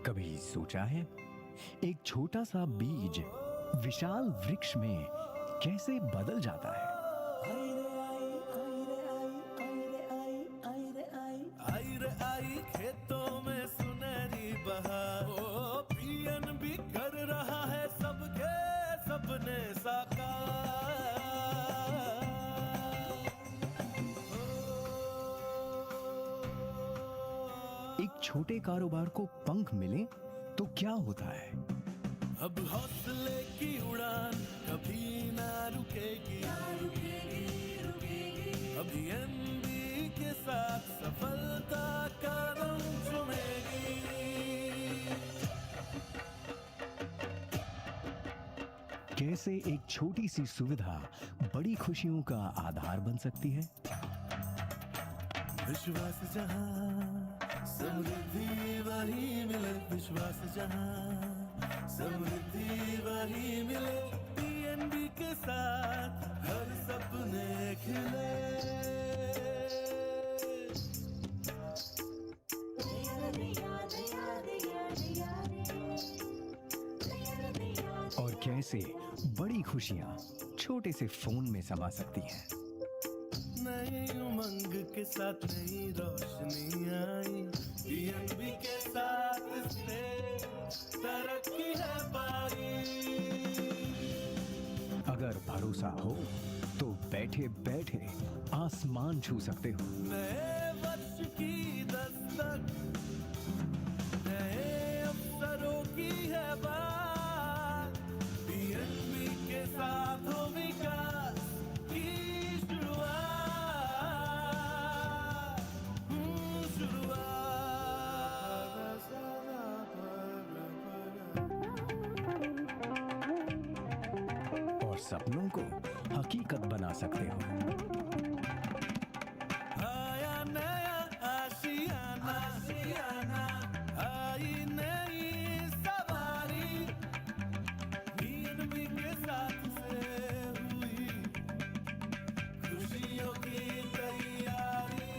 कभी सोचा है एक छोटा सा बीज विशाल वृक्ष में कैसे बदल जाता है? आई खेतों में सुनहरी बहार, ओ पियन भी कर रहा है सबके सपने साकार। एक छोटे कारोबार को पंख मिले तो क्या होता है? अब हौसले की उड़ान कभी ना रुकेगी, अभी एनबी के साथ सफलता कदम चूमेगी। कैसे एक छोटी सी सुविधा बड़ी खुशियों का आधार बन सकती है? विश्वास जहां समृद्धि वही मिले, विश्वास जहां समृद्धि वही मिले, पीएनबी के साथ हर सपने खिले। और कैसे बड़ी खुशियां छोटे से फोन में समा सकती हैं? नई उमंग के साथ नई रोशनी आई, पीएनबी के साथ इससे तरक्की है पाई। अगर भरोसा हो तो बैठे बैठे आसमान छू सकते हो। नए वर्ष की दस्तक, नए अवसरों की है बात, पीएनबी के साथ हो विकास की शुरुआत। और सपनों को हकीकत बना सकते हो। आया नया आशियाना, आई नई सवारी, पीएनबी के साथ से हुई खुशियों की तैयारी।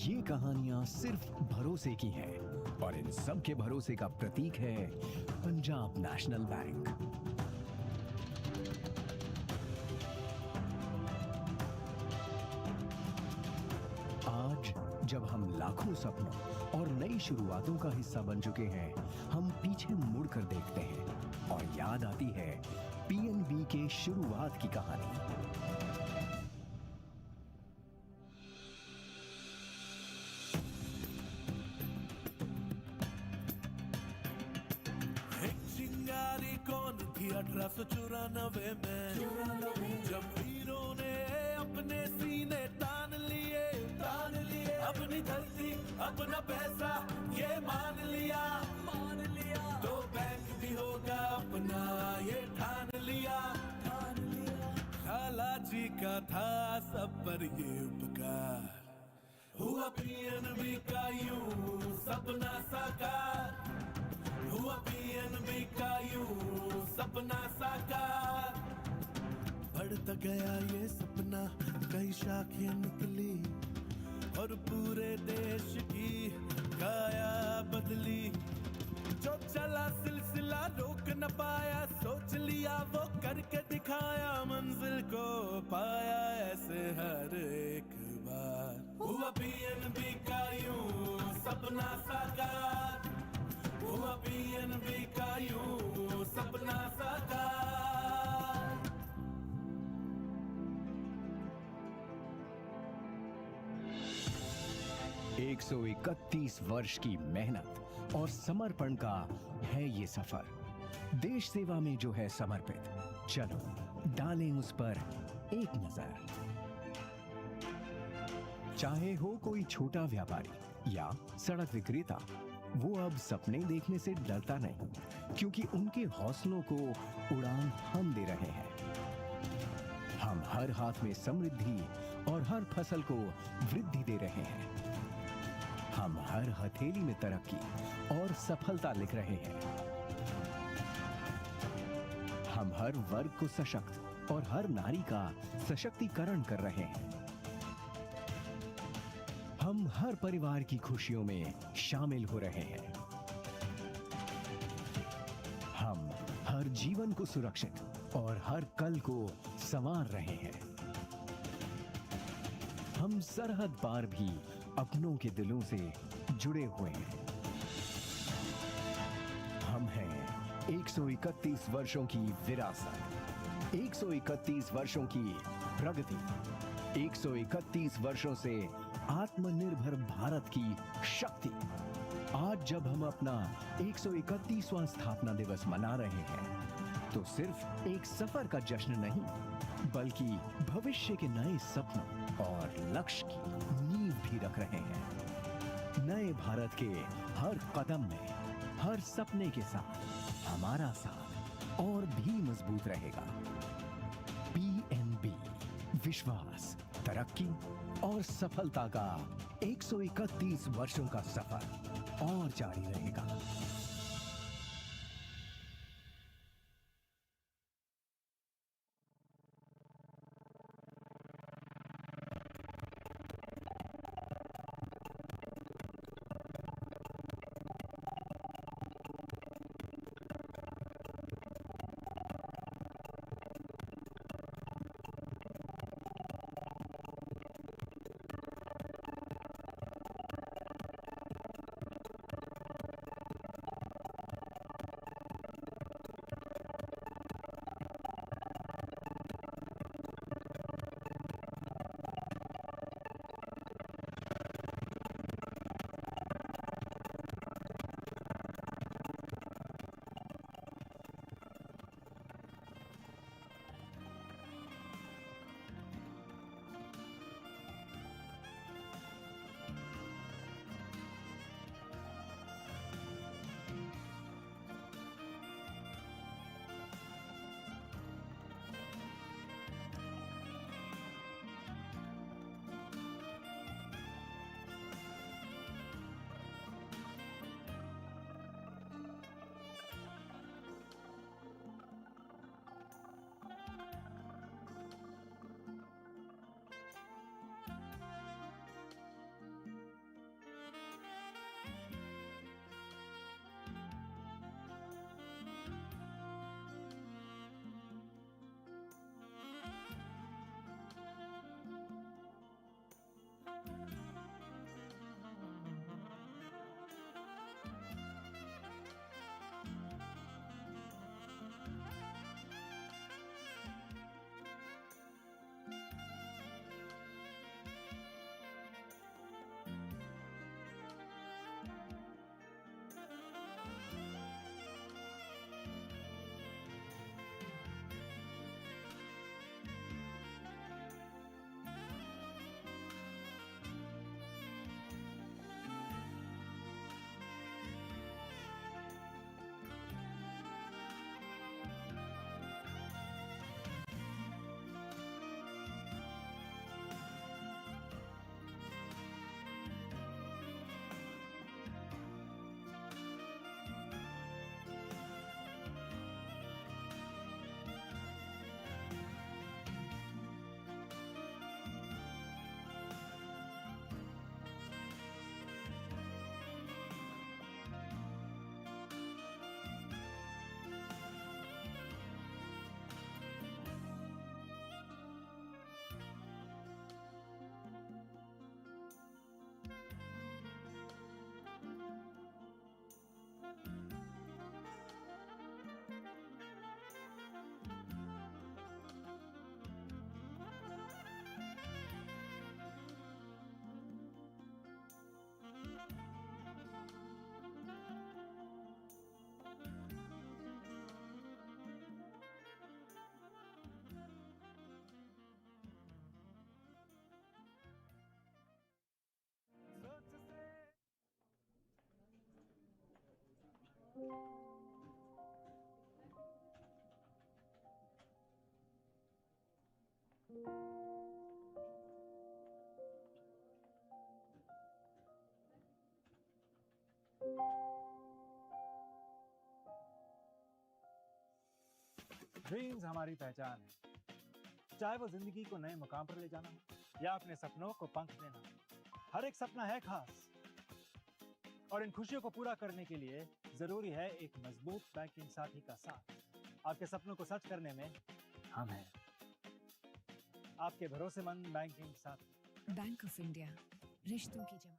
ये कहानियां सिर्फ भरोसे की हैं और इन सब के भरोसे का प्रतीक है पंजाब नेशनल बैंक। आज जब हम लाखों सपनों और नई शुरुआतों का हिस्सा बन चुके हैं, हम पीछे मुड़कर देखते हैं और याद आती है पीएनबी के शुरुआत की कहानी। चिंगारी कौन थी 1894 में, जब वीरों ने अपने सीने तान लिए, अपनी धरती अपना पैसा ये मान लिया, तो बैंक भी होगा अपना ये ठान लिया। खाला जी का था सब पर ये उपकार, हुआ पीएनबी का यूं सपना साकार, हुआ पीएनबी का यूं सपना साकार। बढ़ता गया ये सपना, कई शाखें निकली और पूरे देश की काया बदली। जो चला सिलसिला रोक न पाया, सोच लिया वो करके दिखाया, मंजिल को पाया ऐसे हर एक बार। हुआ पीएनबी का यूं सपना साकार, हुआ पीएनबी का यूं सपना साकार। 131 वर्ष की मेहनत और समर्पण का है ये सफर। देश सेवा में जो है समर्पित, चलो डालें उस पर एक नजर। चाहे हो कोई छोटा व्यापारी या सड़क विक्रेता, वो अब सपने देखने से डरता नहीं, क्योंकि उनके हौसलों को उड़ान हम दे रहे हैं। हम हर हाथ में समृद्धि और हर फसल को वृद्धि दे रहे हैं। हम हर हथेली में तरक्की और सफलता लिख रहे हैं। हम हर वर्ग को सशक्त और हर नारी का सशक्तिकरण कर रहे हैं। हम हर परिवार की खुशियों में शामिल हो रहे हैं। हम हर जीवन को सुरक्षित और हर कल को संवार रहे हैं। हम सरहद पार भी अपनों के दिलों से जुड़े हुए हैं। हम हैं 131 वर्षों की विरासत, 131 वर्षों की प्रगति, 131 वर्षों से आत्मनिर्भर भारत की शक्ति। आज जब हम अपना 131वां स्थापना दिवस मना रहे हैं, तो सिर्फ एक सफर का जश्न नहीं, बल्कि भविष्य के नए सपनों और लक्ष्य की नींव भी रख रहे हैं। नए भारत के हर कदम में, हर सपने के साथ हमारा साथ और भी मजबूत रहेगा। PNB, विश्वास, तरक्की और सफलता का 131 वर्षों का सफर और जारी रहेगा। ड्रीम्स हमारी पहचान है, चाहे वो जिंदगी को नए मुकाम पर ले जाना हो या अपने सपनों को पंख देना। हर एक सपना है खास, और इन खुशियों को पूरा करने के लिए जरूरी है एक मजबूत बैंकिंग साथी का साथ। आपके सपनों को सच करने में हम हैं, आपके भरोसेमंद बैंकिंग साथी। बैंक ऑफ इंडिया, रिश्तों की जमा।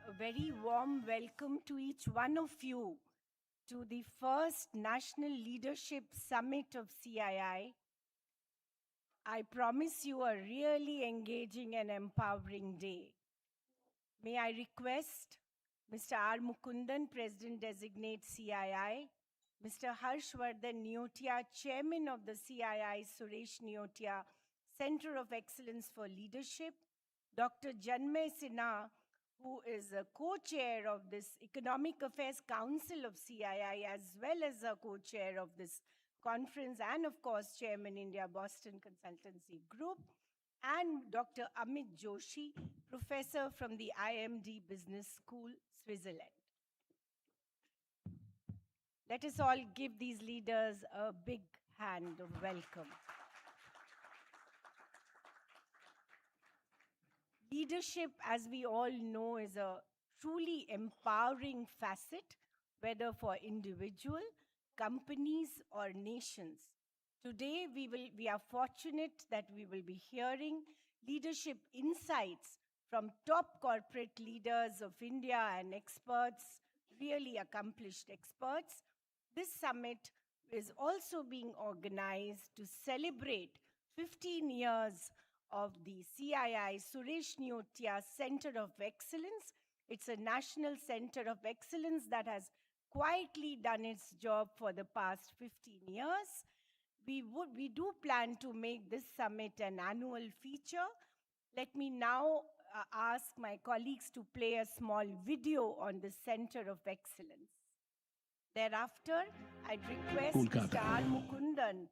A very warm welcome to each one of you to the first National Leadership Summit of CII. I promise you a really engaging and empowering day. May I request Mr. R. Mukundan, President Designate CII, Mr. Harshvardhan Neotia, Chairman of the CII Suresh Neotia Center of Excellence for Leadership, Dr. Janmay Sinha, who is a co-chair of this Economic Affairs Council of CII, as well as a co-chair of this conference, and of course, Chairman India Boston Consultancy Group, and Dr. Amit Joshi, professor from the IMD Business School, Switzerland. Let us all give these leaders a big hand of welcome. Leadership, as we all know, is a truly empowering facet, whether for individual, companies, or nations. Today, we are fortunate that we will be hearing leadership insights from top corporate leaders of India and experts, really accomplished experts. This summit is also being organized to celebrate 15 years of the CII Suresh Neotia Center of Excellence. It's a national center of excellence that has quietly done its job for the past 15 years. We do plan to make this summit an annual feature. Let me now ask my colleagues to play a small video on the Center of Excellence. Thereafter, I'd request Mr. R. Mukundan,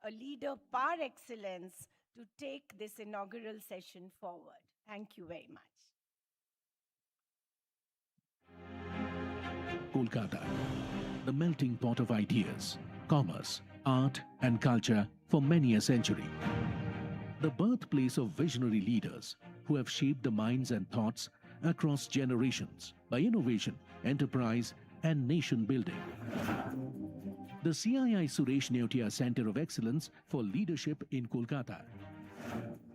a leader par excellence, to take this inaugural session forward. Thank you very much. Kolkata, the melting pot of ideas, commerce, art and culture for many a century. The birthplace of visionary leaders who have shaped the minds and thoughts across generations by innovation, enterprise and nation building. The CII Suresh Neotia Center of Excellence for Leadership in Kolkata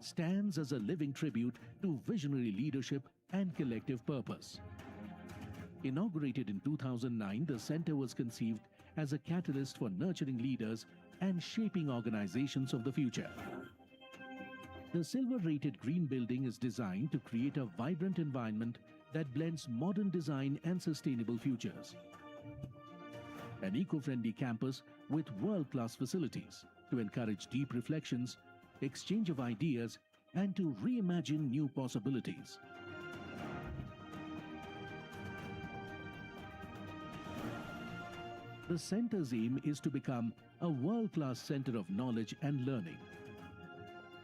stands as a living tribute to visionary leadership and collective purpose. Inaugurated in 2009, the center was conceived as a catalyst for nurturing leaders and shaping organizations of the future. The silver-rated green building is designed to create a vibrant environment that blends modern design and sustainable futures. An eco-friendly campus with world-class facilities to encourage deep reflections, exchange of ideas, and to reimagine new possibilities. The center's aim is to become a world-class center of knowledge and learning,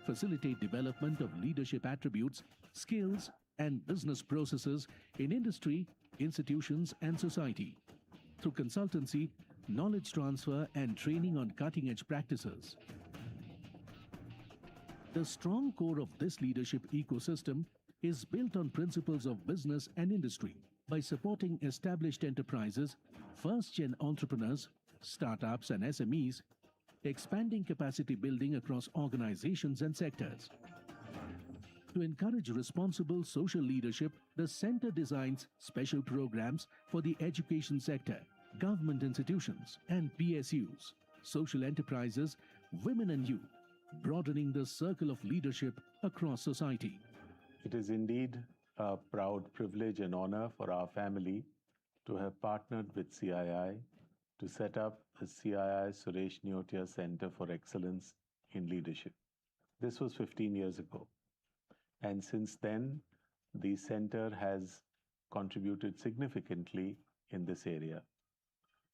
facilitate development of leadership attributes, skills, and business processes in industry, institutions, and society through consultancy, knowledge transfer, and training on cutting-edge practices. The strong core of this leadership ecosystem is built on principles of business and industry by supporting established enterprises, first-gen entrepreneurs, startups, and SMEs, expanding capacity building across organizations and sectors. To encourage responsible social leadership, the center designs special programs for the education sector, government institutions and PSUs, social enterprises, women and youth, broadening the circle of leadership across society. It is indeed a proud privilege and honor for our family to have partnered with CII to set up the CII Suresh Neotia Center for Excellence in Leadership. This was 15 years ago. And since then, the center has contributed significantly in this area.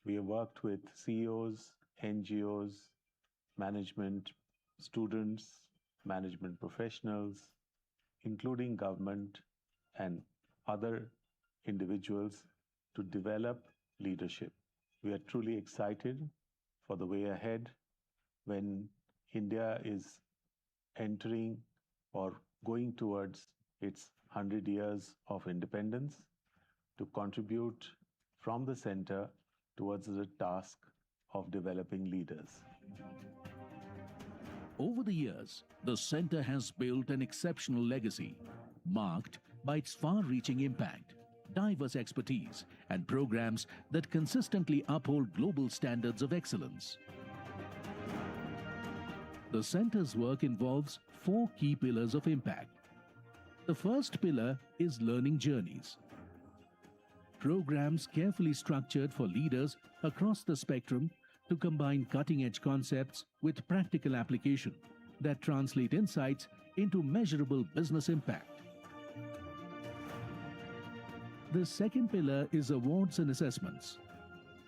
We have worked with CEOs, NGOs, management, students, management professionals, including government and other individuals to develop leadership. We are truly excited for the way ahead when India is entering or going towards its 100 years of independence to contribute from the center towards the task of developing leaders. Over the years, the center has built an exceptional legacy, marked by its far-reaching impact, diverse expertise, and programs that consistently uphold global standards of excellence. The center's work involves 4 key pillars of impact. The first pillar is learning journeys. Programs carefully structured for leaders across the spectrum to combine cutting-edge concepts with practical application that translate insights into measurable business impact. The second pillar is awards and assessments.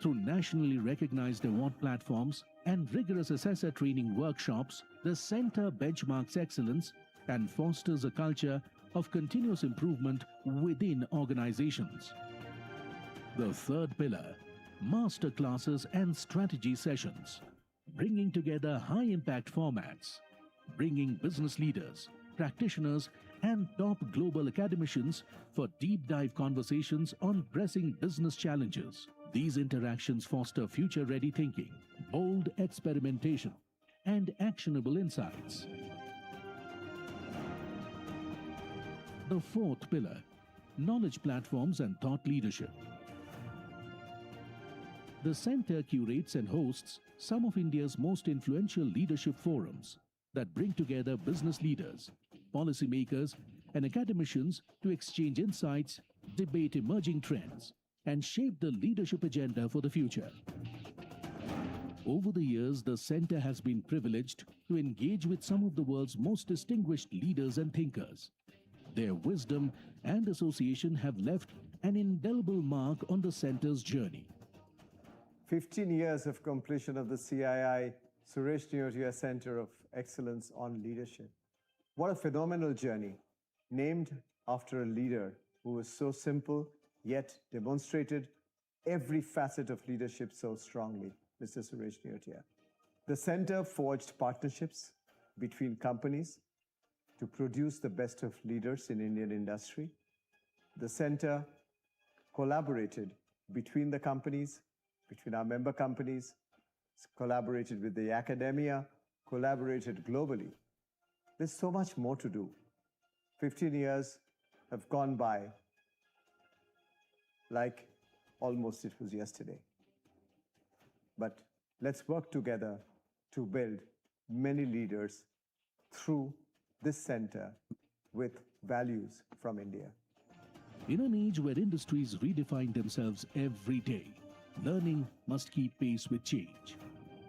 Through nationally recognized award platforms and rigorous assessor training workshops, the center benchmarks excellence and fosters a culture of continuous improvement within organizations. The third pillar, master classes and strategy sessions, bringing together high-impact formats, bringing business leaders, practitioners, and top global academicians for deep dive conversations on pressing business challenges. These interactions foster future-ready thinking, bold experimentation, and actionable insights. The fourth pillar, knowledge platforms and thought leadership. The center curates and hosts some of India's most influential leadership forums that bring together business leaders, policymakers, and academicians to exchange insights, debate emerging trends, and shape the leadership agenda for the future. Over the years, the center has been privileged to engage with some of the world's most distinguished leaders and thinkers. Their wisdom and association have left an indelible mark on the center's journey. 15 years of completion of the CII Suresh Neotia Center of Excellence on Leadership. What a phenomenal journey, named after a leader who was so simple yet demonstrated every facet of leadership so strongly, Mr. Suresh Neotia. The center forged partnerships between companies to produce the best of leaders in Indian industry. The center collaborated between the companies, between our member companies, collaborated with the academia, collaborated globally. There's so much more to do. 15 years have gone by like almost it was yesterday. But let's work together to build many leaders through this center with values from India. In an age where industries redefine themselves every day, learning must keep pace with change.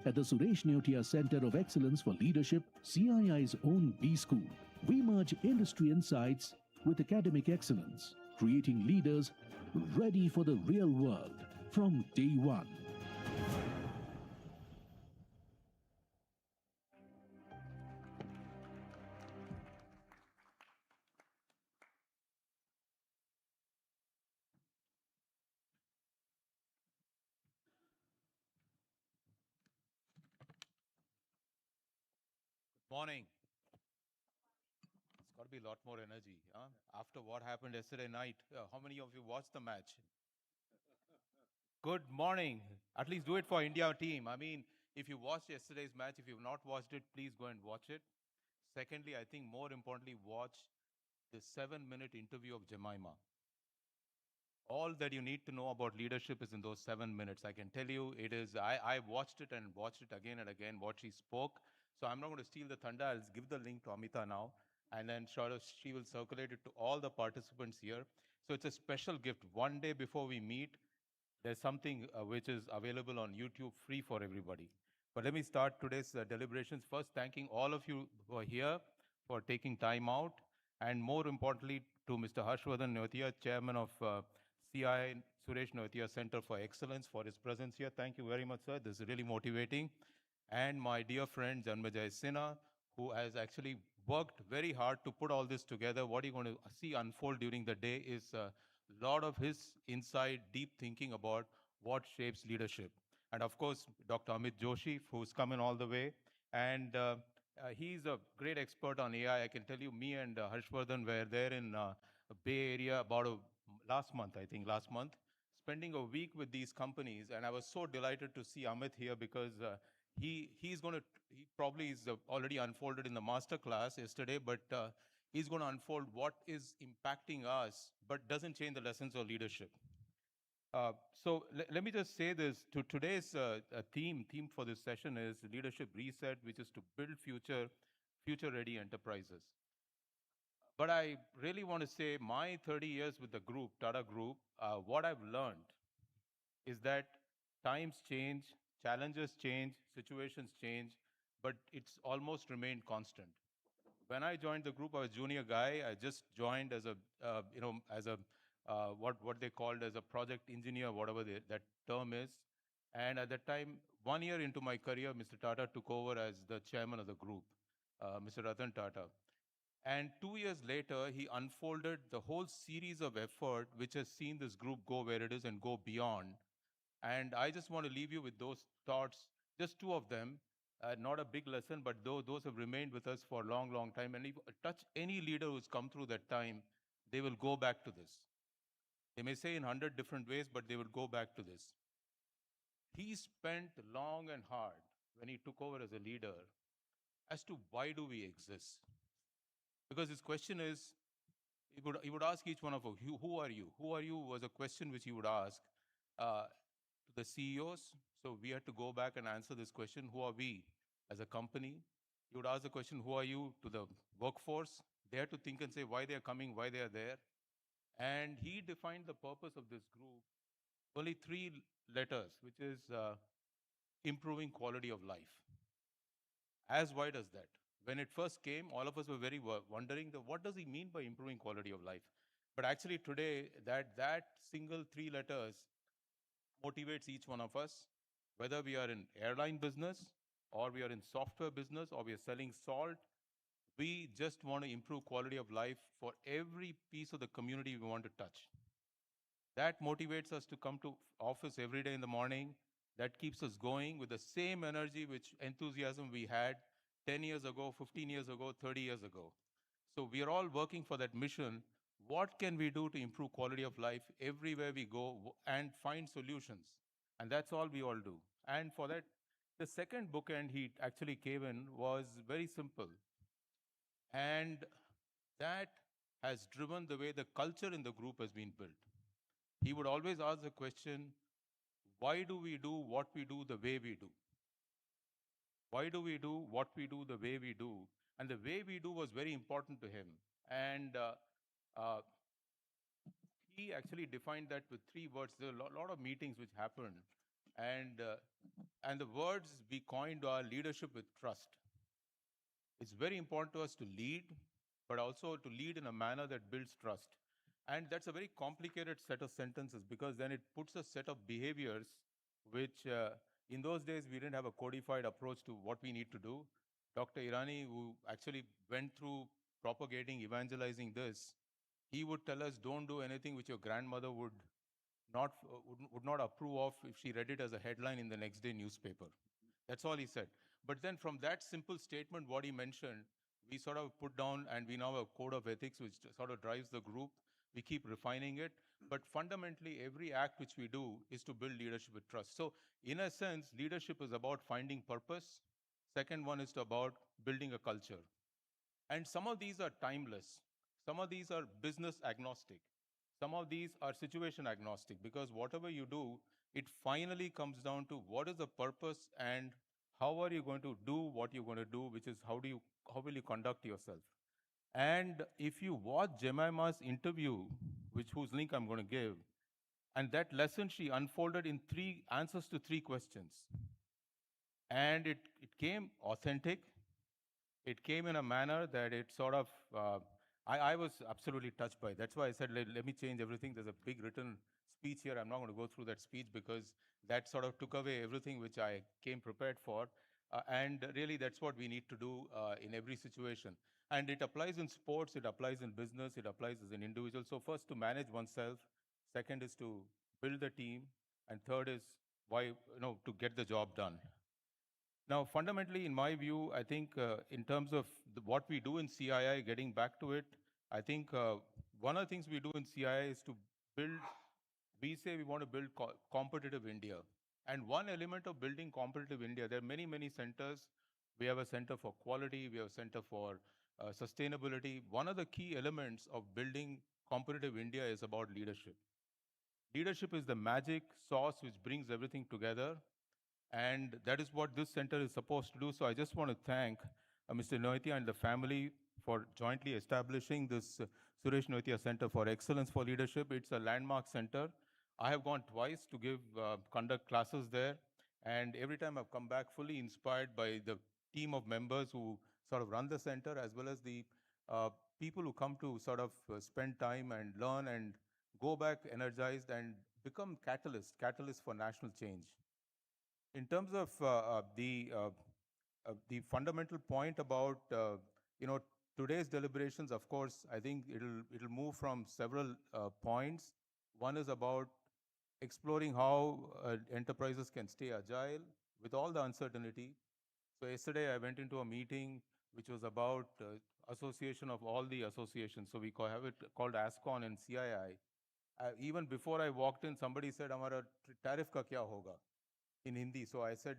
At the Suresh Neotia Center of Excellence for Leadership, CII's own B School, we merge industry insights with academic excellence, creating leaders ready for the real world from day one. Morning. It's got to be a lot more energy. Huh? After what happened yesterday night, how many of you watched the match? Good morning. At least do it for India team. I mean, if you watched yesterday's match, if you've not watched it, please go and watch it. Secondly, I think more importantly, watch the 7-minute interview of Jemima. All that you need to know about leadership is in those 7 minutes. I can tell you it is, I watched it and watched it again and again, what she spoke. So I'm not going to steal the thunder. I'll give the link to Amita now. And then she will circulate it to all the participants here. So it's a special gift. One day before we meet, there's something which is available on YouTube free for everybody. But let me start today's deliberations. First, thanking all of you who are here for taking time out. And more importantly, to Mr. Harshvardhan Neotia, Chairman of CII Suresh Neotia Center for Excellence, for his presence here. Thank you very much, sir. This is really motivating. And my dear friend, Janmajay Sinha, who has actually worked very hard to put all this together. What you're going to see unfold during the day is a lot of his insight, deep thinking about what shapes leadership. And of course, Dr. Amit Joshi, who's come in all the way. And he's a great expert on AI. I can tell you, me and Harshvardhan were there in Bay Area about last month, spending a week with these companies. And I was so delighted to see Amit here because he probably is already unfolded in the master class yesterday, but he's going to unfold what is impacting us, but doesn't change the lessons of leadership. So let me just say this. Today's theme for this session is leadership reset, which is to build future-ready enterprises. But I really want to say my 30 years with the group, Tata Group, what I've learned is that times change, challenges change, situations change, but it's almost remained constant. When I joined the group, I was a junior guy. I just joined as a, what they called as a project engineer, whatever that term is. And at that time, 1 year into my career, Mr. Tata took over as the chairman of the group, Mr. Ratan Tata. And 2 years later, he unfolded the whole series of effort which has seen this group go where it is and go beyond. And I just want to leave you with those thoughts, just two of them. Not a big lesson, but those have remained with us for a long, long time. And if you touch any leader who's come through that time, they will go back to this. They may say in 100 different ways, but they will go back to this. He spent long and hard when he took over as a leader as to why do we exist? Because his question is he would ask each one of us, who are you? Who are you was a question which he would ask to the CEOs. So we had to go back and answer this question, who are we as a company? He would ask the question, who are you, to the workforce? They had to think and say why they are coming, why they are there. And he defined the purpose of this group, only 3 letters, which is improving quality of life. As wide as that. When it first came, all of us were very wondering, what does he mean by improving quality of life? But actually today, that single 3 letters motivates each one of us, whether we are in airline business, or we are in software business, or we are selling salt. We just want to improve quality of life for every piece of the community we want to touch. That motivates us to come to office every day in the morning. That keeps us going with the same energy, which enthusiasm we had 10 years ago, 15 years ago, 30 years ago. So we are all working for that mission. What can we do to improve quality of life everywhere we go and find solutions? And that's all we all do. And for that, the second bookend he actually came in was very simple. And that has driven the way the culture in the group has been built. He would always ask the question, why do we do what we do the way we do? Why do we do what we do the way we do? And the way we do was very important to him. And he actually defined that with 3 words. There are a lot of meetings which happened. And the words we coined are leadership with trust. It's very important to us to lead, but also to lead in a manner that builds trust. And that's a very complicated set of sentences, because then it puts a set of behaviors which in those days we didn't have a codified approach to what we need to do. Dr. Irani, who actually went through propagating, evangelizing this, he would tell us, don't do anything which your grandmother would not approve of if she read it as a headline in the next day newspaper. That's all he said. But then from that simple statement, what he mentioned, we sort of put down, and we now have a code of ethics which sort of drives the group. We keep refining it. But fundamentally, every act which we do is to build leadership with trust. So in a sense, leadership is about finding purpose. Second one is about building a culture. And some of these are timeless. Some of these are business agnostic. Some of these are situation agnostic, because whatever you do, it finally comes down to what is the purpose and how are you going to do what you're going to do, which is how will you conduct yourself. And if you watch Jemima's interview, whose link I'm going to give, and that lesson she unfolded in 3 answers to 3 questions. And it came authentic. It came in a manner that it sort of, I was absolutely touched by it. That's why I said, let me change everything. There's a big written speech here. I'm not going to go through that speech, because that sort of took away everything which I came prepared for. And really, that's what we need to do in every situation. And it applies in sports, it applies in business, it applies as an individual. So first, to manage oneself. Second is to build the team. And third is to get the job done. Now, fundamentally, in my view, I think in terms of what we do in CII, getting back to it, I think one of the things we do in CII is to build, we say we want to build competitive India. And one element of building competitive India, there are many, many centers. We have a center for quality, we have a center for sustainability. One of the key elements of building competitive India is about leadership. Leadership is the magic sauce which brings everything together. And that is what this center is supposed to do. So I just want to thank Mr. Noitia and the family for jointly establishing this Suresh Noitia Center for Excellence for Leadership. It's a landmark center. I have gone twice to conduct classes there. And every time I've come back fully inspired by the team of members who sort of run the center, as well as the people who come to sort of spend time and learn and go back energized and become catalysts for national change. In terms of the fundamental point about today's deliberations, of course, I think it'll move from several points. One is about exploring how enterprises can stay agile with all the uncertainty. So yesterday I went into a meeting which was about association of all the associations. So we have it called ASCON and CII. Even before I walked in, somebody said, "Hamara tariff ka kya hoga?" in Hindi. So I said,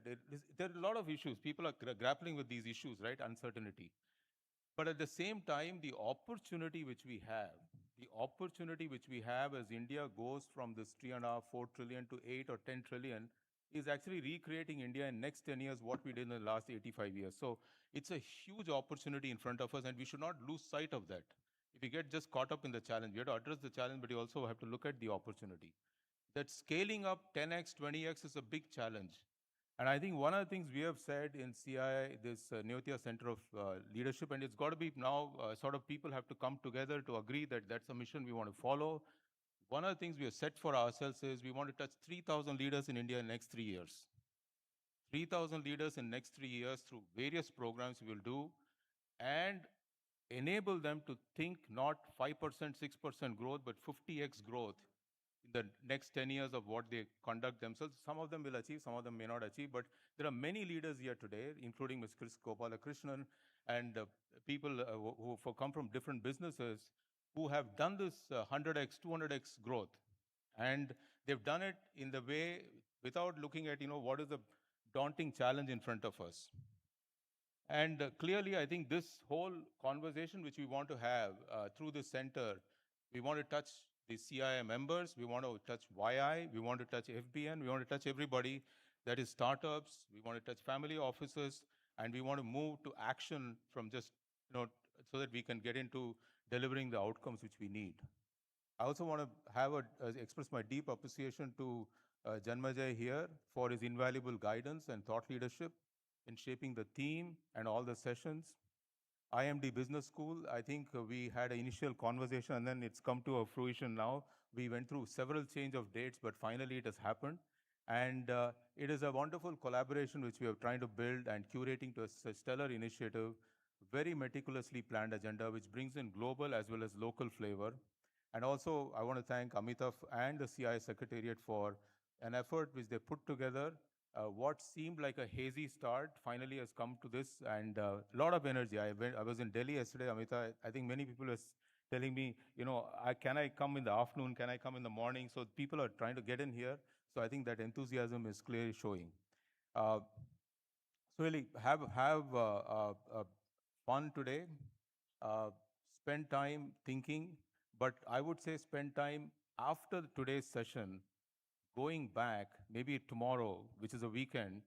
there are a lot of issues. People are grappling with these issues, right? Uncertainty. But at the same time, the opportunity which we have the opportunity which we have as India goes from this 3.5, 4 trillion to 8 or 10 trillion is actually recreating India in next 10 years what we did in the last 85 years. So it's a huge opportunity in front of us, and we should not lose sight of that. If you get just caught up in the challenge, we have to address the challenge, but you also have to look at the opportunity. That scaling up 10x, 20x is a big challenge. And I think one of the things we have said in CII, this Neotia Center of Leadership, and it's got to be now sort of people have to come together to agree that that's a mission we want to follow. One of the things we have set for ourselves is we want to touch 3,000 leaders in India in the next 3 years. 3,000 leaders in next 3 years through various programs we will do, and enable them to think not 5%, 6% growth, but 50x growth in the next 10 years of what they conduct themselves. Some of them will achieve, some of them may not achieve, but there are many leaders here today, including Ms. Gopalakrishnan and people who come from different businesses who have done this 100x, 200x growth. And they've done it in the way without looking at, what is the daunting challenge in front of us. And clearly, I think this whole conversation which we want to have through this center, we want to touch the CII members, we want to touch YI, we want to touch FBN, we want to touch everybody that is startups, we want to touch family offices, and we want to move to action from just, so that we can get into delivering the outcomes which we need. I also want to express my deep appreciation to Janmajay here for his invaluable guidance and thought leadership in shaping the theme and all the sessions. IMD Business School, I think we had an initial conversation and then it's come to a fruition now. We went through several change of dates, but finally it has happened. And it is a wonderful collaboration which we are trying to build and curating to a stellar initiative, very meticulously planned agenda, which brings in global as well as local flavor. And also, I want to thank Amitav and the CII Secretariat for an effort which they put together. What seemed like a hazy start finally has come to this, and a lot of energy. I was in Delhi yesterday, Amita. I think many people were telling me, can I come in the afternoon? Can I come in the morning? So people are trying to get in here. So I think that enthusiasm is clearly showing. So really have fun today. Spend time thinking, but I would say spend time after today's session, going back, maybe tomorrow, which is a weekend,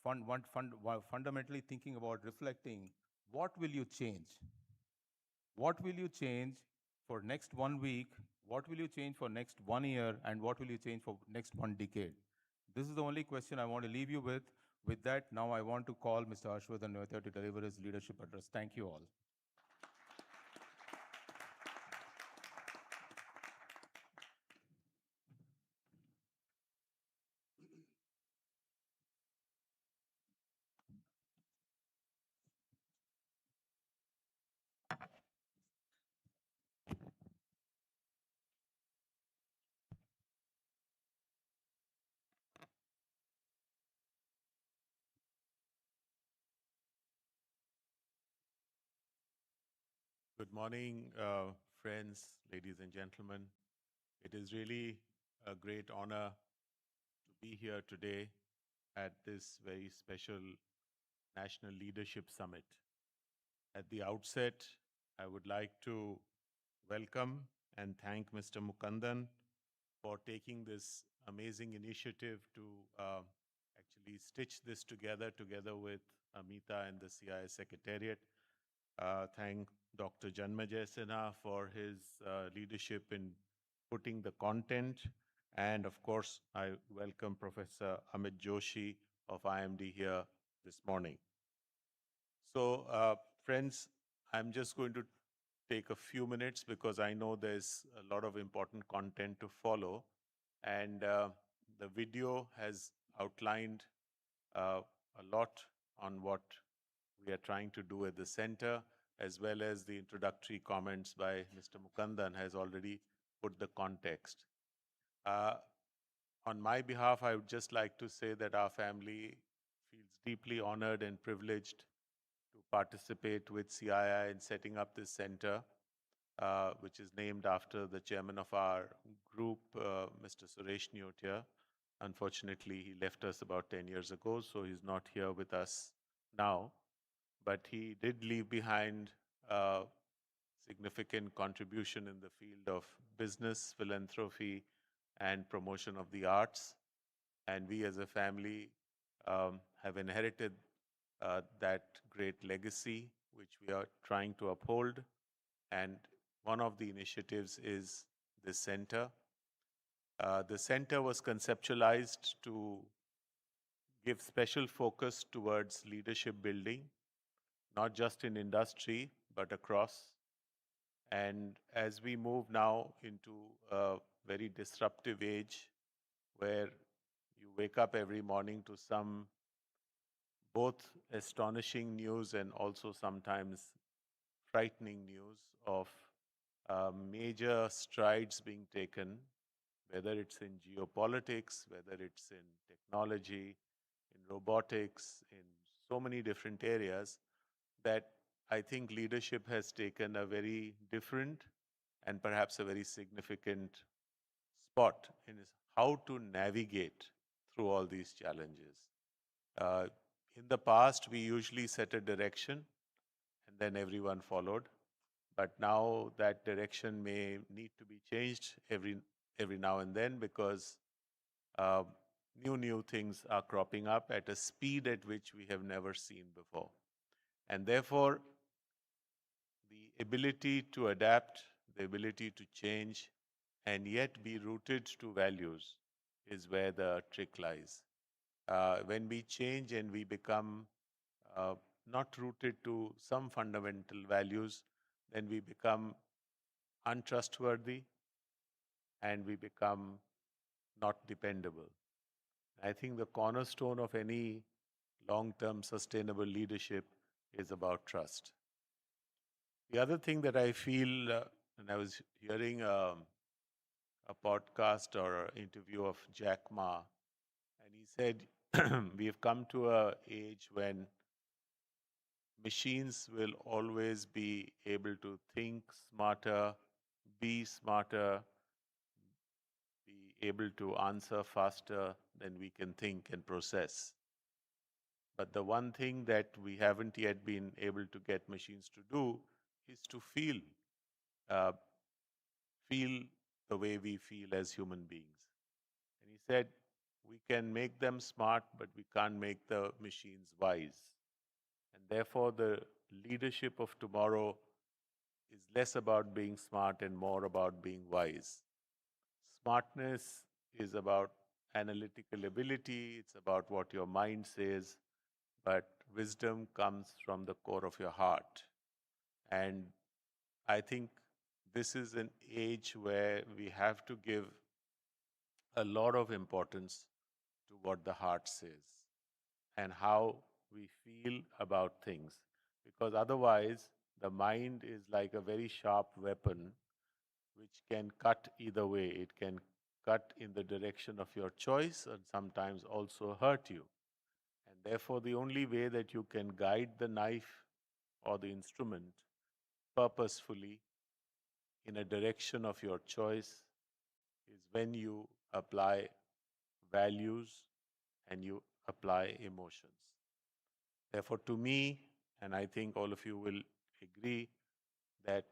fundamentally thinking about reflecting, what will you change? What will you change for next 1 week? What will you change for next 1 year? And what will you change for next 1 decade? This is the only question I want to leave you with. With that, now I want to call Mr. Harshvardhan Noetia to deliver his leadership address. Thank you all. Good morning, friends, ladies and gentlemen. It is really a great honor to be here today at this very special National Leadership Summit. At the outset, I would like to welcome and thank Mr. Mukundan for taking this amazing initiative to actually stitch this together with Amita and the CII Secretariat. Thank Dr. Janmajay Sinha for his leadership in putting the content. And of course, I welcome Professor Amit Joshi of IMD here this morning. So, friends, I'm just going to take a few minutes because I know there's a lot of important content to follow. And the video has outlined a lot on what we are trying to do at the center, as well as the introductory comments by Mr. Mukundan has already put the context. On my behalf, I would just like to say that our family feels deeply honored and privileged to participate with CII in setting up this center, which is named after the chairman of our group, Mr. Suresh Neotia. Unfortunately, he left us about 10 years ago, so he's not here with us now. But he did leave behind significant contribution in the field of business, philanthropy, and promotion of the arts. And we as a family have inherited that great legacy, which we are trying to uphold. And one of the initiatives is this center. The center was conceptualized to give special focus towards leadership building, not just in industry, but across. And as we move now into a very disruptive age where you wake up every morning to some both astonishing news and also sometimes frightening news of major strides being taken, whether it's in geopolitics, whether it's in technology, in robotics, in so many different areas, that I think leadership has taken a very different and perhaps a very significant spot in how to navigate through all these challenges. In the past, we usually set a direction and then everyone followed. But now that direction may need to be changed every now and then because new things are cropping up at a speed at which we have never seen before. And therefore, the ability to adapt, the ability to change, and yet be rooted to values is where the trick lies. When we change and we become not rooted to some fundamental values, then we become untrustworthy and we become not dependable. I think the cornerstone of any long-term sustainable leadership is about trust. The other thing that I feel, and I was hearing a podcast or an interview of Jack Ma, and he said, we have come to an age when machines will always be able to think smarter, be able to answer faster than we can think and process. But the one thing that we haven't yet been able to get machines to do is to feel the way we feel as human beings. And he said, we can make them smart, but we can't make the machines wise. And therefore, the leadership of tomorrow is less about being smart and more about being wise. Smartness is about analytical ability, it's about what your mind says, but wisdom comes from the core of your heart. And I think this is an age where we have to give a lot of importance to what the heart says and how we feel about things. Because otherwise, the mind is like a very sharp weapon which can cut either way. It can cut in the direction of your choice and sometimes also hurt you. And therefore, the only way that you can guide the knife or the instrument purposefully in a direction of your choice is when you apply values and you apply emotions. Therefore, to me, and I think all of you will agree, that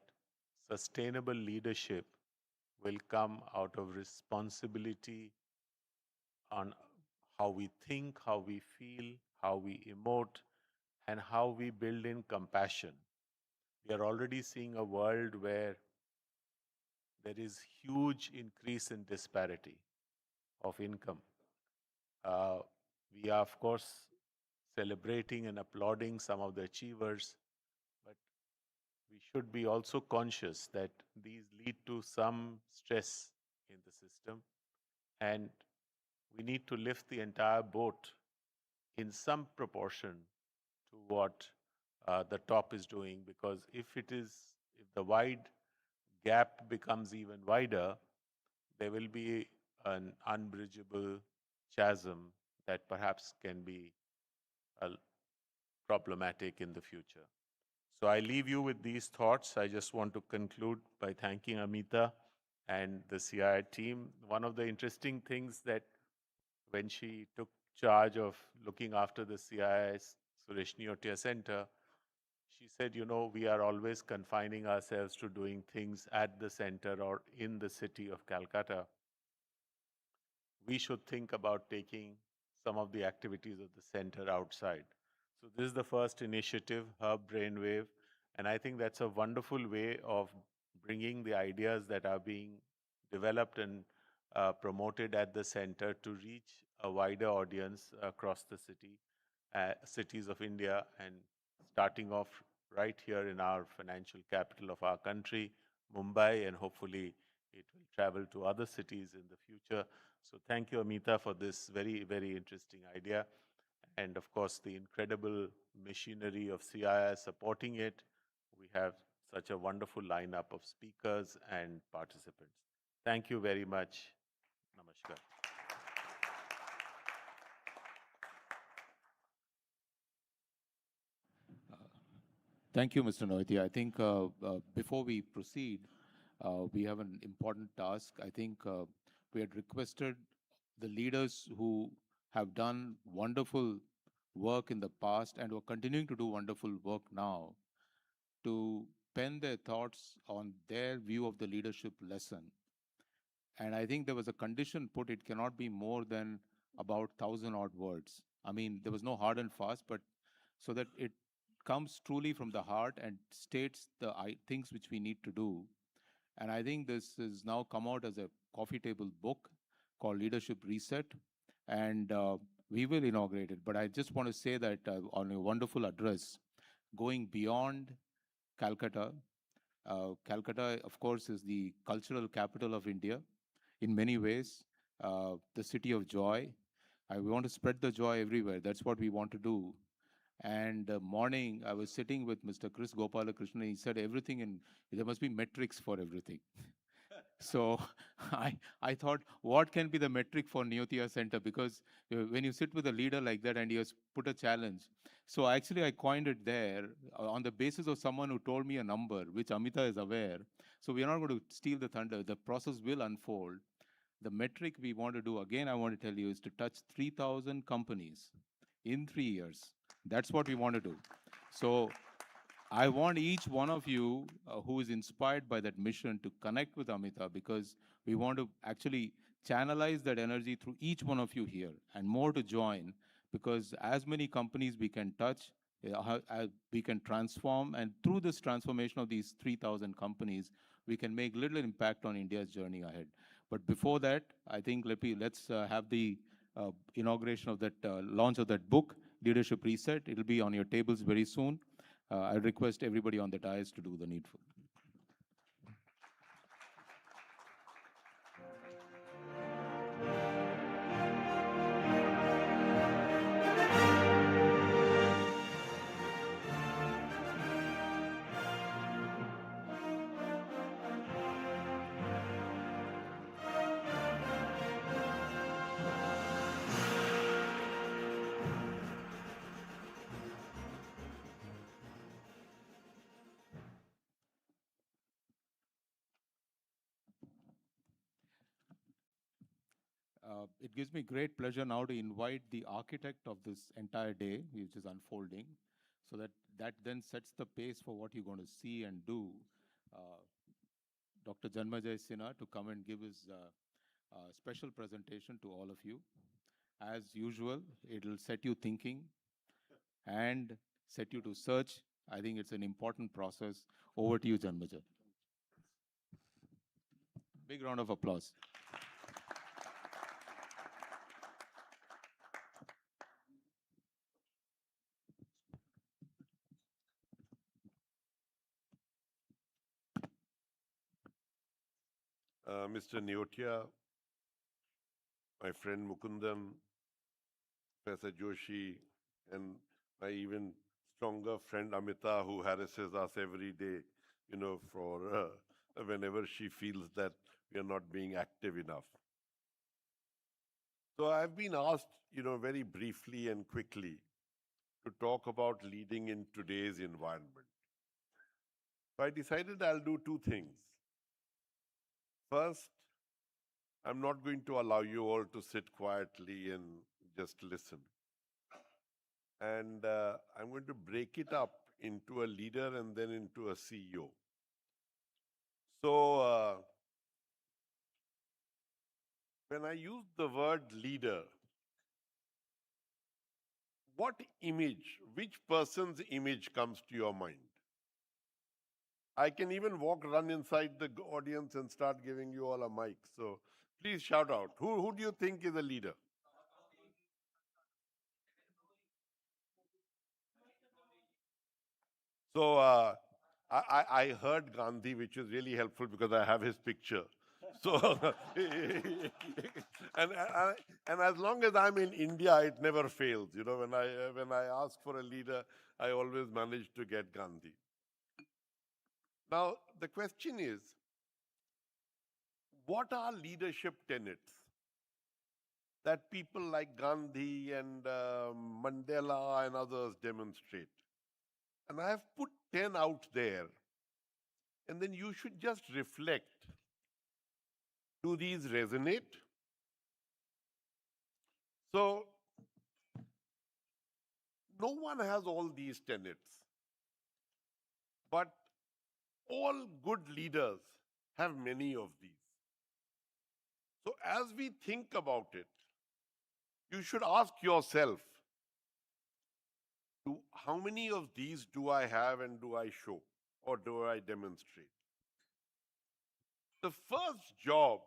sustainable leadership will come out of responsibility on how we think, how we feel, how we emote, and how we build in compassion. We are already seeing a world where there is huge increase in disparity of income. We are, of course, celebrating and applauding some of the achievers, but we should be also conscious that these lead to some stress in the system, and we need to lift the entire boat in some proportion to what the top is doing, because if the wide gap becomes even wider, there will be an unbridgeable chasm that perhaps can be problematic in the future. So I leave you with these thoughts. I just want to conclude by thanking Amita and the CII team. One of the interesting things that when she took charge of looking after the CII Suresh Neotia Center, she said, we are always confining ourselves to doing things at the center or in the city of Calcutta. We should think about taking some of the activities of the center outside. So this is the first initiative, Hub Brainwave, and I think that's a wonderful way of bringing the ideas that are being developed and promoted at the center to reach a wider audience across the cities of India, and starting off right here in our financial capital of our country, Mumbai, and hopefully it will travel to other cities in the future. So thank you, Amita, for this very, very interesting idea. And of course, the incredible machinery of CII supporting it. We have such a wonderful lineup of speakers and participants. Thank you very much. Namaskar. Thank you, Mr. Noiti. I think before we proceed, we have an important task. I think we had requested the leaders who have done wonderful work in the past and who are continuing to do wonderful work now to pen their thoughts on their view of the leadership lesson. And I think there was a condition put, it cannot be more than about 1,000 odd words. I mean, there was no hard and fast, but so that it comes truly from the heart and states the things which we need to do. And I think this has now come out as a coffee table book called Leadership Reset. And we will inaugurate it. But I just want to say that on a wonderful address, going beyond Calcutta. Calcutta, of course, is the cultural capital of India in many ways, the city of joy. We want to spread the joy everywhere. That's what we want to do. And morning, I was sitting with Mr. Chris Gopalakrishnan. He said there must be metrics for everything. So I thought, what can be the metric for Neotia Center? Because when you sit with a leader like that and he has put a challenge. So actually I coined it there on the basis of someone who told me a number, which Amita is aware. So we are not going to steal the thunder. The process will unfold. The metric we want to do, again, I want to tell you, is to touch 3,000 companies in 3 years. That's what we want to do. So I want each one of you who is inspired by that mission to connect with Amita, because we want to actually channelize that energy through each one of you here, and more to join, because as many companies we can touch, we can transform, and through this transformation of these 3,000 companies, we can make little impact on India's journey ahead. But before that, I think let's have the inauguration of that, launch of that book, Leadership Reset. It'll be on your tables very soon. I request everybody on the dais to do the needful. It gives me great pleasure now to invite the architect of this entire day, which is unfolding, so that then sets the pace for what you're going to see and do. Dr. Janmajay Sinha to come and give his special presentation to all of you. As usual, it'll set you thinking and set you to search. I think it's an important process. Over to you, Janmajay. Big round of applause. Mr. Neotia, my friend Mukundam, Professor Joshi, and my even stronger friend Amita, who harasses us every day, for whenever she feels that we are not being active enough. So I've been asked, very briefly and quickly to talk about leading in today's environment. So I decided I'll do two things. First, I'm not going to allow you all to sit quietly and just listen. And I'm going to break it up into a leader, and then into a CEO. So when I use the word leader, what image, which person's image comes to your mind? I can even run inside the audience and start giving you all a mic. So please shout out. Who do you think is a leader? So I heard Gandhi, which is really helpful because I have his picture. So and as long as I'm in India, it never fails. You know, when I ask for a leader, I always manage to get Gandhi. Now the question is, what are leadership tenets that people like Gandhi and Mandela and others demonstrate? And I have put 10 out there, and then you should just reflect. Do these resonate? So, no one has all these tenets, but all good leaders have many of these. So, as we think about it, you should ask yourself, how many of these do I have and do I show or do I demonstrate? The first job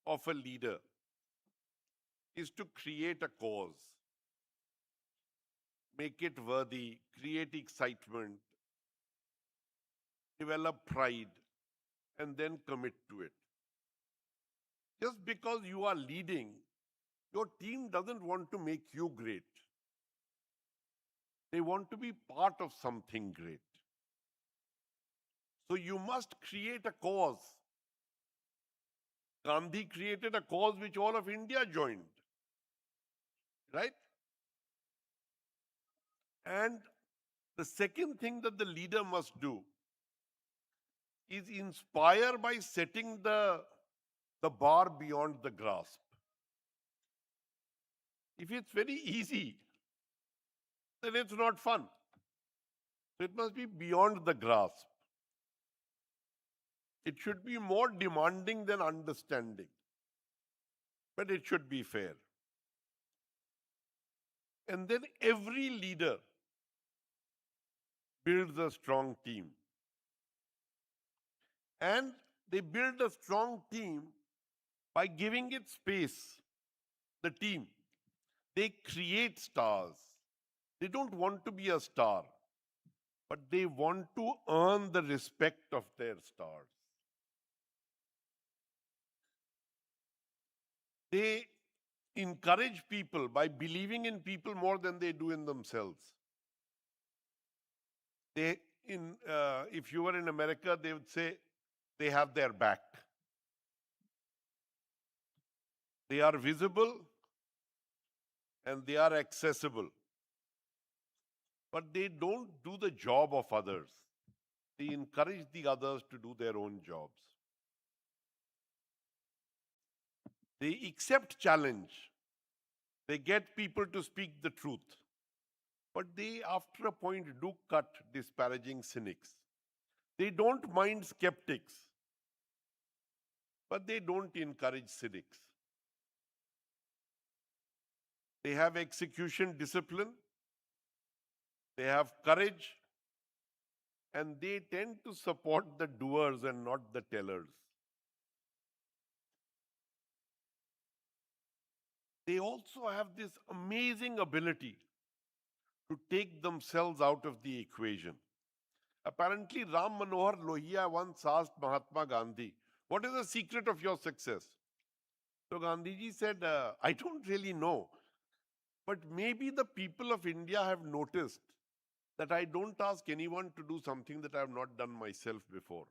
of a leader is to create a cause, make it worthy, create excitement, develop pride, and then commit to it. Just because you are leading, your team doesn't want to make you great. They want to be part of something great. So you must create a cause. Gandhi created a cause which all of India joined. Right? And the second thing that the leader must do is inspire by setting the bar beyond the grasp. If it's very easy, then it's not fun. So it must be beyond the grasp. It should be more demanding than understanding. But it should be fair. And then every leader builds a strong team. And they build a strong team by giving it space, the team. They create stars. They don't want to be a star, but they want to earn the respect of their stars. They encourage people by believing in people more than they do in themselves. If you were in America, they would say they have their back. They are visible and they are accessible. But they don't do the job of others. They encourage the others to do their own jobs. They accept challenge. They get people to speak the truth. But they, after a point, do cut disparaging cynics. They don't mind skeptics, but they don't encourage cynics. They have execution discipline, they have courage, and they tend to support the doers and not the tellers. They also have this amazing ability to take themselves out of the equation. Apparently, Ram Manohar Lohia once asked Mahatma Gandhi, "What is the secret of your success?" So Gandhiji said, "I don't really know. But maybe the people of India have noticed that I don't ask anyone to do something that I have not done myself before."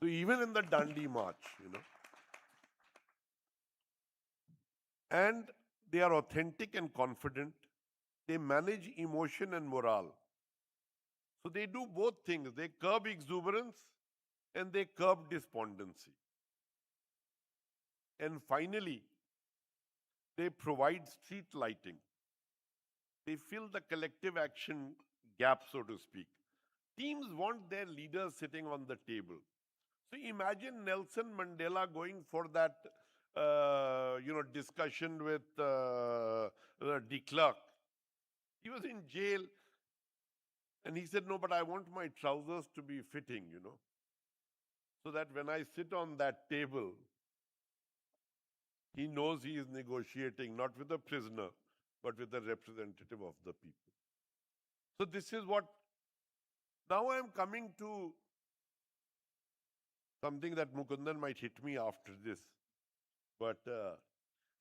So even in the Dandi March, and they are authentic and confident. They manage emotion and morale. So they do both things. They curb exuberance and they curb despondency. And finally, they provide street lighting. They fill the collective action gap, so to speak. Teams want their leaders sitting on the table. So imagine Nelson Mandela going for that, discussion with de Klerk. He was in jail, and he said, "No, but I want my trousers to be fitting, so that when I sit on that table, he knows he is negotiating not with a prisoner, but with a representative of the people." So this is what. Now I am coming to something that Mukundan might hit me after this, but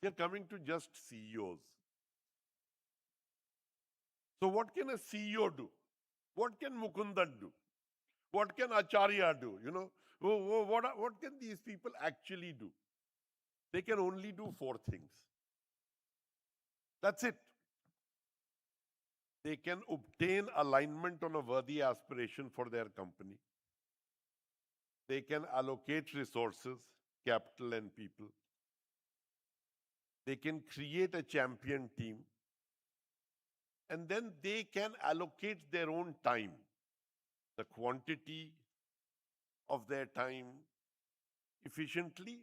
we are coming to just CEOs. So what can a CEO do? What can Mukundan do? What can Acharya do? What can these people actually do? They can only do 4 things. That's it. They can obtain alignment on a worthy aspiration for their company. They can allocate resources, capital and people. They can create a champion team. And then they can allocate their own time, the quantity of their time efficiently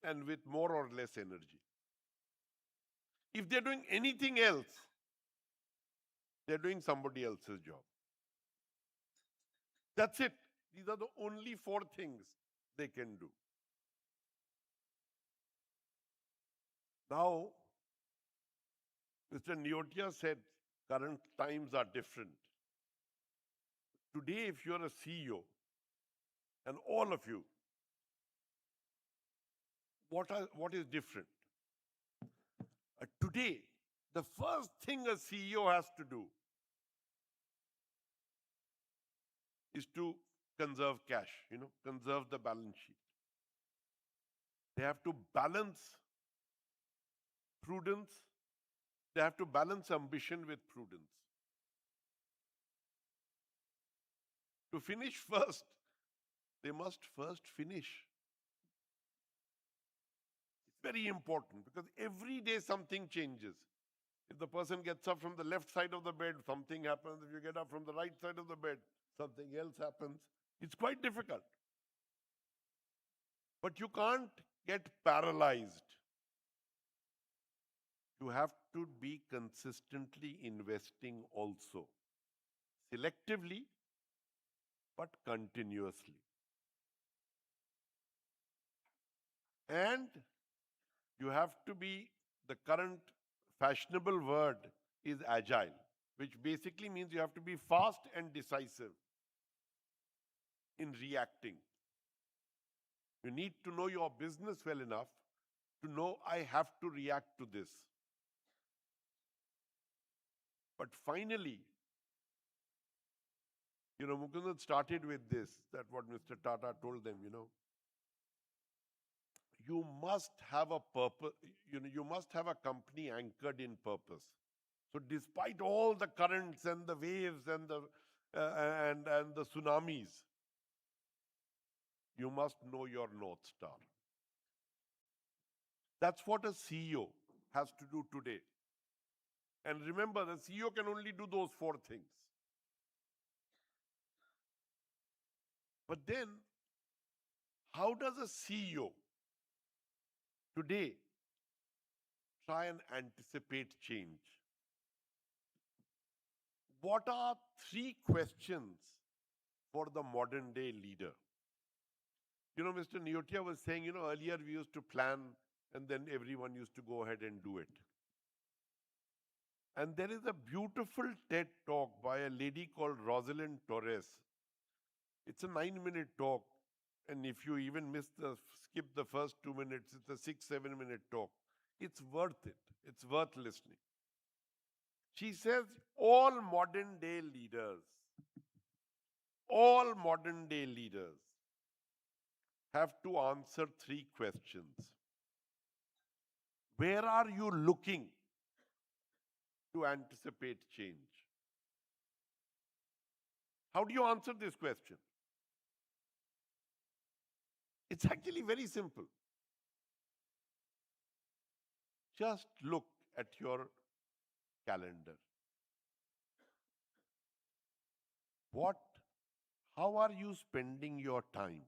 and with more or less energy. If they're doing anything else, they're doing somebody else's job. That's it. These are the only 4 things they can do. Now, Mr. Neotia said current times are different. Today, if you're a CEO, and all of you, what is different? Today, the first thing a CEO has to do is to conserve cash, conserve the balance sheet. They have to balance prudence. They have to balance ambition with prudence. To finish first, they must first finish. It's very important because every day something changes. If the person gets up from the left side of the bed, something happens. If you get up from the right side of the bed, something else happens. It's quite difficult. But you can't get paralyzed. You have to be consistently investing also. Selectively, but continuously. And you have to be, the current fashionable word is agile, which basically means you have to be fast and decisive in reacting. You need to know your business well enough to know I have to react to this. But finally, Mukundan started with this, that what Mr. Tata told them, you must have a purpose, you must have a company anchored in purpose. So despite all the currents and the waves and the and the tsunamis, you must know your North Star. That's what a CEO has to do today. And remember, the CEO can only do those 4 things. But then, how does a CEO today try and anticipate change? What are 3 questions for the modern day leader? Mr. Neotia was saying, earlier we used to plan and then everyone used to go ahead and do it. And there is a beautiful TED talk by a lady called Rosalind Torres. It's a 9-minute talk. And if you even skip the first 2 minutes, it's a 6-7-minute talk. It's worth it. It's worth listening. She says, all modern day leaders have to answer 3 questions. Where are you looking to anticipate change? How do you answer this question? It's actually very simple. Just look at your calendar. how are you spending your time?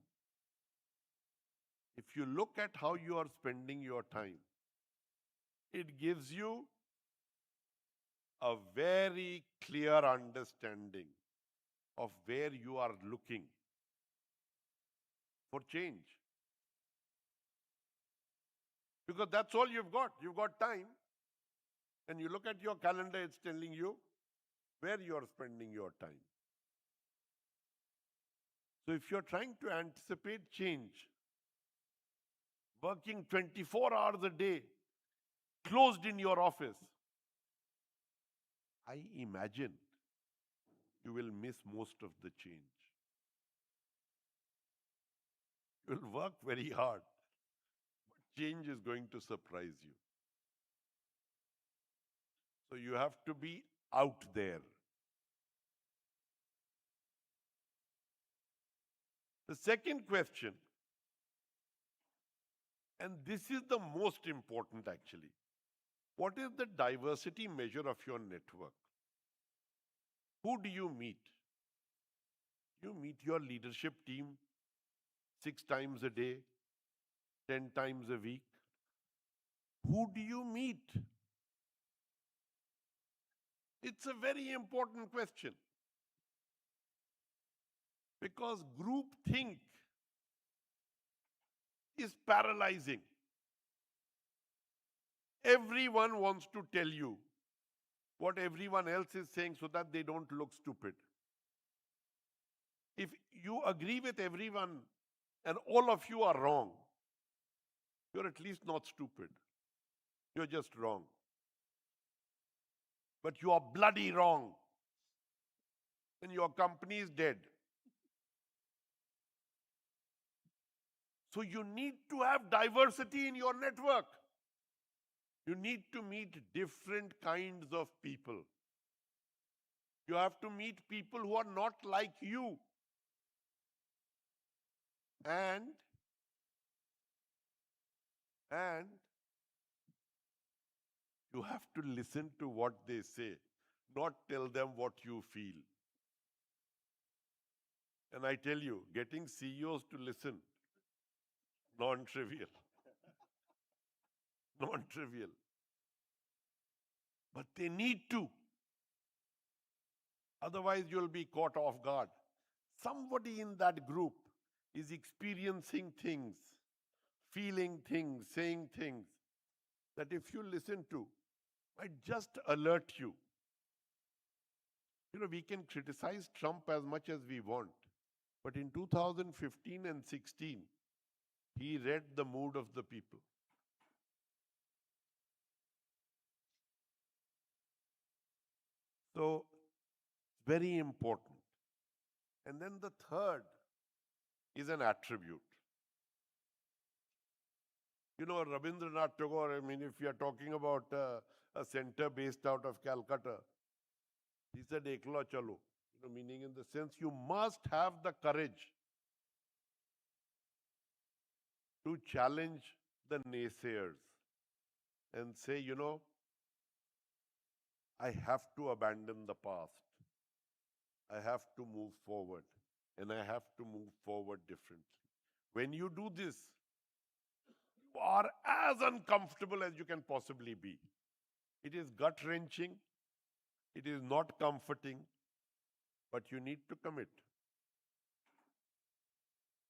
If you look at how you are spending your time, it gives you a very clear understanding of where you are looking for change. Because that's all you've got. You've got time. And you look at your calendar, it's telling you where you're spending your time. So if you're trying to anticipate change, working 24 hours a day, closed in your office, I imagine you will miss most of the change. You will work very hard, but change is going to surprise you. So you have to be out there. The second question, and this is the most important actually, what is the diversity measure of your network? Who do you meet? You meet your leadership team 6 times a day, 10 times a week. Who do you meet? It's a very important question. Because groupthink is paralyzing. Everyone wants to tell you what everyone else is saying so that they don't look stupid. If you agree with everyone and all of you are wrong, you're at least not stupid. You're just wrong. But you are bloody wrong. And your company is dead. So you need to have diversity in your network. You need to meet different kinds of people. You have to meet people who are not like you. And you have to listen to what they say, not tell them what you feel. And I tell you, getting CEOs to listen, non-trivial. Non-trivial. But they need to. Otherwise, you'll be caught off guard. Somebody in that group is experiencing things, feeling things, saying things that if you listen to, might just alert you. You know, we can criticize Trump as much as we want, but in 2015 and 16, he read the mood of the people. So, very important. And then the third is an attribute. You know, Rabindranath Tagore, I mean, if we are talking about a center based out of Calcutta, he said, Ekla chalo. You know, meaning in the sense you must have the courage to challenge the naysayers and say, you know, I have to abandon the past. I have to move forward, and I have to move forward differently. When you do this, you are as uncomfortable as you can possibly be. It is gut-wrenching. It is not comforting, but you need to commit.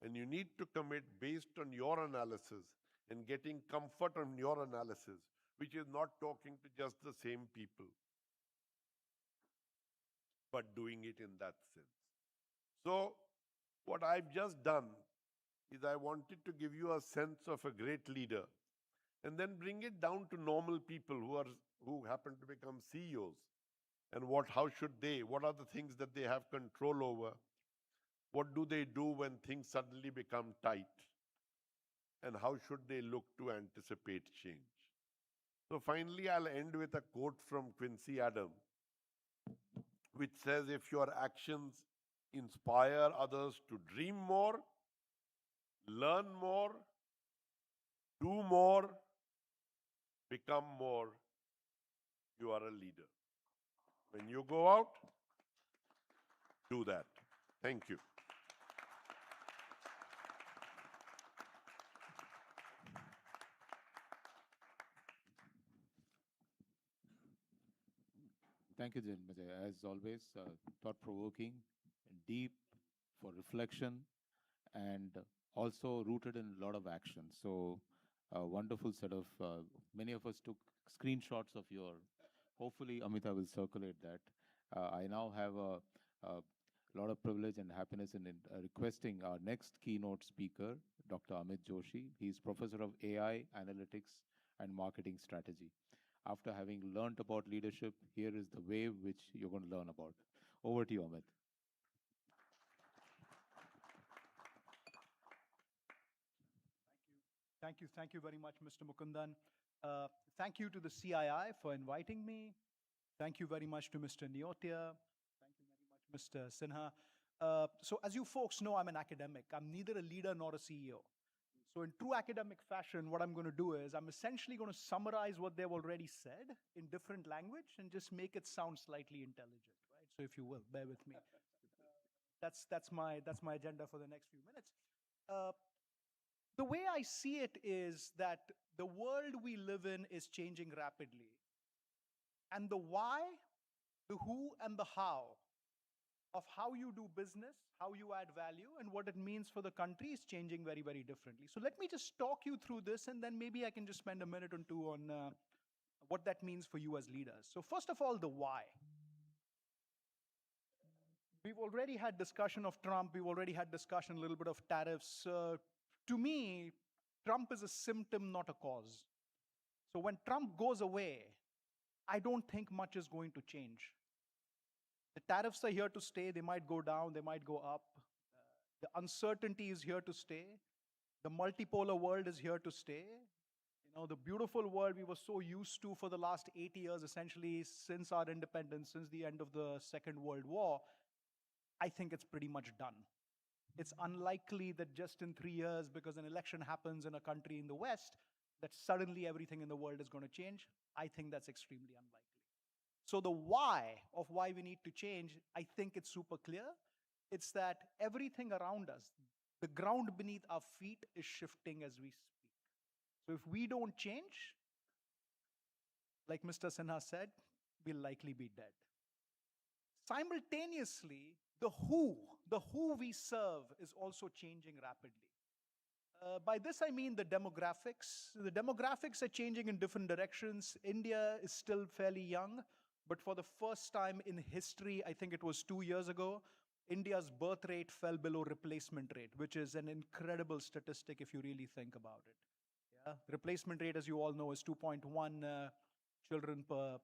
And you need to commit based on your analysis and getting comfort on your analysis, which is not talking to just the same people, but doing it in that sense. So, what I've just done is I wanted to give you a sense of a great leader and then bring it down to normal people who happen to become CEOs. And how should they, what are the things that they have control over? What do they do when things suddenly become tight? And how should they look to anticipate change? So finally, I'll end with a quote from Quincy Adams, which says, if your actions inspire others to dream more, learn more, do more, become more, you are a leader. When you go out, do that. Thank you. Thank you, Janmajay. As always, thought-provoking, deep for reflection, and also rooted in a lot of action. So, a wonderful set of, many of us took screenshots of your, hopefully Amita will circulate that. I now have a lot of privilege and happiness in requesting our next keynote speaker, Dr. Amit Joshi. He's Professor of AI, Analytics, and Marketing Strategy. After having learned about leadership, here is the wave which you're going to learn about. Over to you, Amit. Thank you very much, Mr. Mukundan. Thank you to the CII for inviting me. Thank you very much to Mr. Neotia. Thank you very much, Mr. Sinha. So as you folks know, I'm an academic. I'm neither a leader nor a CEO. So in true academic fashion, what I'm going to do is I'm essentially going to summarize what they've already said in different language and just make it sound slightly intelligent, right? So if you will, bear with me. That's my agenda for the next few minutes. The way I see it is that the world we live in is changing rapidly. And the why, the who, and the how of how you do business, how you add value, and what it means for the country is changing very, very differently. So let me just talk you through this, and then maybe I can just spend a minute or two on what that means for you as leaders. So first of all, the why. We've already had discussion of Trump. We've already had discussion a little bit of tariffs. To me, Trump is a symptom, not a cause. So when Trump goes away, I don't think much is going to change. The tariffs are here to stay. They might go down, they might go up. The uncertainty is here to stay. The multipolar world is here to stay. You know, the beautiful world we were so used to for the last 80 years, essentially since our independence, since the end of the Second World War, I think it's pretty much done. It's unlikely that just in 3 years, because an election happens in a country in the West, that suddenly everything in the world is going to change. I think that's extremely unlikely. So the why of why we need to change, I think it's super clear. It's that everything around us, the ground beneath our feet is shifting as we speak. So if we don't change, like Mr. Sinha said, we'll likely be dead. Simultaneously, the who we serve is also changing rapidly. By this, I mean the demographics. The demographics are changing in different directions. India is still fairly young, but for the first time in history, I think it was 2 years ago, India's birth rate fell below replacement rate, which is an incredible statistic if you really think about it. Yeah? Replacement rate, as you all know, is 2.1 children per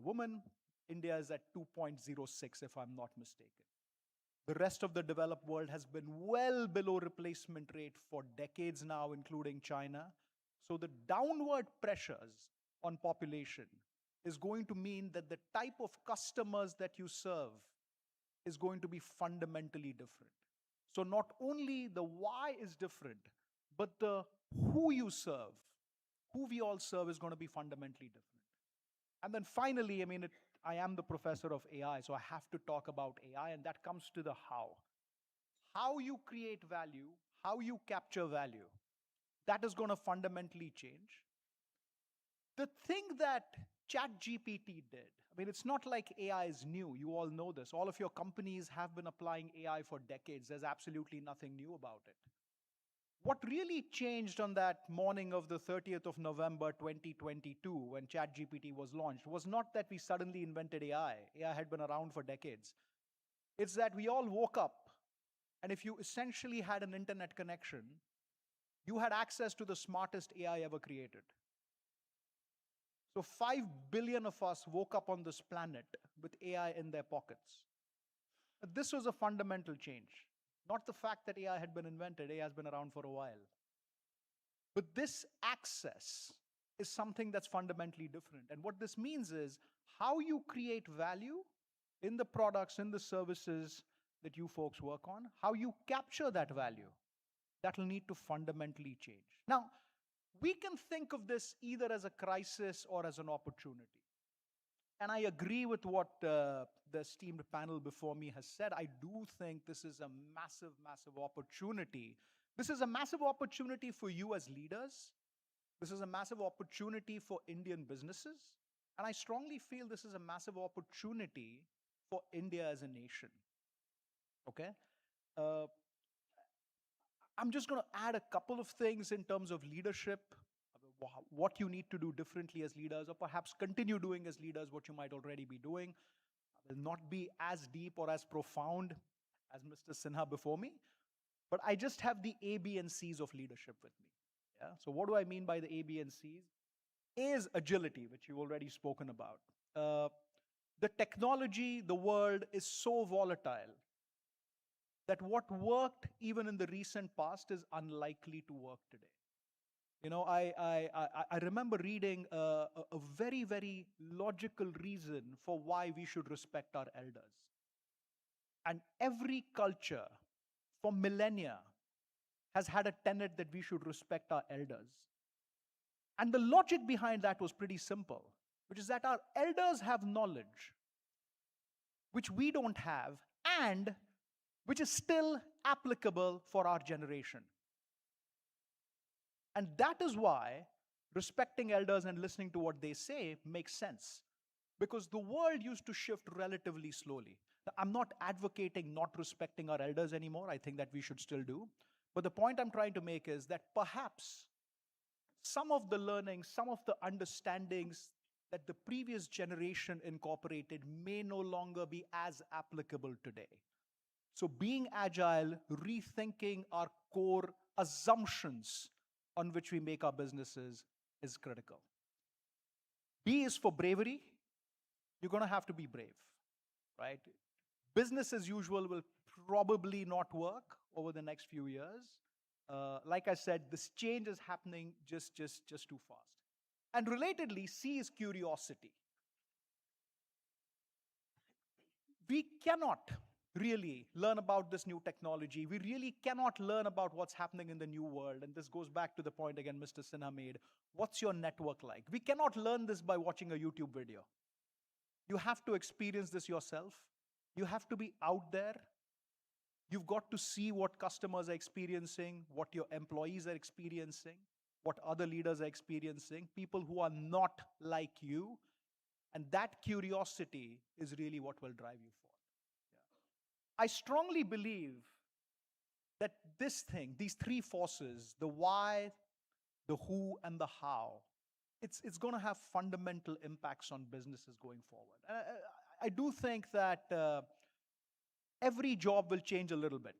woman. India is at 2.06, if I'm not mistaken. The rest of the developed world has been well below replacement rate for decades now, including China. So the downward pressures on population is going to mean that the type of customers that you serve is going to be fundamentally different. So not only the why is different, but the who you serve, who we all serve is going to be fundamentally different. And then finally, I am the professor of AI, so I have to talk about AI, and that comes to the how. How you create value, how you capture value, that is going to fundamentally change. The thing that ChatGPT did, it's not like AI is new. You all know this. All of your companies have been applying AI for decades. There's absolutely nothing new about it. What really changed on that morning of the 30th of November 2022 when ChatGPT was launched was not that we suddenly invented AI. AI had been around for decades. It's that we all woke up, and if you essentially had an internet connection, you had access to the smartest AI ever created. So 5 billion of us woke up on this planet with AI in their pockets. This was a fundamental change. Not the fact that AI had been invented, AI has been around for a while. But this access is something that's fundamentally different. And what this means is how you create value in the products, in the services that you folks work on, how you capture that value, that'll need to fundamentally change. Now, we can think of this either as a crisis or as an opportunity. And I agree with what the esteemed panel before me has said. I do think this is a massive, massive opportunity. This is a massive opportunity for you as leaders. This is a massive opportunity for Indian businesses. And I strongly feel this is a massive opportunity for India as a nation. Okay? I'm just going to add a couple of things in terms of leadership, what you need to do differently as leaders, or perhaps continue doing as leaders what you might already be doing. I will not be as deep or as profound as Mr. Sinha before me, but I just have the A, B, and C's of leadership with me. Yeah. So what do I mean by the A, B, and C's? A is agility, which you've already spoken about. The technology, the world is so volatile that what worked even in the recent past is unlikely to work today. You know, I remember reading a very, very logical reason for why we should respect our elders. And every culture for millennia has had a tenet that we should respect our elders. And the logic behind that was pretty simple, which is that our elders have knowledge which we don't have and which is still applicable for our generation. And that is why respecting elders and listening to what they say makes sense. Because the world used to shift relatively slowly. Now, I'm not advocating not respecting our elders anymore. I think that we should still do. But the point I'm trying to make is that perhaps some of the learning, some of the understandings that the previous generation incorporated may no longer be as applicable today. So being agile, rethinking our core assumptions on which we make our businesses is critical. B is for bravery. You're going to have to be brave, right? Business as usual will probably not work over the next few years. Like I said, this change is happening just too fast. And relatedly, C is curiosity. We cannot really learn about this new technology. We really cannot learn about what's happening in the new world. And this goes back to the point again Mr. Sinha made. What's your network like? We cannot learn this by watching a YouTube video. You have to experience this yourself. You have to be out there. You've got to see what customers are experiencing, what your employees are experiencing, what other leaders are experiencing, people who are not like you. And that curiosity is really what will drive you forward. Yeah. I strongly believe that this thing, these three forces, the why, the who, and the how, it's going to have fundamental impacts on businesses going forward. I do think that every job will change a little bit.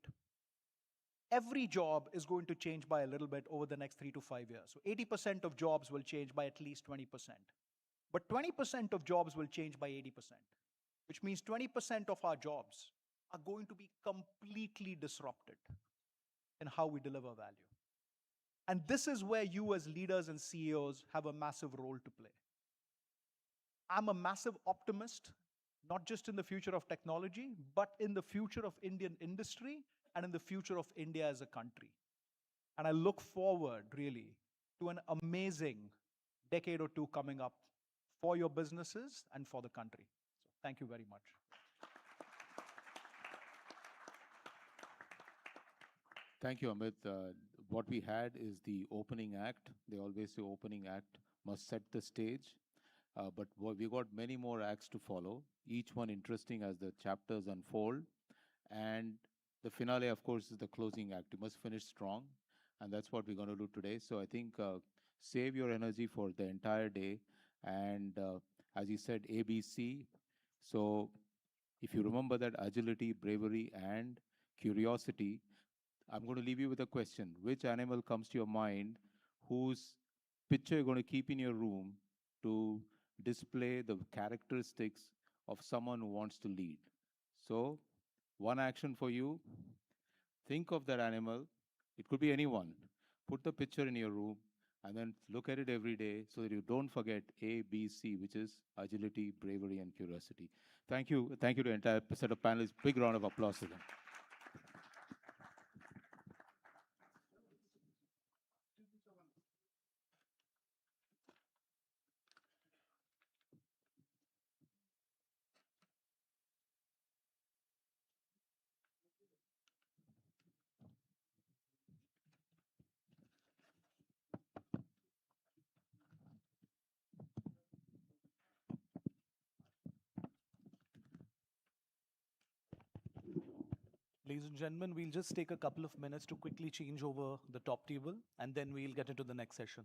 Every job is going to change by a little bit over the next 3 to 5 years. So 80% of jobs will change by at least 20%. But 20% of jobs will change by 80%, which means 20% of our jobs are going to be completely disrupted in how we deliver value. And this is where you as leaders and CEOs have a massive role to play. I'm a massive optimist, not just in the future of technology, but in the future of Indian industry and in the future of India as a country. And I look forward, really, to an amazing decade or two coming up for your businesses and for the country. So thank you very much. Thank you, Amit. What we had is the opening act. They always say opening act must set the stage. But we got many more acts to follow, each one interesting as the chapters unfold. And the finale, of course, is the closing act. You must finish strong. And that's what we're going to do today. So I think save your energy for the entire day. And as you said, ABC. So if you remember that agility, bravery, and curiosity, I'm going to leave you with a question. Which animal comes to your mind whose picture you're going to keep in your room to display the characteristics of someone who wants to lead? So, one action for you. Think of that animal. It could be anyone. Put the picture in your room and then look at it every day so that you don't forget A, B, C, which is agility, bravery, and curiosity. Thank you. Thank you to the entire set of panelists. Big round of applause to them. Ladies and gentlemen, we'll just take a couple of minutes to quickly change over the top table, and then we'll get into the next session.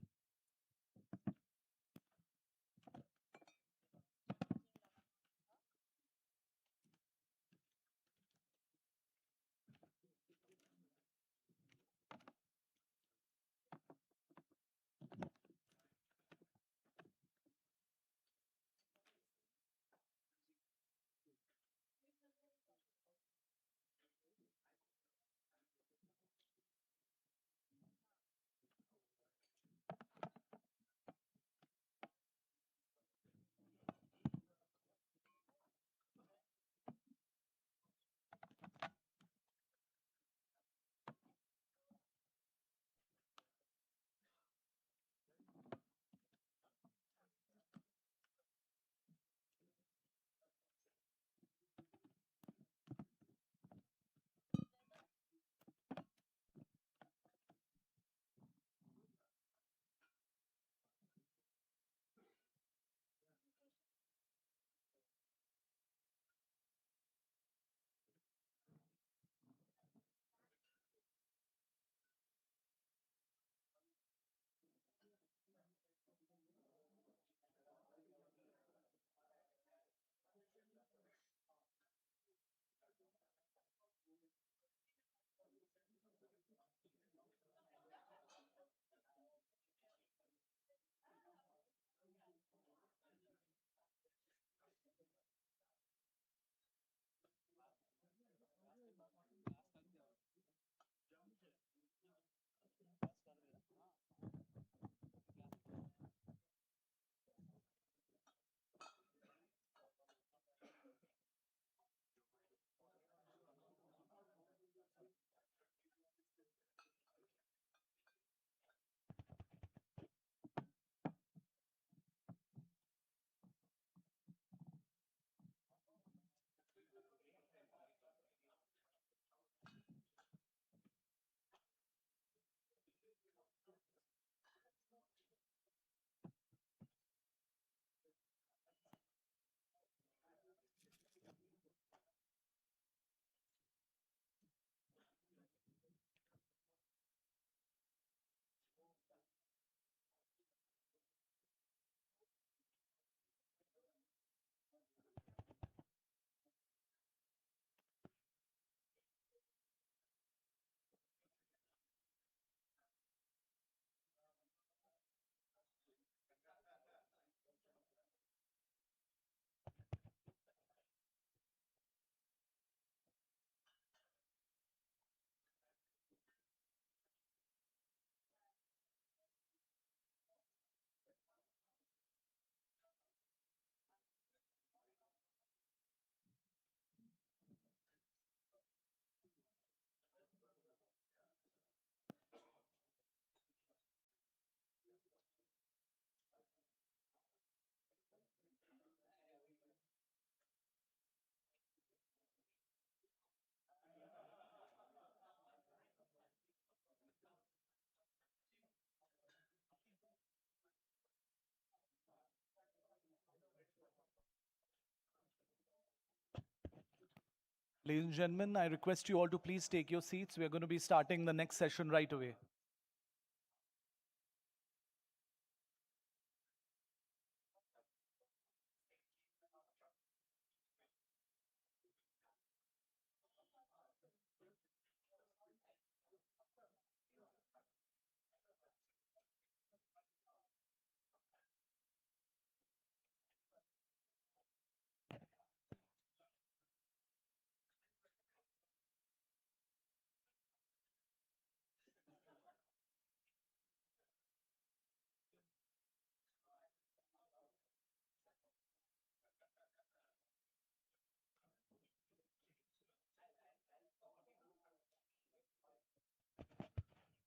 Ladies and gentlemen, I request you all to please take your seats. We are going to be starting the next session right away.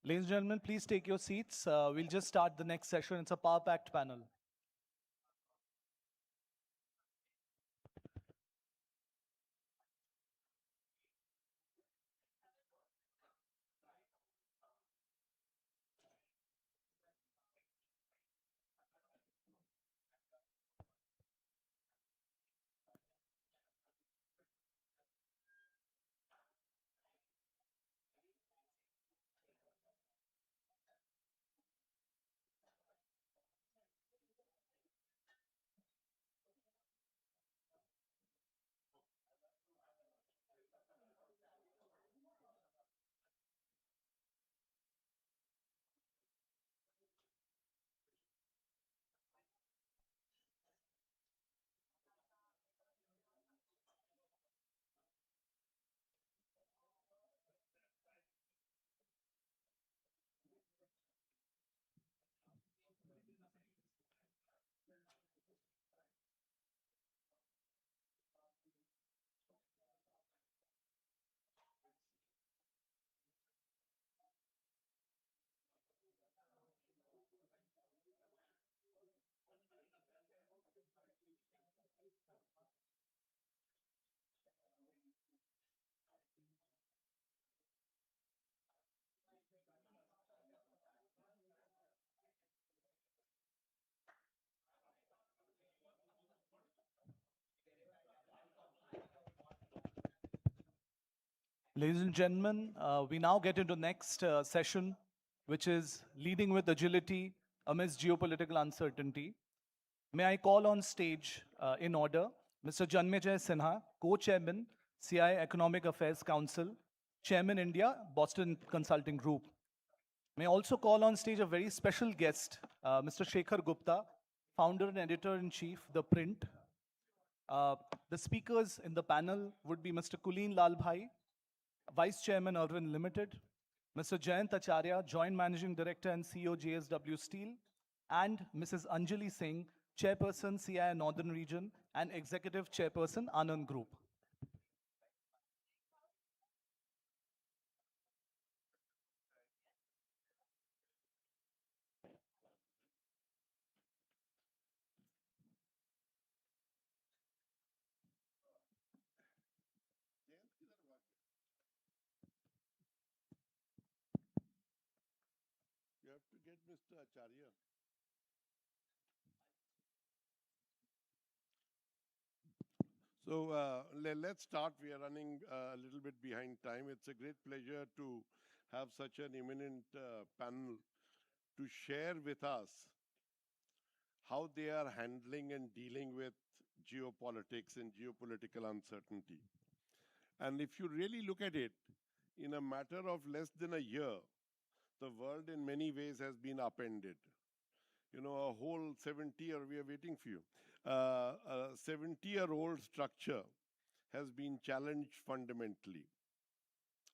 Ladies and gentlemen, please take your seats. We'll just start the next session. It's a power-packed panel. Ladies and gentlemen, we now get into next session, which is leading with agility amidst geopolitical uncertainty. May I call on stage in order Mr. Janmejay Sinha, Co-Chairman, CII Economic Affairs Council, Chairman India, Boston Consulting Group. May I also call on stage a very special guest, Mr. Shekhar Gupta, Founder and Editor-in-Chief, The Print. The speakers in the panel would be Mr. Kulin Lal Bhai, Vice Chairman, Irwin Limited, Mr. Jayant Acharya, Joint Managing Director and CEO, JSW Steel, and Mrs. Anjali Singh, Chairperson, CII Northern Region, and Executive Chairperson, Anand Group. You have to get Mr. Acharya. So let's start. We are running a little bit behind time. It's a great pleasure to have such an eminent panel to share with us how they are handling and dealing with geopolitics and geopolitical uncertainty. And if you really look at it, in a matter of less than a year, the world in many ways has been upended. You know, a whole 70-year, we are waiting for you, a 70-year-old structure has been challenged fundamentally.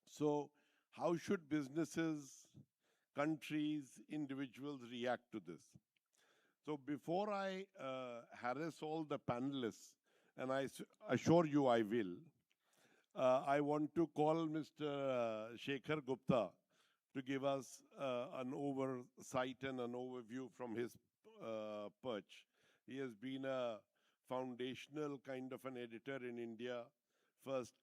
So how should businesses, countries, individuals react to this? So before I harass all the panelists, and I assure you I will, I want to call Mr. Shekhar Gupta to give us an oversight and an overview from his perch. He has been a foundational kind of an editor in India, first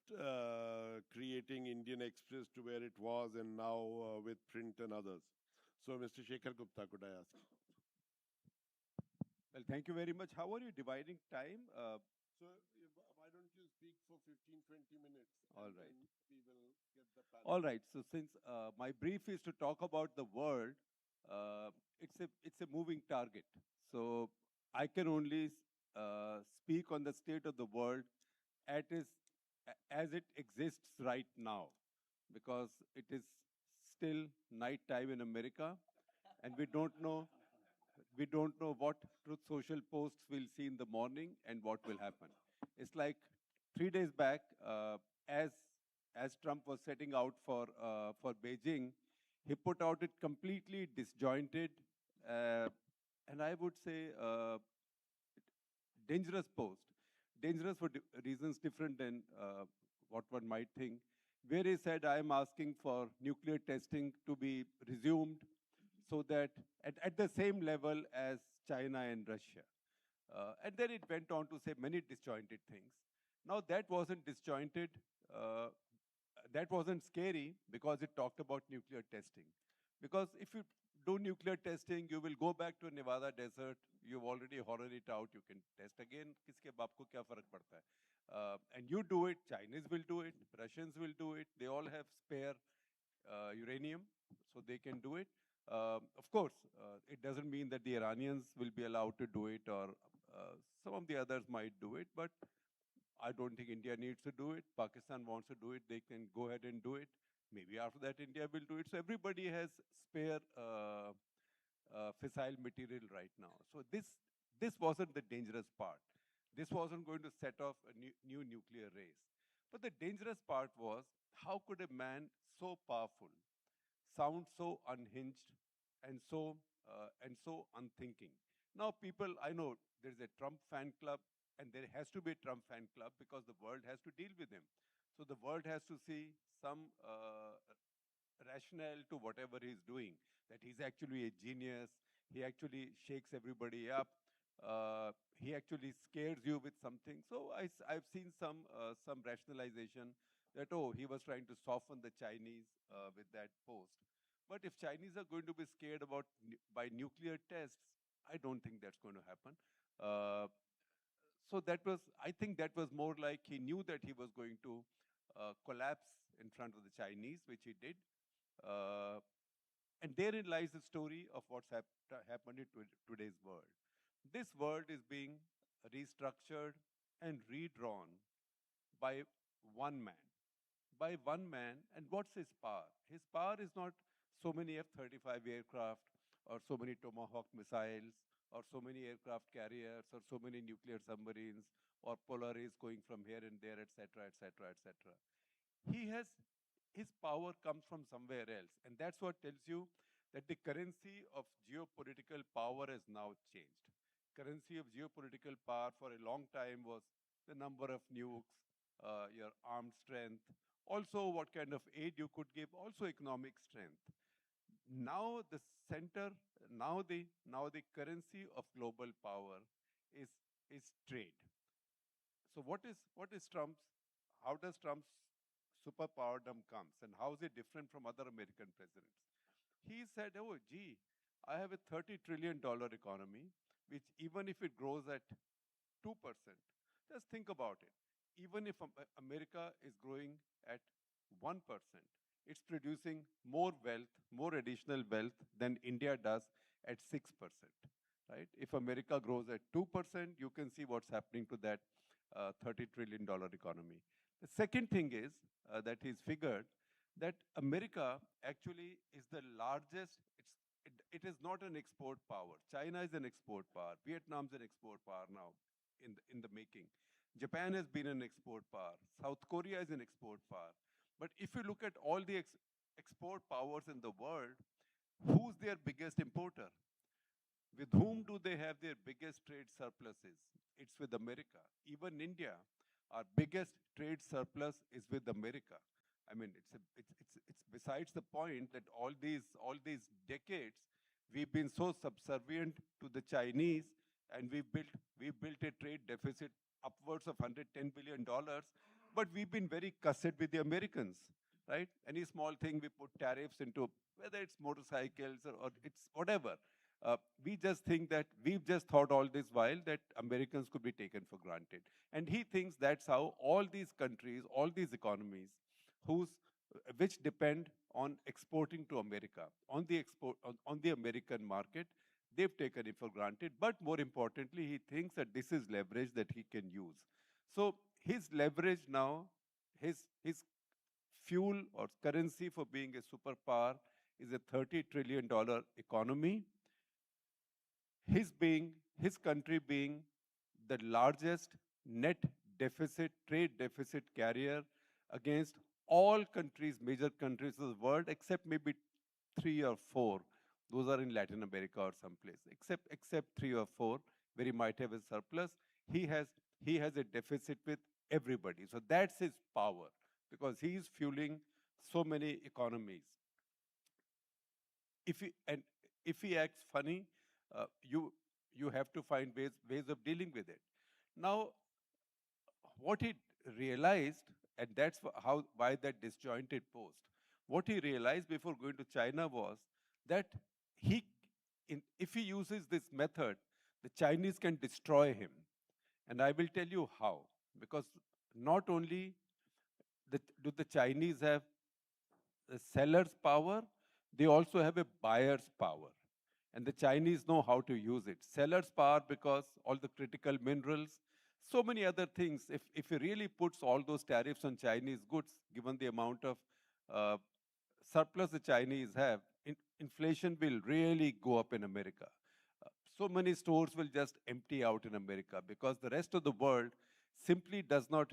creating Indian Express to where it was, and now with print and others. So, Mr. Shekhar Gupta, could I ask? Well, thank you very much. How are you dividing time? So, why don't you speak for 15, 20 minutes? All right. We will get the panel. All right. So, since my brief is to talk about the world, it's a moving target. So, I can only speak on the state of the world as it exists right now, because it is still night time in America, and we don't know what Truth Social posts we'll see in the morning and what will happen. It's like 3 days back, as Trump was setting out for Beijing, he put out it completely disjointed, and I would say dangerous post. Dangerous for reasons different than what one might think. Where he said, I am asking for nuclear testing to be resumed so that at the same level as China and Russia. And then it went on to say many disjointed things. Now that wasn't disjointed, that wasn't scary because it talked about nuclear testing. Because if you do nuclear testing, you will go back to a Nevada desert, you've already hollowed it out, you can test again, kiske baap ko kya farak padta hai? And you do it, Chinese will do it, Russians will do it, they all have spare uranium, so they can do it. Of course, it doesn't mean that the Iranians will be allowed to do it, or some of the others might do it, but I don't think India needs to do it. Pakistan wants to do it, they can go ahead and do it. Maybe after that, India will do it. So everybody has spare fissile material right now. So this wasn't the dangerous part. This wasn't going to set off a new nuclear race. But the dangerous part was, how could a man so powerful sound so unhinged and so unthinking? Now, people, I know there's a Trump fan club, and there has to be a Trump fan club because the world has to deal with him. So the world has to see some rationale to whatever he's doing, that he's actually a genius, he actually shakes everybody up, he actually scares you with something. So I've seen some rationalization that, oh, he was trying to soften the Chinese with that post. But if Chinese are going to be scared by nuclear tests, I don't think that's going to happen. So I think that was more like he knew that he was going to collapse in front of the Chinese, which he did. And therein lies the story of what's happened in today's world. This world is being restructured and redrawn by one man. By one man, and what's his power? His power is not so many F-35 aircraft or so many Tomahawk missiles or so many aircraft carriers or so many nuclear submarines or plenaries going from here and there, etc., etc., etc. His power comes from somewhere else. And that's what tells you that the currency of geopolitical power has now changed. Currency of geopolitical power for a long time was the number of nukes, your armed strength, also what kind of aid you could give, also economic strength. Now the center, now the currency of global power is trade. So what is Trump's, how does Trump's superpowerdom comes and how is it different from other American presidents? He said, oh, gee, I have a $30 trillion economy, which even if it grows at 2%, just think about it. Even if America is growing at 1%, it's producing more wealth, more additional wealth than India does at 6%, right? If America grows at 2%, you can see what's happening to that $30 trillion economy. The second thing is that he's figured that America actually is the largest, it is not an export power. China is an export power. Vietnam's an export power now in the making. Japan has been an export power. South Korea is an export power. But if you look at all the export powers in the world, who's their biggest importer? With whom do they have their biggest trade surpluses? It's with America. Even India, our biggest trade surplus is with America. I mean, it's besides the point that all these decades, we've been so subservient to the Chinese, and we built a trade deficit upwards of $110 billion, but we've been very cussed with the Americans, right? Any small thing we put tariffs into, whether it's motorcycles or it's whatever. We just think that we've just thought all this while that Americans could be taken for granted. And he thinks that's how all these countries, all these economies, which depend on exporting to America, on the American market, they've taken it for granted. But more importantly, he thinks that this is leverage that he can use. So his leverage now, his fuel or currency for being a superpower is a $30 trillion economy. His country being the largest net deficit, trade deficit carrier against all countries, major countries of the world, except maybe 3 or 4. Those are in Latin America or someplace. Except 3 or 4, where he might have a surplus, he has a deficit with everybody. So that's his power, because he is fueling so many economies. If he acts funny, you have to find ways of dealing with it. Now, what he realized, and that's why that disjointed post, what he realized before going to China was that if he uses this method, the Chinese can destroy him. And I will tell you how. Because not only do the Chinese have the seller's power, they also have a buyer's power. And the Chinese know how to use it. Seller's power because all the critical minerals, so many other things. If he really puts all those tariffs on Chinese goods, given the amount of surplus the Chinese have, inflation will really go up in America. So many stores will just empty out in America because the rest of the world simply does not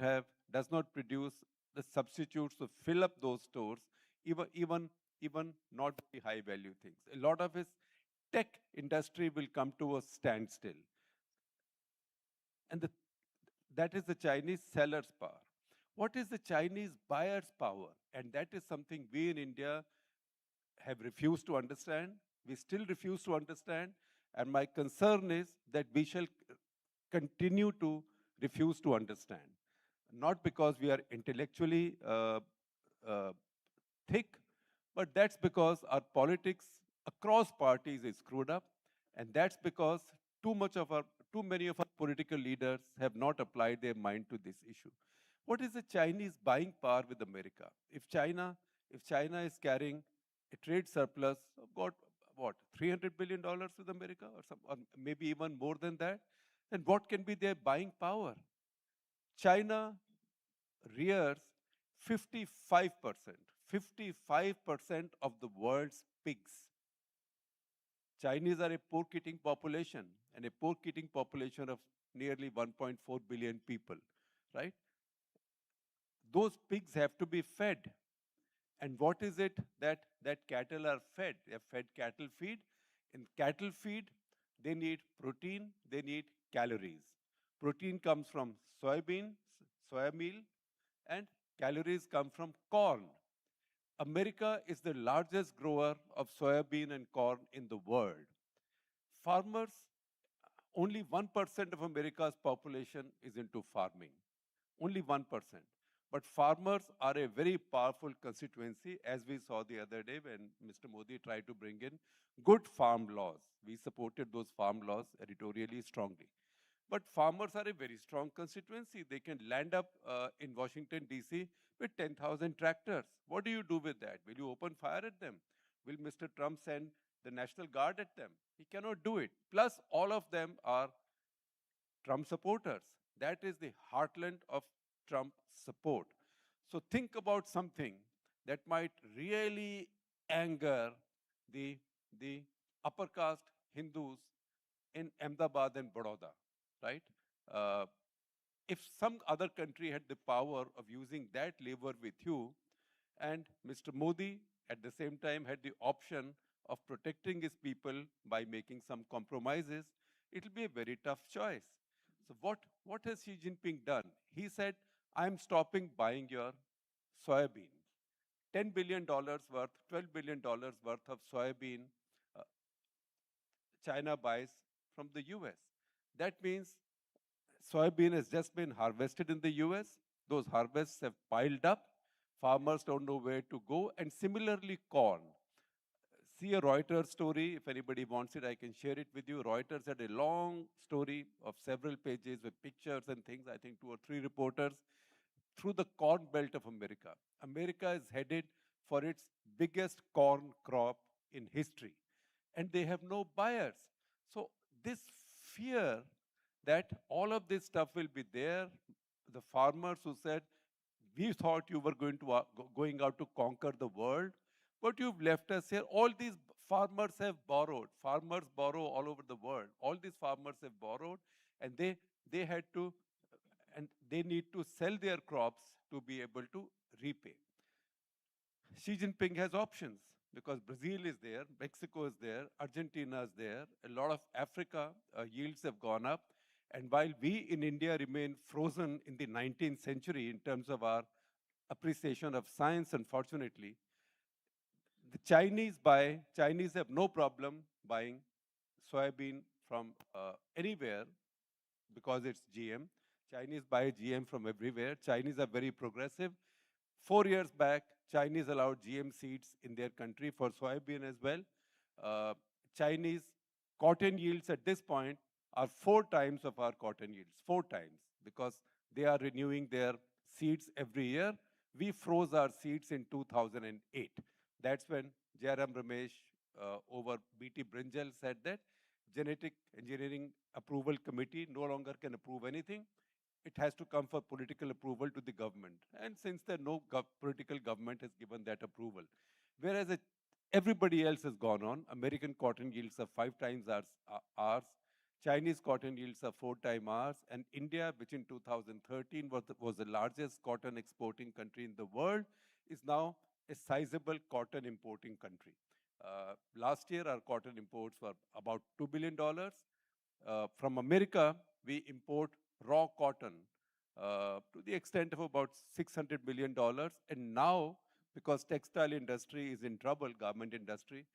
produce the substitutes to fill up those stores, even not very high value things. A lot of his tech industry will come to a standstill. And that is the Chinese seller's power. What is the Chinese buyer's power? And that is something we in India have refused to understand. We still refuse to understand. And my concern is that we shall continue to refuse to understand. Not because we are intellectually thick, but that's because our politics across parties is screwed up. And that's because too many of our political leaders have not applied their mind to this issue. What is the Chinese buying power with America? If China is carrying a trade surplus of what, $300 billion with America or maybe even more than that, then what can be their buying power? China rears 55% of the world's pigs. Chinese are a pork-eating population, and a pork-eating population of nearly 1.4 billion people, right? Those pigs have to be fed. And what is it that cattle are fed? They are fed cattle feed. In cattle feed, they need protein, they need calories. Protein comes from soya meal, and calories come from corn. America is the largest grower of soybean and corn in the world. Farmers, only 1% of America's population is into farming. Only 1%. But farmers are a very powerful constituency, as we saw the other day when Mr. Modi tried to bring in good farm laws. We supported those farm laws editorially strongly. But farmers are a very strong constituency. They can land up in Washington, D.C. with 10,000 tractors. What do you do with that? Will you open fire at them? Will Mr. Trump send the National Guard at them? He cannot do it. Plus, all of them are Trump supporters. That is the heartland of Trump support. So think about something that might really anger the upper caste Hindus in Ahmedabad and Baroda, right? If some other country had the power of using that lever with you, and Mr. Modi at the same time had the option of protecting his people by making some compromises, it will be a very tough choice. So what has Xi Jinping done? He said, I'm stopping buying your soybean. $10 billion worth, $12 billion worth of soybean China buys from the US. That means soybean has just been harvested in the US. Those harvests have piled up. Farmers don't know where to go. And similarly, corn. See a Reuters story. If anybody wants it, I can share it with you. Reuters had a long story of several pages with pictures and things, I think 2 or 3 reporters, through the corn belt of America. America is headed for its biggest corn crop in history. And they have no buyers. So this fear that all of this stuff will be there, the farmers who said, we thought you were going out to conquer the world, but you've left us here. All these farmers have borrowed. Farmers borrow all over the world. All these farmers have borrowed, and they had to, and they need to sell their crops to be able to repay. Xi Jinping has options because Brazil is there, Mexico is there, Argentina is there. A lot of Africa yields have gone up. And while we in India remain frozen in the 19th century in terms of our appreciation of science, unfortunately, the Chinese have no problem buying soybean from anywhere because it's GM. Chinese buy GM from everywhere. Chinese are very progressive. 4 years back, Chinese allowed GM seeds in their country for soybean as well. Chinese cotton yields at this point are 4 times of our cotton yields, 4 times, because they are renewing their seeds every year. We froze our seeds in 2008. That's when Jairam Ramesh over B.T. Brinjal said that Genetic Engineering Approval Committee no longer can approve anything. It has to come for political approval to the government. And since then, no political government has given that approval. Whereas everybody else has gone on. American cotton yields are 5 times ours. Chinese cotton yields are 4 times ours. And India, which in 2013 was the largest cotton exporting country in the world, is now a sizable cotton importing country. Last year, our cotton imports were about $2 billion. From America, we import raw cotton to the extent of about $600 million. And now, because textile industry is in trouble, garment industry,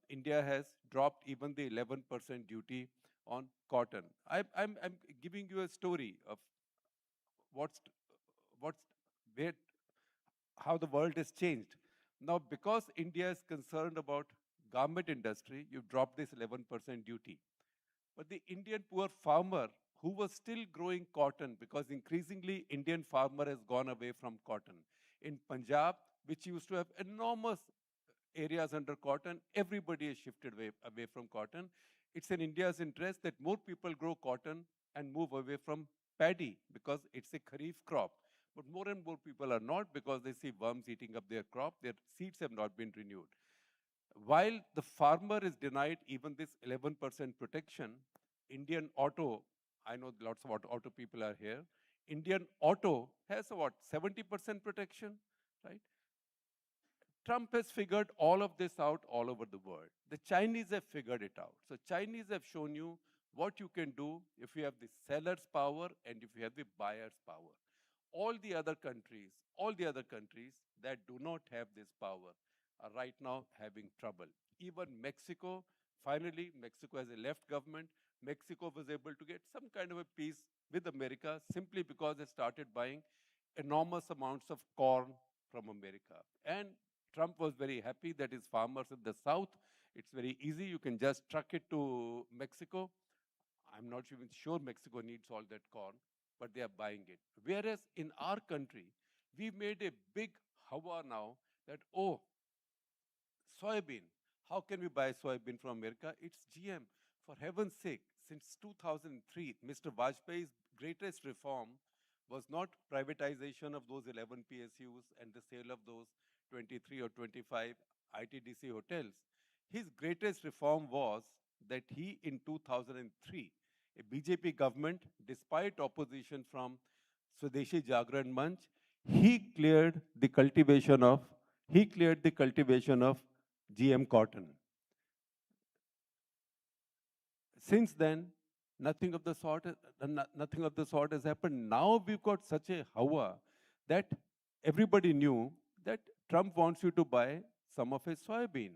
India has dropped even the 11% duty on cotton. I'm giving you a story of how the world has changed. Now, because India is concerned about garment industry, you've dropped this 11% duty. But the Indian poor farmer who was still growing cotton, because increasingly Indian farmer has gone away from cotton. In Punjab, which used to have enormous areas under cotton, everybody has shifted away from cotton. It's in India's interest that more people grow cotton and move away from paddy because it's a kharif crop. But more and more people are not, because they see worms eating up their crop. Their seeds have not been renewed. While the farmer is denied even this 11% protection, Indian auto, I know lots of auto people are here, Indian auto has what, 70% protection, right? Trump has figured all of this out all over the world. The Chinese have figured it out. So Chinese have shown you what you can do if you have the seller's power and if you have the buyer's power. All the other countries that do not have this power are right now having trouble. Even Mexico, finally, Mexico has a left government. Mexico was able to get some kind of a peace with America simply because they started buying enormous amounts of corn from America. And Trump was very happy that his farmers in the south, it's very easy. You can just truck it to Mexico. I'm not even sure Mexico needs all that corn, but they are buying it. Whereas in our country, we made a big hawa now that, oh, soybean. How can we buy soybean from America? It's GM. For heaven's sake, since 2003, Mr. Vajpayee's greatest reform was not privatization of those 11 PSUs and the sale of those 23 or 25 ITDC hotels. His greatest reform was that he, in 2003, a BJP government, despite opposition from Swadeshi Jagran Manch, he cleared the cultivation of GM cotton. Since then, nothing of the sort has happened. Now we've got such a hawa that everybody knew that Trump wants you to buy some of his soybean.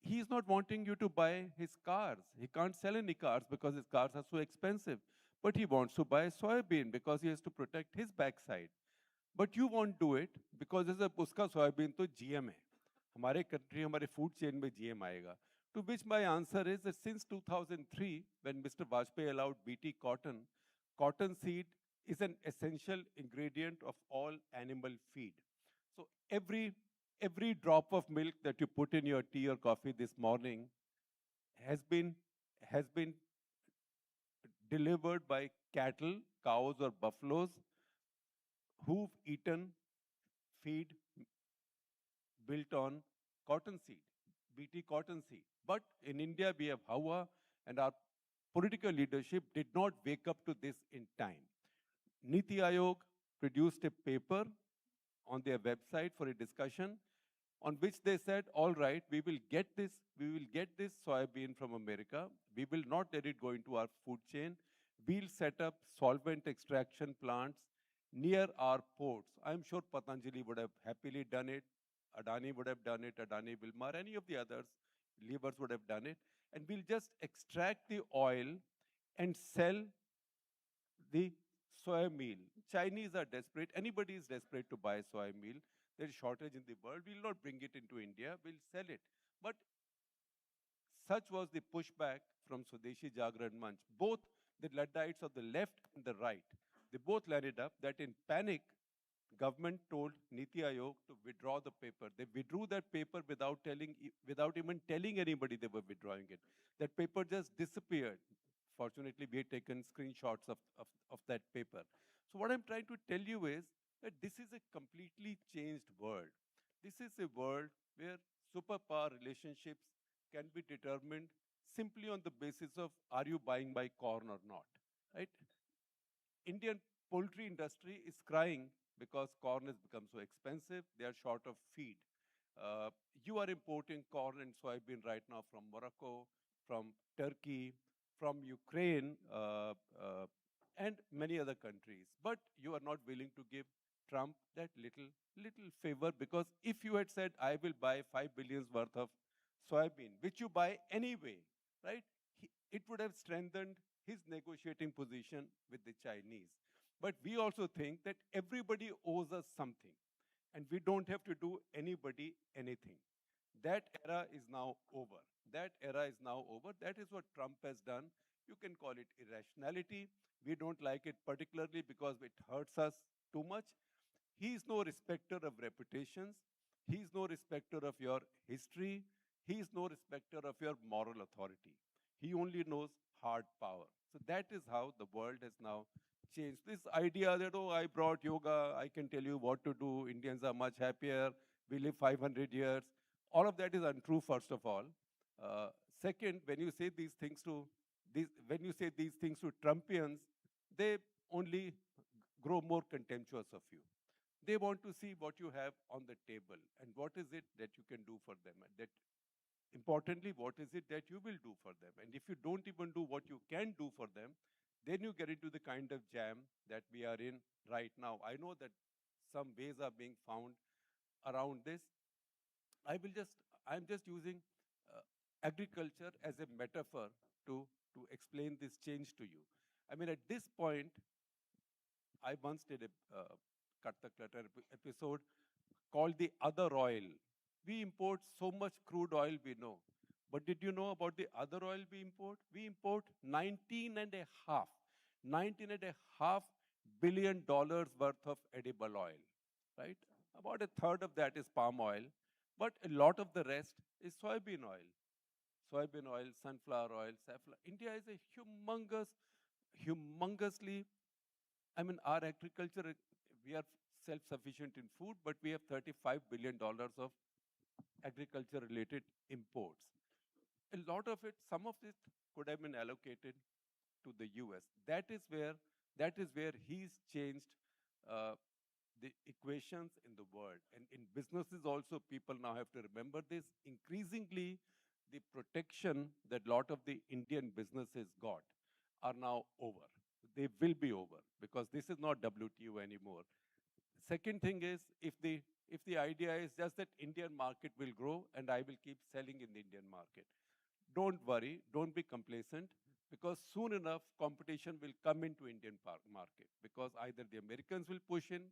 He's not wanting you to buy his cars. He can't sell any cars because his cars are so expensive. But he wants to buy soybean because he has to protect his backside. But you won't do it because uska soybean to GM hai. हमारे country, हमारे food chain में GM आएगा. To which my answer is that since 2003, when Mr. Vajpayee allowed BT cotton, cotton seed is an essential ingredient of all animal feed. So every drop of milk that you put in your tea or coffee this morning has been delivered by cattle, cows, or buffaloes who've eaten feed built on cotton seed, BT cotton seed. But in India, we have Hawa, and our political leadership did not wake up to this in time. Niti Aayog produced a paper on their website for a discussion on which they said, all right, we will get this soybean from America. We will not let it go into our food chain. We'll set up solvent extraction plants near our ports. I'm sure Patanjali would have happily done it. Adani would have done it. Adani Wilmar, any of the others, levers would have done it. And we'll just extract the oil and sell the soy meal. Chinese are desperate. Anybody is desperate to buy soy meal. There's shortage in the world. We'll not bring it into India. We'll sell it. But such was the pushback from Swadeshi Jagran Manch. Both the Luddites of the left and the right, they both landed up that in panic, government told Niti Aayog to withdraw the paper. They withdrew that paper without even telling anybody they were withdrawing it. That paper just disappeared. Fortunately, we had taken screenshots of that paper. So what I'm trying to tell you is that this is a completely changed world. This is a world where superpower relationships can be determined simply on the basis of are you buying my corn or not, right? Indian poultry industry is crying because corn has become so expensive. They are short of feed. You are importing corn and soybean right now from Morocco, from Turkey, from Ukraine, and many other countries. But you are not willing to give Trump that little favor, because if you had said, I will buy 5 billion worth of soybean, which you buy anyway, right? It would have strengthened his negotiating position with the Chinese. But we also think that everybody owes us something, and we don't have to do anybody anything. That era is now over. That era is now over. That is what Trump has done. You can call it irrationality. We don't like it particularly because it hurts us too much. He is no respecter of reputations. He is no respecter of your history. He is no respecter of your moral authority. He only knows hard power. So that is how the world has now changed. This idea that, oh, I brought yoga, I can tell you what to do, Indians are much happier, we live 500 years. All of that is untrue, first of all. Second, when you say these things to Trumpians, they only grow more contemptuous of you. They want to see what you have on the table and what is it that you can do for them. And that, importantly, what is it that you will do for them? And if you don't even do what you can do for them, then you get into the kind of jam that we are in right now. I know that some ways are being found around this. I'm just using agriculture as a metaphor to explain this change to you. I mean, at this point, I once did a Cut the Clutter episode called The Other Oil. We import so much crude oil we know. But did you know about the other oil we import? We import $19.5 billion worth of edible oil, right? About a third of that is palm oil, but a lot of the rest is soybean oil. Soybean oil, sunflower oil, safflower. India is a humongously, I mean, our agriculture, we are self-sufficient in food, but we have $35 billion of agriculture-related imports. A lot of it, some of it could have been allocated to the US. That is where he's changed the equations in the world. And in businesses also, people now have to remember this. Increasingly, the protection that a lot of the Indian businesses got are now over. They will be over because this is not WTO anymore. Second thing is, if the idea is just that Indian market will grow and I will keep selling in the Indian market, don't worry, don't be complacent, because soon enough competition will come into Indian market, because either the Americans will push in,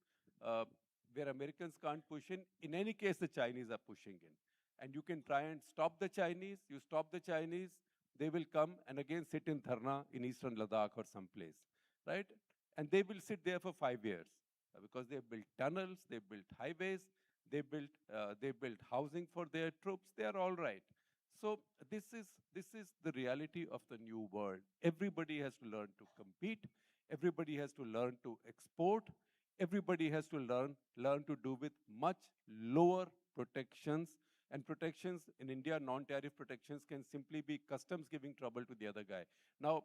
where Americans can't push in any case the Chinese are pushing in. And you can try and stop the Chinese, you stop the Chinese, they will come and again sit in Dharna in eastern Ladakh or someplace, right? And they will sit there for 5 years because they built tunnels, they built highways, they built housing for their troops, they are all right. So this is the reality of the new world. Everybody has to learn to compete. Everybody has to learn to export. Everybody has to learn to do with much lower protections. And protections in India, non-tariff protections can simply be customs giving trouble to the other guy. Now,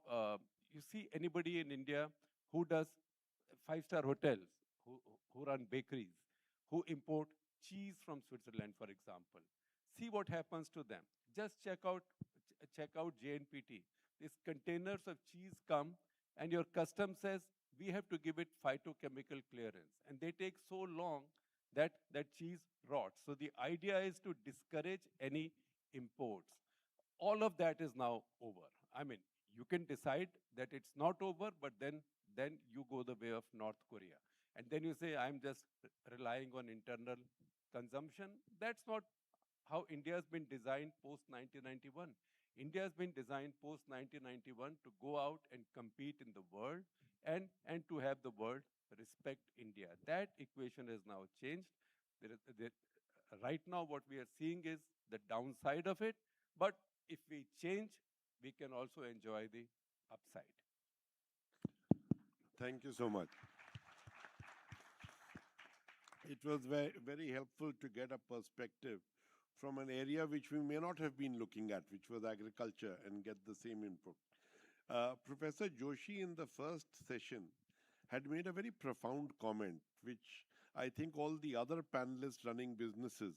you see anybody in India who does five-star hotels, who run bakeries, who import cheese from Switzerland, for example. See what happens to them. Just check out JNPT. These containers of cheese come and your custom says, we have to give it phytochemical clearance. And they take so long that cheese rots. So the idea is to discourage any imports. All of that is now over. I mean, you can decide that it's not over, but then you go the way of North Korea. And then you say, I'm just relying on internal consumption. That's not how India has been designed post-1991. India has been designed post-1991 to go out and compete in the world and to have the world respect India. That equation has now changed. Right now, what we are seeing is the downside of it, but if we change, we can also enjoy the upside. Thank you so much. It was very, very helpful to get a perspective from an area which we may not have been looking at, which was agriculture, and get the same input. Professor Joshi in the first session had made a very profound comment, which I think all the other panelists running businesses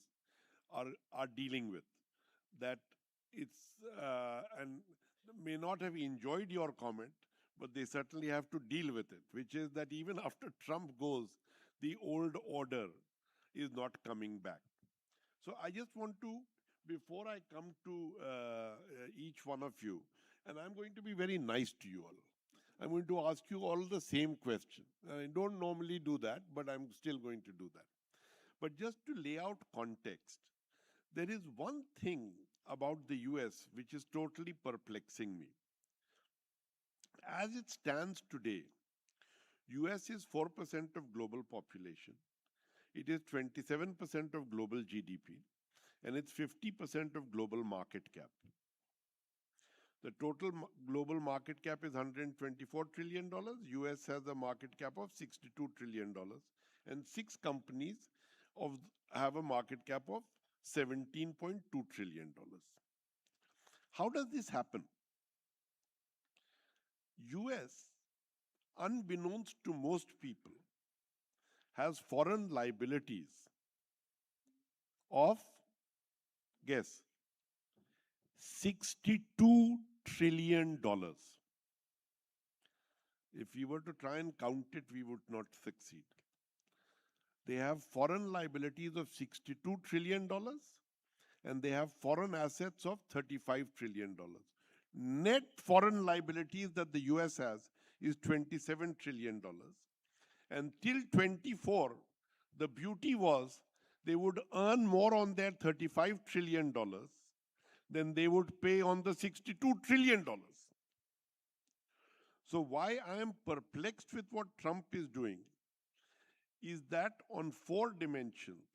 are dealing with. That it's, and may not have enjoyed your comment, but they certainly have to deal with it, which is that even after Trump goes, the old order is not coming back. So I just want to, before I come to each one of you, and I'm going to be very nice to you all. I'm going to ask you all the same question. I don't normally do that, but I'm still going to do that. But just to lay out context, there is one thing about the US which is totally perplexing me. as it stands today, US is 4% of global population. It is 27% of global GDP, and it's 50% of global market cap. The total global market cap is $124 trillion. US has a market cap of $62 trillion. And 6 companies have a market cap of $17.2 trillion. How does this happen? US, unbeknownst to most people, has foreign liabilities of, guess, $62 trillion. If we were to try and count it, we would not succeed. They have foreign liabilities of $62 trillion and they have foreign assets of $35 trillion. Net foreign liabilities that the US has is $27 trillion. And till 24, the beauty was they would earn more on their $35 trillion than they would pay on the $62 trillion. So why I am perplexed with what Trump is doing is that on 4 dimensions,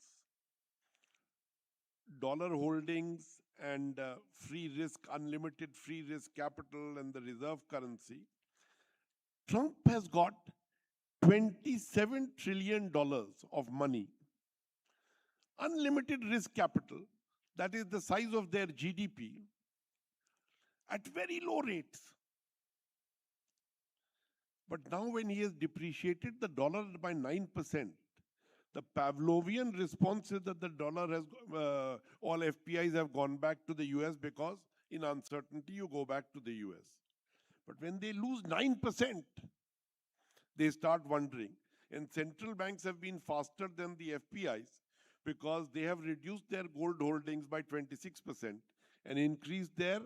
dollar holdings and free risk, unlimited free risk capital and the reserve currency, Trump has got $27 trillion of money, unlimited risk capital, that is the size of their GDP, at very low rates. But now when he has depreciated the dollar by 9%, the Pavlovian response is that the dollar has, all FPIs have gone back to the US because in uncertainty you go back to the US. But when they lose 9%, they start wondering. And central banks have been faster than the FPIs because they have reduced their gold holdings by 26% and increased their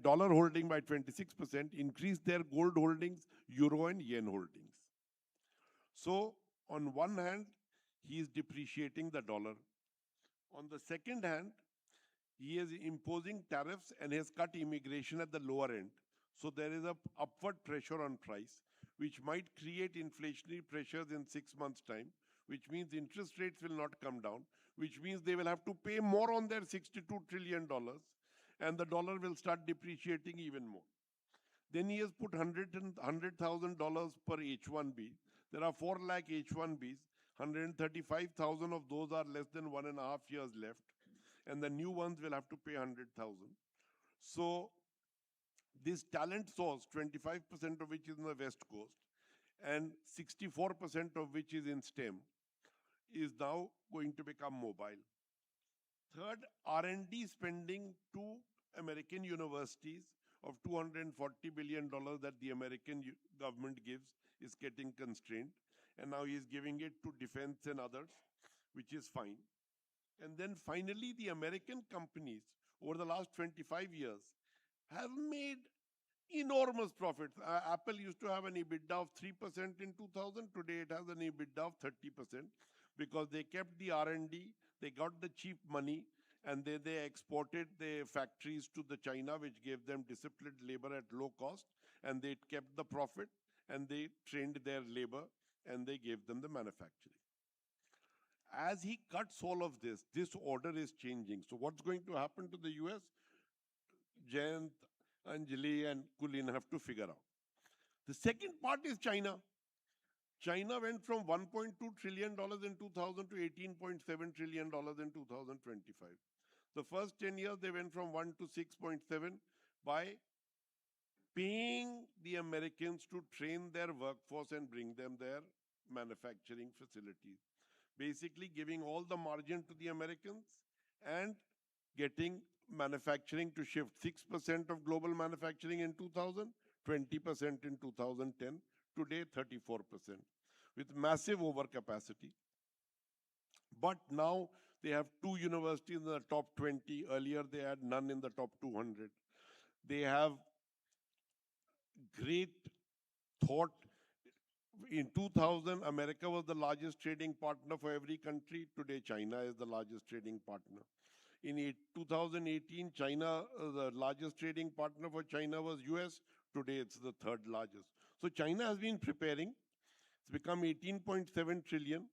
dollar holding by 26%, increased their gold holdings, euro and yen holdings. So on one hand, he is depreciating the dollar. On the second hand, he is imposing tariffs and has cut immigration at the lower end. So there is a upward pressure on price, which might create inflationary pressures in 6 months' time, which means interest rates will not come down, which means they will have to pay more on their $62 trillion, and the dollar will start depreciating even more. Then he has put $100,000 per H-1B. There are 4 lakh H-1Bs. 135,000 of those are less than 1.5 years left, and the new ones will have to pay 100,000. So this talent source, 25% of which is in the West Coast, and 64% of which is in STEM, is now going to become mobile. Third, R&D spending to American universities of $240 billion that the American government gives is getting constrained. And now he is giving it to defense and others, which is fine. And then finally, the American companies over the last 25 years have made enormous profits. Apple used to have an EBITDA of 3% in 2000. Today it has an EBITDA of 30% because they kept the R&D, they got the cheap money, and they exported their factories to the China, which gave them disciplined labor at low cost, and they kept the profit, and they trained their labor, and they gave them the manufacturing. As he cuts all of this, this order is changing. So what's going to happen to the US? Jayant, Anjali, and Kulin have to figure out. The second part is China. China went from $1.2 trillion in 2000 to $18.7 trillion in 2025. The first 10 years, they went from 1 to 6.7 by paying the Americans to train their workforce and bring them their manufacturing facilities. Basically giving all the margin to the Americans and getting manufacturing to shift. 6% of global manufacturing in 2000, 20% in 2010, today 34%, with massive overcapacity. But now they have 2 universities in the top 20. Earlier they had none in the top 200. They have great thought. In 2000, America was the largest trading partner for every country. Today, China is the largest trading partner. In 2018, China, the largest trading partner for China was US. Today, it's the third largest. So China has been preparing. It's become 18.7 trillion.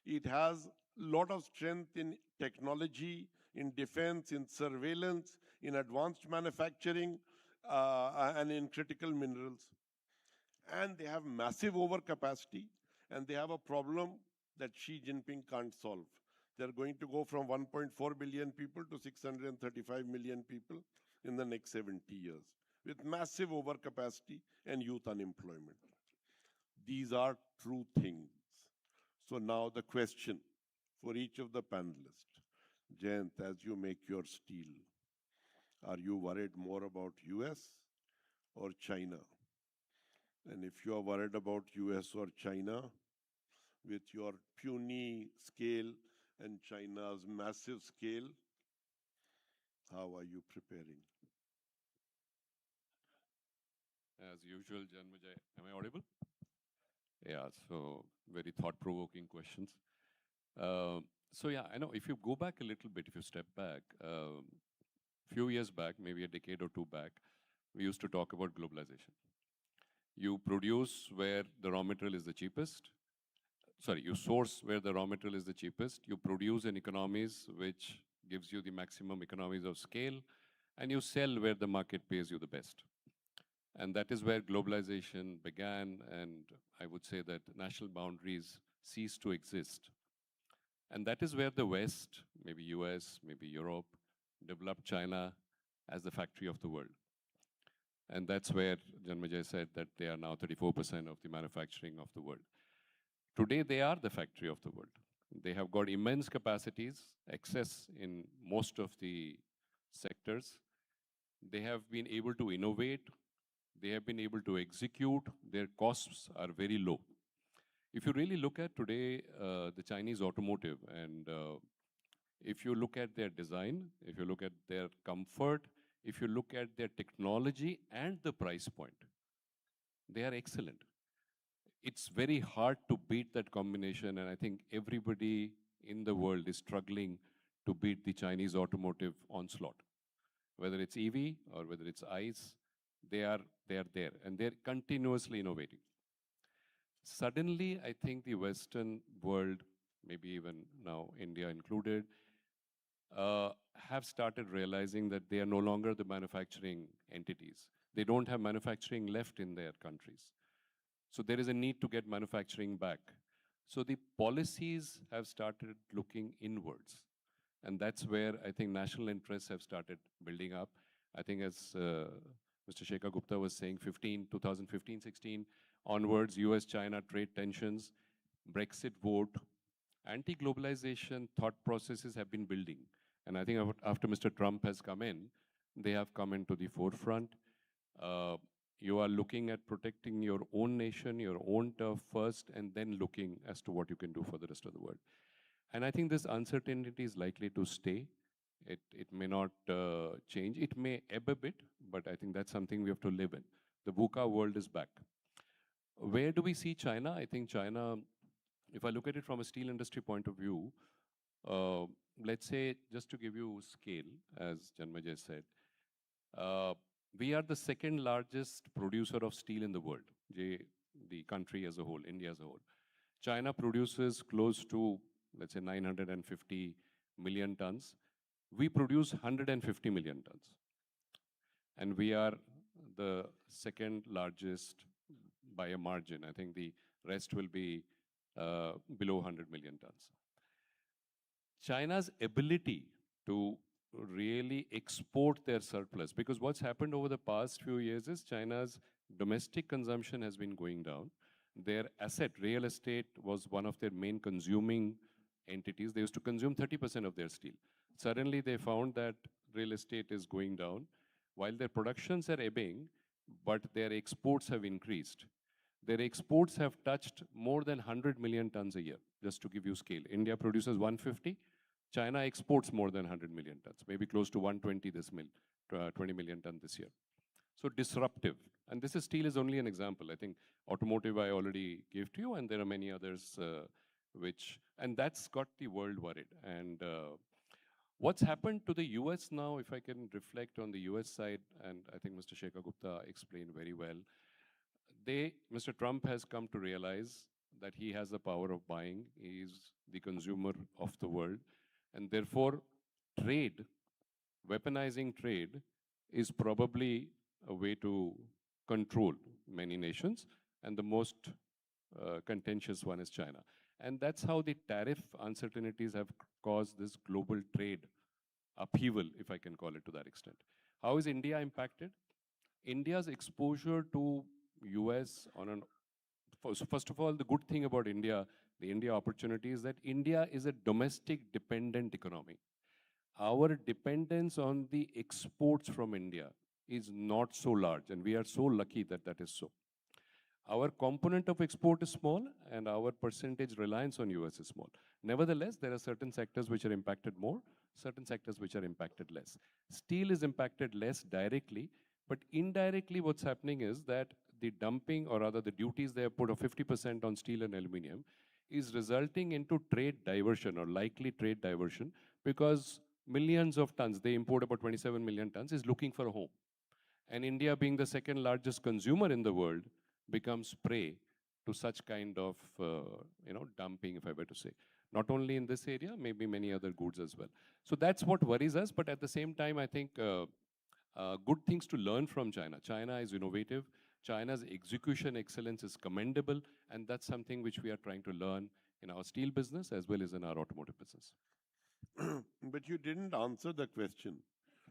It has a lot of strength in technology, in defense, in surveillance, in advanced manufacturing, and in critical minerals. And they have massive overcapacity, and they have a problem that Xi Jinping can't solve. They're going to go from 1.4 billion people to 635 million people in the next 70 years, with massive overcapacity and youth unemployment. These are true things. So now the question for each of the panelists, Jayant, as you make your steel, are you worried more about US or China? And if you are worried about US or China, with your puny scale and China's massive scale, how are you preparing? As usual, Janmajay, am I audible? Yeah, so very thought-provoking questions. So yeah, I know if you go back a little bit, if you step back, few years back, maybe a decade or two back, we used to talk about globalization. You produce where the raw material is the cheapest. Sorry, you source where the raw material is the cheapest. You produce in economies which gives you the maximum economies of scale, and you sell where the market pays you the best. And that is where globalization began, and I would say that national boundaries ceased to exist. And that is where the West, maybe US, maybe Europe, developed China as the factory of the world. And that's where Janmajay said that they are now 34% of the manufacturing of the world. Today, they are the factory of the world. They have got immense capacities, excess in most of the sectors. They have been able to innovate. They have been able to execute. Their costs are very low. If you really look at today, the Chinese automotive, and if you look at their design, if you look at their comfort, if you look at their technology and the price point, they are excellent. It's very hard to beat that combination, and I think everybody in the world is struggling to beat the Chinese automotive onslaught. Whether it's EV or whether it's ICE, they are there, and they're continuously innovating. Suddenly, I think the Western world, maybe even now India included, have started realizing that they are no longer the manufacturing entities. They don't have manufacturing left in their countries. So there is a need to get manufacturing back. So the policies have started looking inwards. And that's where I think national interests have started building up. I think as Mr. Shekhar Gupta was saying, 2015-16 onwards, US-China trade tensions, Brexit vote, anti-globalization thought processes have been building. And I think after Mr. Trump has come in, they have come into the forefront. You are looking at protecting your own nation, your own turf first, and then looking as to what you can do for the rest of the world. And I think this uncertainty is likely to stay. It may not change. It may ebb a bit, but I think that's something we have to live in. The VUCA world is back. Where do we see China? I think China, if I look at it from a steel industry point of view, let's say, just to give you scale, as Janmajay said, we are the second largest producer of steel in the world, the country as a whole, India as a whole. China produces close to, let's say, 950 million tons. We produce 150 million tons. And we are the second largest by a margin. I think the rest will be below 100 million tons. China's ability to really export their surplus, because what's happened over the past few years is China's domestic consumption has been going down. Their asset, real estate, was one of their main consuming entities. They used to consume 30% of their steel. Suddenly they found that real estate is going down, while their productions are ebbing, but their exports have increased. Their exports have touched more than 100 million tons a year, just to give you scale. India produces 150. China exports more than 100 million tons, maybe close to 120 20 million tons this year. So disruptive. And this is steel is only an example. I think automotive I already gave to you, and there are many others and that's got the world worried. And What's happened to the US now, if I can reflect on the US side, and I think Mr. Shekhar Gupta explained very well, Mr. Trump has come to realize that he has the power of buying. He is the consumer of the world. And therefore, trade, weaponizing trade, is probably a way to control many nations. And the most contentious one is China. And that's how the tariff uncertainties have caused this global trade upheaval, if I can call it to that extent. How is India impacted? India's exposure to US on an first of all, the good thing about India, the India opportunity is that India is a domestic dependent economy. Our dependence on the exports from India is not so large, and we are so lucky that that is so. Our component of export is small, and our percentage reliance on US is small. Nevertheless, there are certain sectors which are impacted more, certain sectors which are impacted less. Steel is impacted less directly, but indirectly what's happening is that the dumping, or rather the duties they have put of 50% on steel and aluminum, is resulting into trade diversion or likely trade diversion, because millions of tons, they import about 27 million tons, is looking for a home. And India, being the second largest consumer in the world, becomes prey to such kind of dumping, if I were to say. Not only in this area, maybe many other goods as well. So that's what worries us. But at the same time, I think good things to learn from China. China is innovative. China's execution excellence is commendable. And that's something which we are trying to learn in our steel business as well as in our automotive business. But you didn't answer the question.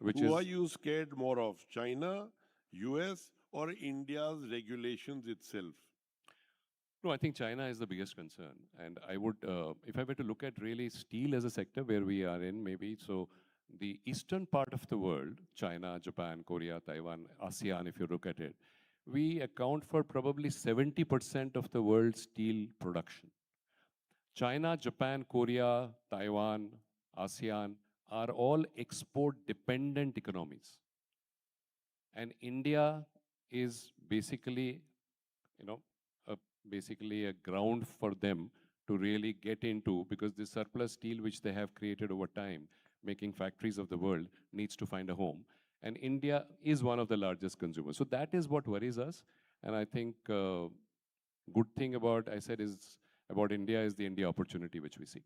Who are you scared more of, China, US, or India's regulations itself? No, I think China is the biggest concern. And I would, if I were to look at really steel as a sector where we are in, maybe, so the eastern part of the world, China, Japan, Korea, Taiwan, ASEAN, if you look at it, we account for probably 70% of the world's steel production. China, Japan, Korea, Taiwan, ASEAN are all export-dependent economies. And India is basically, basically a ground for them to really get into, because the surplus steel which they have created over time, making factories of the world, needs to find a home. And India is one of the largest consumers. So that is what worries us. And I think good thing about India is the India opportunity which we see.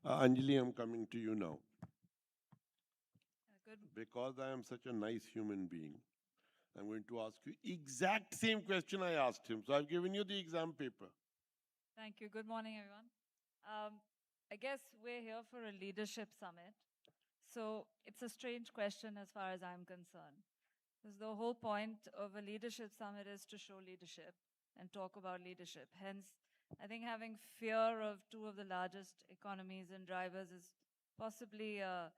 Anjali, I'm coming to you now. Good. Because I am such a nice human being, I'm going to ask you exact same question I asked him. So I've given you the exam paper. Thank you. Good morning, everyone. I guess we're here for a leadership summit. So it's a strange question as far as I'm concerned. Because the whole point of a leadership summit is to show leadership and talk about leadership. Hence, I think having fear of two of the largest economies and drivers is possibly a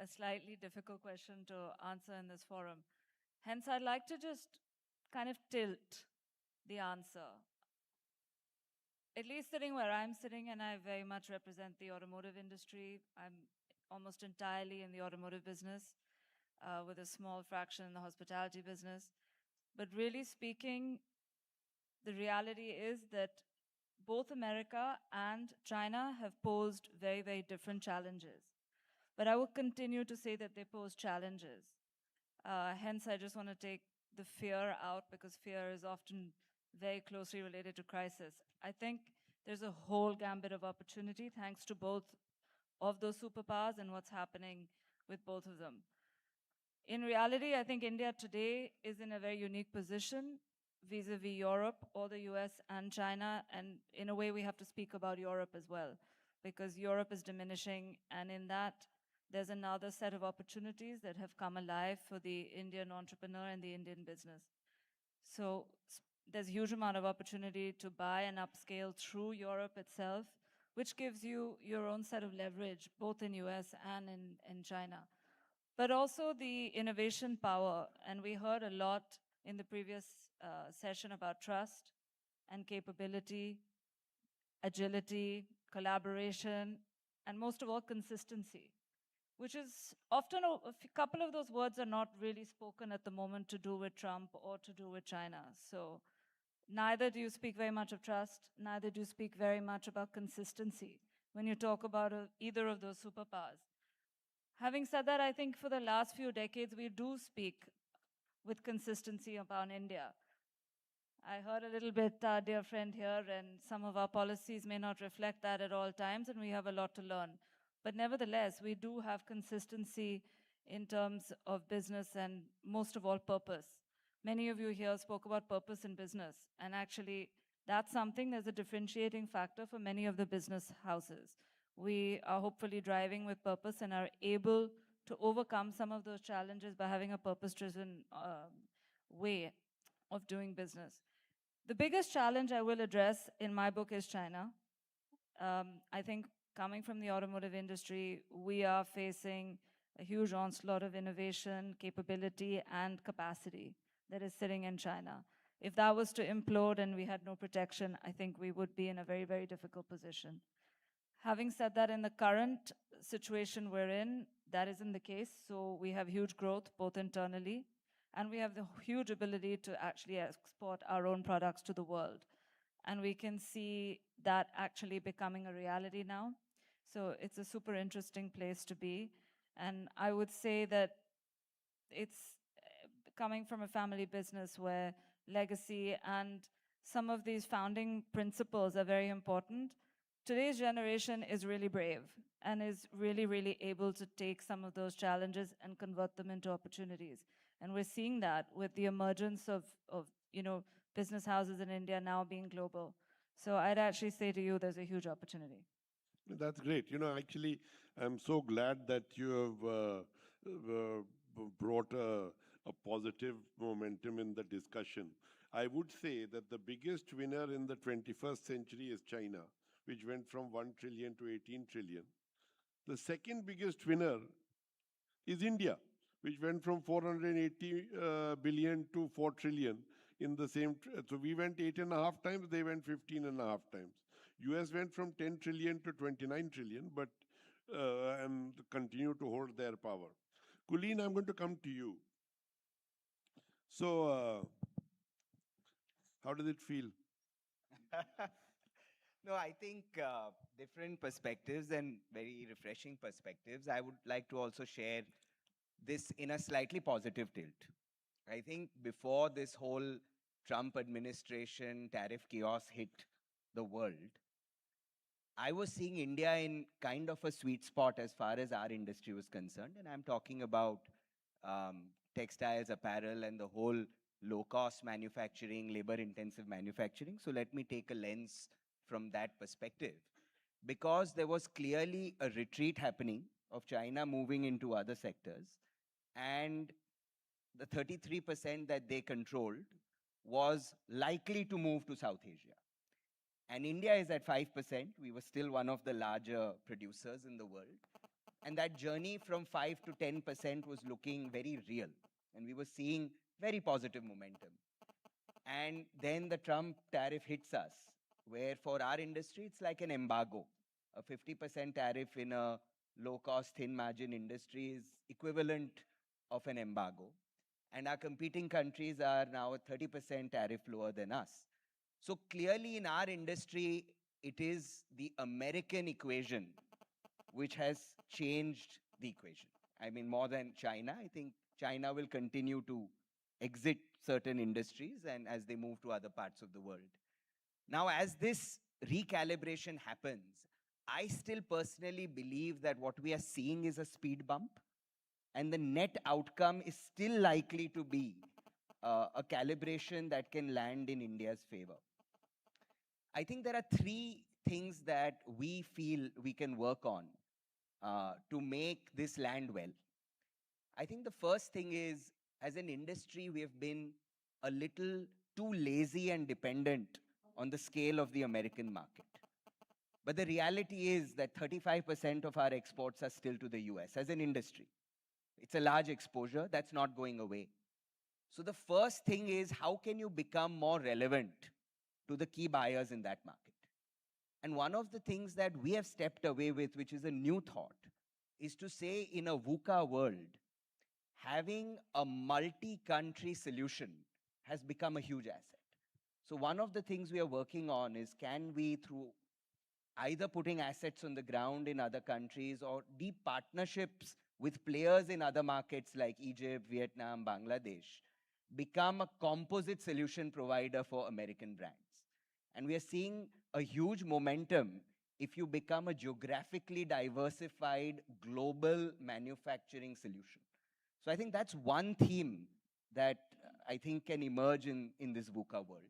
slightly difficult question to answer in this forum. Hence, I'd like to just kind of tilt the answer. At least sitting where I'm sitting, and I very much represent the automotive industry. I'm almost entirely in the automotive business, with a small fraction in the hospitality business. But really speaking, the reality is that both America and China have posed very, very different challenges. But I will continue to say that they pose challenges. Hence, I just want to take the fear out, because fear is often very closely related to crisis. I think there's a whole gambit of opportunity thanks to both of those superpowers and what's happening with both of them. In reality, I think India today is in a very unique position vis-a-vis Europe, or the US and China, and in a way we have to speak about Europe as well, because Europe is diminishing, and in that there's another set of opportunities that have come alive for the Indian entrepreneur and the Indian business. So there's a huge amount of opportunity to buy and upscale through Europe itself, which gives you your own set of leverage, both in US and in China. But also the innovation power, and we heard a lot in the previous session about trust and capability, agility, collaboration, and most of all, consistency, which is often a couple of those words are not really spoken at the moment to do with Trump or to do with China. So neither do you speak very much of trust, neither do you speak very much about consistency when you talk about either of those superpowers. Having said that, I think for the last few decades, we do speak with consistency about India. I heard a little bit, our dear friend here, and some of our policies may not reflect that at all times, and we have a lot to learn. But nevertheless, we do have consistency in terms of business and most of all purpose. Many of you here spoke about purpose in business, and actually that's something that's a differentiating factor for many of the business houses. We are hopefully driving with purpose and are able to overcome some of those challenges by having a purpose-driven way of doing business. The biggest challenge I will address in my book is China. I think coming from the automotive industry, we are facing a huge onslaught of innovation, capability, and capacity that is sitting in China. If that was to implode and we had no protection, I think we would be in a very, very difficult position. Having said that, in the current situation we're in, that isn't the case. So we have huge growth, both internally, and we have the huge ability to actually export our own products to the world. And we can see that actually becoming a reality now. So it's a super interesting place to be. And I would say that it's coming from a family business where legacy and some of these founding principles are very important. Today's generation is really brave and is really, really able to take some of those challenges and convert them into opportunities. And we're seeing that with the emergence of business houses in India now being global. So I'd actually say to you, there's a huge opportunity. That's great. Actually, I'm so glad that you have brought a positive momentum in the discussion. I would say that the biggest winner in the 21st century is China, which went from 1 trillion to 18 trillion. The second biggest winner is India, which went from 480 billion to 4 trillion in the same. So we went 8.5 times, they went 15.5 times. US went from 10 trillion to 29 trillion, but and continue to hold their power. Kulin, I'm going to come to you. So, how does it feel? No, I think different perspectives and very refreshing perspectives. I would like to also share this in a slightly positive tilt. I think before this whole Trump administration tariff chaos hit the world, I was seeing India in kind of a sweet spot as far as our industry was concerned. And I'm talking about textiles, apparel, and the whole low-cost manufacturing, labor-intensive manufacturing. So let me take a lens from that perspective. Because there was clearly a retreat happening of China moving into other sectors. And the 33% that they controlled was likely to move to South Asia. And India is at 5%. We were still one of the larger producers in the world. And that journey from 5 to 10% was looking very real. And we were seeing very positive momentum. And then the Trump tariff hits us, where for our industry, it's like an embargo. A 50% tariff in a low-cost, thin-margin industry is equivalent of an embargo. And our competing countries are now a 30% tariff lower than us. So clearly in our industry, it is the American equation which has changed the equation. I mean, more than China, I think China will continue to exit certain industries and as they move to other parts of the world. Now, as this recalibration happens, I still personally believe that what we are seeing is a speed bump, and the net outcome is still likely to be a calibration that can land in India's favor. I think there are three things that we feel we can work on to make this land well. I think the first thing is, as an industry, we have been a little too lazy and dependent on the scale of the American market. But the reality is that 35% of our exports are still to the US as an industry. It's a large exposure that's not going away. So the first thing is, how can you become more relevant to the key buyers in that market? And one of the things that we have stepped away with, which is a new thought, is to say in a VUCA world, having a multi-country solution has become a huge asset. So one of the things we are working on is, can we, through either putting assets on the ground in other countries or deep partnerships with players in other markets like Egypt, Vietnam, Bangladesh, become a composite solution provider for American brands. And we are seeing a huge momentum if you become a geographically diversified global manufacturing solution. So I think that's one theme that I think can emerge in this VUCA world.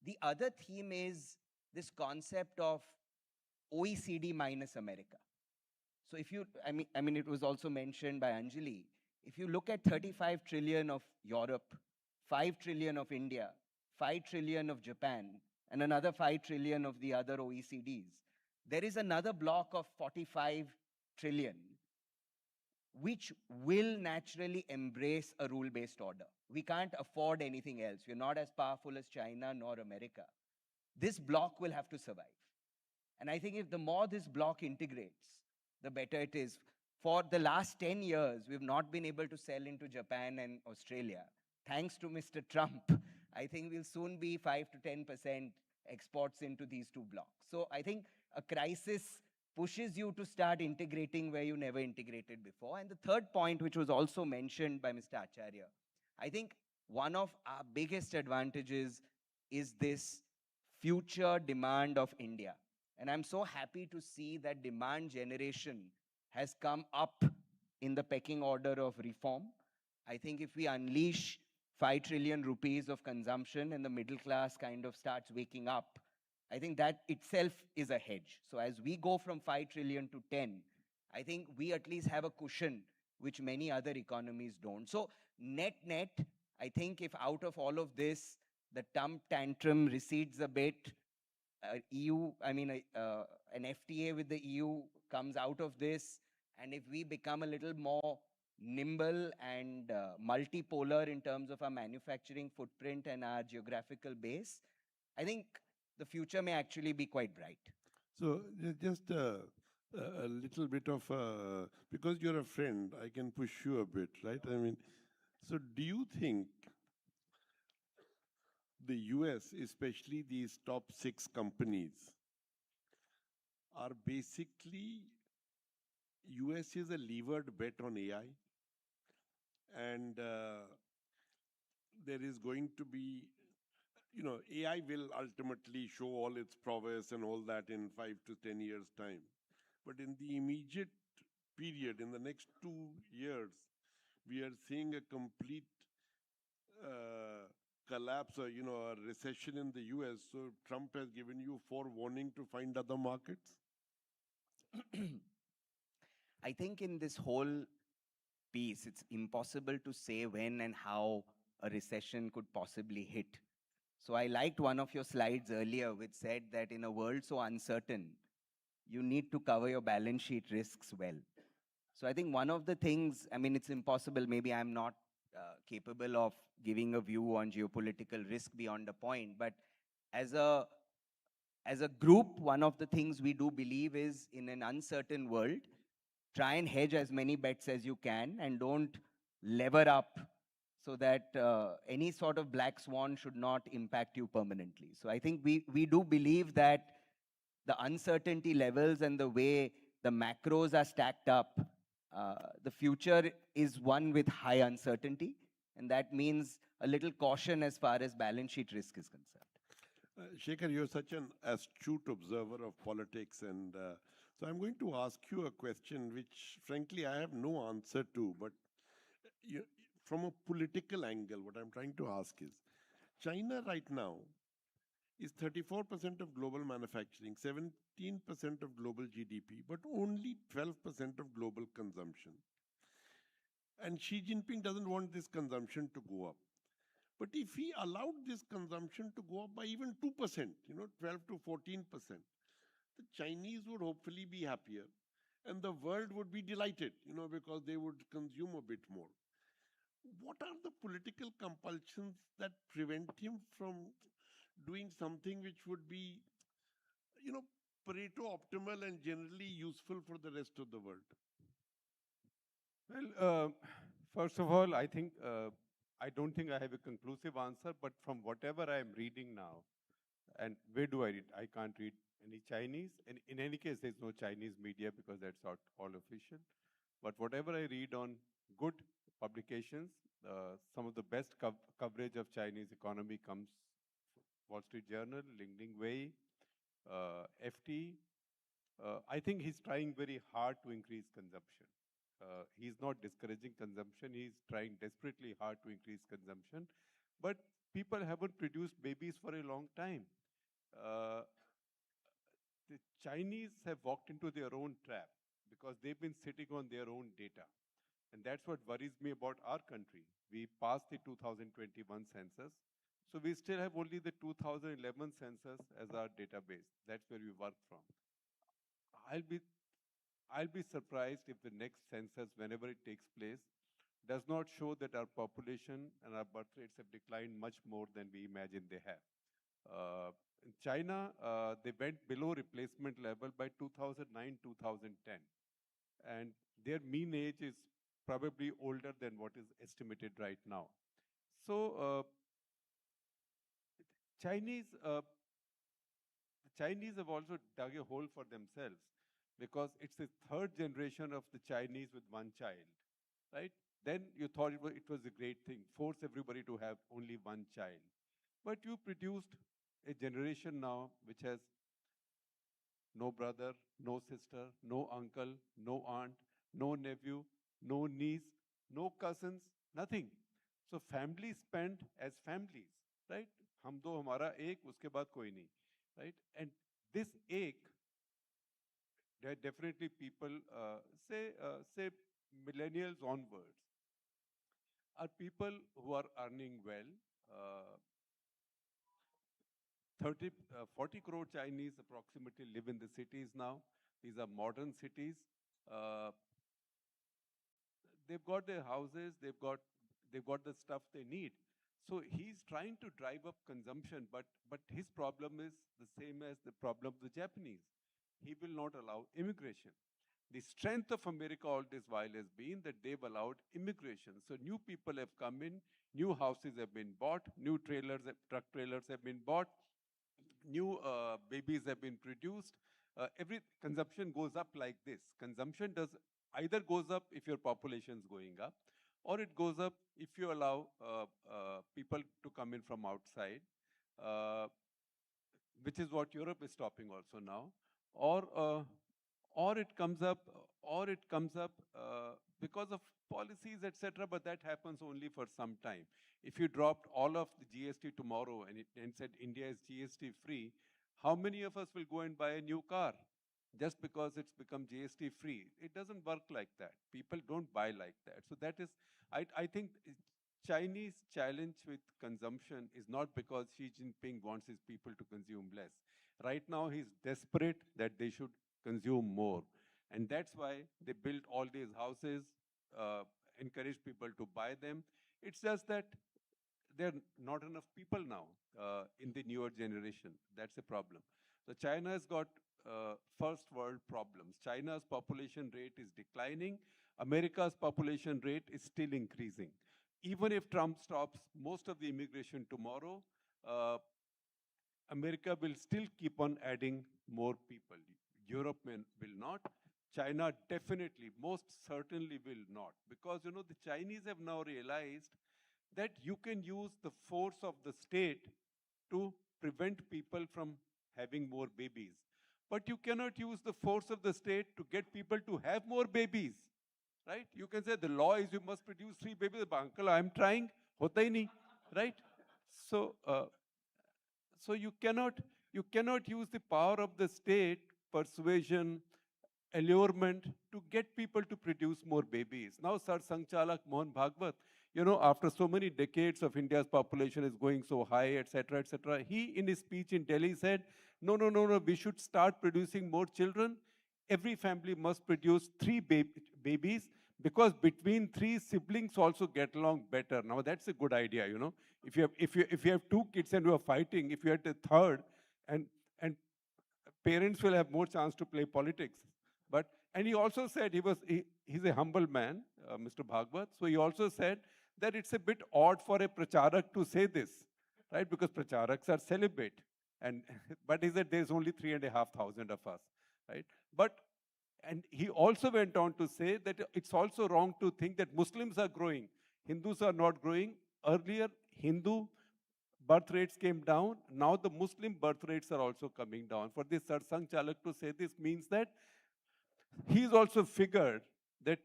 The other theme is this concept of OECD minus America. So if you, I mean, it was also mentioned by Anjali, if you look at 35 trillion of Europe, 5 trillion of India, 5 trillion of Japan, and another 5 trillion of the other OECDs, there is another block of 45 trillion, which will naturally embrace a rule-based order. We can't afford anything else. We're not as powerful as China nor America. This block will have to survive. And I think if the more this block integrates, the better it is. For the last 10 years, we've not been able to sell into Japan and Australia. Thanks to Mr. Trump, I think we'll soon be 5 to 10% exports into these two blocks. So I think a crisis pushes you to start integrating where you never integrated before. And the third point, which was also mentioned by Mr. Acharya, I think one of our biggest advantages is this future demand of India. And I'm so happy to see that demand generation has come up in the pecking order of reform. I think if we unleash 5 trillion rupees of consumption and the middle class kind of starts waking up, I think that itself is a hedge. So as we go from 5 trillion to 10, I think we at least have a cushion which many other economies don't. So net, I think if out of all of this, the Trump tantrum recedes a bit, an FTA with the EU comes out of this, and if we become a little more nimble and multipolar in terms of our manufacturing footprint and our geographical base, I think the future may actually be quite bright. So just a little bit of, because you're a friend, I can push you a bit, right? I mean, so do you think the US, especially these top 6 companies, are basically, US is a levered bet on AI, and there is going to be, AI will ultimately show all its prowess and all that in 5 to 10 years' time. But in the immediate period, in the next 2 years, we are seeing a complete collapse or, a recession in the US. So Trump has given you forewarning to find other markets? I think in this whole piece, it's impossible to say when and how a recession could possibly hit. So I liked one of your slides earlier, which said that in a world so uncertain, you need to cover your balance sheet risks well. So I think one of the things, it's impossible, maybe I'm not capable of giving a view on geopolitical risk beyond a point, but as a group, one of the things we do believe is in an uncertain world, try and hedge as many bets as you can and don't lever up so that any sort of black swan should not impact you permanently. So I think we do believe that the uncertainty levels and the way the macros are stacked up, the future is one with high uncertainty, and that means a little caution as far as balance sheet risk is concerned. Shekhar, you're such an astute observer of politics, and so I'm going to ask you a question which, frankly, I have no answer to, but from a political angle, what I'm trying to ask is, China right now is 34% of global manufacturing, 17% of global GDP, but only 12% of global consumption. And Xi Jinping doesn't want this consumption to go up. But if he allowed this consumption to go up by even 2%, 12 to 14%, the Chinese would hopefully be happier and the world would be delighted, because they would consume a bit more. What are the political compulsions that prevent him from doing something which would be, Pareto optimal and generally useful for the rest of the world? Well, first of all, I think I don't think I have a conclusive answer, but from whatever I am reading now, and where do I read? I can't read any Chinese. And in any case, there's no Chinese media because that's not all official. But whatever I read on good publications, some of the best coverage of Chinese economy comes Wall Street Journal, LinkedIn Wei, FT. I think he's trying very hard to increase consumption. He's not discouraging consumption. He's trying desperately hard to increase consumption. But people haven't produced babies for a long time. The Chinese have walked into their own trap because they've been sitting on their own data. And that's what worries me about our country. We passed the 2021 census. So we still have only the 2011 census as our database. That's where we work from. I'll be surprised if the next census, whenever it takes place, does not show that our population and our birth rates have declined much more than we imagine they have. In China, they went below replacement level by 2009, 2010. And their mean age is probably older than what is estimated right now. So the Chinese have also dug a hole for themselves because it's the third generation of the Chinese with one child, right? Then you thought it was a great thing, force everybody to have only one child. But you produced a generation now which has no brother, no sister, no uncle, no aunt, no nephew, no niece, no cousins, nothing. So families spend as families, right? हम दो हमारा एक उसके बाद कोई नहीं, right? And this एक, there are definitely people say millennials onwards are people who are earning well. 40 crore Chinese approximately live in the cities now. These are modern cities. They've got their houses, they've got the stuff they need. So he's trying to drive up consumption, but his problem is the same as the problem of the Japanese. He will not allow immigration. The strength of America all this while has been that they've allowed immigration. So new people have come in, new houses have been bought, new truck trailers have been bought, new babies have been produced. Every consumption goes up like this. Consumption either goes up if your population is going up, or it goes up if you allow people to come in from outside, which is what Europe is stopping also now, or it comes up because of policies, etc. But that happens only for some time. If you dropped all of the GST tomorrow and said India is GST free, how many of us will go and buy a new car just because it's become GST free? It doesn't work like that. People don't buy like that. So that is, I think Chinese challenge with consumption is not because Xi Jinping wants his people to consume less. Right now, he's desperate that they should consume more. And that's why they built all these houses, encourage people to buy them. It's just that there are not enough people now in the newer generation. That's a problem. So China has got first world problems. China's population rate is declining. America's population rate is still increasing. Even if Trump stops most of the immigration tomorrow, America will still keep on adding more people. Europe will not. China definitely, most certainly will not. Because, you know, the Chinese have now realized that you can use the force of the state to prevent people from having more babies. But you cannot use the force of the state to get people to have more babies, right? You can say the law is you must produce 3 babies. But uncle, I'm trying, hota hi nahi, right? So, so you cannot use the power of the state, persuasion, allurement to get people to produce more babies. Now, Sir Sangchalak Mohan Bhagwat, you know, after so many decades of India's population is going so high, etc., he in his speech in Delhi said, no, we should start producing more children. Every family must produce 3 babies because between 3 siblings also get along better. Now, that's a good idea, you know. If you have 2 kids and you are fighting, if you had a third, and parents will have more chance to play politics. And he also said he's a humble man, Mr. Bhagwat. So he also said that it's a bit odd for a pracharak to say this, right? Because pracharaks are celibate. But he said there's only 3,500 of us, right? But And he also went on to say that it's also wrong to think that Muslims are growing, Hindus are not growing. Earlier, Hindu birth rates came down. Now the Muslim birth rates are also coming down. For this Sarsang Chalak to say this means that he's also figured that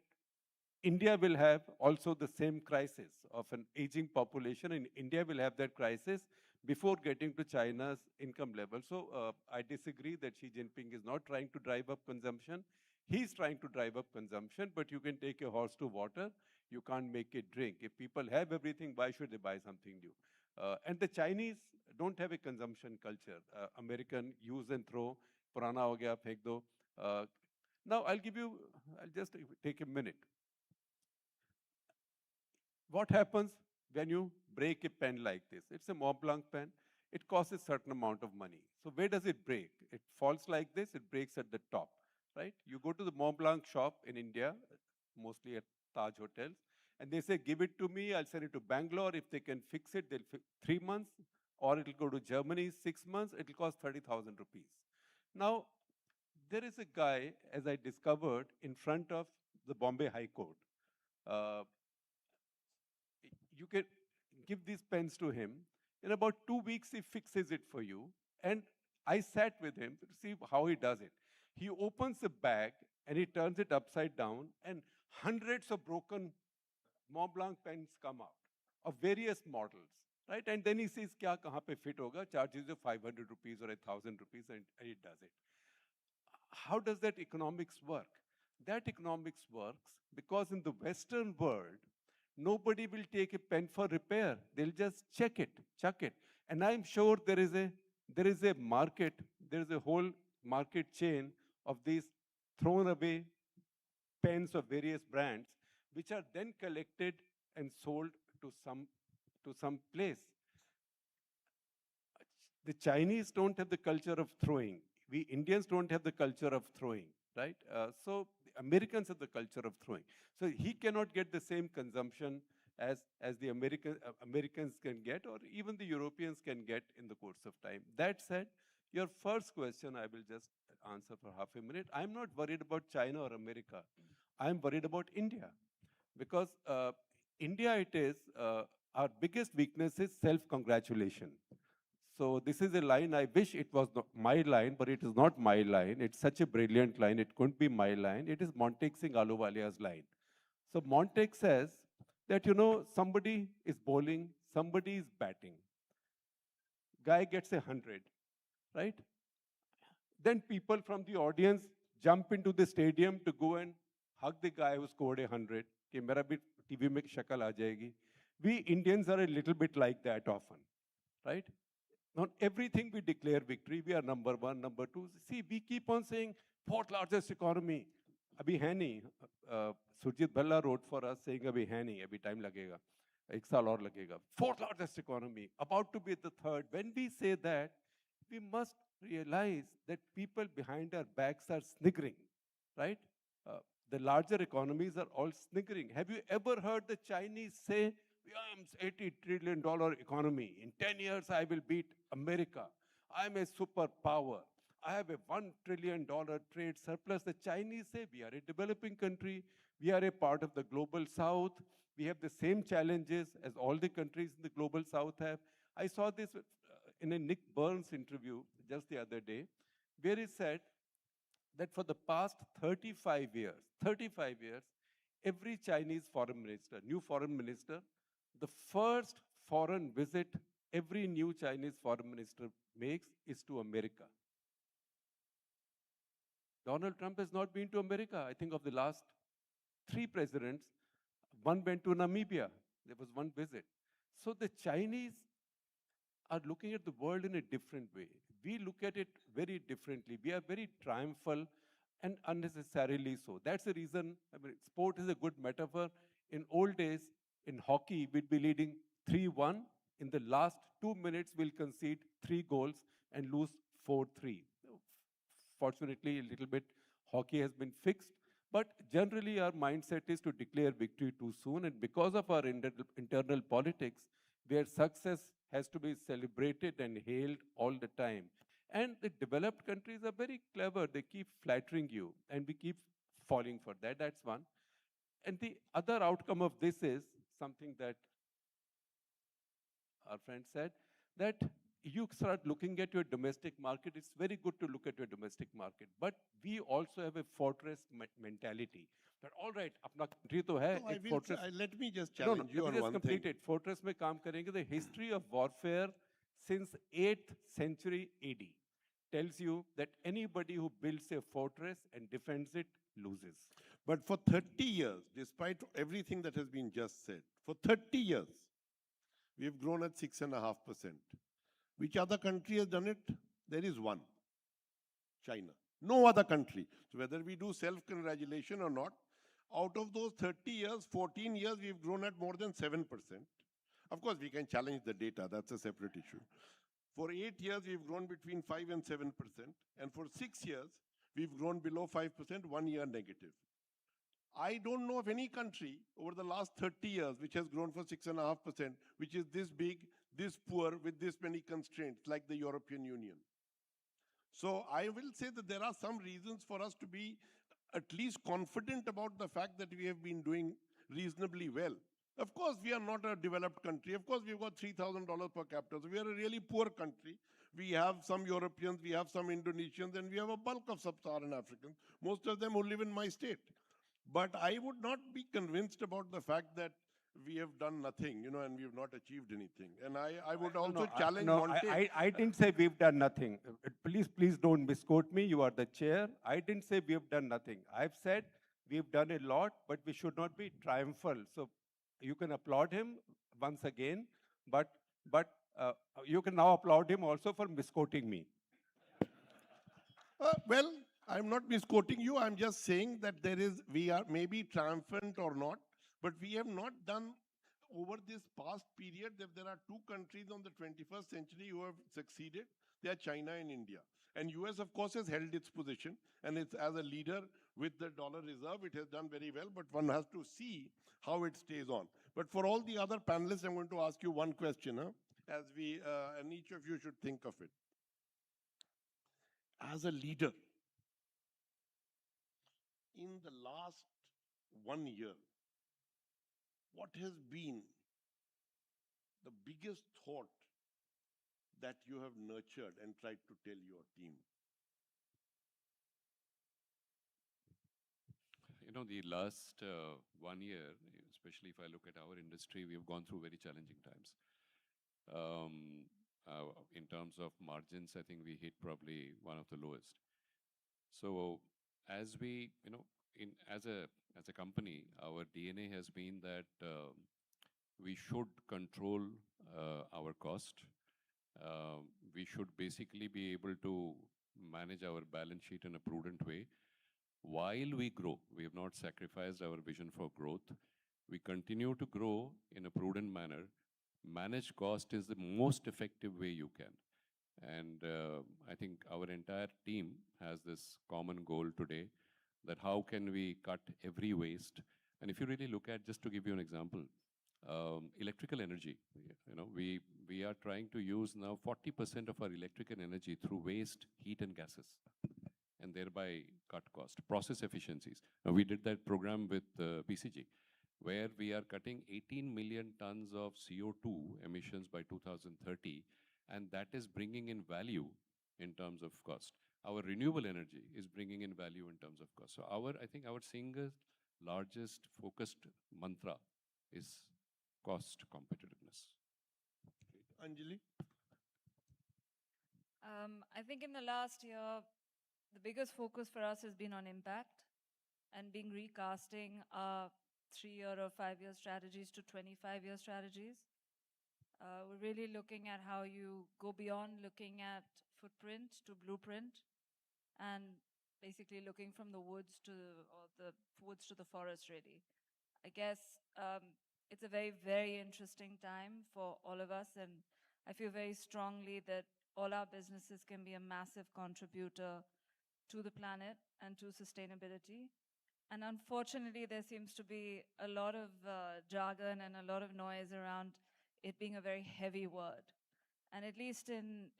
India will have also the same crisis of an aging population, and India will have that crisis before getting to China's income level. So I disagree that Xi Jinping is not trying to drive up consumption. He's trying to drive up consumption, but you can take a horse to water. You can't make it drink. If people have everything, why should they buy something new? And the Chinese don't have a consumption culture. American use and throw, purana ho gaya, phek do. Now I'll just take a minute. What happens when you break a pen like this? It's a Mont Blanc pen. It costs a certain amount of money. So where does it break? It falls like this. It breaks at the top, right? You go to the Mont Blanc shop in India, mostly at Taj hotels, and they say, give it to me. I'll send it to Bangalore. If they can fix it, they'll fix 3 months. Or it'll go to Germany, 6 months. It'll cost 30,000 rupees. Now, there is a guy, as I discovered, in front of the Bombay High Court. You can give these pens to him. In about 2 weeks, he fixes it for you. And I sat with him to see how he does it. He opens the bag and he turns it upside down, and hundreds of broken Mont Blanc pens come out of various models, right? And then he says, kya kahan pe fit hoga? Charges you 500 rupees or 1,000 rupees, and he does it. How does that economics work? That economics works because in the Western world, nobody will take a pen for repair. They'll just check it, chuck it. And I'm sure there is a market, there is a whole market chain of these thrown away pens of various brands, which are then collected and sold to some place. The Chinese don't have the culture of throwing. We Indians don't have the culture of throwing, right? So the Americans have the culture of throwing. So he cannot get the same consumption as the Americans can get, or even the Europeans can get in the course of time. That said, your first question, I will just answer for half a minute. I'm not worried about China or America. I'm worried about India. Because India, it is, our biggest weakness is self-congratulation. So this is a line, I wish it was not my line, but it is not my line. It's such a brilliant line, it couldn't be my line. It is Montek Singh Ahluwalia's line. So Montek says that, somebody is bowling, somebody is batting. Guy gets 100, right? Then people from the audience jump into the stadium to go and hug the guy who scored 100. Ki mera bhi TV mein shakal aa jayegi. We Indians are a little bit like that often, right? On everything we declare victory. We are number one, number two. See, we keep on saying fourth largest economy. Abhi hai nahi. Surjit Bhalla wrote for us saying abhi hai nahi. Abhi time lagega. Ek saal aur lagega. Fourth largest economy. About to be the third. When we say that, we must realize that people behind our backs are sniggering, right? The larger economies are all sniggering. Have you ever heard the Chinese say, I am $80 trillion economy. In 10 years, I will beat America. I am a superpower. I have a $1 trillion trade surplus. The Chinese say, we are a developing country. We are a part of the global south. We have the same challenges as all the countries in the global south have. I saw this in a Nick Burns interview just the other day, where he said that for the past 35 years, every Chinese foreign minister, new foreign minister, the first foreign visit every new Chinese foreign minister makes is to America. Donald Trump has not been to America. I think of the last 3 presidents, one went to Namibia. There was one visit. So the Chinese are looking at the world in a different way. We look at it very differently. We are very triumphal and unnecessarily so. That's the reason, sport is a good metaphor. In old days, in hockey, we'd be leading 3-1. In the last 2 minutes, we'll concede 3 goals and lose 4-3. Fortunately, a little bit, hockey has been fixed. But generally, our mindset is to declare victory too soon. And because of our internal politics, where success has to be celebrated and hailed all the time. And the developed countries are very clever. They keep flattering you, and we keep falling for that. That's one. And the other outcome of this is something that our friend said, that you start looking at your domestic market. It's very good to look at your domestic market, but we also have a fortress mentality. That all right, अपना country तो है, No, एक fortress. let me just No, challenge you let on me just one complete thing. it. Fortress में काम करेंगे. The history of warfare since 8th century AD tells you that anybody who builds a fortress and defends it loses. But for 30 years, despite everything that has been just said, for 30 years, we have grown at 6.5%. Which other country has done it? There is one, China. No other country. So whether we do self-congratulation or not, out of those 30 years, 14 years, we've grown at more than 7%. Of course, we can challenge the data. That's a separate issue. For 8 years, we've grown between 5 and 7%. And for 6 years, we've grown below 5%, 1 year negative. I don't know of any country over the last 30 years which has grown for 6.5%, which is this big, this poor, with this many constraints, like the European Union. So I will say that there are some reasons for us to be at least confident about the fact that we have been doing reasonably well. Of course, we are not a developed country. Of course, we've got $3,000 per capita. So we are a really poor country. We have some Europeans, we have some Indonesians, and we have a bulk of sub-Saharan Africans, most of them who live in my state. But I would not be convinced about the fact that we have done nothing, and we have not achieved anything. And I would also challenge Monte. I didn't say we've done nothing. Please don't misquote me. You are the chair. I didn't say we have done nothing. I've said we've done a lot, but we should not be triumphal. So you can applaud him once again, but you can now applaud him also for misquoting me. Well, I'm not misquoting you. I'm just saying that we are maybe triumphant or not, but we have not done over this past period. There are two countries on the 21st century who have succeeded. They are China and India. And US, of course, has held its position. And it's as a leader with the dollar reserve, it has done very well. But one has to see how it stays on. But for all the other panelists, I'm going to ask you one question, and each of you should think of it. As a leader, in the last 1 year, what has been the biggest thought that you have nurtured and tried to tell your team? The last 1 year, especially if I look at our industry, we have gone through very challenging times. In terms of margins, I think we hit probably one of the lowest. So as we, as a company, our DNA has been that we should control our cost. We should basically be able to manage our balance sheet in a prudent way. While we grow, we have not sacrificed our vision for growth. We continue to grow in a prudent manner. Manage cost is the most effective way you can. And I think our entire team has this common goal today, that how can we cut every waste. And if you really look at, just to give you an example, electrical energy, we are trying to use now 40% of our electrical energy through waste, heat and gases, and thereby cut cost. Process efficiencies. Now, we did that program with PCG, where we are cutting 18 million tons of CO2 emissions by 2030, and that is bringing in value in terms of cost. Our renewable energy is bringing in value in terms of cost. So I think our single largest focused mantra is cost competitiveness. Anjali? I think in the last year, the biggest focus for us has been on impact and being recasting our 3-year or 5-year strategies to 25-year strategies. We're really looking at how you go beyond looking at footprint to blueprint, and basically looking from the woods to the forest, really. I guess it's a very, very interesting time for all of us, and I feel very strongly that all our businesses can be a massive contributor to the planet and to sustainability. And unfortunately, there seems to be a lot of jargon and a lot of noise around it being a very heavy word. And at least in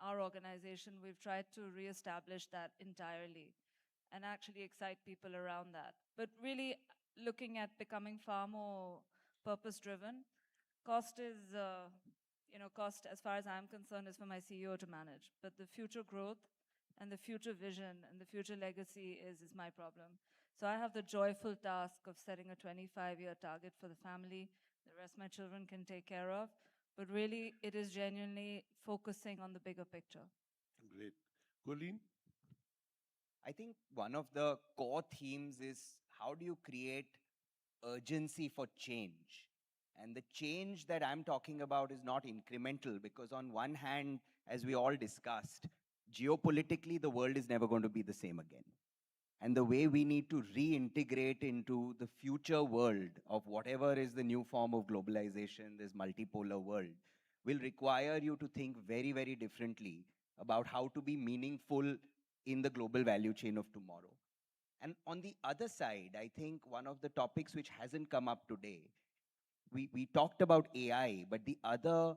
our organization, we've tried to reestablish that entirely and actually excite people around that. But really looking at becoming far more purpose-driven. Cost is, cost as far as I'm concerned is for my CEO to manage. But the future growth and the future vision and the future legacy is my problem. So I have the joyful task of setting a 25-year target for the family. The rest my children can take care of. But really, it is genuinely focusing on the bigger picture. Great. Colleen? I think one of the core themes is how do you create urgency for change? And the change that I'm talking about is not incremental because on one hand, as we all discussed, geopolitically, the world is never going to be the same again. And the way we need to reintegrate into the future world of whatever is the new form of globalization, this multipolar world, will require you to think very, very differently about how to be meaningful in the global value chain of tomorrow. And on the other side, I think one of the topics which hasn't come up today, we talked about AI, but the other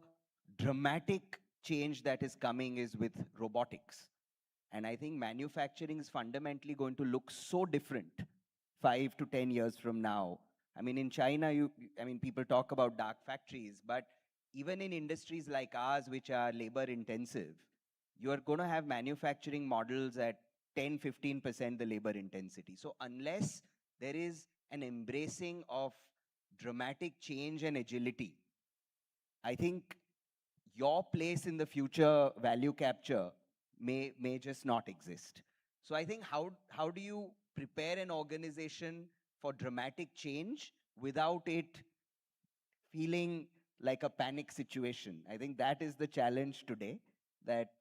dramatic change that is coming is with robotics. And I think manufacturing is fundamentally going to look so different 5 to 10 years from now. I mean, in China, people talk about dark factories, but even in industries like ours, which are labor intensive, you are going to have manufacturing models at 10, 15% the labor intensity. So unless there is an embracing of dramatic change and agility, I think your place in the future value capture may just not exist. So I think how do you prepare an organization for dramatic change without it feeling like a panic situation? I think that is the challenge today, that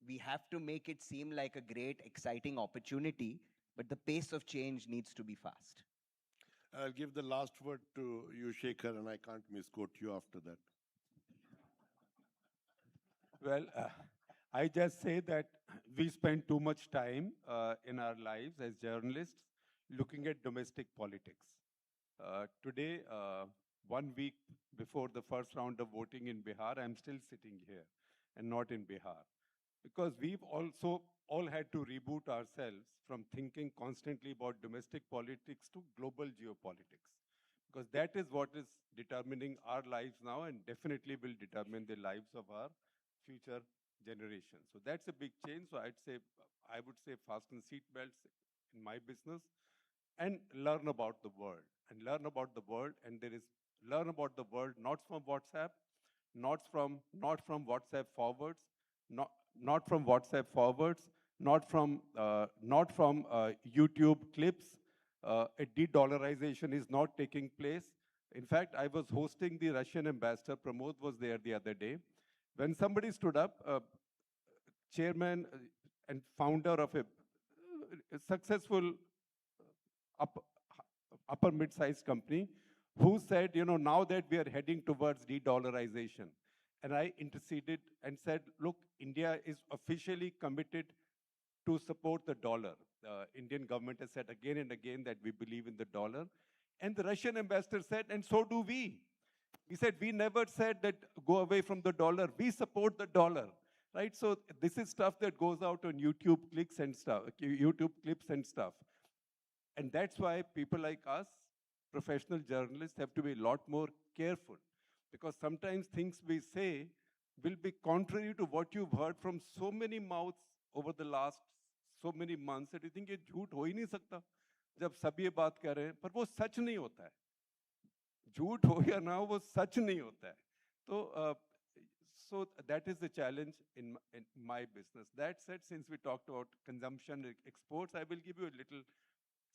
we have to make it seem like a great, exciting opportunity, but the pace of change needs to be fast. I'll give the last word to you, Shekhar, and I can't misquote you after that. Well, I just say that we spend too much time in our lives as journalists looking at domestic politics. Today, 1 week before the first round of voting in Bihar, I'm still sitting here and not in Bihar. Because we've also all had to reboot ourselves from thinking constantly about domestic politics to global geopolitics. Because that is what is determining our lives now and definitely will determine the lives of our future generations. So that's a big change. So I would say fasten seatbelts in my business and learn about the world. And learn about the world, and learn about the world not from WhatsApp, not from WhatsApp forwards, not from WhatsApp forwards, not from YouTube clips. A de-dollarization is not taking place. In fact, I was hosting the Russian ambassador. Pramod was there the other day. When somebody stood up, chairman and founder of a successful upper mid-sized company, who said, now that we are heading towards de-dollarization. And I interceded and said, look, India is officially committed to support the dollar. The Indian government has said again and again that we believe in the dollar. And the Russian ambassador said, and so do we. He said, we never said that go away from the dollar. We support the dollar, right? So this is stuff that goes out on YouTube clips and stuff. And that's why people like us, professional journalists, have to be a lot more careful. Because sometimes things we say will be contrary to what you've heard from so many mouths over the last so many months that you think ये झूठ हो ही नहीं सकता जब सब ये बात कर रहे हैं, पर वो सच नहीं होता है. झूठ हो या ना हो, वो सच नहीं होता है. तो so that is the challenge in my business. That said, since we talked about consumption exports, I will give you a little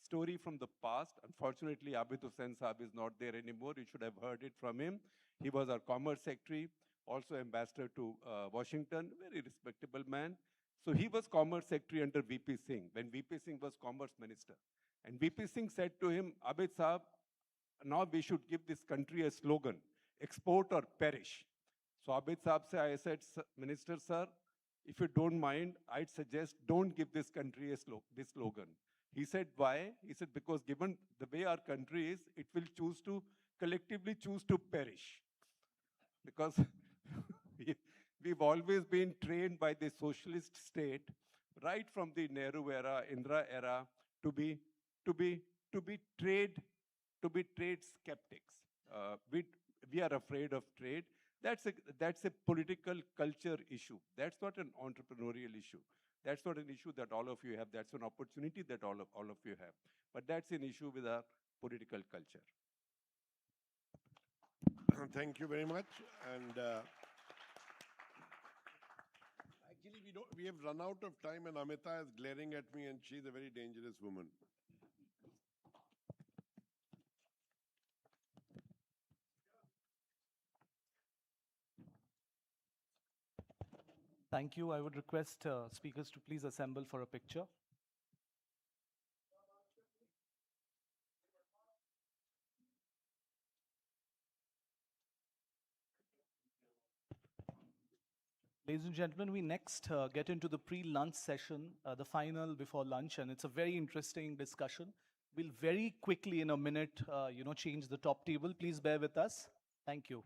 story from the past. Unfortunately, Abid Hussain Saab is not there anymore. You should have heard it from him. He was our commerce secretary, also ambassador to Washington, very respectable man. So he was commerce secretary under VP Singh when VP Singh was commerce minister. And VP Singh said to him, Abid Saab, now we should give this country a slogan, export or perish. So Abid Saab I said, Minister, sir, if you don't mind, I'd suggest don't give this country this slogan. He said, why? He said, because given the way our country is, it will collectively choose to perish. Because we we've always been trained by the socialist state, right from the Nehru era, Indira era, to be trade skeptics. We are afraid of trade. That's a political culture issue. That's not an entrepreneurial issue. That's not an issue that all of you have. That's an opportunity that all of you have. But that's an issue with our political culture. Thank you very much. And actually, we have run out of time, and Amita is glaring at me, and she's a very dangerous woman. Thank you. I would request speakers to please assemble for a picture. Ladies and gentlemen, we next get into the pre-lunch session, the final before lunch, and it's a very interesting discussion. We'll very quickly, in a minute, change the top table. Please bear with us. Thank you.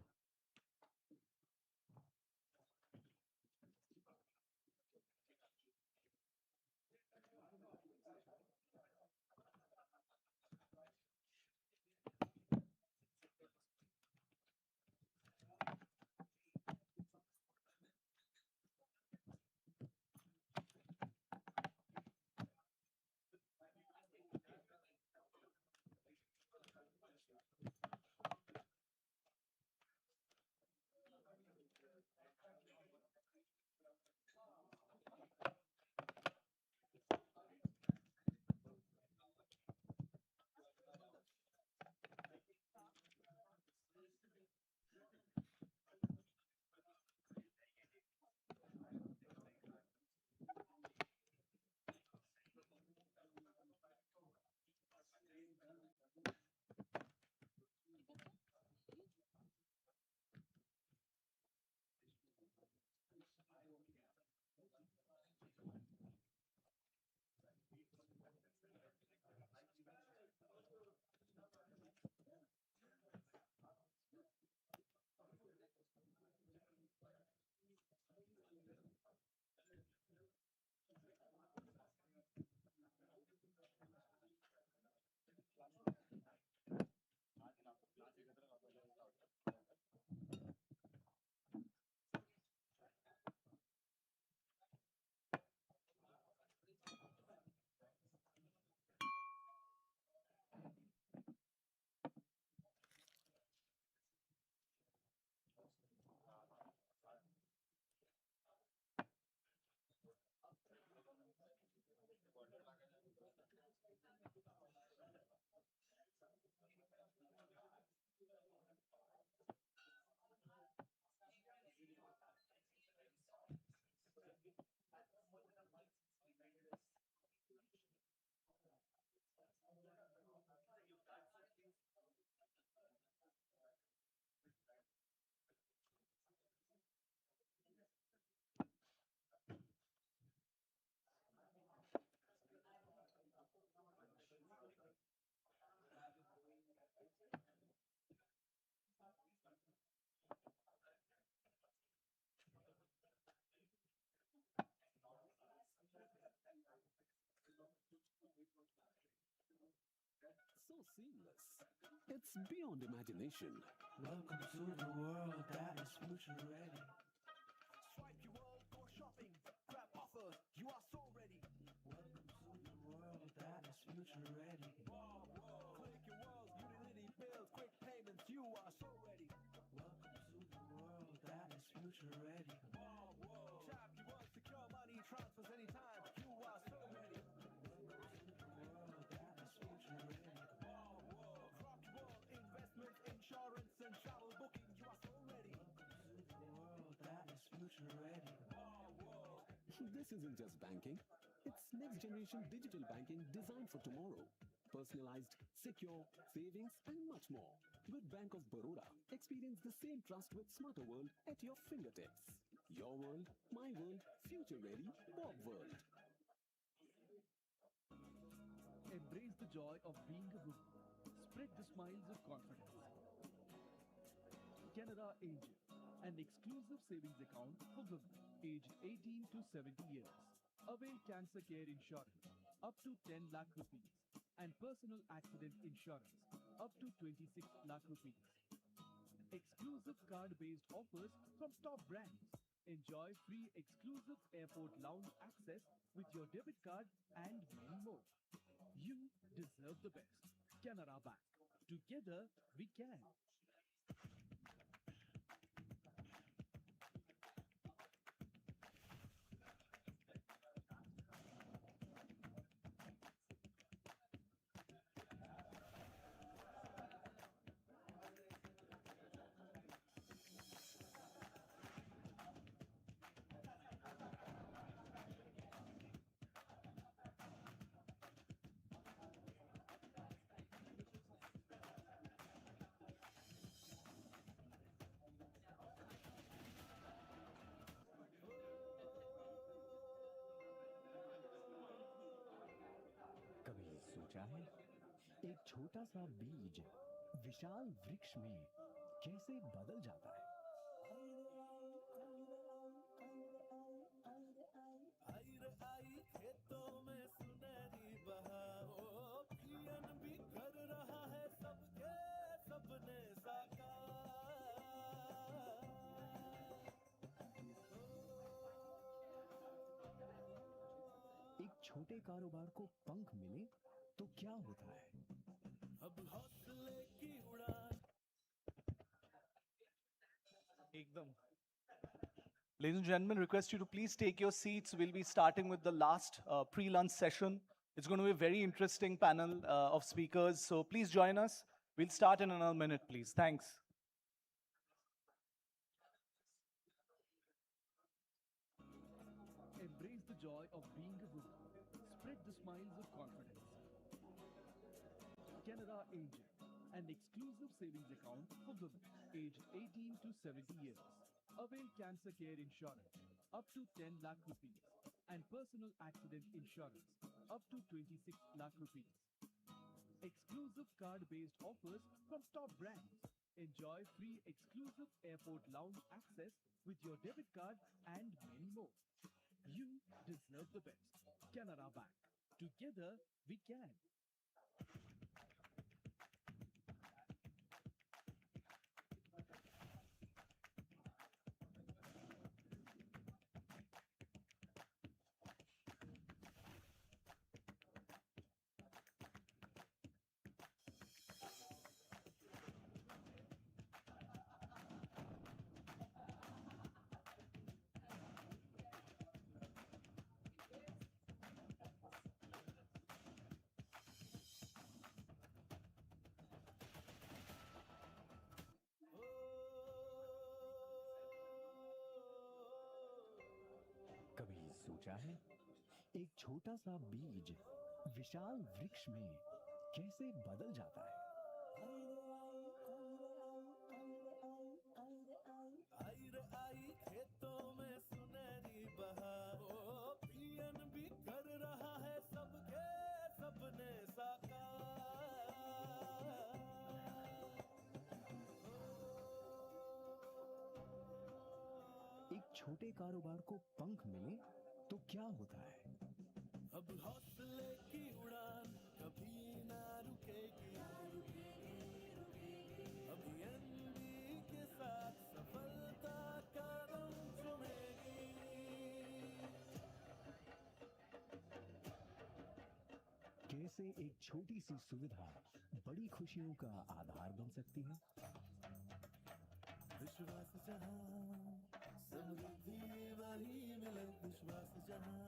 So seamless. It's beyond imagination. Welcome to the world that is future ready. Swipe your world, go shopping, grab offers, you are so ready. Welcome to the world that is future ready. Whoa, whoa. Click your world, utility bills, quick payments, you are so ready. Welcome to the world that is future ready. Whoa, whoa. Tap your world, secure money, transfers anytime, you are so ready. Welcome to the world that is future ready. Whoa, whoa. Rock your world, investments, insurance, and travel booking, you are so ready. Welcome to the world that is future ready. Whoa, whoa. This isn't just banking. It's next generation digital banking designed for tomorrow. Personalized, secure, savings, and much more. With Bank of Baroda, experience the same trust with Smarter World at your fingertips. Your world, my world, future ready, Bob world. Embrace the joy of being a woman. Spread the smiles of confidence. Canada Angel, an exclusive savings account for women aged 18 to 70 years. Avail cancer care insurance up to 10 lakh rupees and personal accident insurance up to 26 lakh rupees. Exclusive card-based offers from top brands. Enjoy free exclusive airport lounge access with your debit card and many more. You deserve the best. Canara Bank. Together we can. कभी सोचा है एक छोटा सा बीज विशाल वृक्ष में कैसे बदल जाता है? आई रे आई खेतों में सुनहरी बहार, ओ पियन भी कर रहा है सबके सपने साकार। एक छोटे कारोबार को पंख मिले तो क्या होता है? अब हौसले की उड़ान। Ekdam. Ladies and gentlemen, request you to please take your seats. We'll be starting with the last pre-lunch session. It's going to be a very interesting panel of speakers. So please join us. We'll start in another minute, please. Thanks. Embrace the joy of being a woman. Spread the smiles of confidence. Canara Angel, an exclusive savings account for women aged 18 to 70 years. Avail cancer care insurance up to 10 lakh rupees and personal accident insurance up to 26 lakh rupees. Exclusive card-based offers from top brands. Enjoy free exclusive airport lounge access with your debit card and many more. You deserve the best. Canara Bank. Together we can. कभी सोचा है एक छोटा सा बीज विशाल वृक्ष में कैसे बदल जाता है? आई रे आई खेतों में सुनहरी बहार, ओ पियन भी कर रहा है सबके सपने साकार। एक छोटे कारोबार को पंख मिले तो क्या होता है? अब हौसले की उड़ान कभी ना रुकेगी, अभियंती के साथ सफलता कदम चुमेगी। कैसे एक छोटी सी सुविधा बड़ी खुशियों का आधार बन सकती है? विश्वास जहां समृद्धि वही मिले, विश्वास जहां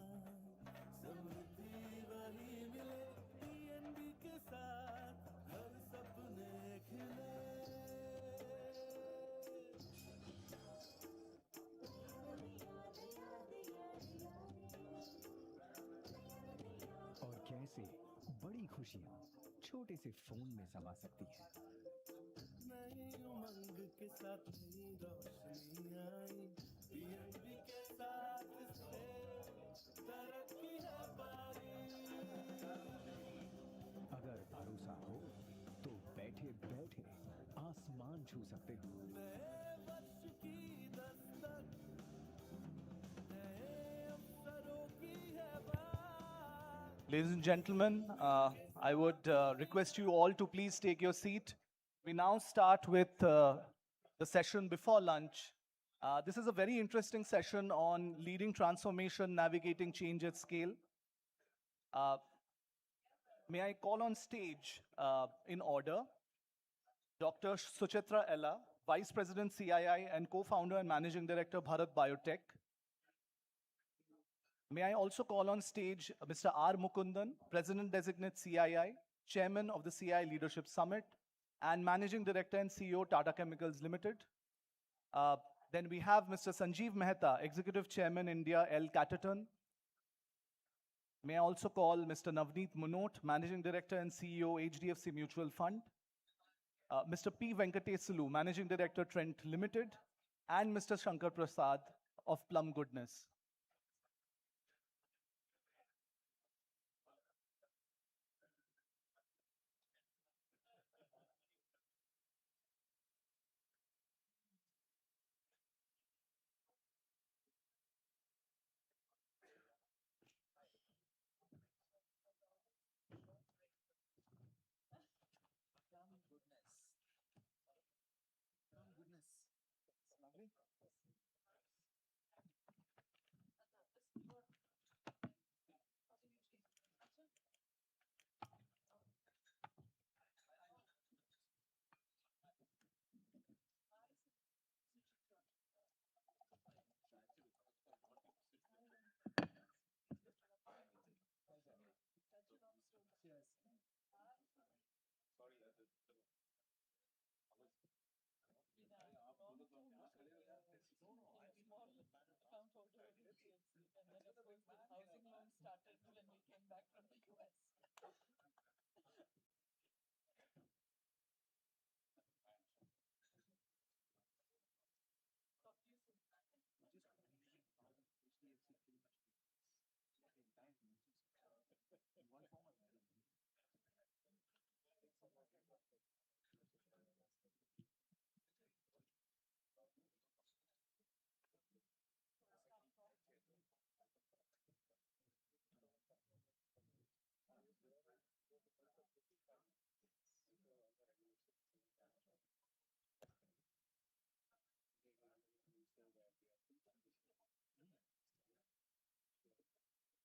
समृद्धि वही मिले, पीएनबी के साथ हर सपने खिले। और कैसे बड़ी खुशियां छोटे से फोन में समा सकती हैं? नई उमंग के साथ नई रोशनी आई, पीएनबी के साथ इससे तरक्की है पारी। अगर भरोसा हो तो बैठे बैठे आसमान छू सकते हो। नए वर्ष की Ladies and gentlemen, I would request you all to please take your seat. We now start with the session before lunch. This is a very interesting session on leading transformation, navigating change at scale. May I call on stage in order Dr. Suchitra Ella, Vice President CII and co-founder and Managing Director Bharat Biotech. May I also call on stage Mr. R. Mukundan, President Designate CII, Chairman of the CII Leadership Summit, and Managing Director and CEO Tata Chemicals Limited. Then we have Mr. Sanjeev Mehta, Executive Chairman India L. Catterton. May I also call Mr. Navneet Munot, Managing Director and CEO HDFC Mutual Fund. Mr. P. Venkatesulu, Managing Director Trent Limited, and Mr. Shankar Prasad of Plum Goodness.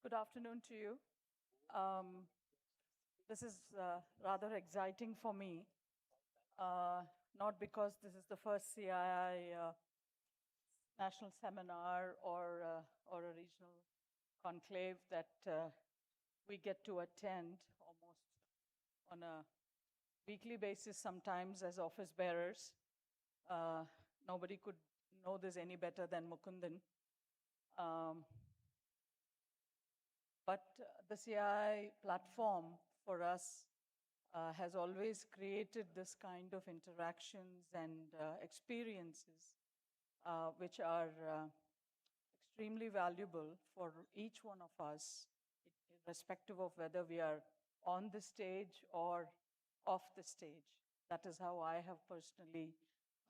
Good afternoon to you. This is rather exciting for me, not because this is the first CII national seminar or a regional conclave that we get to attend almost on a weekly basis sometimes as office bearers. Nobody could know this any better than Mukundan. But the CII platform for us has always created this kind of interactions and experiences which are extremely valuable for each one of us, irrespective of whether we are on the stage or off the stage. That is how I have personally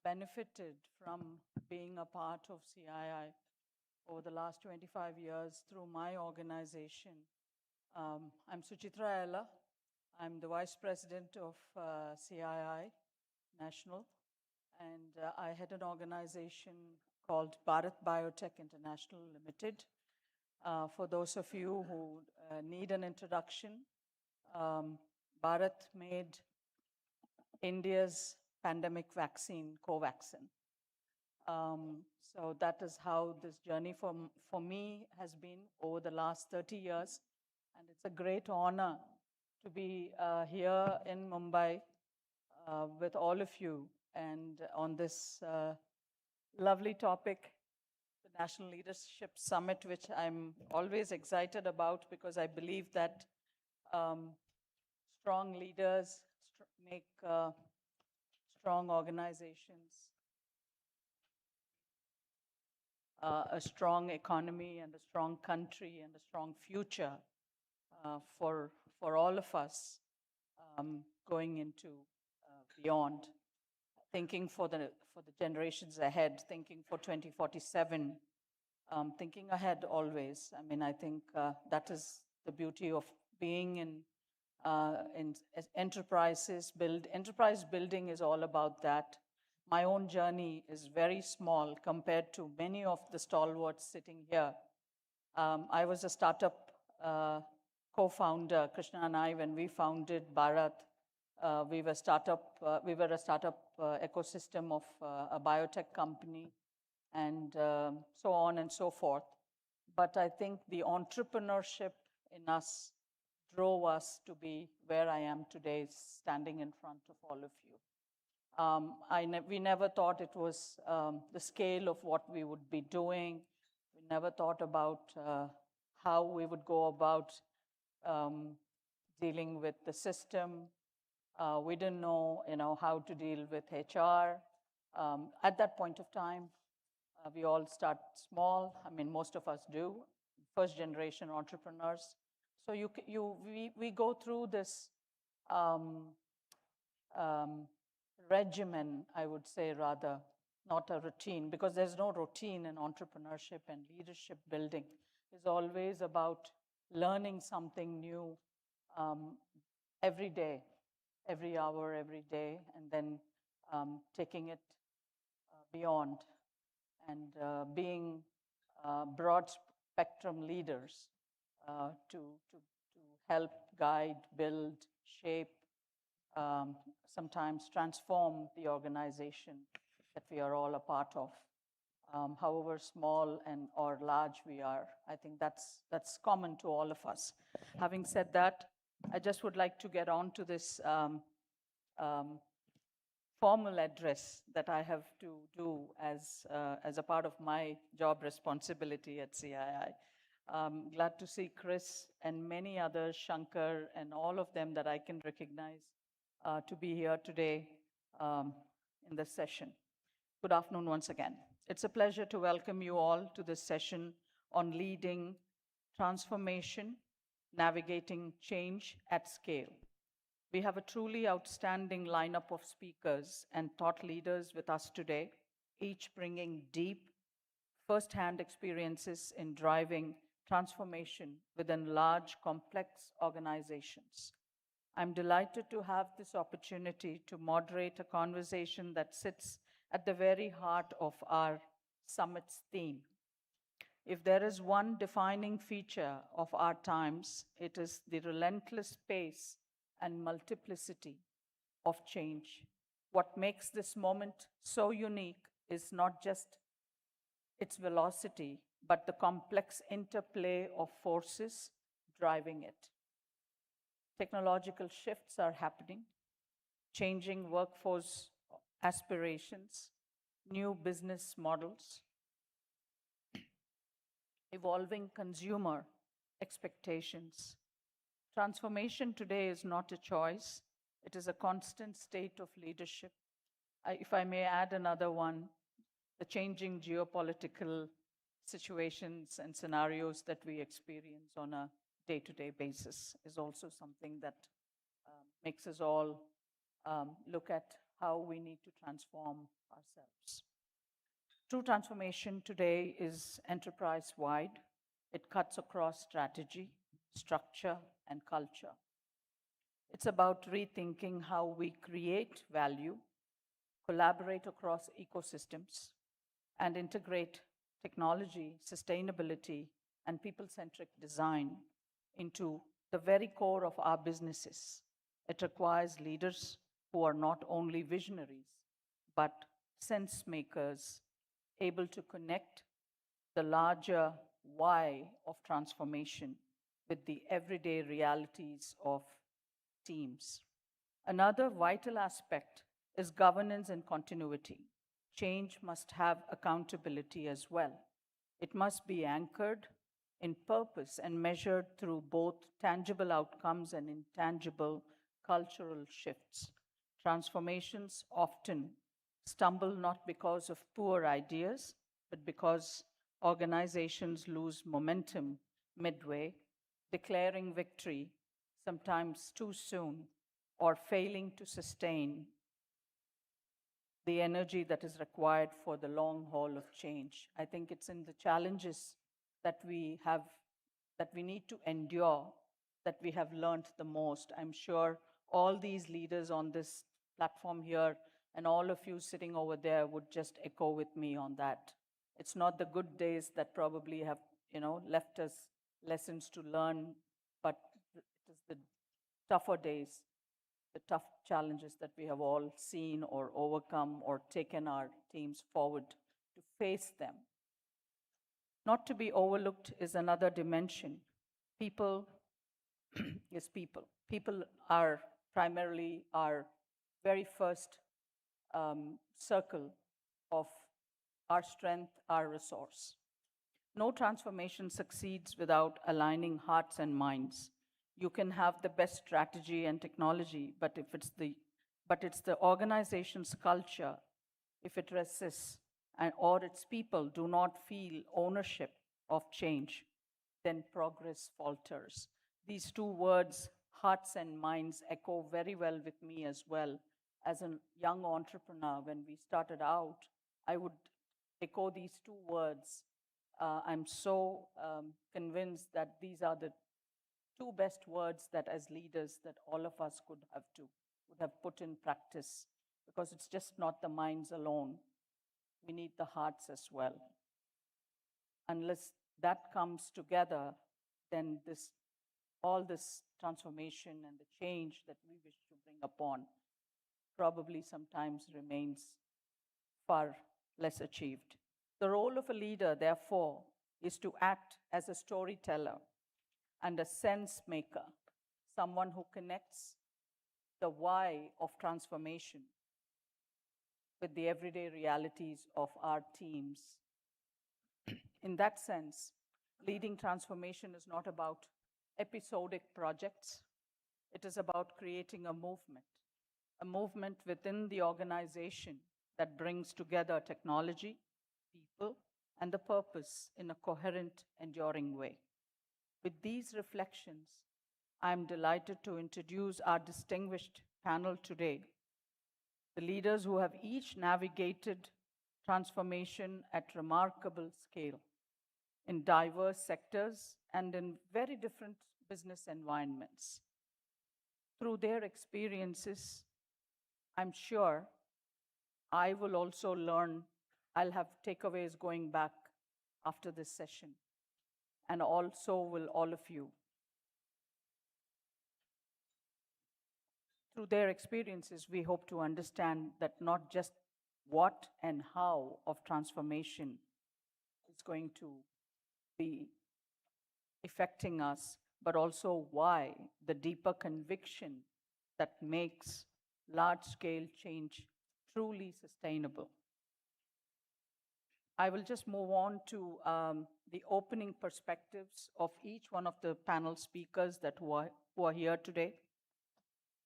benefited from being a part of CII over the last 25 years through my organization. I'm Suchitra Ella. I'm the Vice President of CII National, and I head an organization called Bharat Biotech International Limited. For those of you who need an introduction, Bharat made India's pandemic vaccine, Covaxin. So that is how this journey for me has been over the last 30 years. And it's a great honor to be here in Mumbai with all of you and on this lovely topic, the National Leadership Summit, which I'm always excited about because I believe that strong leaders make strong organizations, a strong economy and a strong country and a strong future for all of us going into beyond, thinking for the generations ahead, thinking for 2047, thinking ahead always. I mean, I think that is the beauty of being in enterprises. Enterprise building is all about that. My own journey is very small compared to many of the stalwarts sitting here. I was a startup co-founder, Krishna and I, when we founded Bharat. We were a startup ecosystem of a biotech company, and so on and so forth. But I think the entrepreneurship in us drove us to be where I am today, standing in front of all of you. We never thought it was the scale of what we would be doing. We never thought about how we would go about dealing with the system. We didn't know, how to deal with HR. At that point of time, we all start small. I mean, most of us do, first generation entrepreneurs. So we go through this regimen, I would say, rather, not a routine, because there's no routine in entrepreneurship and leadership building. It's always about learning something new every day, every hour, every day, and then taking it beyond and being broad spectrum leaders to help guide, build, shape, sometimes transform the organization that we are all a part of. However small or large we are, I think that's common to all of us. Having said that, I just would like to get on to this formal address that I have to do as a part of my job responsibility at CII. Glad to see Chris and many others, Shankar, and all of them that I can recognize to be here today in this session. Good afternoon once again. It's a pleasure to welcome you all to this session on leading transformation, navigating change at scale. We have a truly outstanding lineup of speakers and thought leaders with us today, each bringing deep, first-hand experiences in driving transformation within large, complex organizations. I'm delighted to have this opportunity to moderate a conversation that sits at the very heart of our summit's theme. If there is one defining feature of our times, it is the relentless pace and multiplicity of change. What makes this moment so unique is not just its velocity, but the complex interplay of forces driving it. Technological shifts are happening, changing workforce aspirations, new business models, evolving consumer expectations. Transformation today is not a choice, it is a constant state of leadership. If I may add another one, the changing geopolitical situations and scenarios that we experience on a day-to-day basis is also something that makes us all look at how we need to transform ourselves. True transformation today is enterprise-wide. It cuts across strategy, structure, and culture. It's about rethinking how we create value, collaborate across ecosystems, and integrate technology, sustainability, and people-centric design into the very core of our businesses. It requires leaders who are not only visionaries, but sense makers, able to connect the larger why of transformation with the everyday realities of teams. Another vital aspect is governance and continuity. Change must have accountability as well. It must be anchored in purpose and measured through both tangible outcomes and intangible cultural shifts. Transformations often stumble not because of poor ideas, but because organizations lose momentum midway, declaring victory sometimes too soon, or failing to sustain the energy that is required for the long haul of change. I think it's in the challenges that we have, that we need to endure, that we have learned the most. I'm sure all these leaders on this platform here and all of you sitting over there would just echo with me on that. It's not the good days that probably have, left us lessons to learn, but it is the tougher days, the tough challenges that we have all seen or overcome or taken our teams forward to face them. Not to be overlooked is another dimension. People is people. People are primarily our very first circle of our strength, our resource. No transformation succeeds without aligning hearts and minds. You can have the best strategy and technology, but if it's the organization's culture, if it resists or its people do not feel ownership of change, then progress falters. These two words, hearts and minds, echo very well with me as well. As a young entrepreneur, when we started out, I would echo these two words. I'm so convinced that these are the two best words that as leaders that all of us would have put in practice, because it's just not the minds alone. We need the hearts as well. Unless that comes together, then all this transformation and the change that we wish to bring upon probably sometimes remains far less achieved. The role of a leader, therefore, is to act as a storyteller and a sense maker, someone who connects the why of transformation with the everyday realities of our teams. In that sense, leading transformation is not about episodic projects. It is about creating a movement within the organization that brings together technology, people, and the purpose in a coherent, enduring way. With these reflections, I'm delighted to introduce our distinguished panel today, the leaders who have each navigated transformation at remarkable scale in diverse sectors and in very different business environments. Through their experiences, I'm sure I will also learn. I'll have takeaways going back after this session, and also will all of you. Through their experiences, we hope to understand that not just what and how of transformation is going to be affecting us, but also why, the deeper conviction that makes large-scale change truly sustainable. I will just move on to the opening perspectives of each one of the panel speakers who are here today.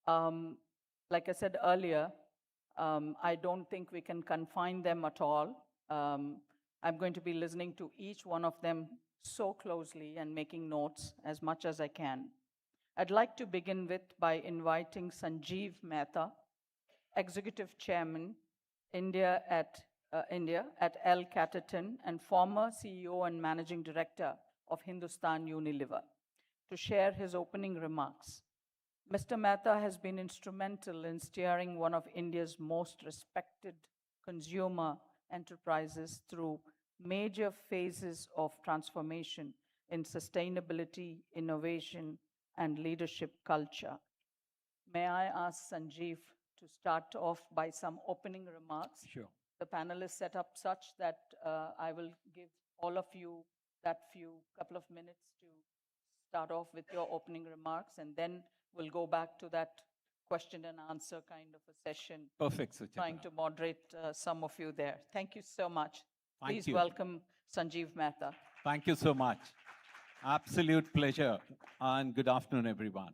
Like I said earlier, I don't think we can confine them at all. I'm going to be listening to each one of them so closely and making notes as much as I can. I'd like to begin by inviting Sanjeev Mehta, Executive Chairman, India at L. Catterton, and former CEO and Managing Director of Hindustan Unilever, to share his opening remarks. Mr. Mehta has been instrumental in steering one of India's most respected consumer enterprises through major phases of transformation in sustainability, innovation, and leadership culture. May I ask Sanjeev to start off by some opening remarks? Sure. The panel is set up such that I will give all of you that couple of minutes to start off with your opening remarks, and then we'll go back to that question and answer kind of a session. Perfect, Suchitra. Trying to moderate some of you there. Thank you so much. Thank Please you. welcome Sanjeev Mehta. Thank you so much. Absolute pleasure, and good afternoon, everyone.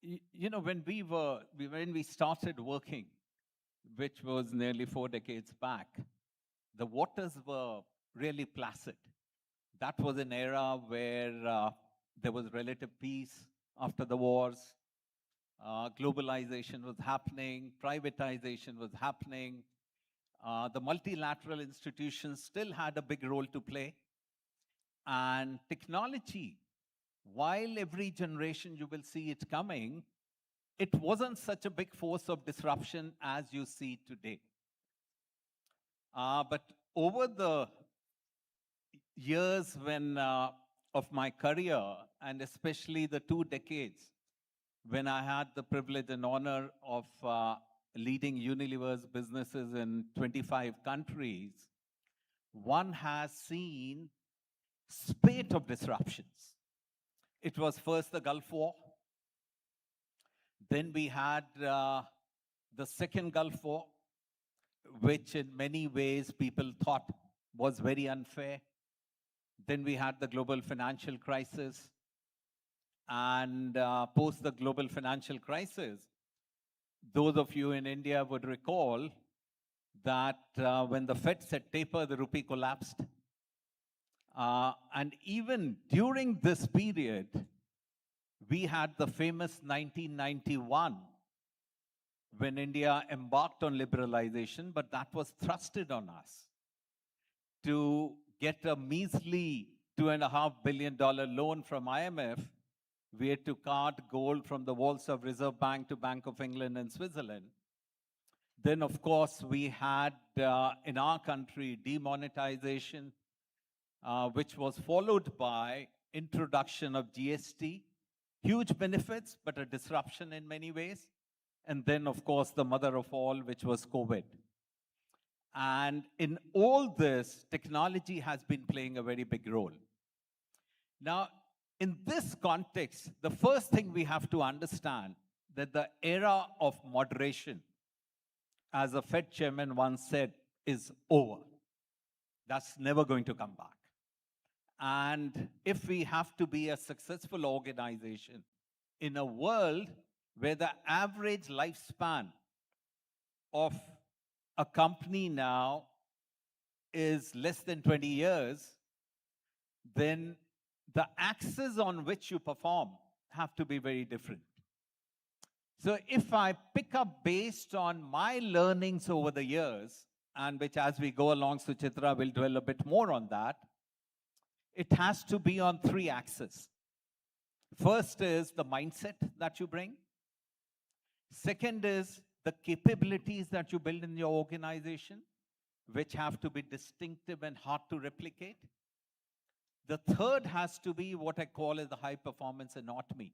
When we started working, which was nearly 4 decades back, the waters were really placid. That was an era where there was relative peace after the wars. Globalization was happening, privatization was happening. The multilateral institutions still had a big role to play. And technology while every generation you will see it coming, it wasn't such a big force of disruption as you see today. But over the years of my career, and especially the 2 decades when I had the privilege and honor of leading Unilever's businesses in 25 countries, one has seen spate of disruptions. It was first the Gulf War. Then we had the second Gulf War, which in many ways people thought was very unfair. Then we had the global financial crisis. And post the global financial crisis, those of you in India would recall that when the Fed said taper, the rupee collapsed. And even during this period, we had the famous 1991 when India embarked on liberalization, but that was thrusted on us to get a measly $2.5 billion loan from IMF. We had to cart gold from the vaults of Reserve Bank to Bank of England and Switzerland. Then, of course, we had in our country demonetization, which was followed by introduction of GST. Huge benefits, but a disruption in many ways. And then, of course, the mother of all, which was COVID. And in all this, technology has been playing a very big role. Now, in this context, the first thing we have to understand that the era of moderation, as a Fed chairman once said, is over. That's never going to come back. And if we have to be a successful organization in a world where the average lifespan of a company now is less than 20 years, then the axes on which you perform have to be very different. So if I pick up based on my learnings over the years, and which as we go along, Suchitra will dwell a bit more on that, it has to be on 3 axes. First is the mindset that you bring. Second is the capabilities that you build in your organization, which have to be distinctive and hard to replicate. The third has to be what I call as the high performance anatomy,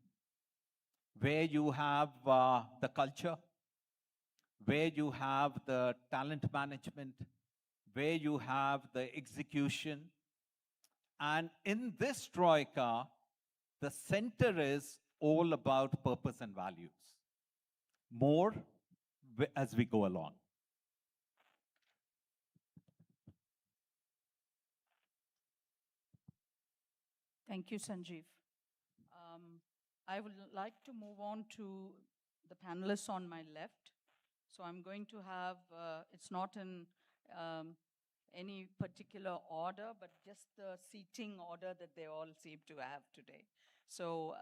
where you have the culture, where you have the talent management, where you have the execution. And in this troika, the center is all about purpose and values. More as we go along. Thank you, Sanjeev. I would like to move on to the panelists on my left. So I'm going to have, it's not in any particular order, but just the seating order that they all seem to have today. So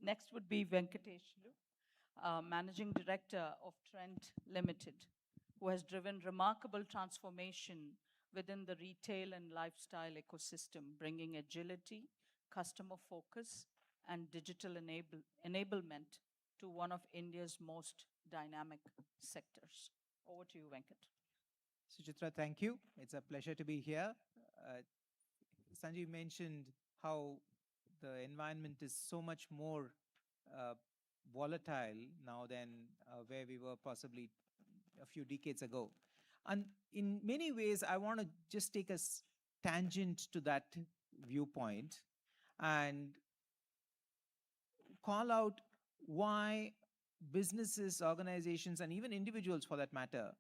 next would be Venkateshlu, Managing Director of Trent Limited, who has driven remarkable transformation within the retail and lifestyle ecosystem, bringing agility, customer focus, and digital enablement to one of India's most dynamic sectors. Over to you, Venkat. Suchitra, thank you. It's a pleasure to be here. Sanjeev mentioned how the environment is so much more volatile now than where we were possibly a few decades ago. And in many ways, I want to just take a tangent to that viewpoint and call out why businesses, organizations, and even individuals for that matter,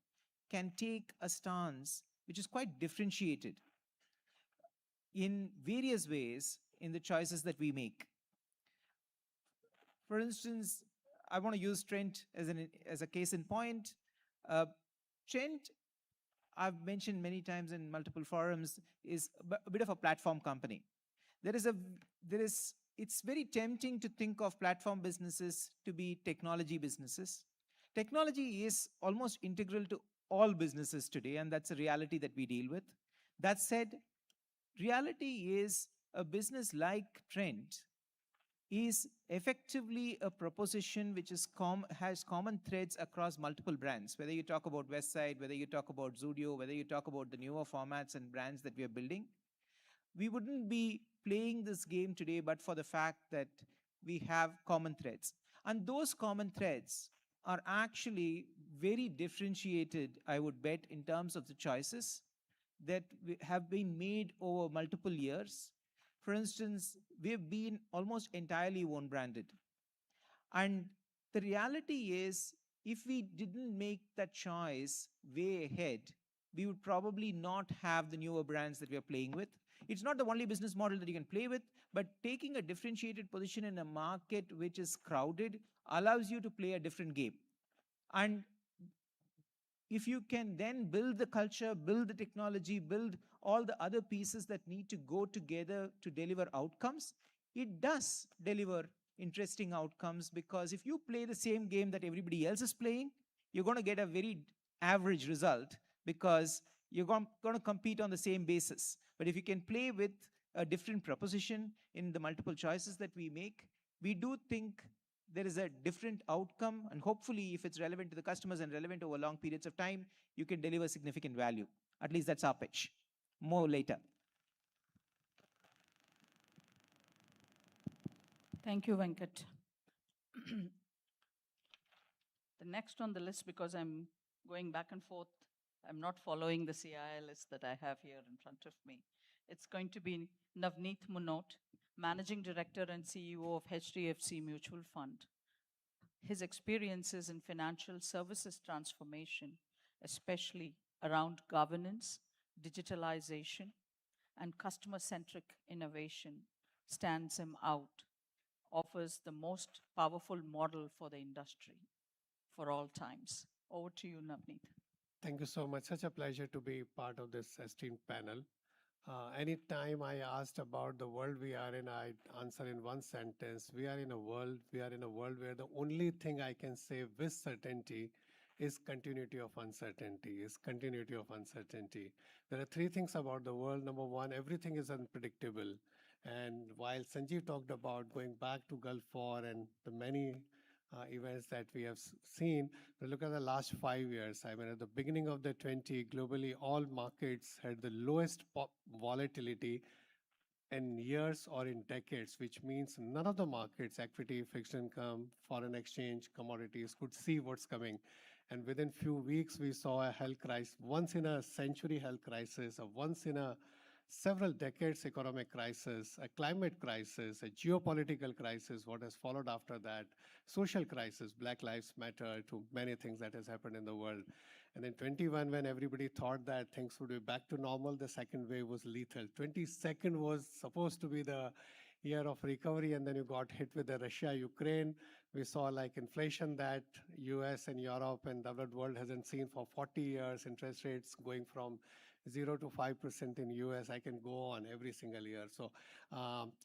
can take a stance which is quite differentiated in various ways in the choices that we make. For instance, I want to use Trent as a case in point. Trent, I've mentioned many times in multiple forums, is a bit of a platform company. It's very tempting to think of platform businesses to be technology businesses. Technology is almost integral to all businesses today, and that's a reality that we deal with. That said, reality is a business like Trent is effectively a proposition which is has common threads across multiple brands. Whether you talk about Westside, whether you talk about Zudio, whether you talk about the newer formats and brands that we are building, we wouldn't be playing this game today but for the fact that we have common threads. And those common threads are actually very differentiated, I would bet, in terms of the choices that have been made over multiple years. For instance, we've been almost entirely own branded. And the reality is, if we didn't make that choice way ahead, we would probably not have the newer brands that we are playing with. It's not the only business model that you can play with, but taking a differentiated position in a market which is crowded allows you to play a different game. And if you can then build the culture, build the technology, build all the other pieces that need to go together to deliver outcomes, it does deliver interesting outcomes, because if you play the same game that everybody else is playing, you're going to get a very average result because you're going to compete on the same basis. But if you can play with a different proposition in the multiple choices that we make, we do think there is a different outcome, and hopefully if it's relevant to the customers and relevant over long periods of time, you can deliver significant value. At least that's our pitch. More later. Thank you, Venkat. The next on the list, because I'm going back and forth, I'm not following the CII list that I have here in front of me. It's going to be Navneet Munot, Managing Director and CEO of HDFC Mutual Fund. His experiences in financial services transformation, especially around governance, digitalization, and customer-centric innovation, stands him out, offers the most powerful model for the industry for all times. Over to you, Navneet. Thank you so much. Such a pleasure to be part of this esteemed panel. Anytime I asked about the world we are in, I answer in one sentence. We are in a world where the only thing I can say with certainty is continuity of uncertainty, There are three things about the world. Number one, everything is unpredictable. And while Sanjeev talked about going back to Gulf War and the many events that we have seen, we look at the last 5 years. I mean, at the beginning of the 20, globally, all markets had the lowest volatility in years or in decades, which means none of the markets, equity, fixed income, foreign exchange, commodities, could see what's coming. And within few weeks, we saw a health crisis, once in a century health crisis, a once in a several decades economic crisis, a climate crisis, a geopolitical crisis, what has followed after that, social crisis, Black Lives Matter, to many things that has happened in the world. And in 21, when everybody thought that things would be back to normal, the second wave was lethal. 22nd was supposed to be the year of recovery, and then you got hit with the Russia-Ukraine. We saw like inflation that US and Europe and the world hasn't seen for 40 years, interest rates going from 0 to 5% in US. I can go on every single year. So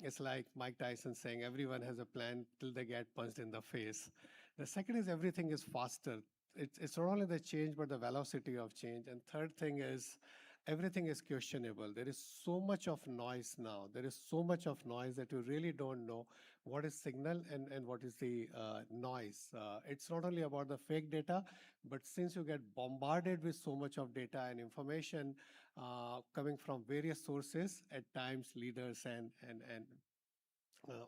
it's like Mike Tyson saying, everyone has a plan till they get punched in the face. The second is everything is faster. It's not only the change, but the velocity of change. And third thing is everything is questionable. There is so much of noise now. There is so much of noise that you really don't know what is signal and what is the noise. It's not only about the fake data, but since you get bombarded with so much of data and information coming from various sources, at times leaders and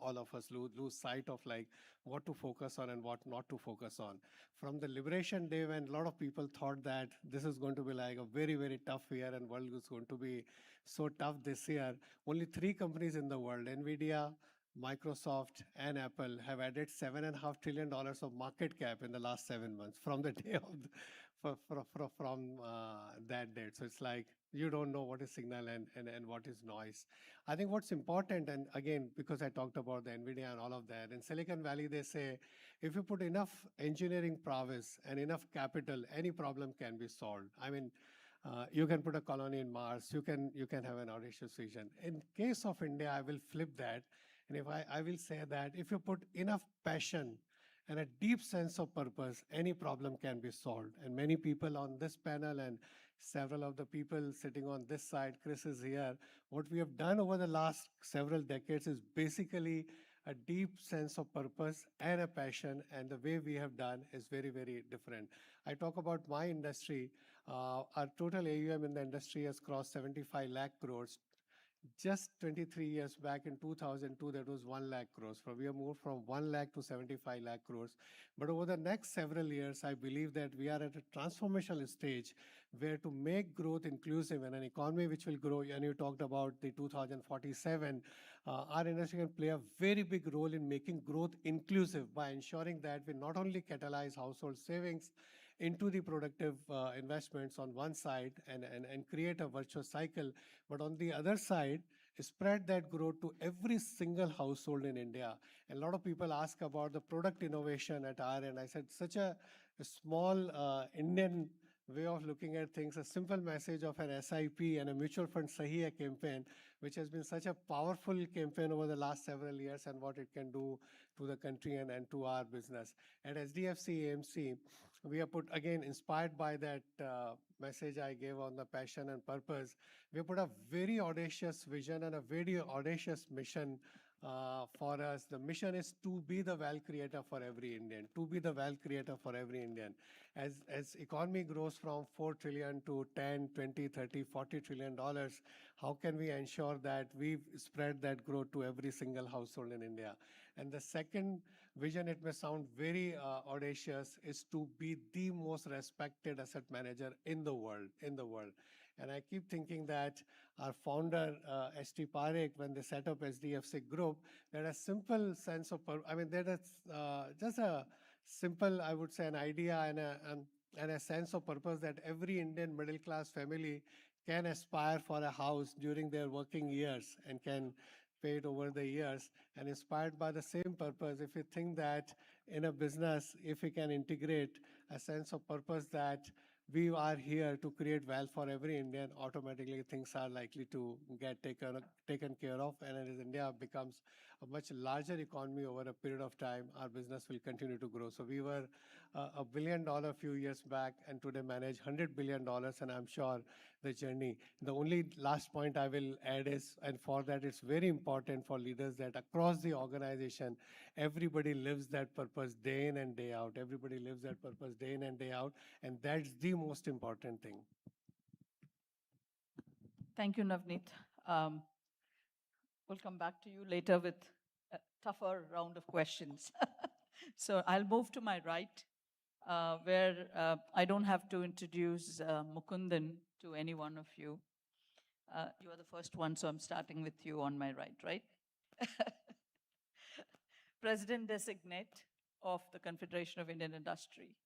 all of us lose sight of like what to focus on and what not to focus on. From the Liberation Day, when a lot of people thought that this is going to be like a very, very tough year and world is going to be so tough this year, only 3 companies in the world, NVIDIA, Microsoft, and Apple, have added $7.5 trillion of market cap in the last 7 months from the day of from that date. So it's like you don't know what is signal and what is noise. I think what's important, and again, because I talked about the NVIDIA and all of that, in Silicon Valley, they say, if you put enough engineering prowess and enough capital, any problem can be solved. I mean, you can put a colony in Mars, you can have an audacious vision. In case of India, I will flip that. And if I will say that if you put enough passion and a deep sense of purpose, any problem can be solved. And many people on this panel and several of the people sitting on this side, Chris is here, what we have done over the last several decades is basically a deep sense of purpose and a passion, and the way we have done is very, very different. I talk about my industry. Our total AUM in the industry has crossed 75 lakh crores. Just 23 years back in 2002, that was 1 lakh crores. We have moved from 1 lakh to 75 lakh crores. But over the next several years, I believe that we are at a transformational stage where to make growth inclusive and an economy which will grow, and you talked about the 2047, our industry can play a very big role in making growth inclusive by ensuring that we not only catalyze household savings into the productive investments on one side and create a virtuous cycle, but on the other side, spread that growth to every single household in India. And a lot of people ask about the product innovation at our end. I said, such a small Indian way of looking at things, a simple message of an SIP and a mutual fund Sahi Hai campaign, which has been such a powerful campaign over the last several years, and what it can do to the country and to our business. At SDFC AMC, we are put, again, inspired by that message I gave on the passion and purpose, we put a very audacious vision and a very audacious mission for us. The mission is to be the wealth creator for every Indian, to be the wealth creator for every Indian. As economy grows from 4 trillion to 10, 20, 30, 40 trillion dollars, how can we ensure that we spread that growth to every single household in India? And the second vision, it may sound very audacious, is to be the most respected asset manager in the world, And I keep thinking that our founder, S.T. Parekh, when they set up SDFC Group, they had a simple sense of, there is just a simple, I would say, an idea and a sense of purpose that every Indian middle class family can aspire for a house during their working years and can pay it over the years. And inspired by the same purpose, if you think that in a business, if we can integrate a sense of purpose that we are here to create wealth for every Indian, automatically things are likely to get taken care of. And as India becomes a much larger economy over a period of time, our business will continue to grow. So we were $1 billion a few years back, and today manage $100 billion, and I'm sure the journey. The only last point I will add is, and for that it's very important for leaders that across the organization, everybody lives that purpose day in and day out. Everybody lives that purpose day in and day out, and that's the most important thing. Thank you, Navneet. We'll come back to you later with a tougher round of questions. So I'll move to my right, where I don't have to introduce Mukundan to any one of you. You are the first one, so I'm starting with you on my right? President Designate of the Confederation of Indian Industry,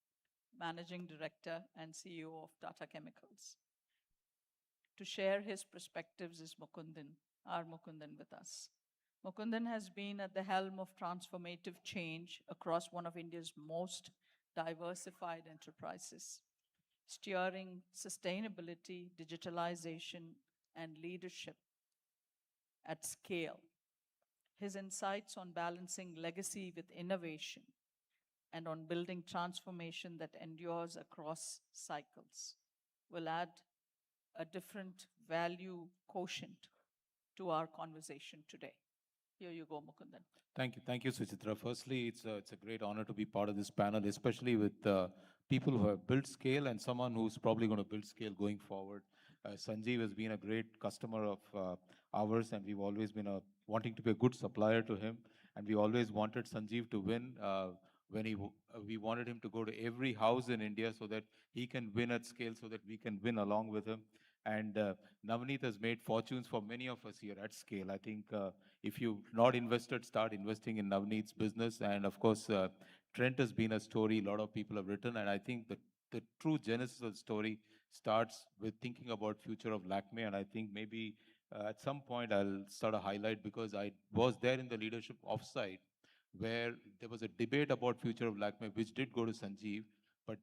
Managing Director and CEO of Tata Chemicals. To share his perspectives is Mukundan, our Mukundan with us. Mukundan has been at the helm of transformative change across one of India's most diversified enterprises, steering sustainability, digitalization, and leadership at scale. His insights on balancing legacy with innovation and on building transformation that endures across cycles will add a different value quotient to our conversation today. Here you go, Mukundan. Thank you, Suchitra. Firstly, it's a great honor to be part of this panel, especially with people who have built scale and someone who's probably going to build scale going forward. Sanjeev has been a great customer of ours, and we've always been wanting to be a good supplier to him. And we always wanted Sanjeev to win when we wanted him to go to every house in India so that he can win at scale, so that we can win along with him. And Navneet has made fortunes for many of us here at scale. I think if you've not invested, start investing in Navneet's business. And of course, Trent has been a story a lot of people have written. And I think the true genesis of the story starts with thinking about future of Lakme. And I think maybe at some point I'll sort of highlight, because I was there in the leadership offsite where there was a debate about future of Lakme, which did go to Sanjeev. But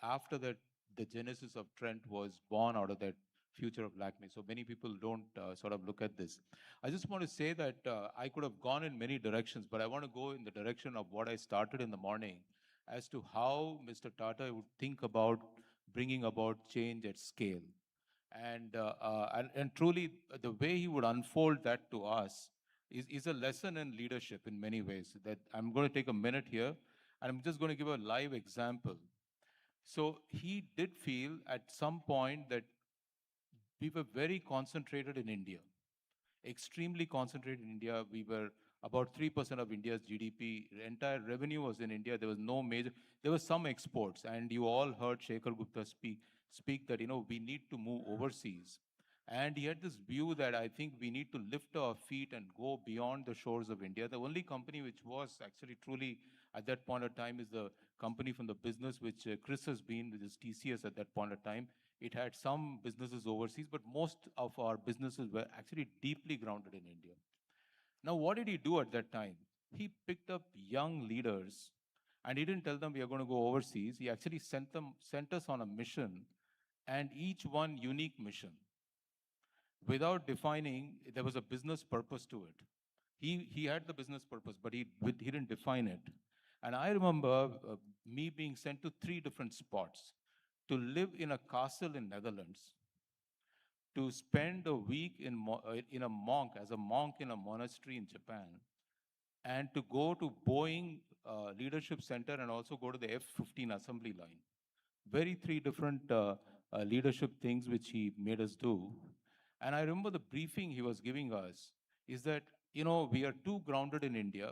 after that, the genesis of Trent was born out of that future of Lakme. So many people don't sort of look at this. I just want to say that I could have gone in many directions, but I want to go in the direction of what I started in the morning as to how Mr. Tata would think about bringing about change at scale. And truly, the way he would unfold that to us is a lesson in leadership in many ways. That I'm going to take a minute here, and I'm just going to give a live example. So he did feel at some point that we were very concentrated in India, extremely concentrated in India. We were about 3% of India's GDP. The entire revenue was in India. There was no major, there was some exports. And you all heard Shekhar Gupta speak that, we need to move overseas. And he had this view that I think we need to lift our feet and go beyond the shores of India. The only company which was actually truly at that point of time is the company from the business which Chris has been, which is TCS at that point of time. It had some businesses overseas, but most of our businesses were actually deeply grounded in India. Now, what did he do at that time? He picked up young leaders and he didn't tell them we are going to go overseas. He actually sent us on a mission, and each one unique mission. Without defining, there was a business purpose to it. He had the business purpose, but he didn't define it. And I remember me being sent to 3 different spots: to live in a castle in Netherlands, to spend a week in a monk, as a monk in a monastery in Japan, and to go to Boeing Leadership Center and also go to the F-15 assembly line. Very 3 different leadership things which he made us do. And I remember the briefing he was giving us is that, we are too grounded in India.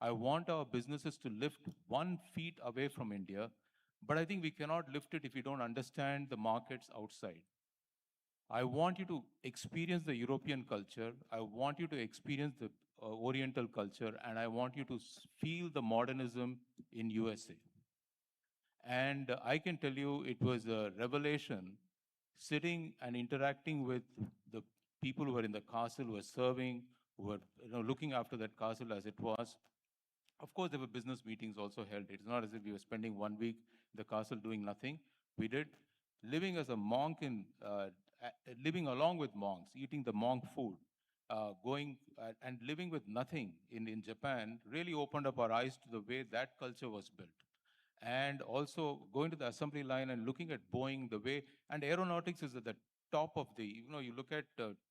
I want our businesses to lift 1 feet away from India, but I think we cannot lift it if we don't understand the markets outside. I want you to experience the European culture. I want you to experience the Oriental culture, and I want you to feel the modernism in USA. And I can tell you it was a revelation sitting and interacting with the people who were in the castle, who were serving, who were looking after that castle as it was. Of course, there were business meetings also held. It's not as if we were spending 1 week in the castle doing nothing. We did. Living as a monk living along with monks, eating the monk food, going and living with nothing in Japan really opened up our eyes to the way that culture was built. And also going to the assembly line and looking at Boeing, the way, and aeronautics is at the top of the, you look at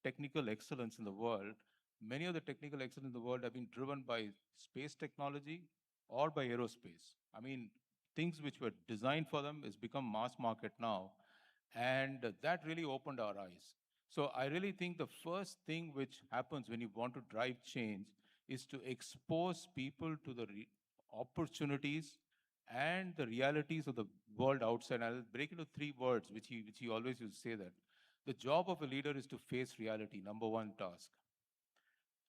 technical excellence in the world, many of the technical excellence in the world have been driven by space technology or by aerospace. I mean, things which were designed for them has become mass market now. And that really opened our eyes. So I really think the first thing which happens when you want to drive change is to expose people to the opportunities and the realities of the world outside. I'll break into 3 words, which he always used to say that. The job of a leader is to face reality, number 1 task.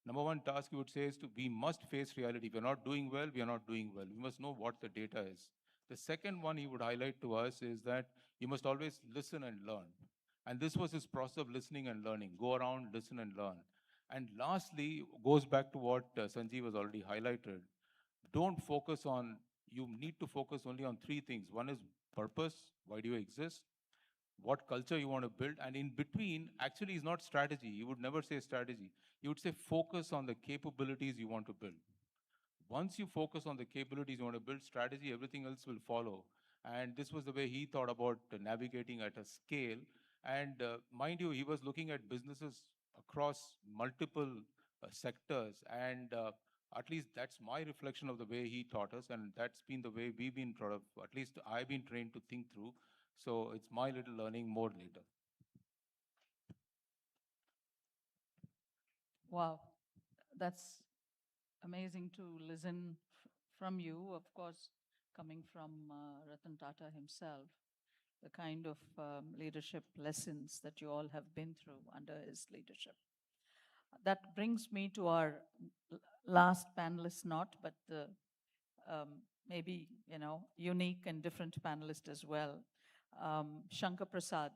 Number 1 task, he would say, is we must face reality. If we're not doing well, we are not doing well. We must know what the data is. The second one he would highlight to us is that you must always listen and learn. And this was his process of listening and learning. Go around, listen and learn. And lastly, goes back to what Sanjeev has already highlighted. You need to focus only on 3 things. One is purpose, why do you exist? What culture you want to build, and in between actually is not strategy. You would never say strategy. You would say focus on the capabilities you want to build. Once you focus on the capabilities you want to build, strategy, everything else will follow. And this was the way he thought about navigating at a scale. And mind you, he was looking at businesses across multiple sectors. And at least that's my reflection of the way he taught us. And that's been the way we've been taught, at least I've been trained to think through. So it's my little learning more later. Wow, that's amazing to listen from you, of course, coming from Ratan Tata himself, the kind of leadership lessons that you all have been through under his leadership. That brings me to our last panelist, not, but the maybe, unique and different panelist as well. Shankar Prasad,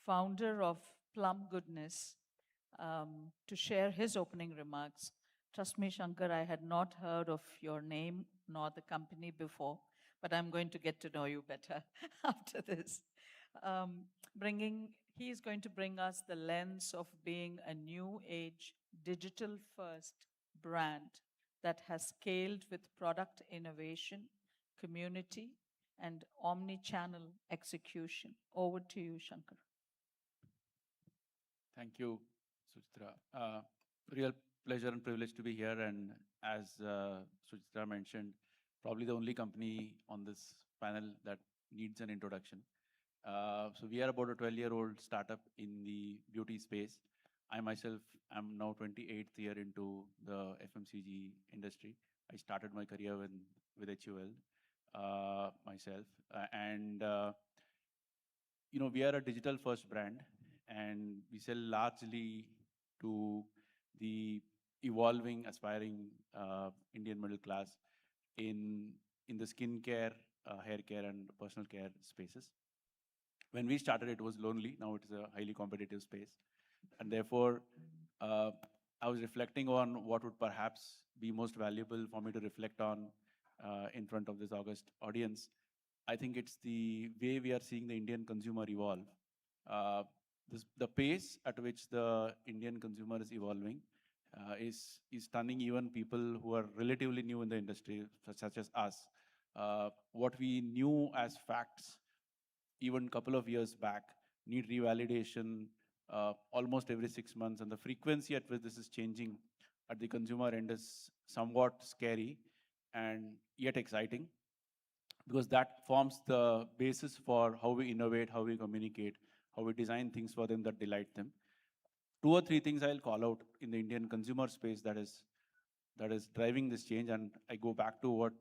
founder of Plum Goodness, to share his opening remarks. Trust me, Shankar, I had not heard of your name nor the company before, but I'm going to get to know you better after this. He is going to bring us the lens of being a new age, digital first brand that has scaled with product innovation, community, and omni-channel execution. Over to you, Shankar. Thank you, Suchitra. Real pleasure and privilege to be here. And as Suchitra mentioned, probably the only company on this panel that needs an introduction. So we are about a 12-year-old startup in the beauty space. I myself am now 28th year into the FMCG industry. I started my career with HUL myself. We are a digital first brand and we sell largely to the evolving, aspiring Indian middle class in the skincare, hair care and personal care spaces. When we started, it was lonely. Now it is a highly competitive space. And therefore, I was reflecting on what would perhaps be most valuable for me to reflect on in front of this august audience. I think it's the way we are seeing the Indian consumer evolve. The pace at which the Indian consumer is evolving is stunning even people who are relatively new in the industry, such as us. What we knew as facts even a couple of years back need revalidation almost every 6 months, and the frequency at which this is changing at the consumer end is somewhat scary and yet exciting, because that forms the basis for how we innovate, how we communicate, how we design things for them that delight them. 2 or 3 things I'll call out in the Indian consumer space that is driving this change, and I go back to what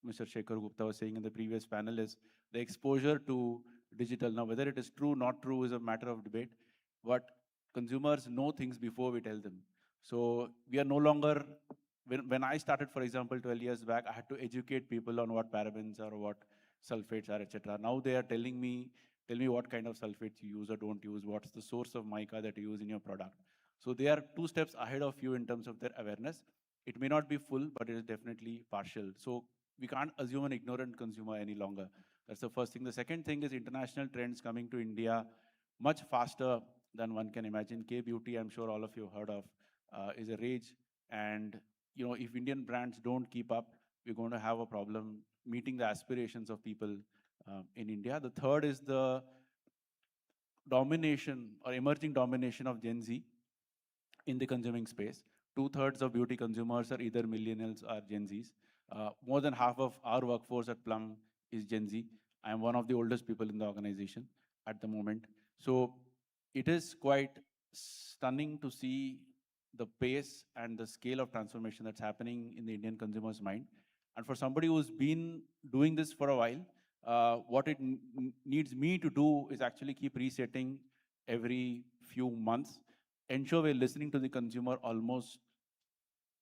Mr. Shekhar Gupta was saying in the previous panel, is the exposure to digital. Now, whether it is true, not true is a matter of debate, but consumers know things before we tell them. So we are no longer, when I started, for example, 12 years back, I had to educate people on what parabens are, what sulfates are, etc. Now they are telling me, tell me what kind of sulfates you use or don't use, what's the source of mica that you use in your product. So they are 2 steps ahead of you in terms of their awareness. It may not be full, but it is definitely partial. So we can't assume an ignorant consumer any longer. That's the first thing. The second thing is international trends coming to India much faster than one can imagine. K-beauty, I'm sure all of you have heard of, is a rage. And if Indian brands don't keep up, we're going to have a problem meeting the aspirations of people in India. The third is the domination or emerging domination of Gen Z in the consuming space. 2/3 of beauty consumers are either millennials or Gen Zs. More than half of our workforce at Plum is Gen Z. I am one of the oldest people in the organization at the moment. So it is quite stunning to see the pace and the scale of transformation that's happening in the Indian consumer's mind. And for somebody who's been doing this for a while, what it needs me to do is actually keep resetting every few months, ensure we're listening to the consumer almost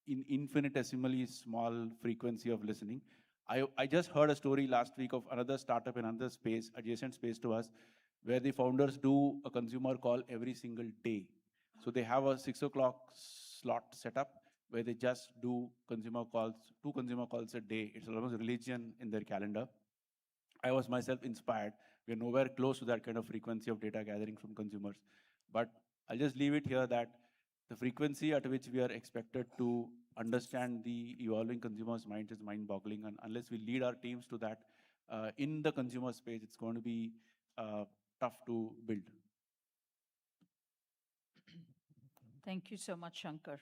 in infinitesimally small frequency of listening. I just heard a story last week of another startup in another space, adjacent space to us, where the founders do a consumer call every single day. So they have a 6 o'clock slot set up where they just do consumer calls, 2 consumer calls a day. It's almost religion in their calendar. I was myself inspired. We're nowhere close to that kind of frequency of data gathering from consumers. But I'll just leave it here that the frequency at which we are expected to understand the evolving consumer's mind is mind-boggling. And unless we lead our teams to that in the consumer space, it's going to be tough to build. Thank you so much, Shankar.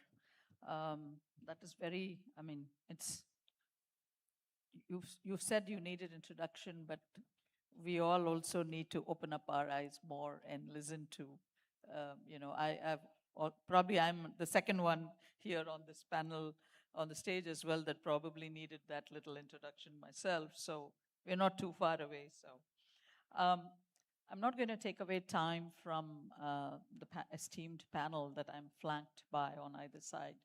That is very, you've said you needed introduction, but we all also need to open up our eyes more and listen to, probably I'm the second one here on this panel, on the stage as well, that probably needed that little introduction myself. So we're not too far away. So I'm not going to take away time from the esteemed panel that I'm flanked by on either side.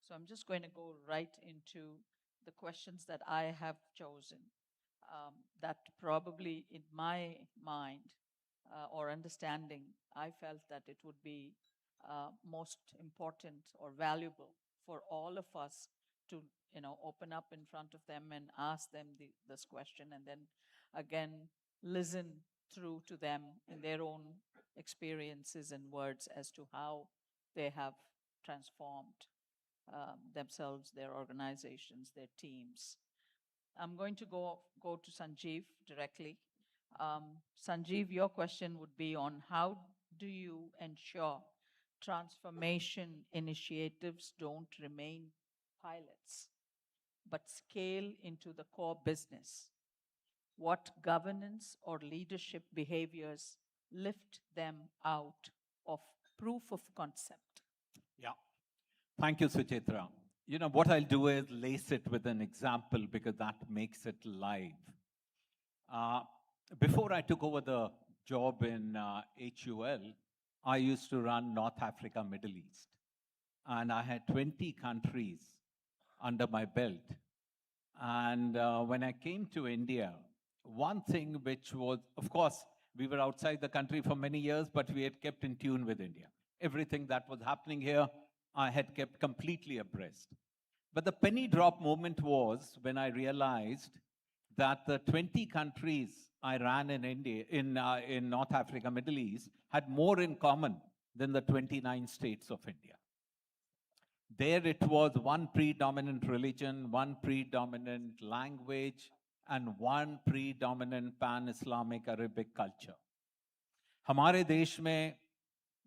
So I'm just going to go right into the questions that I have chosen, that probably in my mind or understanding, I felt that it would be most important or valuable for all of us to open up in front of them and ask them this question, and then again listen through to them in their own experiences and words as to how they have transformed themselves, their organizations, their teams. I'm going to go to Sanjeev directly. Sanjeev, your question would be on how do you ensure transformation initiatives don't remain pilots, but scale into the core business? What governance or leadership behaviors lift them out of proof of concept? Yeah. Thank you, Suchitra. You know, what I'll do is lace it with an example because that makes it live. Before I took over the job in HUL, I used to run North Africa, Middle East. And I had 20 countries under my belt. And when I came to India, one thing which was, of course, we were outside the country for many years, but we had kept in tune with India. Everything that was happening here, I had kept completely abreast. But the penny drop moment was when I realized that the 20 countries I ran in India, in North Africa, Middle East, had more in common than the 29 states of India. There it was one predominant religion, one predominant language, and one predominant pan-Islamic Arabic culture. Hamare desh mein,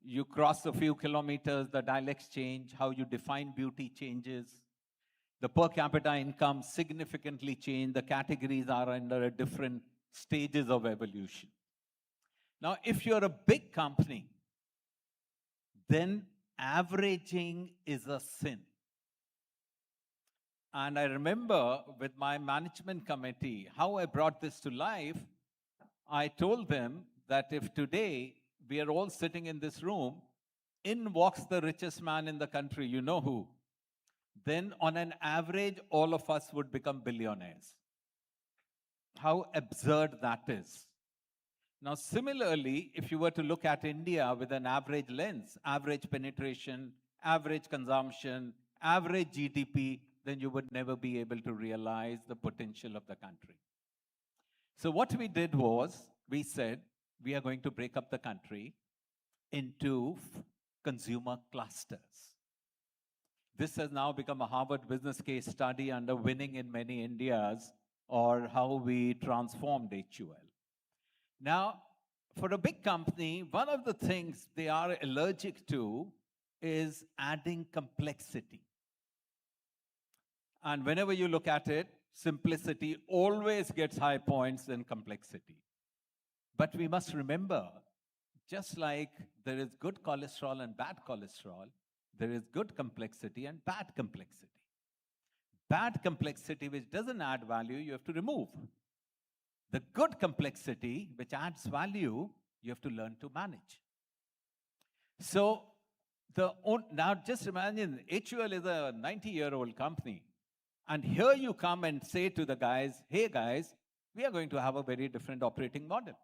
you cross a few kilometers, the dialects change, how you define beauty changes, the per capita income significantly changed, the categories are under a different stages of evolution. Now, if you're a big company, then averaging is a sin. And I remember with my management committee, how I brought this to life. I told them that if today we are all sitting in this room, in walks the richest man in the country, you know who, then on an average, all of us would become billionaires. How absurd that is. Now, similarly, if you were to look at India with an average lens, average penetration, average consumption, average GDP, then you would never be able to realize the potential of the country. So what we did was, we said, we are going to break up the country into consumer clusters. This has now become a Harvard business case study under winning in many Indias, or how we transformed HUL. Now, for a big company, one of the things they are allergic to is adding complexity. And whenever you look at it, simplicity always gets high points than complexity. But we must remember, just like there is good cholesterol and bad cholesterol, there is good complexity and bad complexity. Bad complexity which doesn't add value, you have to remove. The good complexity which adds value, you have to learn to manage. So, now just imagine, HUL is a 90-year-old company. And here you come and say to the guys, hey guys, we are going to have a very different operating model.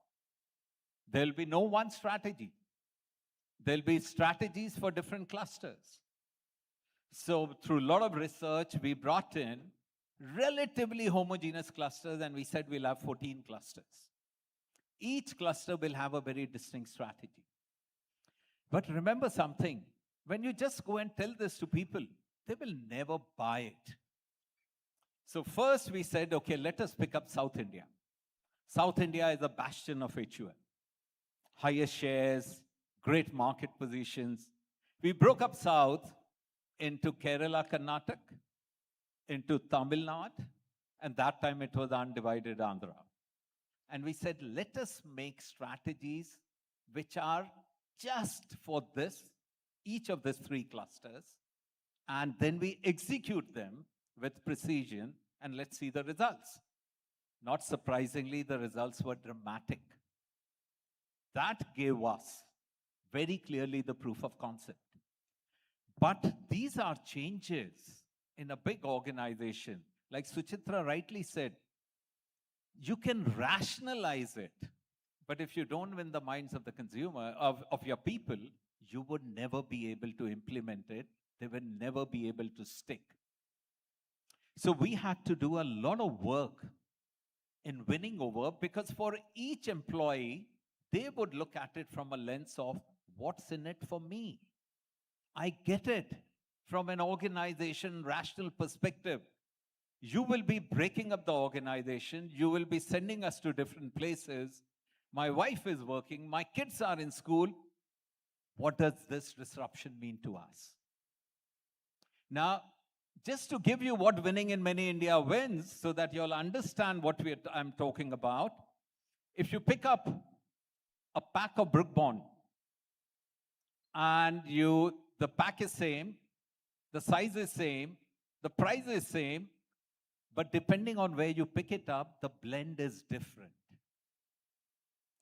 There'll be no one strategy. There'll be strategies for different clusters. So through a lot of research, we brought in relatively homogeneous clusters and we said we'll have 14 clusters. Each cluster will have a very distinct strategy. But remember something, when you just go and tell this to people, they will never buy it. So first we said, okay, let us pick up South India. South India is a bastion of HUL. Highest shares, great market positions. We broke up South into Kerala, Karnataka, into Tamil Nadu, and that time it was undivided Andhra. And we said, let us make strategies which are just for this, each of these three clusters, and then we execute them with precision, and let's see the results. Not surprisingly, the results were dramatic. That gave us very clearly the proof of concept. But these are changes in a big organization. Like Suchitra rightly said, you can rationalize it, but if you don't win the minds of the consumer, of your people, you would never be able to implement it. They will never be able to stick. So we had to do a lot of work in winning over, because for each employee, they would look at it from a lens of what's in it for me. I get it from an organization rational perspective. You will be breaking up the organization. You will be sending us to different places. My wife is working. My kids are in school. what does this disruption mean to us? Now, just to give you what winning in many India wins, so that you'll understand what I'm talking about, if you pick up a pack of Brook Bond and the pack is same, the size is same, the price is same, but depending on where you pick it up, the blend is different.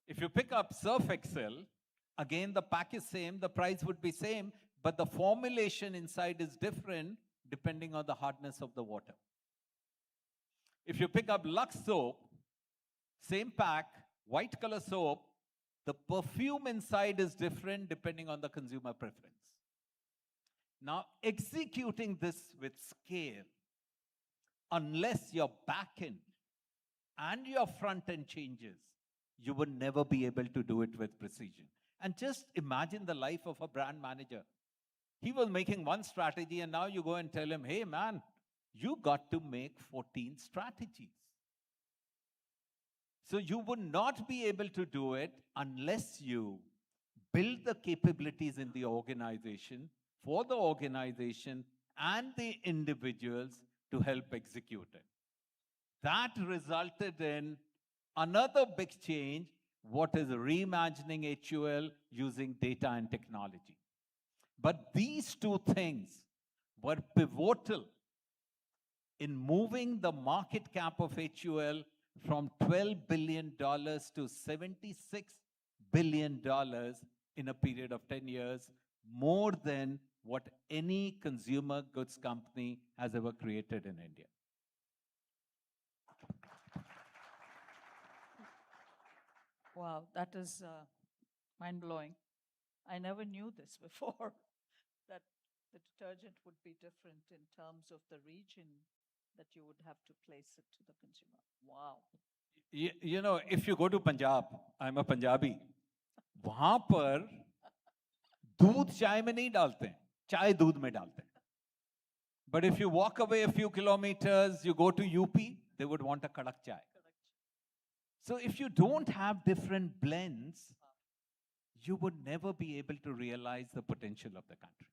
If you pick up Surf Excel, again, the pack is same, the price would be same, but the formulation inside is different depending on the hardness of the water. If you pick up Lux soap, same pack, white color soap, the perfume inside is different depending on the consumer preference. Now, executing this with scale, unless your back end and your front end changes, you will never be able to do it with precision. And just imagine the life of a brand manager. He was making one strategy, and now you go and tell him, hey man, you got to make 14 strategies. So you would not be able to do it unless you build the capabilities in the organization, for the organization and the individuals to help execute it. That resulted in another big change, what is reimagining HUL using data and technology. But these two things were pivotal in moving the market cap of HUL from $12 billion to $76 billion in a period of 10 years, more than what any consumer goods company has ever created in India. Wow, that is mind-blowing. I never knew this before, that the detergent would be different in terms of the region that you would have to place it to the consumer. Wow. You know, if you go to Punjab, I'm a Punjabi, वहां पर दूध चाय में नहीं डालते हैं, चाय दूध में डालते हैं. But if you walk away a few kilometers, you go to UP, they would want a kadak chai. So if you don't have different blends, you would never be able to realize the potential of the country.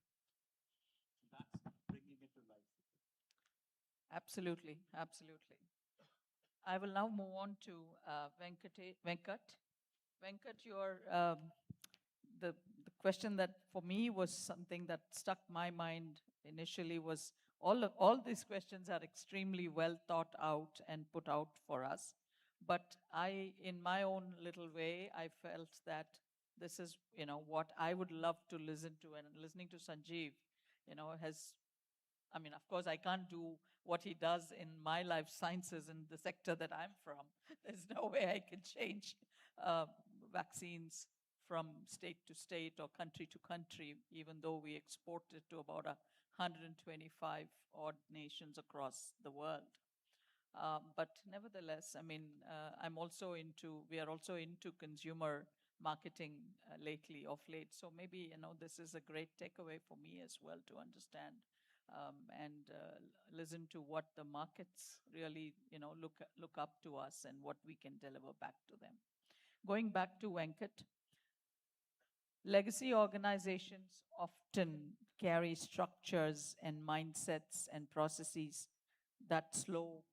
That's bringing it to life. Absolutely, absolutely. I will now move on to Venkat. Venkat, the question that for me was something that stuck my mind initially was all these questions are extremely well thought out and put out for us. But in my own little way, I felt that this is, what I would love to listen to. And listening to Sanjeev, of course, I can't do what he does in my life sciences in the sector that I'm from. There's no way I can change vaccines from state to state or country to country, even though we export it to about 125 odd nations across the world. But nevertheless, we are also into consumer marketing of late. So maybe, this is a great takeaway for me as well to understand and listen to what the markets really, look up to us and what we can deliver back to them. Going back to Venkat, legacy organizations often carry structures and mindsets and processes that slow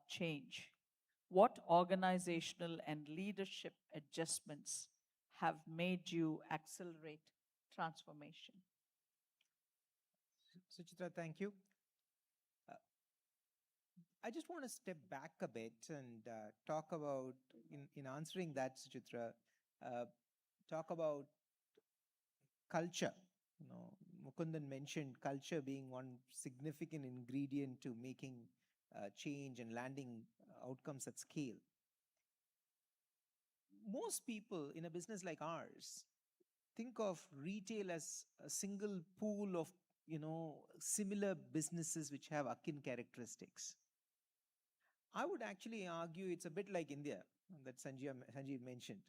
change. What organizational and leadership adjustments have made you accelerate transformation? Suchitra, thank you. I just want to step back a bit and talk about, in answering that, Suchitra, talk about culture. Mukundan mentioned culture being one significant ingredient to making change and landing outcomes at scale. Most people in a business like ours think of retail as a single pool of similar businesses which have akin characteristics. I would actually argue it's a bit like India that Sanjeev mentioned.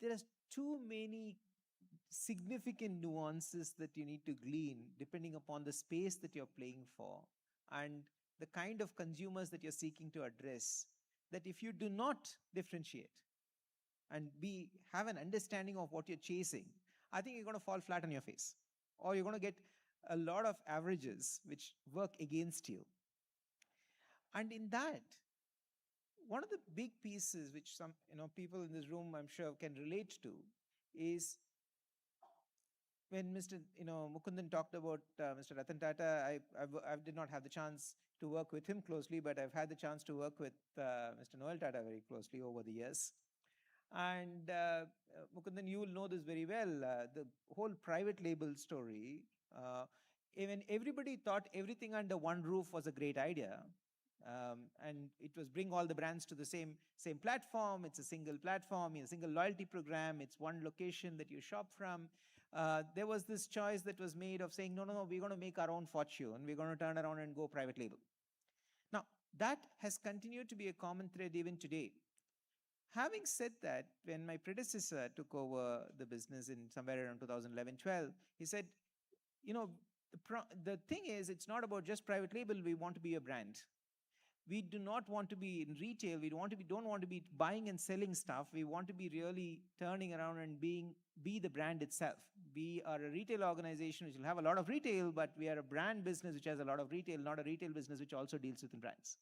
There are too many significant nuances that you need to glean depending upon the space that you're playing for and the kind of consumers that you're seeking to address, that if you do not differentiate and have an understanding of what you're chasing, I think you're going to fall flat on your face, or you're going to get a lot of averages which work against you. And in that, one of the big pieces which some people in this room I'm sure can relate to is when Mr. Mukundan talked about Mr. Ratan Tata. I did not have the chance to work with him closely, but I've had the chance to work with Mr. Noel Tata very closely over the years. And Mukundan, you will know this very well. The whole private label story, even everybody thought everything under one roof was a great idea. And it was bring all the brands to the same platform. It's a single platform, a single loyalty program. It's one location that you shop from. There was this choice that was made of saying, no, we're going to make our own fortune. We're going to turn around and go private label. Now, that has continued to be a common thread even today. Having said that, when my predecessor took over the business in somewhere around 2011-12, he said, the thing is, it's not about just private label. We want to be a brand. We do not want to be in retail. We don't want to be buying and selling stuff. We want to be really turning around and be the brand itself. We are a retail organization which will have a lot of retail, but we are a brand business which has a lot of retail, not a retail business which also deals with brands.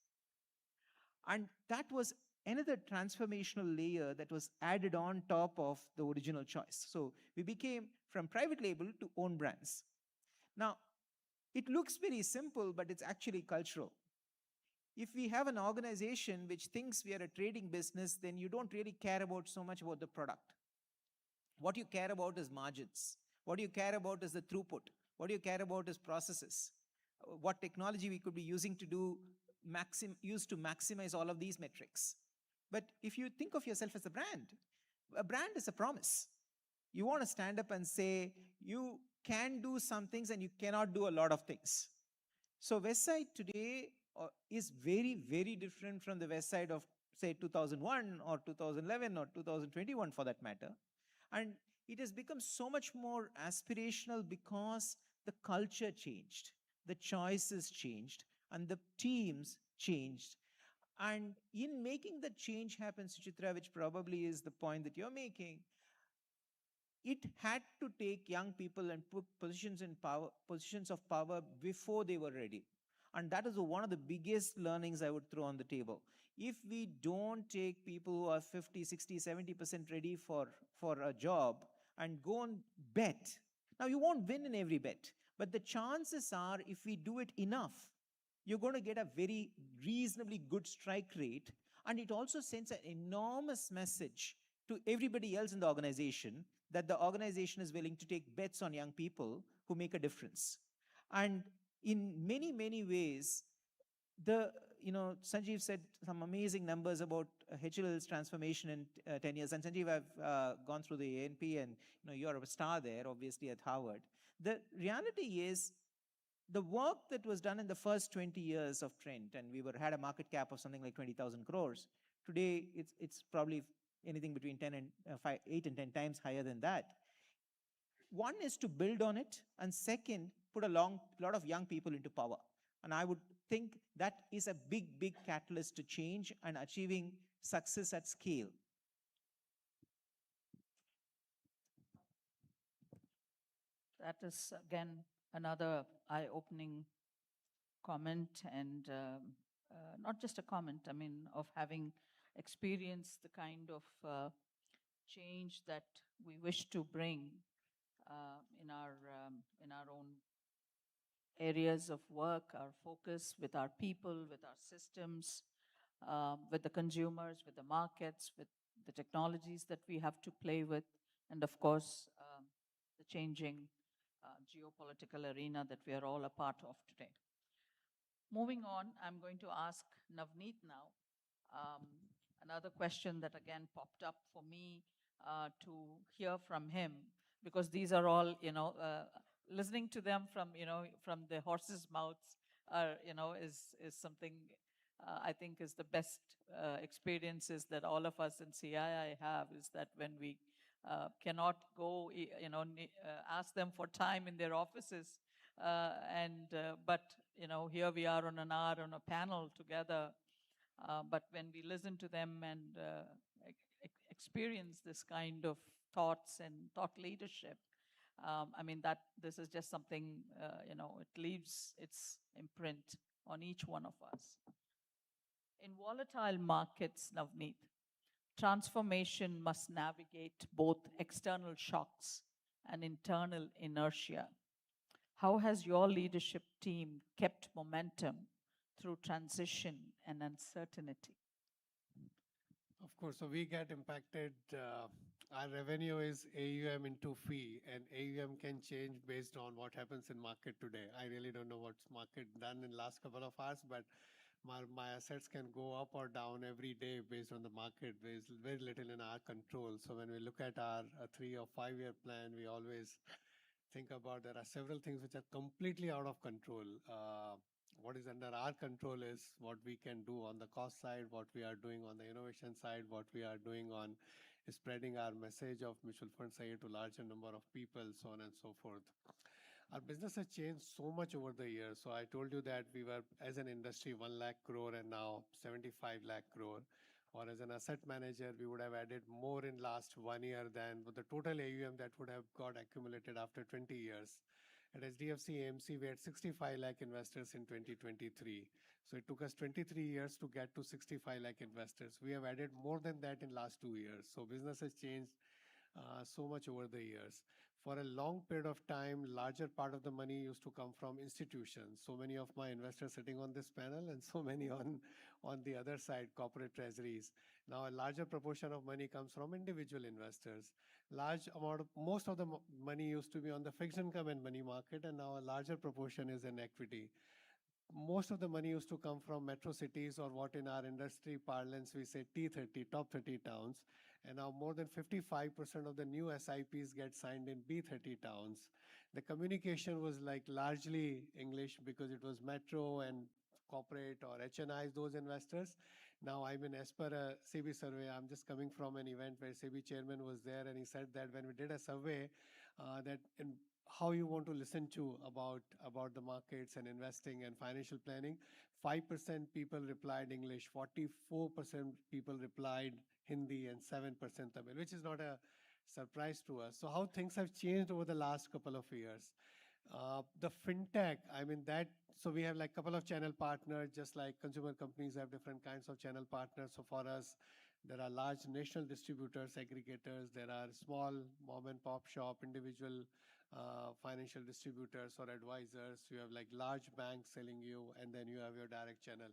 And that was another transformational layer that was added on top of the original choice. So we became from private label to own brands. Now, it looks very simple, but it's actually cultural. If we have an organization which thinks we are a trading business, then you don't really care about so much about the product. What you care about is margins. What you care about is the throughput. What you care about is processes. What technology we could be using to use to maximize all of these metrics. But if you think of yourself as a brand is a promise. You want to stand up and say, you can do some things and you cannot do a lot of things. So Westside today is very, very different from the Westside of, say, 2001 or 2011 or 2021 for that matter. And it has become so much more aspirational because the culture changed, the choices changed, and the teams changed. And in making that change happen, Suchitra, which probably is the point that you're making, it had to take young people and put positions of power before they were ready. And that is one of the biggest learnings I would throw on the table. If we don't take people who are 50, 60, 70% ready for a job and go and bet, now you won't win in every bet, but the chances are if we do it enough, you're going to get a very reasonably good strike rate. And it also sends an enormous message to everybody else in the organization that the organization is willing to take bets on young people who make a difference. And in many, many ways, Sanjeev said some amazing numbers about HLL's transformation in 10 years. And Sanjeev, I've gone through the ANP and you're a star there, obviously, at Harvard. The reality is, the work that was done in the first 20 years of Trent, and we had a market cap of something like 20,000 crores. Today, it's probably anything between 8 and 10 times higher than that. One is to build on it, and second, put a lot of young people into power. And I would think that is a big, big catalyst to change and achieving success at scale. That is, again, another eye-opening comment, and not just a comment, I mean, of having experienced the kind of change that we wish to bring in our own areas of work, our focus with our people, with our systems, with the consumers, with the markets, with the technologies that we have to play with, and of course, the changing geopolitical arena that we are all a part of today. Moving on, I'm going to ask Navneet now. Another question that again popped up for me to hear from him, because these are all, listening to them from the horse's mouths, is something I think is the best experiences that all of us in CII have, is that when we cannot go, ask them for time in their offices, but here we are on an hour on a panel together. But when we listen to them and experience this kind of thoughts and thought leadership, I mean, that this is just something, it leaves its imprint on each one of us. In volatile markets, Navneet, transformation must navigate both external shocks and internal inertia. How has your leadership team kept momentum through transition and uncertainty? Of course, so we get impacted. Our revenue is AUM into fee, and AUM can change based on what happens in market today. I really don't know what's market done in last couple of hours, but my assets can go up or down every day based on the market. There's very little in our control. So when we look at our 3 or 5 year plan, we always think about there are several things which are completely out of control. What is under our control is what we can do on the cost side, what we are doing on the innovation side, what we are doing on spreading our message of mutual fund side to larger number of people, so on and so forth. Our business has changed so much over the years. So I told you that we were, as an industry, 1 lakh crore and now 75 lakh crore. Or as an asset manager, we would have added more in last 1 year than the total AUM that would have got accumulated after 20 years. At HDFC AMC, we had 65 lakh investors in 2023. So it took us 23 years to get to 65 lakh investors. We have added more than that in last 2 years. So business has changed so much over the years. For a long period of time, larger part of the money used to come from institutions. So many of my investors sitting on this panel and so many on the other side, corporate treasuries. Now a larger proportion of money comes from individual investors. Most of the money used to be on the fixed income and money market, and now a larger proportion is in equity. Most of the money used to come from metro cities, or what in our industry parlance we say T30, top 30 towns. And now more than 55% of the new SIPs get signed in B30 towns. The communication was like largely English because it was metro and corporate or HNIs, those investors. Now, I mean, as per a SEBI survey, I'm just coming from an event where SEBI chairman was there, and he said that when we did a survey, that in how you want to listen to about the markets and investing and financial planning, 5% people replied English, 44% people replied Hindi, and 7% Tamil, which is not a surprise to us. So how things have changed over the last couple of years. The fintech, I mean so we have like couple of channel partners, just like consumer companies have different kinds of channel partners. So for us, there are large national distributors, aggregators, there are small mom and pop shop, individual financial distributors or advisors. You have like large banks selling you, and then you have your direct channel.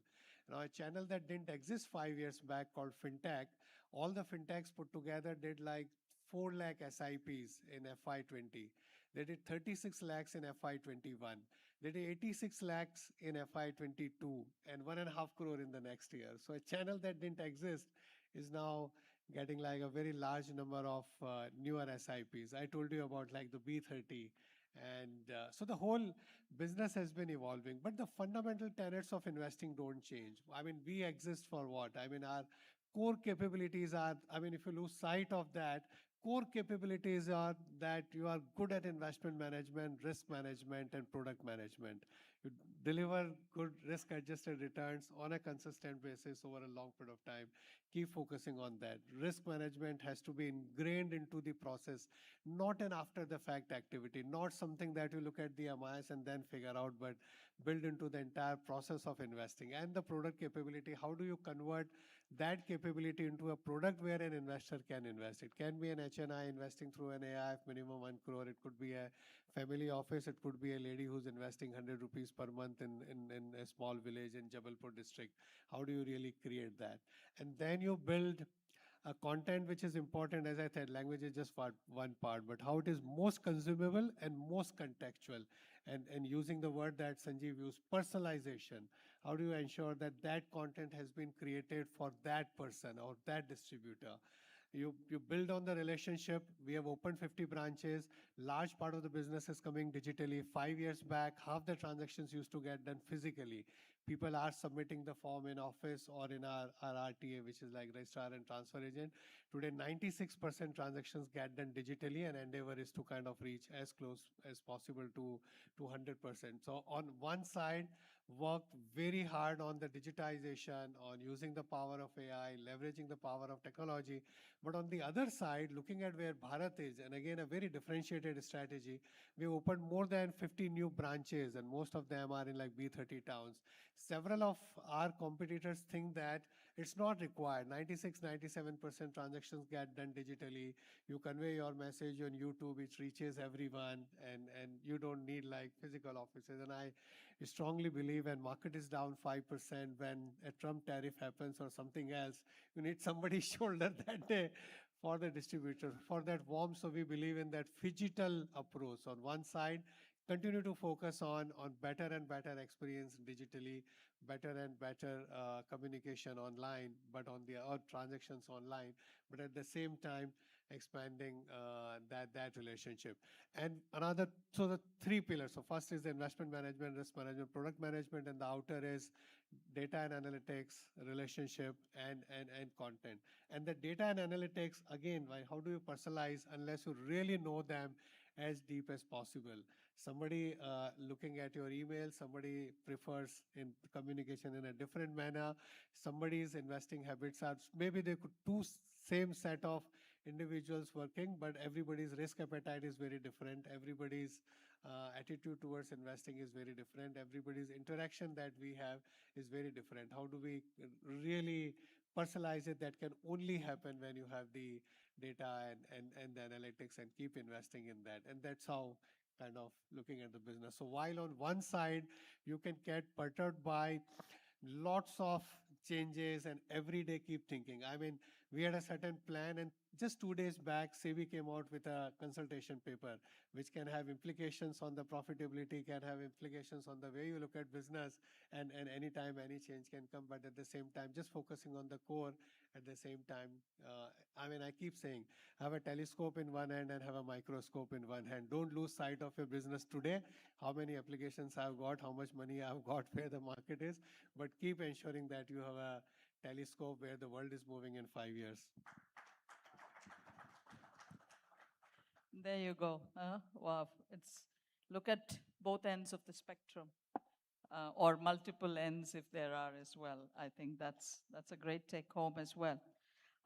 Now a channel that didn't exist 5 years back called fintech, all the fintechs put together did like 4 lakh SIPs in FY20. They did 36 lakhs in FY21. They did 86 lakhs in FY22 and 1.5 crore in the next year. So a channel that didn't exist is now getting like a very large number of newer SIPs. I told you about like the B30. And so the whole business has been evolving, but the fundamental tenets of investing don't change. I mean, we exist for what? I mean, our core capabilities are, I mean, if you lose sight of that, core capabilities are that you are good at investment management, risk management, and product management. You deliver good risk-adjusted returns on a consistent basis over a long period of time. Keep focusing on that. Risk management has to be ingrained into the process, not an after-the-fact activity, not something that you look at the MIS and then figure out, but build into the entire process of investing. And the product capability, how do you convert that capability into a product where an investor can invest? It can be an HNI investing through an AIF, minimum 1 crore. It could be a family office. It could be a lady who's investing 100 rupees per month in a small village in Jabalpur district. How do you really create that? And then you build a content which is important. As I said, language is just one part, but how it is most consumable and most contextual. And using the word that Sanjeev used, personalization. How do you ensure that that content has been created for that person or that distributor? You build on the relationship. We have opened 50 branches. Large part of the business is coming digitally. 5 years back, half the transactions used to get done physically. People are submitting the form in office or in our RTA, which is like registrar and transfer agent. Today, 96% transactions get done digitally, and endeavor is to kind of reach as close as possible to 100%. So on one side, worked very hard on the digitization, on using the power of AI, leveraging the power of technology. But on the other side, looking at where Bharat is, and again, a very differentiated strategy, we opened more than 50 new branches, and most of them are in like B30 towns. Several of our competitors think that it's not required. 96, 97% transactions get done digitally. You convey your message on YouTube, which reaches everyone, and you don't need like physical offices. And I strongly believe when market is down 5%, when a Trump tariff happens or something else, you need somebody's shoulder that day for the distributor, for that warmth. So we believe in that phygital approach. On one side, continue to focus on better and better experience digitally, better and better communication online, but on the transactions online, but at the same time expanding that relationship. And another, so the three pillars. So first is the investment management, risk management, product management, and the outer is data and analytics, relationship, and content. And the data and analytics, again, how do you personalize unless you really know them as deep as possible? Somebody looking at your email, somebody prefers in communication in a different manner. Somebody's investing habits are, maybe they could two same set of individuals working, but everybody's risk appetite is very different. Everybody's attitude towards investing is very different. Everybody's interaction that we have is very different. How do we really personalize it? That can only happen when you have the data and the analytics and keep investing in that. And that's how kind of looking at the business. So while on one side, you can get perturbed by lots of changes and every day keep thinking. I mean, we had a certain plan, and just 2 days back, SEBI came out with a consultation paper, which can have implications on the profitability, can have implications on the way you look at business, and anytime any change can come, but at the same time, just focusing on the core at the same time. I mean, I keep saying, have a telescope in one hand and have a microscope in one hand. Don't lose sight of your business today, how many applications I've got, how much money I've got, where the market is, but keep ensuring that you have a telescope where the world is moving in 5 years. There you go. Wow. It's look at both ends of the spectrum, or multiple ends if there are as well. I think that's a great take home as well.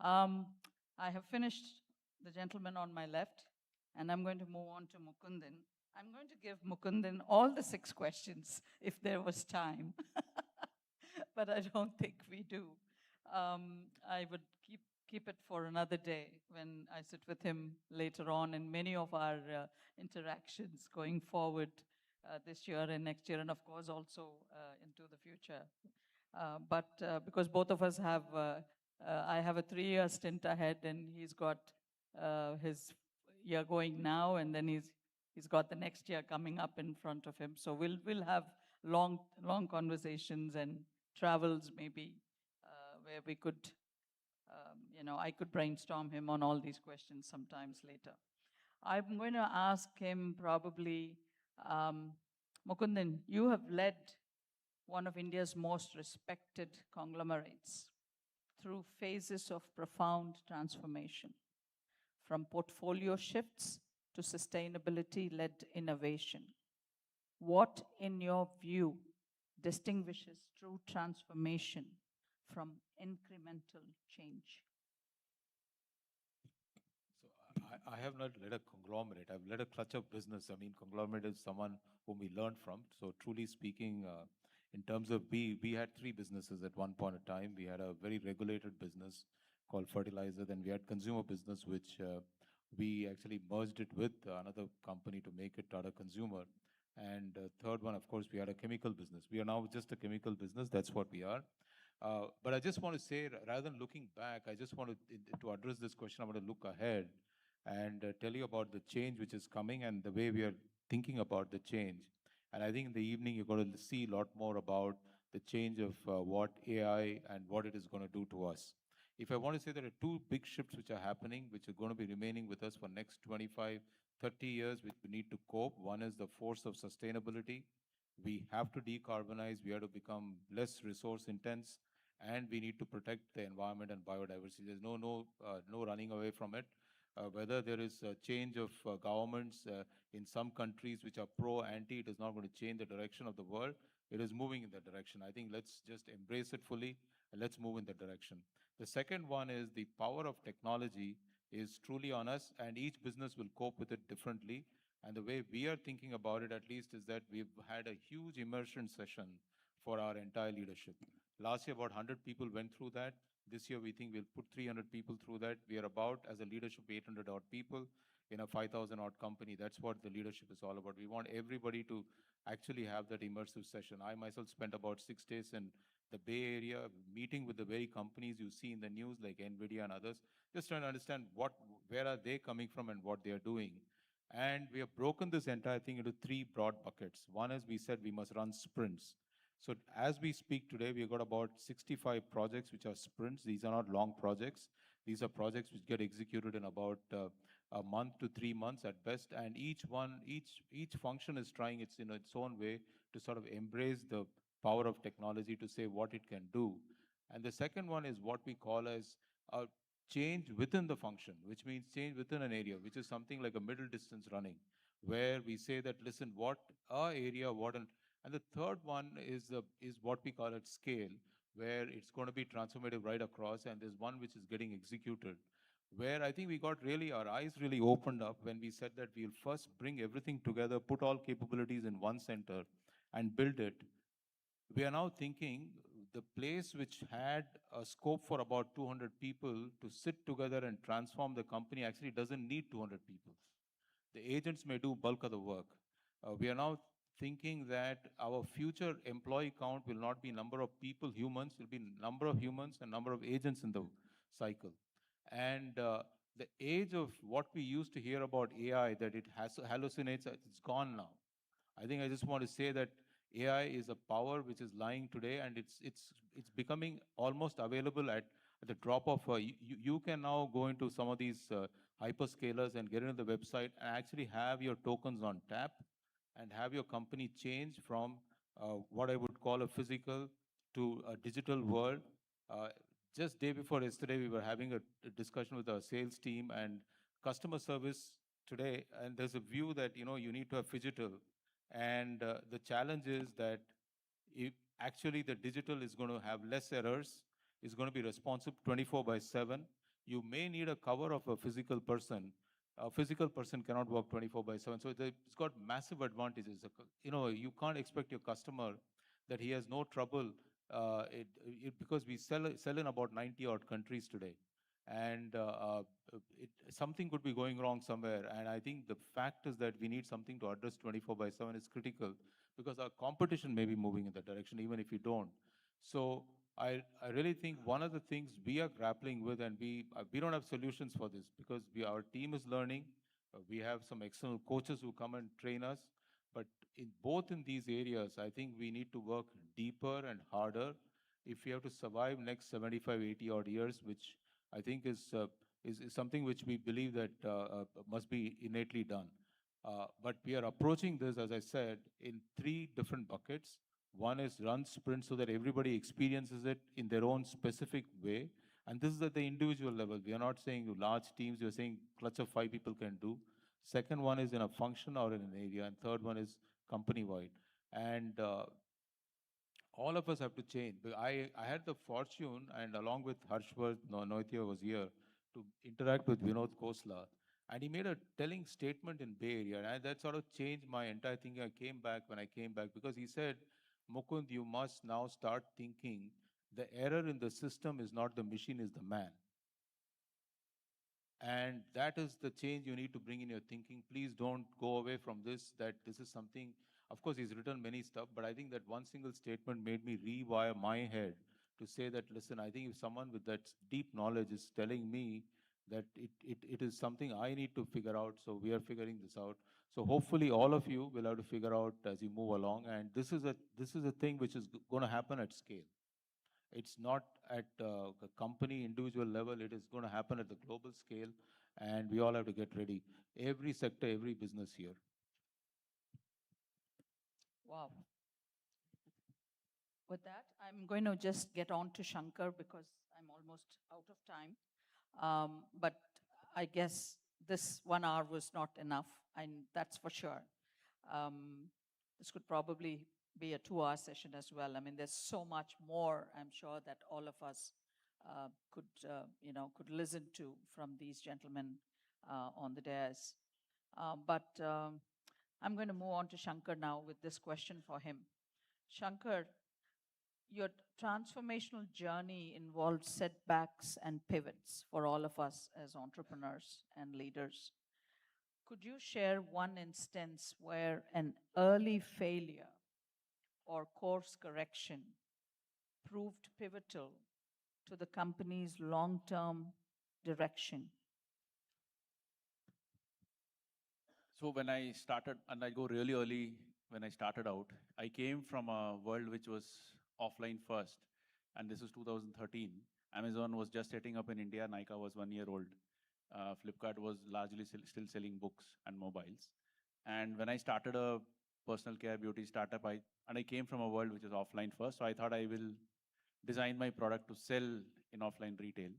I have finished the gentleman on my left, and I'm going to move on to Mukundan. I'm going to give Mukundan all the 6 questions if there was time, but I don't think we do. I would keep it for another day when I sit with him later on in many of our interactions going forward this year and next year, and of course also into the future. But because both of us have, I have a 3-year stint ahead, and he's got his year going now, and then he's got the next year coming up in front of him. So we'll have long conversations and travels maybe where we could, I could brainstorm him on all these questions sometimes later. I'm going to ask him probably, Mukundan, you have led one of India's most respected conglomerates through phases of profound transformation, from portfolio shifts to sustainability-led innovation. What, in your view, distinguishes true transformation from incremental change? So I have not led a conglomerate. I've led a clutch of business. I mean, conglomerate is someone whom we learn from. So truly speaking, in terms of we had 3 businesses at one point in time. We had a very regulated business called fertilizer. Then we had consumer business, which we actually merged it with another company to make it Tata Consumer. And third one, of course, we had a chemical business. We are now just a chemical business. That's what we are. But I just want to say, rather than looking back, I just want to address this question. I want to look ahead and tell you about the change which is coming and the way we are thinking about the change. And I think in the evening, you're going to see a lot more about the change of what AI and what it is going to do to us. If I want to say there are 2 big shifts which are happening, which are going to be remaining with us for next 25, 30 years, which we need to cope. One is the force of sustainability. We have to decarbonize. We have to become less resource intense, and we need to protect the environment and biodiversity. There's no running away from it. Whether there is a change of governments in some countries which are pro-anti, it is not going to change the direction of the world. It is moving in that direction. I think let's just embrace it fully and let's move in that direction. The second one is the power of technology is truly on us, and each business will cope with it differently. And the way we are thinking about it, at least, is that we've had a huge immersion session for our entire leadership. Last year, about 100 people went through that. This year, we think we'll put 300 people through that. We are about, as a leadership, 800 odd people in a 5,000 odd company. That's what the leadership is all about. We want everybody to actually have that immersive session. I myself spent about 6 days in the Bay Area, meeting with the very companies you see in the news, like NVIDIA and others, just trying to understand where are they coming from and what they are doing. And we have broken this entire thing into 3 broad buckets. One is we said we must run sprints. So as we speak today, we've got about 65 projects which are sprints. These are not long projects. These are projects which get executed in about a month to 3 months at best. And each function is trying its own way to sort of embrace the power of technology to say what it can do. And the second one is what we call as a change within the function, which means change within an area, which is something like a middle distance running, where we say that, listen, what our area, and the third one is what we call at scale, where it's going to be transformative right across, and there's one which is getting executed, where I think we got really, our eyes really opened up when we said that we'll first bring everything together, put all capabilities in one center and build it. We are now thinking the place which had a scope for about 200 people to sit together and transform the company actually doesn't need 200 people. The agents may do bulk of the work. We are now thinking that our future employee count will not be number of people, humans, it will be number of humans and number of agents in the cycle. And the age of what we used to hear about AI, that it hallucinates, it's gone now. I think I just want to say that AI is a power which is lying today, and it's becoming almost available at the drop of you can now go into some of these hyperscalers and get into the website and actually have your tokens on tap and have your company change from what I would call a physical to a digital world. Just day before yesterday, we were having a discussion with our sales team and customer service today, and there's a view that you need to have phygital, and the challenge is that if actually the digital is going to have less errors, is going to be responsive 24/7. You may need a cover of a physical person. A physical person cannot work 24/7. So it's got massive advantages. You can't expect your customer that he has no trouble because we sell in about 90 odd countries today. And something could be going wrong somewhere. And I think the fact is that we need something to address 24/7 is critical, because our competition may be moving in that direction, even if you don't. So I really think one of the things we are grappling with, and we don't have solutions for this, because our team is learning. We have some external coaches who come and train us. But in both in these areas, I think we need to work deeper and harder if we have to survive next 75, 80 odd years, which I think is something which we believe that must be innately done. But we are approaching this, as I said, in 3 different buckets. One is run sprint so that everybody experiences it in their own specific way. And this is at the individual level. We are not saying large teams, we are saying clutch of 5 people can do. Second one is in a function or in an area. And third one is company-wide. And all of us have to change. I had the fortune, and along with Harshvardhan, Noitya was here, to interact with Vinod Khosla. And he made a telling statement in Bay Area. And that sort of changed my entire thinking. When I came back, because he said, Mukund, you must now start thinking the error in the system is not the machine, is the man. And that is the change you need to bring in your thinking. Please don't go away from this, that this is something, of course, he's written many stuff, but I think that one single statement made me rewire my head to say that, listen, I think if someone with that deep knowledge is telling me that it is something I need to figure out, so we are figuring this out. So hopefully all of you will have to figure out as you move along. And this is a thing which is going to happen at scale. It's not at a company, individual level. It is going to happen at the global scale, and we all have to get ready. Every sector, every business here. Wow. With that, I'm going to just get on to Shankar because I'm almost out of time. But I guess this 1 hour was not enough, and that's for sure. This could probably be a 2-hour session as well. I mean, there's so much more, I'm sure, that all of us could listen to from these gentlemen on the dais. But I'm going to move on to Shankar now with this question for him. Shankar, your transformational journey involved setbacks and pivots for all of us as entrepreneurs and leaders. Could you share one instance where an early failure or course correction proved pivotal to the company's long-term direction? So when I started, and I go really early, when I started out, I came from a world which was offline first, and this was 2013. Amazon was just setting up in India, Nykaa was 1 year old. Flipkart was largely still selling books and mobiles. And when I started a personal care beauty startup, I came from a world which is offline first, so I thought I will design my product to sell in offline retail.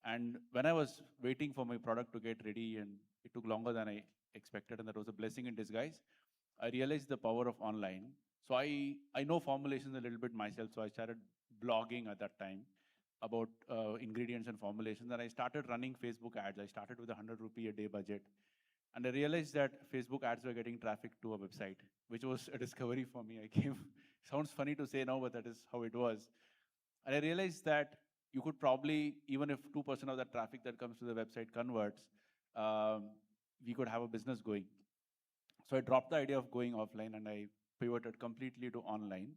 And when I was waiting for my product to get ready, and it took longer than I expected, and that was a blessing in disguise, I realized the power of online. So I know formulations a little bit myself, so I started blogging at that time about ingredients and formulations, and I started running Facebook ads. I started with a 100 rupee a day budget, and I realized that Facebook ads were getting traffic to a website, which was a discovery for me. I came, sounds funny to say now, but that is how it was. And I realized that you could probably, even if 2% of that traffic that comes to the website converts, we could have a business going. So I dropped the idea of going offline and I pivoted completely to online.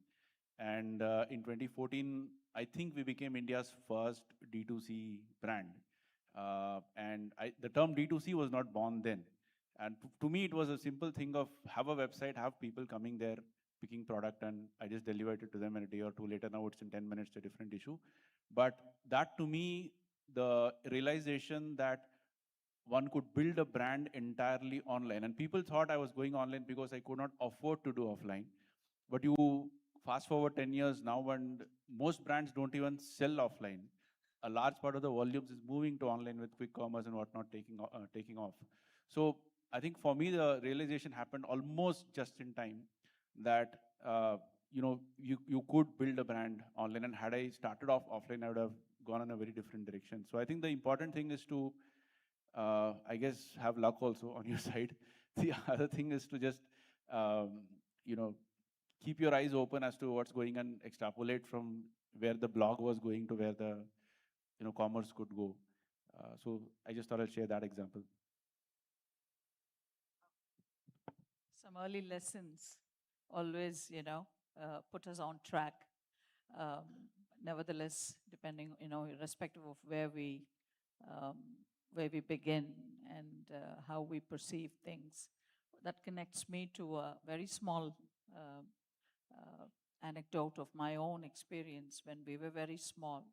And in 2014, I think we became India's first D2C brand. And the term D2C was not born then. And to me, it was a simple thing of have a website, have people coming there, picking product, and I just delivered it to them in a day or two later. Now it's in 10 minutes, a different issue. But that to me, the realization that one could build a brand entirely online. And people thought I was going online because I could not afford to do offline. But you fast forward 10 years now, and most brands don't even sell offline. A large part of the volumes is moving to online with quick commerce and whatnot taking off. So I think for me, the realization happened almost just in time that you could build a brand online. And had I started off offline, I would have gone in a very different direction. So I think the important thing is to I guess have luck also on your side. The other thing is to just keep your eyes open as to what's going and extrapolate from where the blog was going to where the commerce could go. So I just thought I'll share that example. Some early lessons always, put us on track. Nevertheless, depending, irrespective of where we begin and how we perceive things. That connects me to a very small anecdote of my own experience when we were very small,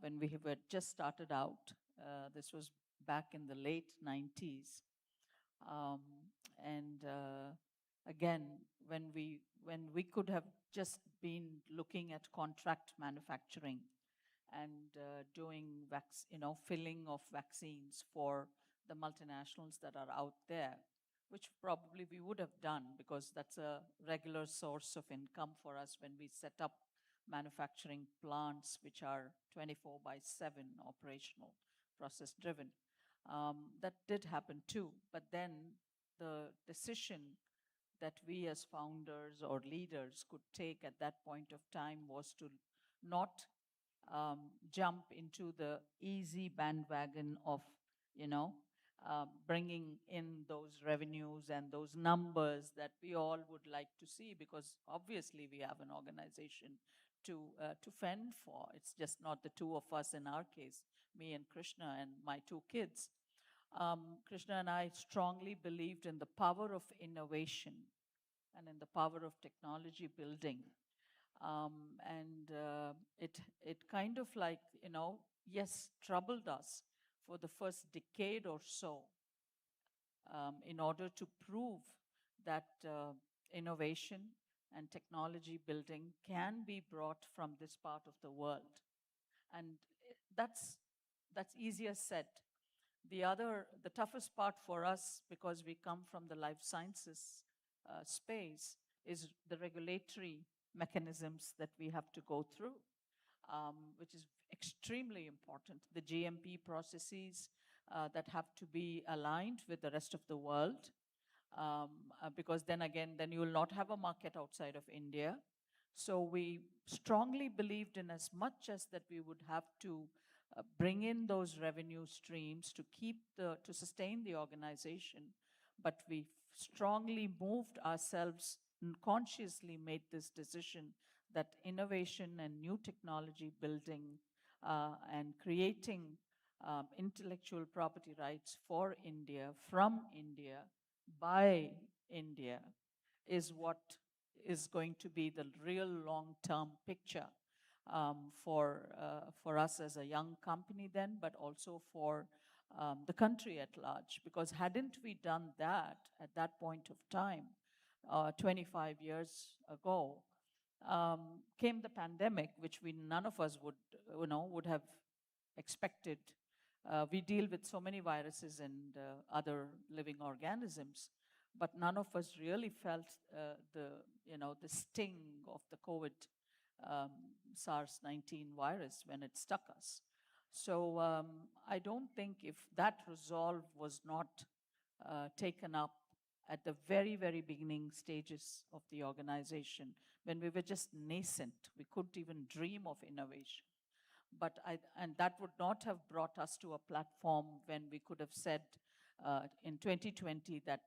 when we were just started out. This was back in the late 90s. Again, when we could have just been looking at contract manufacturing and doing filling of vaccines for the multinationals that are out there, which probably we would have done because that's a regular source of income for us when we set up manufacturing plants which are 24/7 operational, process driven. That did happen too, but then the decision that we as founders or leaders could take at that point of time was to not jump into the easy bandwagon of, bringing in those revenues and those numbers that we all would like to see, because obviously we have an organization to fend for. It's just not the two of us in our case, me and Krishna and my 2 kids. Krishna and I strongly believed in the power of innovation and in the power of technology building. It kind of like, yes, troubled us for the first decade or so in order to prove that innovation and technology building can be brought from this part of the world. And that's easier said. The toughest part for us, because we come from the life sciences space, is the regulatory mechanisms that we have to go through, which is extremely important. The GMP processes that have to be aligned with the rest of the world, because then again, then you will not have a market outside of India. So we strongly believed in, as much as that we would have to bring in those revenue streams to to sustain the organization, but we strongly moved ourselves, consciously made this decision that innovation and new technology building and creating intellectual property rights for India, from India, by India, is what is going to be the real long-term picture for us as a young company then, but also for the country at large. Because hadn't we done that at that point of time, 25 years ago, came the pandemic, which none of us would have expected. We deal with so many viruses and other living organisms, but none of us really felt the sting of the COVID SARS-19 virus when it struck us. So I don't think, if that resolve was not taken up at the very, very beginning stages of the organization, when we were just nascent, we couldn't even dream of innovation. And that would not have brought us to a platform when we could have said in 2020 that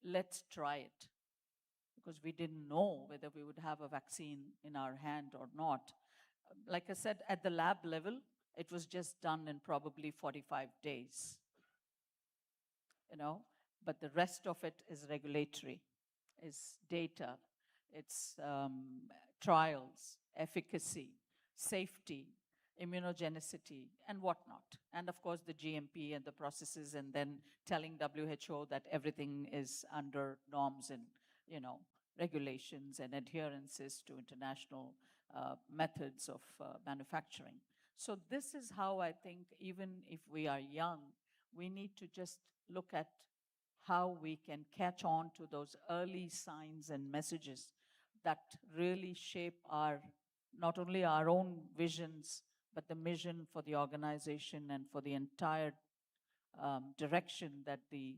let's try it, because we didn't know whether we would have a vaccine in our hand or not. Like I said, at the lab level, it was just done in probably 45 days, but the rest of it is regulatory, is data, it's trials, efficacy, safety, immunogenicity, and whatnot. And of course, the GMP and the processes, and then telling WHO that everything is under norms and, regulations and adherences to international methods of manufacturing. So this is how I think, even if we are young, we need to just look at how we can catch on to those early signs and messages that really shape not only our own visions, but the mission for the organization and for the entire direction that the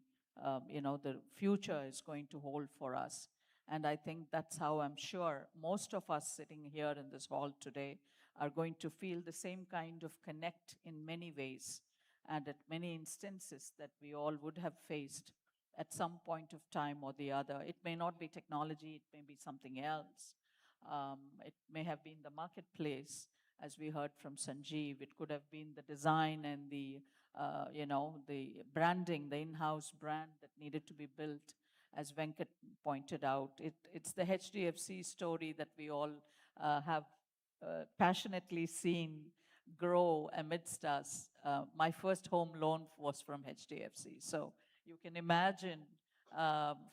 future is going to hold for us. And I think that's how I'm sure most of us sitting here in this hall today are going to feel the same kind of connect in many ways, and at many instances that we all would have faced at some point of time or the other. It may not be technology, it may be something else. It may have been the marketplace, as we heard from Sanjeev. It could have been the design and the branding, the in-house brand that needed to be built, as Venkat pointed out. It's the HDFC story that we all have passionately seen grow amidst us. My first home loan was from HDFC. So you can imagine,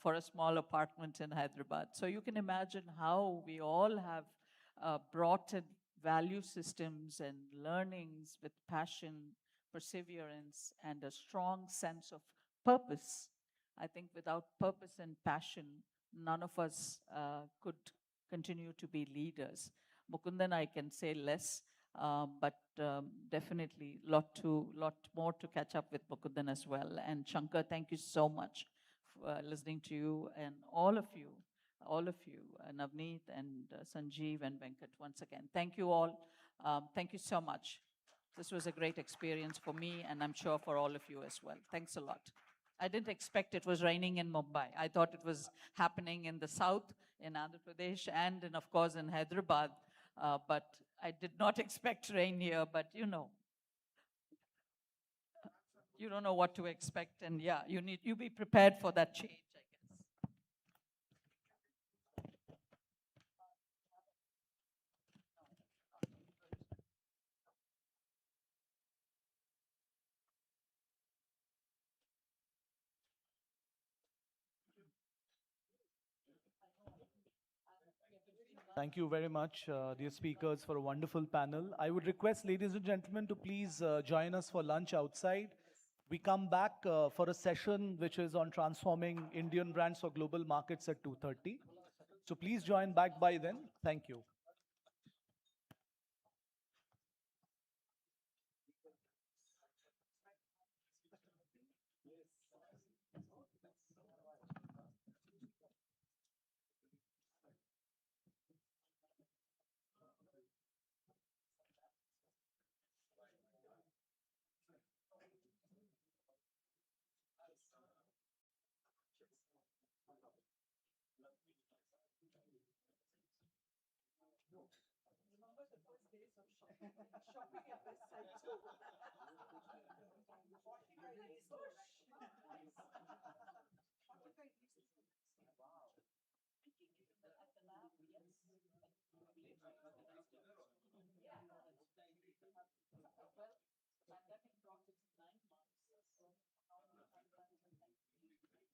for a small apartment in Hyderabad. So you can imagine how we all have brought in value systems and learnings with passion, perseverance, and a strong sense of purpose. I think without purpose and passion, none of us could continue to be leaders. Mukundan, I can say less, but definitely lot more to catch up with Mukundan as well. And Shankar, thank you so much for listening to you, and all of you, Navneet and Sanjeev and Venkat, once again. Thank you all. Thank you so much. This was a great experience for me, and I'm sure for all of you as well. Thanks a lot. I didn't expect it was raining in Mumbai. I thought it was happening in the south, in Andhra Pradesh, and of course in Hyderabad. But I did not expect rain here, but you don't know what to expect. And yeah, you be prepared for that change, I guess. Thank you very much, dear speakers, for a wonderful panel. I would request, ladies and gentlemen, to please join us for lunch outside. We come back for a session which is on transforming Indian brands for global markets at 2:30. So please join back by then. Thank you. Remember the first days of shopping at this site too. 45 days. 45 days. Wow. At the lab, yes. Yeah. Well, the pandemic brought it to 9 months. So now we have done it in like 3 weeks.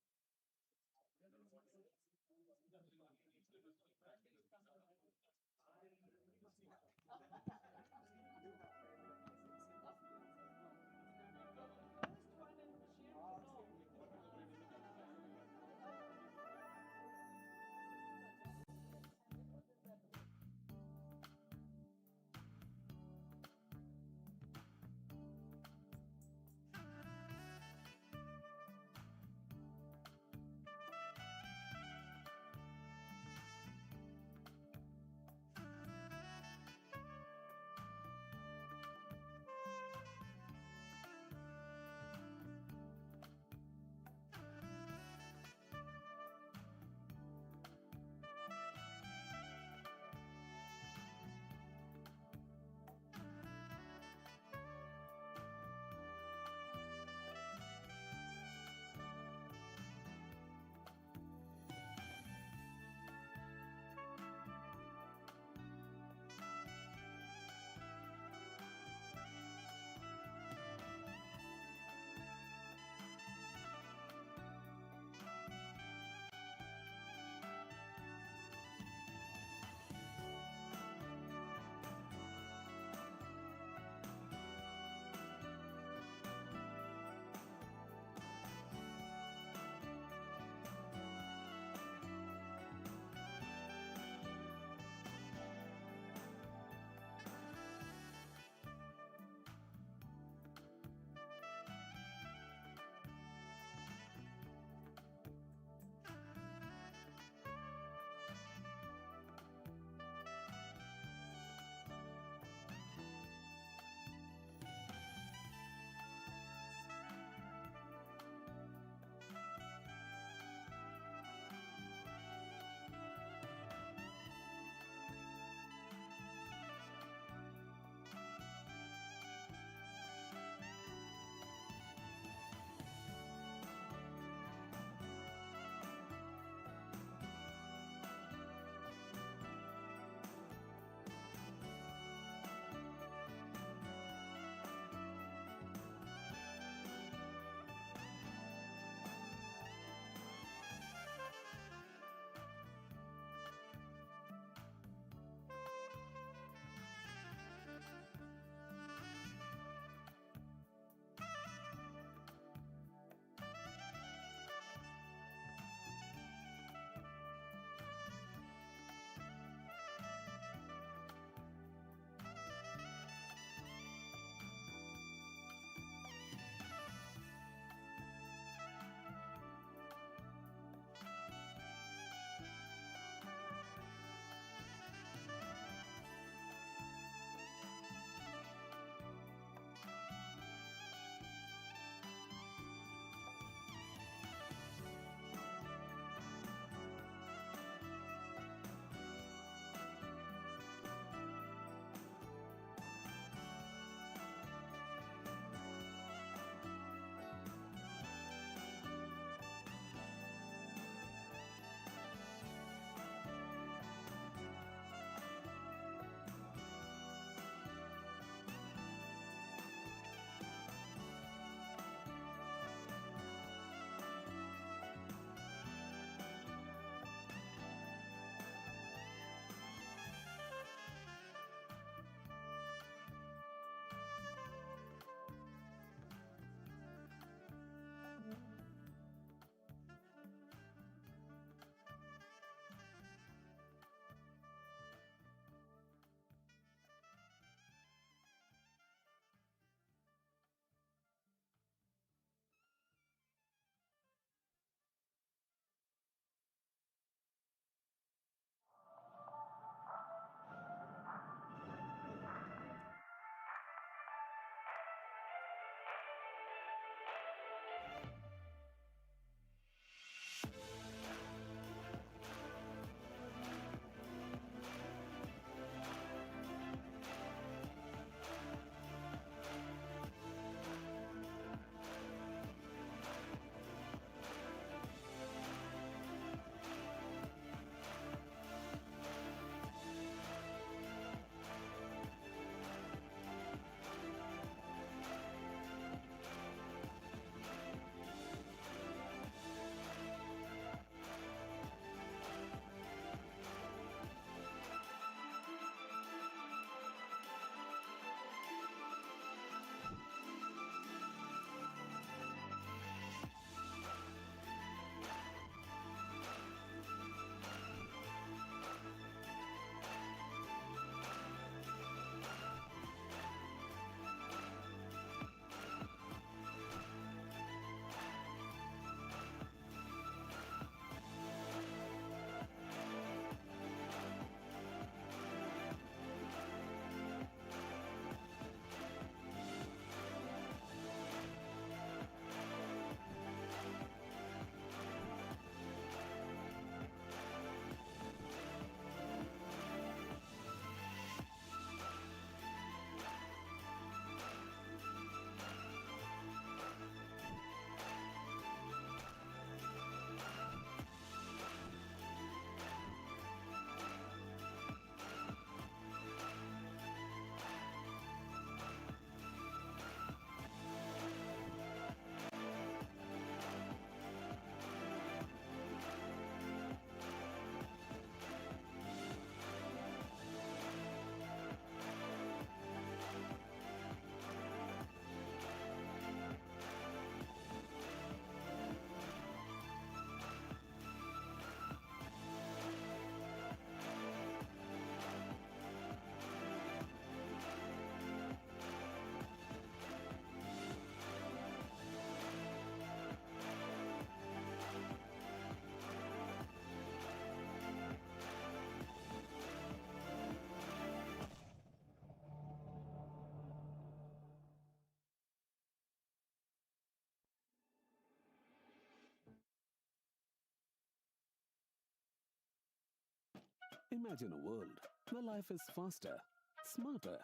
Imagine a world where life is faster, smarter,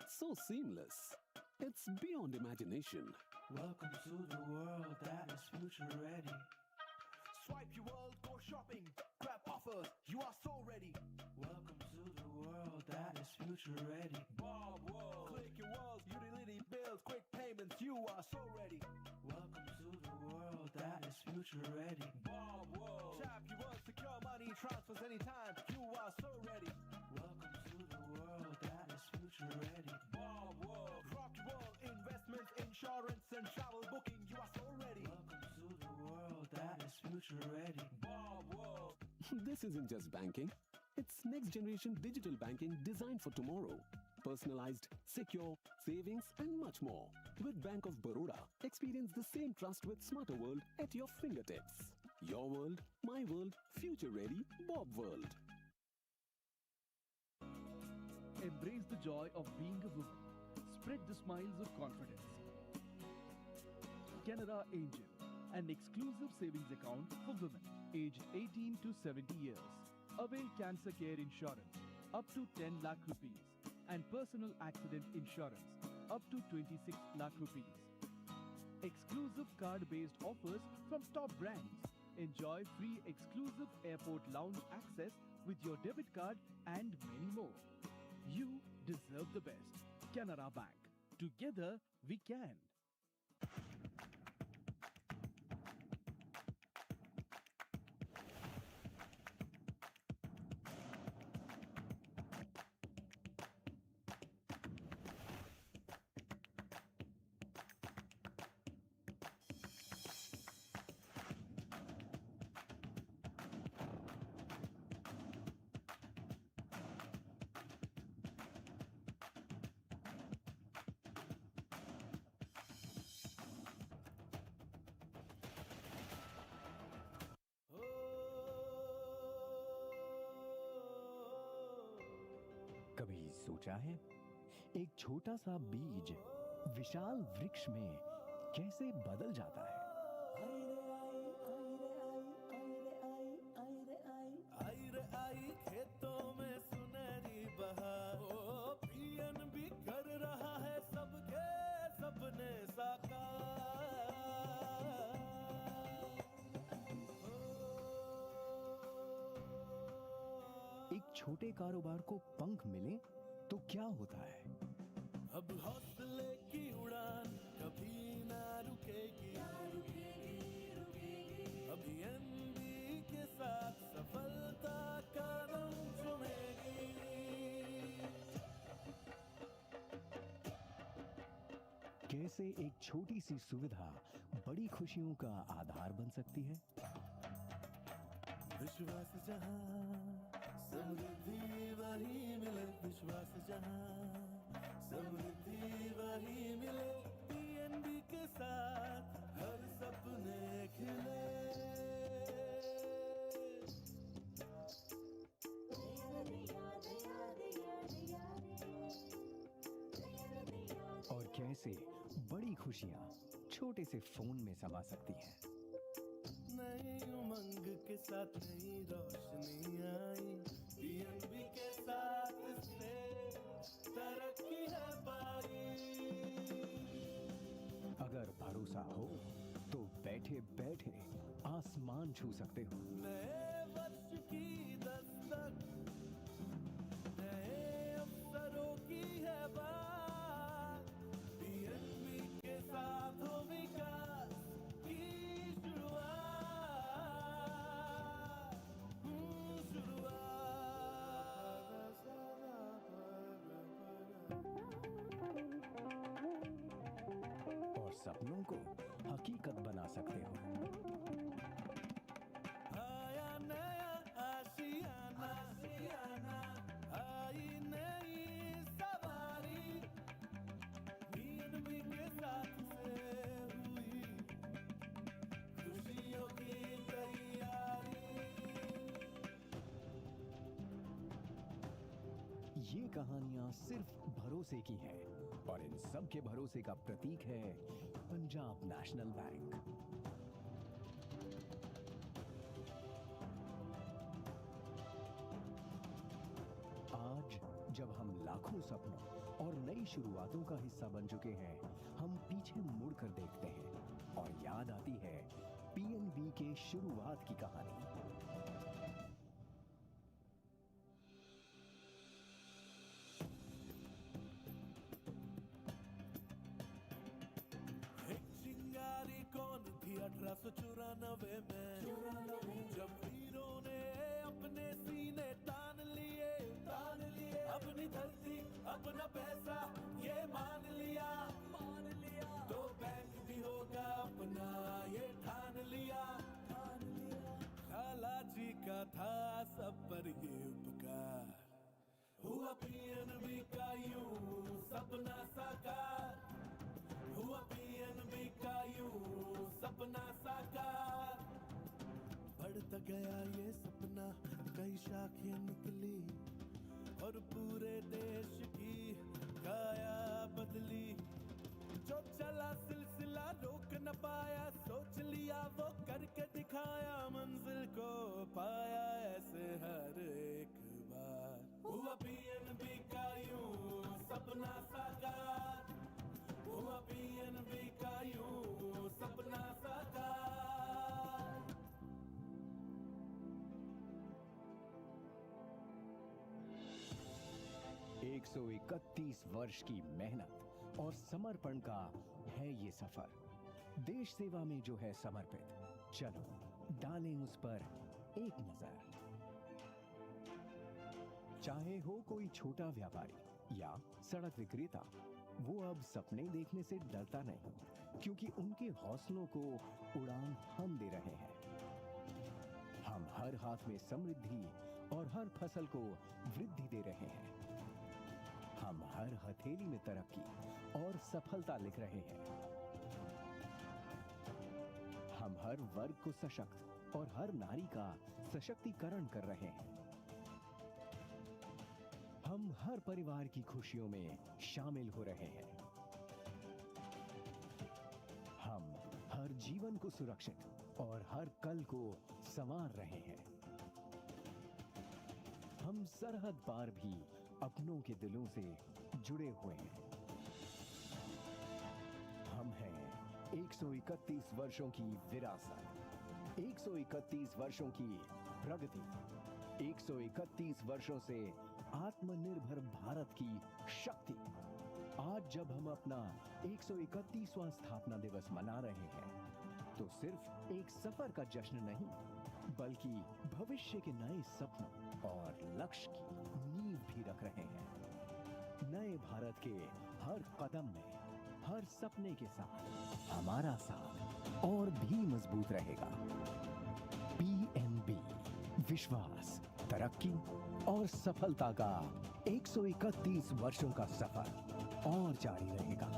so seamless. It's beyond imagination. Welcome to the world that is future ready. Swipe your world, go shopping, grab offers, you are so ready. Welcome to the world that is future ready. Bob World. Click your world, utility bills, quick payments, you are so ready. Welcome to the world that is future ready. Bob World. Tap your world, secure money transfers anytime, you are so ready. Welcome to the world that is future ready. Bob World. Rock your world, investments, insurance and travel booking, you are so ready. Welcome to the world that is future ready. Bob World. This isn't just banking. It's next generation digital banking designed for tomorrow. Personalized, secure, savings and much more. With Bank of Baroda, experience the same trust with smarter world at your fingertips. Your world, my world, future ready, Bob World. Embrace the joy of being a woman. Spread the smiles of confidence. Canara Angel, an exclusive savings account for women aged 18 to 70 years. Avail cancer care insurance up to 10 lakh rupees and personal accident insurance up to 26 lakh rupees. Exclusive card-based offers from top brands. Enjoy free exclusive airport lounge access with your debit card and many more. You deserve the best. Canara Bank. Together we can. कभी सोचा है एक छोटा सा बीज विशाल वृक्ष में कैसे बदल जाता है? आई रे आई खेतों में सुनहरी बहार, ओ पियन भी कर रहा है सबके सपने साकार। एक छोटे कारोबार को पंख मिले तो क्या होता है? अब हौसले की उड़ान कभी ना रुकेगी, अभी एनबी के साथ सफलता कदम चुमेगी। कैसे एक छोटी सी सुविधा बड़ी खुशियों का आधार बन सकती है? विश्वास जहां समृद्धि वही मिले, विश्वास जहां समृद्धि वही मिले, पीएनबी के साथ हर सपने खिले। और कैसे बड़ी खुशियां छोटे से फोन में समा सकती हैं? नई उमंग के साथ नई रोशनी आई, पीएनबी के साथ इसने तरक्की है पाई। अगर भरोसा हो तो बैठे बैठे आसमान छू सकते हो। नए वर्ष की दस्तक, नए अवसरों की है बात, पीएनबी के साथ हो विकास की और सपनों को हकीकत बना सकते हो। आया नया आशियाना, आई नई सवारी, पीएनबी के साथ से हुई खुशियों की तैयारी। ये कहानियां सिर्फ भरोसे की हैं और इन सब के भरोसे का प्रतीक है पंजाब नेशनल बैंक। आज जब हम लाखों सपनों और नई शुरुआतों का हिस्सा बन चुके हैं, हम पीछे मुड़कर देखते हैं और याद आती है पीएनबी के शुरुआत की कहानी। एक चिंगारी कौन थी 1894 में, जब वीरों ने अपने सीने तान लिए, अपनी धरती अपना पैसा ये मान लिया, तो बैंक भी होगा अपना ये ठान लिया। खाला जी का था सब पर ये उपकार, हुआ पीएनबी का यूं सपना साकार, हुआ पीएनबी का यूं सपना साकार। बढ़ता गया ये सपना, कई शाखें निकली और पूरे देश की काया बदली। जो चला सिलसिला रोक न पाया, सोच लिया वो करके दिखाया, मंजिल को पाया ऐसे हर एक बार। हुआ पीएनबी का यूं सपना साकार, हुआ पीएनबी का यूं सपना साकार। 131 वर्ष की मेहनत और समर्पण का है ये सफर। देश सेवा में जो है समर्पित, चलो डालें उस पर एक नजर। चाहे हो कोई छोटा व्यापारी या सड़क विक्रेता, वो अब सपने देखने से डरता नहीं, क्योंकि उनके हौसलों को उड़ान हम दे रहे हैं। हम हर हाथ में समृद्धि और हर फसल को वृद्धि दे रहे हैं। हम हर हथेली में तरक्की और सफलता लिख रहे हैं। हम हर वर्ग को सशक्त और हर नारी का सशक्तिकरण कर रहे हैं। हम हर परिवार की खुशियों में शामिल हो रहे हैं। हम हर जीवन को सुरक्षित और हर कल को संवार रहे हैं। हम सरहद पार भी अपनों के दिलों से जुड़े हुए हैं। हम हैं 131 वर्षों की विरासत, 131 वर्षों की प्रगति, 131 वर्षों से आत्मनिर्भर भारत की शक्ति। आज जब हम अपना 131वां स्थापना दिवस मना रहे हैं, तो सिर्फ एक सफर का जश्न नहीं, बल्कि भविष्य के नए सपनों और लक्ष्य की नींव भी रख रहे हैं। नए भारत के हर कदम में, हर सपने के साथ हमारा साथ और भी मजबूत रहेगा। पीएनबी, विश्वास, तरक्की और सफलता का 131 वर्षों का सफर और जारी रहेगा।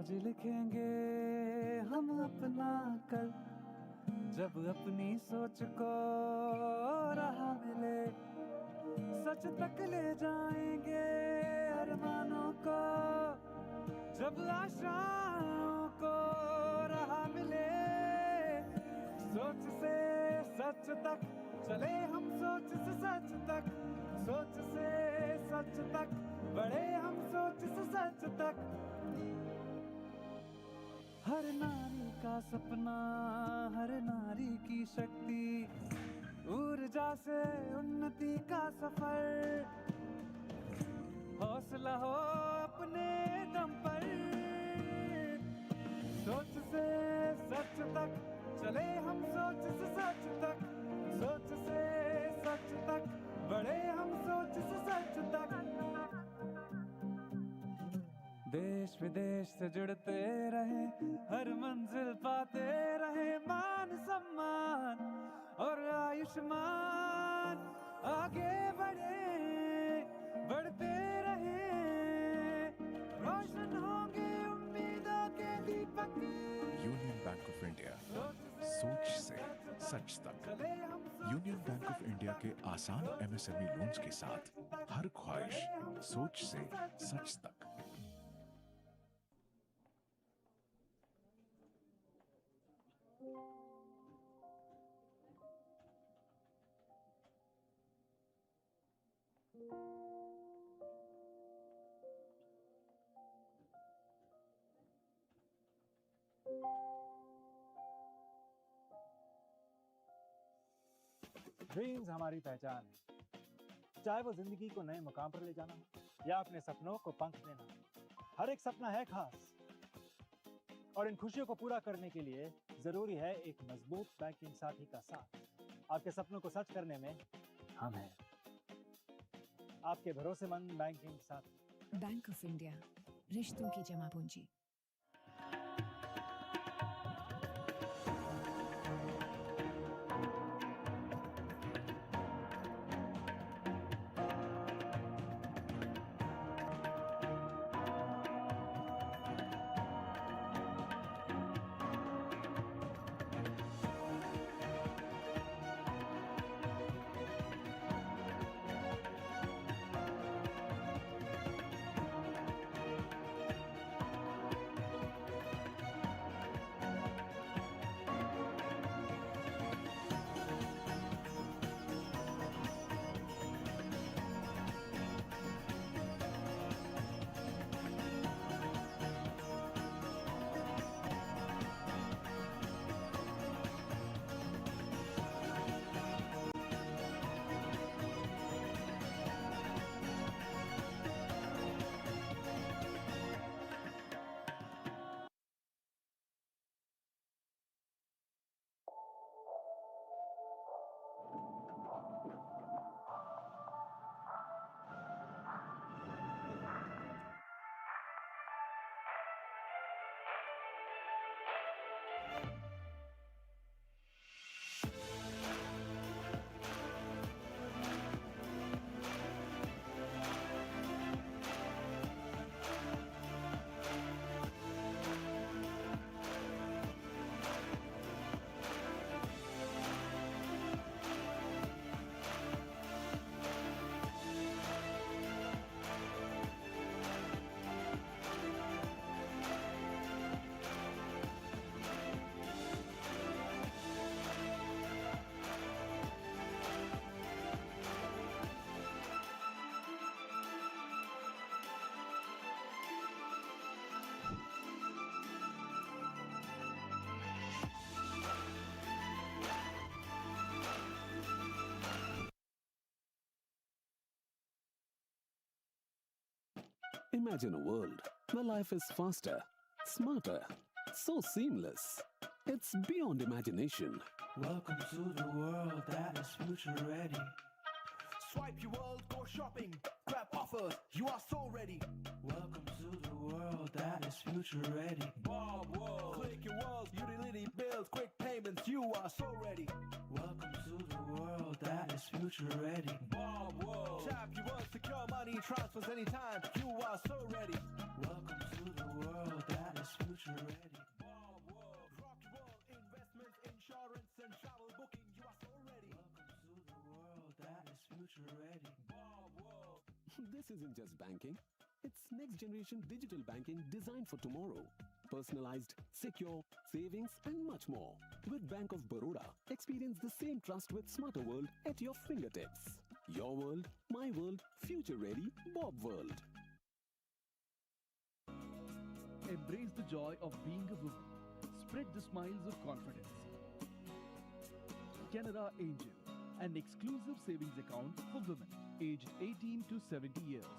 आज लिखेंगे हम अपना कल, जब अपनी सोच को राह मिले, सच तक ले जाएंगे अरमानों को, जब आशाओं को राह मिले। सोच से सच तक चले हम, सोच से सच तक, सोच से सच तक बढ़े हम, सोच से सच तक। हर नारी का सपना, हर नारी की शक्ति, ऊर्जा से उन्नति का सफर, हौसला हो अपने दम पर। सोच से सच तक चले हम, सोच से सच तक, सोच से सच तक बढ़े हम, सोच से सच तक। देश विदेश से जुड़ते रहे, हर मंजिल पाते रहे, मान सम्मान और आयुष्मान। आगे बढ़े, बढ़ते रहे, रोशन होंगे उम्मीदों के दीपक। यूनियन बैंक ऑफ इंडिया, सोच से सच तक। यूनियन बैंक ऑफ इंडिया के आसान MSME लोन्स के साथ हर ख्वाहिश सोच से सच तक। ड्रीम्स हमारी पहचान है, चाहे वो जिंदगी को नए मुकाम पर ले जाना हो या अपने सपनों को पंख देना। हर एक सपना है खास, और इन खुशियों को पूरा करने के लिए जरूरी है एक मजबूत बैंकिंग साथी का साथ। आपके सपनों को सच करने में हम हैं, आपके भरोसेमंद बैंकिंग साथी। बैंक ऑफ इंडिया, रिश्तों की जमा पूंजी। Imagine a world where life is faster, smarter, so seamless. It's beyond imagination. Welcome to the world that is future ready. Swipe your world, go shopping, grab offers, you are so ready. Welcome to the world that is future ready. Bob World. Click your world, utility bills, quick payments, you are so ready. Welcome to the world that is future ready. Bob World. Tap your world, secure money money transfers anytime. You are so ready. Welcome to the world that is future ready. Investments, insurance, and travel booking. You are so ready. Welcome to the world that is future ready. This isn't just banking. It's next generation digital banking designed for tomorrow. Personalized, secure, savings, and much more. With Bank of Baroda, experience the same trust with smarter world at your fingertips. Your world, my world, future ready, Bob world. Embrace the joy of being a woman. Spread the smiles of confidence. Canada Angel, an exclusive savings account for women aged 18 to 70 years.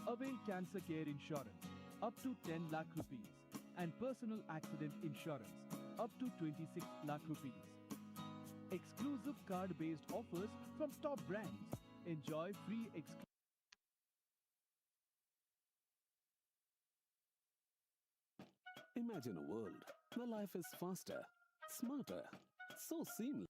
Avail cancer care insurance up to 10 lakh rupees and personal accident insurance up to 26 lakh rupees. Exclusive card-based offers from top brands. Enjoy free Imagine a world where life is faster, smarter, so seamless.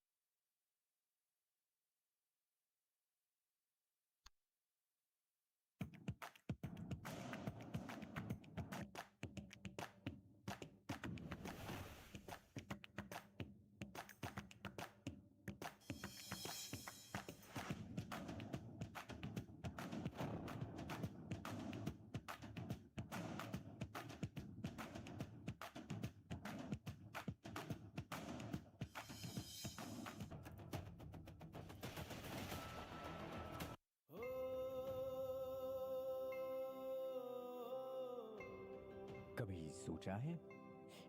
कभी सोचा है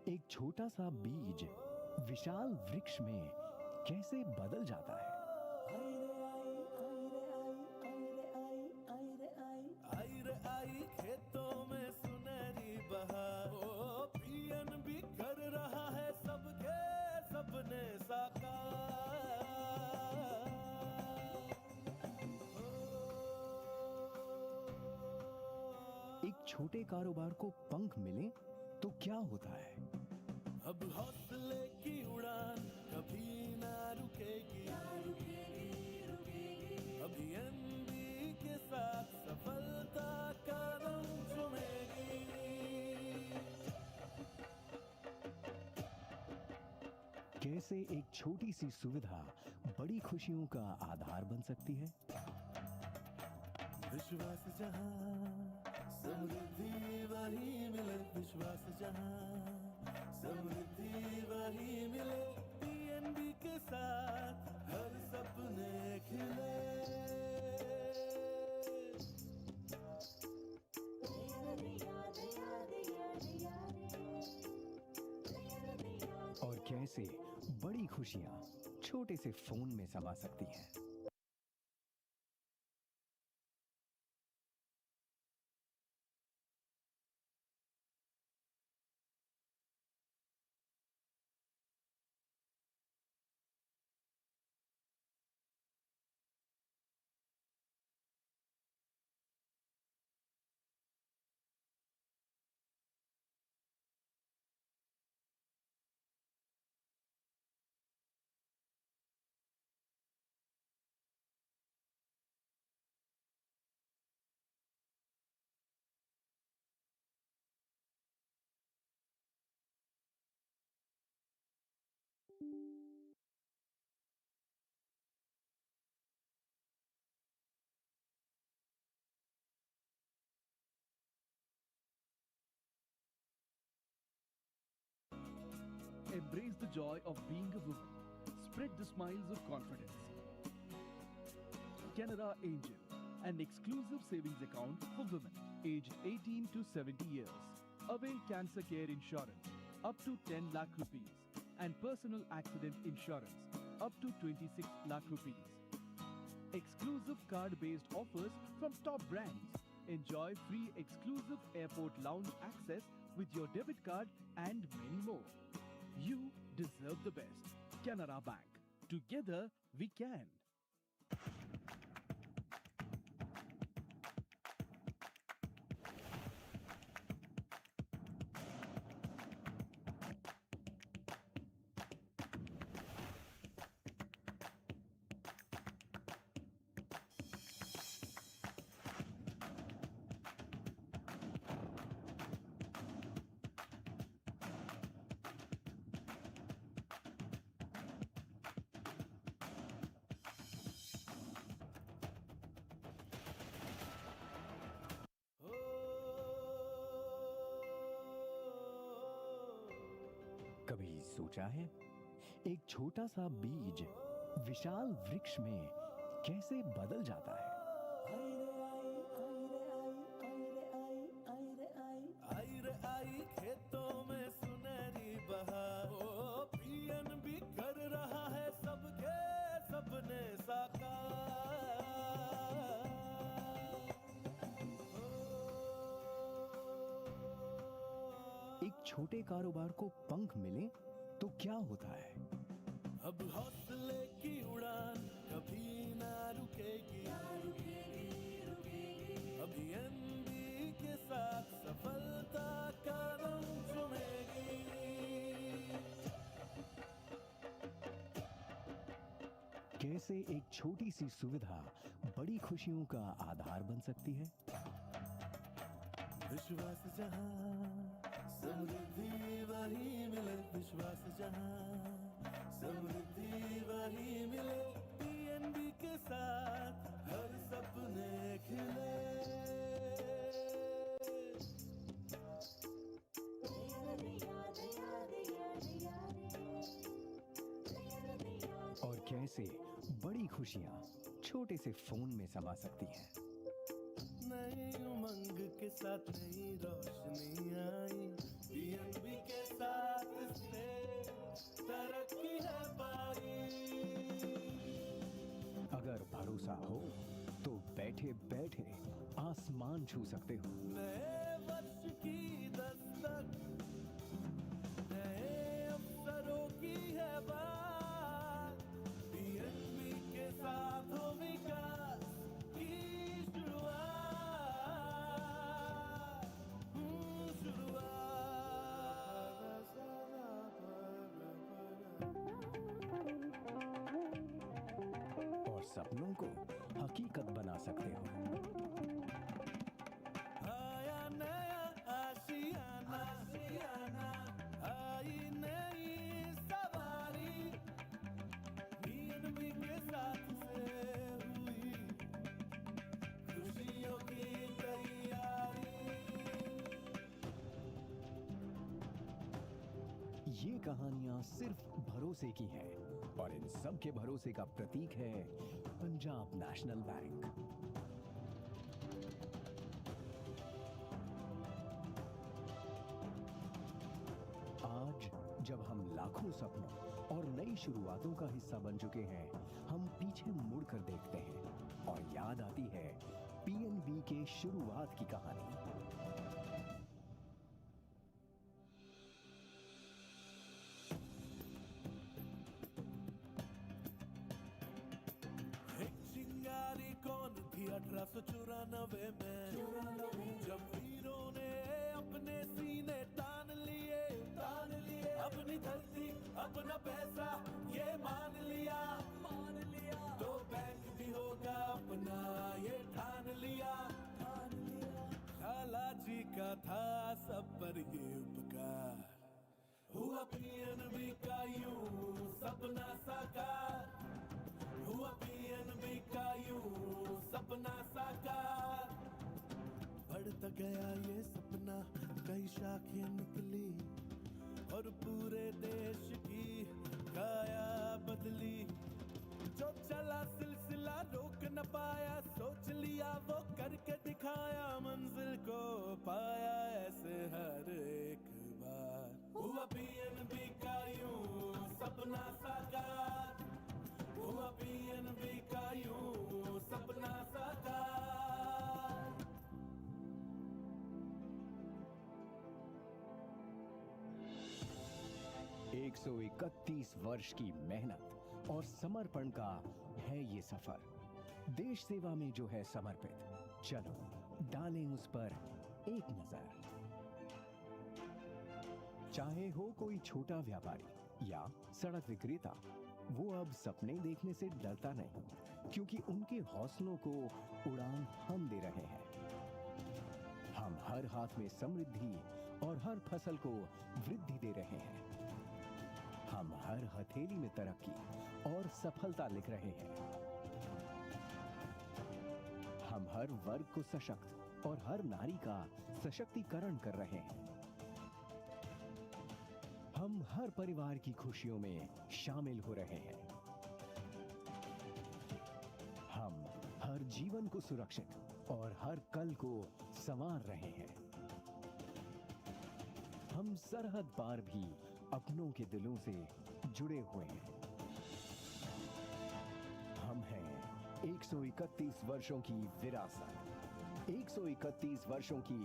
एक छोटा सा बीज विशाल वृक्ष में कैसे बदल जाता है? आई रे आई खेतों में सुनहरी बहार। ओ पियन भी कर रहा है सबके सपने साकार। एक छोटे कारोबार को पंख मिले तो क्या होता है? अब हौसले की उड़ान कभी ना रुकेगी, अभी एनबी के साथ सफलता कदम चुमेगी। कैसे एक छोटी सी सुविधा बड़ी खुशियों का आधार बन सकती है? विश्वास जहां समृद्धि वही मिले, विश्वास जहां समृद्धि वही मिले। पीएनबी के साथ हर सपने खिले। और कैसे बड़ी खुशियां छोटे से फोन में समा सकती हैं? Embrace the joy of being a woman. Spread the smiles of confidence. Canada Angel, an exclusive savings account for women aged 18 to 70 years. Avail cancer care insurance up to 10 lakh rupees and personal accident insurance up to 26 lakh rupees. Exclusive card-based offers from top brands. Enjoy free exclusive airport lounge access with your debit card and many more. You deserve the best. Canara Bank. Together we can. सोचा है एक छोटा सा बीज विशाल वृक्ष में कैसे बदल जाता है? आई रे आई खेतों में सुनहरी बहार, ओ पीएनबी कर रहा है सबके सपने साकार। एक छोटे कारोबार को पंख मिले तो क्या होता है? अब हौसले की उड़ान कभी ना रुकेगी, अभी एनबी के साथ सफलता कदम चुमेगी। कैसे एक छोटी सी सुविधा बड़ी खुशियों का आधार बन सकती है? विश्वास जहां समृद्धि वही मिले, विश्वास जहां समृद्धि वही मिले, पीएनबी के साथ हर सपने खिले। और कैसे बड़ी खुशियां छोटे से फोन में समा सकती हैं? नई उमंग के साथ नई रोशनी आई, पीएनबी के साथ इसने तरक्की है पाई। अगर भरोसा हो तो बैठे बैठे आसमान छू सकते हो। नए वर्ष की दस्तक, नए अवसरों की है बात, पीएनबी के साथ हो विकास की शुरुआत। और सपनों को हकीकत बना सकते हो। आया नया आशियाना, आई नई सवारी, पीएनबी के साथ से हुई खुशियों की तैयारी। ये कहानियां सिर्फ भरोसे की हैं और इन सब के भरोसे का प्रतीक है पंजाब नेशनल बैंक। आज जब हम लाखों सपनों और नई शुरुआतों का हिस्सा बन चुके हैं, हम पीछे मुड़कर देखते हैं और याद आती है पीएनबी के शुरुआत की कहानी। एक चिंगारी कौन थी 1894 में, जब वीरों ने अपने सीने तान लिए, अपनी धरती अपना पैसा ये मान लिया, तो बैंक भी होगा अपना ये ठान लिया। खाला जी का था सब पर ये उपकार, हुआ पीएनबी का यूं सपना साकार, हुआ पीएनबी का यूं सपना साकार। बढ़ता गया ये सपना, कई शाखें निकली और पूरे देश की काया बदली। जो चला सिलसिला रोक न पाया, सोच लिया वो करके दिखाया, मंजिल को पाया ऐसे हर एक बार। हुआ पीएनबी का यूं सपना साकार, हुआ पीएनबी का यूं सपना साकार। 131 वर्ष की मेहनत और समर्पण का है ये सफर। देश सेवा में जो है समर्पित, चलो डालें उस पर एक नजर। चाहे हो कोई छोटा व्यापारी या सड़क विक्रेता, वो अब सपने देखने से डरता नहीं, क्योंकि उनके हौसलों को उड़ान हम दे रहे हैं। हम हर हाथ में समृद्धि और हर फसल को वृद्धि दे रहे हैं। हम हर हथेली में तरक्की और सफलता लिख रहे हैं। हम हर वर्ग को सशक्त और हर नारी का सशक्तिकरण कर रहे हैं। हम हर परिवार की खुशियों में शामिल हो रहे हैं। हम हर जीवन को सुरक्षित और हर कल को संवार रहे हैं। हम सरहद पार भी अपनों के दिलों से जुड़े हुए हैं। हम हैं 131 वर्षों की विरासत, 131 वर्षों की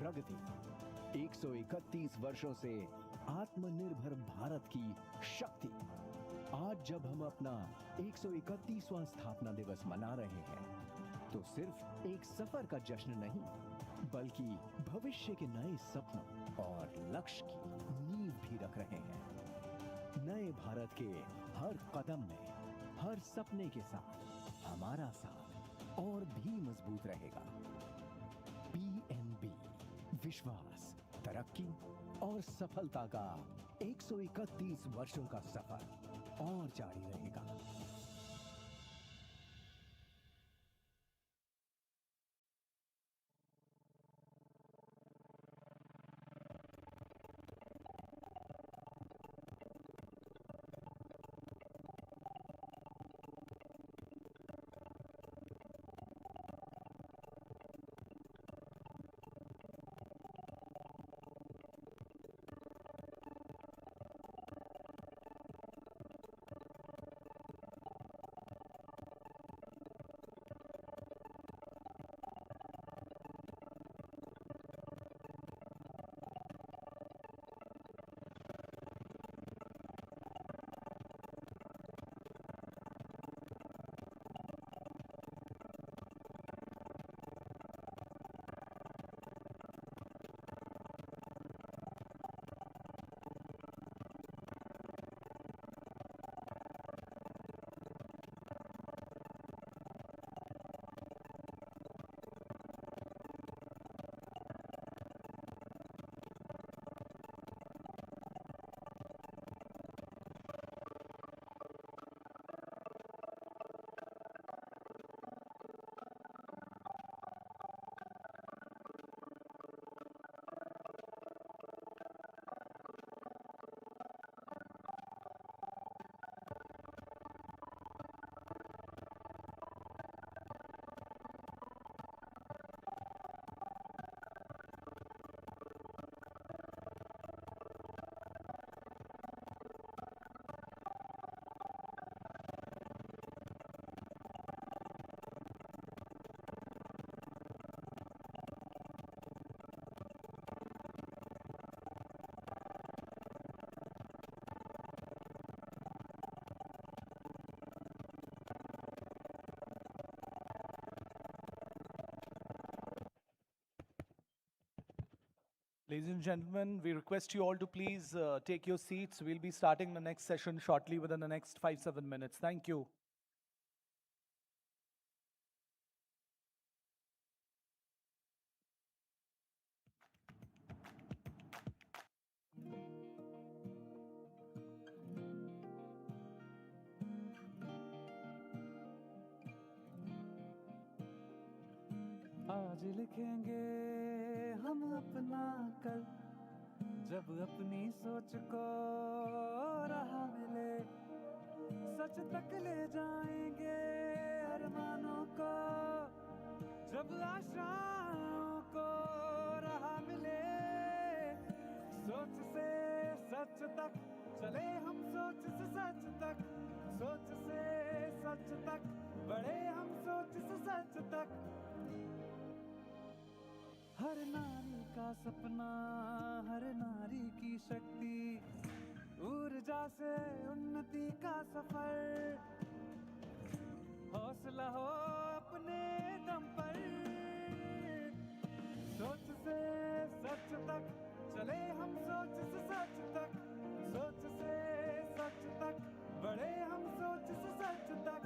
प्रगति, 131 वर्षों से आत्मनिर्भर भारत की शक्ति। आज जब हम अपना 131वां स्थापना दिवस मना रहे हैं, तो सिर्फ एक सफर का जश्न नहीं, बल्कि भविष्य के नए सपनों और लक्ष्य की नींव भी रख रहे हैं। नए भारत के हर कदम में, हर सपने के साथ हमारा साथ और भी मजबूत रहेगा। PNB, विश्वास, तरक्की और सफलता का 131 वर्षों का सफर और जारी रहेगा। Ladies and gentlemen, we request you all to please take your seats. We'll be starting the next session shortly within the next 5-7 minutes. Thank you. आज लिखेंगे हम अपना कल, जब अपनी सोच को राह मिले, सच तक ले जाएंगे अरमानों को, जब आशाओं को राह मिले। सोच से सच तक चले हम, सोच से सच तक, सोच से सच तक बढ़े हम, सोच से सच तक। हर नारी का सपना, हर नारी की शक्ति, ऊर्जा से उन्नति का सफर, हौसला हो अपने दम पर। सोच से सच तक चले हम, सोच से सच तक, सोच से सच तक बढ़े हम, सोच से सच तक।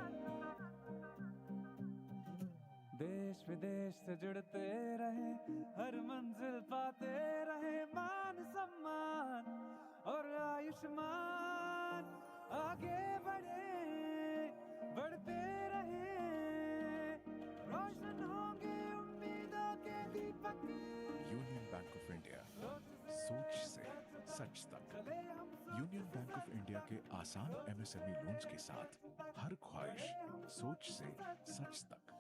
देश विदेश से जुड़ते रहे, हर मंजिल पाते रहे, मान सम्मान और आयुष्मान। आगे बढ़े, बढ़ते रहे, रोशन होंगे उम्मीदों के दीपक। Union bank of of India, सोच से सच तक। यूनियन बैंक ऑफ इंडिया के आसान एमएसएमई लोन्स के साथ हर ख्वाहिश सोच से सच तक।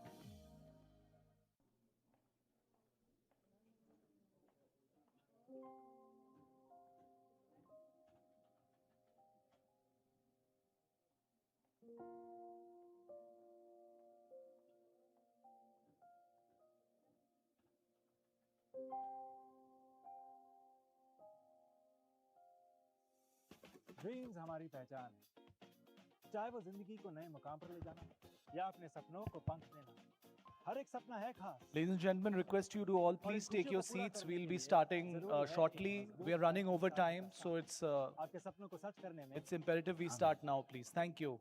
ड्रीम्स हमारी पहचान है, चाहे वो जिंदगी को नए मुकाम पर ले जाना या अपने सपनों को पंख देना, हर एक सपना है खास। Ladies and gentlemen, request you to all please take your seats. We'll be starting shortly. We are running over time, so आपके सपनों को सच करने में it's imperative we start now, please. Thank you.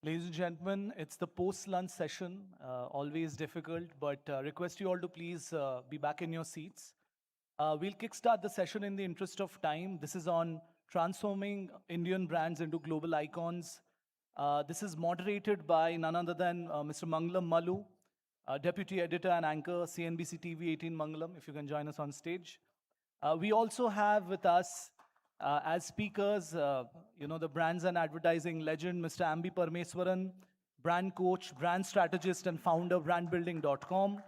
Ladies and gentlemen, it's the post-lunch session, always difficult, but request you all to please be back in your seats. We'll kickstart the session in the interest of time. This is on transforming Indian brands into global icons. This is moderated by none other than Mr. Mangalam Malu, Deputy Editor and Anchor, CNBC TV 18 Mangalam, if you can join us on stage. We also have with us as speakers, the brands and advertising legend, Mr. Ambi Parmeswaran, brand coach, brand strategist, and founder, brandbuilding.com.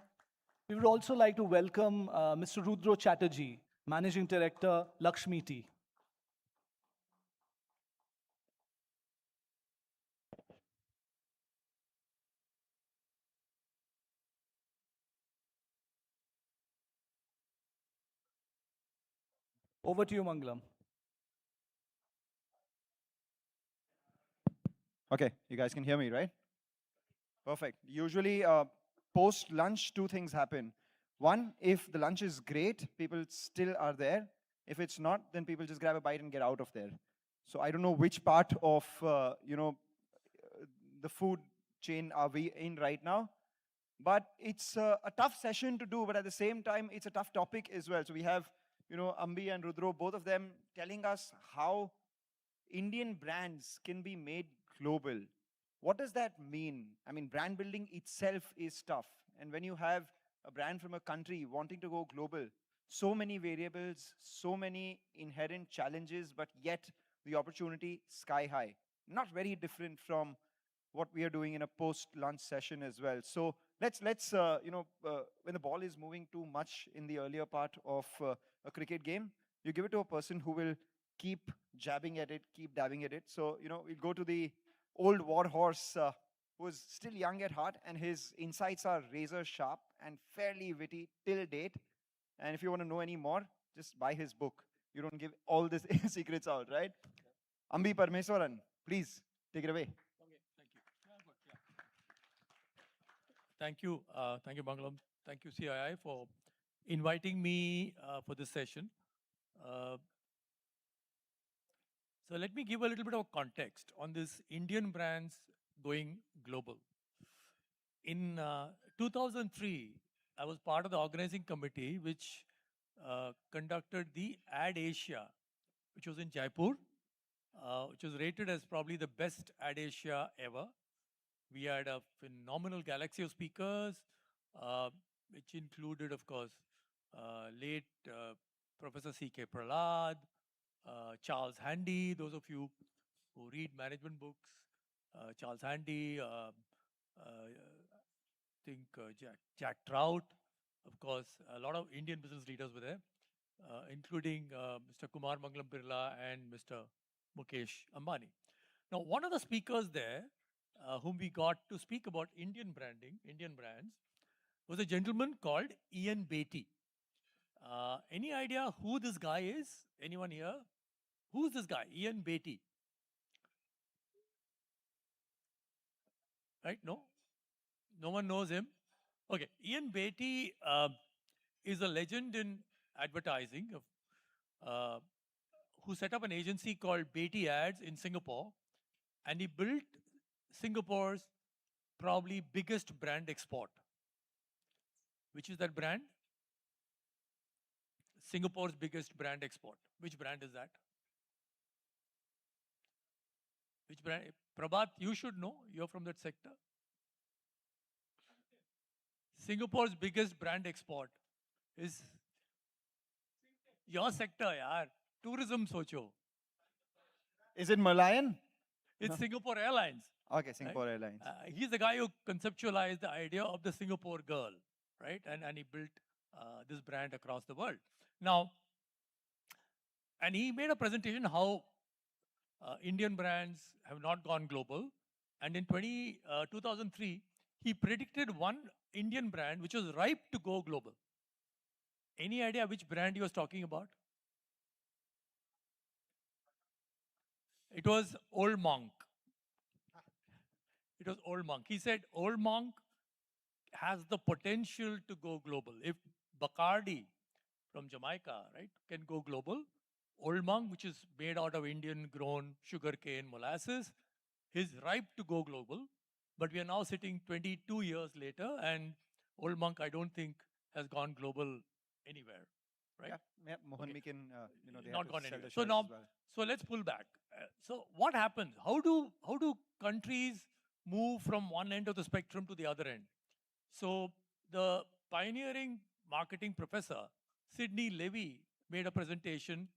We would also like to welcome Mr. Rudro Chatterjee, Managing Director, Lakshmi Tea. Over to you, Mangalam. Okay, you guys can hear me, right? Perfect. Usually, post-lunch, two things happen. One, if the lunch is great, people still are there. If it's not, then people just grab a bite and get out of there. So I don't know which part of the food chain are we in right now, but it's a tough session to do. But at the same time, it's a tough topic as well. So we have Ambi and Rudro, both of them telling us how Indian brands can be made global. What does that mean? I mean, brand building itself is tough. And when you have a brand from a country wanting to go global, so many variables, so many inherent challenges, but yet the opportunity sky high. Not very different from what we are doing in a post-lunch session as well. So let's when the ball is moving too much in the earlier part of a cricket game, you give it to a person who will keep jabbing at it, keep dabbing at it. So we'll go to the old war horse who is still young at heart, and his insights are razor sharp and fairly witty till date. And if you want to know any more, just buy his book. You don't give all these secrets out, right? Ambi Parmeswaran, please take it away. Thank you. Thank you, Bangalam. Thank you, CII, for inviting me for this session. So let me give a little bit of context on this Indian brands going global. In 2003, I was part of the organizing committee which conducted the Ad Asia, which was in Jaipur, which was rated as probably the best Ad Asia ever. We had a phenomenal galaxy of speakers, which included, of course, late Professor C.K. Prahlad, Charles Handy, those of you who read management books, Charles Handy, Jack Trout, of course, a lot of Indian business leaders were there, including Mr. Kumar Mangalam Birla and Mr. Mukesh Ambani. Now, one of the speakers there, whom we got to speak about Indian branding, Indian brands, was a gentleman called Ian Beatty. Any idea who this guy is? Anyone here? Who's this guy? Ian Beatty. Right? No? No one knows him? Okay. Ian Beatty is a legend in advertising who set up an agency called Beatty Ads in Singapore, and he built Singapore's probably biggest brand export. Which is that brand? Singapore's biggest brand export. Which brand is that? Which brand? Prabhat, you should know. You're from that sector. Singapore's biggest brand export is your sector, yaar. Tourism socho. Is it Malayan? It's No. Singapore Airlines. Okay, Singapore right? Airlines. He's the guy who conceptualized the idea of the Singapore girl, right? And he built this brand across the world. Now, and he made a presentation how Indian brands have not gone global. And in 2003, he predicted one Indian brand which was ripe to go global. Any idea which brand he was talking about? It was Old Monk. It was Old Monk. He said Old Monk has the potential to go global. If Bacardi from Jamaica, right, can go global, Old Monk, which is made out of Indian grown sugarcane molasses, is ripe to go global. But we are now sitting 22 years later, and Old Monk, I don't think, has gone global anywhere, right? Yeah, Mohan, we can, they not have to gone sell anywhere. the So shares now, as well. so let's pull back. So what happens? How do countries move from one end of the spectrum to the other end? So the pioneering marketing professor, Sidney Levy, made a presentation,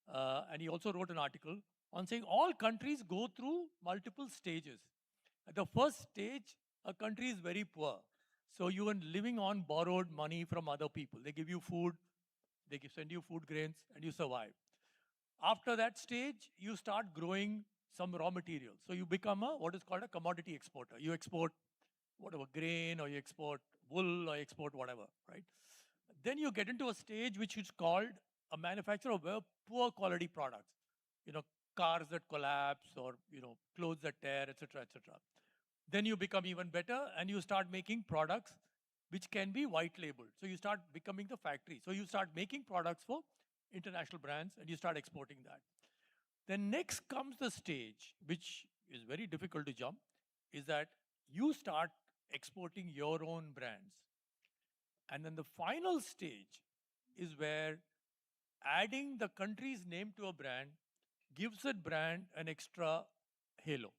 and he also wrote an article on saying all countries go through multiple stages. At the first stage, a country is very poor. So you are living on borrowed money from other people. They give you food, they send you food grains, and you survive. After that stage, you start growing some raw materials. So you become what is called a commodity exporter. You export whatever grain, or you export wool, or you export whatever, right? Then you get into a stage which is called a manufacturer of poor quality products. Cars that collapse, or clothes that tear, etc., etc. Then you become even better, and you start making products which can be white labeled. So you start becoming the factory. So you start making products for international brands and you start exporting that. Then next comes the stage, which is very difficult to jump, is that you start exporting your own brands. And then the final stage is where adding the country's name to a brand gives that brand an extra halo.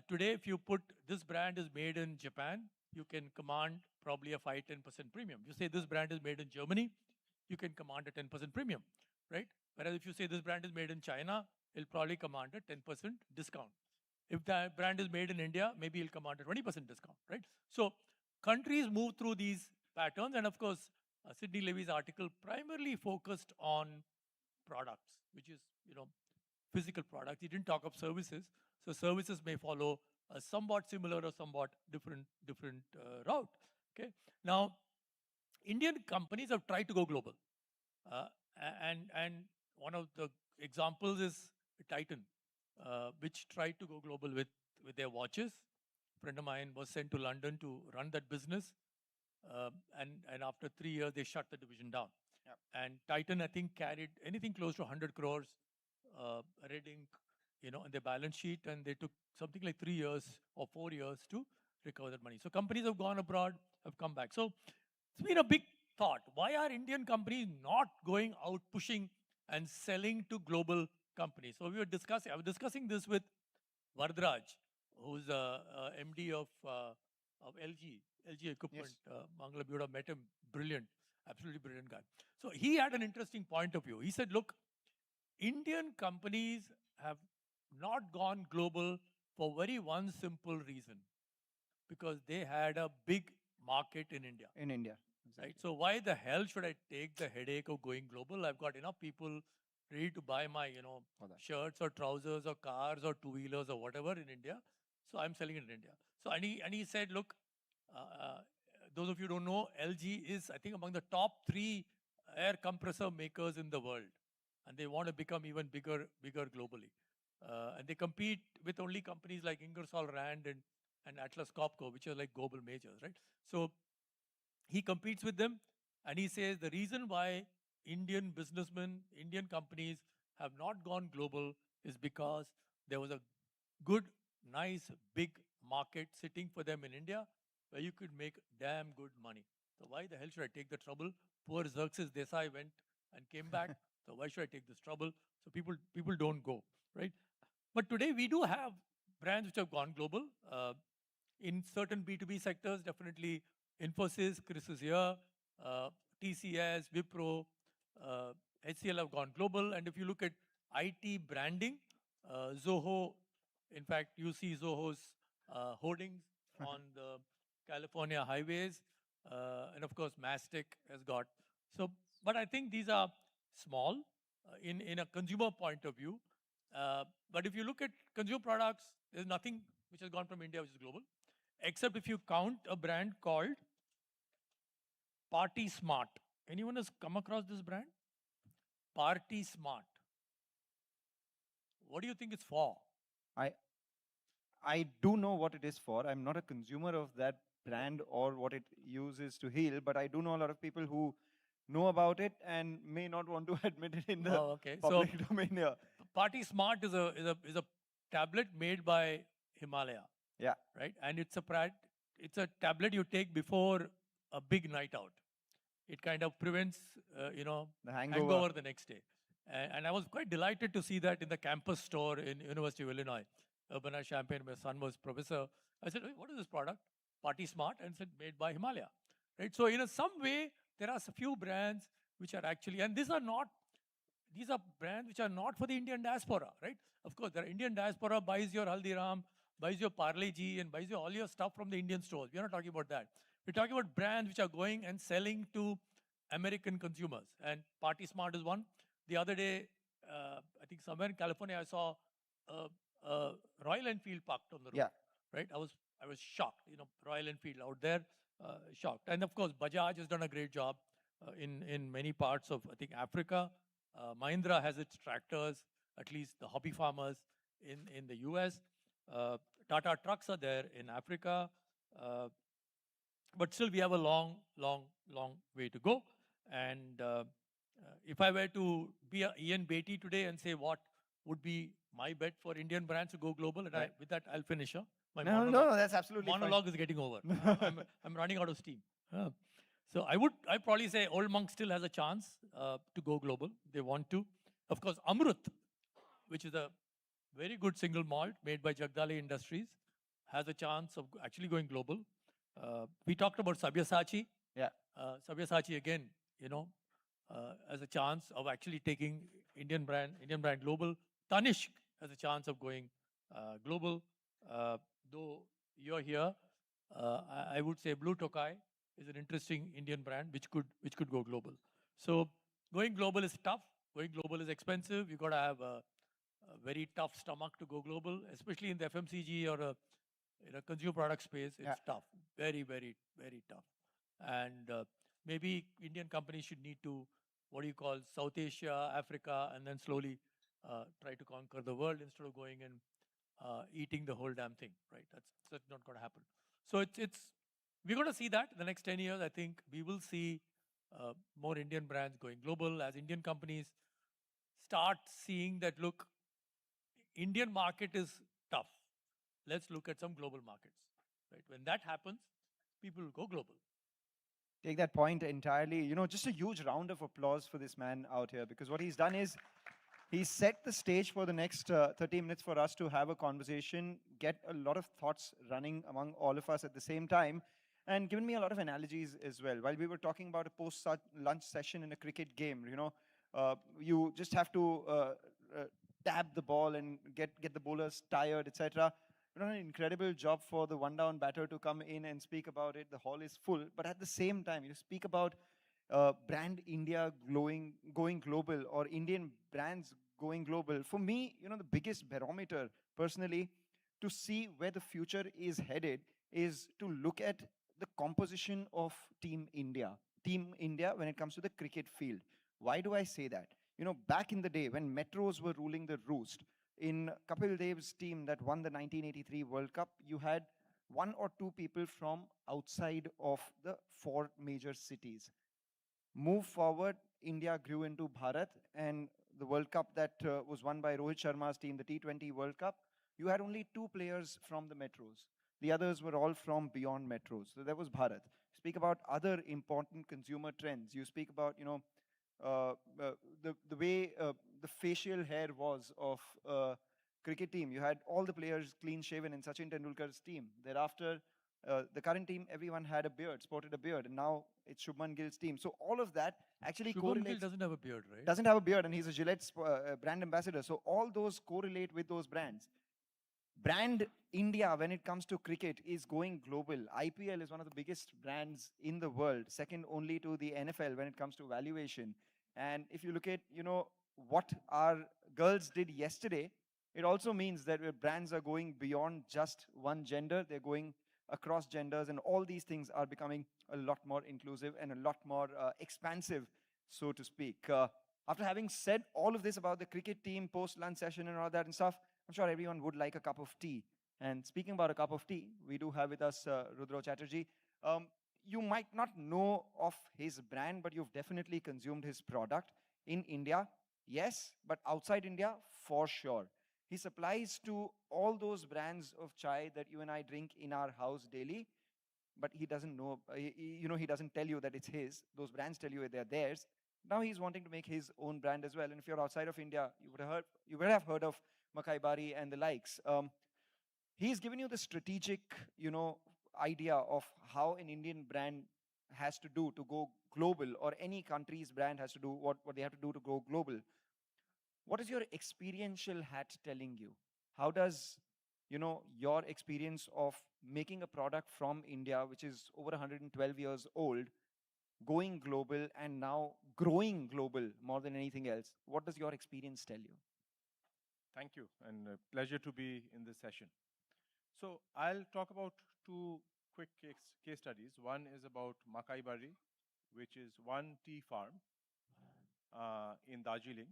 Today, if you put this brand is made in Japan, you can command probably a 5-10% premium. You say this brand is made in Germany, you can command a 10% premium, right? Whereas if you say this brand is made in China, it'll probably command a 10% discount. If that brand is made in India, maybe it'll command a 20% discount, right? So countries move through these patterns, and of course, Sidney Levy's article primarily focused on products, which is, physical products. He didn't talk of services. So services may follow a somewhat similar or somewhat different route. Okay. Now, Indian companies have tried to go global, and one of the examples is Titan, which tried to go global with their watches. A friend of mine was sent to London to run that business, and after 3 years they shut the division down. Yep. And Titan, I think, carried anything close to 100 crores red ink, on their balance sheet, and they took something like 3 years or 4 years to recover that money. So companies have gone abroad, have come back. So it's been a big thought. Why are Indian companies not going out pushing and selling to global companies? So I was discussing this with Vardraj, who's MD of LG Equipment. Mangala, you would have met him. Brilliant, absolutely brilliant guy. So he had an interesting point of view. He said, look, Indian companies have not gone global for very one simple reason, because they had a big market in India. In India, right? So why the hell should I take the headache of going global? I've got enough people ready to buy my, shirts or trousers or cars or two-wheelers or whatever in India. So I'm selling it in India. So and he said, look, those of you who don't know, LG is, I think, among the top 3 air compressor makers in the world, and they want to become even bigger globally. And they compete with only companies like Ingersoll Rand and Atlas Copco, which are like global majors, right? So he competes with them, and he says the reason why Indian businessmen, Indian companies have not gone global is because there was a good, nice, big market sitting for them in India where you could make damn good money. So why the hell should I take the trouble? Poor Xerxes Desai went and came back. So why should I take this trouble? So people don't go, right? But today we do have brands which have gone global. In certain B2B sectors, definitely Infosys, Chris is here, TCS, Wipro, HCL have gone global. And if you look at IT branding, Zoho, in fact, you see Zoho's hoardings on the California highways. And of course, Mastic has got. So, but I think these are small in a consumer point of view. But if you look at consumer products, there's nothing which has gone from India which is global, except if you count a brand called Party Smart. Anyone has come across this brand? Party Smart. What do you think it's for? I do know what it is for. I'm not a consumer of that brand or what it uses to heal, but I do know a lot of people who know about it and may not want to admit it in the public domain here. Party Smart is a tablet made by Himalaya. Yeah. Right? And it's a tablet you take before a big night out. It kind of prevents, the hangover the next day. And I was quite delighted to see that in the campus store in University of Illinois, Urbana-Champaign. My son was professor. I said, what is this product? Party Smart, and said made by Himalaya. Right? So in some way, there are a few brands which are actually, and these are brands which are not for the Indian diaspora, right? Of course, the Indian diaspora buys your Haldiram, buys your Parle G, and buys all your stuff from the Indian stores. We're not talking about that. We're talking about brands which are going and selling to American consumers. And Party Smart is one. The other day, I think somewhere in California, I saw a Royal Enfield parked on the road. Yeah. Right? I was shocked. Royal Enfield out there, shocked. And of course, Bajaj has done a great job in many parts of, I think, Africa. Mahindra has its tractors, at least the hobby farmers in the US. Tata trucks are there in Africa. But still, we have a long, long, long way to go. And if I were to be a Ian Beatty today and say what would be my bet for Indian brands to go global, and Right. with that, I'll finish. My No, monologue, no, that's absolutely fine. monologue is getting over. I'm running out of steam. So I'd probably say Old Monk still has a chance to go global. They want to. Of course, Amrut, which is a very good single malt made by Jagdale Industries, has a chance of actually going global. We talked about Sabyasachi. Yeah. Sabyasachi again, has a chance of actually taking Indian brand global. Tanishq has a chance of going global. Though you're here, I would say Blue Tokai is an interesting Indian brand which could go global. So going global is tough. Going global is expensive. You got to have a very tough stomach to go global, especially in the FMCG or in a consumer product space. It's tough, very, very, very tough. And maybe Indian companies should need to, what do you call, South Asia, Africa, and then slowly try to conquer the world instead of going and eating the whole damn thing, right? That's not going to happen. So we're going to see that in the next 10 years. I think we will see more Indian brands going global as Indian companies start seeing that, look, Indian market is tough. Let's look at some global markets, right? When that happens, people will go global. Take that point entirely. Just a huge round of applause for this man out here, because what he's done is he's set the stage for the next 30 minutes for us to have a conversation, get a lot of thoughts running among all of us at the same time, and given me a lot of analogies as well. While we were talking about a post-lunch session in a cricket game, you just have to tap the ball and get the bowlers tired, etc. You've done an incredible job for the one-down batter to come in and speak about it. The hall is full, but at the same time, you speak about brand India going global, or Indian brands going global. For me, the biggest barometer personally to see where the future is headed is to look at the composition of Team India. Team India when it comes to the cricket field. Why do I say that? Back in the day when metros were ruling the roost, in Kapil Dev's team that won the 1983 World Cup, you had one or two people from outside of the four major cities. Move forward, India grew into Bharat, and the World Cup that was won by Rohit Sharma's team, the T20 World Cup, you had only two players from the metros. The others were all from beyond metros. So that was Bharat. Speak about other important consumer trends. You speak about, the way the facial hair was of cricket team. You had all the players clean shaven in Sachin Tendulkar's team. Thereafter, the current team, everyone had a beard, sported a beard, and now it's Shubman Gill's team. So all of that actually Shubman correlates. Gill doesn't have a beard, right? Doesn't have a beard, and he's a Gillette brand ambassador. So all those correlate with those brands. Brand India, when it comes to cricket, is going global. IPL is one of the biggest brands in the world, second only to the NFL when it comes to valuation. And if you look at, what our girls did yesterday, it also means that brands are going beyond just one gender. They're going across genders, and all these things are becoming a lot more inclusive and a lot more expansive, so to speak. After having said all of this about the cricket team, post-lunch session and all that and stuff, I'm sure everyone would like a cup of tea. And speaking about a cup of tea, we do have with us Rudra Chatterjee. You might not know of his brand, but you've definitely consumed his product in India. Yes, but outside India, for sure. He supplies to all those brands of chai that you and I drink in our house daily, but he doesn't know, he doesn't tell you that it's his. Those brands tell you they're theirs. Now he's wanting to make his own brand as well. And if you're outside of India, you would have heard of Makai Bari and the likes. He's given you the strategic, idea of how an Indian brand has to do to go global, or any country's brand has to do what they have to do to go global. What is your experiential hat telling you? How does, your experience of making a product from India, which is over 112 years old, going global and now growing global more than anything else, what does your experience tell you? Thank you, and a pleasure to be in this session. So I'll talk about two quick case studies. One is about Makai Bari, which is one tea farm in Darjeeling,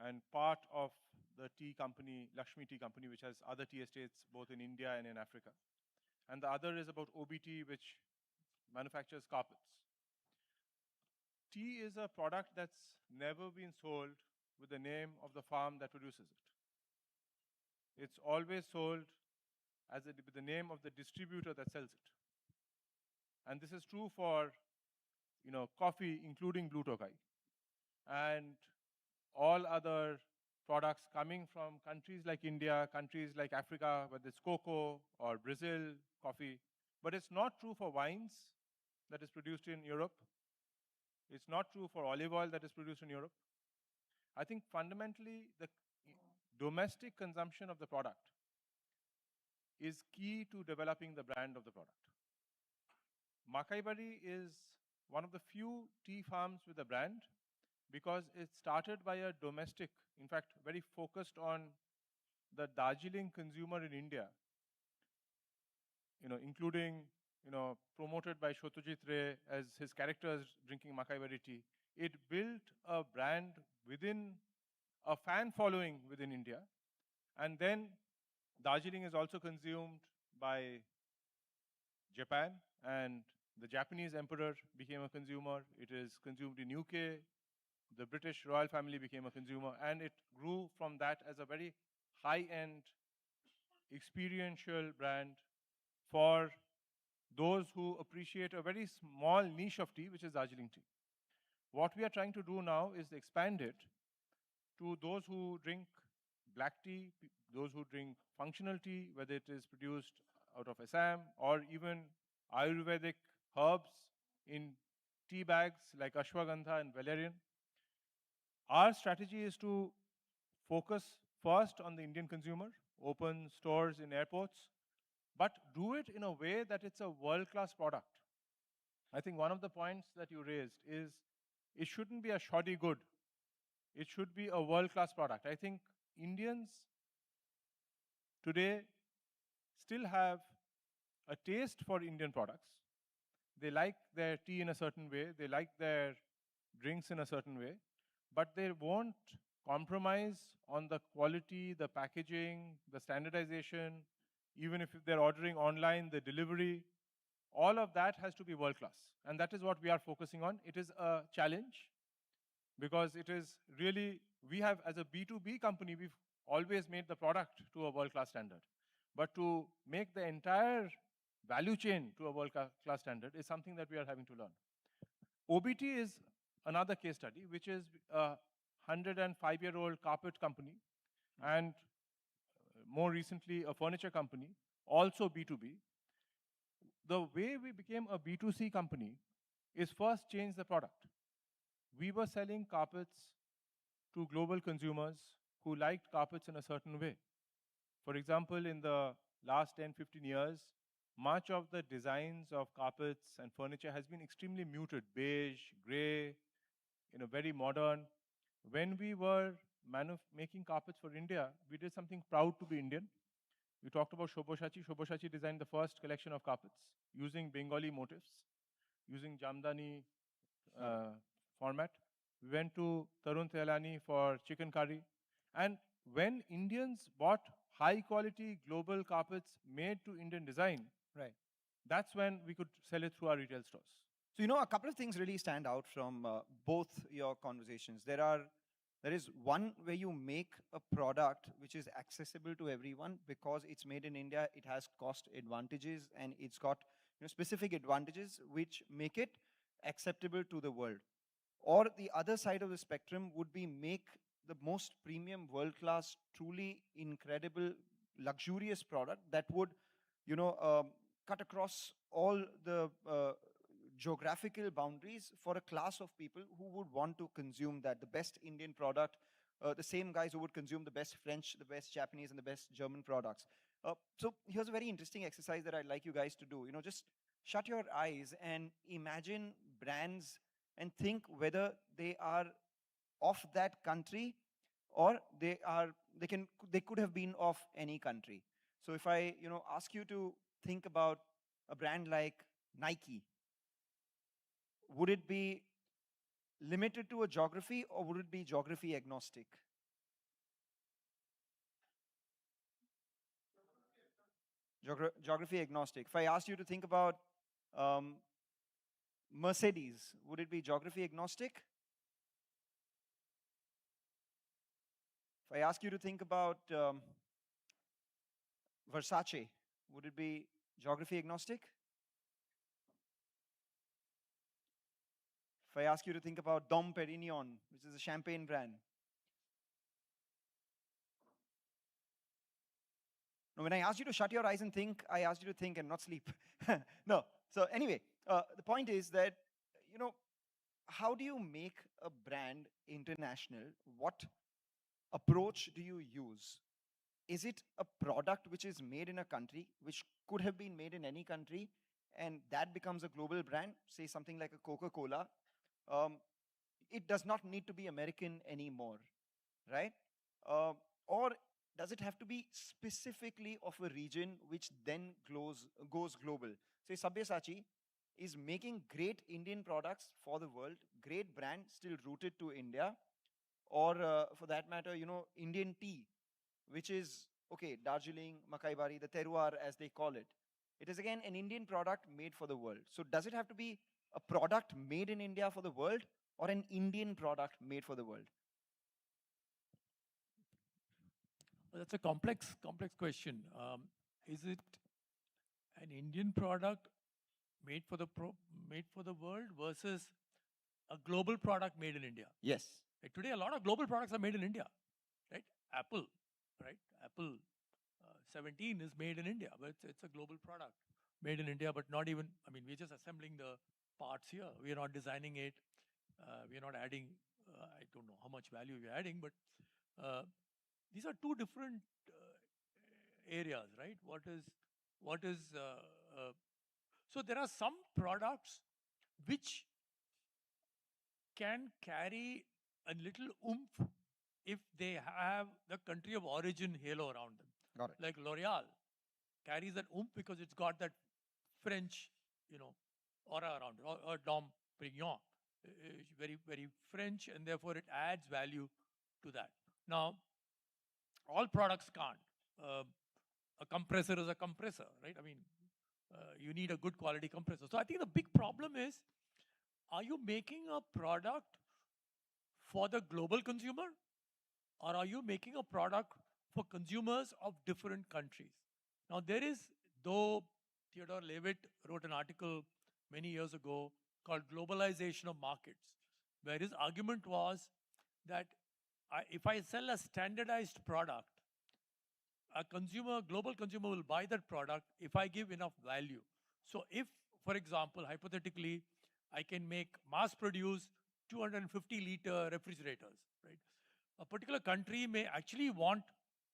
and part of the tea company, Lakshmi Tea Company, which has other tea estates both in India and in Africa. And the other is about OBT, which manufactures carpets. Tea is a product that's never been sold with the name of the farm that produces it. It's always sold as with the name of the distributor that sells it. And this is true for, coffee, including Blue Tokai, and all other products coming from countries like India, countries like Africa, whether it's cocoa or Brazil, coffee. But it's not true for wines that is produced in Europe. It's not true for olive oil that is produced in Europe. I think fundamentally the domestic consumption of the product is key to developing the brand of the product. Makaibari is one of the few tea farms with a brand because it started by a domestic, in fact, very focused on the Darjeeling consumer in India, including, promoted by Shotojit Ray as his characters drinking Makaibari tea. It built a brand within a fan following within India. And then Darjeeling is also consumed by Japan, and the Japanese emperor became a consumer. It is consumed in UK. The British royal family became a consumer, and it grew from that as a very high-end experiential brand for those who appreciate a very small niche of tea, which is Darjeeling tea. What we are trying to do now is expand it to those who drink black tea, those who drink functional tea, whether it is produced out of Assam or even Ayurvedic herbs in tea bags like ashwagandha and valerian. Our strategy is to focus first on the Indian consumer, open stores in airports, but do it in a way that it's a world-class product. I think one of the points that you raised is it shouldn't be a shoddy good. It should be a world-class product. I think Indians today still have a taste for Indian products. They like their tea in a certain way. They like their drinks in a certain way. But they won't compromise on the quality, the packaging, the standardization. Even if they're ordering online, the delivery, all of that has to be world-class. And that is what we are focusing on. It is a challenge because it is really, we have, as a B2B company, we've always made the product to a world-class standard. But to make the entire value chain to a world-class standard is something that we are having to learn. OBT is another case study, which is a 105-year-old carpet company, and more recently a furniture company, also B2B. The way we became a B2C company is first change the product. We were selling carpets to global consumers who liked carpets in a certain way. For example, in the last 10, 15 years, much of the designs of carpets and furniture has been extremely muted, beige, gray, very modern. When we were making carpets for India, we did something proud to be Indian. We talked about Shoboshachi. Shoboshachi designed the first collection of carpets using Bengali motifs, using Jamdani format. We went to Tarun Tehlani for chicken curry. And when Indians bought high-quality global carpets made to Indian design, right, that's when we could sell it through our retail stores. So, a couple of things really stand out from both your conversations. There is one where you make a product which is accessible to everyone because it's made in India, it has cost advantages, and it's got specific advantages which make it acceptable to the world. Or the other side of the spectrum would be make the most premium, world-class, truly incredible, luxurious product that would, cut across all the geographical boundaries for a class of people who would want to consume that, the best Indian product, the same guys who would consume the best French, the best Japanese, and the best German products. So here's a very interesting exercise that I'd like you guys to do. Just shut your eyes and imagine brands and think whether they are of that country or they could have been of any country. So if I ask you to think about a brand like Nike, would it be limited to a geography or would it be geography agnostic? Geography agnostic. If I asked you to think about Mercedes, would it be geography agnostic? If I ask you to think about Versace, would it be geography agnostic? If I ask you to think about Dom Perignon, which is a champagne brand. No, when I asked you to shut your eyes and think, I asked you to think and not sleep. No. So anyway, the point is that, you know, how do you make a brand international? What approach do you use? Is it a product which is made in a country, which could have been made in any country, and that becomes a global brand, say something like a Coca-Cola? It does not need to be American anymore, right? Or does it have to be specifically of a region which then goes global? Say Sabyasachi is making great Indian products for the world, great brand, still rooted to India, or for that matter, you know, Indian tea, which is, okay, Darjeeling, Makai Bari, the terroir as they call it. It is again an Indian product made for the world. So does it have to be a product made in India for the world, or an Indian product made for the world? Well, that's a complex question. Is it an Indian product made for the world versus a global product made in India? Yes. Like today, a lot of global products are made in India, right? Apple, right? Apple 17 is made in India, but it's a global product made in India, but not even, I mean, we're just assembling the parts here. We are not designing it. We are not adding, I don't know how much value we're adding, but these are two different areas, right? So there are some products which can carry a little oomph if they have the country of origin halo around them. Got it. Like L'Oreal carries that oomph because it's got that French, aura around it, or Dom Perignon, very, very French, and therefore it adds value to that. Now, all products can't. A compressor is a compressor, right? I mean, you need a good quality compressor. So I think the big problem is, are you making a product for the global consumer, or are you making a product for consumers of different countries? Now there is, though Theodore Levitt wrote an article many years ago called Globalization of Markets, where his argument was that if I sell a standardized product, a global consumer will buy that product if I give enough value. So if, for example, hypothetically, I can mass produce 250-liter refrigerators, right? A particular country may actually want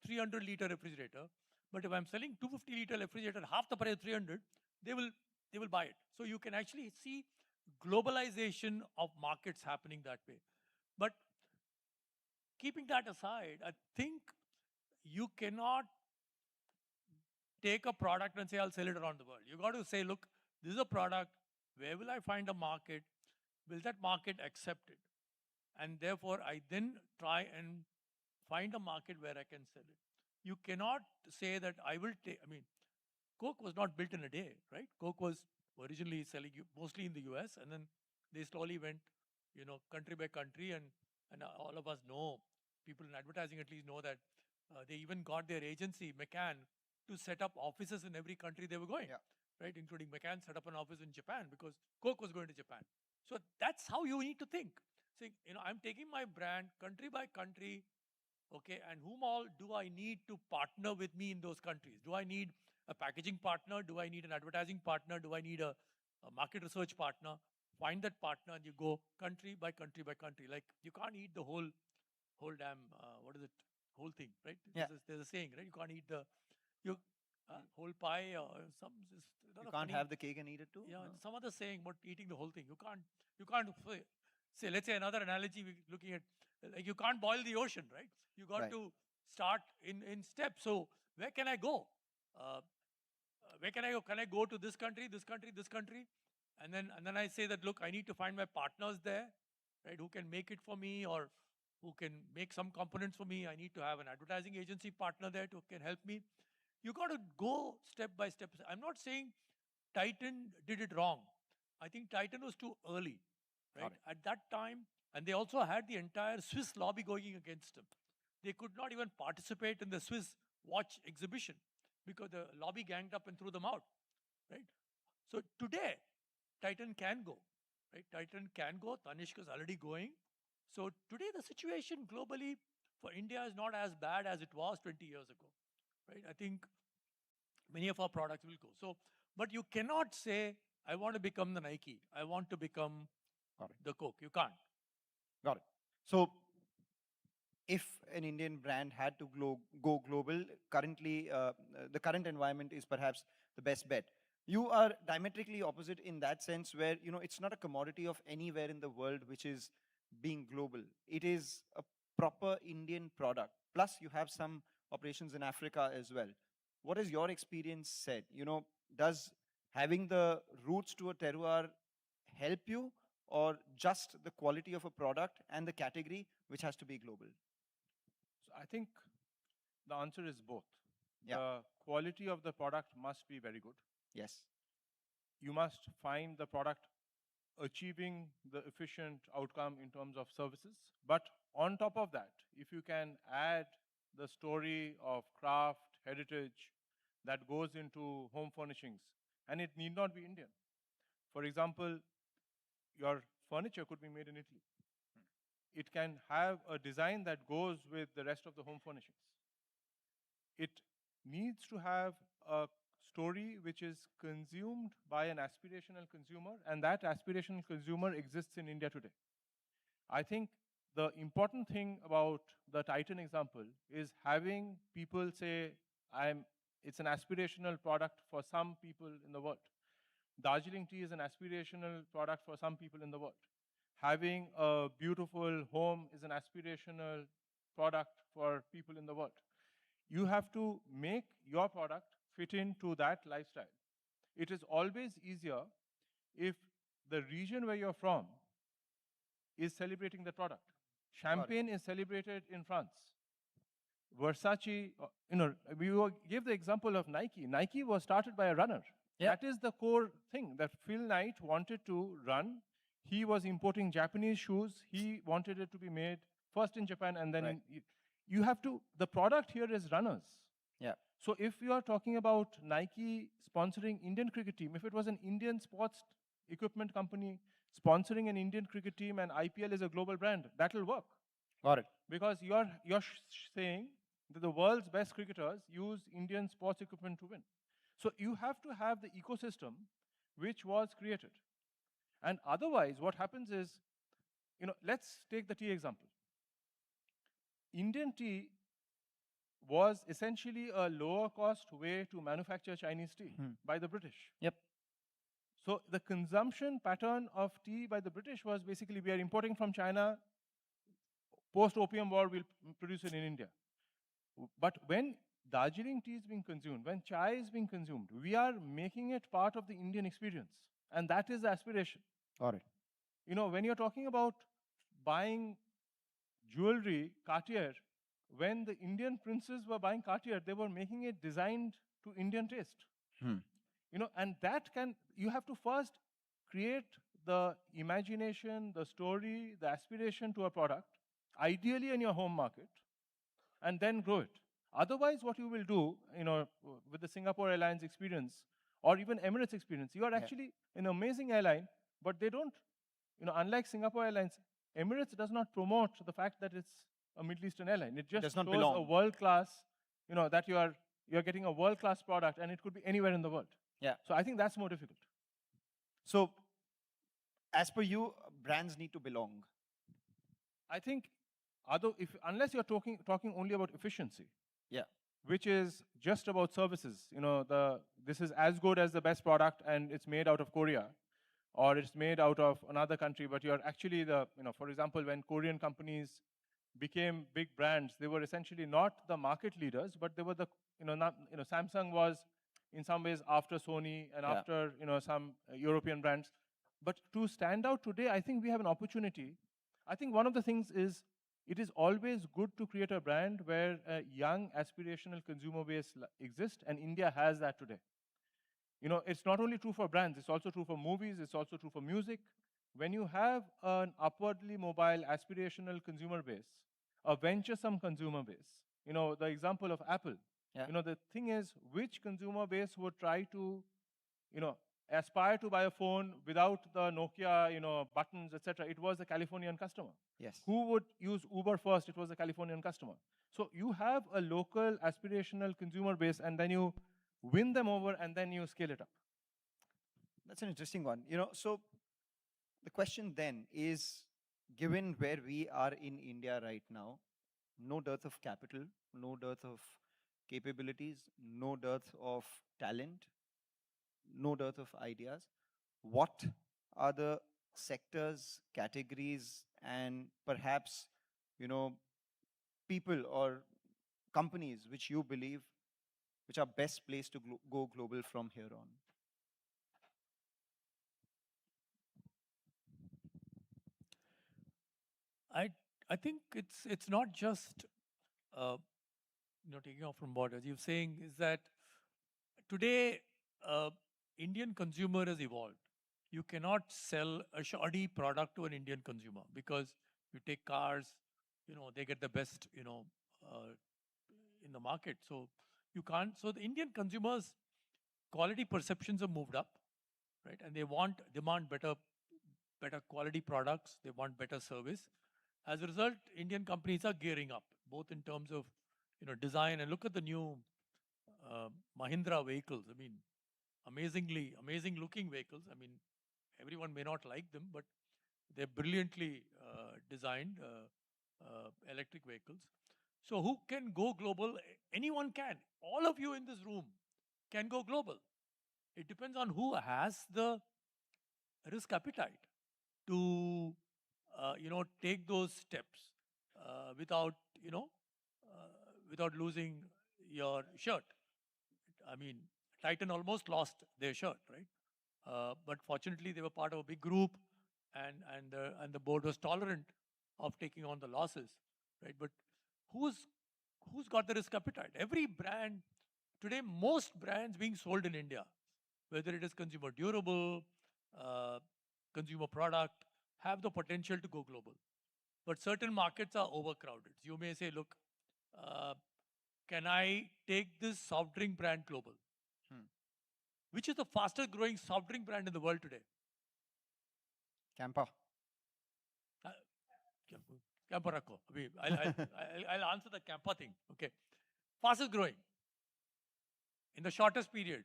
300-liter refrigerator, but if I'm selling 250-liter refrigerator, half the price of 300, they will buy it. So you can actually see globalization of markets happening that way. But keeping that aside, I think you cannot take a product and say, I'll sell it around the world. You got to say, look, this is a product. Where will I find a market? Will that market accept it? And therefore, I then try and find a market where I can sell it. You cannot say that I will take, I mean, Coke was not built in a day, right? Coke was originally selling mostly in the US, and then they slowly went, country by country, and all of us know, people in advertising at least know that they even got their agency, McCann, to set up offices in every country they were going, right? Including McCann set up an office in Japan because Coke was going to Japan. So that's how you need to think. Saying, I'm taking my brand country by country, okay, and whom all do I need to partner with me in those countries? Do I need a packaging partner? Do I need an advertising partner? Do I need a market research partner? Find that partner and you go country by country by country. Like you can't eat the whole damn, whole thing, right? Yeah. There's a saying, right? You can't eat the whole pie or some. You can't have the cake and eat it too? Yeah, No? some other saying about eating the whole thing. You can't say, let's say another analogy we're looking at, like you can't boil the ocean, right? You got to start in steps. So where can I go? Where can I go? Can I go to this country, this country, this country? And then I say that, look, I need to find my partners there, right? Who can make it for me or who can make some components for me. I need to have an advertising agency partner there who can help me. You got to go step by step. I'm not saying Titan did it wrong. I think Titan was too early, right? At that time, and they also had the entire Swiss lobby going against them. They could not even participate in the Swiss watch exhibition because the lobby ganged up and threw them out, right? So today, Titan can go, right? Titan can go. Tanishq is already going. So today, the situation globally for India is not as bad as it was 20 years ago, right? I think many of our products will go. So, but you cannot say, I want to become the Nike. I want to become the Coke. You can't. Got it. So if an Indian brand had to go global, currently the current environment is perhaps the best bet. You are diametrically opposite in that sense where, it's not a commodity of anywhere in the world which is being global. It is a proper Indian product. Plus you have some operations in Africa as well. What has your experience said? Does having the roots to a terroir help you, or just the quality of a product and the category which has to be global? So I think the answer is both. Yeah. The quality of the product must be very good. Yes. You must find the product achieving the efficient outcome in terms of services. But on top of that, if you can add the story of craft, heritage that goes into home furnishings, and it need not be Indian. For example, your furniture could be made in Italy. It can have a design that goes with the rest of the home furnishings. It needs to have a story which is consumed by an aspirational consumer, and that aspirational consumer exists in India today. I think the important thing about the Titan example is having people say, it's an aspirational product for some people in the world. Darjeeling tea is an aspirational product for some people in the world. Having a beautiful home is an aspirational product for people in the world. You have to make your product fit into that lifestyle. It is always easier if the region where you're from is celebrating the product. Champagne is celebrated in France. Versace, we gave the example of Nike. Nike was started by a runner. That is the core thing that Phil Knight wanted to run. He was importing Japanese shoes. He wanted it to be made first in Japan and then you have to, the product here is runners. Yeah. So if you are talking about Nike sponsoring Indian cricket team, if it was an Indian sports equipment company sponsoring an Indian cricket team and IPL is a global brand, that will work. Got it. Because you're saying that the world's best cricketers use Indian sports equipment to win. So you have to have the ecosystem which was created. And otherwise, what happens is, let's take the tea example. Indian tea was essentially a lower cost way to manufacture Chinese tea by the British. Yep. So the consumption pattern of tea by the British was basically, we are importing from China, post-opium war, we'll produce it in India. But when Darjeeling tea is being consumed, when chai is being consumed, we are making it part of the Indian experience. And that is the aspiration. Got it. When you're talking about buying jewelry, Cartier, when the Indian princes were buying Cartier, they were making it designed to Indian taste. And that you have to first create the imagination, the story, the aspiration to a product, ideally in your home market, and then grow it. Otherwise, what you will do, with the Singapore Airlines experience, or even Emirates experience, you are actually an amazing airline, but they don't, unlike Singapore Airlines, Emirates does not promote the fact that it's a Middle Eastern airline. It just does not shows belong. a world-class, that you're getting a world-class product, and it could be anywhere in the world. Yeah. So I think that's more difficult. So, as per you, brands need to belong. I think, unless you're talking only about efficiency, which is just about services, this is as good as the best product and it's made out of Korea, or it's made out of another country, but you're actually for example, when Korean companies became big brands, they were essentially not the market leaders, but they were Samsung was in some ways after Sony and after, some European brands. But to stand out today, I think we have an opportunity. I think one of the things is, it is always good to create a brand where a young aspirational consumer base exists, and India has that today. You know, it's not only true for brands, it's also true for movies, it's also true for music. When you have an upwardly mobile, aspirational consumer base, a venturesome consumer base, you know, the example of Apple, Yeah. you know, the thing is, which consumer base would try to, you know, aspire to buy a phone without the Nokia, you know, buttons, etc.? It was the Californian customer. Yes. Who would use Uber first? It was the Californian customer. So you have a local aspirational consumer base, and then you win them over, and then you scale it up. That's an interesting one. You know, so the question then is, given where we are in India right now, no dearth of capital, no dearth of capabilities, no dearth of talent, no dearth of ideas, what are the sectors, categories, and perhaps, you know, people or companies which you believe which are best placed to go global from here on? I think it's not just taking off from borders. You're saying is that today Indian consumer has evolved. You cannot sell a shoddy product to an Indian consumer because you take cars, they get the best, in the market. So you can't. So the Indian consumers' quality perceptions have moved up, right? And they demand better quality products. They want better service. As a result, Indian companies are gearing up, both in terms of design, and look at the new Mahindra vehicles. I mean, amazing looking vehicles. I mean, everyone may not like them, but they're brilliantly designed electric vehicles. So who can go global? Anyone can. All of you in this room can go global. It depends on who has the risk appetite to take those steps without losing your shirt. I mean, Titan almost lost their shirt, right? But fortunately, they were part of a big group, and the board was tolerant of taking on the losses, right? But who's got the risk appetite? Every brand today, most brands being sold in India, whether it is consumer durable, consumer product, have the potential to go global. But certain markets are overcrowded. You may say, look, can I take this soft drink brand global? Which is the fastest growing soft drink brand in the world today? Campa. Campa Racco. I'll answer the Campa thing. Okay. Fastest growing. In the shortest period.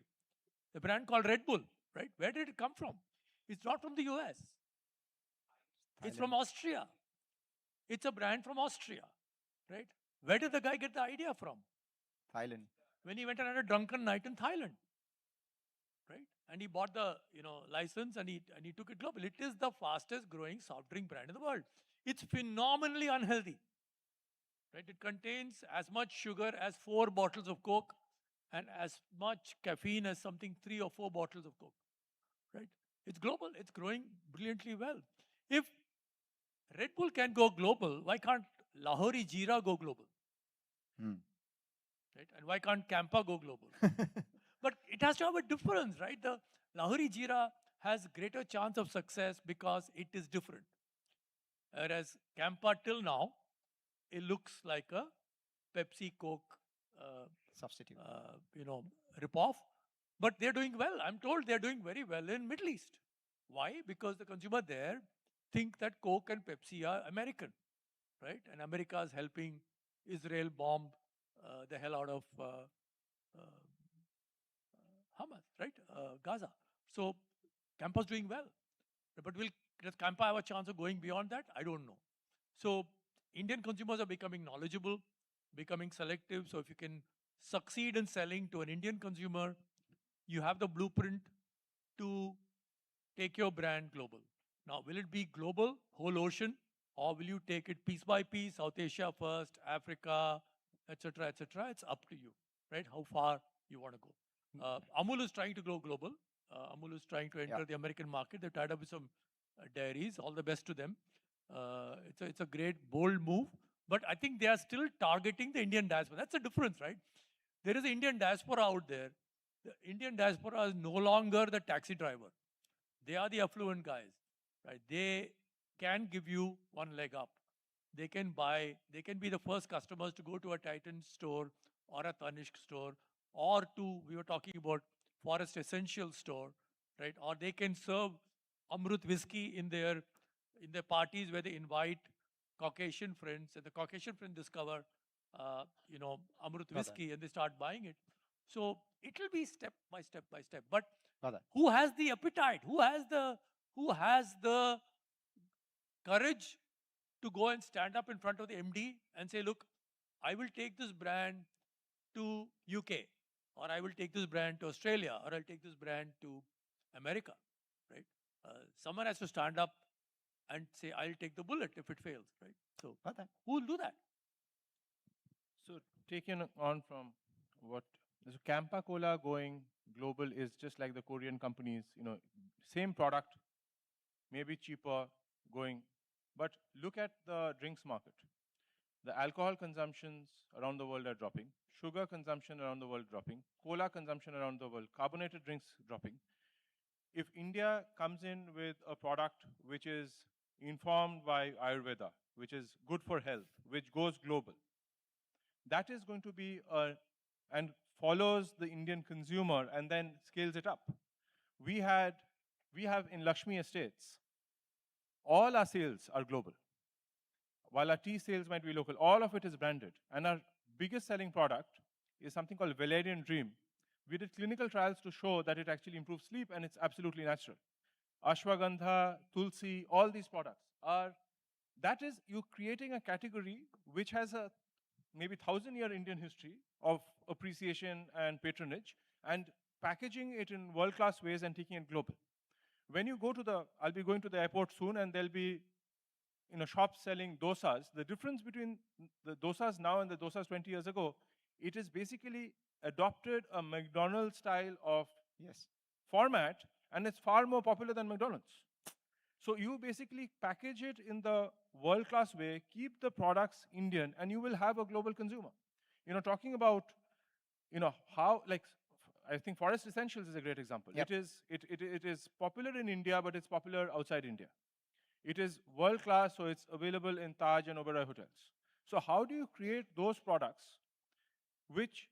The brand called Red Bull, right? Where did it come from? It's not from the US. It's from Austria. It's a brand from Austria, right? Where did the guy get the idea from? Thailand. When he went and had a drunken night in Thailand, right? And he bought the license and he took it global. It is the fastest growing soft drink brand in the world. It's phenomenally unhealthy, right? It contains as much sugar as 4 bottles of Coke and as much caffeine as 3 or 4 bottles of Coke, right? It's global. It's growing brilliantly well. If Red Bull can go global, why can't Lahori Jeera go global? Right? And why can't Campa go global? But it has to have a difference, right? The Lahori Jeera has greater chance of success because it is different. Whereas Campa till now, it looks like a Pepsi Coke substitute, rip-off. But they're doing well. I'm told they're doing very well in Middle East. Why? Because the consumer there think that Coke and Pepsi are American, right? And America is helping Israel bomb the hell out of Hamas, right? Gaza. So Campa's doing well. But does Campa have a chance of going beyond that? I don't know. So Indian consumers are becoming knowledgeable, becoming selective. So if you can succeed in selling to an Indian consumer, you have the blueprint to take your brand global. Now, will it be global, whole ocean, or will you take it piece by piece, South Asia first, Africa, etc., etc.? It's up to you, right? How far you want to go. Amul is trying to go global. Amul is trying to enter the American market. They've tied up with some dairies. All the best to them. It's a great, bold move. But I think they are still targeting the Indian diaspora. That's the difference, right? There is an Indian diaspora out there the Indian diaspora is no longer the taxi driver. They are the affluent guys, right? They can give you one leg up. They can buy, they can be the first customers to go to a Titan store or a Tanishq store, or to, we were talking about Forest Essential store, right? Or they can serve Amrut whiskey in their parties where they invite Caucasian friends, and the Caucasian friends discover, Amrut whiskey, and they start buying it. So it will be step by step by step. But who has the appetite? Who has the courage to go and stand up in front of the MD and say, look, I will take this brand to UK, or I will take this brand to Australia, or I'll take this brand to America, right? Someone has to stand up and say, I'll take the bullet if it fails, right? So who will do that? So taking on from what, so Campa Cola going global is just like the Korean companies, same product, maybe cheaper, going. But look at the drinks market. The alcohol consumptions around the world are dropping. Sugar consumption around the world dropping. Cola consumption around the world. Carbonated drinks dropping. If India comes in with a product which is informed by Ayurveda, which is good for health, which goes global, that is going to be and follows the Indian consumer and then scales it up. We have in Lakshmi Estates, all our sales are global. While our tea sales might be local, all of it is branded. And our biggest selling product is something called Valerian Dream. We did clinical trials to show that it actually improves sleep, and it's absolutely natural. Ashwagandha, Tulsi, all these products are, that is, you're creating a category which has a maybe 1,000-year Indian history of appreciation and patronage, and packaging it in world-class ways and taking it global. When you go to I'll be going to the airport soon, and there'll be shops selling dosas. The difference between the dosas now and the dosas 20 years ago, it is basically adopted a McDonald's style of format, and it's far more popular than McDonald's. So you basically package it in the world-class way, keep the products Indian, and you will have a global consumer. Talking about, how, like, I think Forest Essentials is a great example. Yep. It is popular in India, but it's popular outside India. It is world-class, so it's available in Taj and Oberoi hotels. So how do you create those products which,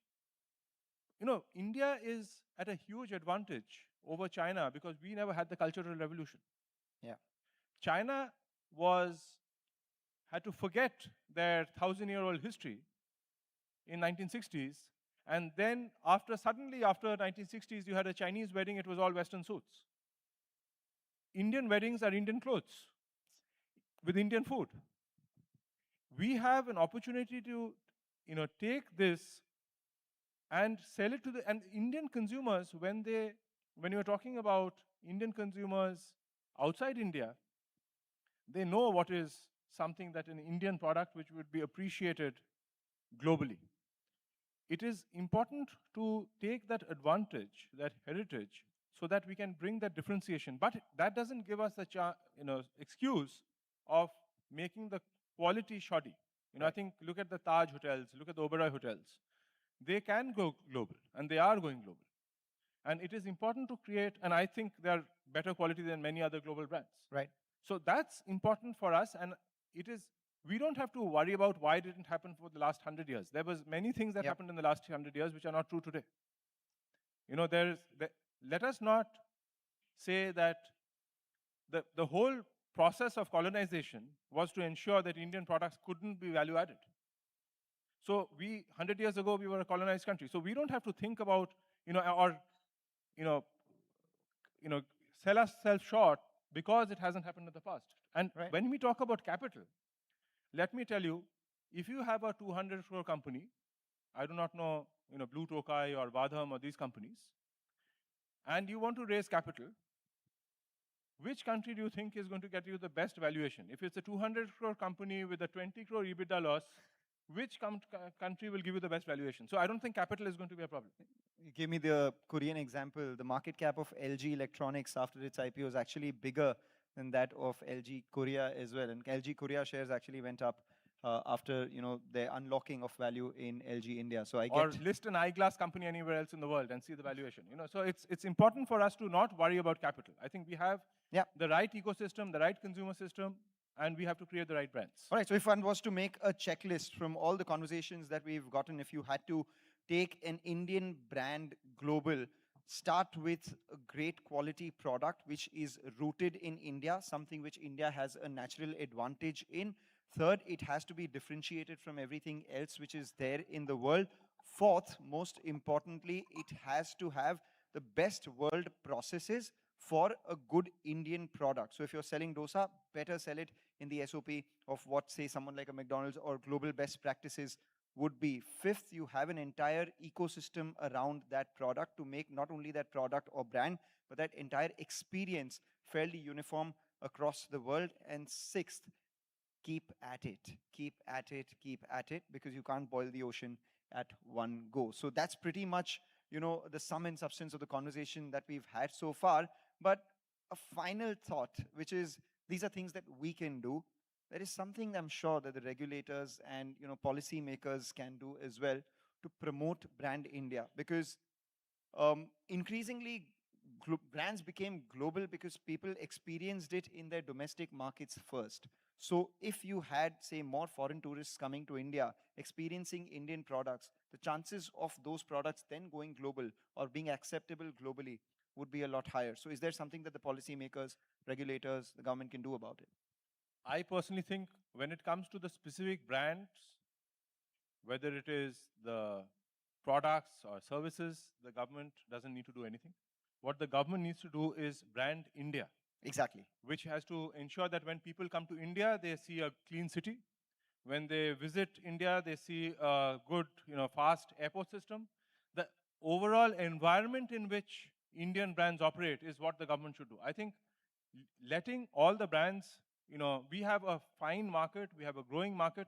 India is at a huge advantage over China because we never had the Cultural Revolution. Yeah. China had to forget their 1,000-year-old history in 1960s, and then suddenly after 1960s, you had a Chinese wedding, it was all Western suits. Indian weddings are Indian clothes with Indian food. We have an opportunity to, take this and sell it to and Indian consumers, when you're talking about Indian consumers outside India, they know what is something that an Indian product which would be appreciated globally. It is important to take that advantage, that heritage, so that we can bring that differentiation. But that doesn't give us the excuse of making the quality shoddy. I think, look at the Taj hotels, look at the Oberoi hotels. They can go global, and they are going global. And it is important to create, and I think they are better quality than many other global brands. Right. So that's important for us, and we don't have to worry about why it didn't happen for the last 100 years. There was many things that happened in the last 100 years which are not true today. Let us not say that the whole process of colonization was to ensure that Indian products couldn't be value added. So 100 years ago, we were a colonized country. So we don't have to think about, sell ourselves short because it hasn't happened in the past. And when we talk about capital, let me tell you, if you have a 200 crore company, I do not know, Blue Tokai or Vadham or these companies, and you want to raise capital, which country do you think is going to get you the best valuation? If it's a 200 crore company with a 20 crore EBITDA loss, which country will give you the best valuation? So I don't think capital is going to be a problem. You gave me the Korean example. The market cap of LG Electronics after its IPO is actually bigger than that of LG Korea as well. And LG Korea shares actually went up after the unlocking of value in LG India. So I get or list an eyeglass company anywhere else in the world and see the valuation. So it's important for us to not worry about capital. I think we have the right ecosystem, the right consumer system, and we have to create the right brands. All right, so if one was to make a checklist from all the conversations that we've gotten, if you had to take an Indian brand global, start with a great quality product which is rooted in India, something which India has a natural advantage in. Third, it has to be differentiated from everything else which is there in the world. Fourth, most importantly, it has to have the best world processes for a good Indian product. So if you're selling dosa, better sell it in the SOP of what, say, someone like a McDonald's or global best practices would be. Fifth, you have an entire ecosystem around that product to make not only that product or brand, but that entire experience fairly uniform across the world. And sixth, keep at it, keep at it, keep at it, because you can't boil the ocean at one go. So that's pretty much, the sum and substance of the conversation that we've had so far. But a final thought, which is, these are things that we can do. There is something I'm sure that the regulators and policy makers can do as well to promote brand India, because increasingly brands became global because people experienced it in their domestic markets first. So if you had, say, more foreign tourists coming to India, experiencing Indian products, the chances of those products then going global or being acceptable globally would be a lot higher. So is there something that the policymakers, regulators, the government can do about it? I personally think when it comes to the specific brands, whether it is the products or services, the government doesn't need to do anything. What the government needs to do is brand India. Exactly. Which has to ensure that when people come to India, they see a clean city. When they visit India, they see a good, fast airport system. The overall environment in which Indian brands operate is what the government should do. I think letting all the brands, we have a fine market, we have a growing market.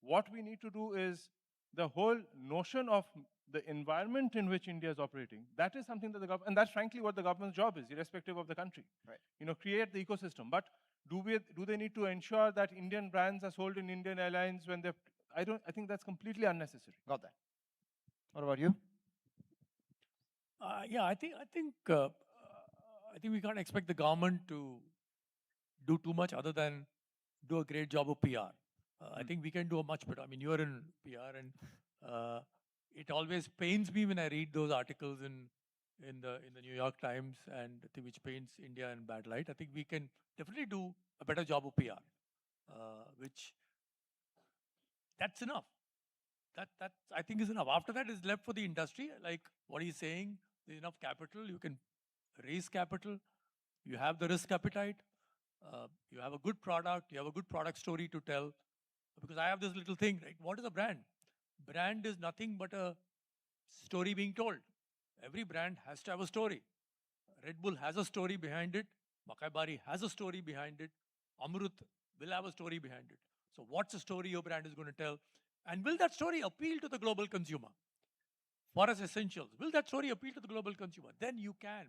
What we need to do is the whole notion of the environment in which India is operating. That is something that the government, and that's frankly what the government's job is, irrespective of the country. Right. Create the ecosystem. But do they need to ensure that Indian brands are sold in Indian airlines when they're, I think that's completely unnecessary. Got that. What about you? Yeah, I think we can't expect the government to do too much other than do a great job of PR. I think we can do a much better. I mean, you are in PR, and it always pains me when I read those articles in the New York Times, and I think which paints India in bad light. I think we can definitely do a better job of PR, which that's enough. That I think is enough. After that is left for the industry. Like what he's saying, there's enough capital. You can raise capital. You have the risk appetite. You have a good product. You have a good product story to tell. Because I have this little thing, right? What is a brand? Brand is nothing but a story being told. Every brand has to have a story. Red Bull has a story behind it. Makai Bari has a story behind it. Amrut will have a story behind it. So what's the story your brand is going to tell? And will that story appeal to the global consumer? For us essentials, will that story appeal to the global consumer? Then you can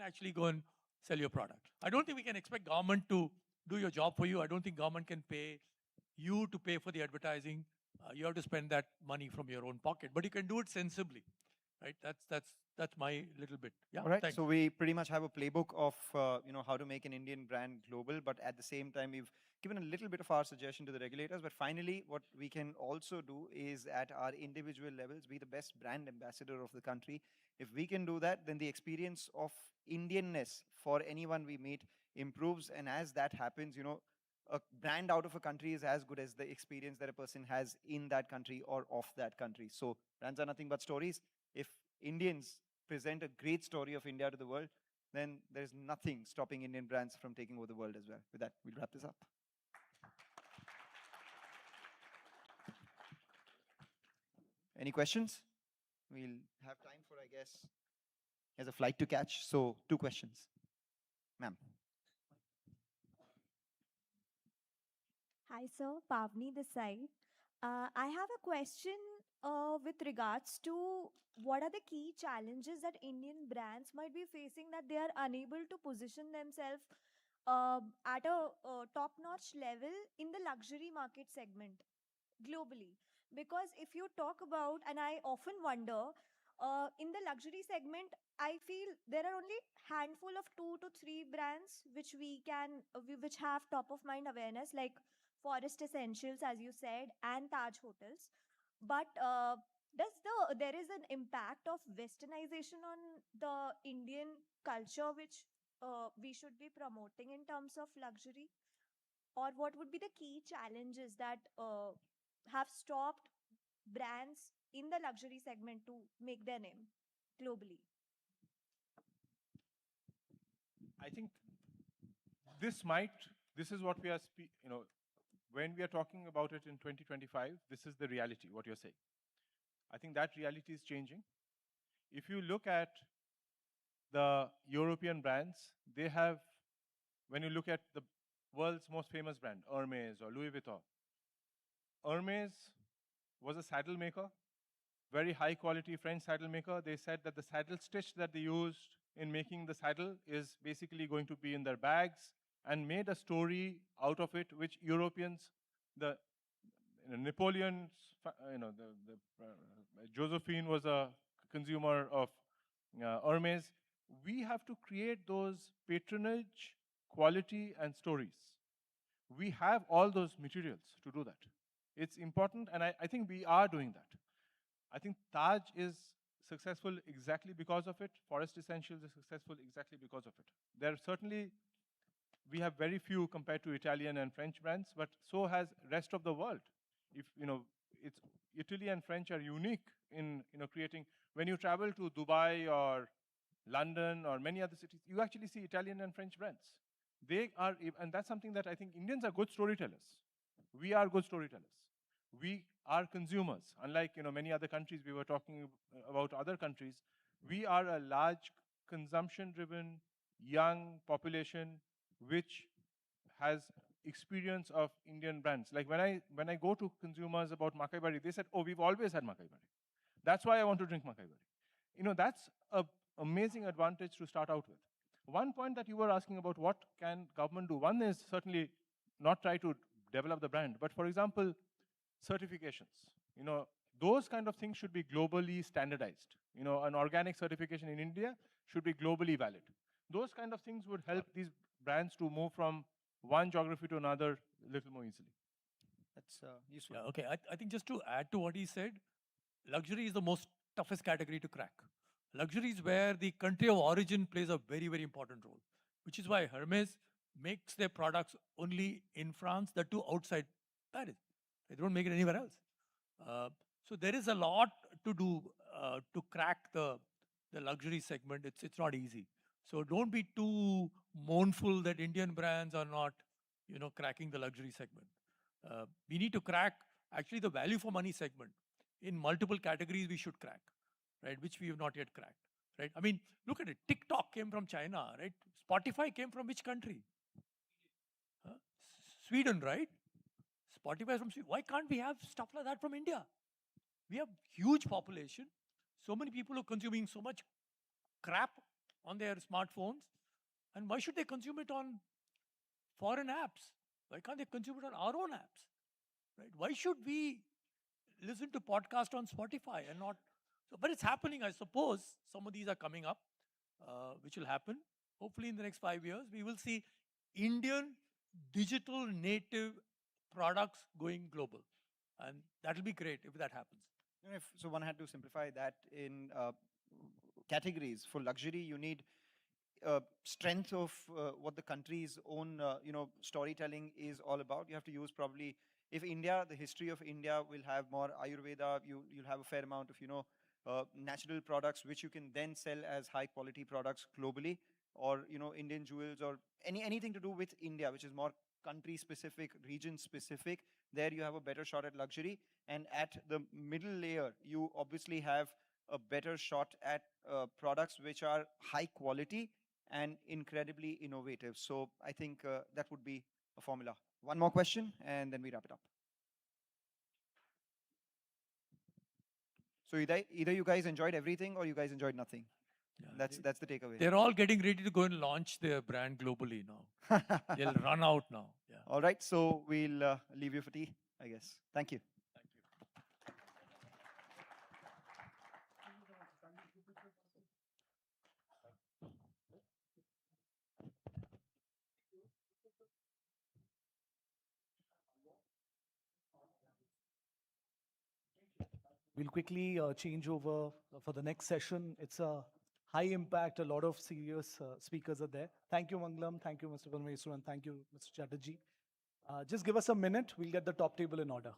actually go and sell your product. I don't think we can expect government to do your job for you. I don't think government can pay you to pay for the advertising. You have to spend that money from your own pocket, but you can do it sensibly, right? That's my little bit. Yeah. All right. Thanks. So we pretty much have a playbook of how to make an Indian brand global, but at the same time we've given a little bit of our suggestion to the regulators. But finally, what we can also do is at our individual levels be the best brand ambassador of the country. If we can do that, then the experience of Indianness for anyone we meet improves, and as that happens, a brand out of a country is as good as the experience that a person has in that country or of that country. So brands are nothing but stories. If Indians present a great story of India to the world, then there's nothing stopping Indian brands from taking over the world as well. With that, we'll wrap this up. Any questions? We'll have time for, I guess, he has a flight to catch, so 2 questions. Ma'am. Hi, sir. Pavni this side. I have a question with regards to what are the key challenges that Indian brands might be facing that they are unable to position themselves at a top-notch level in the luxury market segment. globally? Because if you talk about, and I often wonder, in the luxury segment, I feel there are only handful of 2 to 3 brands which which have top of mind awareness, like Forest Essentials, as you said, and Taj Hotels. But there is an impact of westernization on the Indian culture which we should be promoting in terms of luxury? Or what would be the key challenges that have stopped brands in the luxury segment to make their name globally? I think this is what we are, when we are talking about it in 2025, this is the reality, what you're saying. I think that reality is changing. If you look at the European brands, they have, when you look at the world's most famous brand, Hermes or Louis Vuitton, Hermes was a saddle maker, very high quality French saddle maker. They said that the saddle stitch that they used in making the saddle is basically going to be in their bags, and made a story out of it, which Europeans, Napoleon, Josephine was a consumer of Hermes. We have to create those patronage, quality, and stories. We have all those materials to do that. It's important, and I think we are doing that. I think Taj is successful exactly because of it. Forest Essentials is successful exactly because of it. There are certainly, we have very few compared to Italian and French brands, but so has rest of the world. If it's Italy and French are unique in creating. When you travel to Dubai or London or many other cities, you actually see Italian and French brands. They are, and that's something that I think Indians are good storytellers. We are good storytellers. We are consumers. Unlike many other countries, we were talking about other countries. We are a large consumption-driven, young population which has experience of Indian brands. Like when I go to consumers about Makai Bari, they said, "Oh, we've always had Makai Bari. That's why I want to drink Makai Bari." That's an amazing advantage to start out with. One point that you were asking about, what can government do? One is certainly not try to develop the brand, but for example, certifications. Those kind of things should be globally standardized. An organic certification in India should be globally valid. Those kind of things would help these brands to move from one geography to another a little more easily. That's useful. Yeah, okay. I think just to add to what he said, luxury is the most toughest category to crack. Luxury is where the country of origin plays a very, very important role, which is why Hermes makes their products only in France, that too outside Paris. They don't make it anywhere else. So there is a lot to do to crack the luxury segment. It's not easy. So don't be too mournful that Indian brands are not, cracking the luxury segment. We need to crack actually the value for money segment in multiple categories. We should crack, right? Which we have not yet cracked, right? I mean, look at it. TikTok came from China, right? Spotify came from which country? Sweden, right? Spotify is from Sweden. Why can't we have stuff like that from India? We have huge population, so many people are consuming so much crap on their smartphones, and why should they consume it on foreign apps? Why can't they consume it on our own apps? Right? Why should we listen to podcast on Spotify and not? So, but it's happening, I suppose. Some of these are coming up, which will happen. Hopefully, in the next 5 years, we will see Indian digital native products going global, and that will be great if that happens. So one had to simplify that in categories. For luxury, you need strength of what the country's own storytelling is all about. You have to use probably, if India, the history of India will have more Ayurveda, you'll have a fair amount of natural products which you can then sell as high quality products globally, or Indian jewels, or anything to do with India, which is more country specific, region specific. There you have a better shot at luxury, and at the middle layer you obviously have a better shot at products which are high quality and incredibly innovative. So I think that would be a formula. One more question and then we wrap it up. So either you guys enjoyed everything or you guys enjoyed nothing. Yeah, that's the takeaway. They're all getting ready to go and launch their brand globally now. They'll run out now. Yeah. All right, so we'll leave you for tea, I guess. Thank you. We'll quickly change over for the next session. It's a high impact, a lot of serious speakers are there. Thank you, Mangalam. Thank you, Mr. Parmeswaran, and thank you, Mr. Chatterjee. Just give us a minute, we'll get the top table in order.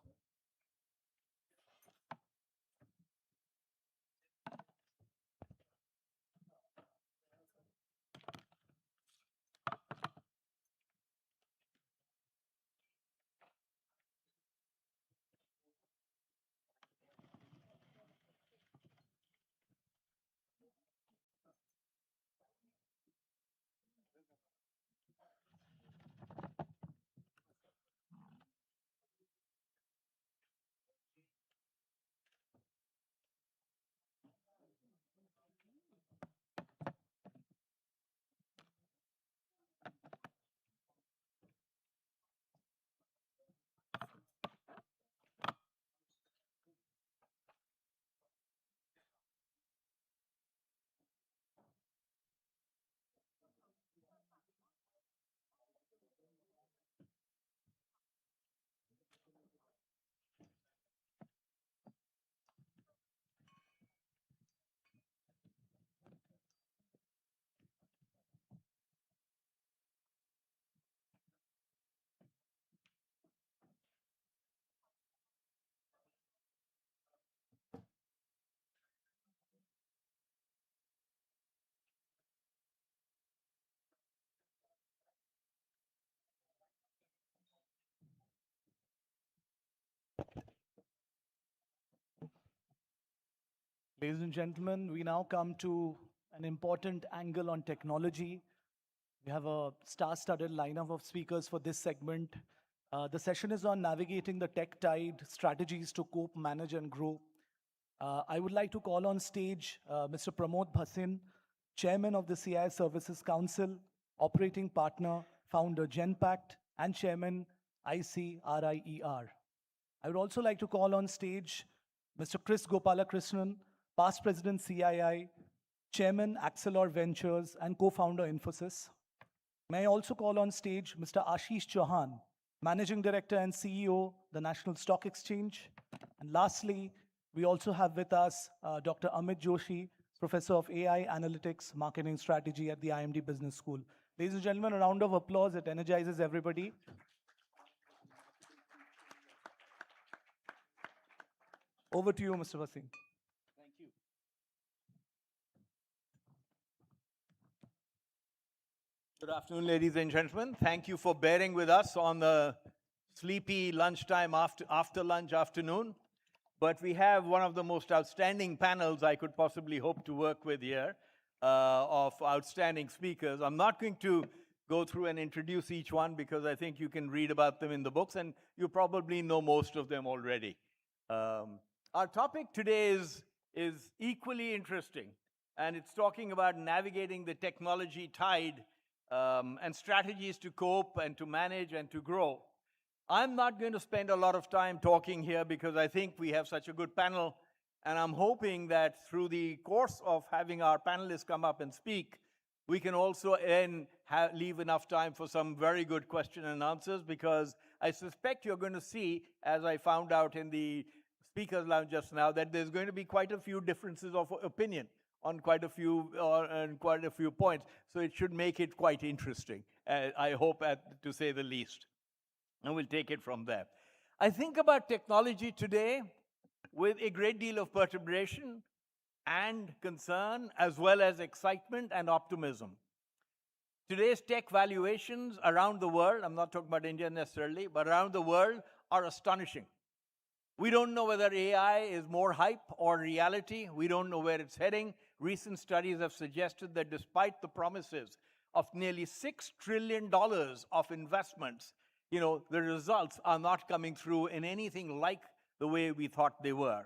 Ladies and gentlemen, we now come to an important angle on technology. We have a star-studded lineup of speakers for this segment. The session is on navigating the tech tide, strategies to cope, manage, and grow. I would like to call on stage Mr. Pramod Bhasin, Chairman of the CII Services Council, Operating Partner, Founder Genpact, and Chairman ICRIER. I would also like to call on stage Mr. Chris Gopalakrishnan, Past President CII, Chairman Axelor Ventures, and Co-founder Infosys. May I also call on stage Mr. Ashish Chauhan, Managing Director and CEO, the National Stock Exchange. And lastly, we also have with us Dr. Amit Joshi, Professor of AI Analytics, Marketing Strategy at the IMD Business School. Ladies and gentlemen, a round of applause. It energizes everybody. Over to you, Mr. Bhasin. Thank you. Good afternoon, ladies and gentlemen. Thank you for bearing with us on the sleepy lunchtime after lunch afternoon. But we have one of the most outstanding panels I could possibly hope to work with here of outstanding speakers. I'm not going to go through and introduce each one because I think you can read about them in the books and you probably know most of them already. Our topic today is equally interesting, and it's talking about navigating the technology tide and strategies to cope and to manage and to grow. I'm not going to spend a lot of time talking here because I think we have such a good panel, and I'm hoping that through the course of having our panelists come up and speak, we can also then leave enough time for some very good question and answers, because I suspect you're going to see, as I found out in the speakers lounge just now, that there's going to be quite a few differences of opinion on quite a few points. So it should make it quite interesting, I hope, to say the least. And we'll take it from there. I think about technology today with a great deal of perturbation and concern, as well as excitement and optimism. Today's tech valuations around the world, I'm not talking about India necessarily, but around the world are astonishing. We don't know whether AI is more hype or reality. We don't know where it's heading. Recent studies have suggested that despite the promises of nearly $6 trillion of investments, the results are not coming through in anything like the way we thought they were.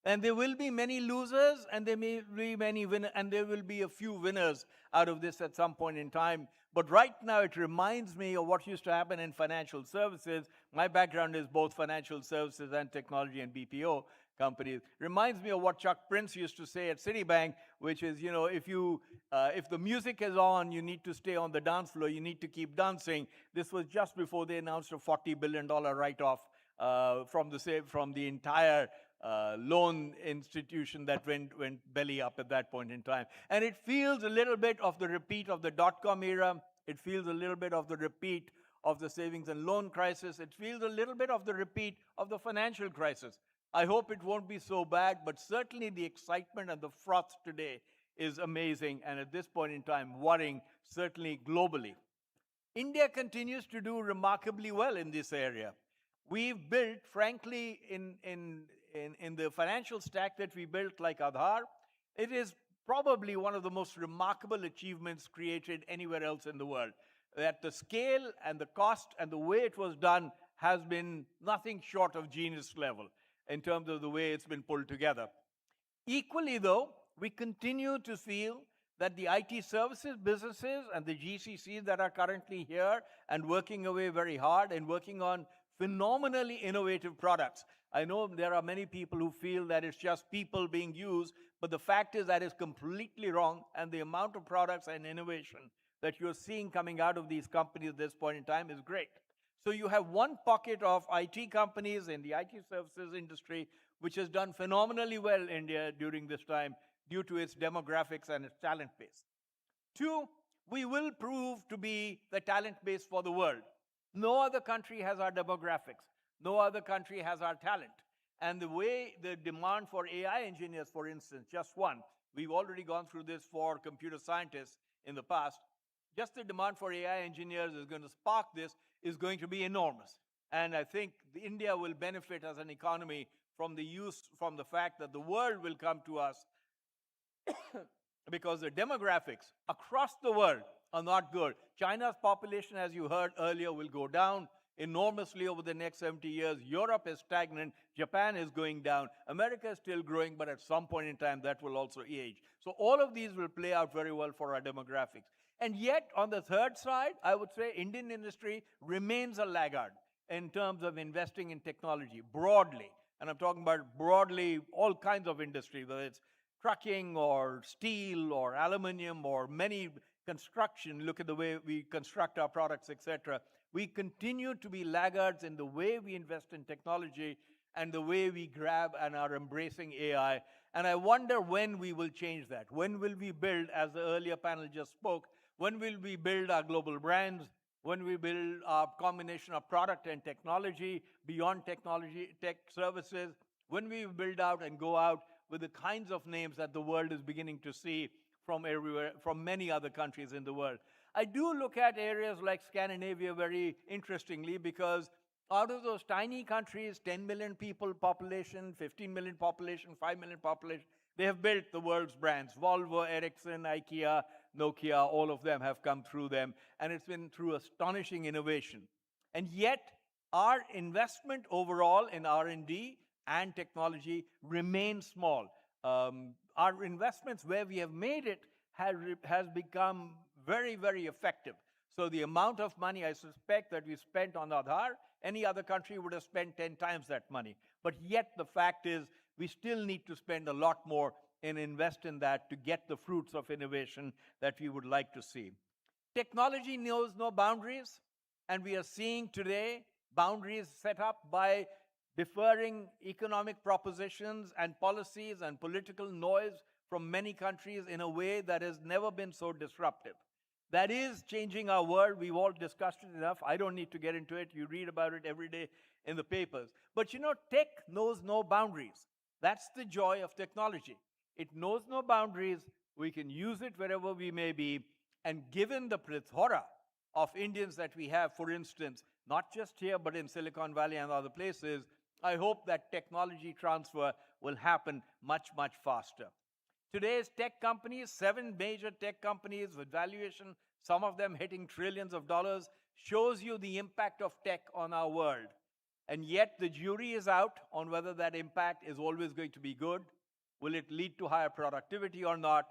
And there will be many losers, and there may be many winners, and there will be a few winners out of this at some point in time. But right now, it reminds me of what used to happen in financial services. My background is both financial services and technology and BPO companies. Reminds me of what Chuck Prince used to say at Citibank, which is, if the music is on, you need to stay on the dance floor. You need to keep dancing. This was just before they announced a $40 billion write-off from the entire loan institution that went belly up at that point in time. And it feels a little bit of the repeat of the dot-com era. It feels a little bit of the repeat of the savings and loan crisis. It feels a little bit of the repeat of the financial crisis. I hope it won't be so bad, but certainly the excitement and the froth today is amazing, and at this point in time, worrying, certainly globally. India continues to do remarkably well in this area. We've built, frankly, in the financial stack that we built, like Aadhaar, it is probably one of the most remarkable achievements created anywhere else in the world. That the scale and the cost and the way it was done has been nothing short of genius level in terms of the way it's been pulled together. Equally, though, we continue to feel that the IT services businesses and the GCCs that are currently here and working away very hard and working on phenomenally innovative products. I know there are many people who feel that it's just people being used, but the fact is that is completely wrong, and the amount of products and innovation that you're seeing coming out of these companies at this point in time is great. So you have one pocket of IT companies in the IT services industry which has done phenomenally well in India during this time due to its demographics and its talent base. Two, we will prove to be the talent base for the world. No other country has our demographics. No other country has our talent. And the way the demand for AI engineers, for instance, just one, we've already gone through this for computer scientists in the past, just the demand for AI engineers is going to spark this, is going to be enormous. And I think India will benefit as an economy from the fact that the world will come to us because the demographics across the world are not good. China's population, as you heard earlier, will go down enormously over the next 70 years. Europe is stagnant. Japan is going down. America is still growing, but at some point in time, that will also age. So all of these will play out very well for our demographics. And yet, on the third side, I would say Indian industry remains a laggard in terms of investing in technology broadly. And I'm talking about broadly all kinds of industry, whether it's trucking or steel or aluminum or many construction. Look at the way we construct our products, etc. We continue to be laggards in the way we invest in technology and the way we grab and are embracing AI. And I wonder when we will change that. When will we build, as the earlier panel just spoke, when will we build our global brands? When we build our combination of product and technology, beyond technology, tech services? When we build out and go out with the kinds of names that the world is beginning to see from everywhere, from many other countries in the world. I do look at areas like Scandinavia very interestingly, because out of those tiny countries, 10 million people population, 15 million population, 5 million population, they have built the world's brands. Volvo, Ericsson, IKEA, Nokia, all of them have come through them, and it's been through astonishing innovation. And yet, our investment overall in R&D and technology remains small. Our investments where we have made it has become very, very effective. So the amount of money I suspect that we spent on Aadhaar, any other country would have spent 10 times that money. But yet the fact is we still need to spend a lot more and invest in that to get the fruits of innovation that we would like to see. Technology knows no boundaries, and we are seeing today boundaries set up by deferring economic propositions and policies and political noise from many countries in a way that has never been so disruptive. That is changing our world. We've all discussed it enough. I don't need to get into it. You read about it every day in the papers. But you know, tech knows no boundaries. That's the joy of technology. It knows no boundaries. We can use it wherever we may be. And given the plethora of Indians that we have, for instance, not just here, but in Silicon Valley and other places, I hope that technology transfer will happen much, much faster. Today's tech companies, 7 major tech companies with valuation, some of them hitting trillions of dollars, shows you the impact of tech on our world. And yet the jury is out on whether that impact is always going to be good. Will it lead to higher productivity or not?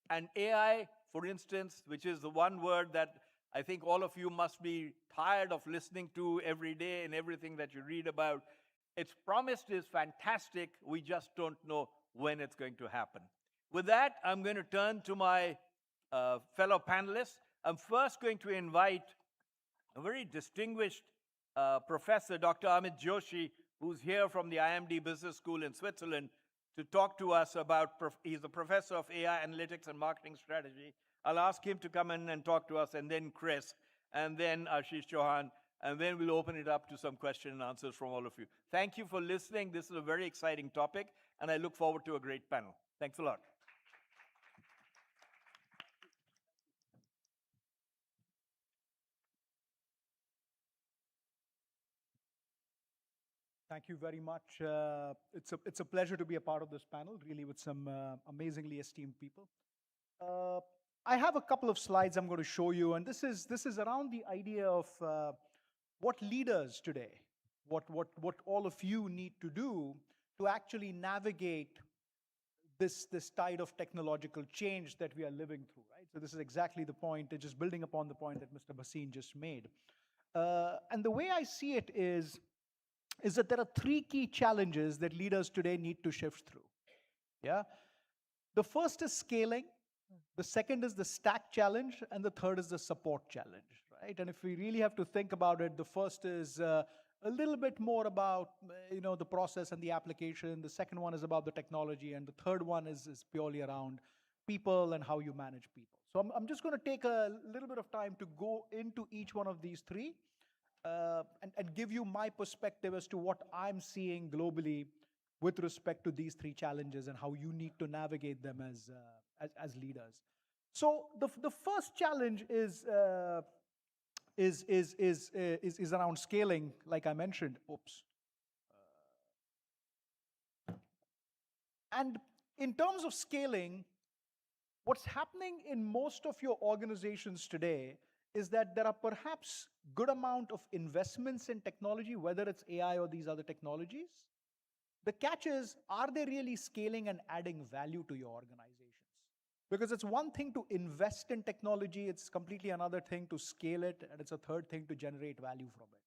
And AI, for instance, which is the one word that I think all of you must be tired of listening to every day and everything that you read about. Its promise is fantastic. We just don't know when it's going to happen. With that, I'm going to turn to my fellow panelists. I'm first going to invite a very distinguished professor, Dr. Amit Joshi, who's here from the IMD Business School in Switzerland to talk to us about, he's a professor of AI analytics and marketing strategy. I'll ask him to come in and talk to us, and then Chris, and then Ashish Chauhan, and then we'll open it up to some question and answers from all of you. Thank you for listening. This is a very exciting topic, and I look forward to a great panel. Thanks a lot. Thank you very much. It's a pleasure to be a part of this panel, really, with some amazingly esteemed people. I have a couple of slides I'm going to show you, and this is around the idea of what leaders today, what all of you need to do to actually navigate this tide of technological change that we are living through, right? So this is exactly the point, just building upon the point that Mr. Bhasin just made. And the way I see it is that there are three key challenges that leaders today need to shift through. Yeah? The first is scaling, the second is the stack challenge, and the third is the support challenge, right? And if we really have to think about it, the first is a little bit more about the process and the application. The second one is about the technology, and the third one is purely around people and how you manage people. So I'm just going to take a little bit of time to go into each one of these three and give you my perspective as to what I'm seeing globally with respect to these three challenges and how you need to navigate them as leaders. So the first challenge is around scaling, like I mentioned. Oops. And in terms of scaling, what's happening in most of your organizations today is that there are perhaps good amount of investments in technology, whether it's AI or these other technologies. The catch is, are they really scaling and adding value to your organizations? Because it's one thing to invest in technology, it's completely another thing to scale it, and it's a third thing to generate value from it.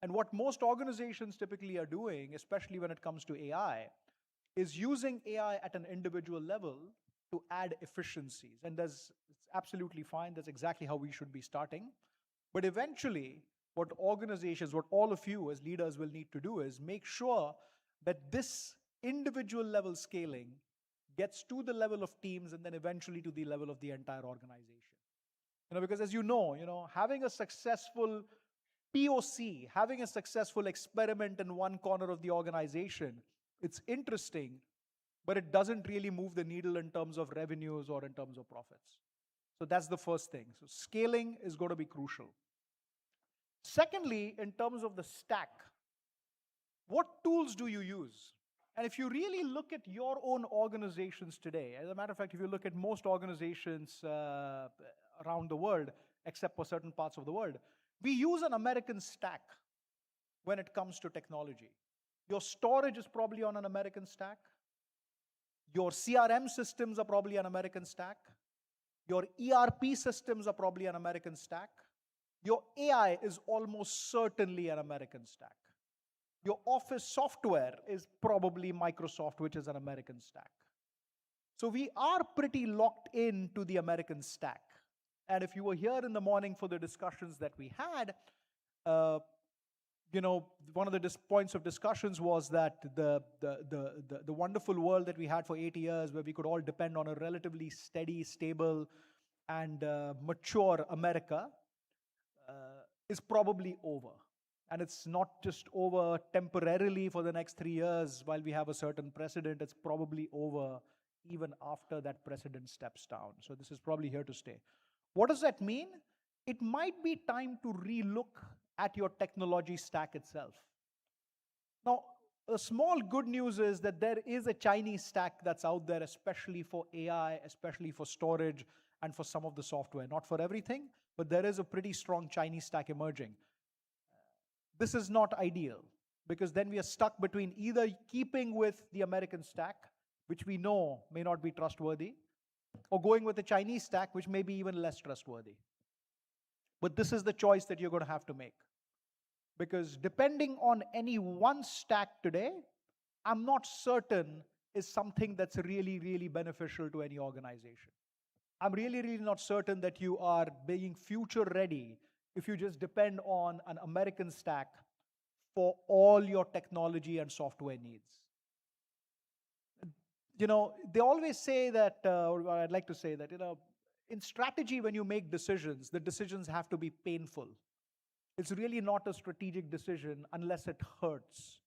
And what most organizations typically are doing, especially when it comes to AI, is using AI at an individual level to add efficiencies. And it's absolutely fine. That's exactly how we should be starting. But eventually, what organizations, what all of you as leaders will need to do is make sure that this individual level scaling gets to the level of teams and then eventually to the level of the entire organization. Because as you know, having a successful POC, having a successful experiment in one corner of the organization, it's interesting, but it doesn't really move the needle in terms of revenues or in terms of profits. So that's the first thing. So scaling is going to be crucial. Secondly, in terms of the stack, what tools do you use? And if you really look at your own organizations today, as a matter of fact, if you look at most organizations around the world, except for certain parts of the world, we use an American stack when it comes to technology. Your storage is probably on an American stack. Your CRM systems are probably an American stack. Your ERP systems are probably an American stack. Your AI is almost certainly an American stack. Your office software is probably Microsoft, which is an American stack. So we are pretty locked into the American stack. And if you were here in the morning for the discussions that we had, one of the points of discussions was that the wonderful world that we had for 8 years, where we could all depend on a relatively steady, stable, and mature America, is probably over. And it's not just over temporarily for the next 3 years while we have a certain precedent. It's probably over even after that precedent steps down. So this is probably here to stay. What does that mean? It might be time to relook at your technology stack itself. Now, a small good news is that there is a Chinese stack that's out there, especially for AI, especially for storage, and for some of the software. Not for everything, but there is a pretty strong Chinese stack emerging. This is not ideal, because then we are stuck between either keeping with the American stack, which we know may not be trustworthy, or going with the Chinese stack, which may be even less trustworthy. But this is the choice that you're going to have to make. Because depending on any one stack today, I'm not certain is something that's really, really beneficial to any organization. I'm really, really not certain that you are being future ready if you just depend on an American stack for all your technology and software needs. You know, they always say that, or I'd like to say that, you know, in strategy, when you make decisions, the decisions have to be painful. It's really not a strategic decision unless it hurts.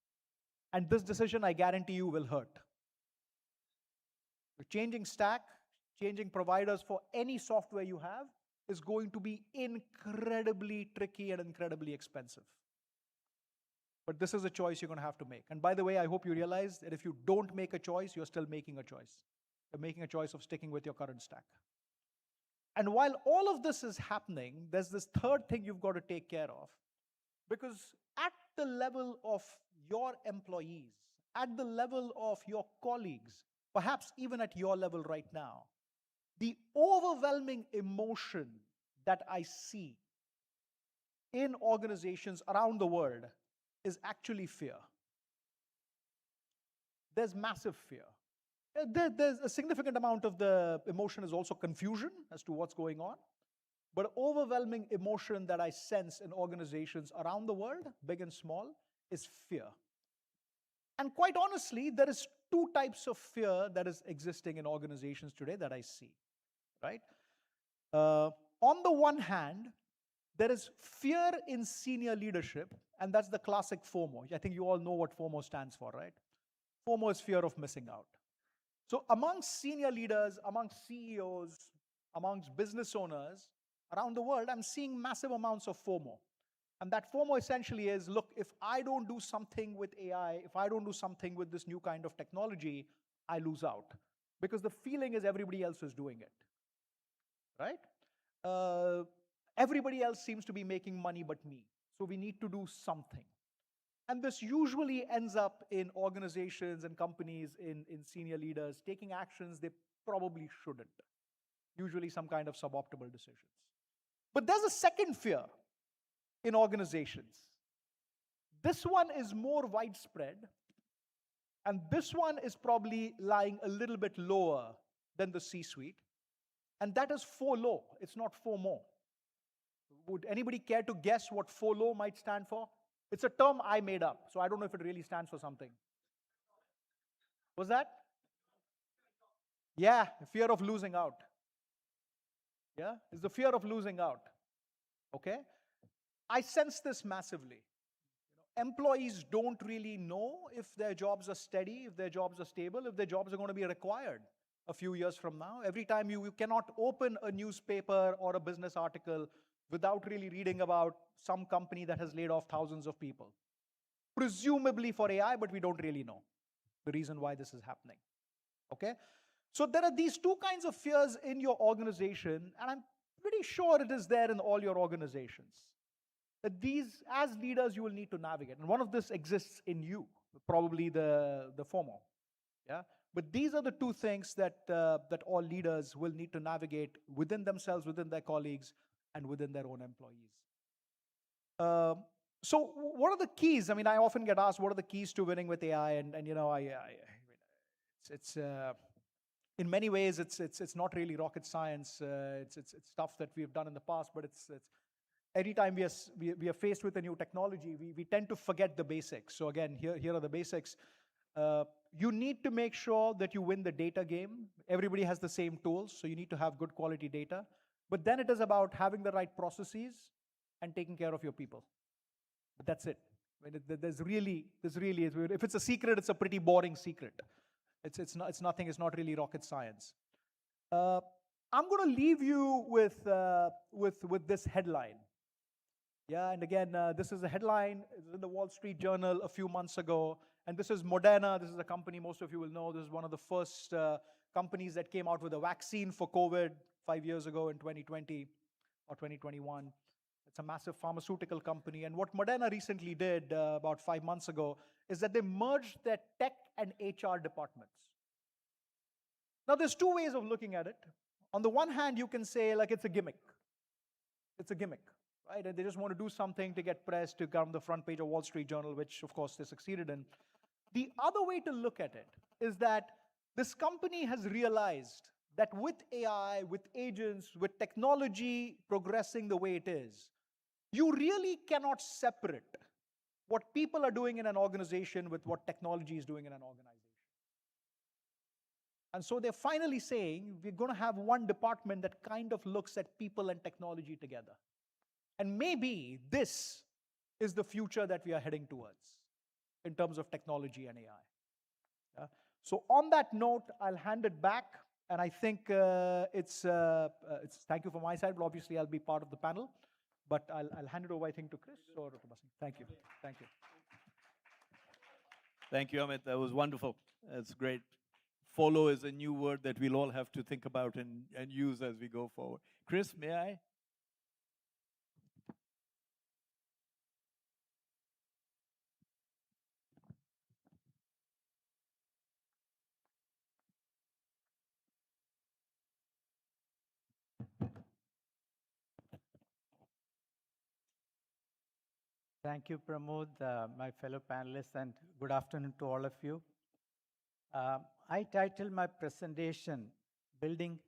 And this decision, I guarantee you, will hurt. Changing stack, changing providers for any software you have is going to be incredibly tricky and incredibly expensive. But this is a choice you're going to have to make. And by the way, I hope you realize that if you don't make a choice, you're still making a choice. You're making a choice of sticking with your current stack. And while all of this is happening, there's this third thing you've got to take care of. Because at the level of your employees, at the level of your colleagues, perhaps even at your level right now, the overwhelming emotion that I see in organizations around the world is actually fear. There's massive fear. There's a significant amount of the emotion is also confusion as to what's going on. But overwhelming emotion that I sense in organizations around the world, big and small, is fear. And quite honestly, there is two types of fear that is existing in organizations today that I see, right? On the one hand, there is fear in senior leadership, and that's the classic FOMO. I think you all know what FOMO stands for, right? FOMO is fear of missing out. So amongst senior leaders, amongst CEOs, amongst business owners around the world, I'm seeing massive amounts of FOMO. And that FOMO essentially is, look, if I don't do something with AI, if I don't do something with this new kind of technology, I lose out. Because the feeling is everybody else is doing it, right? Everybody else seems to be making money but me. So we need to do something. And this usually ends up in organizations and companies, in senior leaders, taking actions they probably shouldn't. Usually some kind of suboptimal decisions. But there's a second fear in organizations. This one is more widespread, and this one is probably lying a little bit lower than the C-suite, and that is FOLO. It's not FOMO. Would anybody care to guess what FOLO might stand for? It's a term I made up, so I don't know if it really stands for something. What's that? Yeah, fear of losing out. Yeah, it's the fear of losing out. Okay? I sense this massively. Employees don't really know if their jobs are steady, if their jobs are stable, if their jobs are going to be required a few years from now. Every time you cannot open a newspaper or a business article without really reading about some company that has laid off thousands of people. Presumably for AI, but we don't really know the reason why this is happening. Okay? So there are these two kinds of fears in your organization, and I'm pretty sure it is there in all your organizations. That these, as leaders, you will need to navigate. And one of this exists in you, probably the FOMO. Yeah? But these are the two things that, that all leaders will need to navigate within themselves, within their colleagues, and within their own employees. So what are the keys? I mean, I often get asked, what are the keys to winning with AI? And you know, it's in many ways, it's not really rocket science. It's stuff that we've done in the past, but it's every time we are faced with a new technology, we tend to forget the basics. So again, here are the basics. You need to make sure that you win the data game. Everybody has the same tools, so you need to have good quality data. But then it is about having the right processes and taking care of your people. But that's it. I mean, there's really, if it's a secret, it's a pretty boring secret. It's nothing, it's not really rocket science. I'm going to leave you with this headline. Yeah, and again, this is a headline. It's in the Wall Street Journal a few months ago. And this is Moderna. This is a company most of you will know. This is one of the first companies that came out with a vaccine for COVID 5 years ago in 2020 or 2021. It's a massive pharmaceutical company. And what Moderna recently did about 5 months ago is that they merged their tech and HR departments. Now, there's two ways of looking at it. On the one hand, you can say, like, it's a gimmick. It's a gimmick, right? And they just want to do something to get press, to come on the front page of Wall Street Journal, which, of course, they succeeded in. The other way to look at it is that this company has realized that with AI, with agents, with technology progressing the way it is, you really cannot separate what people are doing in an organization with what technology is doing in an organization. And so they're finally saying we're going to have one department that kind of looks at people and technology together. And maybe this is the future that we are heading towards in terms of technology and AI. Yeah? So on that note, I'll hand it back. And I think it's thank you from my side, but obviously I'll be part of the panel. But I'll hand it over, I think, to Chris or to Basim. Thank you. Thank you. Thank you, Amit. That was wonderful. That's great. Follow is a new word that we'll all have to think about and use as we go forward. Chris, may I? Thank you, Pramod, my fellow panelists, and good afternoon to all of you. I titled my presentation, Building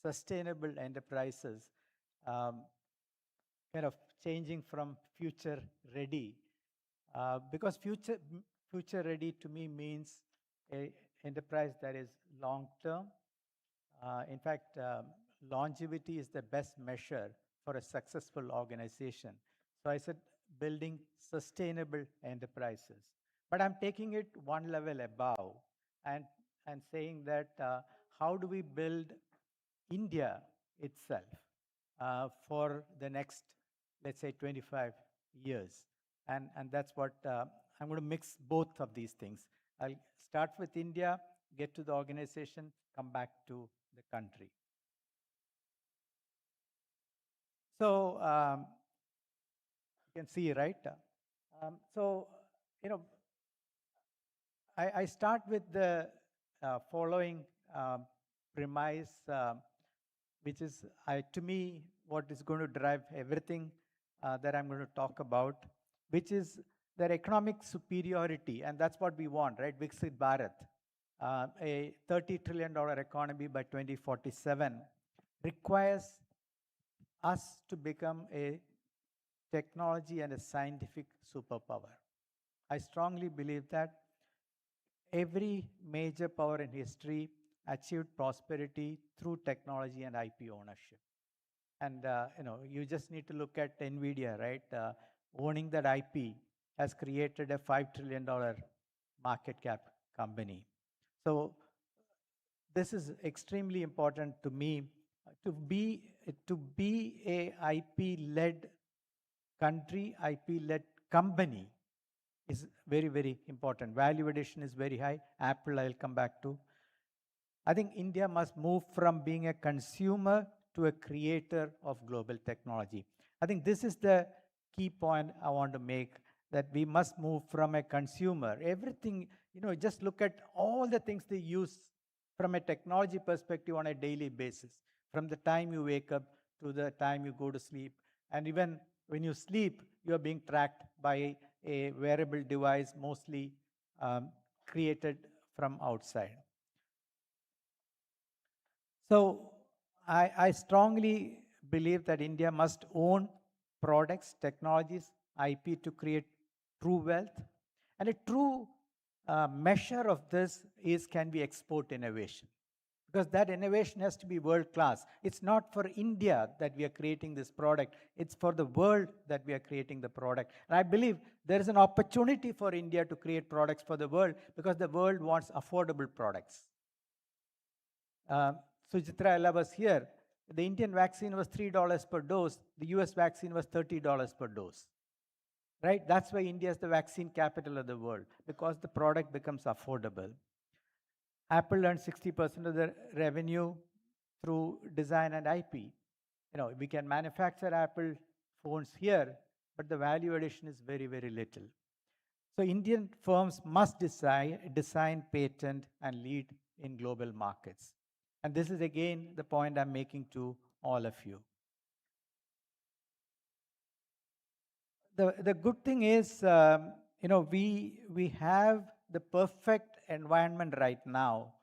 Sustainable Enterprises, kind of changing from future ready, because future ready to me means an enterprise that is long term. In fact, longevity is the best measure for a successful organization. So I said building sustainable enterprises. But I'm taking it one level above and saying that how do we build India itself for the next, let's say, 25 years. And that's what I'm going to mix both of these things. I'll start with India, get to the organization, come back to the country. So you can see, right? I start with the following premise, which is, to me, what is going to drive everything that I'm going to talk about, which is their economic superiority. And that's what we want, right? Viksit Bharat, a $30 trillion economy by 2047, requires us to become a technology and a scientific superpower. I strongly believe that every major power in history achieved prosperity through technology and IP ownership. And you just need to look at NVIDIA, right? Owning that IP has created a $5 trillion market cap company. So this is extremely important to me. To be a IP-led country, IP-led company is very, very important. Value addition is very high. Apple, I'll come back to. I think India must move from being a consumer to a creator of global technology. I think this is the key point I want to make, that we must move from a consumer. Everything, just look at all the things they use from a technology perspective on a daily basis, from the time you wake up to the time you go to sleep. And even when you sleep, you are being tracked by a wearable device, mostly created from outside. So I strongly believe that India must own products, technologies, IP to create true wealth. And a true measure of this can be export innovation, because that innovation has to be world class. It's not for India that we are creating this product. It's for the world that we are creating the product. And I believe there is an opportunity for India to create products for the world, because the world wants affordable products. Sujitra Ella was here. The Indian vaccine was $3 per dose. The US vaccine was $30 per dose. Right? That's why India is the vaccine capital of the world, because the product becomes affordable. Apple earns 60% of the revenue through design and IP. We can manufacture Apple phones here, but the value addition is very, very little. So Indian firms must design, patent, and lead in global markets. And this is, again, the point I'm making to all of you. The good thing is, we have the perfect environment right now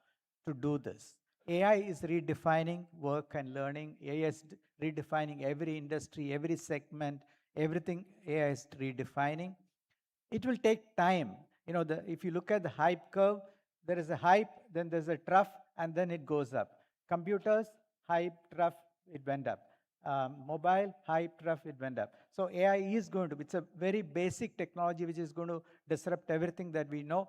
to do this. AI is redefining work and learning. AI is redefining every industry, every segment, everything AI is redefining. It will take time. You know, if you look at the hype curve, there is a hype, then there's a trough, and then it goes up. Computers, hype, trough, it went up. Mobile, hype, trough, it went up. So AI is going to, it's a very basic technology which is going to disrupt everything that we know.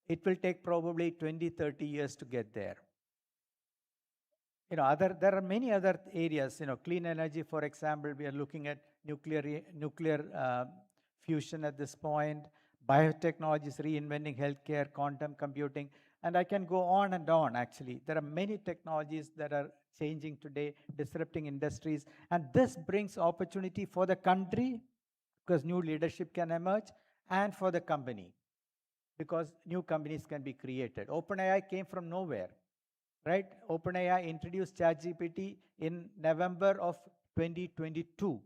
It will take probably 20, 30 years to get there. You know, there are many other areas, you know, clean energy, for example, we are looking at nuclear fusion at this point, biotechnologies, reinventing healthcare, quantum computing, and I can go on and on, actually. There are many technologies that are changing today, disrupting industries, and this brings opportunity for the country, because new leadership can emerge, and for the company, because new companies can be created. OpenAI came from nowhere. Right? OpenAI introduced ChatGPT in November of 2022,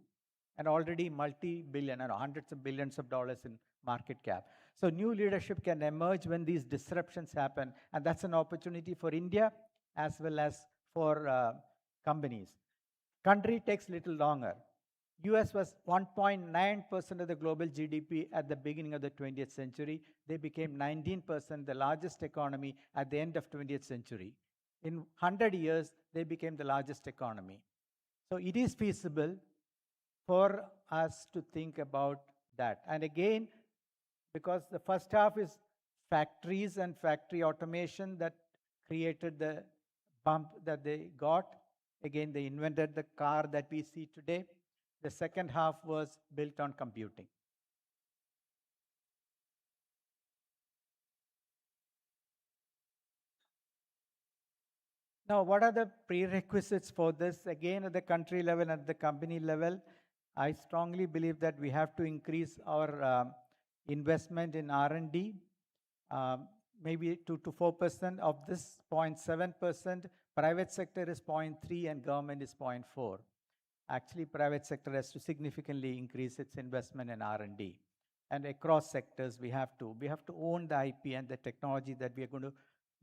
and already multi-billion, hundreds of billions of dollars in market cap. So new leadership can emerge when these disruptions happen, and that's an opportunity for India as well as for companies. Country takes little longer. US was 1.9% of the global GDP at the beginning of the 20th century. They became 19%, the largest economy at the end of 20th century. In 100 years, they became the largest economy. So it is feasible for us to think about that. And again, because the first half is factories and factory automation that created the bump that they got. Again, they invented the car that we see today. The second half was built on computing. Now, what are the prerequisites for this? Again, at the country level and at the company level, I strongly believe that we have to increase our investment in R&D, maybe 2 to 4%. Of this 0.7%, private sector is 0.3% and government is 0.4%. Actually, private sector has to significantly increase its investment in R&D. And across sectors, we have to own the IP and the technology that we are going to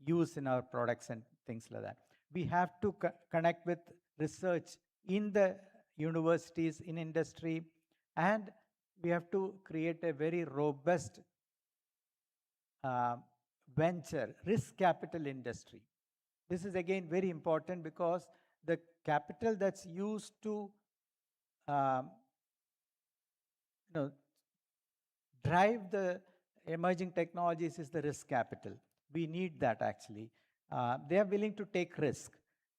use in our products and things like that. We have to connect with research in the universities, in industry, and we have to create a very robust venture, risk capital industry. This is again very important because the capital that's used to drive the emerging technologies is the risk capital. We need that actually. They are willing to take risk.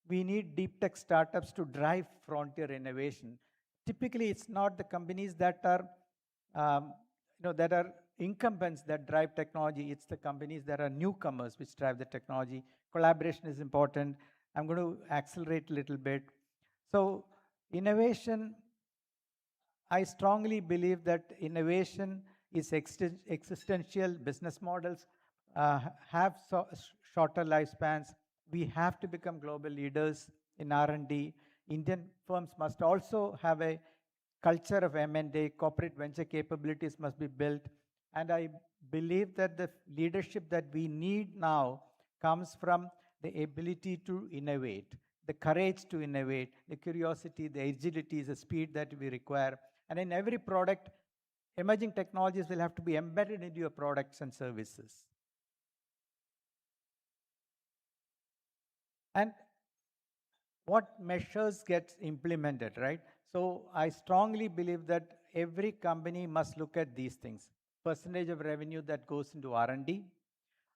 We need deep tech startups to drive frontier innovation. Typically, it's not the companies that are, that are incumbents that drive technology. It's the companies that are newcomers which drive the technology. Collaboration is important. I'm going to accelerate a little bit. So innovation, I strongly believe that innovation is existential. Business models have shorter lifespans. We have to become global leaders in R&D. Indian firms must also have a culture of M&A. Corporate venture capabilities must be built. And I believe that the leadership that we need now comes from the ability to innovate, the courage to innovate, the curiosity, the agility, the speed that we require. And in every product, emerging technologies will have to be embedded into your products and services. And what measures get implemented, right? So I strongly believe that every company must look at these things. Percentage of revenue that goes into R&D.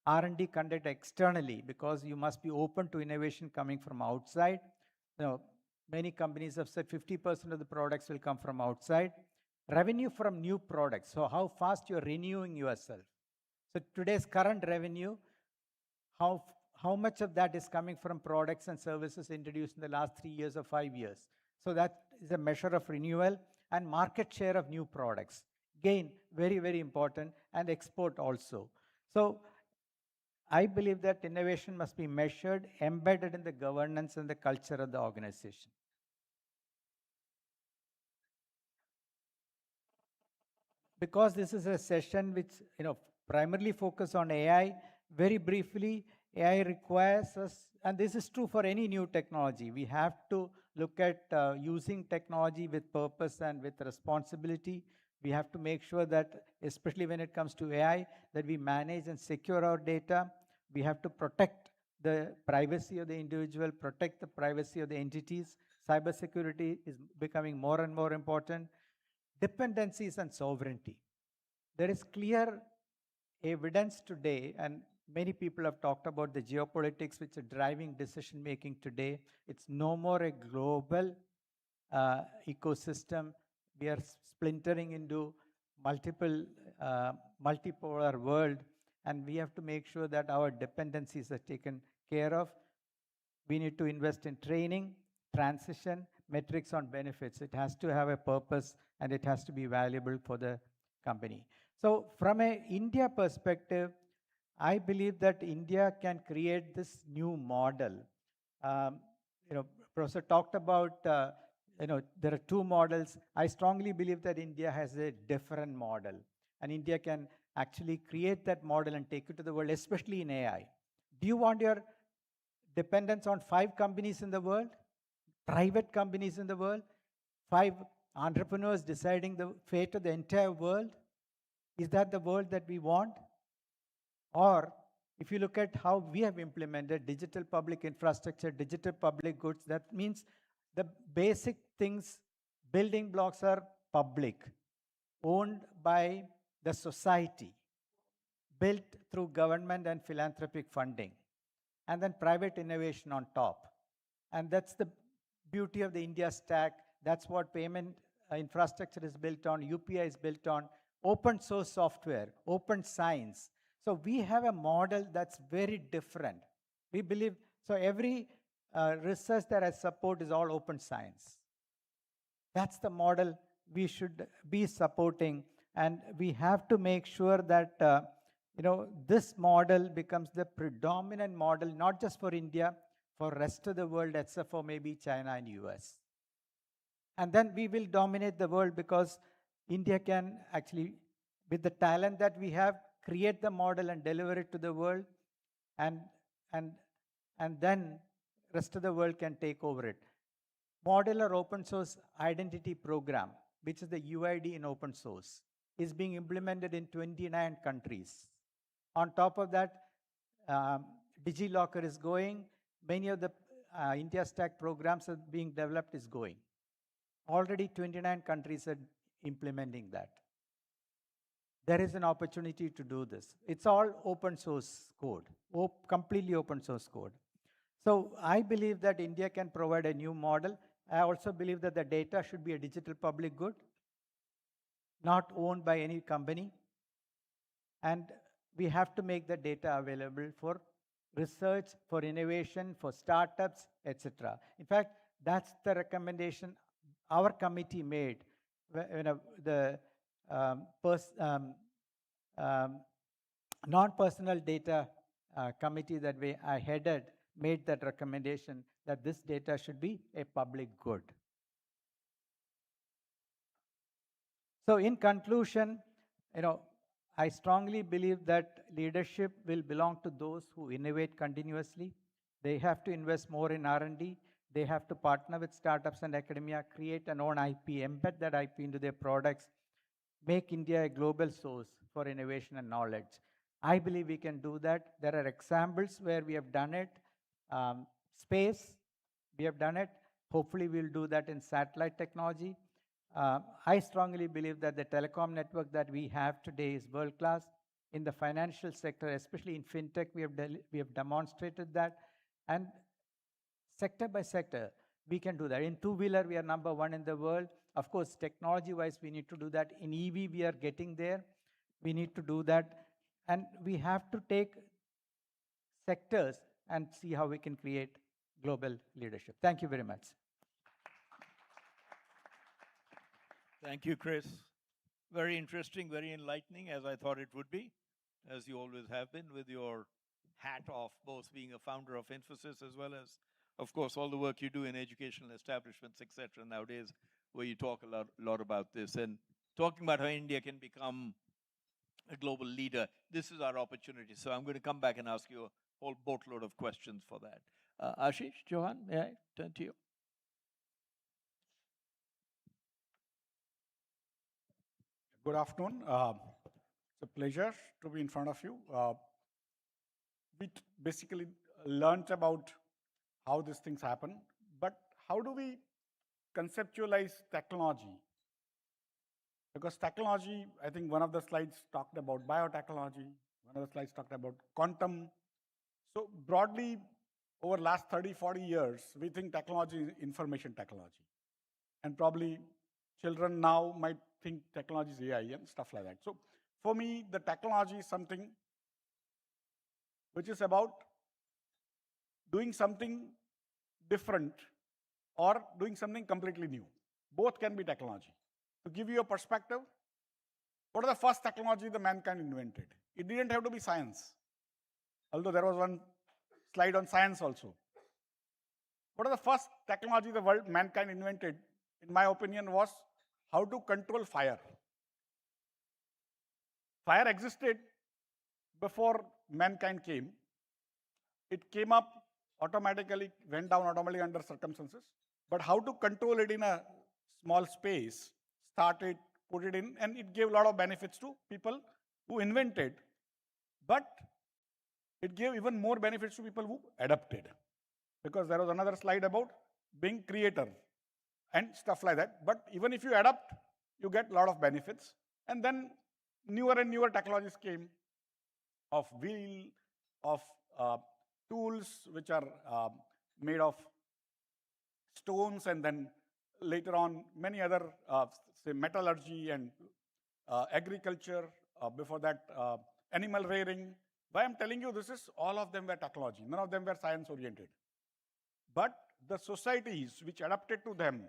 R&D conduct externally, because you must be open to innovation coming from outside. Many companies have said 50% of the products will come from outside. Revenue from new products. So how fast you're renewing yourself. So today's current revenue, how much of that is coming from products and services introduced in the last 3 years or 5 years? So that is a measure of renewal. And market share of new products. Again, very, very important. And export also. So I believe that innovation must be measured, embedded in the governance and the culture of the organization. Because this is a session which primarily focus on AI, very briefly, AI requires us, and this is true for any new technology, we have to look at using technology with purpose and with responsibility. We have to make sure that, especially when it comes to AI, that we manage and secure our data. We have to protect the privacy of the individual, protect the privacy of the entities. Cybersecurity is becoming more and more important. Dependencies and sovereignty. There is clear evidence today, and many people have talked about the geopolitics which are driving decision making today. It's no more a global ecosystem. We are splintering into multipolar world, and we have to make sure that our dependencies are taken care of. We need to invest in training, transition, metrics on benefits. It has to have a purpose and it has to be valuable for the company. So from an India perspective, I believe that India can create this new model. Professor talked about, there are two models. I strongly believe that India has a different model, and India can actually create that model and take it to the world, especially in AI. Do you want your dependence on 5 companies in the world, private companies in the world, 5 entrepreneurs deciding the fate of the entire world? Is that the world that we want? Or if you look at how we have implemented digital public infrastructure, digital public goods, that means the basic things, building blocks are public, owned by the society, built through government and philanthropic funding, and then private innovation on top. And that's the beauty of the India stack. That's what payment infrastructure is built on, UPI is built on, open source software, open science. So we have a model that's very different. We believe, so every research that I support is all open science. That's the model we should be supporting, and we have to make sure that this model becomes the predominant model, not just for India, for rest of the world, except for maybe China and US. And then we will dominate the world because India can actually, with the talent that we have, create the model and deliver it to the world, and then rest of the world can take over it. Modular open source identity program, which is the UID in open source, is being implemented in 29 countries. On top of that, DigiLocker is going. Many of the India Stack programs are being developed is going. Already 29 countries are implementing that. There is an opportunity to do this. It's all open source code, completely open source code. So I believe that India can provide a new model. I also believe that the data should be a digital public good, not owned by any company. And we have to make the data available for research, for innovation, for startups, etc. In fact, that's the recommendation our committee made. The non-personal data committee that I headed made that recommendation that this data should be a public good. So in conclusion, I strongly believe that leadership will belong to those who innovate continuously. They have to invest more in R&D. They have to partner with startups and academia, create an own IP, embed that IP into their products, make India a global source for innovation and knowledge. I believe we can do that. There are examples where we have done it. Space, we have done it. Hopefully we'll do that in satellite technology. I strongly believe that the telecom network that we have today is world-class. In the financial sector, especially in fintech, we have demonstrated that. And sector by sector, we can do that. In two-wheeler, we are #1 in the world. Of course, technology-wise, we need to do that. In EV, we are getting there. We need to do that. And we have to take sectors and see how we can create global leadership. Thank you very much. Thank you, Chris. Very interesting, very enlightening, as I thought it would be, as you always have been, with your hat off, both being a founder of Infosys as well as, of course, all the work you do in educational establishments, etc. nowadays, where you talk a lot about this. And talking about how India can become a global leader, this is our opportunity. So I'm going to come back and ask you a whole boatload of questions for that. Ashish, Johan, may I turn to you? Good afternoon. It's a pleasure to be in front of you. We basically learned about how these things happen, but how do we conceptualize technology? Because technology, I think one of the slides talked about biotechnology, one of the slides talked about quantum. So broadly, over last 30, 40 years, we think technology is information technology. And probably children now might think technology is AI and stuff like that. So for me, the technology is something which is about doing something different or doing something completely new. Both can be technology. To give you a perspective, what are the first technology the mankind invented? It didn't have to be science, although there was one slide on science also. What are the first technology the world mankind invented, in my opinion, was how to control fire. Fire existed before mankind came. It came up automatically, went down automatically under circumstances. But how to control it in a small space, started, put it in, and it gave a lot of benefits to people who invented. But it gave even more benefits to people who adapted. Because there was another slide about being creator and stuff like that. But even if you adapt, you get a lot of benefits. And then newer and newer technologies came of wheel, of tools which are made of stones, and then later on many other, say, metallurgy and agriculture, before that animal rearing. Why I'm telling you this is, all of them were technology. None of them were science oriented. But the societies which adapted to them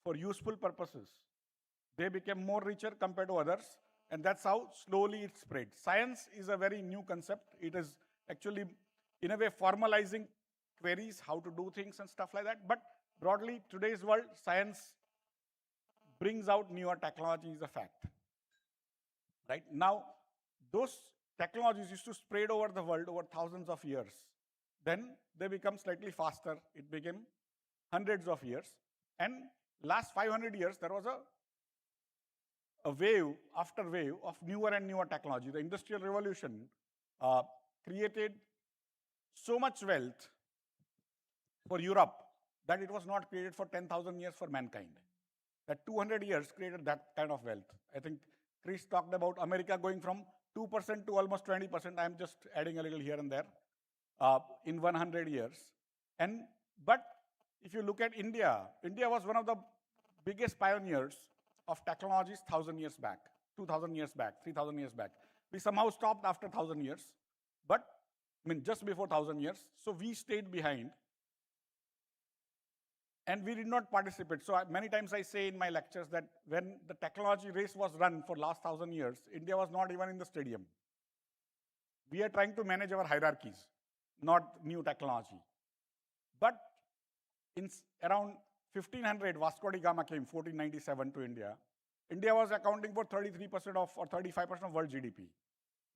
for useful purposes, they became more richer compared to others, and that's how slowly it spread. Science is a very new concept. It is actually, in a way, formalizing queries, how to do things and stuff like that. But broadly, today's world, science brings out newer technology is a fact. Right? Now, those technologies used to spread over the world over thousands of years. Then they become slightly faster. It became hundreds of years. And last 500 years, there was a wave after wave of newer and newer technology. The Industrial Revolution created so much wealth for Europe that it was not created for 10,000 years for mankind. That 200 years created that kind of wealth. I think Chris talked about America going from 2% to almost 20%. I'm just adding a little here and there in 100 years. But if you look at India, India was one of the biggest pioneers of technologies 1,000 years back, 2,000 years back, 3,000 years back. We somehow stopped after 1,000 years, but I mean just before 1,000 years. So we stayed behind and we did not participate. So many times I say in my lectures that when the technology race was run for last 1,000 years, India was not even in the stadium. We are trying to manage our hierarchies, not new technology. But in around 1500, Vasco da Gama came, 1497 to India. India was accounting for 33% of or 35% of world GDP.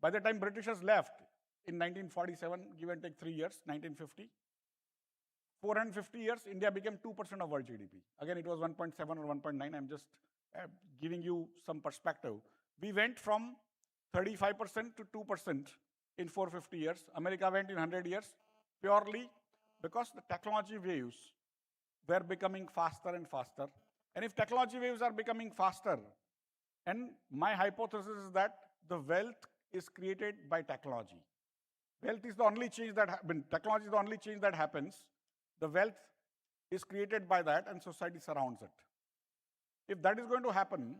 By the time Britishers left in 1947, give and take 3 years, 1950, 450 years, India became 2% of world GDP. Again, it was 1.7 or 1.9. I'm just giving you some perspective. We went from 35% to 2% in 450 years. America went in 100 years, purely because the technology waves were becoming faster and faster. And if technology waves are becoming faster, and my hypothesis is that the wealth is created by technology. Wealth is the only change that happens. Technology is the only change that happens. The wealth is created by that, and society surrounds it. If that is going to happen,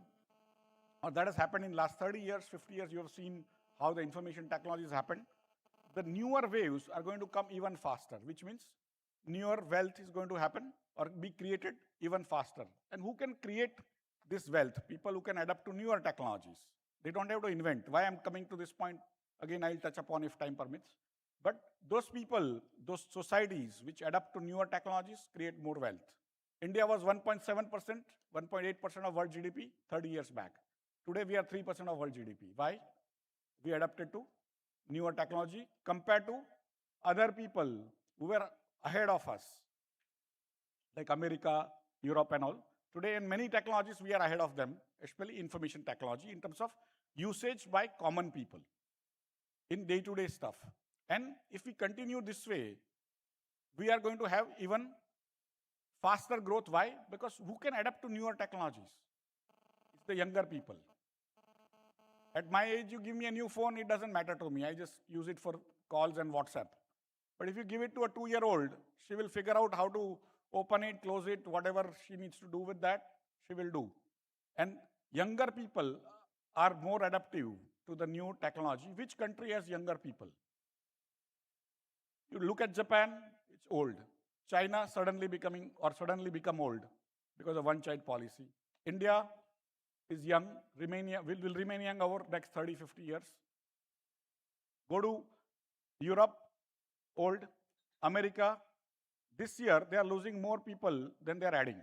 or that has happened in last 30 years, 50 years, you have seen how the information technologies happened. The newer waves are going to come even faster, which means newer wealth is going to happen or be created even faster. And who can create this wealth? People who can adapt to newer technologies. They don't have to invent. Why I'm coming to this point, again, I'll touch upon if time permits. But those people, those societies which adapt to newer technologies create more wealth. India was 1.7%, 1.8% of world GDP 30 years back. Today we are 3% of world GDP. Why? We adapted to newer technology compared to other people who were ahead of us, like America, Europe and all. Today, in many technologies, we are ahead of them, especially information technology, in terms of usage by common people in day-to-day stuff. And if we continue this way, we are going to have even faster growth. Why? Because who can adapt to newer technologies? It's the younger people. At my age, you give me a new phone, it doesn't matter to me. I just use it for calls and WhatsApp. But if you give it to a 2-year-old, she will figure out how to open it, close it, whatever she needs to do with that, she will do. And younger people are more adaptive to the new technology. Which country has younger people? You look at Japan, it's old. China suddenly become old because of one-child policy. India is young, will remain young over next 30, 50 years. Go to Europe, old. America, this year they are losing more people than they are adding.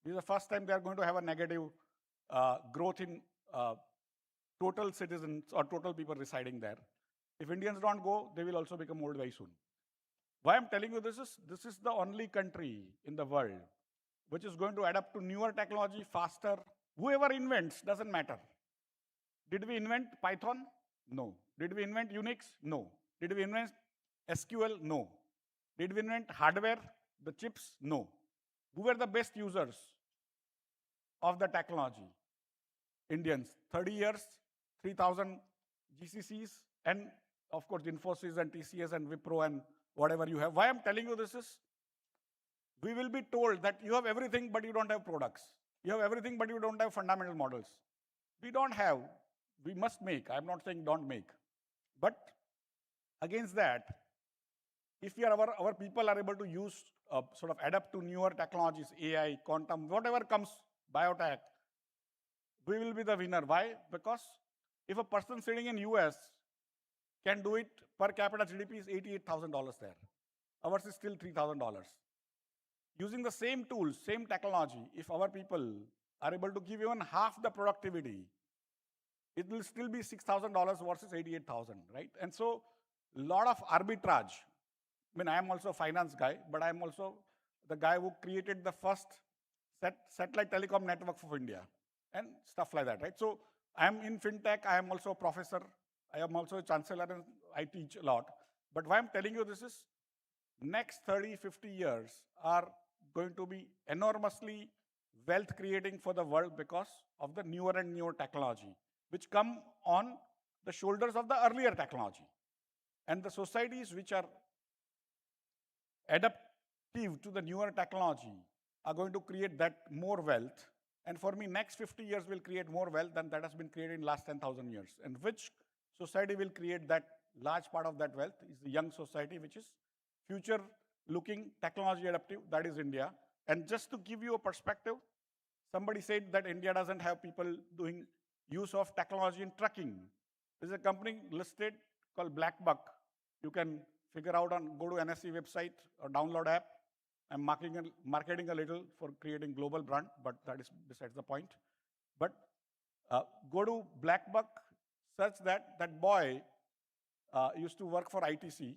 This is the first time they are going to have a negative growth in total citizens or total people residing there. If Indians don't go, they will also become old very soon. Why I'm telling you this is the only country in the world which is going to adapt to newer technology faster. Whoever invents, doesn't matter. Did we invent Python? No. Did we invent Unix? No. Did we invent SQL? No. Did we invent hardware, the chips? No. Who were the best users of the technology? Indians. 30 years, 3,000 GCCs, and of course Infosys and TCS and Wipro and whatever you have. Why I'm telling you this is, we will be told that you have everything but you don't have products. You have everything but you don't have fundamental models. We don't have, we must make. I'm not saying don't make. But against that, if our people are able to use, sort of adapt to newer technologies, AI, quantum, whatever comes, biotech, we will be the winner. Why? Because if a person sitting in US can do it, per capita GDP is $88,000 there. Ours is still $3,000. Using the same tools, same technology, if our people are able to give even half the productivity, it will still be $6,000 versus $88,000, right? And so, a lot of arbitrage. I mean, I am also a finance guy, but I am also the guy who created the first satellite telecom network for India and stuff like that, right? So, I am in fintech, I am also a professor, I am also a chancellor, and I teach a lot. But why I'm telling you this is, next 30, 50 years are going to be enormously wealth creating for the world because of the newer and newer technology, which come on the shoulders of the earlier technology. And the societies which are adaptive to the newer technology are going to create that more wealth. And for me, next 50 years will create more wealth than that has been created in last 10,000 years. And which society will create that large part of that wealth is the young society, which is future-looking, technology adaptive, that is India. And just to give you a perspective, somebody said that India doesn't have people doing use of technology in trucking. There's a company listed called Black Buck. You can figure out go to NSE website or download app. I'm marketing a little for creating global brand, but that is besides the point. But go to Black Buck, search that boy used to work for ITC,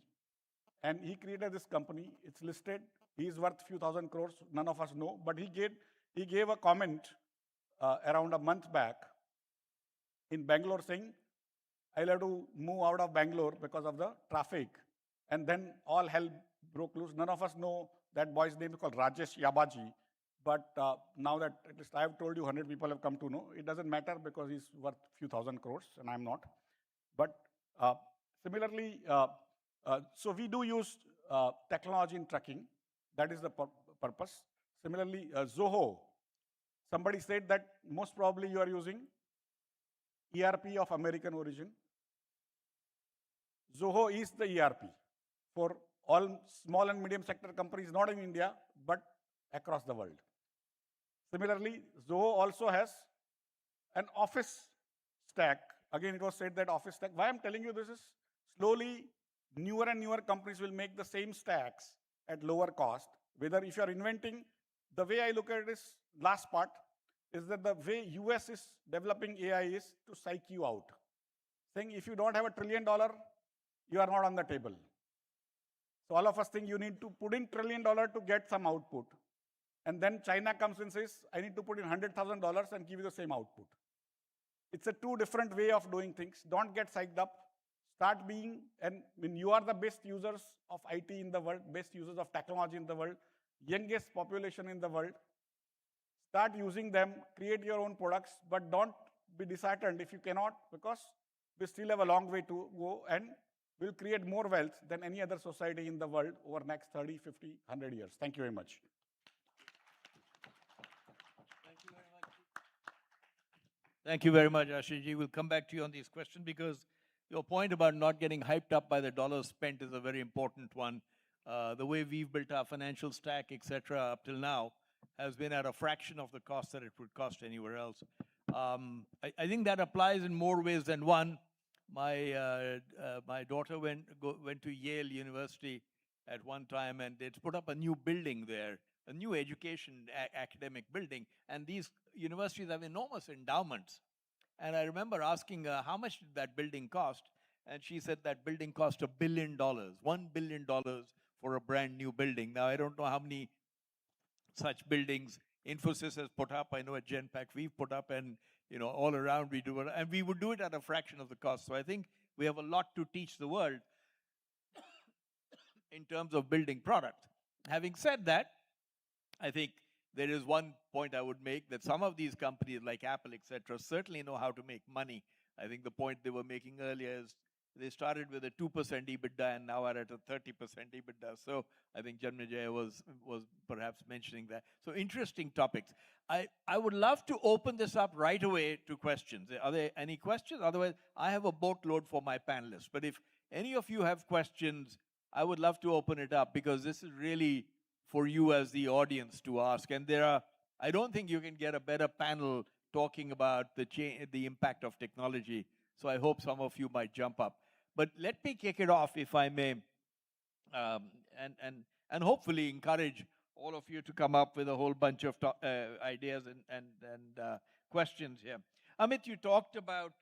and he created this company. It's listed. He's worth few thousand crores. None of us know, but he gave a comment around a month back in Bangalore saying, I'll have to move out of Bangalore because of the traffic. And then all hell broke loose. None of us know that boy's name is called Rajesh Yabaji. But now that at least I have told you 100 people have come to know, it doesn't matter because he's worth few thousand crores and I'm not. But similarly, so we do use technology in trucking. That is the purpose. Similarly, Zoho. Somebody said that most probably you are using ERP of American origin. Zoho is the ERP for all small and medium sector companies, not in India, but across the world. Similarly, Zoho also has an office stack. Again, it was said that office stack. Why I'm telling you this is, slowly, newer and newer companies will make the same stacks at lower cost. Whether if you are inventing, the way I look at it is, last part, is that the way US is developing AI is to psych you out. Saying if you don't have $1 trillion, you are not on the table. So all of us think you need to put in $1 trillion to get some output. And then China comes and says, I need to put in $100,000 and give you the same output. It's a two different way of doing things. Don't get psyched up. Start being, and when you are the best users of IT in the world, best users of technology in the world, youngest population in the world, start using them, create your own products, but don't be disheartened if you cannot, because we still have a long way to go, and we'll create more wealth than any other society in the world over next 30, 50, 100 years. Thank you very much. Thank you very much, Ashishji. We'll come back to you on these questions because your point about not getting hyped up by the dollars spent is a very important one. The way we've built our financial stack, etc., up till now, has been at a fraction of the cost that it would cost anywhere else. I think that applies in more ways than one. My daughter went to Yale University at one time, and they'd put up a new building there, a new education academic building, and these universities have enormous endowments. And I remember asking her, how much did that building cost? And she said that building cost $1 billion, $1 billion for a brand new building. Now, I don't know how many such buildings Infosys has put up. I know at Genpact we've put up, and all around we do it, and we would do it at a fraction of the cost. So I think we have a lot to teach the world in terms of building product. Having said that, I think there is one point I would make, that some of these companies like Apple, etc., certainly know how to make money. I think the point they were making earlier is they started with a 2% EBITDA and now are at a 30% EBITDA. So I think Janmejaya was perhaps mentioning that. So interesting topics. I would love to open this up right away to questions. Are there any questions? Otherwise, I have a boatload for my panelists. But if any of you have questions, I would love to open it up, because this is really for you as the audience to ask. And I don't think you can get a better panel talking about the impact of technology. So I hope some of you might jump up. But let me kick it off, if I may, and hopefully encourage all of you to come up with a whole bunch of ideas and questions here. Amit, you talked about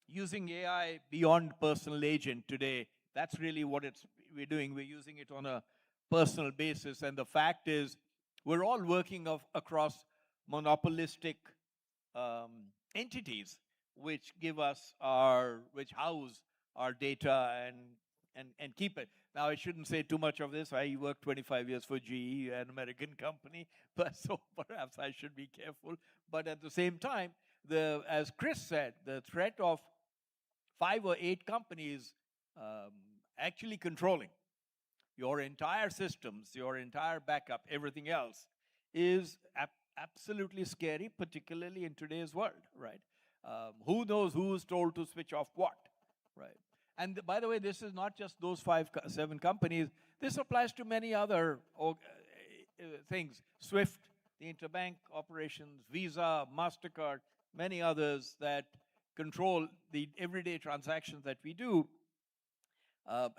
using AI beyond personal agent today. That's really what we're doing. We're using it on a personal basis. And the fact is, we're all working across monopolistic entities, which which house our data and keep it. Now, I shouldn't say too much of this. I worked 25 years for GE, an American company, but so perhaps I should be careful. But at the same time, as Chris said, the threat of 5 or 8 companies actually controlling your entire systems, your entire backup, everything else, is absolutely scary, particularly in today's world, right? Who knows who's told to switch off what, right? And by the way, this is not just those 7 companies. This applies to many other things. SWIFT, the interbank operations, Visa, MasterCard, many others that control the everyday transactions that we do.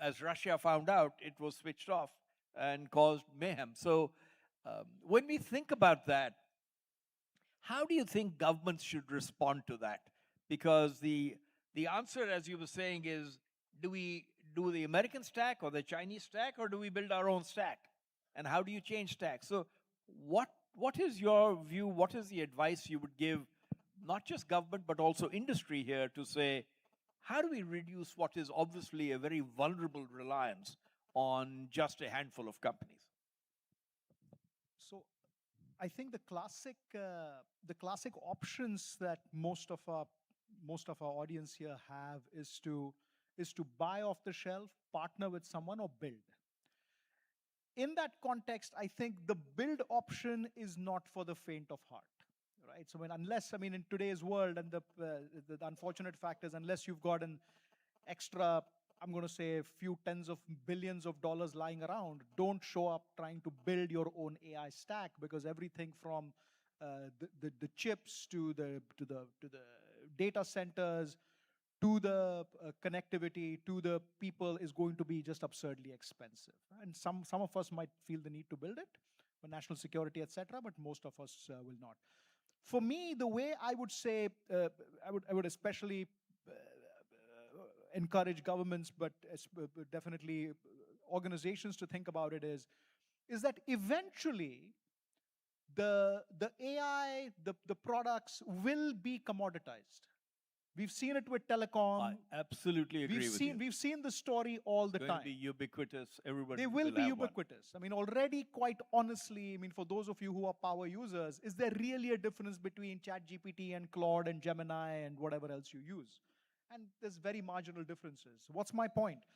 As Russia found out, it was switched off and caused mayhem. So when we think about that, how do you think governments should respond to that? Because the answer, as you were saying, is, do we do the American stack or the Chinese stack, or do we build our own stack? And how do you change stacks? So what is your view? What is the advice you would give, not just government, but also industry here, to say, how do we reduce what is obviously a very vulnerable reliance on just a handful of companies? So I think the classic options that most of our audience here have is to buy off the shelf, partner with someone, or build. In that context, I think the build option is not for the faint of heart, right? So in today's world, and the unfortunate fact is, unless you've got an extra, I'm going to say, a few tens of billions of dollars lying around, don't show up trying to build your own AI stack, because everything from the chips to the data centers, to the connectivity, to the people, is going to be just absurdly expensive. And some of us might feel the need to build it for national security, etc., but most of us will not. For me, the way I would say, I would especially encourage governments, but definitely organizations to think about it is that eventually the AI, the products will be commoditized. We've seen it with telecom. I absolutely agree with you. We've seen the story all the Going time. to be ubiquitous. Everybody They will be have one. ubiquitous. I mean, already, quite honestly, I mean, for those of you who are power users, is there really a difference between ChatGPT and Claude and Gemini and whatever else you use? And there's very marginal differences. What's my point?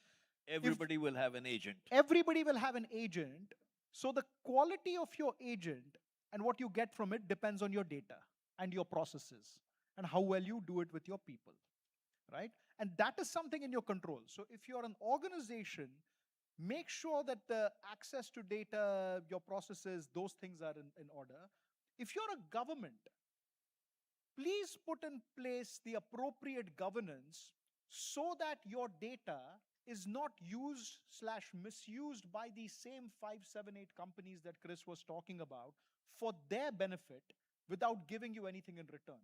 Everybody will have an agent. Everybody will have an agent. So the quality of your agent and what you get from it depends on your data and your processes and how well you do it with your people, right? And that is something in your control. So if you're an organization, make sure that the access to data, your processes, those things are in order. If you're a government, please put in place the appropriate governance so that your data is not used/misused by these same 5, 7, 8 companies that Chris was talking about for their benefit without giving you anything in return.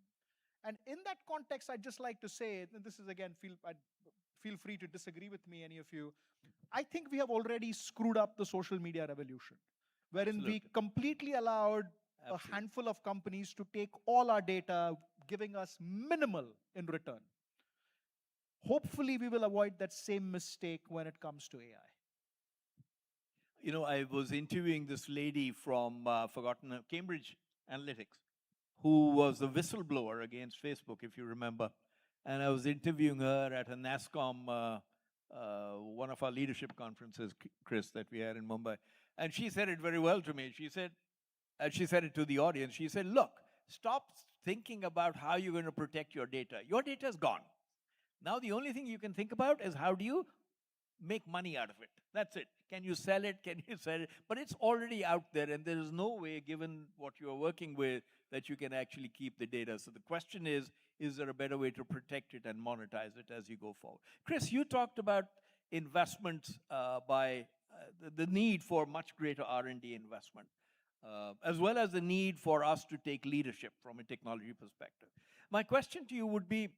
And in that context, I'd just like to say, and this is again, feel free to disagree with me, any of you, I think we have already screwed up the social media revolution, wherein we completely allowed a handful of companies to take all our data, giving us minimal in return. Hopefully, we will avoid that same mistake when it comes to AI. You know, I was interviewing this lady from Cambridge Analytics, who was a whistleblower against Facebook, if you remember. And I was interviewing her at a NASCOM, one of our leadership conferences, Chris, that we had in Mumbai. And she said it very well to me. She said it to the audience. She said, look, stop thinking about how you're going to protect your data. Your data is gone. Now the only thing you can think about is how do you make money out of it. That's it. Can you sell it? Can you sell it? But it's already out there, and there is no way, given what you're working with, that you can actually keep the data. So the question is there a better way to protect it and monetize it as you go forward? Chris, you talked about investments by the need for much greater R&D investment, as well as the need for us to take leadership from a technology perspective. My question to you would be,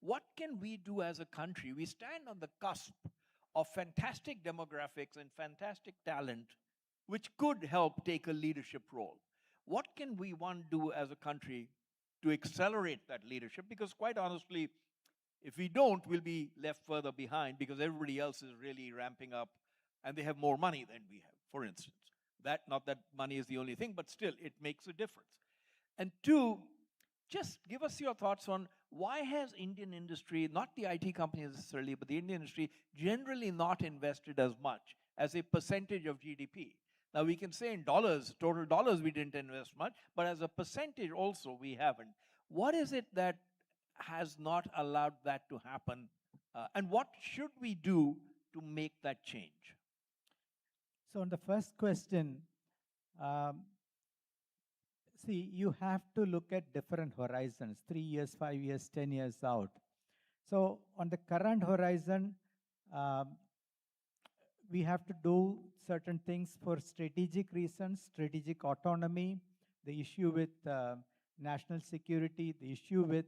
what can we do as a country? We stand on the cusp of fantastic demographics and fantastic talent, which could help take a leadership role. What can we, one, do as a country to accelerate that leadership? Because quite honestly, if we don't, we'll be left further behind because everybody else is really ramping up and they have more money than we have, for instance. Not that money is the only thing, but still, it makes a difference. And two, just give us your thoughts on why has Indian industry, not the IT companies necessarily, but the Indian industry, generally not invested as much as a percentage of GDP? Now, we can say in dollars, total dollars, we didn't invest much, but as a percentage also, we haven't. What is it that has not allowed that to happen? And what should we do to make that change? So on the first question, see, you have to look at different horizons, 3 years, 5 years, 10 years out. So on the current horizon, we have to do certain things for strategic reasons, strategic autonomy, the issue with national security, the issue with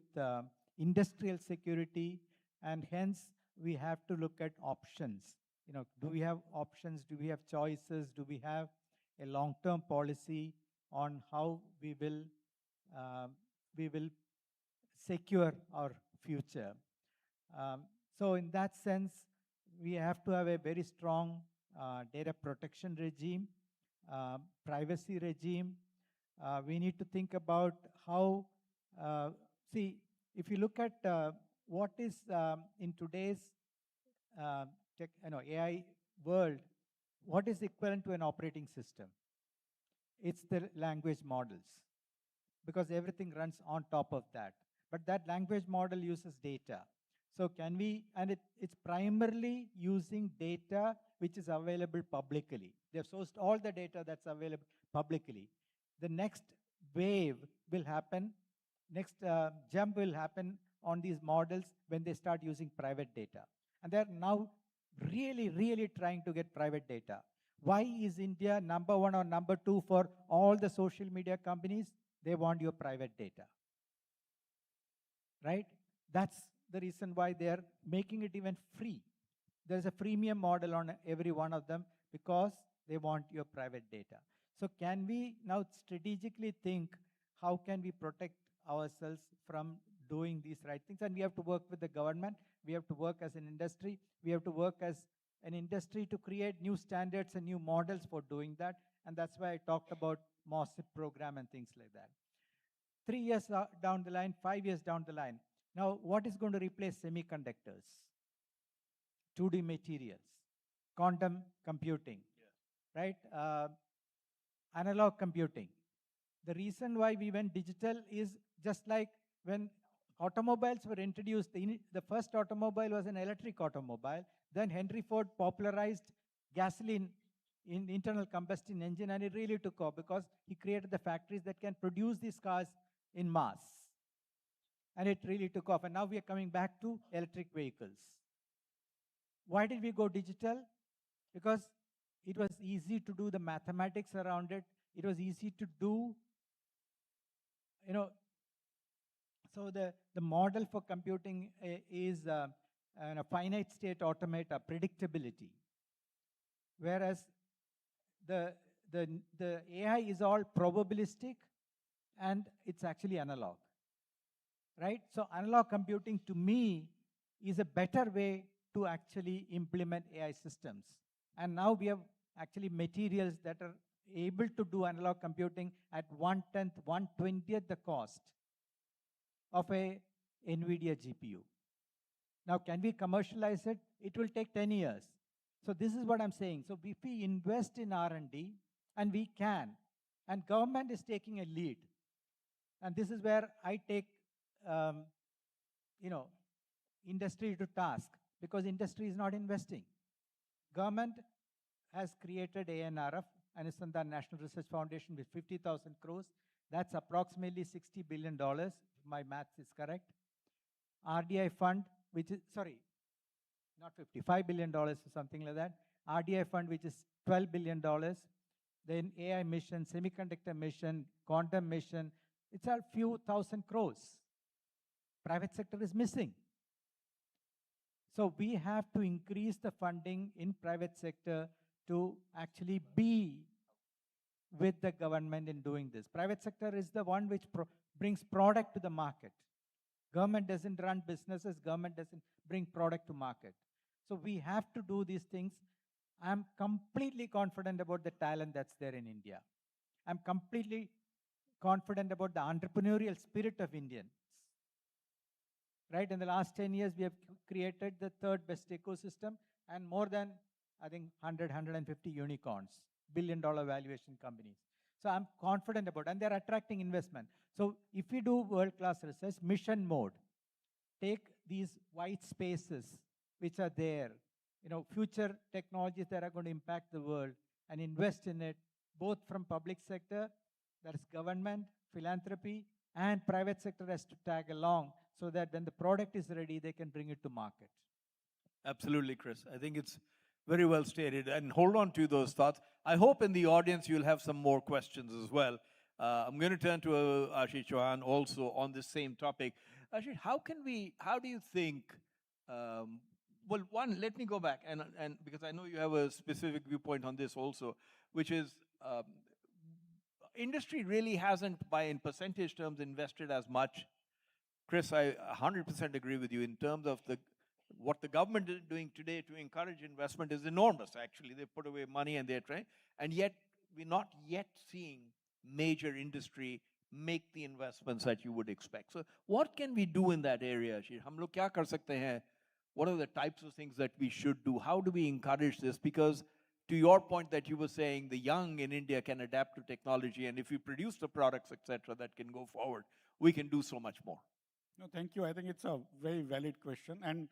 industrial security, and hence we have to look at options. You know, do we have options? Do we have choices? Do we have a long-term policy on how we will secure our future? So in that sense, we have to have a very strong data protection regime, privacy regime. We need to think about how, see, if you look at what is in today's AI world, what is equivalent to an operating system? It's the language models, because everything runs on top of that. But that language model uses data. So can we, and it's primarily using data which is available publicly. They've sourced all the data that's available publicly. The next wave will happen, next jump will happen on these models when they start using private data. And they're now really trying to get private data. Why is India number 1 or number 2 for all the social media companies? They want your private data, right? That's the reason why they're making it even free. There's a freemium model on every one of them because they want your private data. So can we now strategically think how can we protect ourselves from doing these right things? And we have to work with the government. We have to work as an industry. We have to work as an industry to create new standards and new models for doing that. And that's why I talked about MOSIP program and things like that. 3 years down the line, 5 years down the line. Now, what is going to replace semiconductors? 2D materials, quantum computing, right? Analog computing. The reason why we went digital is just like when automobiles were introduced, the first automobile was an electric automobile. Then Henry Ford popularized gasoline in internal combustion engine, and it really took off because he created the factories that can produce these cars in mass. And it really took off. And now we are coming back to electric vehicles. Why did we go digital? Because it was easy to do the mathematics around it. It was easy to do, so the model for computing is a finite state automata, predictability. Whereas the AI is all probabilistic and it's actually analog, right? So analog computing to me is a better way to actually implement AI systems. And now we have actually materials that are able to do analog computing at 1/10, 1/20th the cost of a NVIDIA GPU. Now, can we commercialize it? It will take 10 years. So this is what I'm saying. So if we invest in R&D, and we can, and government is taking a lead, and this is where I take, industry to task, because industry is not investing. Government has created ANRF, Anusandhan National Research Foundation, with 50,000 crores. That's approximately $60 billion, if my math is correct. RDI fund, which is, sorry, not 50, $5 billion or something like that. RDI fund, which is $12 billion. Then AI mission, semiconductor mission, quantum mission. It's a few thousand crores. Private sector is missing. So we have to increase the funding in private sector to actually be with the government in doing this. Private sector is the one which brings product to the market. Government doesn't run businesses, government doesn't bring product to market. So we have to do these things. I'm completely confident about the talent that's there in India. I'm completely confident about the entrepreneurial spirit of Indians. Right, in the last 10 years, we have created the third best ecosystem and more than, I think, 100, 150 unicorns, billion-dollar valuation companies. So I'm confident about it, and they're attracting investment. So if we do world-class research, mission mode, take these white spaces which are there, future technologies that are going to impact the world, and invest in it, both from public sector, that is government, philanthropy, and private sector has to tag along so that when the product is ready, they can bring it to market. Absolutely, Chris. I think it's very well stated. And hold on to those thoughts. I hope in the audience you'll have some more questions as well. I'm going to turn to Ashish Chauhan also on this same topic. Ashish, how do you think, well, one, let me go back, and because I know you have a specific viewpoint on this also, which is industry really hasn't, in percentage terms, invested as much. Chris, I 100% agree with you in terms of what the government is doing today to encourage investment is enormous, actually. They put away money and they're trying, and yet we're not yet seeing major industry make the investments that you would expect. So what can we do in that area? Hum log kya kar sakte hain? What are the types of things that we should do? How do we encourage this? Because to your point that you were saying, the young in India can adapt to technology, and if we produce the products, etc., that can go forward, we can do so much more. No, thank you. I think it's a very valid question. And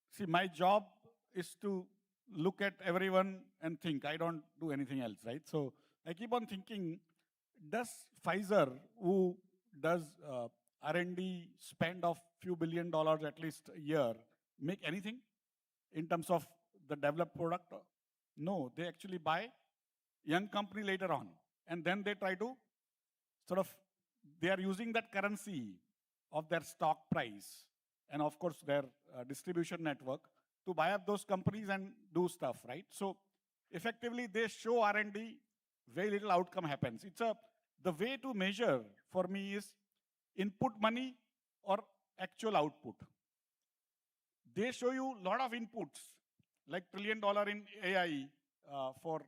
see, my job is to look at everyone and think. I don't do anything else, right? So I keep on thinking, does Pfizer, who does R&D spend of few $1 billion at least a year, make anything in terms of the developed product? No, they actually buy young company later on. And then they try to they are using that currency of their stock price and of course their distribution network to buy up those companies and do stuff, right? So effectively they show R&D very little outcome happens. The way to measure for me is input money or actual output. They show you a lot of inputs, like $1 trillion in AI for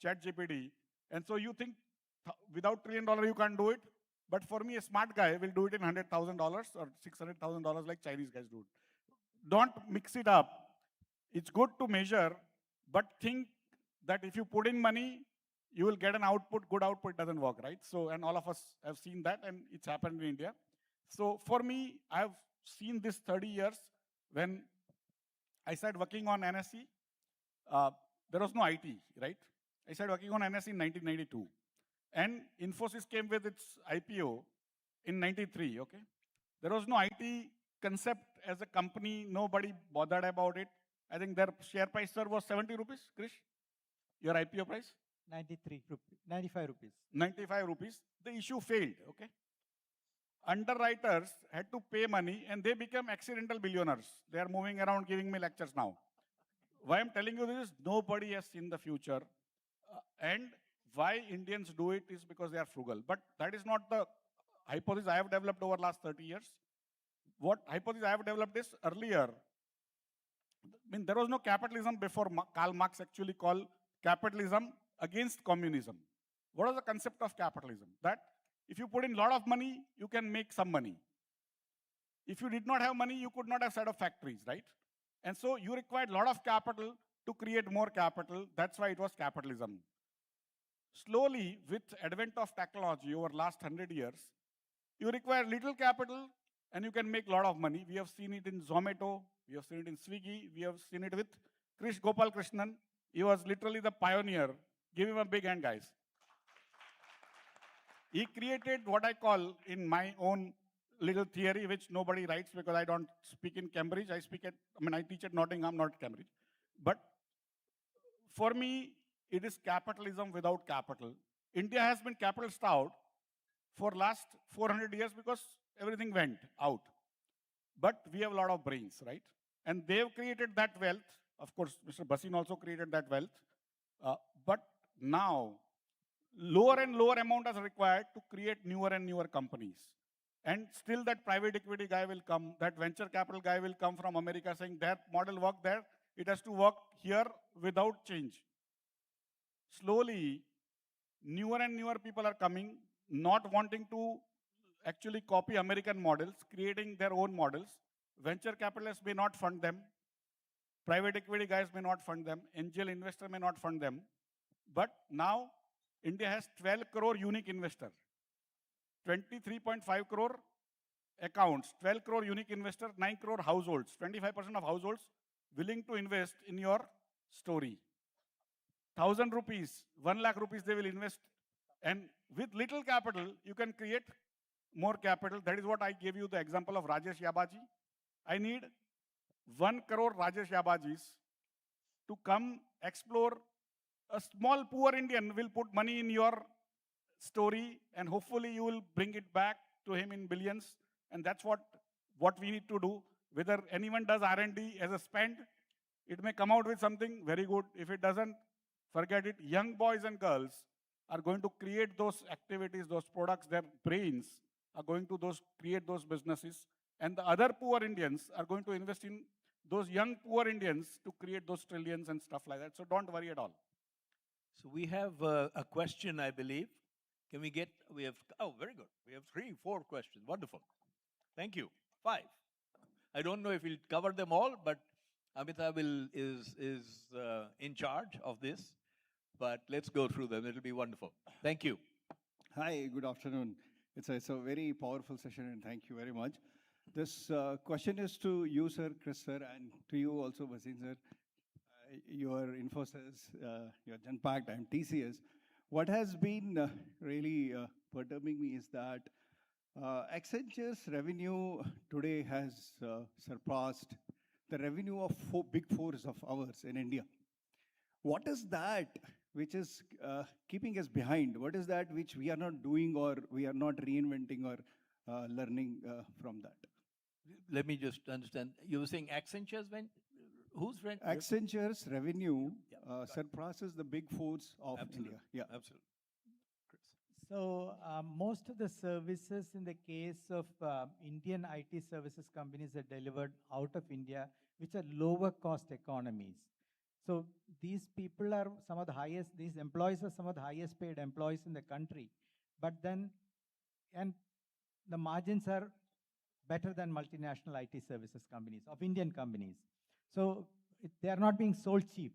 ChatGPT. And so you think without $1 trillion you can't do it. But for me, a smart guy will do it in $100,000 or $600,000 like Chinese guys do it. Don't mix it up. It's good to measure, but think that if you put in money, you will get an output. Good output doesn't work, right? So, and all of us have seen that, and it's happened in India. So for me, I've seen this 30 years. When I started working on NSE, there was no IT, right? I started working on NSE in 1992. And Infosys came with its IPO in 93, okay? There was no IT concept as a company. Nobody bothered about it. I think their share price, sir, was 70 rupees, Krish? Your IPO price? 93 rupees, 95 rupees. 95 rupees. The issue failed, okay? Underwriters had to pay money and they became accidental billionaires. They are moving around giving me lectures now. Why I'm telling you this is nobody has seen the future. And why Indians do it is because they are frugal. But that is not the hypothesis I have developed over the last 30 years. What hypothesis I have developed is earlier, I mean, there was no capitalism before Karl Marx actually called capitalism against communism. What was the concept of capitalism? That if you put in a lot of money, you can make some money. If you did not have money, you could not have set up factories, right? And so you required a lot of capital to create more capital. That's why it was capitalism. Slowly, with advent of technology over last 100 years, you require little capital and you can make a lot of money. We have seen it in Zomato, we have seen it in Swiggy, we have seen it with Krish Gopal Krishnan. He was literally the pioneer. Give him a big hand, guys. He created what I call in my own little theory, which nobody writes because I don't speak in Cambridge. I teach at Nottingham, not Cambridge. But for me, it is capitalism without capital. India has been capital starved for last 400 years because everything went out. But we have a lot of brains, right? And they've created that wealth. Of course, Mr. Bhasin also created that wealth. But now, lower and lower amount is required to create newer and newer companies. And still that private equity guy will come, that venture capital guy will come from America saying that model worked there, it has to work here without change. Slowly, newer and newer people are coming, not wanting to actually copy American models, creating their own models. Venture capitalists may not fund them. Private equity guys may not fund them. Angel investor may not fund them. But now, India has 12 crore unique investors. 23.5 crore accounts, 12 crore unique investors, 9 crore households, 25% of households willing to invest in your story. 1,000 rupees, 1 lakh rupees they will invest. And with little capital, you can create more capital. That is what I gave you the example of Rajesh Yabaji. I need 1 crore Rajesh Yabajis to come explore. A small poor Indian will put money in your story and hopefully you will bring it back to him in billions. And that's what we need to do. Whether anyone does R&D as a spend, it may come out with something very good. If it doesn't, forget it. Young boys and girls are going to create those activities, those products. Their brains are going to create those businesses. And the other poor Indians are going to invest in those young poor Indians to create those trillions and stuff like that. So don't worry at all. So we have a question, I believe. Can we get, oh, very good. We have 3, 4 questions. Wonderful. Thank you. 5. I don't know if we'll cover them all, but Amitabh is in charge of this. But let's go through them. It'll be wonderful. Thank you. Hi, good afternoon. It's a very powerful session, and thank you very much. This question is to you, sir, Chris, sir, and to you also, Bhasin, sir. Your Infosys, your Genpact, and TCS. What has been really perturbing me is that Accenture's revenue today has surpassed the revenue of big fours of ours in India. What is that which is keeping us behind? What is that which we are not doing or we are not reinventing or learning from that? Let me just understand. You were saying Accenture's who's rent? Accenture's revenue surpasses the big fours of India. Yeah, absolutely. So most of the services in the case of Indian IT services companies are delivered out of India, which are lower cost economies. So these people are some of the highest, these employees are some of the highest paid employees in the country. But then, and the margins are better than multinational IT services companies, of Indian companies. So they are not being sold cheap,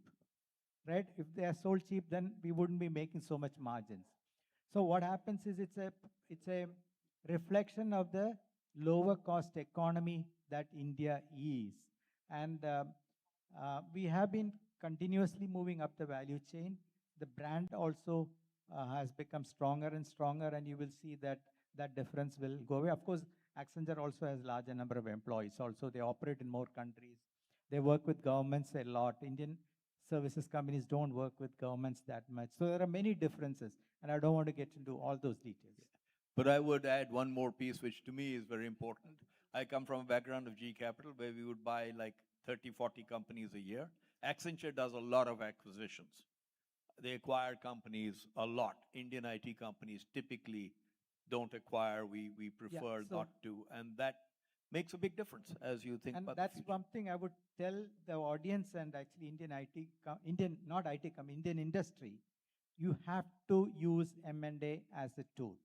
right? If they are sold cheap, then we wouldn't be making so much margins. So what happens is it's a reflection of the lower cost economy that India is. And we have been continuously moving up the value chain. The brand also has become stronger and stronger, and you will see that that difference will go away. Of course, Accenture also has larger number of employees. Also, they operate in more countries. They work with governments a lot. Indian services companies don't work with governments that much. So there are many differences, and I don't want to get into all those details. Yeah. But I would add one more piece, which to me is very important. I come from a background of G Capital, where we would buy like 30, 40 companies a year. Accenture does a lot of acquisitions. They acquire companies a lot. Indian IT companies typically don't acquire. We prefer not to. And that makes a big difference as you think about that's one thing I would tell the audience and actually Indian Indian industry. You have to use M&A as a tool.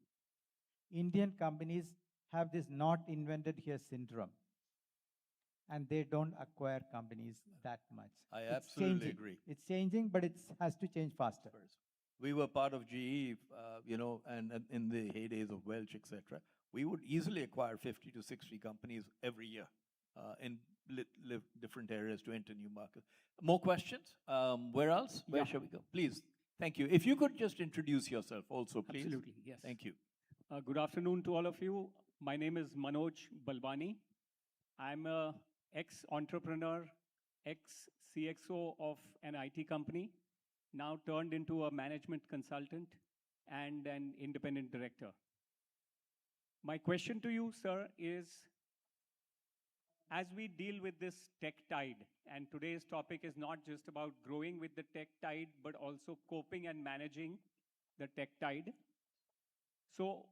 Indian companies have this not invented here syndrome, and they don't acquire companies that much. I It's absolutely changing. agree. It's changing, but it has to change faster. We were part of GE, and in the heydays of Welch, etc. We would easily acquire 50 to 60 companies every year in different areas to enter new markets. More questions? Where else? Where shall we go? Please. Thank you. If you could just introduce yourself also, please. Absolutely, yes. Thank you. Good afternoon to all of you. My name is Manoj Balbani. I'm a ex-entrepreneur, ex-CXO of an IT company, now turned into a management consultant and an independent director. My question to you, sir, is as we deal with this tech tide, and today's topic is not just about growing with the tech tide, but also coping and managing the tech tide. So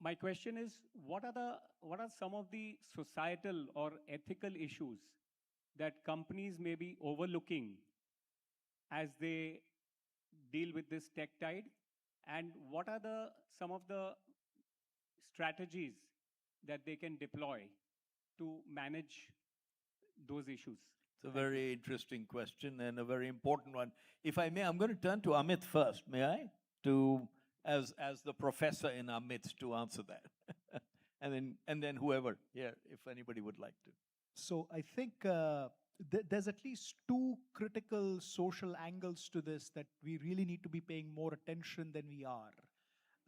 my question is, what are some of the societal or ethical issues that companies may be overlooking as they deal with this tech tide? And what are some of the strategies that they can deploy to manage those issues? It's a very interesting question and a very important one. If I may, I'm going to turn to Amit first, may I? As the professor in our midst to answer that. and then whoever here, if anybody would like to. So I think there's at least two critical social angles to this that we really need to be paying more attention than we are.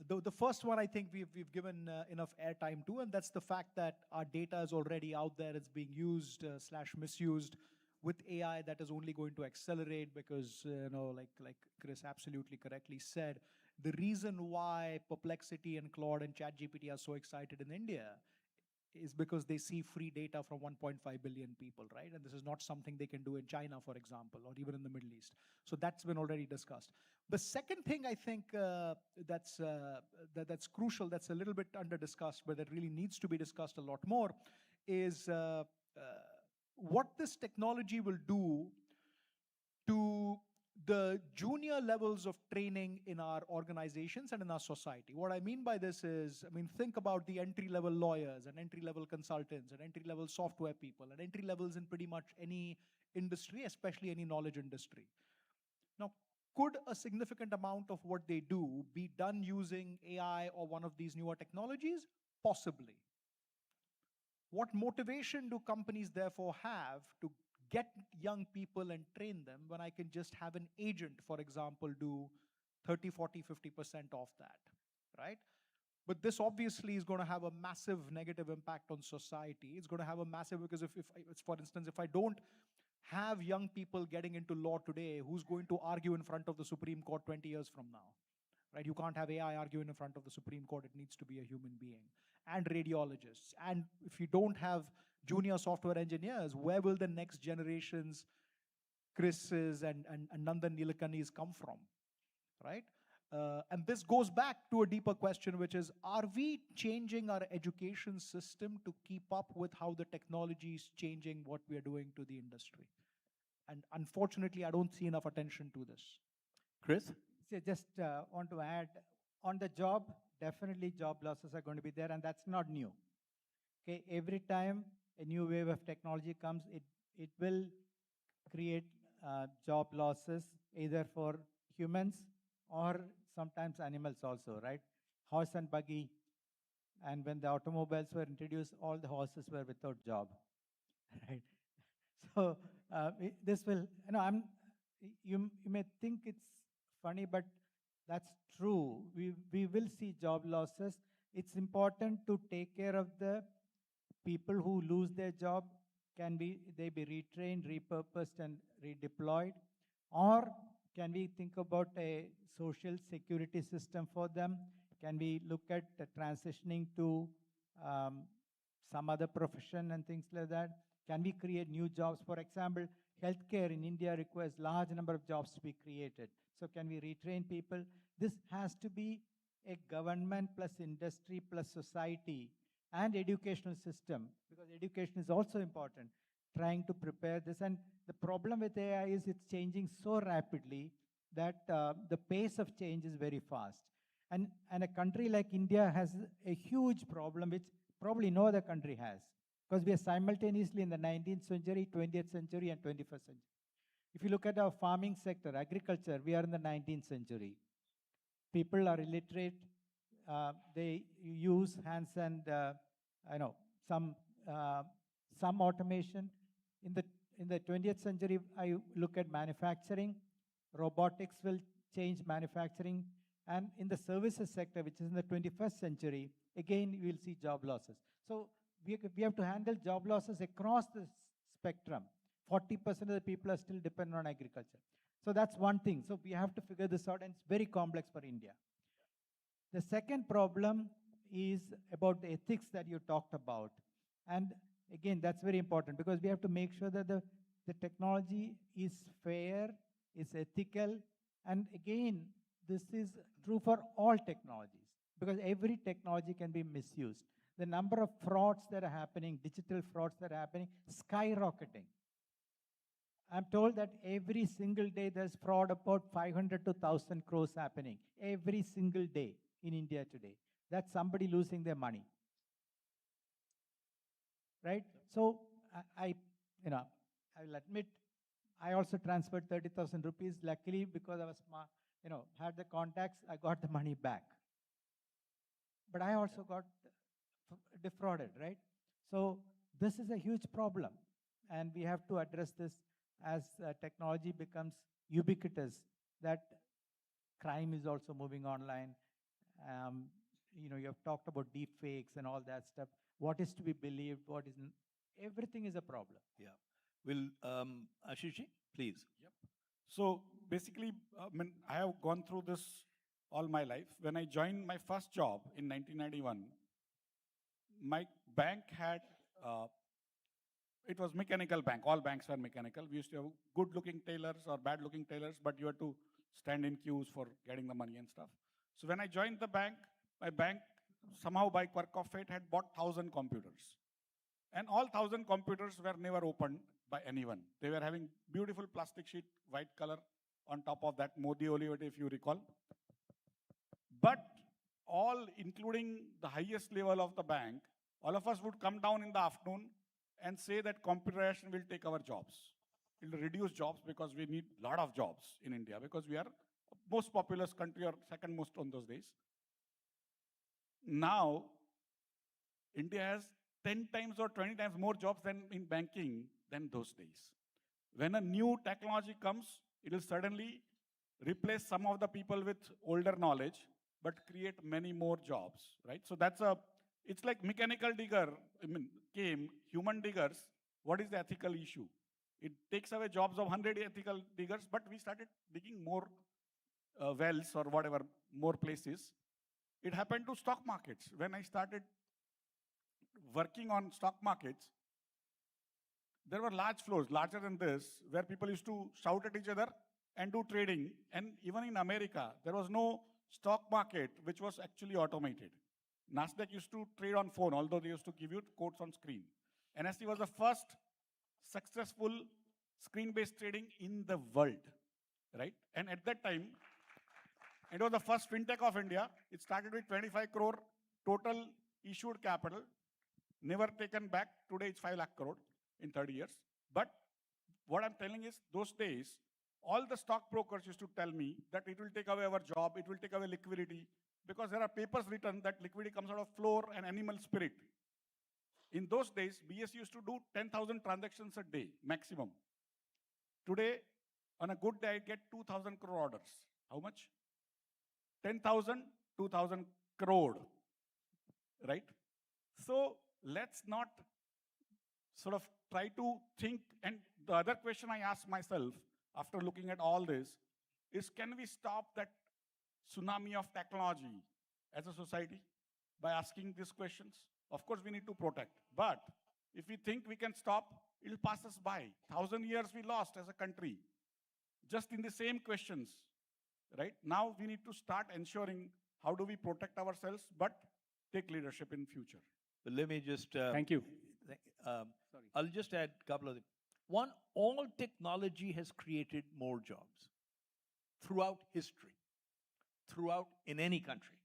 The first one I think we've given enough airtime to, and that's the fact that our data is already out there. It's being used / misused with AI that is only going to accelerate because, like Chris absolutely correctly said, the reason why Perplexity and Claude and ChatGPT are so excited in India is because they see free data from 1.5 billion people, right? And this is not something they can do in China, for example, or even in the Middle East. So that's been already discussed. The second thing I think that's crucial, that's a little bit under-discussed, but that really needs to be discussed a lot more, is what this technology will do to the junior levels of training in our organizations and in our society. What I mean by this is, think about the entry-level lawyers and entry-level consultants and entry-level software people and entry levels in pretty much any industry, especially any knowledge industry. Now, could a significant amount of what they do be done using AI or one of these newer technologies? Possibly. What motivation do companies therefore have to get young people and train them when I can just have an agent, for example, do 30, 40, 50% of that, right? But this obviously is going to have a massive negative impact on society. It's going to have a massive, because if for instance, if I don't have young people getting into law today, who's going to argue in front of the Supreme Court 20 years from now? Right? You can't have AI arguing in front of the Supreme Court. It needs to be a human being. And radiologists. And if you don't have junior software engineers, where will the next generation's Chris's and Nandan Nilekani's come from, right? And this goes back to a deeper question, which is, are we changing our education system to keep up with how the technology is changing what we are doing to the industry? And unfortunately, I don't see enough attention to this. Chris? So just want to add, on the job, definitely job losses are going to be there, and that's not new. Okay, every time a new wave of technology comes, it will create job losses, either for humans or sometimes animals also, right? Horse and buggy, and when the automobiles were introduced, all the horses were without job, right? So this will, you may think it's funny, but that's true. We will see job losses. It's important to take care of the people who lose their job. Can they be retrained, repurposed, and redeployed? Or can we think about a social security system for them? Can we look at transitioning to some other profession and things like that? Can we create new jobs? For example, healthcare in India requires large number of jobs to be created. So can we retrain people? This has to be a government plus industry plus society and educational system, because education is also important, trying to prepare this. And the problem with AI is it's changing so rapidly that the pace of change is very fast. And a country like India has a huge problem, which probably no other country has, because we are simultaneously in the 19th century, 20th century, and 21st century. If you look at our farming sector, agriculture, we are in the 19th century. People are illiterate. They use hands and some automation. In the 20th century, I look at manufacturing. Robotics will change manufacturing. And in the services sector, which is in the 21st century, again, we will see job losses. So we have to handle job losses across the spectrum. 40% of the people are still dependent on agriculture. So that's one thing. So we have to figure this out, and it's very complex for India. The second problem is about the ethics that you talked about. And again, that's very important, because we have to make sure that the technology is fair, is ethical. And again, this is true for all technologies, because every technology can be misused. The number of frauds that are happening, digital frauds that are happening, skyrocketing. I'm told that every single day there's fraud about 500 to 1,000 crores happening every single day in India today. That's somebody losing their money, right? So I will admit, I also transferred 30,000 rupees. Luckily, because I was smart, had the contacts, I got the money back. But I also got defrauded, right? So this is a huge problem, and we have to address this as technology becomes ubiquitous, that crime is also moving online. You have talked about deep fakes and all that stuff. What is to be believed, what isn't, everything is a problem. Yeah. Will Ashishji, please. Yep. So basically, I have gone through this all my life. When I joined my first job in 1991, my bank had, it was mechanical bank. All banks were mechanical. We used to have good-looking tailors or bad-looking tailors, but you had to stand in queues for getting the money and stuff. So when I joined the bank, my bank, somehow by quirk of fate, had bought 1,000 computers. And all 1,000 computers were never opened by anyone. They were having beautiful plastic sheet, white color, on top of that Modi Olivet, if you recall. But all, including the highest level of the bank, all of us would come down in the afternoon and say that computerization will take our jobs. It will reduce jobs, because we need a lot of jobs in India, because we are most populous country, or second most on those days. Now, India has 10 times or 20 times more jobs than in banking than those days. When a new technology comes, it will suddenly replace some of the people with older knowledge, but create many more jobs, right? So it's like mechanical digger, came, human diggers. What is the ethical issue? It takes away jobs of 100 ethical diggers, but we started digging more wells or whatever, more places. It happened to stock markets. When I started working on stock markets, there were large floors, larger than this, where people used to shout at each other and do trading. And even in America, there was no stock market which was actually automated. Nasdaq used to trade on phone, although they used to give you quotes on screen. NSE was the first successful screen-based trading in the world, right? And at that time, it was the first fintech of India. It started with 25 crore total issued capital, never taken back. Today it's 5 lakh crore in 30 years. But what I'm telling is, those days, all the stockbrokers used to tell me that it will take away our job, it will take away liquidity, because there are papers written that liquidity comes out of floor and animal spirit. In those days, BSE used to do 10,000 transactions a day, maximum. Today, on a good day, I get 2,000 crore orders. How much? 10,000, 2,000 crore, right? So let's not sort of try to think. And the other question I ask myself after looking at all this is, can we stop that tsunami of technology as a society by asking these questions? Of course, we need to protect. But if we think we can stop, it'll pass us by. 1,000 years we lost as a country, just in the same questions, right? Now we need to start ensuring how do we protect ourselves, but take leadership in future. But let me just... Thank you. I'll just add a couple of things. One, all technology has created more jobs throughout history, in any country.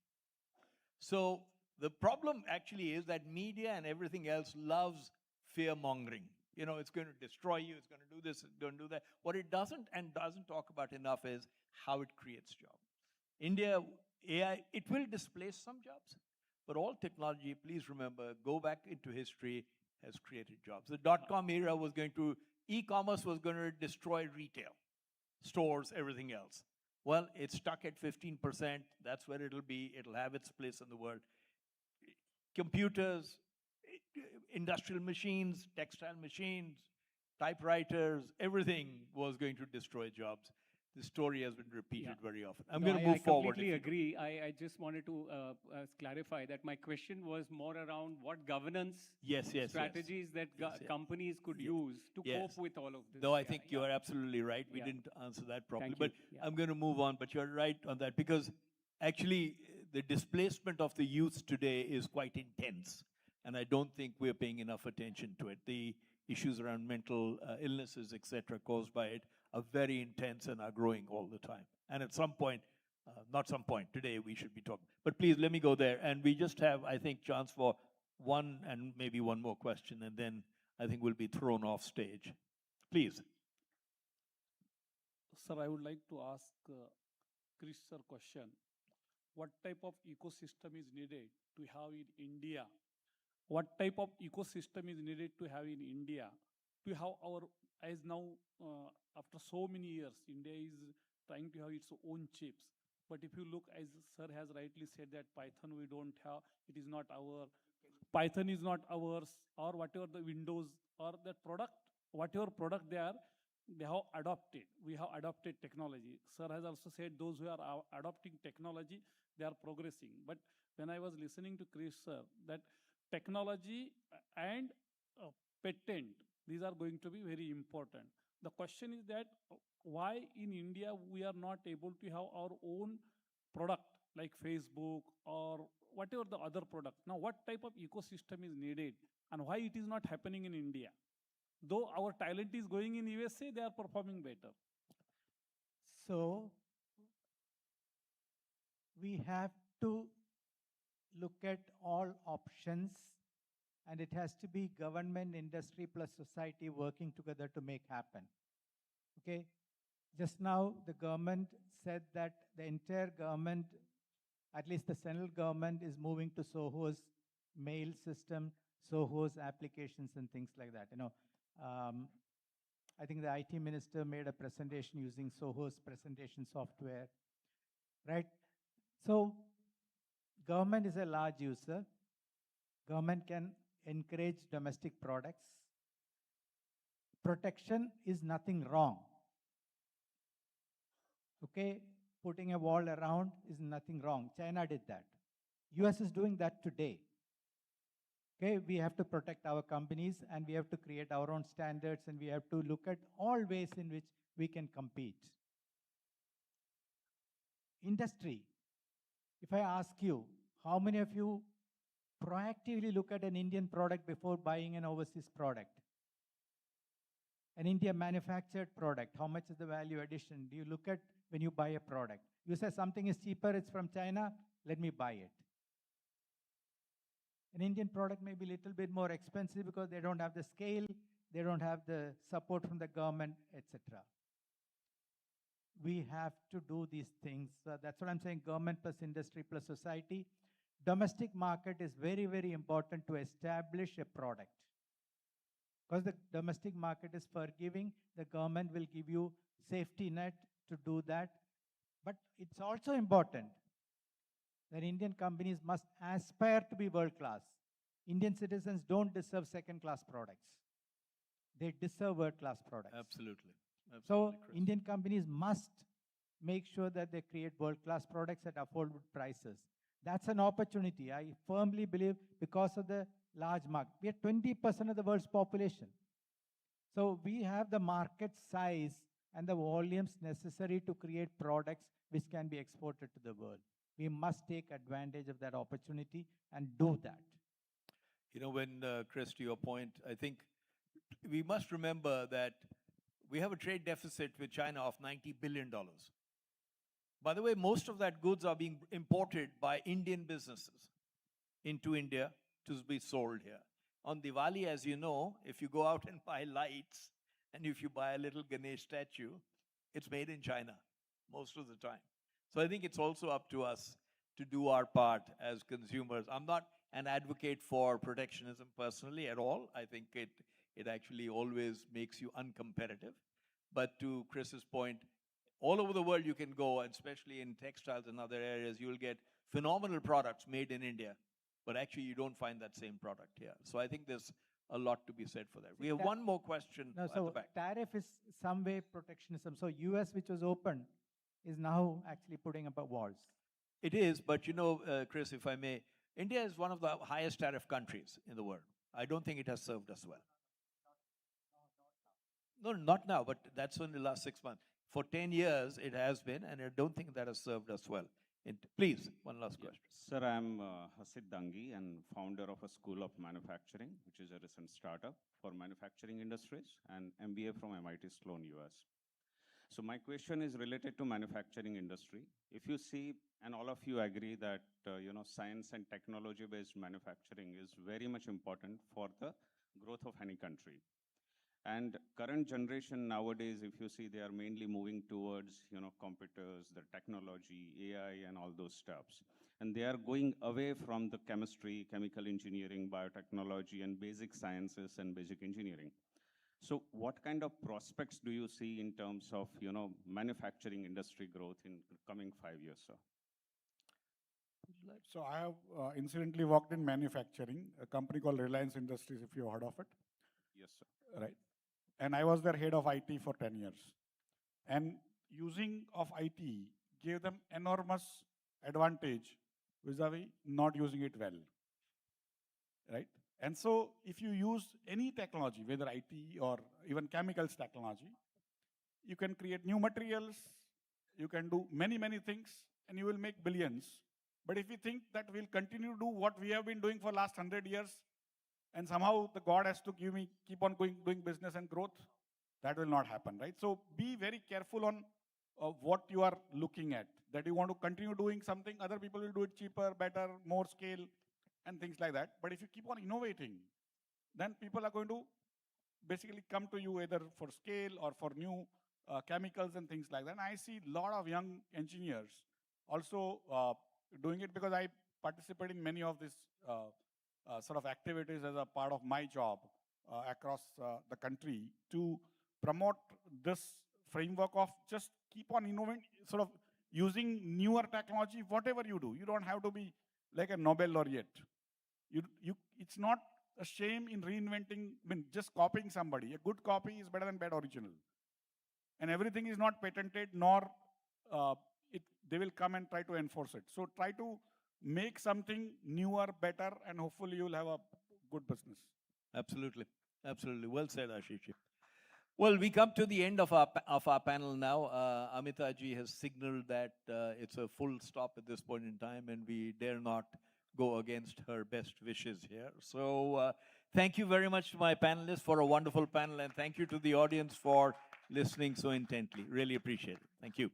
So the problem actually is that media and everything else loves fear-mongering. You know, it's going to destroy you, it's going to do this, it's going to do that. What it doesn't talk about enough is how it creates jobs. India, AI, it will displace some jobs, but all technology, please remember, go back into history, has created jobs. The dot-com era was going to, e-commerce was going to destroy retail, stores, everything else. Well, it's stuck at 15%. That's where it'll be. It'll have its place in the world. Computers, industrial machines, textile machines, typewriters, everything was going to destroy jobs. The story has been repeated very often. I'm going to move forward. I completely agree. I just wanted to clarify that my question was more around what governance strategies that companies could use to cope with all of this. Though I think you are absolutely right. We didn't answer that properly. But I'm going to move on. But you're right on that, because actually the displacement of the youth today is quite intense. And I don't think we're paying enough attention to it. The issues around mental illnesses, etc., caused by it are very intense and are growing all the time. And at some point, not some point, today we should be talking. But please, let me go there. And we just have, I think, chance for one and maybe one more question, and then I think we'll be thrown off stage. Please. Sir, I would like to ask Chris sir question. What type of ecosystem is needed to have in India? What type of ecosystem is needed to have in India to have our, as now, after so many years, India is trying to have its own chips. But if you look, as sir has rightly said, that Python we don't have, it is not our, Python is not ours, or whatever the Windows or that product, whatever product they are, they have adopted. We have adopted technology. Sir has also said those who are adopting technology, they are progressing. But when I was listening to Chris sir, that technology and patent, these are going to be very important. The question is that why in India we are not able to have our own product like Facebook or whatever the other product. Now what type of ecosystem is needed and why it is not happening in India? Though our talent is going in USA, they are performing better. So we have to look at all options, and it has to be government, industry plus society working together to make happen. Okay? Just now the government said that the entire government, at least the central government, is moving to Soho's mail system, Soho's applications and things like that. You know, I think the IT minister made a presentation using Soho's presentation software, right? So government is a large user. Government can encourage domestic products. Protection is nothing wrong. Okay, putting a wall around is nothing wrong. China did that. US is doing that today. Okay, we have to protect our companies and we have to create our own standards and we have to look at all ways in which we can compete. Industry. If I ask you, how many of you proactively look at an Indian product before buying an overseas product? An India manufactured product, how much is the value addition? Do you look at when you buy a product? You say something is cheaper, it's from China, let me buy it. An Indian product may be a little bit more expensive because they don't have the scale, they don't have the support from the government, etc. We have to do these things. That's what I'm saying, government plus industry plus society. Domestic market is very, very important to establish a product. Because the domestic market is forgiving, the government will give you safety net to do that. But it's also important that Indian companies must aspire to be world class. Indian citizens don't deserve second class products. They deserve world class products. Absolutely. So Indian companies must make sure that they create world class products at affordable prices. That's an opportunity. I firmly believe because of the large market. We are 20% of the world's population. So we have the market size and the volumes necessary to create products which can be exported to the world. We must take advantage of that opportunity and do that. You know, when, Chris, to your point, I think we must remember that we have a trade deficit with China of $90 billion. By the way, most of that goods are being imported by Indian businesses into India to be sold here. On Diwali, as you know, if you go out and buy lights, and if you buy a little Ganesh statue, it's made in China most of the time. So I think it's also up to us to do our part as consumers. I'm not an advocate for protectionism personally at all. I think it actually always makes you uncompetitive. But to Chris's point, all over the world you can go, and especially in textiles and other areas, you'll get phenomenal products made in India, but actually you don't find that same product here. So I think there's a lot to be said for that. We have one more question at the back. Tariff is some way protectionism. So US, which was open, is now actually putting up walls. It is, but you know, Chris, if I may, India is one of the highest tariff countries in the world. I don't think it has served us well. No, not now, but that's only the last 6 months. For 10 years, it has been, and I don't think that has served us well. Please, one last question. Sir, I'm Hasid Dangi and founder of a School of Manufacturing, which is a recent startup for manufacturing industries, and MBA from MIT Sloan, US. So my question is related to manufacturing industry. If you see, and all of you agree that science and technology-based manufacturing is very much important for the growth of any country. And current generation nowadays, if you see, they are mainly moving towards computers, the technology, AI, and all those stuffs. And they are going away from the chemistry, chemical engineering, biotechnology, and basic sciences and basic engineering. So what kind of prospects do you see in terms of manufacturing industry growth in the coming 5 years, sir? So I have incidentally worked in manufacturing, a company called Reliance Industries, if you heard of it. Yes, sir. Right. And I was their head of IT for 10 years. And using of IT gave them enormous advantage vis-a-vis not using it well. Right? And so if you use any technology, whether IT or even chemicals technology, you can create new materials, you can do many, many things, and you will make billions. But if you think that we'll continue to do what we have been doing for last 100 years, and somehow the God has to keep on doing business and growth, that will not happen, right? So be very careful on what you are looking at. That you want to continue doing something, other people will do it cheaper, better, more scale, and things like that. But if you keep on innovating, then people are going to basically come to you either for scale or for new chemicals and things like that. And I see a lot of young engineers also doing it because I participate in many of these sort of activities as a part of my job across the country to promote this framework of just keep on innovating, sort of using newer technology, whatever you do. You don't have to be like a Nobel laureate. It's not a shame in reinventing, just copying somebody. A good copy is better than bad original. And everything is not patented, nor they will come and try to enforce it. So try to make something newer, better, and hopefully you'll have a good business. Absolutely. Absolutely. Well said, Ashish. Well, we come to the end of our panel now. Amita ji has signaled that it's a full stop at this point in time, and we dare not go against her best wishes here. So thank you very much to my panelists for a wonderful panel, and thank you to the audience for listening so intently. Really appreciate it. Thank you.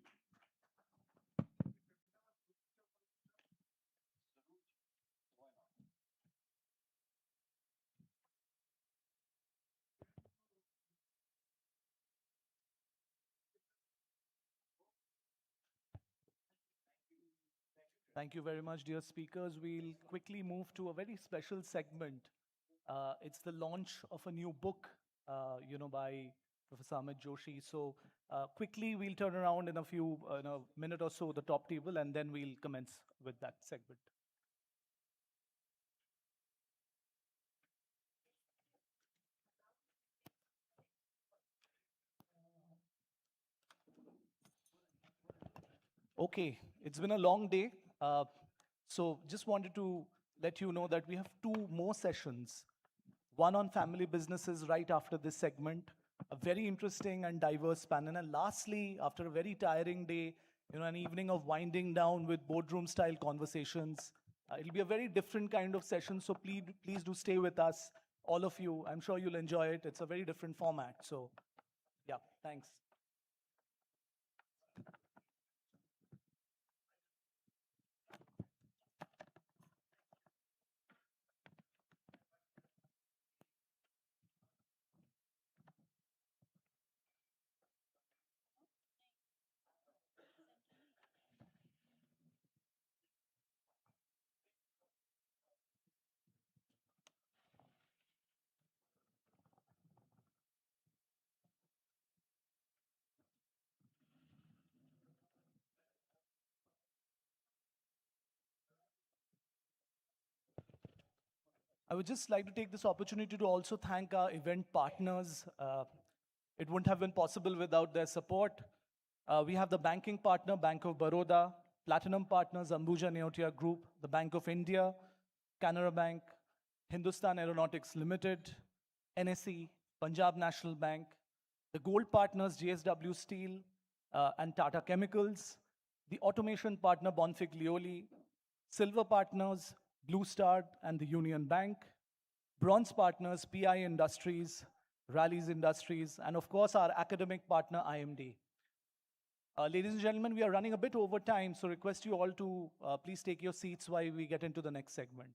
Thank you very much, dear speakers. We'll quickly move to a very special segment. It's the launch of a new book, by Professor Amit Joshi. So quickly, we'll turn around in a minute or so the top table, and then we'll commence with that segment. Okay, it's been a long day. So just wanted to let you know that we have two more sessions. One on family businesses right after this segment, a very interesting and diverse panel. And lastly, after a very tiring day, an evening of winding down with boardroom style conversations, it'll be a very different kind of session. So please do stay with us, all of you. I'm sure you'll enjoy it. It's a very different format. So yeah, thanks. I would just like to take this opportunity to also thank our event partners. It wouldn't have been possible without their support. We have the banking partner, Bank of Baroda, platinum partners, Ambuja Neotia Group, the Bank of India, Canara Bank, Hindustan Aeronautics Limited, NSE, Punjab National Bank, the gold partners, JSW Steel and Tata Chemicals, the automation partner, Bonfig Lioli, silver partners, Blue Star and the Union Bank, bronze partners, PI Industries, Rallies Industries, and of course, our academic partner, IMD. Ladies and gentlemen, we are running a bit over time, so request you all to please take your seats while we get into the next segment.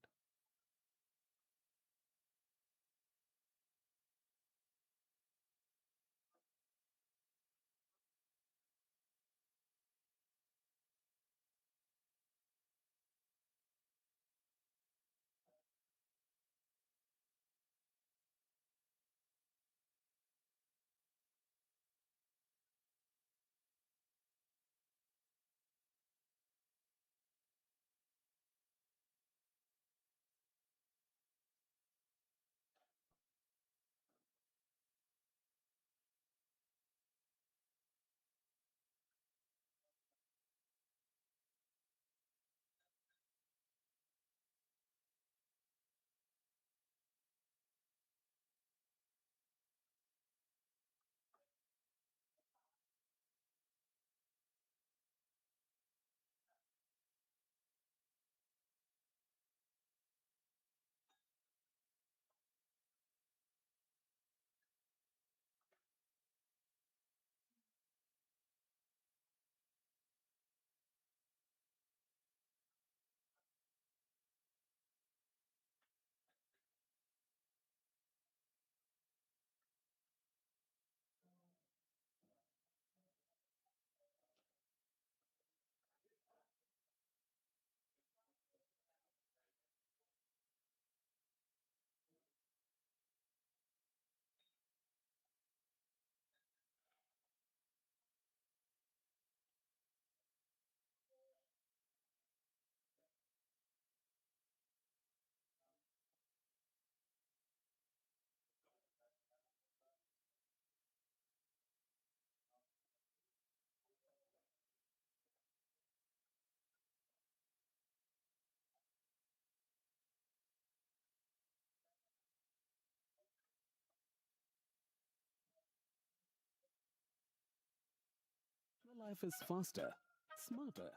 Life is faster, smarter,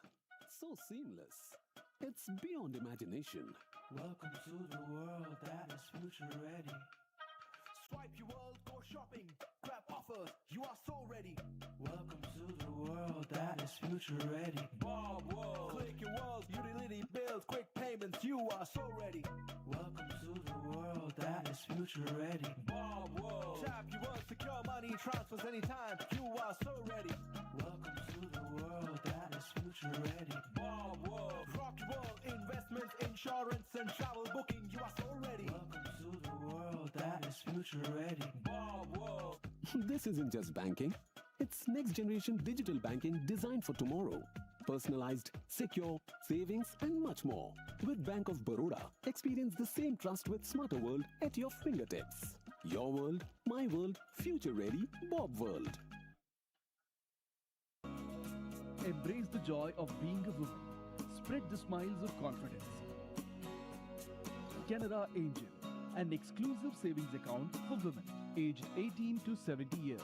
so seamless. It's beyond imagination. Welcome to the world that is future ready. Swipe your world, go shopping, grab offers, you are so ready. Welcome to the world that is future ready. Bob World. Click your world, utility bills, quick payments, you are so ready. Welcome to the world that is future ready. Bob World. Tap your world, secure money transfers anytime, you are so ready. Welcome to the world that is future ready. Bob World. Rock your world, investments, insurance and travel booking, you are so ready. Welcome to the world that is future ready. Bob World. This isn't just banking. It's next generation digital banking designed for tomorrow. Personalized, secure, savings and much more. With Bank of Baroda, experience the same trust with smarter world at your fingertips. Your world, my world, future ready, Bob World. Embrace the joy of being a woman. Spread the smiles of confidence. Canara Angel, an exclusive savings account for women aged 18 to 70 years.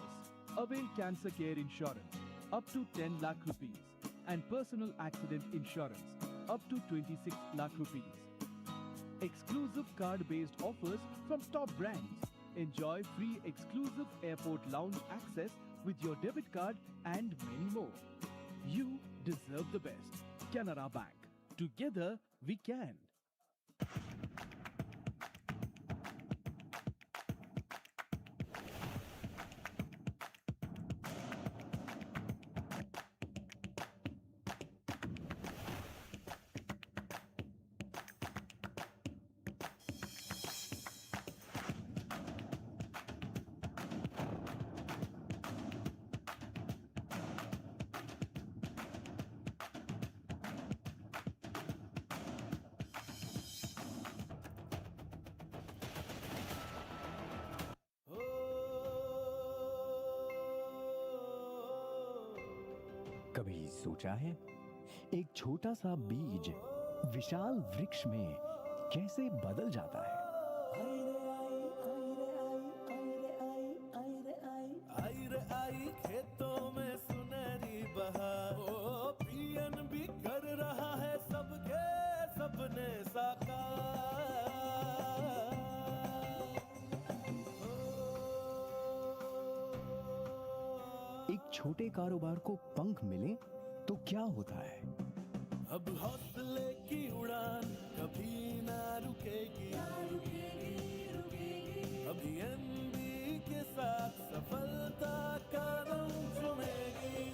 Avail cancer care insurance up to 10 lakh rupees and personal accident insurance up to 26 lakh rupees. Exclusive card-based offers from top brands. Enjoy free exclusive airport lounge access with your debit card and many more. You deserve the best. Canara Bank. Together we can. कभी सोचा है एक छोटा सा बीज विशाल वृक्ष में कैसे बदल जाता है? आई रे आई खेतों में सुनहरी बहार, ओ पियन भी कर रहा है सबके सपने साकार। एक छोटे कारोबार को पंख मिले तो क्या होता है? अब हौसले की उड़ान कभी ना रुकेगी, अभी के साथ सफलता कदम चुमेगी।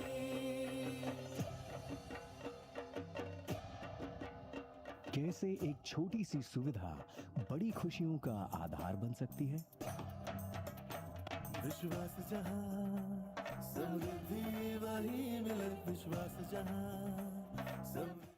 कैसे एक छोटी सी सुविधा बड़ी खुशियों का आधार बन सकती है? विश्वास जहां समृद्धि वही मिले, विश्वास जहां समृद्धि।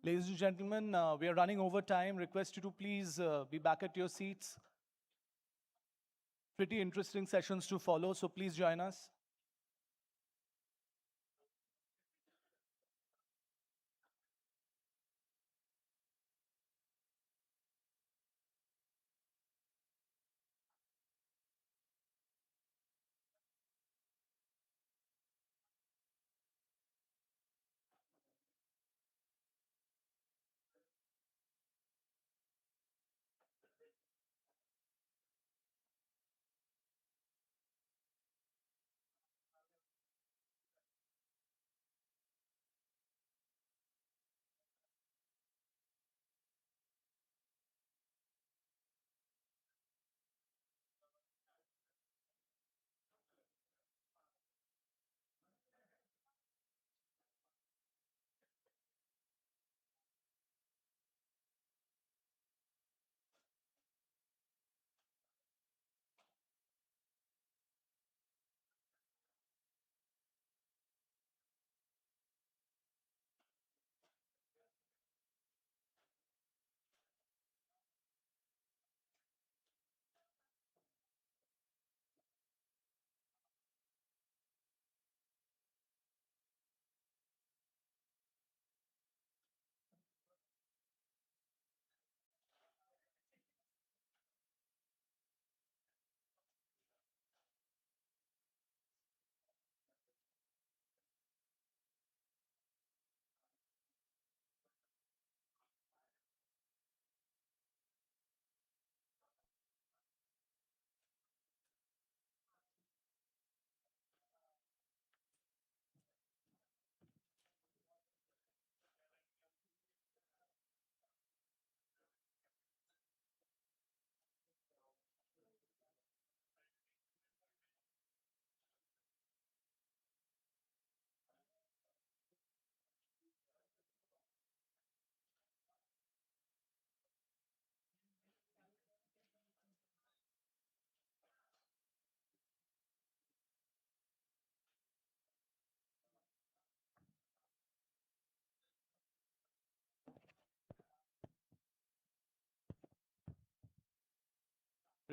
Ladies and gentlemen, we are running over time. Request you to please be back at your seats. Pretty interesting sessions to follow, so please join us.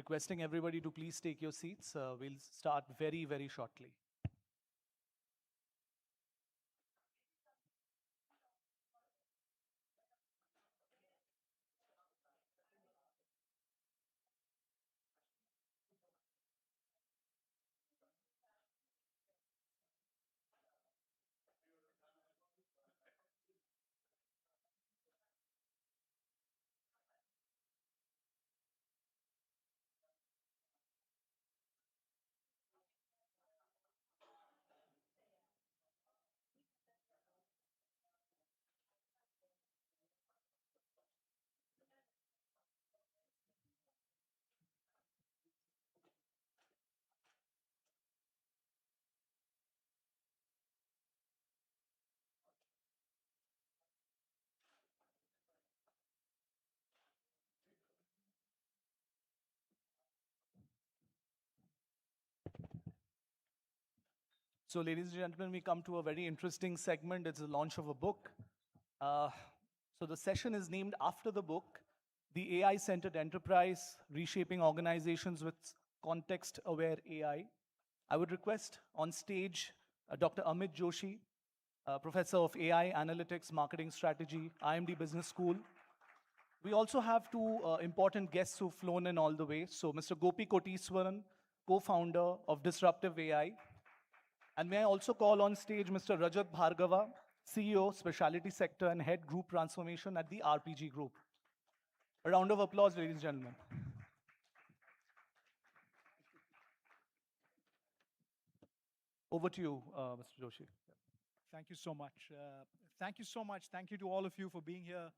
requesting everybody to please take your seats. We'll start very, very shortly. So ladies and gentlemen, we come to a very interesting segment. It's the launch of a book. So the session is named after the book, The AI-Centered Enterprise, Reshaping Organizations with Context-Aware AI. I would request on stage Dr. Amit Joshi, Professor of AI, Analytics, Marketing Strategy, IMD Business School. We also have two important guests who've flown in all the way. So Mr. Gopi Koteeswaran, co-founder of Disruptive AI. And may I also call on stage Mr. Rajat Bhargava, CEO, Specialty Sector and Head Group Transformation at the RPG Group. A round of applause, ladies and gentlemen. Over to you, Mr. Joshi. Thank you so much. Thank you so much. Thank you to all of you for being here.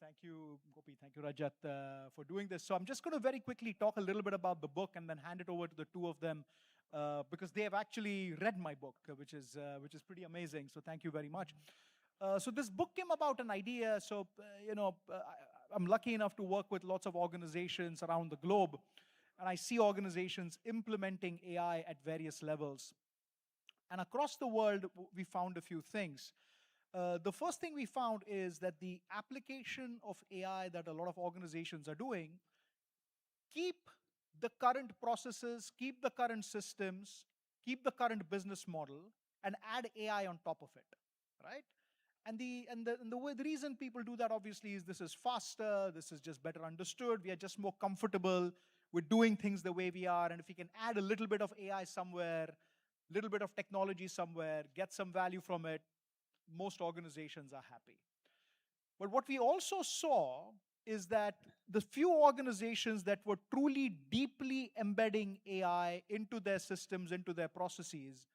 Thank you, Gopi. Thank you, Rajat, for doing this. So I'm just going to very quickly talk a little bit about the book and then hand it over to the two of them because they have actually read my book, which is pretty amazing. So thank you very much. So this book came about an idea. So, I'm lucky enough to work with lots of organizations around the globe. And I see organizations implementing AI at various levels. And across the world, we found a few things. The first thing we found is that the application of AI that a lot of organizations are doing keep the current processes, keep the current systems, keep the current business model, and add AI on top of it, right? And the reason people do that obviously is this is faster, this is just better understood, we are just more comfortable with doing things the way we are, and if we can add a little bit of AI somewhere, little bit of technology somewhere, get some value from it, most organizations are happy. But what we also saw is that the few organizations that were truly deeply embedding AI into their systems, into their processes,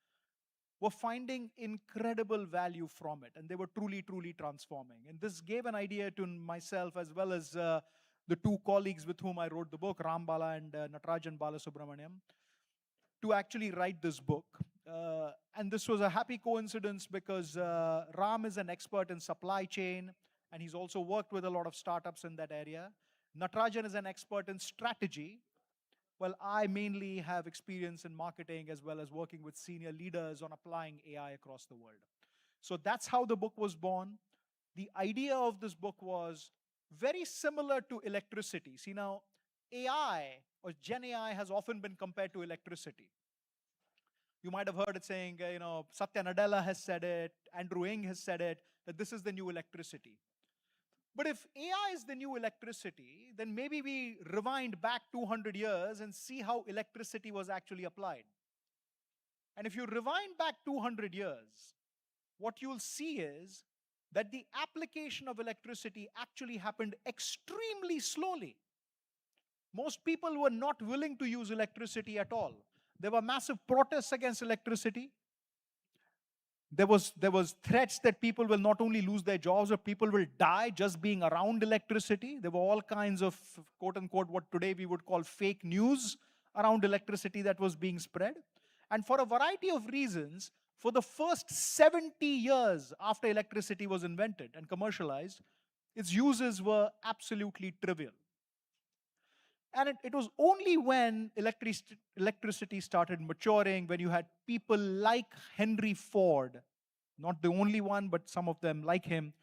were finding incredible value from it, and they were truly, truly transforming. And this gave an idea to myself as well as the two colleagues with whom I wrote the book, Ram Bala and Natarajan Balasubramaniam, to actually write this book. And this was a happy coincidence because Ram is an expert in supply chain, and he's also worked with a lot of startups in that area. Natarajan is an expert in strategy. Well, I mainly have experience in marketing as well as working with senior leaders on applying AI across the world. So that's how the book was born. The idea of this book was very similar to electricity. See now, AI or Gen AI has often been compared to electricity. You might have heard it saying, Satya Nadella has said it, Andrew Ng has said it, that this is the new electricity. But if AI is the new electricity, then maybe we rewind back 200 years and see how electricity was actually applied. And if you rewind back 200 years, what you'll see is that the application of electricity actually happened extremely slowly. Most people were not willing to use electricity at all. There were massive protests against electricity. There was threats that people will not only lose their jobs, but people will die just being around electricity. There were all kinds of, quote unquote, what today we would call fake news around electricity that was being spread. And for a variety of reasons, for the first 70 years after electricity was invented and commercialized, its uses were absolutely trivial. And it was only when electricity started maturing, when you had people like Henry Ford, not the only one, but some of them like him,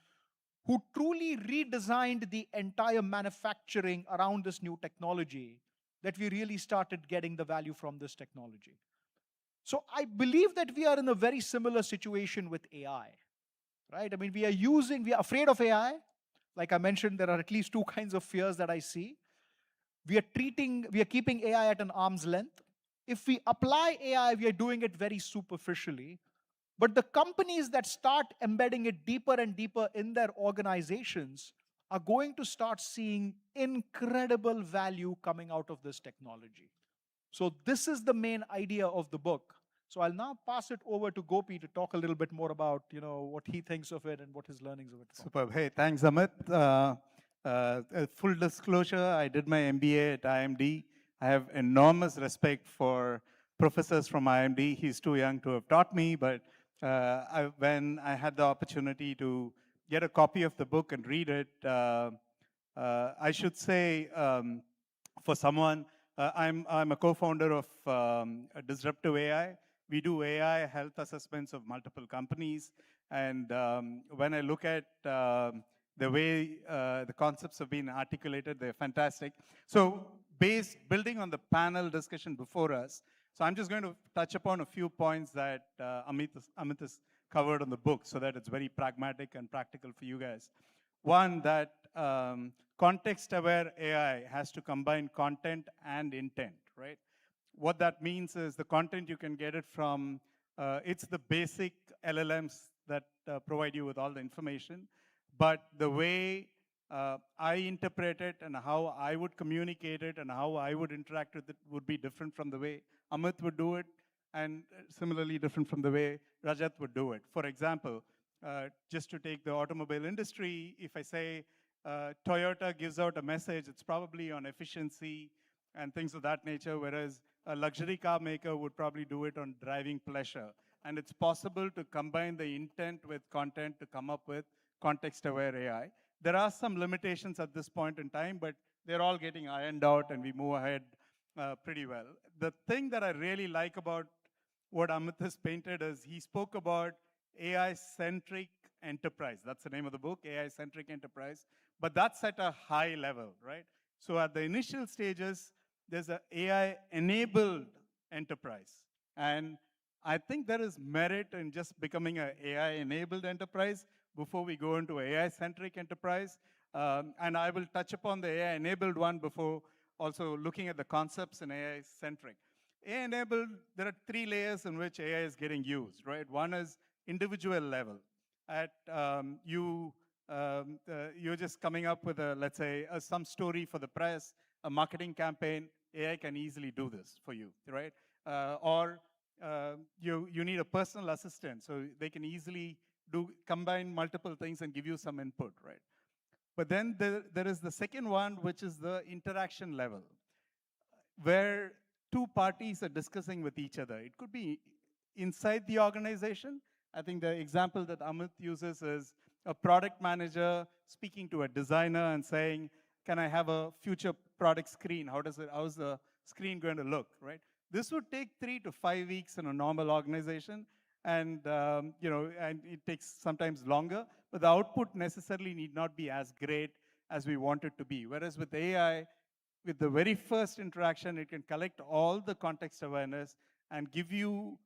who truly redesigned the entire manufacturing around this new technology, that we really started getting the value from this technology. So I believe that we are in a very similar situation with AI, right? I mean, we are afraid of AI. Like I mentioned, there are at least two kinds of fears that I see. We are keeping AI at an arm's length. If we apply AI, we are doing it very superficially. But the companies that start embedding it deeper and deeper in their organizations are going to start seeing incredible value coming out of this technology. So this is the main idea of the book. So I'll now pass it over to Gopi to talk a little bit more about, what he thinks of it and what his learnings of it are. Superb. Hey, thanks, Amit. Full disclosure, I did my MBA at IMD. I have enormous respect for professors from IMD. He's too young to have taught me, but when I had the opportunity to get a copy of the book and read it, I should say, for someone, I'm a co-founder of Disruptive AI. We do AI health assessments of multiple companies. And when I look at the way the concepts have been articulated, they're fantastic. So building on the panel discussion before us, so I'm just going to touch upon a few points that Amit has covered on the book so that it's very pragmatic and practical for you guys. One, that context-aware AI has to combine content and intent, right? What that means is the content you can get it from, it's the basic LLMs that provide you with all the information. But the way I interpret it and how I would communicate it and how I would interact with it would be different from the way Amit would do it, and similarly different from the way Rajat would do it. For example, just to take the automobile industry, if I say Toyota gives out a message, it's probably on efficiency and things of that nature, whereas a luxury car maker would probably do it on driving pleasure. And it's possible to combine the intent with content to come up with context-aware AI. There are some limitations at this point in time, but they're all getting ironed out and we move ahead pretty well. The thing that I really like about what Amit has painted is he spoke about AI-centric enterprise. That's the name of the book, AI-centric enterprise. But that's at a high level, right? So at the initial stages, there's an AI-enabled enterprise. And I think there is merit in just becoming an AI-enabled enterprise before we go into AI-centric enterprise. And I will touch upon the AI-enabled one before also looking at the concepts in AI-centric. AI-enabled, there are three layers in which AI is getting used, right? One is individual level. You're just coming up with, let's say, some story for the press, a marketing campaign. AI can easily do this for you, right? Or you need a personal assistant, so they can easily combine multiple things and give you some input, right? But then there is the second one, which is the interaction level, where two parties are discussing with each other. It could be inside the organization. I think the example that Amit uses is a product manager speaking to a designer and saying, can I have a future product screen? How's the screen going to look, right? This would take 3 to 5 weeks in a normal organization, and and it takes sometimes longer, but the output necessarily need not be as great as we want it to be. Whereas with AI, with the very first interaction, it can collect all the context awareness and give you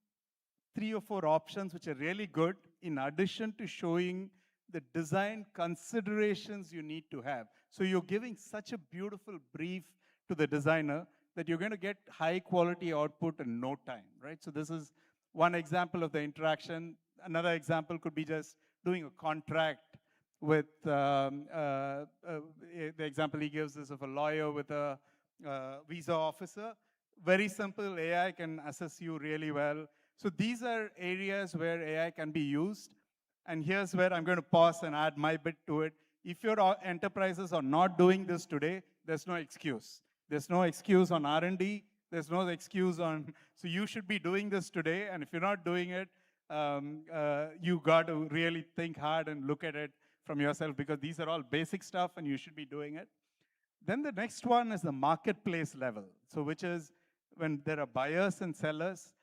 3 or 4 options which are really good, in addition to showing the design considerations you need to have. So you're giving such a beautiful brief to the designer that you're going to get high quality output in no time, right? So this is one example of the interaction. Another example could be just doing a contract with, the example he gives is of a lawyer with a visa officer. Very simple, AI can assess you really well. So these are areas where AI can be used. And here's where I'm going to pause and add my bit to it. If your enterprises are not doing this today, there's no excuse. There's no excuse on R&D. There's no excuse on, so you should be doing this today. And if you're not doing it, you got to really think hard and look at it from yourself, because these are all basic stuff and you should be doing it. Then the next one is the marketplace level. So which is when there are buyers and sellers,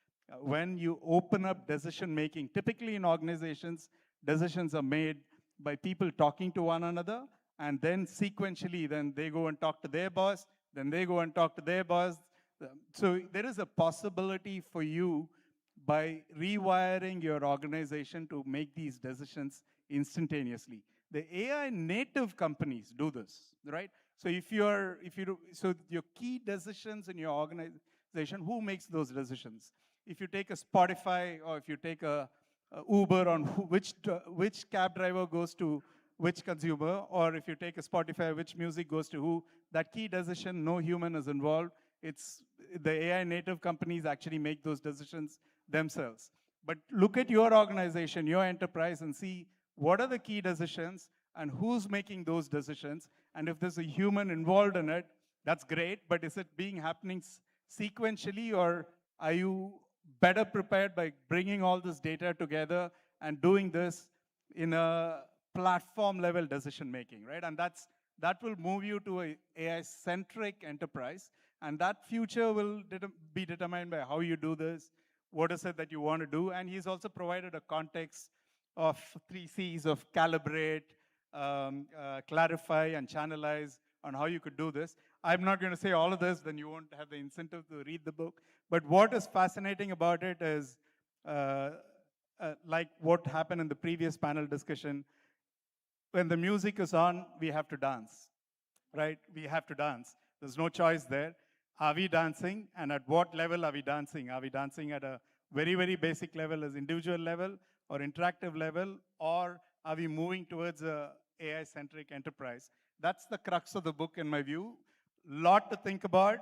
when you open up decision-making. Typically in organizations, decisions are made by people talking to one another, and then sequentially, then they go and talk to their boss, Then they go and talk to their boss. So there is a possibility for you by rewiring your organization to make these decisions instantaneously. The AI native companies do this, right? So so your key decisions in your organization, who makes those decisions? If you take a Spotify or if you take a Uber on which cab driver goes to which consumer, or if you take a Spotify, which music goes to who, that key decision, no human is involved. It's the AI native companies actually make those decisions themselves. But look at your organization, your enterprise, and see what are the key decisions and who's making those decisions. And if there's a human involved in it, that's great, but is it happening sequentially, or are you better prepared by bringing all this data together and doing this in a platform level decision making, right? And that will move you to a AI-centric enterprise, and that future will be determined by how you do this, what is it that you want to do, and he's also provided a context of 3 C's of calibrate, clarify, and channelize on how you could do this. I'm not going to say all of this, then you won't have the incentive to read the book. But what is fascinating about it is, like what happened in the previous panel discussion, when the music is on, we have to dance, right? We have to dance. There's no choice there. Are we dancing? And at what level are we dancing? Are we dancing at a very, very basic level, as individual level or interactive level? Or are we moving towards a AI-centric enterprise? That's the crux of the book, in my view. Lot to think about.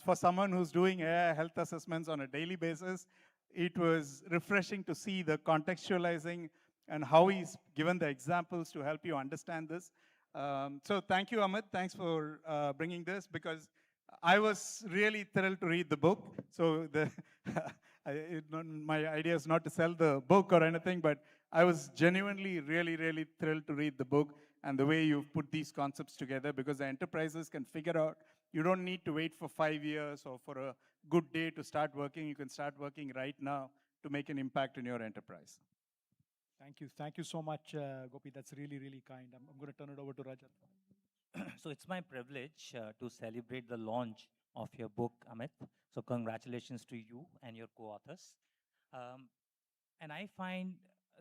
For someone who's doing AI health assessments on a daily basis, it was refreshing to see the contextualizing and how he's given the examples to help you understand this. So thank you, Amit. Thanks for bringing this, because I was really thrilled to read the book. So my idea is not to sell the book or anything, but I was genuinely really, really thrilled to read the book and the way you've put these concepts together, because the enterprises can figure out, you don't need to wait for 5 years or for a good day to start working. You can start working right now to make an impact in your enterprise. Thank you. Thank you so much, Gopi. That's really, really kind. I'm going to turn it over to Rajat. So it's my privilege to celebrate the launch of your book, Amit. So congratulations to you and your co-authors. And I find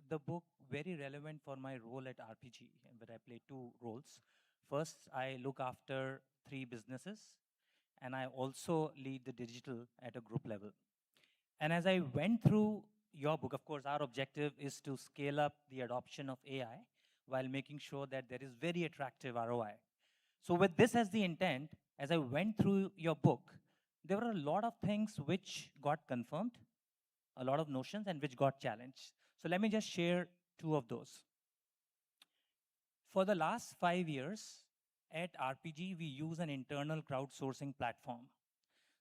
the book very relevant for my role at RPG, where I play 2 roles. First, I look after 3 businesses, and I also lead the digital at a group level. And as I went through your book, of course, our objective is to scale up the adoption of AI while making sure that there is very attractive ROI. So with this as the intent, as I went through your book, there were a lot of things which got confirmed, a lot of notions, and which got challenged. So let me just share 2 of those. For the last 5 years, at RPG, we use an internal crowdsourcing platform.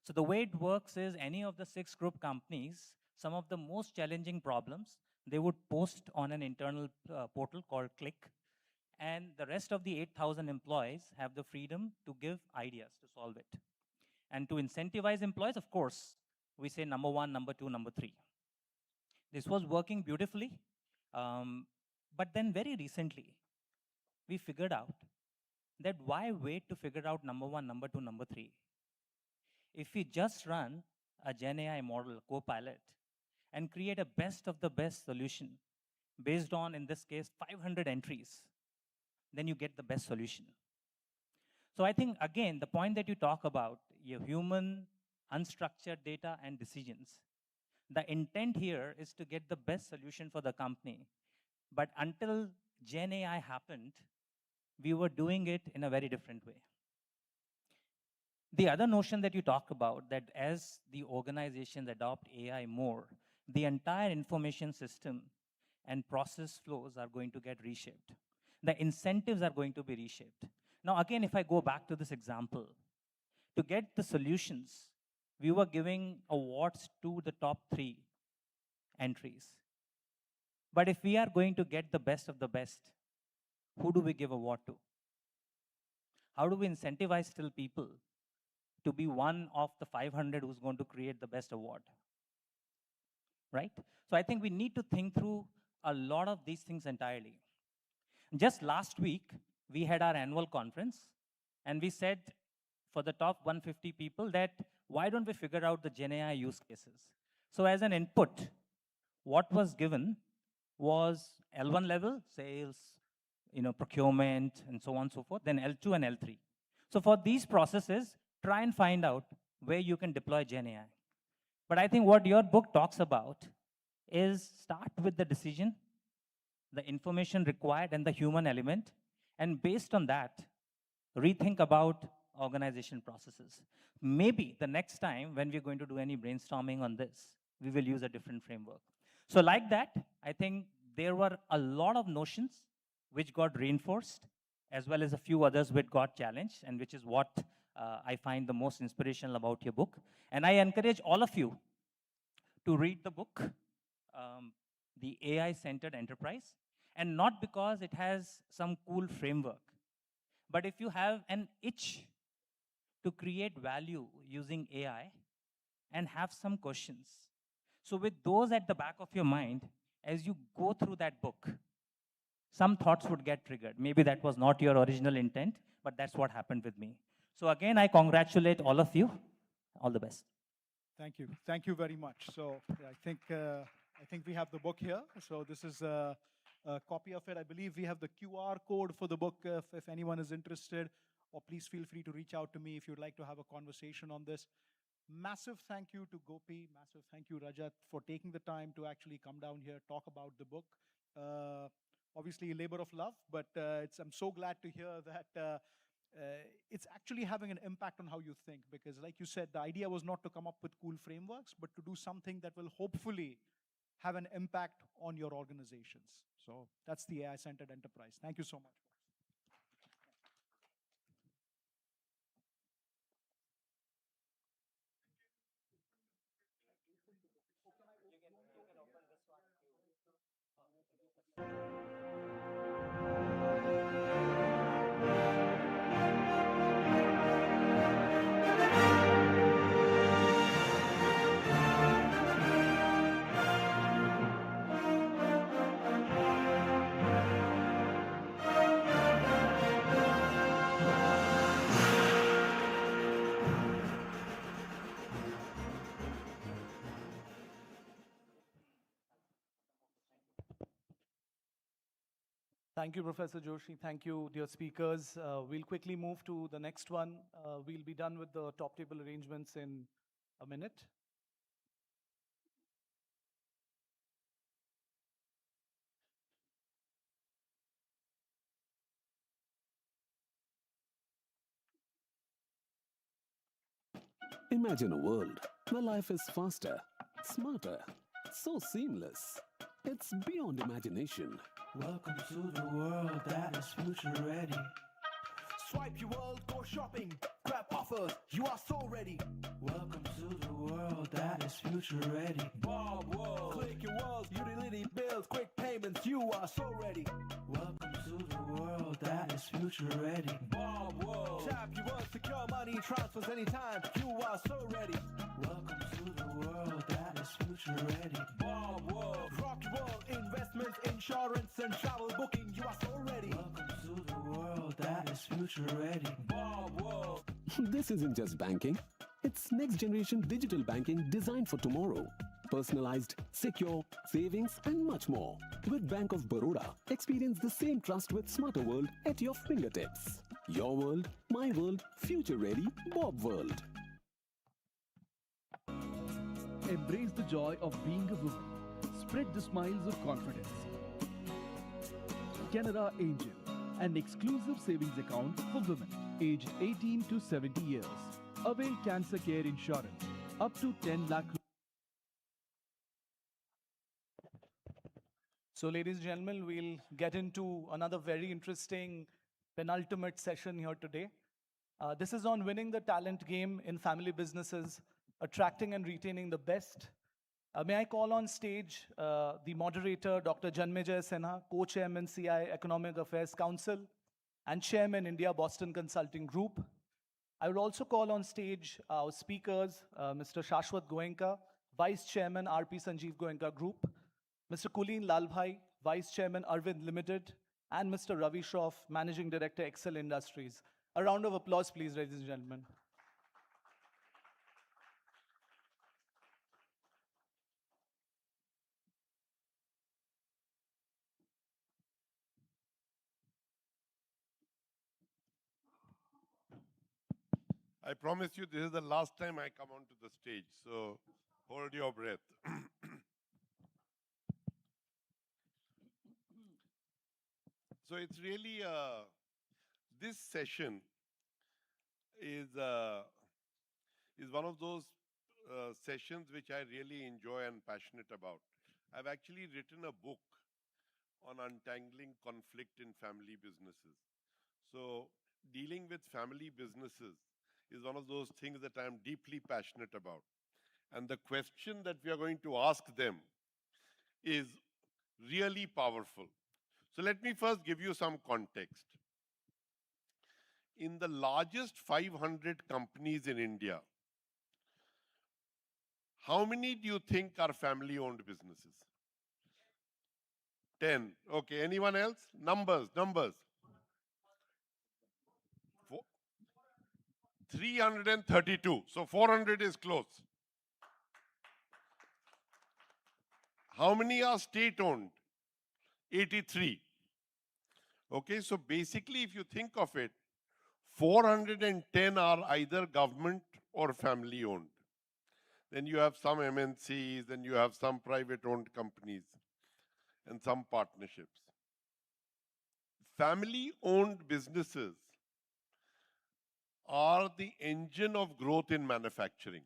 So the way it works is any of the 6 group companies, some of the most challenging problems, they would post on an internal portal called Click. And the rest of the 8,000 employees have the freedom to give ideas to solve it. And to incentivize employees, of course, we say number 1, number 2, number 3. This was working beautifully. But then very recently, we figured out that why wait to figure out number 1, number 2, number 3? If we just run a Gen AI model, Copilot, and create a best of the best solution based on, in this case, 500 entries, then you get the best solution. So I think, again, the point that you talk about, your human, unstructured data and decisions, the intent here is to get the best solution for the company. But until Gen AI happened, we were doing it in a very different way. The other notion that you talk about, that as the organizations adopt AI more, the entire information system and process flows are going to get reshaped. The incentives are going to be reshaped. Now, again, if I go back to this example, to get the solutions, we were giving awards to the top 3 entries. But if we are going to get the best of the best, who do we give award to? How do we incentivize still people to be one of the 500 who's going to create the best award? Right? So I think we need to think through a lot of these things entirely. Just last week, we had our annual conference, and we said, for the top 150 people that why don't we figure out the Gen AI use cases? So as an input, what was given was L1 level, sales, procurement, and so on and so forth, then L2 and L3. So for these processes, try and find out where you can deploy Gen AI. But I think what your book talks about is start with the decision, the information required, and the human element. And based on that, rethink about organization processes. Maybe the next time when we're going to do any brainstorming on this, we will use a different framework. So like that, I think there were a lot of notions which got reinforced, as well as a few others which got challenged, and which is what I find the most inspirational about your book. And I encourage all of you to read the book, The AI-Centered Enterprise, and not because it has some cool framework, but if you have an itch to create value using AI and have some questions. So with those at the back of your mind, as you go through that book, some thoughts would get triggered. Maybe that was not your original intent, but that's what happened with me. So again, I congratulate all of you. All the best. Thank you. Thank you very much. So yeah, I think we have the book here. So this is a copy of it. I believe we have the QR code for the book if anyone is interested, or please feel free to reach out to me if you'd like to have a conversation on this. Massive thank you to Gopi. Massive thank you, Rajat, for taking the time to actually come down here, talk about the book. Obviously, a labor of love, but I'm so glad to hear that it's actually having an impact on how you think, because like you said, the idea was not to come up with cool frameworks, but to do something that will hopefully have an impact on your organizations. So that's the AI-centered enterprise. Thank you so much. Thank you, Professor Joshi. Thank you, dear speakers. We'll quickly move to the next one. We'll be done with the top table arrangements in a minute. Imagine a world where life is faster, smarter, so seamless. It's beyond imagination. Welcome to the world that is future ready. Swipe your world, go shopping, grab offers, you are so ready. Welcome to the world that is future ready. Bob World. Click your world, utility bills, quick payments, you are so ready. Welcome to the world that is future ready. Bob World. Tap your world, secure money, transfers anytime, you are so ready. Welcome to the world that is future ready. Bob World. Rock your world, investments, insurance, and travel booking, you are so ready. Welcome to the world that is future ready. Bob World. This isn't just banking. It's next generation digital banking designed for tomorrow. Personalized, secure, savings, and much more. With Bank of Baroda, experience the same trust with smarter world at your fingertips. Your world, my world, future ready, Bob World. Embrace the joy of being a woman. Spread the smiles of confidence. Canara Angel, an exclusive savings account for women aged 18 to 70 years. Avail cancer care insurance up to 10 lakh. So ladies and gentlemen, we'll get into another very interesting penultimate session here today. This is on winning the talent game in family businesses, attracting and retaining the best. May I call on stage the moderator, Dr. Janmejay Sinha, co-chairman CII Economic Affairs Council and chairman India Boston Consulting Group. I would also call on stage our speakers, Mr. Shashwat Goenka, vice chairman RP Sanjeev Goenka Group, Mr. Kulin Lalbhai, vice chairman Arvind Limited, and Mr. Ravi Shroff, managing director Excel Industries. A round of applause, please, ladies and gentlemen. I promise you this is the last time I come onto the stage, so hold your breath. So it's really, this session is one of those sessions which I really enjoy and passionate about. I've actually written a book on untangling conflict in family businesses. So dealing with family businesses is one of those things that I'm deeply passionate about. And the question that we are going to ask them is really powerful. So let me first give you some context. In the largest 500 companies in India, how many do you think are family-owned businesses? 10. Okay, anyone else? Numbers. 332. So 400 is close. How many are state-owned? 83. Okay, so basically if you think of it, 410 are either government or family-owned. Then you have some MNCs, then you have some private-owned companies, and some partnerships. Family-owned businesses are the engine of growth in manufacturing.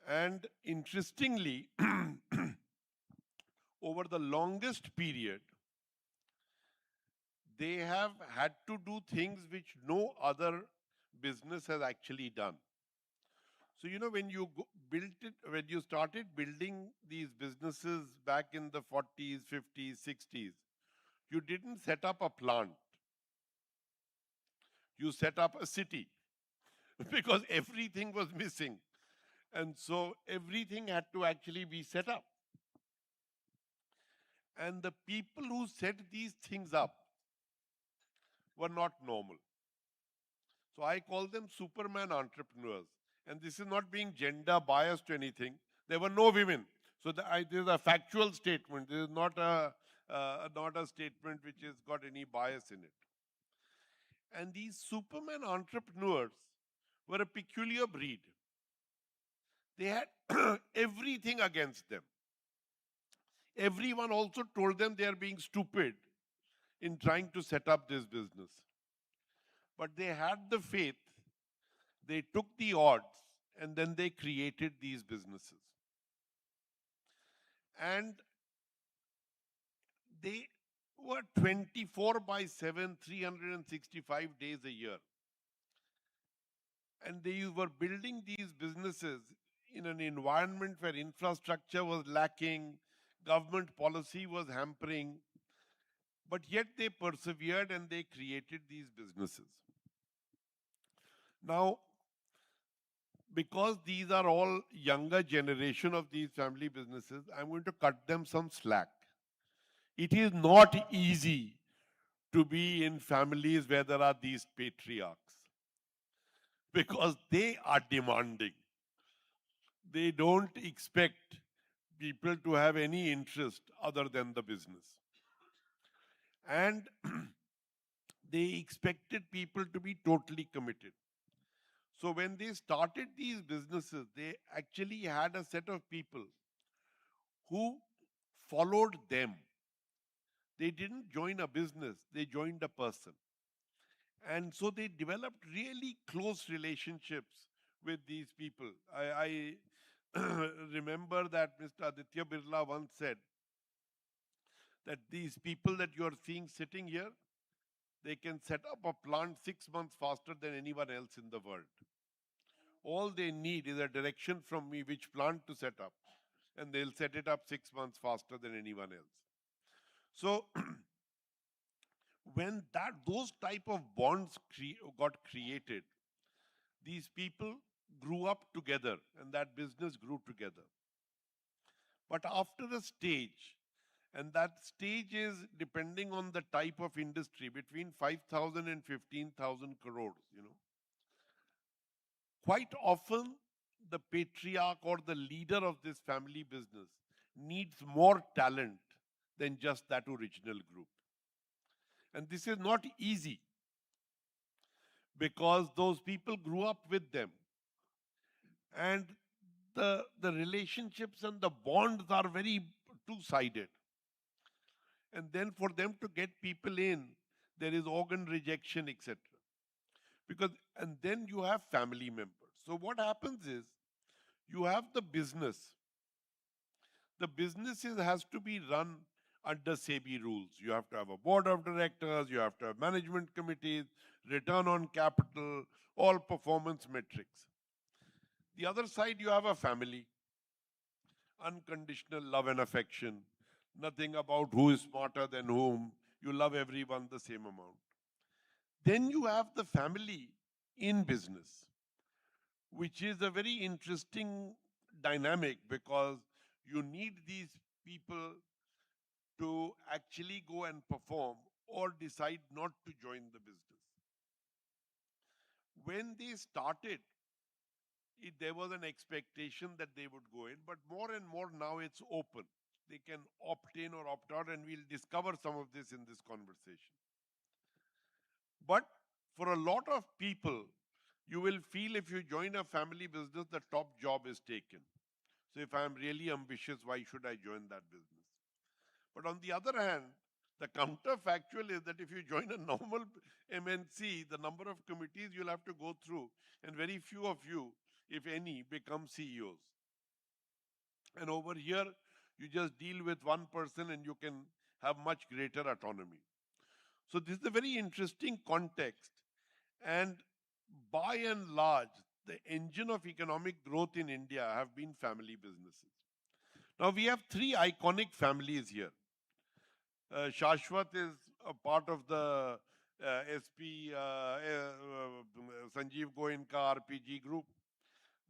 And interestingly, over the longest period, they have had to do things which no other business has actually done. So, you know, when you when you started building these businesses back in the 40s, 50s, 60s, you didn't set up a plant. You set up a city because everything was missing. And so everything had to actually be set up. And the people who set these things up were not normal. So I call them Superman entrepreneurs. And this is not being gender biased or anything. There were no women. So this is a factual statement. This is not a statement which has got any bias in it. And these Superman entrepreneurs were a peculiar breed. They had everything against them. Everyone also told them they are being stupid in trying to set up this business. But they had the faith, they took the odds, and then they created these businesses. And they were 24/7, 365 days a year. And they were building these businesses in an environment where infrastructure was lacking, government policy was hampering, but yet they persevered and they created these businesses. Now, because these are all younger generation of these family businesses, I'm going to cut them some slack. It is not easy to be in families where there are these patriarchs because they are demanding. They don't expect people to have any interest other than the business. And they expected people to be totally committed. So when they started these businesses, they actually had a set of people who followed them. They didn't join a business, they joined a person. And so they developed really close relationships with these people. I remember that Mr. Aditya Birla once said that these people that you're seeing sitting here, they can set up a plant 6 months faster than anyone else in the world. All they need is a direction from me which plant to set up, and they'll set it up 6 months faster than anyone else. So when those type of bonds got created, these people grew up together and that business grew together. But after a stage, and that stage is depending on the type of industry, between 5,000 and 15,000 crores, you know. Quite often, the patriarch or the leader of this family business needs more talent than just that original group. And this is not easy because those people grew up with them. And the relationships and the bonds are very two-sided. And then for them to get people in, there is organ rejection, etc. Because, and then you have family members. So what happens is, you have the business. The businesses has to be run under SEBI rules. You have to have a board of directors, you have to have management committees, return on capital, all performance metrics. The other side, you have a family. Unconditional love and affection. Nothing about who is smarter than whom. You love everyone the same amount. Then you have the family in business, which is a very interesting dynamic, because you need these people to actually go and perform or decide not to join the business. When they started, there was an expectation that they would go in, but more and more now it's open. They can opt in or opt out, and we'll discover some of this in this conversation. But for a lot of people, you will feel if you join a family business, the top job is taken. So if I'm really ambitious, why should I join that business? But on the other hand, the counterfactual is that if you join a normal MNC, the number of committees you'll have to go through, and very few of you, if any, become CEOs. And over here, you just deal with one person and you can have much greater autonomy. So this is a very interesting context. And by and large, the engine of economic growth in India have been family businesses. Now we have three iconic families here. Shashwat is a part of the SP Sanjeev Goenka RPG group.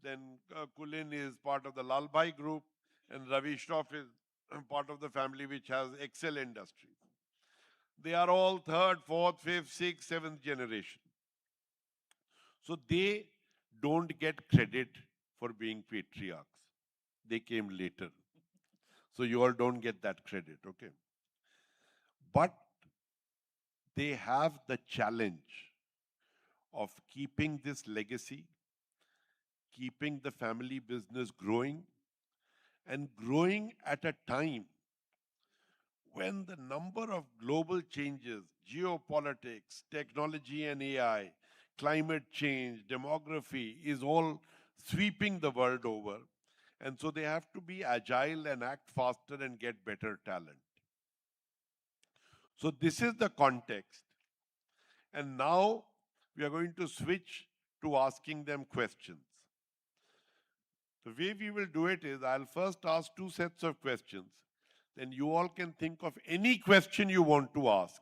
Then Kulin is part of the Lalbhai group, and Ravi Shroff is part of the family which has Excel Industries. They are all third, fourth, fifth, sixth, seventh generation. So they don't get credit for being patriarchs. They came later. So you all don't get that credit, okay? But they have the challenge of keeping this legacy, keeping the family business growing, and growing at a time when the number of global changes, geopolitics, technology and AI, climate change, demography is all sweeping the world over. And so they have to be agile and act faster and get better talent. So this is the context. And now we are going to switch to asking them questions. The way we will do it is, I'll first ask two sets of questions. Then you all can think of any question you want to ask,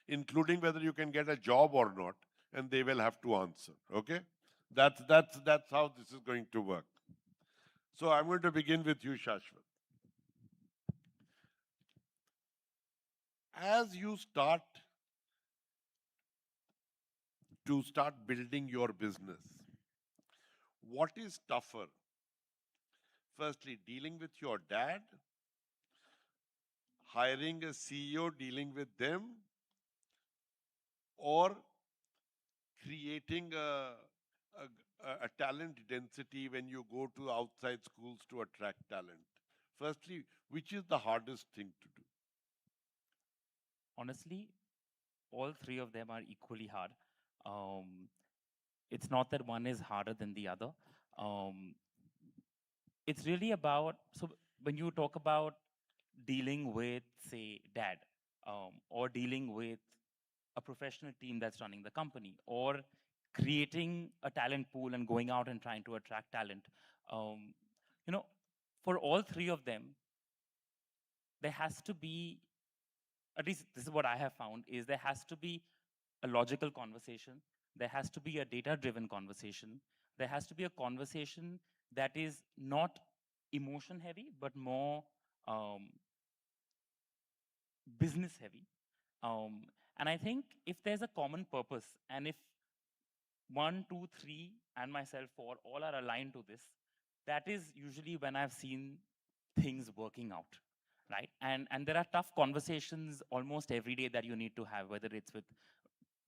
including whether you can get a job or not, and they will have to answer, okay? That's how this is going to work. So I'm going to begin with you, Shashwat. As you start building your business, what is tougher? Firstly, dealing with your dad, hiring a CEO, dealing with them, or creating a talent density when you go to outside schools to attract talent? Firstly, which is the hardest thing to do? Honestly, all three of them are equally hard. It's not that one is harder than the other. It's really about, so when you talk about dealing with, say, dad, or dealing with a professional team that's running the company, or creating a talent pool and going out and trying to attract talent, for all three of them, there has to be, at least this is what I have found, is there has to be a logical conversation. There has to be a data-driven conversation. There has to be a conversation that is not emotion heavy, but more business heavy. And I think if there's a common purpose, and if 1, 2, 3, and myself 4 all are aligned to this, that is usually when I've seen things working out, right? And there are tough conversations almost every day that you need to have, whether it's with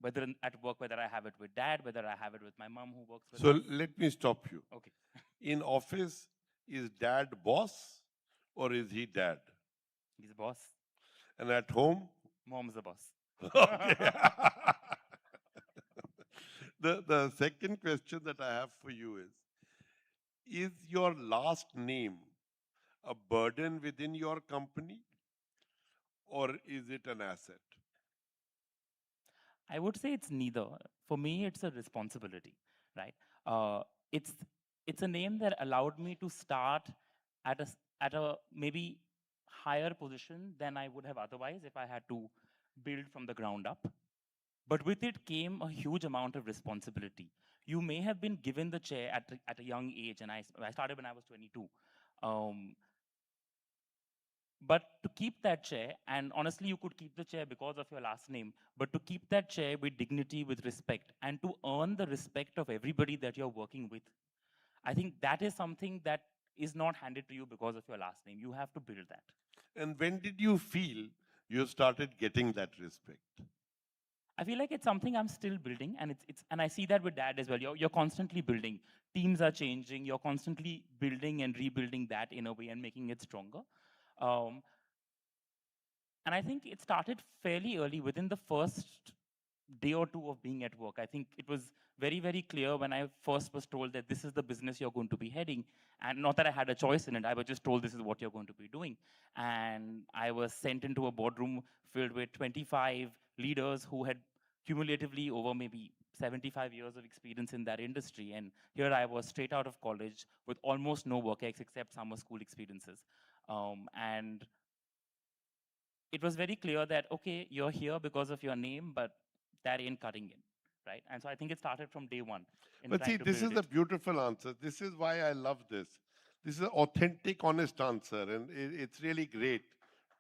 whether at work, whether I have it with dad, whether I have it with my mom who works with So us. let me stop you. Okay. In office, is dad boss or is he dad? He's a boss. And at home? Mom's the boss. Okay. The second question that I have for you is your last name a burden within your company or is it an asset? I would say it's neither. For me, it's a responsibility, right? Uh, it's it's a name that allowed me to start at a maybe higher position than I would have otherwise if I had to build from the ground up. But with it came a huge amount of responsibility. You may have been given the chair at a young age, and I started when I was 22. But to keep that chair, and honestly, you could keep the chair because of your last name, but to keep that chair with dignity, with respect, and to earn the respect of everybody that you're working with, I think that is something that is not handed to you because of your last name. You have to build that. And when did you feel you started getting that respect? I feel like it's something I'm still building, and and I see that with dad as well. You're constantly building. Teams are changing. You're constantly building and rebuilding that in a way and making it stronger. And I think it started fairly early, within the first day or two of being at work. I think it was very, very clear when I first was told that this is the business you're going to be heading. And not that I had a choice in it, I was just told this is what you're going to be doing. And I was sent into a boardroom filled with 25 leaders who had cumulatively over maybe 75 years of experience in that industry. And here I was straight out of college with almost no work ex except summer school experiences. And it was very clear that, okay, you're here because of your name, but that ain't cutting it, right? And so I think it started from day one. But see, this is a beautiful answer. This is why I love this. This is an authentic, honest answer. And it's really great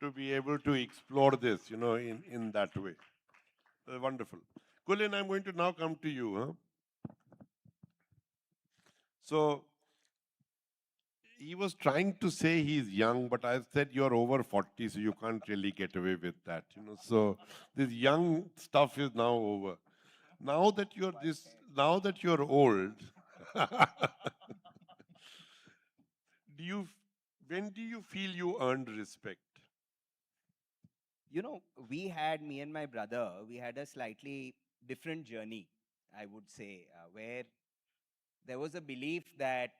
to be able to explore this, you know, in that way. Wonderful. Kulin, I'm going to now come to you. Huh? So, he was trying to say he's young, but I said you're over 40, so you can't really get away with that, you know. So this young stuff is now over. Now that you're old, when do you feel you earned respect? You know, me and my brother, we had a slightly different journey, I would say, where there was a belief that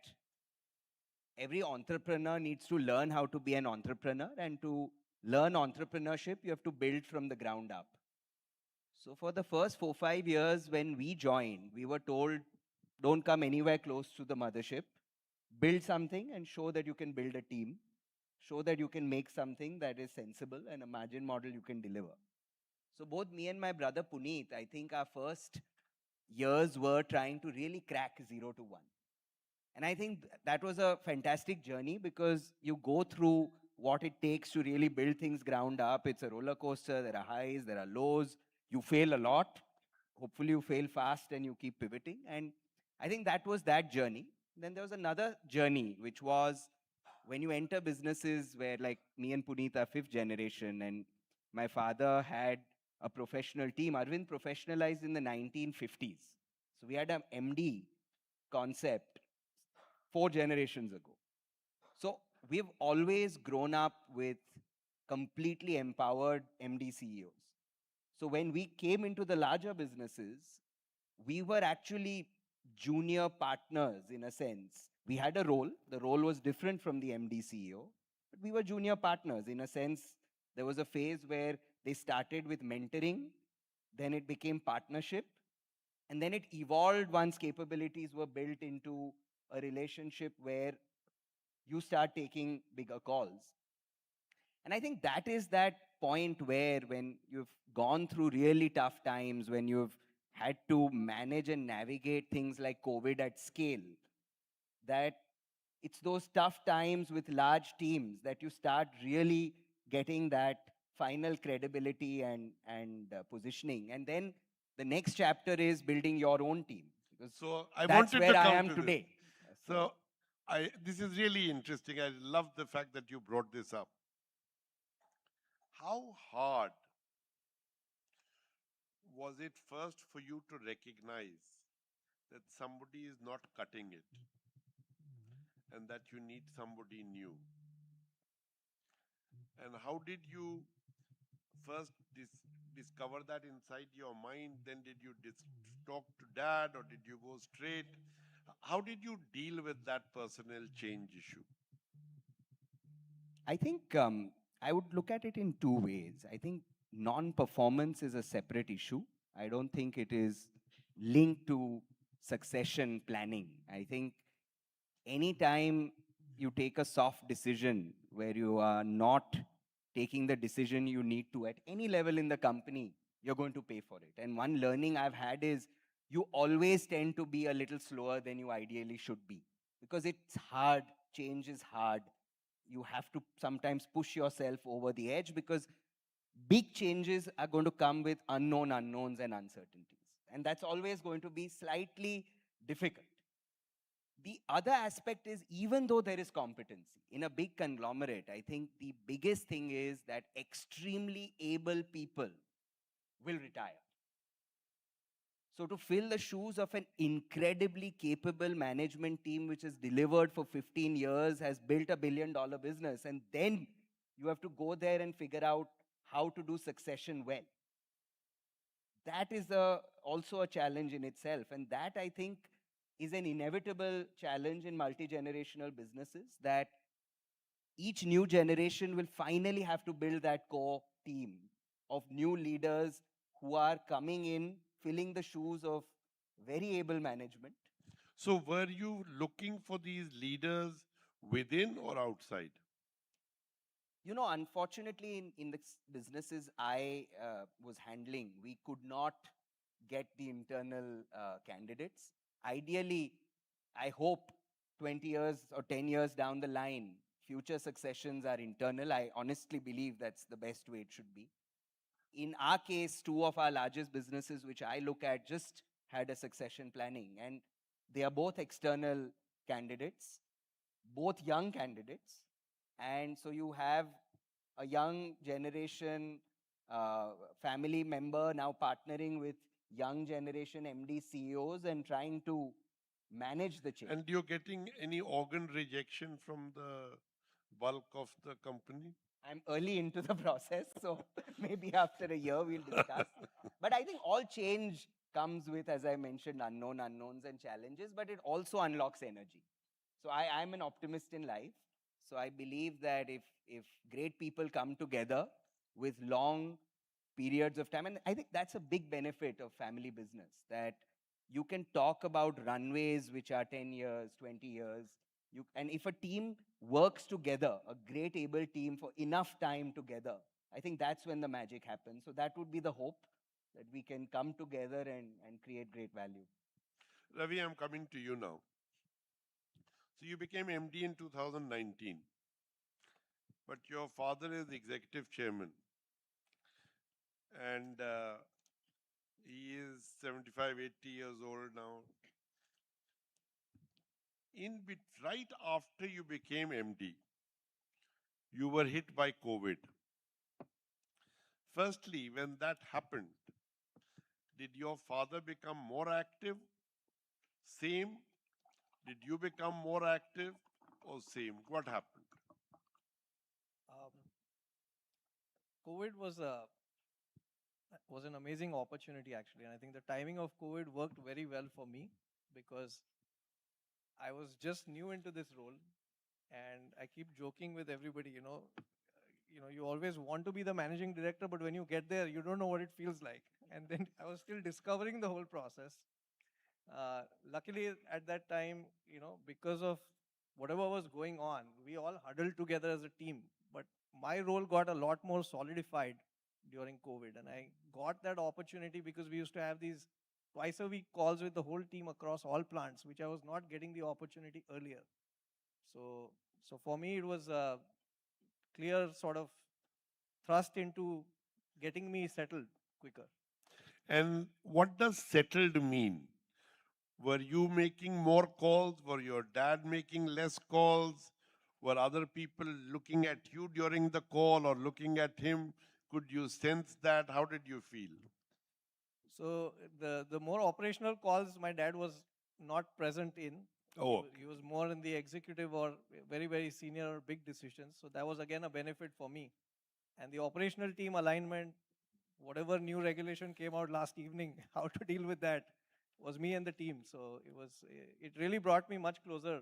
every entrepreneur needs to learn how to be an entrepreneur, and to learn entrepreneurship, you have to build from the ground up. So for the first 4-5 years when we joined, we were told, don't come anywhere close to the mothership, build something and show that you can build a team, show that you can make something that is sensible and a margin model you can deliver. So both me and my brother Puneet, I think our first years were trying to really crack 0 to 1. And I think that was a fantastic journey because you go through what it takes to really build things ground up. It's a roller coaster. There are highs, there are lows. You fail a lot. Hopefully you fail fast and you keep pivoting. And I think that was that journey. Then there was another journey, which was when you enter businesses where, like, me and Puneet are 5th generation, and my father had a professional team. Arvind professionalized in the 1950s. So we had an MD concept 4 generations ago. So we've always grown up with completely empowered MD CEOs. So when we came into the larger businesses, we were actually junior partners in a sense. We had a role. The role was different from the MD CEO, but we were junior partners in a sense. There was a phase where they started with mentoring, then it became partnership, and then it evolved once capabilities were built into a relationship where you start taking bigger calls. And I think that is that point where, when you've gone through really tough times, when you've had to manage and navigate things like COVID at scale, that it's those tough times with large teams that you start really getting that final credibility and positioning. And then the next chapter is building your own team. So I that's wanted where to I come am to today. This. So this is really interesting. I love the fact that you brought this up. How hard was it first for you to recognize that somebody is not cutting it and that you need somebody new? And how did you first discover that inside your mind? Then did you talk to dad, or did you go straight? How did you deal with that personnel change issue? I think I would look at it in two ways. I think non-performance is a separate issue. I don't think it is linked to succession planning. I think anytime you take a soft decision where you are not taking the decision you need to at any level in the company, you're going to pay for it. And one learning I've had is you always tend to be a little slower than you ideally should be, because it's hard, change is hard. You have to sometimes push yourself over the edge, because big changes are going to come with unknown unknowns and uncertainties. And that's always going to be slightly difficult. The other aspect is, even though there is competency in a big conglomerate, I think the biggest thing is that extremely able people will retire. So to fill the shoes of an incredibly capable management team which has delivered for 15 years, has built $1 billion business, and then you have to go there and figure out how to do succession well. That is also a challenge in itself. And that, I think, is an inevitable challenge in multi-generational businesses, that each new generation will finally have to build that core team of new leaders who are coming in, filling the shoes of very able management. So were you looking for these leaders within or outside? You know, unfortunately, in the businesses I was handling, we could not get the internal candidates. Ideally, I hope 20 years or 10 years down the line, future successions are internal. I honestly believe that's the best way it should be. In our case, two of our largest businesses, which I look at, just had a succession planning, and they are both external candidates, both young candidates. And so you have a young generation family member now partnering with young generation MD CEOs and trying to manage the change. And you're getting any organ rejection from the bulk of the company? I'm early into the process, so maybe after a year we'll discuss. But I think all change comes with, as I mentioned, unknown unknowns and challenges, but it also unlocks energy. So I'm an optimist in life. So I believe that if great people come together with long periods of time, and I think that's a big benefit of family business, that you can talk about runways which are 10 years, 20 years. And if a team works together, a great able team for enough time together, I think that's when the magic happens. So that would be the hope, that we can come together and create great value. Ravi, I'm coming to you now. So you became MD in 2019, but your father is executive chairman, and he is 75, 80 years old now. Right after you became MD, you were hit by COVID. Firstly, when that happened, did your father become more active? Same? Did you become more active, or same? What happened? COVID was an amazing opportunity, actually, and I think the timing of COVID worked very well for me, because I was just new into this role, and I keep joking with everybody, you always want to be the managing director, but when you get there, you don't know what it feels like. And then I was still discovering the whole process. Luckily, at that time, because of whatever was going on, we all huddled together as a team. But my role got a lot more solidified during COVID. And I got that opportunity because we used to have these twice a week calls with the whole team across all plants, which I was not getting the opportunity earlier. So for me, it was a clear sort of thrust into getting me settled quicker. And what does settled mean? Were you making more calls? Were your dad making less calls? Were other people looking at you during the call or looking at him? Could you sense that? How did you feel? So the more operational calls, my dad was not present in. Oh, He was more in the executive or very, very senior or big decisions. So that was again a benefit for me. And the operational team alignment, whatever new regulation came out last evening, how to deal with that was me and the team. So it really brought me much closer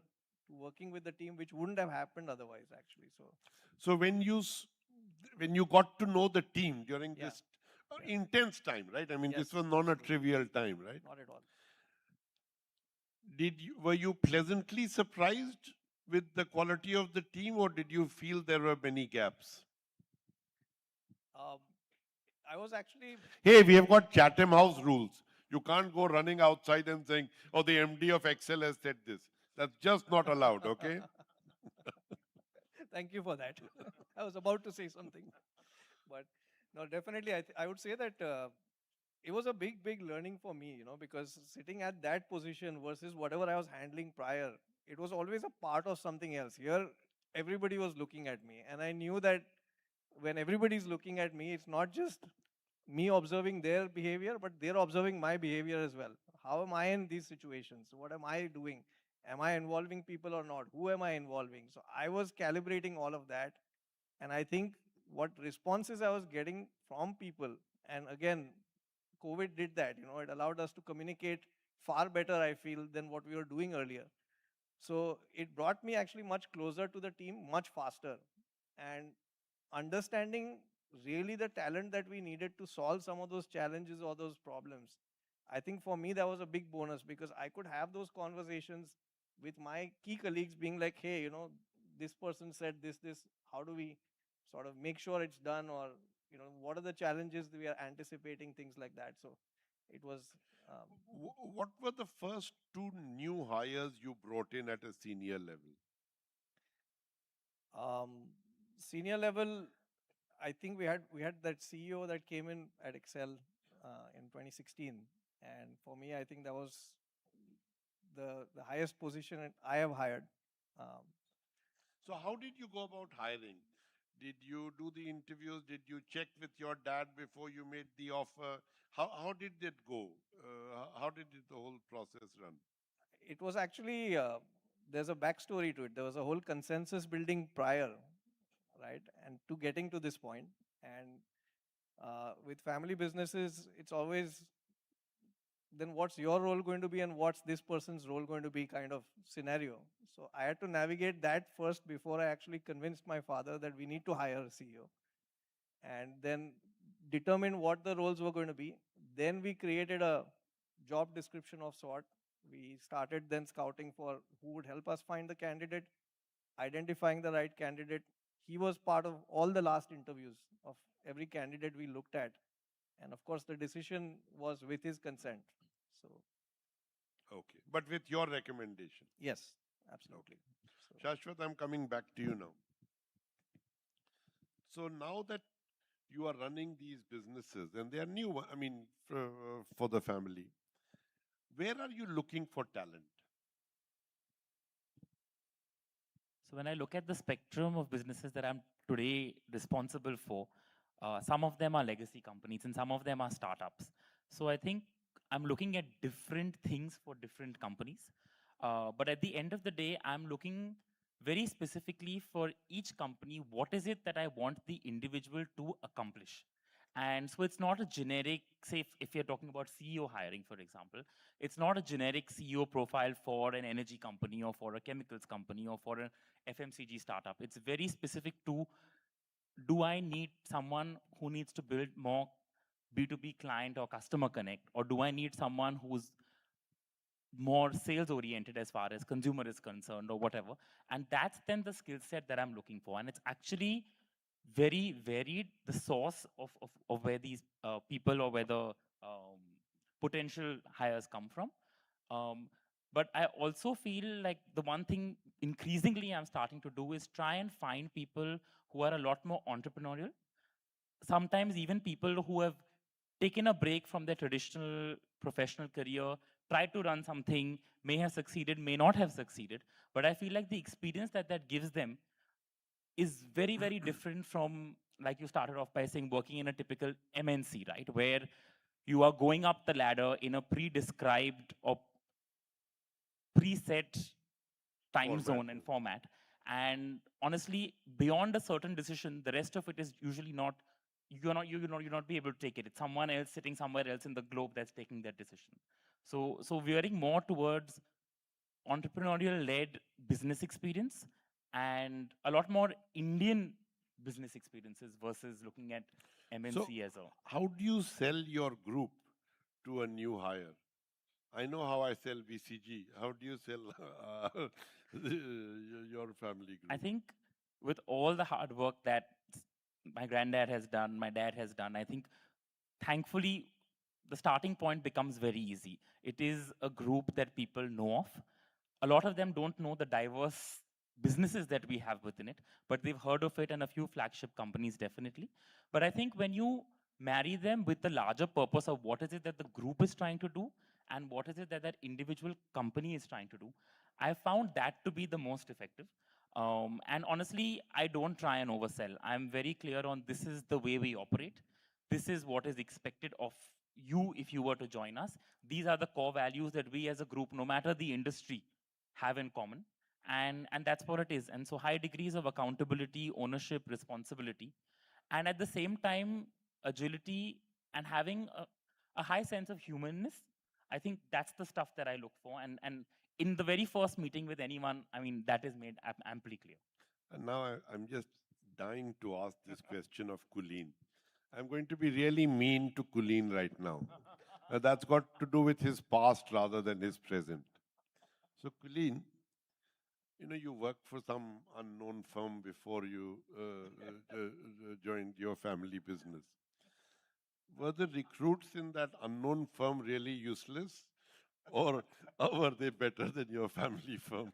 to working with the team, which wouldn't have happened otherwise, actually. So when you got to know the team during Yeah. this intense time, right? I mean, Yes, this was not a absolutely. trivial time, right? Not at all. Were you pleasantly surprised with the quality of the team, or did you feel there were many gaps? I was actually. Hey, we have got Chatham House rules. You can't go running outside and saying, oh, the MD of Excel has said this. That's just not allowed, okay? Thank you for that. I was about to say something. But no, definitely, I would say that it was a big, big learning for me, because sitting at that position versus whatever I was handling prior, it was always a part of something else. Here, everybody was looking at me. And I knew that when everybody's looking at me, it's not just me observing their behavior, but they're observing my behavior as well. How am I in these situations? What am I doing? Am I involving people or not? Who am I involving? So I was calibrating all of that. And I think what responses I was getting from people, and again, COVID did that, it allowed us to communicate far better, I feel, than what we were doing earlier. So it brought me actually much closer to the team, much faster. And understanding really the talent that we needed to solve some of those challenges or those problems. I think for me, that was a big bonus because I could have those conversations with my key colleagues being like, hey, this person said this, how do we sort of make sure it's done, or, what are the challenges that we are anticipating, things like that. So it was. What were the first two new hires you brought in at a senior level? Senior level, I think we had that CEO that came in at Excel in 2016, and for me, I think that was the highest position I have hired. So how did you go about hiring? Did you do the interviews? Did you check with your dad before you made the offer? How did it go? How did the whole process run? It was actually there's a backstory to it. There was a whole consensus building prior, right, and to getting to this point. And with family businesses, it's always then what's your role going to be and what's this person's role going to be kind of scenario. So I had to navigate that first before I actually convinced my father that we need to hire a CEO, and then determine what the roles were going to be. Then we created a job description of sort. We started then scouting for who would help us find the candidate, identifying the right candidate. He was part of all the last interviews of every candidate we looked at. And of course, the decision was with his consent. So, okay, but with your recommendation? Yes, absolutely. Okay. Shashwat, I'm coming back to you now. So now that you are running these businesses, and they are new, I mean, for the family, where are you looking for talent? So when I look at the spectrum of businesses that I'm today responsible for, some of them are legacy companies and some of them are startups. So I think I'm looking at different things for different companies. But at the end of the day, I'm looking very specifically for each company, what is it that I want the individual to accomplish? And so it's not a generic, say if you're talking about CEO hiring, for example, it's not a generic CEO profile for an energy company or for a chemicals company or for an FMCG startup. It's very specific to, do I need someone who needs to build more B2B client or customer connect, or do I need someone who's more sales oriented as far as consumer is concerned or whatever? And that's then the skill set that I'm looking for. And it's actually very varied, the source of where these people or where the potential hires come from. But I also feel like the one thing increasingly I'm starting to do is try and find people who are a lot more entrepreneurial. Sometimes even people who have taken a break from their traditional professional career, tried to run something, may have succeeded, may not have succeeded. But I feel like the experience that gives them is very, very different from, like you started off by saying, working in a typical MNC, right? Where You are going up the ladder in a pre-described or preset time zone and format. And honestly, beyond a certain decision, the rest of it is usually not, you're not be able to take it. It's someone else sitting somewhere else in the globe that's taking that decision. So veering more towards entrepreneurial-led business experience and a lot more Indian business experiences versus looking at MNC as a. How do you sell your group to a new hire? I know how I sell VCG. How do you sell your family group? I think with all the hard work that my granddad has done, my dad has done, I think thankfully the starting point becomes very easy. It is a group that people know of. A lot of them don't know the diverse businesses that we have within it, but they've heard of it, and a few flagship companies definitely. But I think when you marry them with the larger purpose of what is it that the group is trying to do and what is it that that individual company is trying to do, I found that to be the most effective. And honestly, I don't try and oversell. I'm very clear on this is the way we operate. This is what is expected of you if you were to join us. These are the core values that we as a group, no matter the industry, have in common. And that's what it is. And so high degrees of accountability, ownership, responsibility, and at the same time, agility and having a high sense of humanness. I think that's the stuff that I look for. And in the very first meeting with anyone, I mean, that is made amply clear. And now I'm just dying to ask this question of Kulin. I'm going to be really mean to Kulin right now. That's got to do with his past rather than his present. So Kulin, you know, you worked for some unknown firm before you joined your family business. Were the recruits in that unknown firm really useless? Or were they better than your family firm?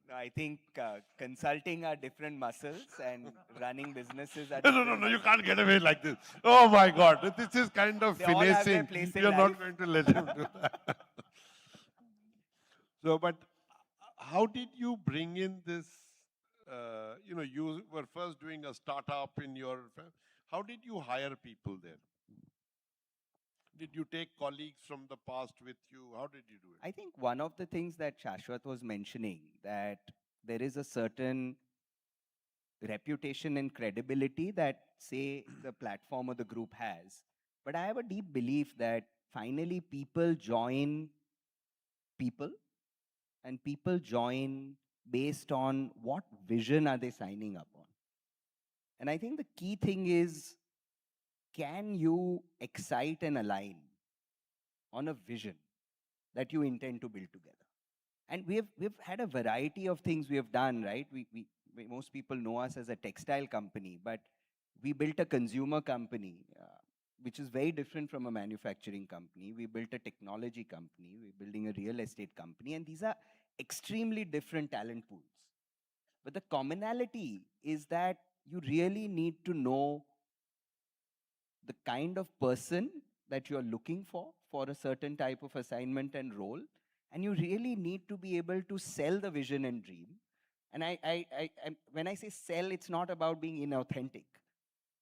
No, I think consulting are different muscles and running businesses are No, different you muscles. can't get away like this. Oh my God, this is kind of They all have their finessing. place in You're not life. going to let him do that. So, but how did you bring in this? You know, you were first doing a startup in your. How did you hire people there? Did you take colleagues from the past with you? How did you do it? I think one of the things that Shashwat was mentioning, that there is a certain reputation and credibility that, say, the platform or the group has. But I have a deep belief that finally people join people, and people join based on what vision are they signing up on. And I think the key thing is, can you excite and align on a vision that you intend to build together? And we've had a variety of things we have done, right? Most people know us as a textile company, but we built a consumer company, which is very different from a manufacturing company. We built a technology company. We're building a real estate company. And these are extremely different talent pools. But the commonality is that you really need to know the kind of person that you're looking for a certain type of assignment and role. And you really need to be able to sell the vision and dream. And when I say sell, it's not about being inauthentic.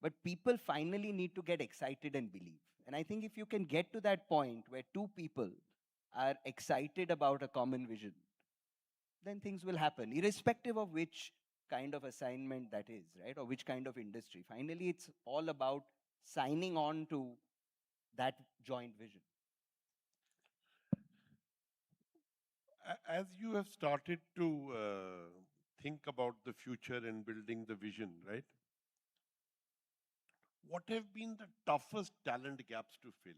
But people finally need to get excited and believe. And I think if you can get to that point where two people are excited about a common vision, then things will happen, irrespective of which kind of assignment that is, right? Or which kind of industry. Finally, it's all about signing on to that joint vision. As you have started to think about the future and building the vision, right? What have been the toughest talent gaps to fill?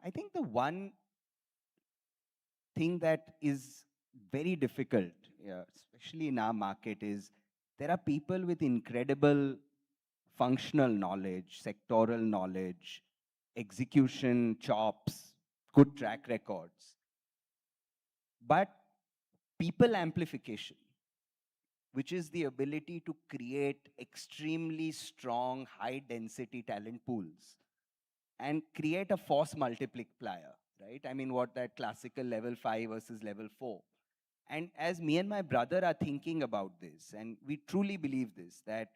I think the one thing that is very difficult, especially in our market, is there are people with incredible functional knowledge, sectoral knowledge, execution chops, good track records. But people amplification, which is the ability to create extremely strong, high density talent pools and create a force multiplier, right? I mean, what that classical level 5 versus level 4. And as me and my brother are thinking about this, and we truly believe this, that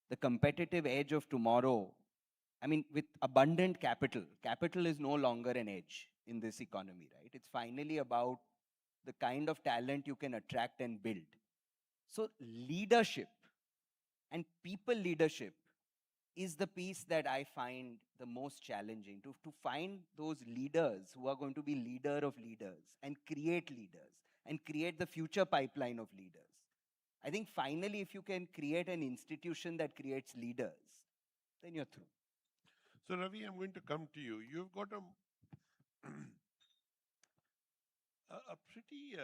the competitive edge of tomorrow, I mean, with abundant capital, capital is no longer an edge in this economy, right? It's finally about the kind of talent you can attract and build. So leadership and people leadership is the piece that I find the most challenging, to find those leaders who are going to be leader of leaders and create the future pipeline of leaders. I think finally, if you can create an institution that creates leaders, then you're through. So Ravi, I'm going to come to you. You've got a a pretty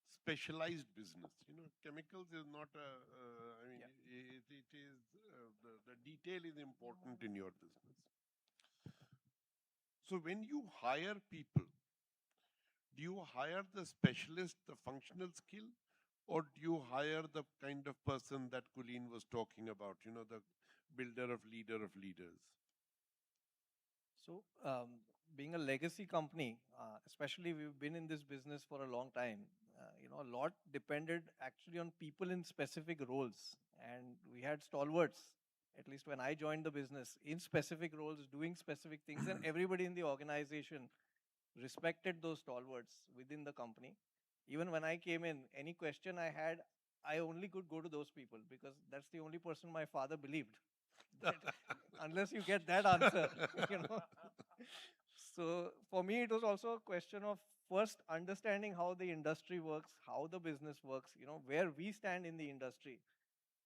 specialized business. You know, chemicals is not a. I mean, it is the detail is important in your business. So when you hire people, do you hire the specialist, the functional skill, or do you hire the kind of person that Kulin was talking about? You know, the builder of leaders. So, being a legacy company, especially we've been in this business for a long time, a lot depended actually on people in specific roles. And we had stalwarts, at least when I joined the business, in specific roles, doing specific things, and everybody in the organization respected those stalwarts within the company. Even when I came in, any question I had, I only could go to those people because that's the only person my father believed. Unless you get that answer, So for me, it was also a question of first understanding how the industry works, how the business works, where we stand in the industry.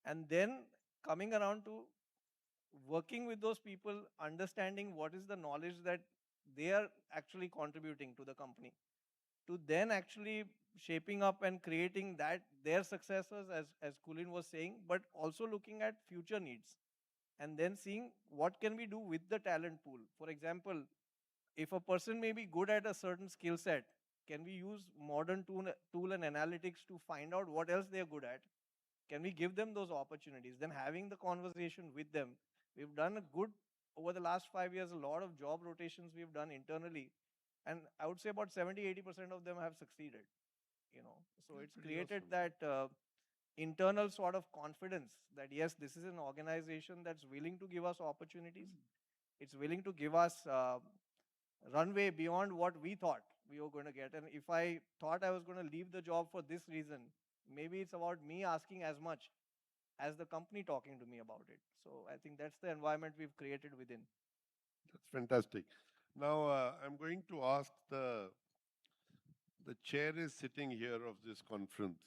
And then coming around to working with those people, understanding what is the knowledge that they are actually contributing to the company, to then actually shaping up and creating that their successors, as Kulin was saying, but also looking at future needs and then seeing what can we do with the talent pool. For example, if a person may be good at a certain skill set, can we use modern tool and analytics to find out what else they're good at? Can we give them those opportunities? Then having the conversation with them. We've done over the last 5 years, a lot of job rotations we've done internally. And I would say about 70-80% of them have succeeded. So it's created that internal sort of confidence that yes, this is an organization that's willing to give us opportunities. It's willing to give us runway beyond what we thought we were going to get. And if I thought I was going to leave the job for this reason, maybe it's about me asking as much as the company talking to me about it. So I think that's the environment we've created within. That's fantastic. Now I'm going to ask the chair is sitting here of this conference.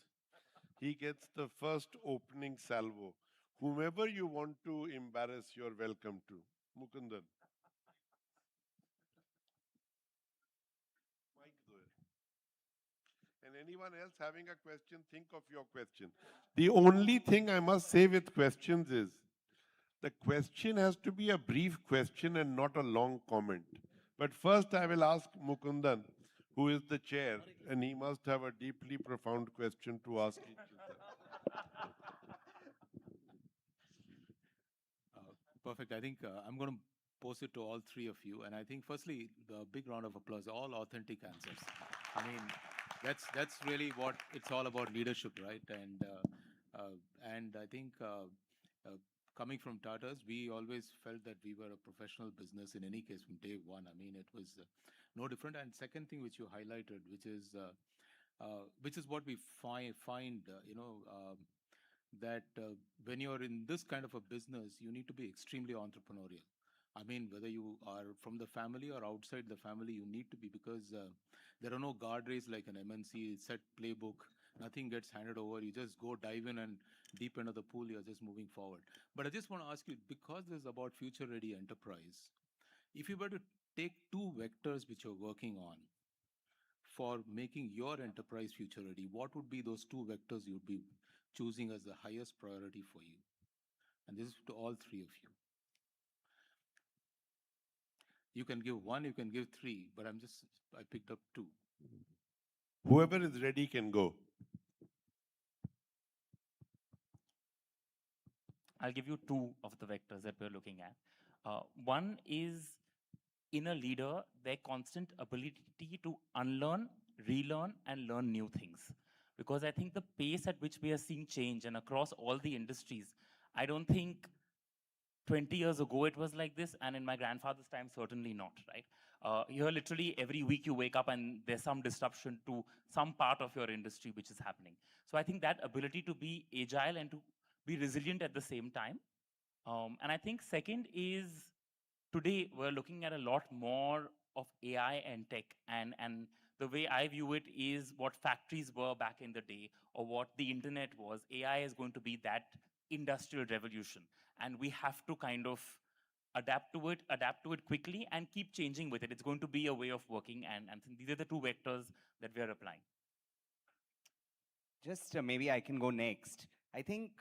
He gets the first opening salvo. Whomever you want to embarrass, you're welcome to. Mukundan. Mike there. And anyone else having a question, think of your question. The only thing I must say with questions is, the question has to be a brief question and not a long comment. But first I will ask Mukundan, who is the chair, and he must have a deeply profound question to ask each other. Perfect. I think I'm going to pose it to all three of you. And I think firstly, the big round of applause, all authentic answers. I mean, that's really what it's all about, leadership, right? And I think coming from Tata's, we always felt that we were a professional business in any case from day one. I mean, it was no different. And second thing which you highlighted, which is what we find that when you're in this kind of a business, you need to be extremely entrepreneurial. I mean, whether you are from the family or outside the family, you need to be, because there are no guardrails like an MNC set playbook. Nothing gets handed over. You just go dive in and deep into the pool. You're just moving forward. But I just want to ask you, because this is about future-ready enterprise, if you were to take two vectors which you're working on for making your enterprise future-ready, what would be those two vectors you'd be choosing as the highest priority for you? And this is to all three of you. You can give one, you can give three, but I picked up two. Whoever is ready can go. I'll give you two of the vectors that we're looking at. One is, in a leader, their constant ability to unlearn, relearn, and learn new things. Because I think the pace at which we are seeing change and across all the industries, I don't think 20 years ago it was like this, and in my grandfather's time, certainly not, right? Here, literally every week you wake up and there's some disruption to some part of your industry which is happening. So I think that ability to be agile and to be resilient at the same time. And I think second is, today we're looking at a lot more of AI and tech, and the way I view it is what factories were back in the day, or what the internet was. AI is going to be that industrial revolution, and we have to kind of adapt to it quickly and keep changing with it. It's going to be a way of working, and these are the two vectors that we are applying. Just maybe I can go next. I think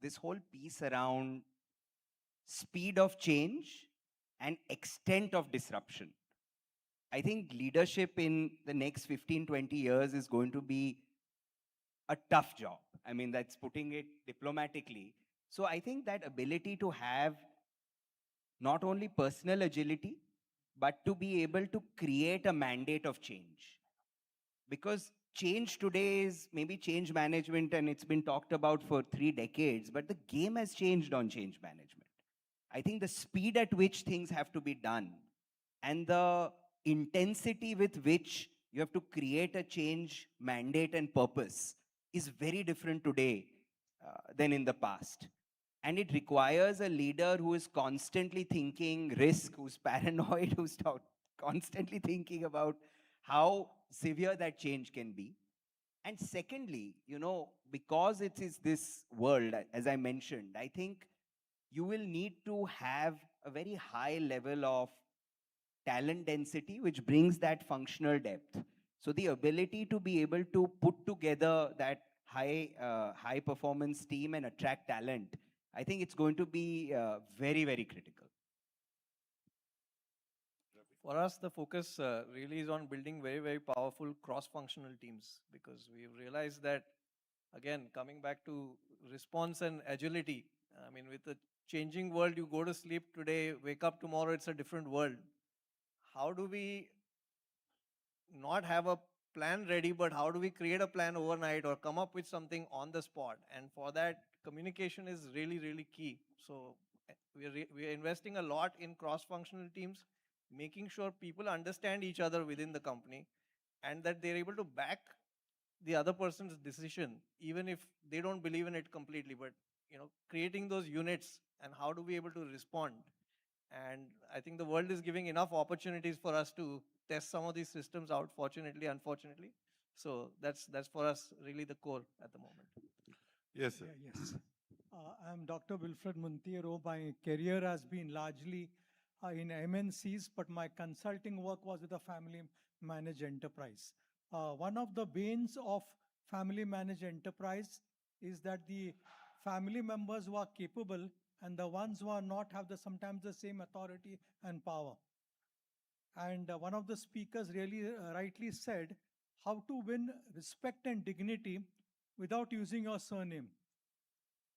this whole piece around speed of change and extent of disruption. I think leadership in the next 15, 20 years is going to be a tough job. I mean, that's putting it diplomatically. So I think that ability to have not only personal agility, but to be able to create a mandate of change. Because change today is maybe change management, and it's been talked about for 3 decades, but the game has changed on change management. I think the speed at which things have to be done and the intensity with which you have to create a change mandate and purpose is very different today than in the past. And it requires a leader who is constantly thinking risk, who's paranoid, who's constantly thinking about how severe that change can be. And secondly, because it is this world, as I mentioned, I think you will need to have a very high level of talent density, which brings that functional depth. So the ability to be able to put together that high performance team and attract talent, I think it's going to be very, very critical. For us, the focus really is on building very, very powerful cross-functional teams, because we've realized that, again, coming back to response and agility, I mean, with the changing world, you go to sleep today, wake up tomorrow, it's a different world. How do we not have a plan ready, but how do we create a plan overnight or come up with something on the spot? And for that, communication is really, really key. So we are investing a lot in cross-functional teams, making sure people understand each other within the company, and that they're able to back the other person's decision, even if they don't believe in it completely. But creating those units, and how do we able to respond? And I think the world is giving enough opportunities for us to test some of these systems out, fortunately, unfortunately. So that's for us really the core at the moment. Yes, sir. Yeah, yes. I'm Dr. Wilfred Monteiro. My career has been largely in MNCs, but my consulting work was with a family managed enterprise. One of the banes of family managed enterprise is that the family members who are capable and the ones who are not have sometimes the same authority and power. And one of the speakers really rightly said how to win respect and dignity without using your surname.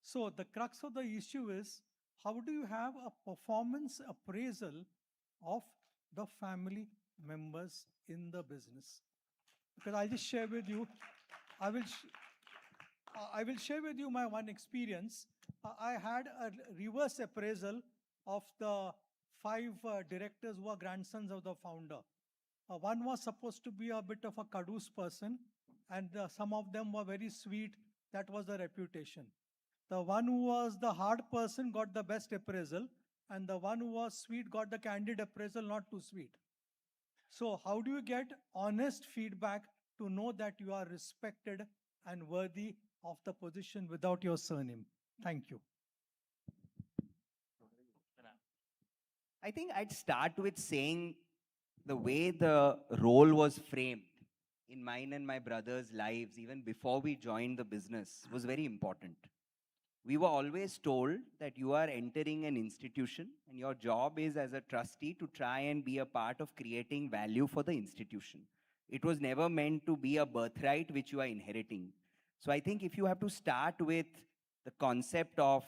So the crux of the issue is, how do you have a performance appraisal of the family members in the business? Because I'll just share with you, I will share with you my one experience. I had a reverse appraisal of the 5 directors who are grandsons of the founder. One was supposed to be a bit of a caduce person, and some of them were very sweet. That was the reputation. The one who was the hard person got the best appraisal, and the one who was sweet got the candid appraisal, not too sweet. So how do you get honest feedback to know that you are respected and worthy of the position without your surname? Thank you. I think I'd start with saying the way the role was framed in mine and my brother's lives, even before we joined the business, was very important. We were always told that you are entering an institution and your job is, as a trustee, to try and be a part of creating value for the institution. It was never meant to be a birthright which you are inheriting. So I think if you have to start with the concept of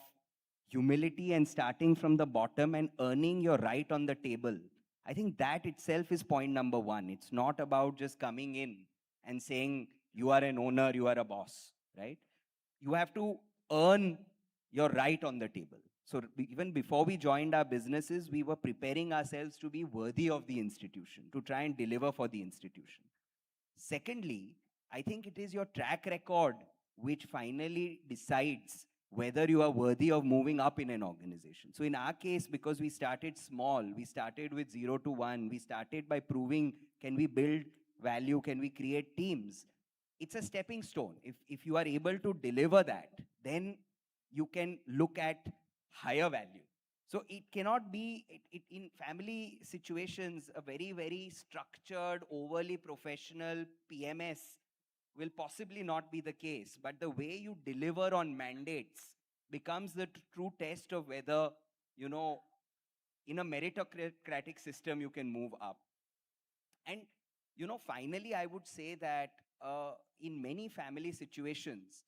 humility and starting from the bottom and earning your right on the table, I think that itself is point number 1. It's not about just coming in and saying you are an owner, you are a boss, right? You have to earn you're right on the table. So even before we joined our businesses, we were preparing ourselves to be worthy of the institution, to try and deliver for the institution. Secondly, I think it is your track record which finally decides whether you are worthy of moving up in an organization. So in our case, because we started small, we started with 0 to 1, we started by proving, can we build value, can we create teams? It's a stepping stone. If you are able to deliver that, then you can look at higher value. So it cannot be, in family situations, a very, very structured, overly professional PMS will possibly not be the case. But the way you deliver on mandates becomes the true test of whether, you know, in a meritocratic system, you can move up. And, you know, finally, I would say that in many family situations,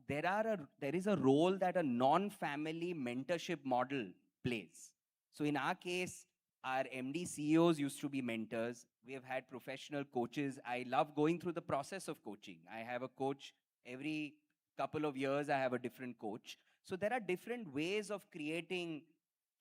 there is a role that a non-family mentorship model plays. So in our case, our MD CEOs used to be mentors. We have had professional coaches. I love going through the process of coaching. I have a coach every couple of years. I have a different coach. So there are different ways of creating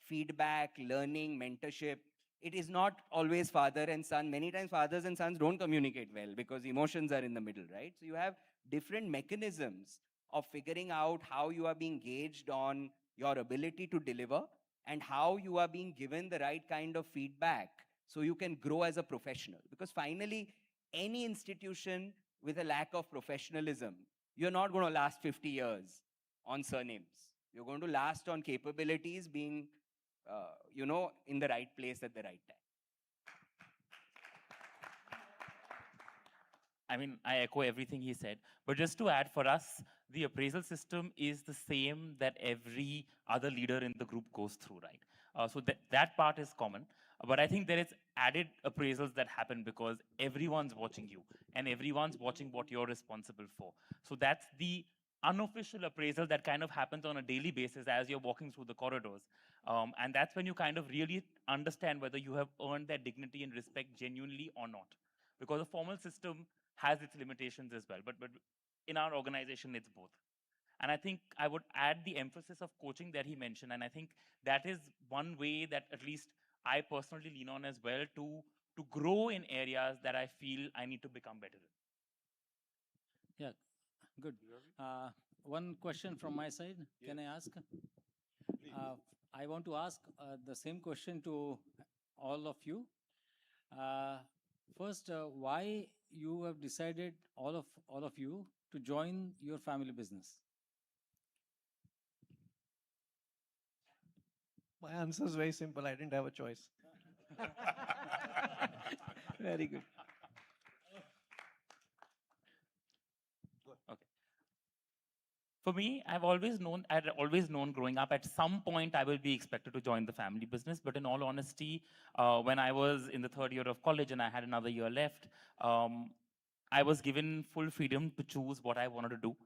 feedback, learning, mentorship. It is not always father and son. Many times fathers and sons don't communicate well because emotions are in the middle, right? So you have different mechanisms of figuring out how you are being gauged on your ability to deliver and how you are being given the right kind of feedback so you can grow as a professional. Because finally, any institution with a lack of professionalism, you're not going to last 50 years on surnames. You're going to last on capabilities being you know, in the right place at the right time. I mean, I echo everything he said. But just to add, for us, the appraisal system is the same that every other leader in the group goes through, right? So that part is common. But I think there is added appraisals that happen because everyone's watching you and everyone's watching what you're responsible for. So that's the unofficial appraisal that kind of happens on a daily basis as you're walking through the corridors. And that's when you kind of really understand whether you have earned that dignity and respect genuinely or not. Because the formal system has its limitations as well. But in our organization, it's both. And I think I would add the emphasis of coaching that he mentioned. And I think that is one way that at least I personally lean on as well to grow in areas that I feel I need to become better in. Yeah, good. One question from my side. Can I ask? I want to ask the same question to all of you. First, why you have decided, all of you, to join your family business? My answer is very simple. I didn't have a choice. Very good. Okay. For me, I'd always known growing up, at some point I will be expected to join the family business. But in all honesty, when I was in the third year of college and I had another year left, I was given full freedom to choose what I wanted to do.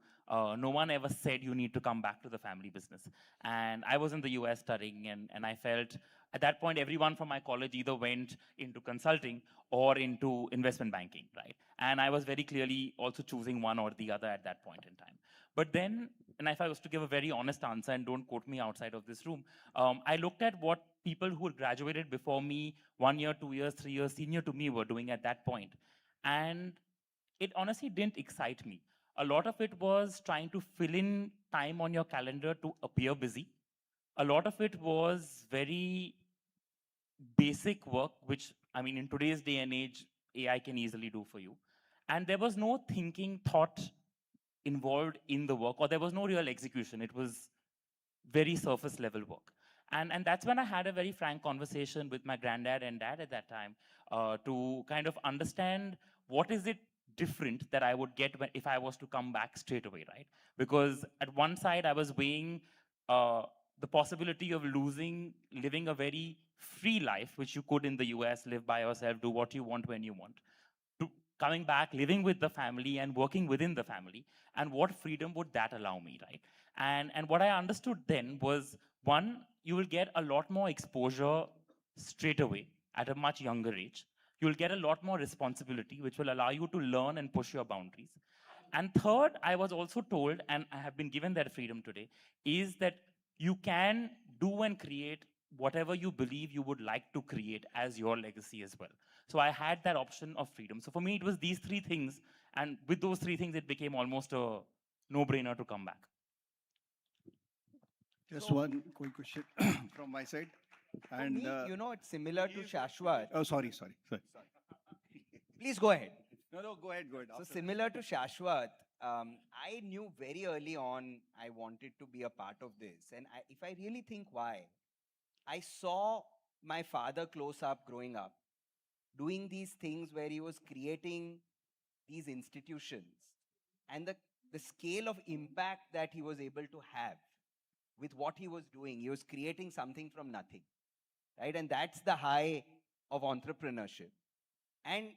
No one ever said you need to come back to the family business. And I was in the US studying, and I felt at that point, everyone from my college either went into consulting or into investment banking, right? And I was very clearly also choosing one or the other at that point in time. But then, and if I was to give a very honest answer, and don't quote me outside of this room, I looked at what people who had graduated before me, 1 year, 2 years, 3 years senior to me, were doing at that point. And it honestly didn't excite me. A lot of it was trying to fill in time on your calendar to appear busy. A lot of it was very basic work, which, I mean, in today's day and age, AI can easily do for you. And there was no thinking, thought involved in the work, or there was no real execution. It was very surface level work. And that's when I had a very frank conversation with my granddad and dad at that time to kind of understand what is it different that I would get if I was to come back straight away, right? Because at one side, I was weighing the possibility of living a very free life, which you could in the US, live by yourself, do what you want when you want, to coming back, living with the family and working within the family, and what freedom would that allow me, right? And what I understood then was, one, you will get a lot more exposure straight away at a much younger age. You'll get a lot more responsibility, which will allow you to learn and push your boundaries. And third, I was also told, and I have been given that freedom today, is that you can do and create whatever you believe you would like to create as your legacy as well. So I had that option of freedom. So for me, it was these three things. And with those three things, it became almost a no-brainer to come back. Just So- one quick question from my side. For me, you know, it's similar to Shashwat. Oh, sorry. Please go ahead. No, go ahead. So similar to Shashwat, I knew very early on I wanted to be a part of this. And if I really think why, I saw my father close up growing up, doing these things where he was creating these institutions and the scale of impact that he was able to have with what he was doing. He was creating something from nothing, right? And that's the high of entrepreneurship. And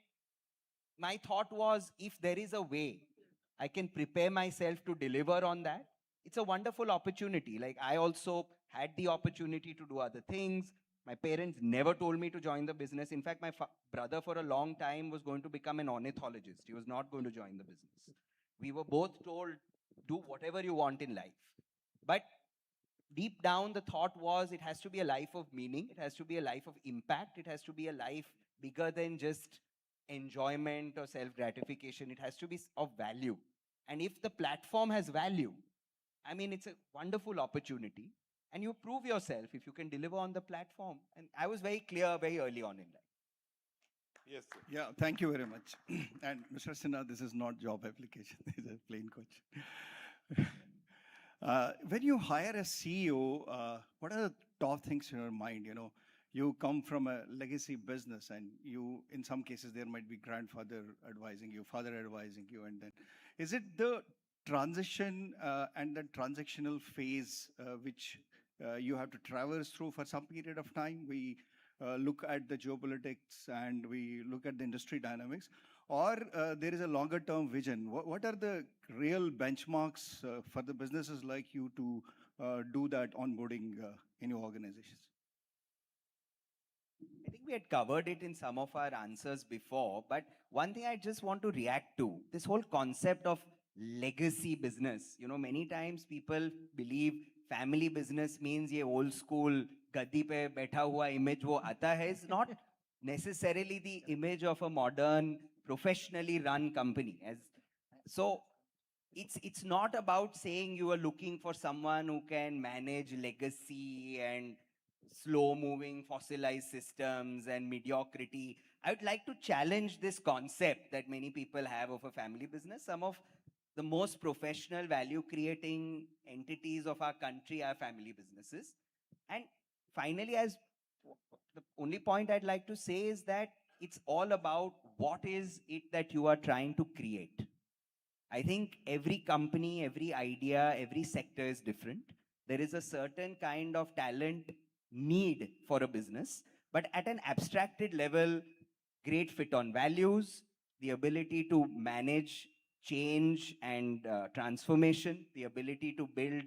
my thought was, if there is a way I can prepare myself to deliver on that, it's a wonderful opportunity. Like, I also had the opportunity to do other things. My parents never told me to join the business. In fact, my brother for a long time was going to become an ornithologist. He was not going to join the business. We were both told, do whatever you want in life. But deep down, the thought was it has to be a life of meaning. It has to be a life of impact. It has to be a life bigger than just enjoyment or self-gratification. It has to be of value. And if the platform has value, I mean, it's a wonderful opportunity. And you prove yourself if you can deliver on the platform. And I was very clear very early on in life. Yes, sir. Yeah, thank you very much. And Mr. Sinha, this is not job application. This is a plain question. When you hire a CEO, what are the top things in your mind? You know, you come from a legacy business, and you, in some cases, there might be grandfather advising you, father advising you, and then is it the transition and the transactional phase which you have to traverse through for some period of time? We look at the geopolitics and we look at the industry dynamics, or there is a longer term vision. What are the real benchmarks for the businesses like you to do that onboarding in your organizations? I think we had covered it in some of our answers before, but one thing I just want to react to, this whole concept of legacy business. You know, many times people believe family business means ye old school gaddi pe baitha hua image wo aata hai, is not necessarily the image of a modern professionally run company. So it's not about saying you are looking for someone who can manage legacy and slow moving fossilized systems and mediocrity. I would like to challenge this concept that many people have of a family business. Some of the most professional value creating entities of our country are family businesses. And finally, as the only point I'd like to say is that it's all about what is it that you are trying to create. I think every company, every idea, every sector is different. There is a certain kind of talent need for a business, but at an abstracted level, great fit on values, the ability to manage change and transformation, the ability to build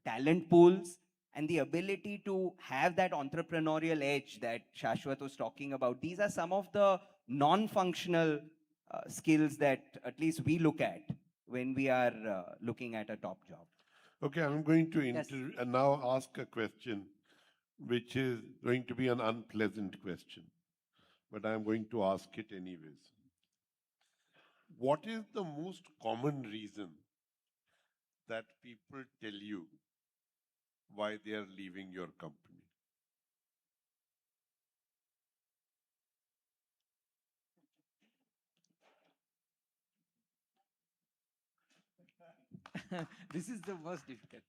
talent pools, and the ability to have that entrepreneurial edge that Shashwat was talking about. These are some of the non-functional skills that at least we look at when we are looking at a top job. Okay, I'm going to Yes. now ask a question, which is going to be an unpleasant question, but I'm going to ask it anyways. What is the most common reason that people tell you why they are leaving your company? This is the most difficult.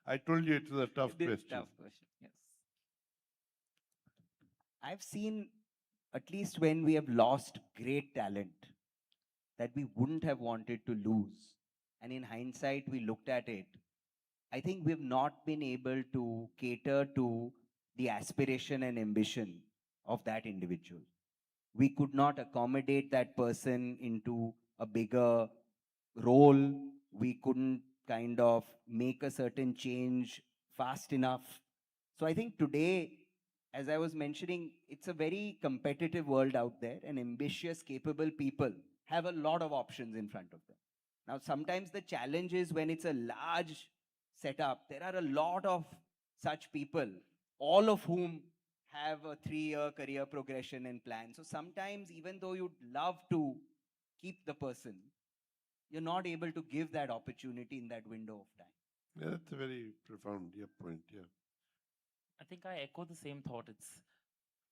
I told you it was a tough question. Tough question, yes. I've seen, at least when we have lost great talent that we wouldn't have wanted to lose, and in hindsight we looked at it, I think we've not been able to cater to the aspiration and ambition of that individual. We could not accommodate that person into a bigger role. We couldn't kind of make a certain change fast enough. So I think today as I was mentioning, it's a very competitive world out there, and ambitious, capable people have a lot of options in front of them. Now, sometimes the challenge is when it's a large setup, there are a lot of such people, all of whom have a 3-year career progression and plan. So sometimes, even though you'd love to keep the person, you're not able to give that opportunity in that window of time. Yeah, that's a very profound point. Yeah. I think I echo the same thought. It's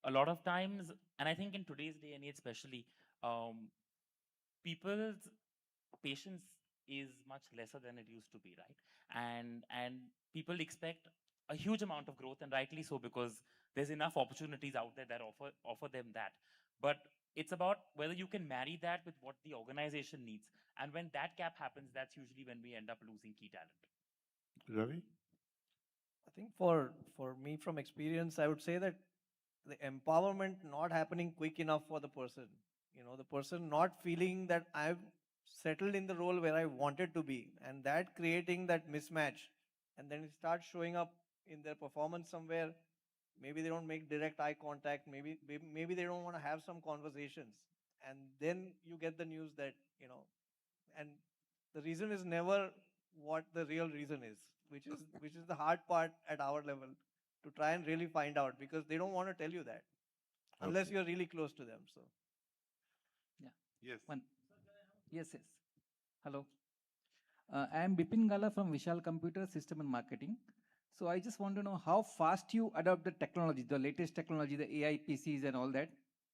a lot of times, and I think in today's day and age especially, people's patience is much lesser than it used to be, right? And people expect a huge amount of growth, and rightly so, because there's enough opportunities out there that offer them that. But it's about whether you can marry that with what the organization needs. And when that gap happens, that's usually when we end up losing key talent. Ravi? I think for me, from experience, I would say that the empowerment not happening quick enough for the person. You know, the person not feeling that I've settled in the role where I wanted to be, and that creating that mismatch, and then it starts showing up in their performance somewhere. Maybe they don't make direct eye contact. Maybe they don't want to have some conversations, and then you get the news that, you know, and the reason is never what the real reason is, which is the hard part at our level to try and really find out, because they don't want to tell you that unless you're really close to them. So yeah. Yes. Yes. Hello. I am Bipin Gala from Vishal Computer System and Marketing. So I just want to know how fast you adopt the technology, the latest technology, the AI PCs and all that.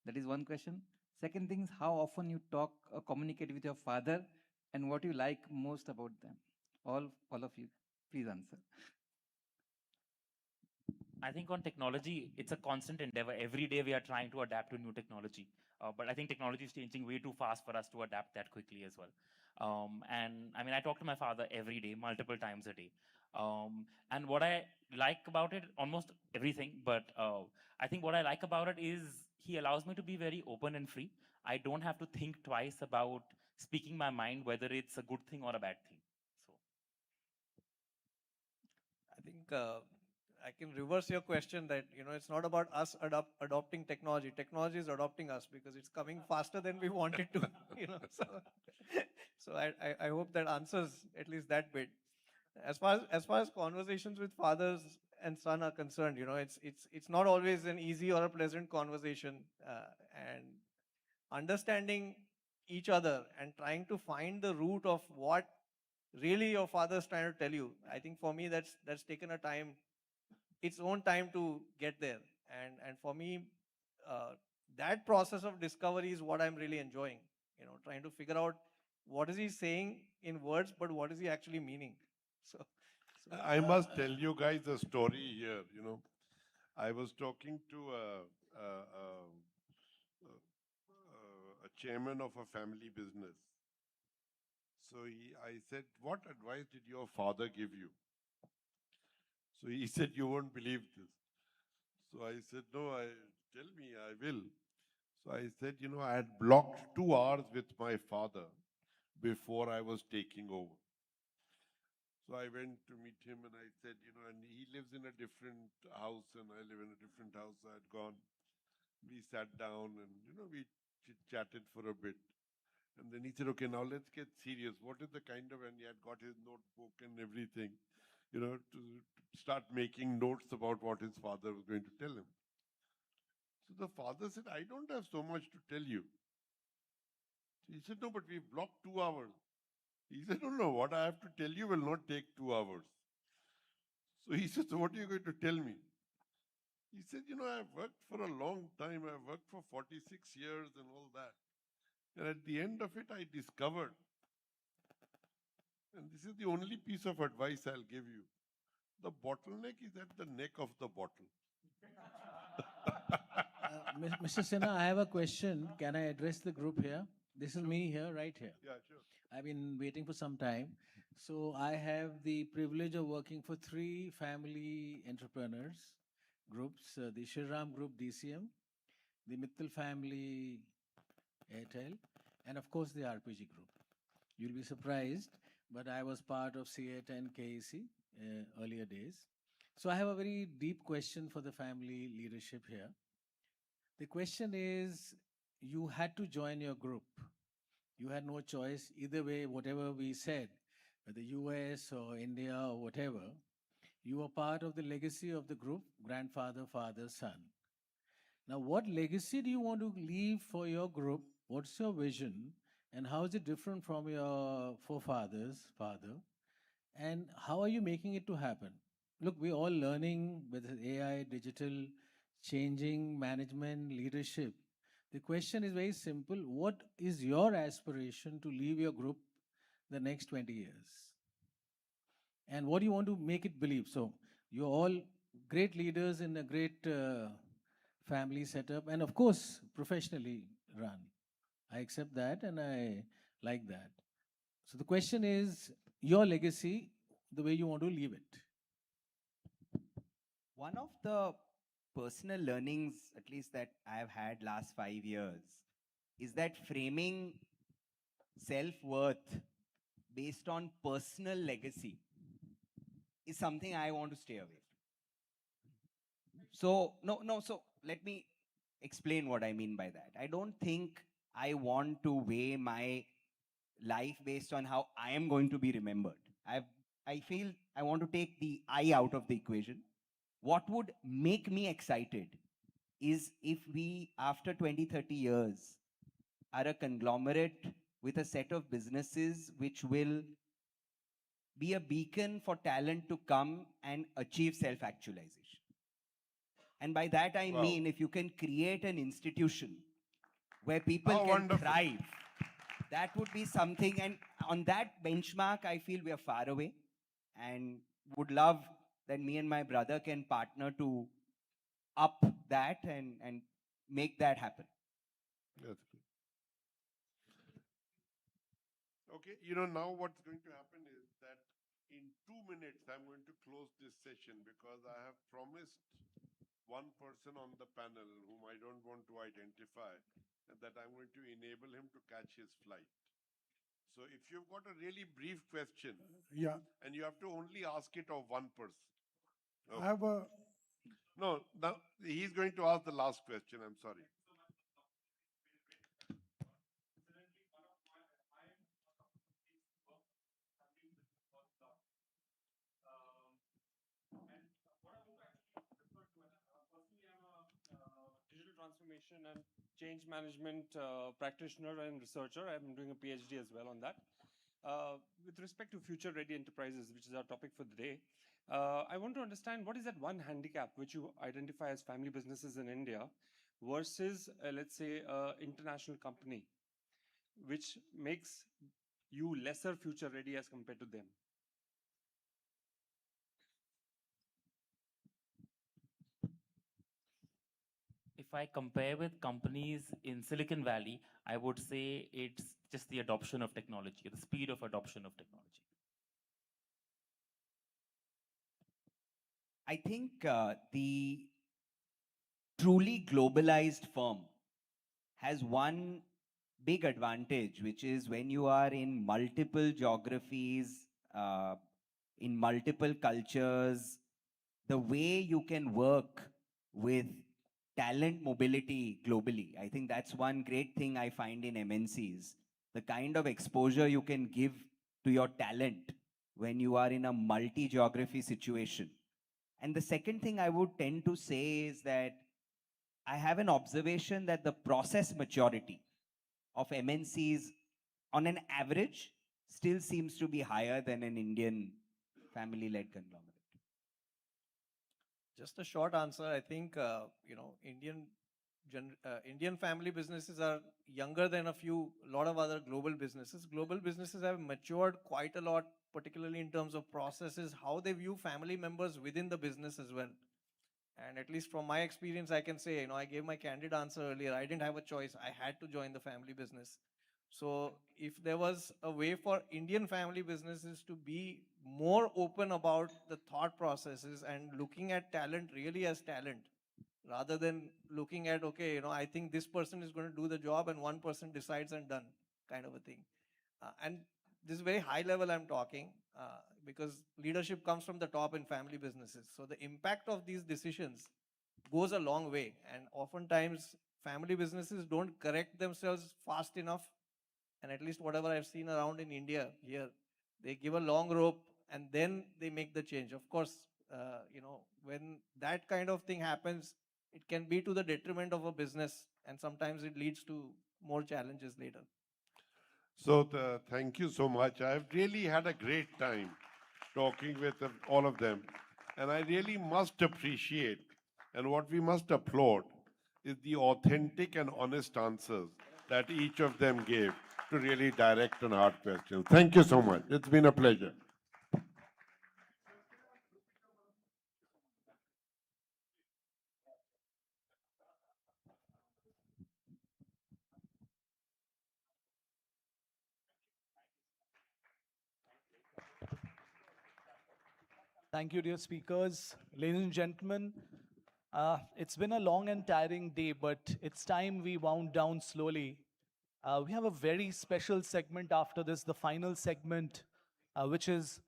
That is one question. Second thing is how often you talk or communicate with your father, and what you like most about them. All of you, please answer. I think on technology, it's a constant endeavor. Every day we are trying to adapt to new technology. But I think technology is changing way too fast for us to adapt that quickly as well. And I mean, I talk to my father every day, multiple times a day. And what I like about it, almost everything, but I think what I like about it is he allows me to be very open and free. I don't have to think twice about speaking my mind, whether it's a good thing or a bad thing. So I think I can reverse your question that, you know, it's not about us adopting technology. Technology is adopting us because it's coming faster than we want it to, you know. So I hope that answers at least that bit. As far as conversations with fathers and son are concerned, you know, it's not always an easy or a pleasant conversation, and understanding each other and trying to find the root of what really your father's trying to tell you. I think for me that's taken its own time to get there, and for me that process of discovery is what I'm really enjoying. You know, trying to figure out what is he saying in words, but what is he actually meaning. So I must tell you guys a story here. You know, I was talking to a chairman of a family business. So I said, "What advice did your father give you?" So he said, "You won't believe this." So I said, "No, tell me, I will." So I said, "You know, I had blocked 2 hours with my father before I was taking over." So I went to meet him and I said, you know, and he lives in a different house and I live in a different house. I had gone. We sat down and, you know, we chatted for a bit. And then he said, "Okay, now let's get serious. What is the kind of," and he had got his notebook and everything, you know, to start making notes about what his father was going to tell him. So the father said, "I don't have so much to tell you." He said, "No, but we've blocked 2 hours." He said, "No, what I have to tell you will not take 2 hours." So he said, "So what are you going to tell me?" He said, "You know, I've worked for a long time. I've worked for 46 years and all that. And at the end of it, I discovered, and this is the only piece of advice I'll give you, the bottleneck is at the neck of the bottle." Mr. Sinha, I have a question. Can I address the group here? This is me here, right here. Yeah, sure. I've been waiting for some time. So I have the privilege of working for 3 family entrepreneurs groups, the Shriram Group DCM, the Mittal family Airtel, and of course the RPG Group. You'll be surprised, but I was part of CII and KEC earlier days. So I have a very deep question for the family leadership here. The question is, you had to join your group. You had no choice. Either way, whatever we said, whether US or India or whatever, you were part of the legacy of the group, grandfather, father, son. Now, what legacy do you want to leave for your group? What's your vision? And how is it different from your forefathers, father? And how are you making it to happen? Look, we're all learning with AI, digital, changing management, leadership. The question is very simple. What is your aspiration to leave your group the next 20 years? And what do you want to make it believe? So you're all great leaders in a great family setup, and of course, professionally run. I accept that and I like that. So the question is your legacy, the way you want to leave it. One of the personal learnings, at least that I've had last 5 years, is that framing self-worth based on personal legacy is something I want to stay away from. So let me explain what I mean by that. I don't think I want to weigh my life based on how I am going to be remembered. I feel I want to take the I out of the equation. What would make me excited is if we, after 20, 30 years, are a conglomerate with a set of businesses which will be a beacon for talent to come and achieve self-actualization. And by that I mean, if you can create an institution where people can thrive, that would be something. And on that benchmark, I feel we are far away, and would love that me and my brother can partner to up that and make that happen. That's good. Okay, you know, now what's going to happen is that in 2 minutes, I'm going to close this session because I have promised one person on the panel whom I don't want to identify, that I'm going to enable him to catch his flight. So if you've got a really brief question, and you have to only ask it of one person. I have a... No, he's going to ask the last question, I'm sorry. Digital transformation and change management practitioner and researcher. I'm doing a PhD as well on that. With respect to future-ready enterprises, which is our topic for the day, I want to understand what is that one handicap which you identify as family businesses in India versus, let's say, an international company, which makes you lesser future-ready as compared to them? If I compare with companies in Silicon Valley, I would say it's just the adoption of technology, the speed of adoption of technology. I think the truly globalized firm has one big advantage, which is when you are in multiple geographies, in multiple cultures, the way you can work with talent mobility globally. I think that's one great thing I find in MNCs. The kind of exposure you can give to your talent when you are in a multi-geography situation. And the second thing I would tend to say is that I have an observation that the process maturity of MNCs on an average still seems to be higher than an Indian family-led conglomerate. Just a short answer. I think, Indian family businesses are younger than a lot of other global businesses. Global businesses have matured quite a lot, particularly in terms of processes, how they view family members within the business as well. And at least from my experience, I can say, I gave my candid answer earlier. I didn't have a choice. I had to join the family business. So if there was a way for Indian family businesses to be more open about the thought processes and looking at talent really as talent, rather than looking at, okay, I think this person is going to do the job and one person decides and done, kind of a thing. And this is very high level I'm talking. because leadership comes from the top in family businesses. So the impact of these decisions goes a long way. And oftentimes, family businesses don't correct themselves fast enough. And at least whatever I've seen around in India here, they give a long rope and then they make the change. Of course, when that kind of thing happens, it can be to the detriment of a business, and sometimes it leads to more challenges later. So thank you so much. I've really had a great time talking with all of them. And I really must appreciate, and what we must applaud, is the authentic and honest answers that each of them gave to really direct and hard questions. Thank you so much. It's been a pleasure. Thank you, dear speakers. Ladies and gentlemen, it's been a long and tiring day, but it's time we wound down slowly. We have a very special segment after this, the final segment, which is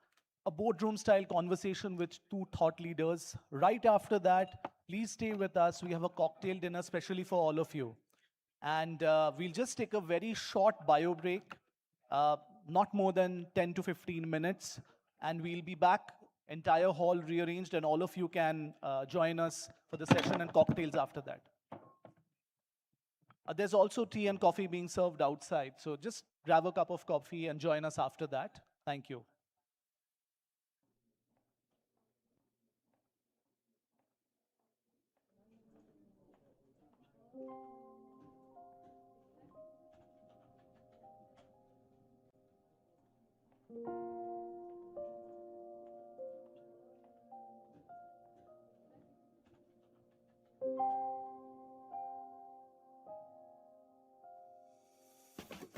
a boardroom style conversation with two thought leaders. Right after that, please stay with us. We have a cocktail dinner specially for all of you. And we'll just take a very short bio break, not more than 10 to 15 minutes. And we'll be back, entire hall rearranged, and all of you can join us for the session and cocktails after that. There's also tea and coffee being served outside. So just grab a cup of coffee and join us after that. Thank you.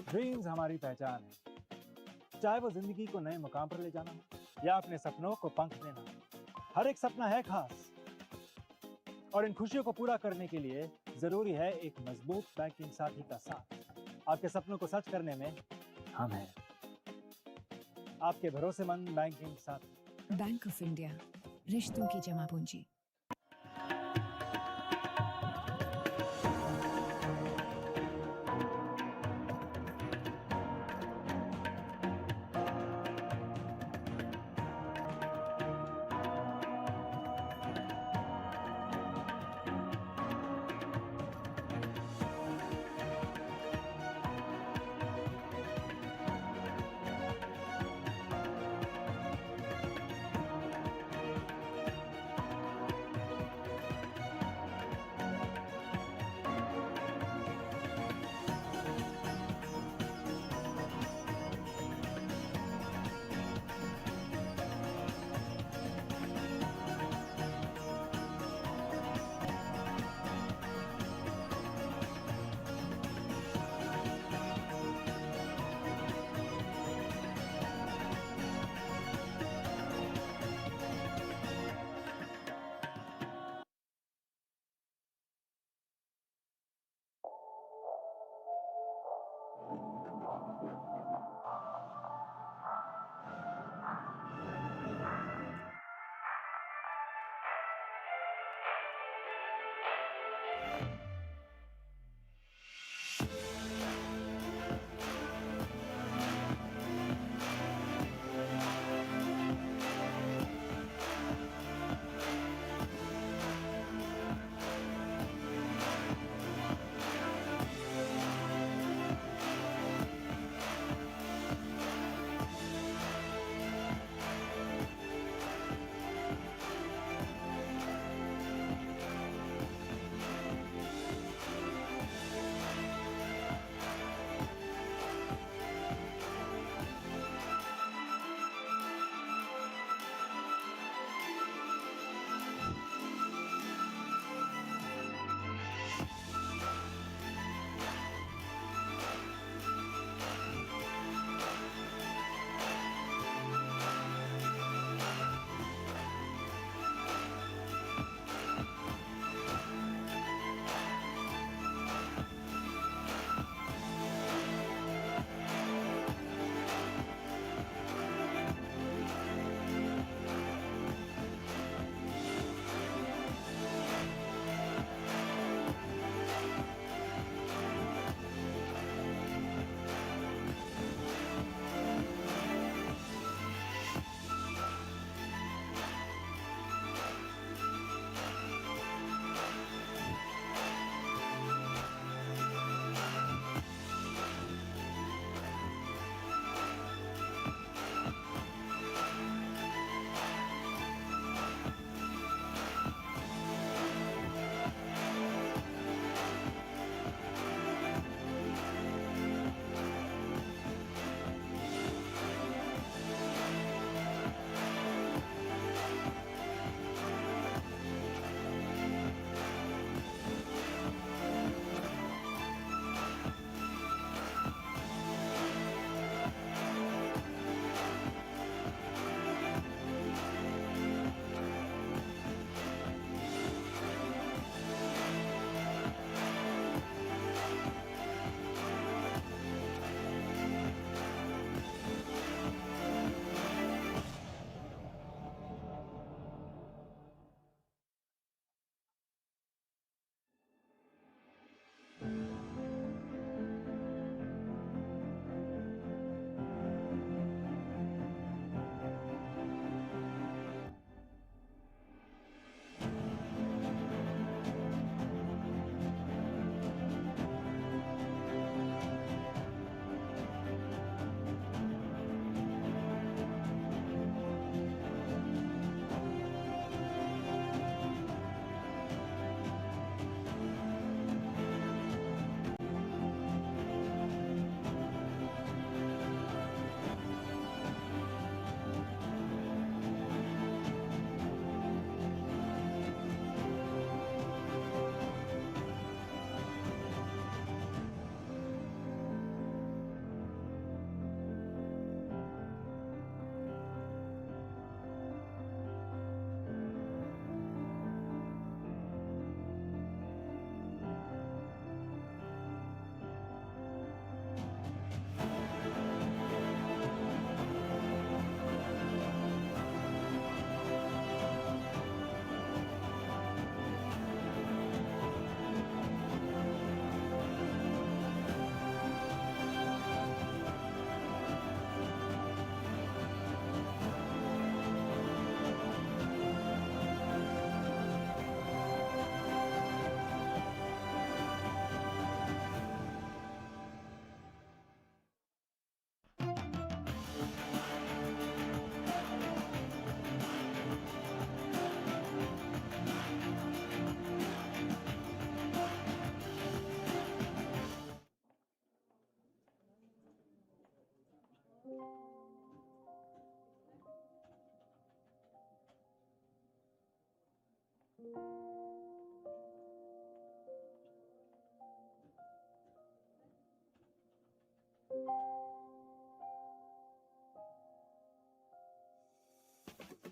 Dreams हमारी पहचान है, चाहे वो जिंदगी को नए मुकाम पर ले जाना या अपने सपनों को पंख देना। हर एक सपना है खास, और इन खुशियों को पूरा करने के लिए जरूरी है एक मजबूत बैंकिंग साथी का साथ। आपके सपनों को सच करने में हम हैं, आपके भरोसेमंद बैंकिंग साथी। बैंक ऑफ इंडिया, रिश्तों की जमा पूंजी।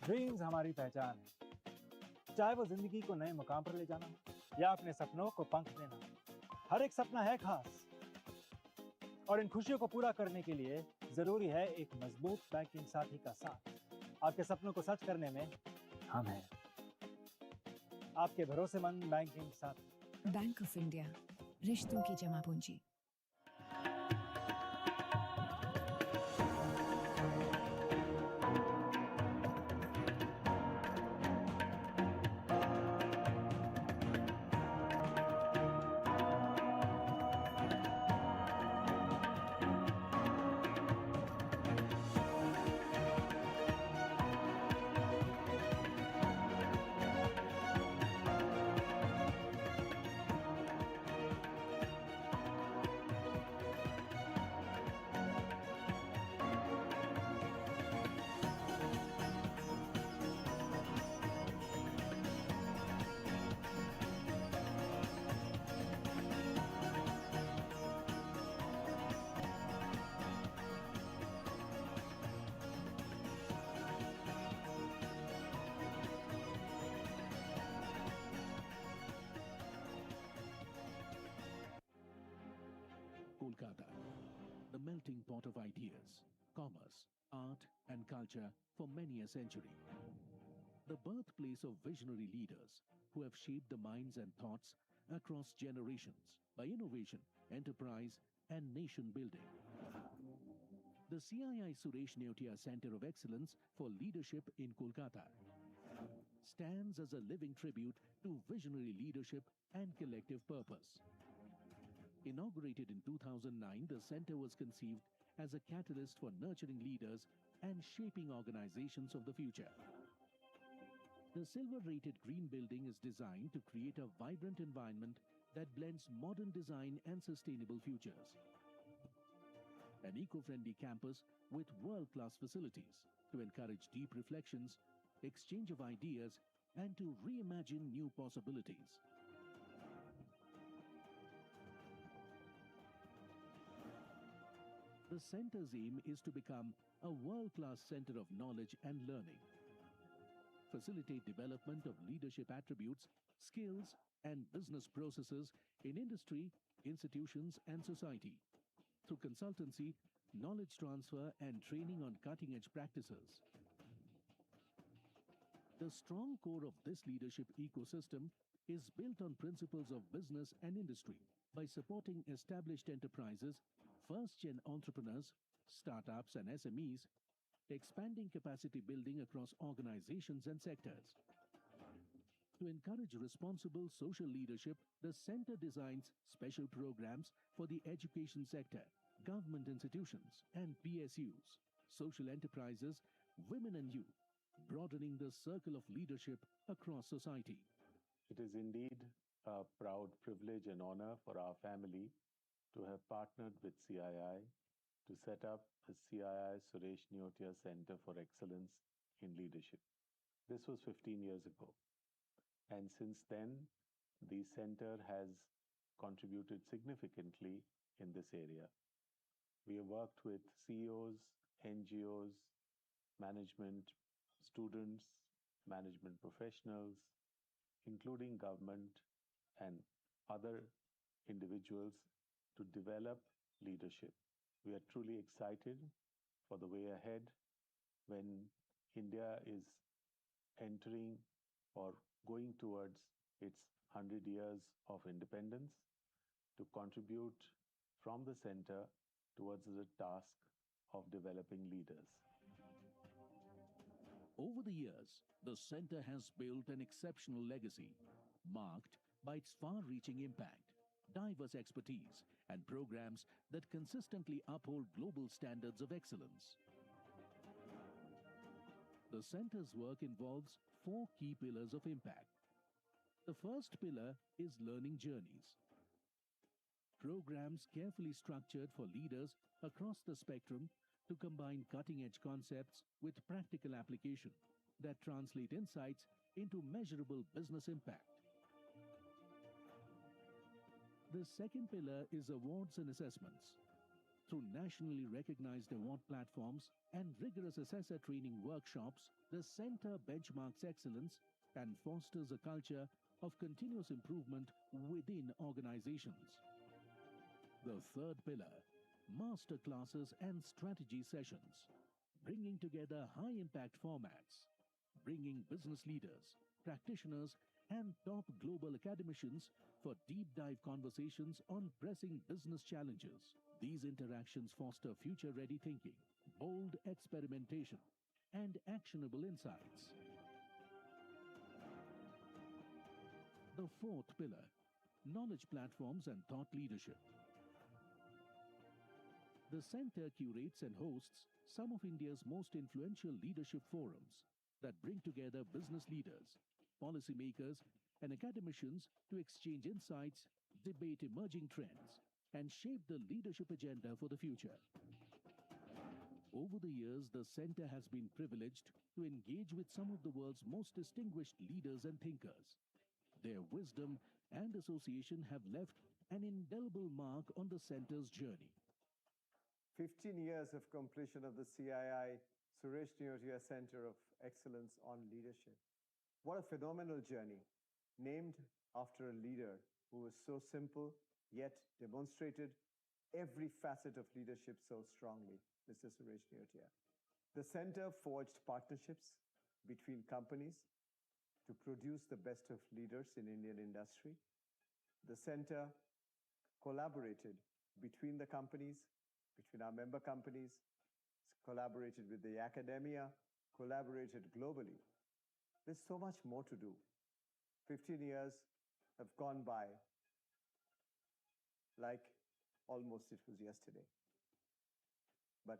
ड्रीम्स हमारी पहचान है, चाहे वो जिंदगी को नए मुकाम पर ले जाना हो या अपने सपनों को पंख देना। हर एक सपना है खास, और इन खुशियों को पूरा करने के लिए जरूरी है एक मजबूत बैंकिंग साथी का साथ। आपके सपनों को सच करने में हम हैं, आपके भरोसेमंद बैंकिंग साथी। बैंक ऑफ इंडिया, रिश्तों की जमा पूंजी। Kolkata, the melting pot of ideas, commerce, art, and culture for many a century. The birthplace of visionary leaders who have shaped the minds and thoughts across generations by innovation, enterprise, and nation building. The CII Suresh Neotia Center of Excellence for Leadership in Kolkata stands as a living tribute to visionary leadership and collective purpose. Inaugurated in 2009, the center was conceived as a catalyst for nurturing leaders and shaping organizations of the future. The silver-rated green building is designed to create a vibrant environment that blends modern design and sustainable futures. An eco-friendly campus with world-class facilities to encourage deep reflections, exchange of ideas, and to reimagine new possibilities. The center's aim is to become a world-class center of knowledge and learning, facilitate development of leadership attributes, skills, and business processes in industry, institutions, and society through consultancy, knowledge transfer, and training on cutting-edge practices. The strong core of this leadership ecosystem is built on principles of business and industry by supporting established enterprises, first-gen entrepreneurs, startups, and SMEs, expanding capacity building across organizations and sectors. To encourage responsible social leadership, the center designs special programs for the education sector, government institutions, and PSUs, social enterprises, women and youth, broadening the circle of leadership across society. It is indeed a proud privilege and honor for our family to have partnered with CII to set up the CII Suresh Neotia Center for Excellence in Leadership. This was 15 years ago. And since then, the center has contributed significantly in this area. We have worked with CEOs, NGOs, management, students, management professionals, including government and other individuals to develop leadership. We are truly excited for the way ahead when India is entering or going towards its 100 years of independence to contribute from the center towards the task of developing leaders. Over the years, the center has built an exceptional legacy, marked by its far-reaching impact, diverse expertise, and programs that consistently uphold global standards of excellence. The center's work involves 4 key pillars of impact. The first pillar is learning journeys. Programs carefully structured for leaders across the spectrum to combine cutting-edge concepts with practical application that translate insights into measurable business impact. The second pillar is awards and assessments. Through nationally recognized award platforms and rigorous assessor training workshops, the center benchmarks excellence and fosters a culture of continuous improvement within organizations. The third pillar, master classes and strategy sessions, bringing together high-impact formats, bringing business leaders, practitioners, and top global academicians for deep dive conversations on pressing business challenges. These interactions foster future-ready thinking, bold experimentation, and actionable insights. The fourth pillar, knowledge platforms and thought leadership. The center curates and hosts some of India's most influential leadership forums that bring together business leaders, policymakers, and academicians to exchange insights, debate emerging trends, and shape the leadership agenda for the future. Over the years, the center has been privileged to engage with some of the world's most distinguished leaders and thinkers. Their wisdom and association have left an indelible mark on the center's journey. 15 years of completion of the CII Suresh Neotia Center of Excellence on Leadership. What a phenomenal journey, named after a leader who was so simple, yet demonstrated every facet of leadership so strongly, Mr. Suresh Neotia. The center forged partnerships between companies to produce the best of leaders in Indian industry. The center collaborated between the companies, between our member companies, collaborated with the academia, collaborated globally. There's so much more to do. 15 years have gone by like almost it was yesterday. But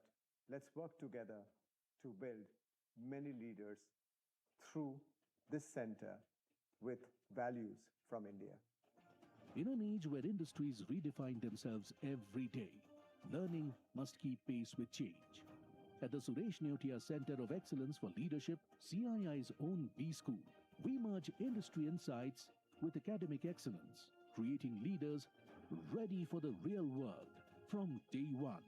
let's work together to build many leaders through this center with values from India. In an age where industries redefine themselves every day, learning must keep pace with change. At the Suresh Neotia Center of Excellence for Leadership, CII's own B School, we merge industry insights with academic excellence, creating leaders ready for the real world from day one.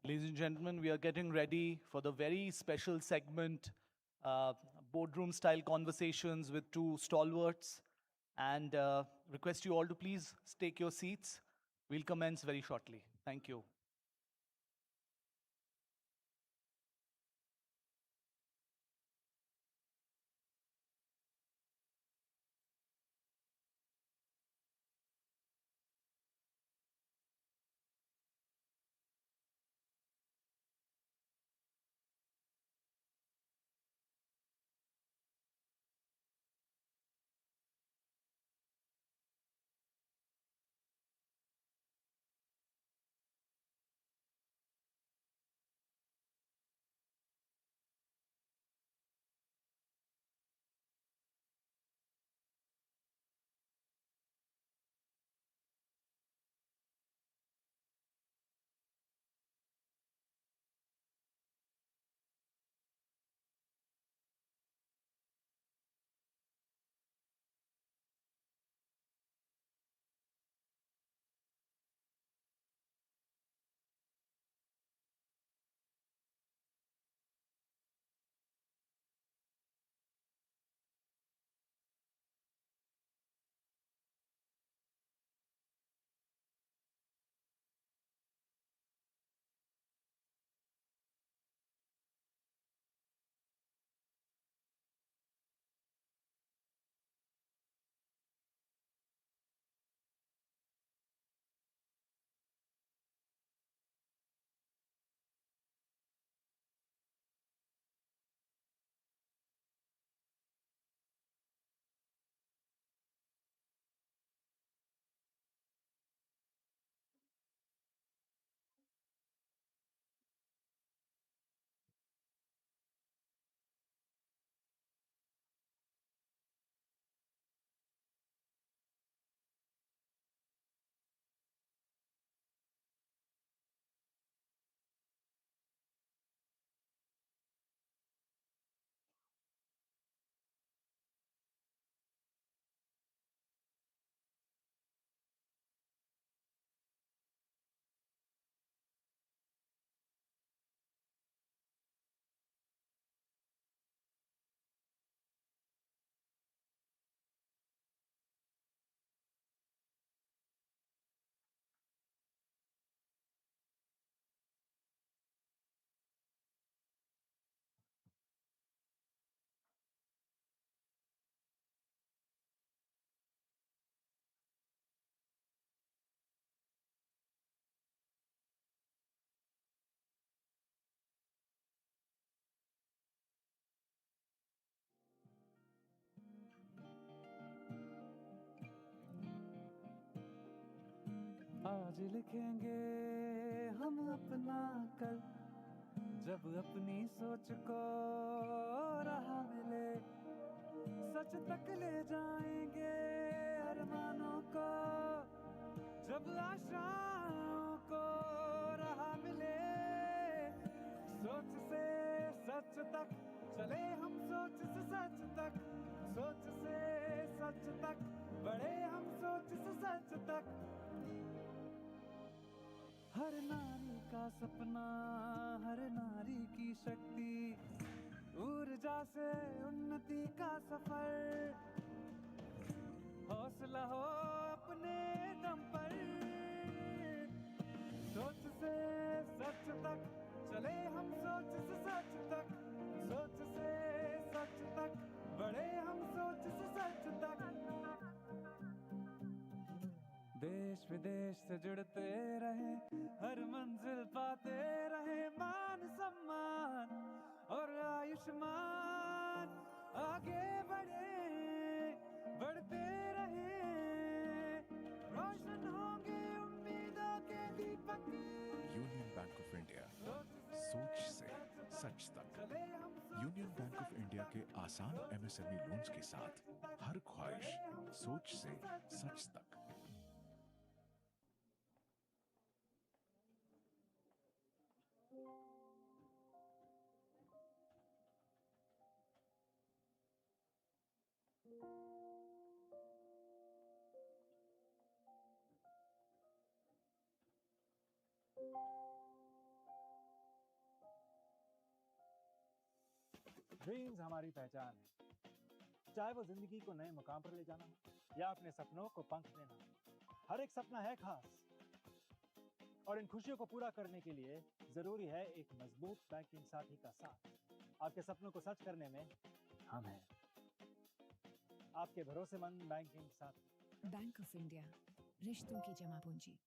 Ladies and gentlemen, we are getting ready for the very special segment, boardroom style conversations with two stalwarts. And request you all to please take your seats. We'll commence very shortly. Thank you. आज लिखेंगे हम अपना कल, जब अपनी सोच को राह मिले, सच तक ले जाएंगे अरमानों को, जब आशाओं को राह मिले। सोच से सच तक चले हम, सोच से सच तक, सोच से सच तक बढ़े हम, सोच से सच तक। हर नारी का सपना, हर नारी की शक्ति, ऊर्जा से उन्नति का सफर, हौसला हो अपने दम पर। सोच से सच तक चले हम, सोच से सच तक, सोच से सच तक बढ़े हम, सोच से सच तक। देश विदेश से जुड़ते रहे, हर मंजिल पाते रहे, मान सम्मान और आयुष्मान। आगे बढ़े, बढ़ते रहे, रोशन होंगे उम्मीदों के दीपक। यूनियन बैंक ऑफ इंडिया, सोच से सच तक। यूनियन बैंक ऑफ इंडिया के आसान एमएसएमई लोन्स के साथ हर ख्वाहिश सोच से सच तक। ड्रीम्स हमारी पहचान है, चाहे वो जिंदगी को नए मुकाम पर ले जाना हो या अपने सपनों को पंख देना। हर एक सपना है खास, और इन खुशियों को पूरा करने के लिए जरूरी है एक मजबूत बैंकिंग साथी का साथ। आपके सपनों को सच करने में हम हैं, आपके भरोसेमंद बैंकिंग साथी। बैंक ऑफ इंडिया, रिश्तों की जमा पूंजी।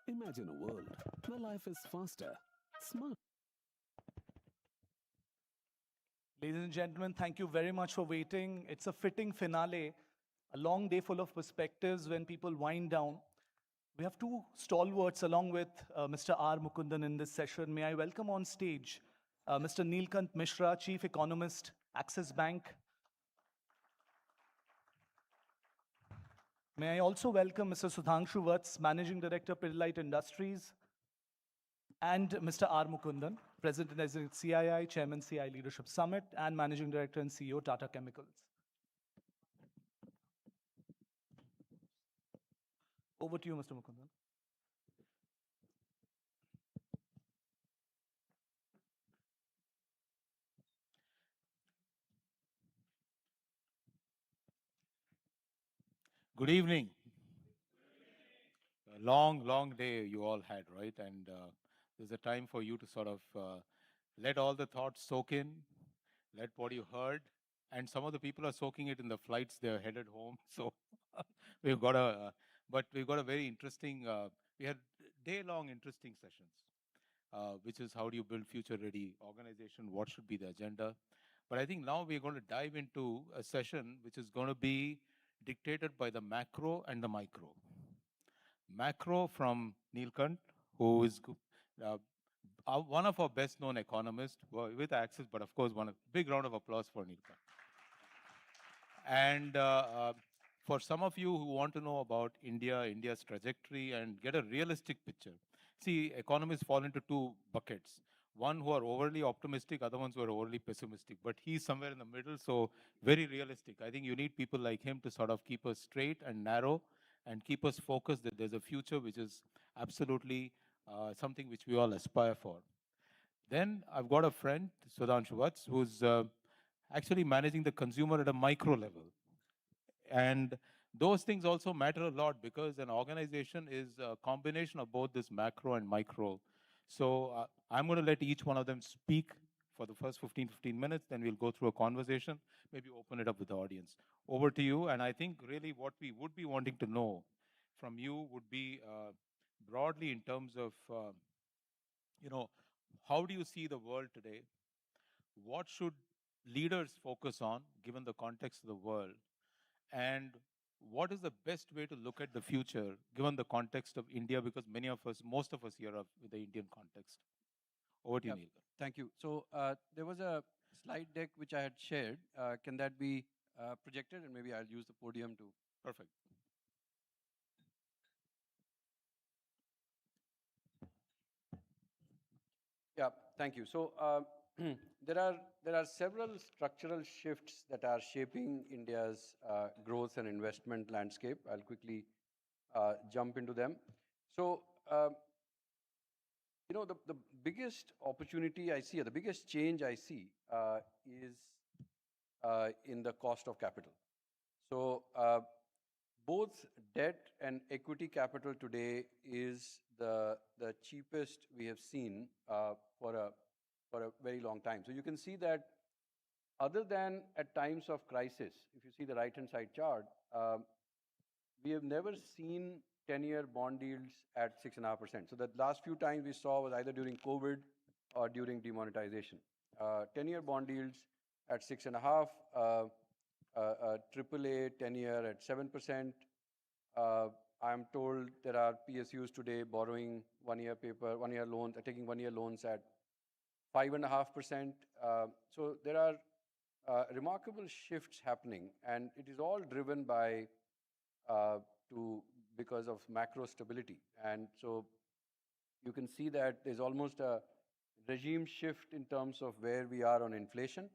Imagine a world where life is faster, smarter. Ladies and gentlemen, thank you very much for waiting. It's a fitting finale, a long day full of perspectives when people wind down. We have two stalwarts along with Mr. R. Mukundan in this session. May I welcome on stage Mr. Neelkant Mishra, Chief Economist, Axis Bank. May I also welcome Mr. Sudhanshu Vats, Managing Director, Pidilite Industries, and Mr. R. Mukundan, President and CII, Chairman, CII Leadership Summit, and Managing Director and CEO, Tata Chemicals. Over to you, Mr. Mukundan. Good evening. A long day you all had, right? And there's a time for you to sort of let all the thoughts soak in, let what you heard. And some of the people are soaking it in the flights, they're headed home. So we've got a very interesting, we had day-long interesting sessions, which is how do you build future-ready organization, what should be the agenda. But I think now we're going to dive into a session which is going to be dictated by the macro and the micro. Macro from Neelkant, who is one of our best-known economists with Axis, but of course, big round of applause for Neelkant. And for some of you who want to know about India, India's trajectory, and get a realistic picture, see, economists fall into two buckets. One who are overly optimistic, other ones who are overly pessimistic. But he's somewhere in the middle, so very realistic. I think you need people like him to sort of keep us straight and narrow and keep us focused that there's a future which is absolutely something which we all aspire for. Then I've got a friend, Sudhanshu Vats, who's actually managing the consumer at a micro level. And those things also matter a lot because an organization is a combination of both this macro and micro. So I'm going to let each one of them speak for the first 15 minutes, then we'll go through a conversation, maybe open it up with the audience. Over to you, and I think really what we would be wanting to know from you would be broadly in terms of, how do you see the world today? What should leaders focus on given the context of the world? And what is the best way to look at the future given the context of India? Because most of us here are with the Indian context. Over to you, Neil. Thank you. So there was a slide deck which I had shared. Can that be projected? And maybe I'll use the podium to. Perfect. Yeah, thank you. So there are several structural shifts that are shaping India's growth and investment landscape. I'll quickly jump into them. So the biggest opportunity I see, or the biggest change I see, is in the cost of capital. So both debt and equity capital today is the cheapest we have seen for a very long time. So you can see that other than at times of crisis, if you see the right-hand side chart, we have never seen 10-year bond yields at 6.5%. So the last few times we saw was either during COVID or during demonetization. 10-year bond yields at 6.5%, AAA 10-year at 7%. I'm told there are PSUs today borrowing one-year loans, taking one-year loans at 5.5%. So there are remarkable shifts happening, and it is all driven by because of macro stability. And so you can see that there's almost a regime shift in terms of where we are on inflation.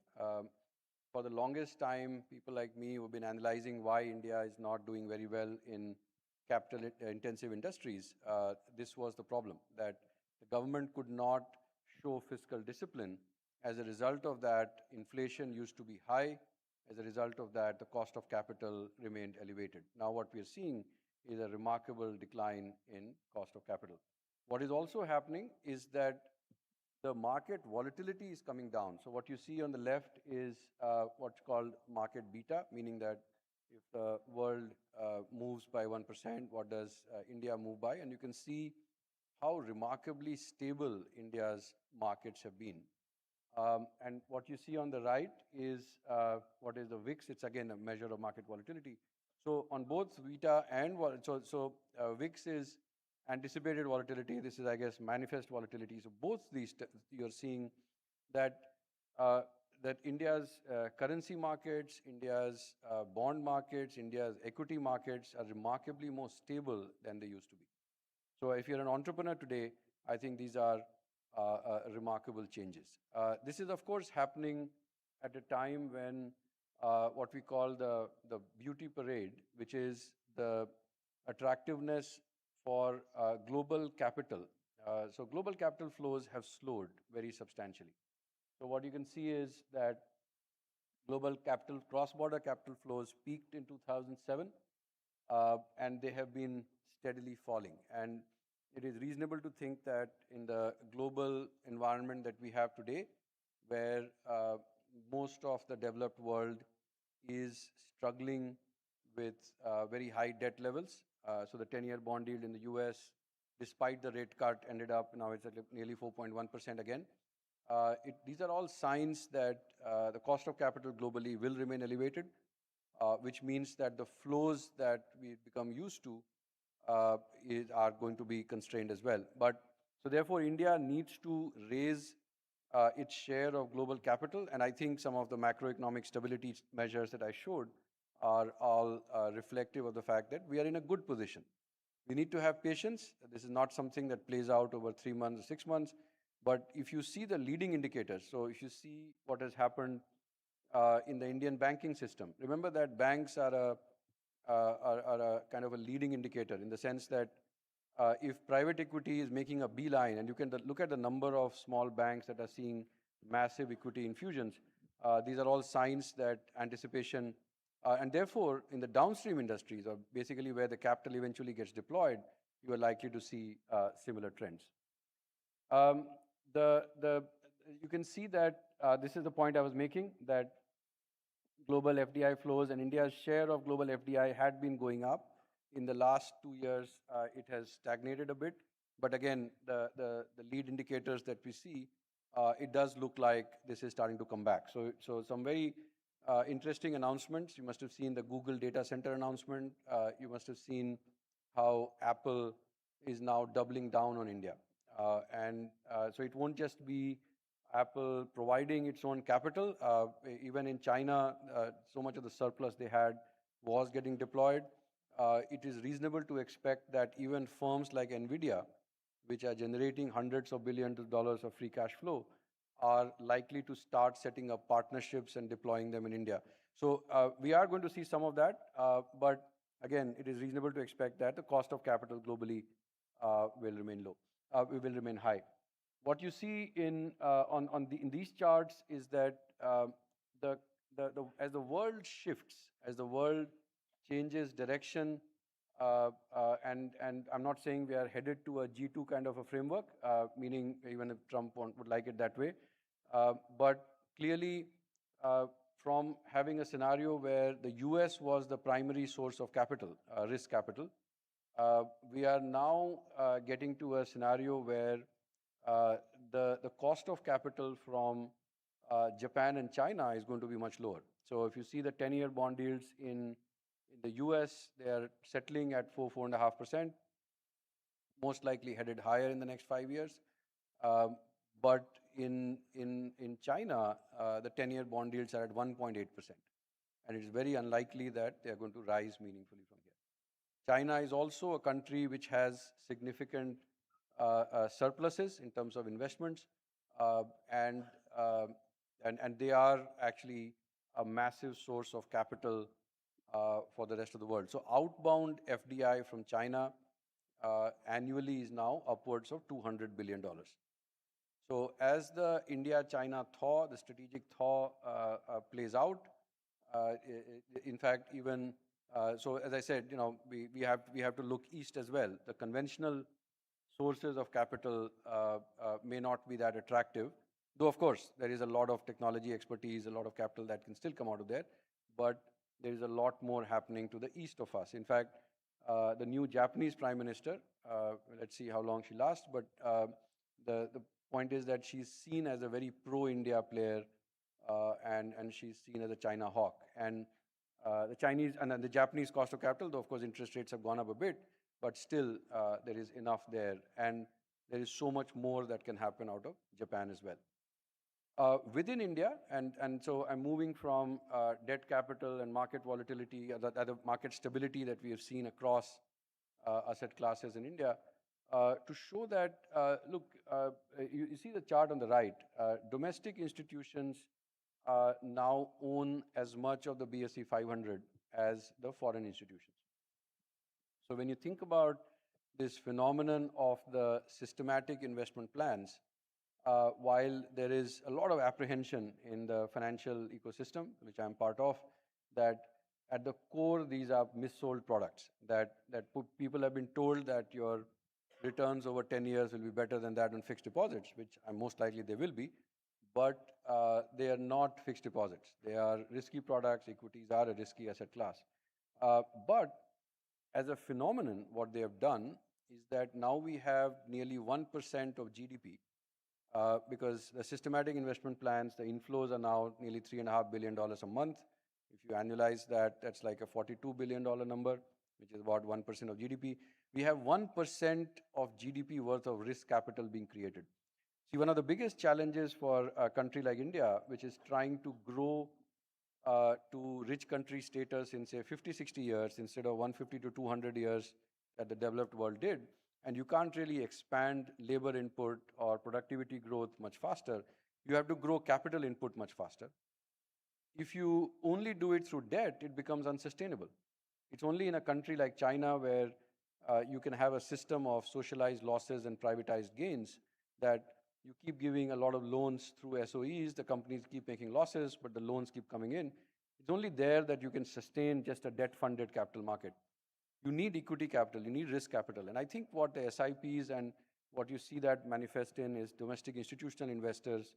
For the longest time, people like me who have been analyzing why India is not doing very well in capital-intensive industries, this was the problem, that the government could not show fiscal discipline. As a result of that, inflation used to be high. As a result of that, the cost of capital remained elevated. Now what we are seeing is a remarkable decline in cost of capital. What is also happening is that the market volatility is coming down. So what you see on the left is what's called market beta, meaning that if the world moves by 1%, what does India move by? And you can see how remarkably stable India's markets have been. And what you see on the right is what is the VIX. It's again a measure of market volatility. So on both Vita and VIX is anticipated volatility. This is, I guess, manifest volatility. So both these, you're seeing that that India's currency markets, India's bond markets, India's equity markets are remarkably more stable than they used to be. So if you're an entrepreneur today, I think these are remarkable changes. This is, of course, happening at a time when what we call the beauty parade, which is the attractiveness for global capital. So global capital flows have slowed very substantially. So what you can see is that global capital, cross-border capital flows peaked in 2007, and they have been steadily falling. And it is reasonable to think that in the global environment that we have today, where most of the developed world is struggling with very high debt levels. So the 10-year bond yield in the US, despite the rate cut, ended up, now it's at nearly 4.1% again. These are all signs that the cost of capital globally will remain elevated, which means that the flows that we become used to are going to be constrained as well. But so therefore, India needs to raise its share of global capital, and I think some of the macroeconomic stability measures that I showed are all reflective of the fact that we are in a good position. We need to have patience. This is not something that plays out over 3 months or 6 months. But if you see the leading indicators, so if you see what has happened in the Indian banking system, remember that banks are a kind of a leading indicator in the sense that if private equity is making a beeline, and you can look at the number of small banks that are seeing massive equity infusions, these are all signs that anticipation, and therefore in the downstream industries, or basically where the capital eventually gets deployed, you are likely to see similar trends. You can see that this is the point I was making, that global FDI flows and India's share of global FDI had been going up. In the last 2 years, it has stagnated a bit. But again, the lead indicators that we see, it does look like this is starting to come back. So some very interesting announcements. You must have seen the Google data center announcement. You must have seen how Apple is now doubling down on India. So it won't just be Apple providing its own capital. Even in China, so much of the surplus they had was getting deployed. It is reasonable to expect that even firms like NVIDIA, which are generating hundreds of billions of dollars of free cash flow, are likely to start setting up partnerships and deploying them in India. So we are going to see some of that. But again, it is reasonable to expect that the cost of capital globally will remain low. Will remain high. What you see in these charts is that as the world shifts, as the world changes direction, and I'm not saying we are headed to a G2 kind of a framework, meaning even if Trump would like it that way, but clearly from having a scenario where the US was the primary source of capital, risk capital, we are now getting to a scenario where the cost of capital from Japan and China is going to be much lower. So if you see the 10-year bond yields in the US, they are settling at 4.5%, most likely headed higher in the next 5 years. But in China, the 10-year bond yields are at 1.8%. And it is very unlikely that they are going to rise meaningfully from here. China is also a country which has significant surpluses in terms of investments, and they are actually a massive source of capital for the rest of the world. So outbound FDI from China annually is now upwards of $200 billion. So as the India-China thaw, the strategic thaw plays out, in fact, even so, as I said, we have to look east as well. The conventional sources of capital may not be that attractive, though of course there is a lot of technology expertise, a lot of capital that can still come out of there, but there is a lot more happening to the east of us. In fact, the new Japanese Prime Minister. Let's see how long she lasts, but the point is that she's seen as a very pro-India player, and she's seen as a China hawk. And the Chinese and the Japanese cost of capital, though of course interest rates have gone up a bit, but still there is enough there. And there is so much more that can happen out of Japan as well. Within India, and so I'm moving from debt capital and market volatility, the market stability that we have seen across asset classes in India, to show that, look, you see the chart on the right, domestic institutions now own as much of the BSE 500 as the foreign institutions. So when you think about this phenomenon of the systematic investment plans, while there is a lot of apprehension in the financial ecosystem, which I'm part of, that at the core, these are missold products, that people have been told that your returns over 10 years will be better than that on fixed deposits, which most likely they will be, but they are not fixed deposits. They are risky products. Equities are a risky asset class. But as a phenomenon, what they have done is that now we have nearly 1% of GDP, because the systematic investment plans, the inflows are now nearly $3.5 billion a month. If you annualize that, that's like a $42 billion number, which is about 1% of GDP. We have 1% of GDP worth of risk capital being created. See, one of the biggest challenges for a country like India, which is trying to grow to rich country status in, say, 50, 60 years instead of 150 to 200 years that the developed world did, and you can't really expand labor input or productivity growth much faster, you have to grow capital input much faster. If you only do it through debt, it becomes unsustainable. It's only in a country like China where you can have a system of socialized losses and privatized gains, that you keep giving a lot of loans through SOEs, the companies keep making losses, but the loans keep coming in. It's only there that you can sustain just a debt-funded capital market. You need equity capital, you need risk capital. And I think what the SIPs and what you see that manifest in is domestic institutional investors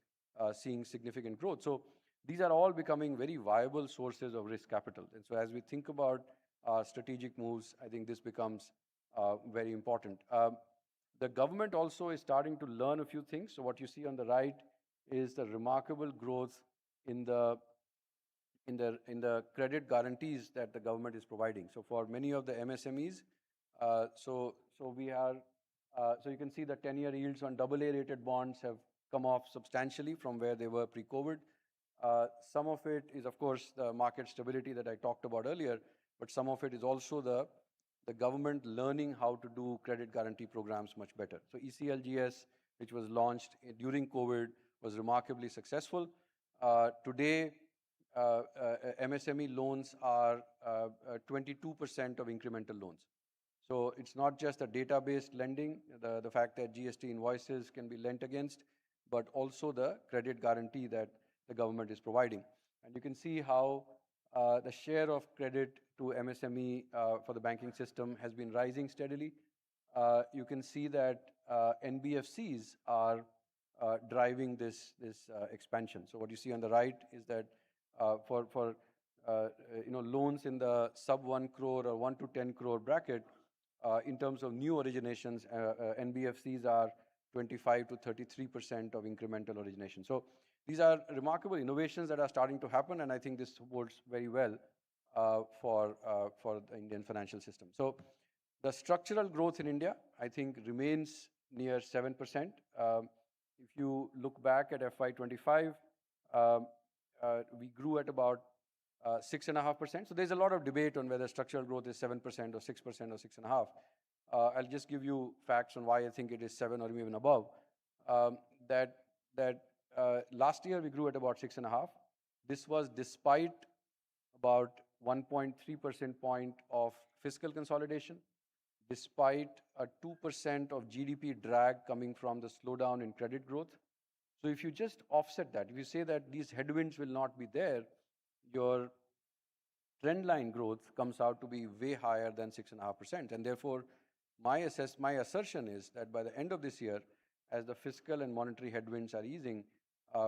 seeing significant growth. So these are all becoming very viable sources of risk capital. And so as we think about strategic moves, I think this becomes very important. The government also is starting to learn a few things. So what you see on the right is the remarkable growth in the credit guarantees that the government is providing. So for many of the MSMEs, so you can see the 10-year yields on AA rated bonds have come off substantially from where they were pre-COVID. Some of it is, of course, the market stability that I talked about earlier, but some of it is also the government learning how to do credit guarantee programs much better. So ECLGS, which was launched during COVID, was remarkably successful. Today, MSME loans are 22% of incremental loans. So it's not just a data-based lending, the fact that GST invoices can be lent against, but also the credit guarantee that the government is providing. And you can see how the share of credit to MSME for the banking system has been rising steadily. You can see that NBFCs are driving this expansion. So what you see on the right is that for loans in the sub 1 crore or 1 to 10 crore bracket, in terms of new originations, NBFCs are 25 to 33% of incremental origination. So these are remarkable innovations that are starting to happen, and I think this bodes very well for the Indian financial system. So the structural growth in India, I think, remains near 7%. If you look back at FY25, we grew at about 6.5%. So there's a lot of debate on whether structural growth is 7% or 6% or 6.5%. I'll just give you facts on why I think it is 7 or even above. Last year we grew at about 6.5. This was despite about 1.3% point of fiscal consolidation, despite a 2% of GDP drag coming from the slowdown in credit growth. So if you just offset that, if you say that these headwinds will not be there, your trend line growth comes out to be way higher than 6.5%. And therefore, my assertion is that by the end of this year, as the fiscal and monetary headwinds are easing,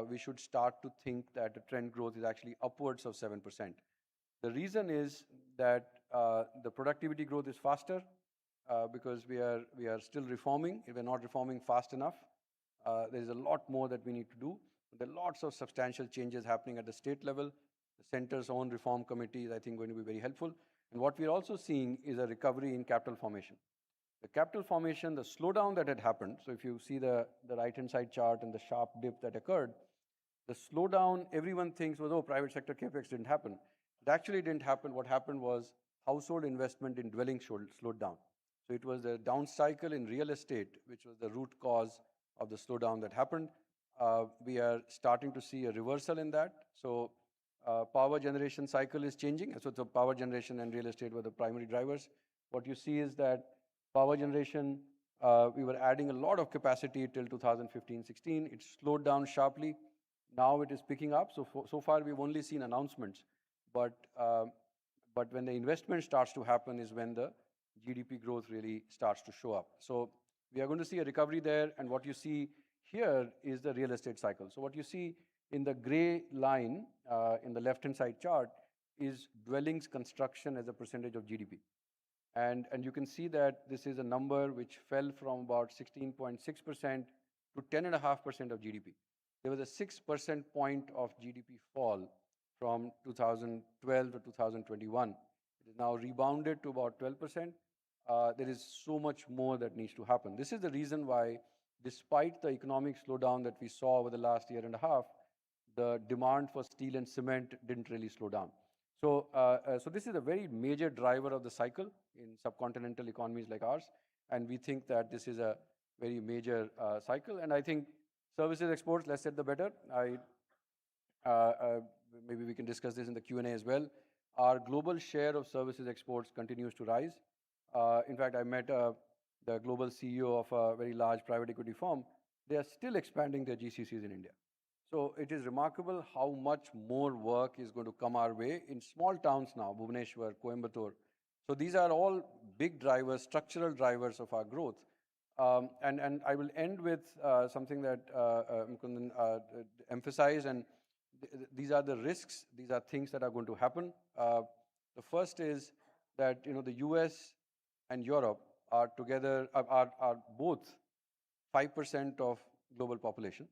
we should start to think that the trend growth is actually upwards of 7%. The reason is that the productivity growth is faster because we are still reforming. If we're not reforming fast enough, there is a lot more that we need to do. There are lots of substantial changes happening at the state level. The center's own reform committee is, I think, going to be very helpful. And what we're also seeing is a recovery in capital formation. The capital formation, the slowdown that had happened, so if you see the right-hand side chart and the sharp dip that occurred, the slowdown, everyone thinks was, oh, private sector capex didn't happen. It actually didn't happen. What happened was household investment in dwelling slowed down. So it was the down cycle in real estate, which was the root cause of the slowdown that happened. We are starting to see a reversal in that. So power generation cycle is changing. So the power generation and real estate were the primary drivers. What you see is that power generation, we were adding a lot of capacity till 2015-16. It slowed down sharply. Now it is picking up. So far we've only seen announcements, but when the investment starts to happen is when the GDP growth really starts to show up. So we are going to see a recovery there, and what you see here is the real estate cycle. So what you see in the gray line in the left-hand side chart is dwellings construction as a percentage of GDP. And you can see that this is a number which fell from about 16.6% to 10.5% of GDP. There was a 6% point of GDP fall from 2012 to 2021. It is now rebounded to about 12%. There is so much more that needs to happen. This is the reason why, despite the economic slowdown that we saw over the last year and a half, the demand for steel and cement didn't really slow down. So this is a very major driver of the cycle in subcontinental economies like ours, and we think that this is a very major cycle. And I think services exports, less said the better. Maybe we can discuss this in the Q&A as well. Our global share of services exports continues to rise. In fact, I met the global CEO of a very large private equity firm. They are still expanding their GCCs in India. So it is remarkable how much more work is going to come our way in small towns now, Bhubaneswar, Coimbatore. So these are all big drivers, structural drivers of our growth. And I will end with something that Mukundan emphasized, and these are the risks. These are things that are going to happen. The first is that the US and Europe are together, are both 5% of global population.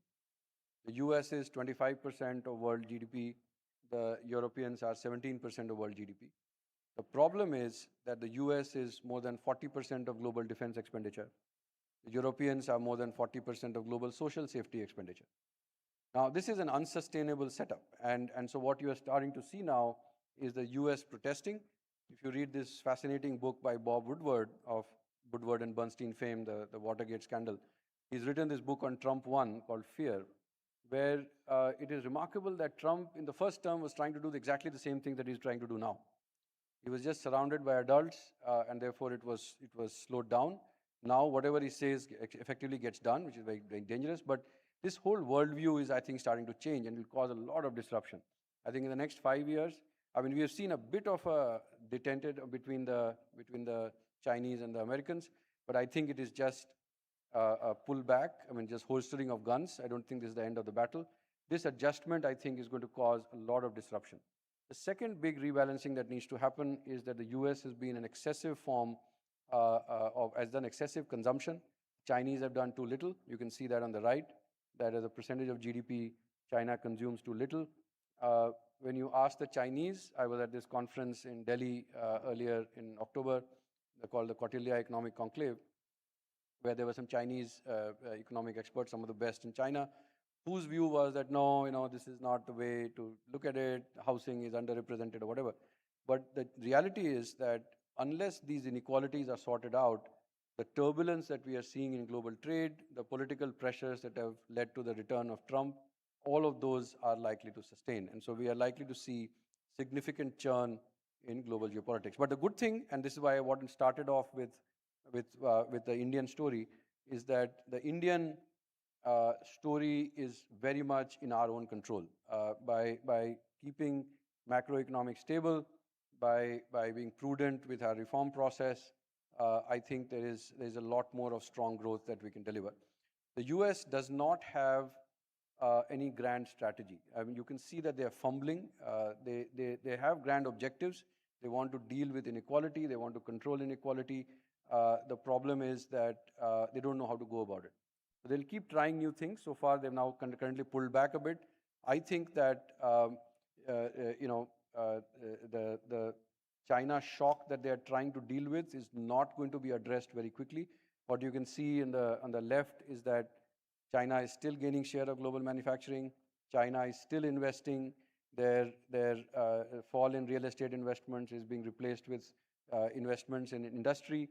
The US is 25% of world GDP. The Europeans are 17% of world GDP. The problem is that the US is more than 40% of global defense expenditure. The Europeans are more than 40% of global social safety expenditure. Now, this is an unsustainable setup. And so what you are starting to see now is the US protesting. If you read this fascinating book by Bob Woodward of Woodward and Bernstein fame, the Watergate scandal, he's written this book on Trump 1 called Fear, where it is remarkable that Trump in the first term was trying to do exactly the same thing that he's trying to do now. He was just surrounded by adults, and therefore it was slowed down. Now, whatever he says effectively gets done, which is very, very dangerous. But this whole worldview is, I think, starting to change and will cause a lot of disruption. I think in the next 5 years, I mean, we have seen a bit of a detente between the Chinese and the Americans, but I think it is just a pullback. I mean, just holstering of guns. I don't think this is the end of the battle. This adjustment, I think, is going to cause a lot of disruption. The second big rebalancing that needs to happen is that the US has been an excessive form has done excessive consumption. Chinese have done too little. You can see that on the right, that as a percentage of GDP, China consumes too little. When you ask the Chinese, I was at this conference in Delhi earlier in October, called the Kautilya Economic Conclave, where there were some Chinese economic experts, some of the best in China, whose view was that no, this is not the way to look at it. Housing is underrepresented or whatever. But the reality is that unless these inequalities are sorted out, the turbulence that we are seeing in global trade, the political pressures that have led to the return of Trump, all of those are likely to sustain. And so we are likely to see significant churn in global geopolitics. But the good thing, and this is why I started off with the Indian story, is that the Indian story is very much in our own control. By keeping macroeconomic stable, by being prudent with our reform process, I think there's a lot more of strong growth that we can deliver. The US does not have any grand strategy. I mean, you can see that they are fumbling. They have grand objectives, They want to deal with inequality. They want to control inequality. The problem is that they don't know how to go about it. So they'll keep trying new things. So far, they've now currently pulled back a bit. I think that the China shock that they are trying to deal with is not going to be addressed very quickly. What you can see on the left is that China is still gaining share of global manufacturing. China is still investing. Their fall in real estate investments is being replaced with investments in industry.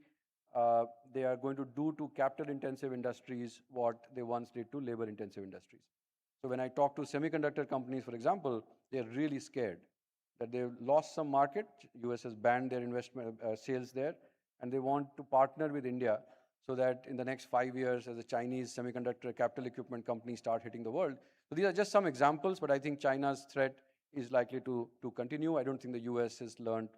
They are going to do to capital-intensive industries what they once did to labor-intensive industries. So when I talk to semiconductor companies, for example, they're really scared that they've lost some market. US has banned their investment sales there, and they want to partner with India so that in the next 5 years, as the Chinese semiconductor capital equipment companies start hitting the world. So these are just some examples, but I think China's threat is likely to continue. I don't think the US has learned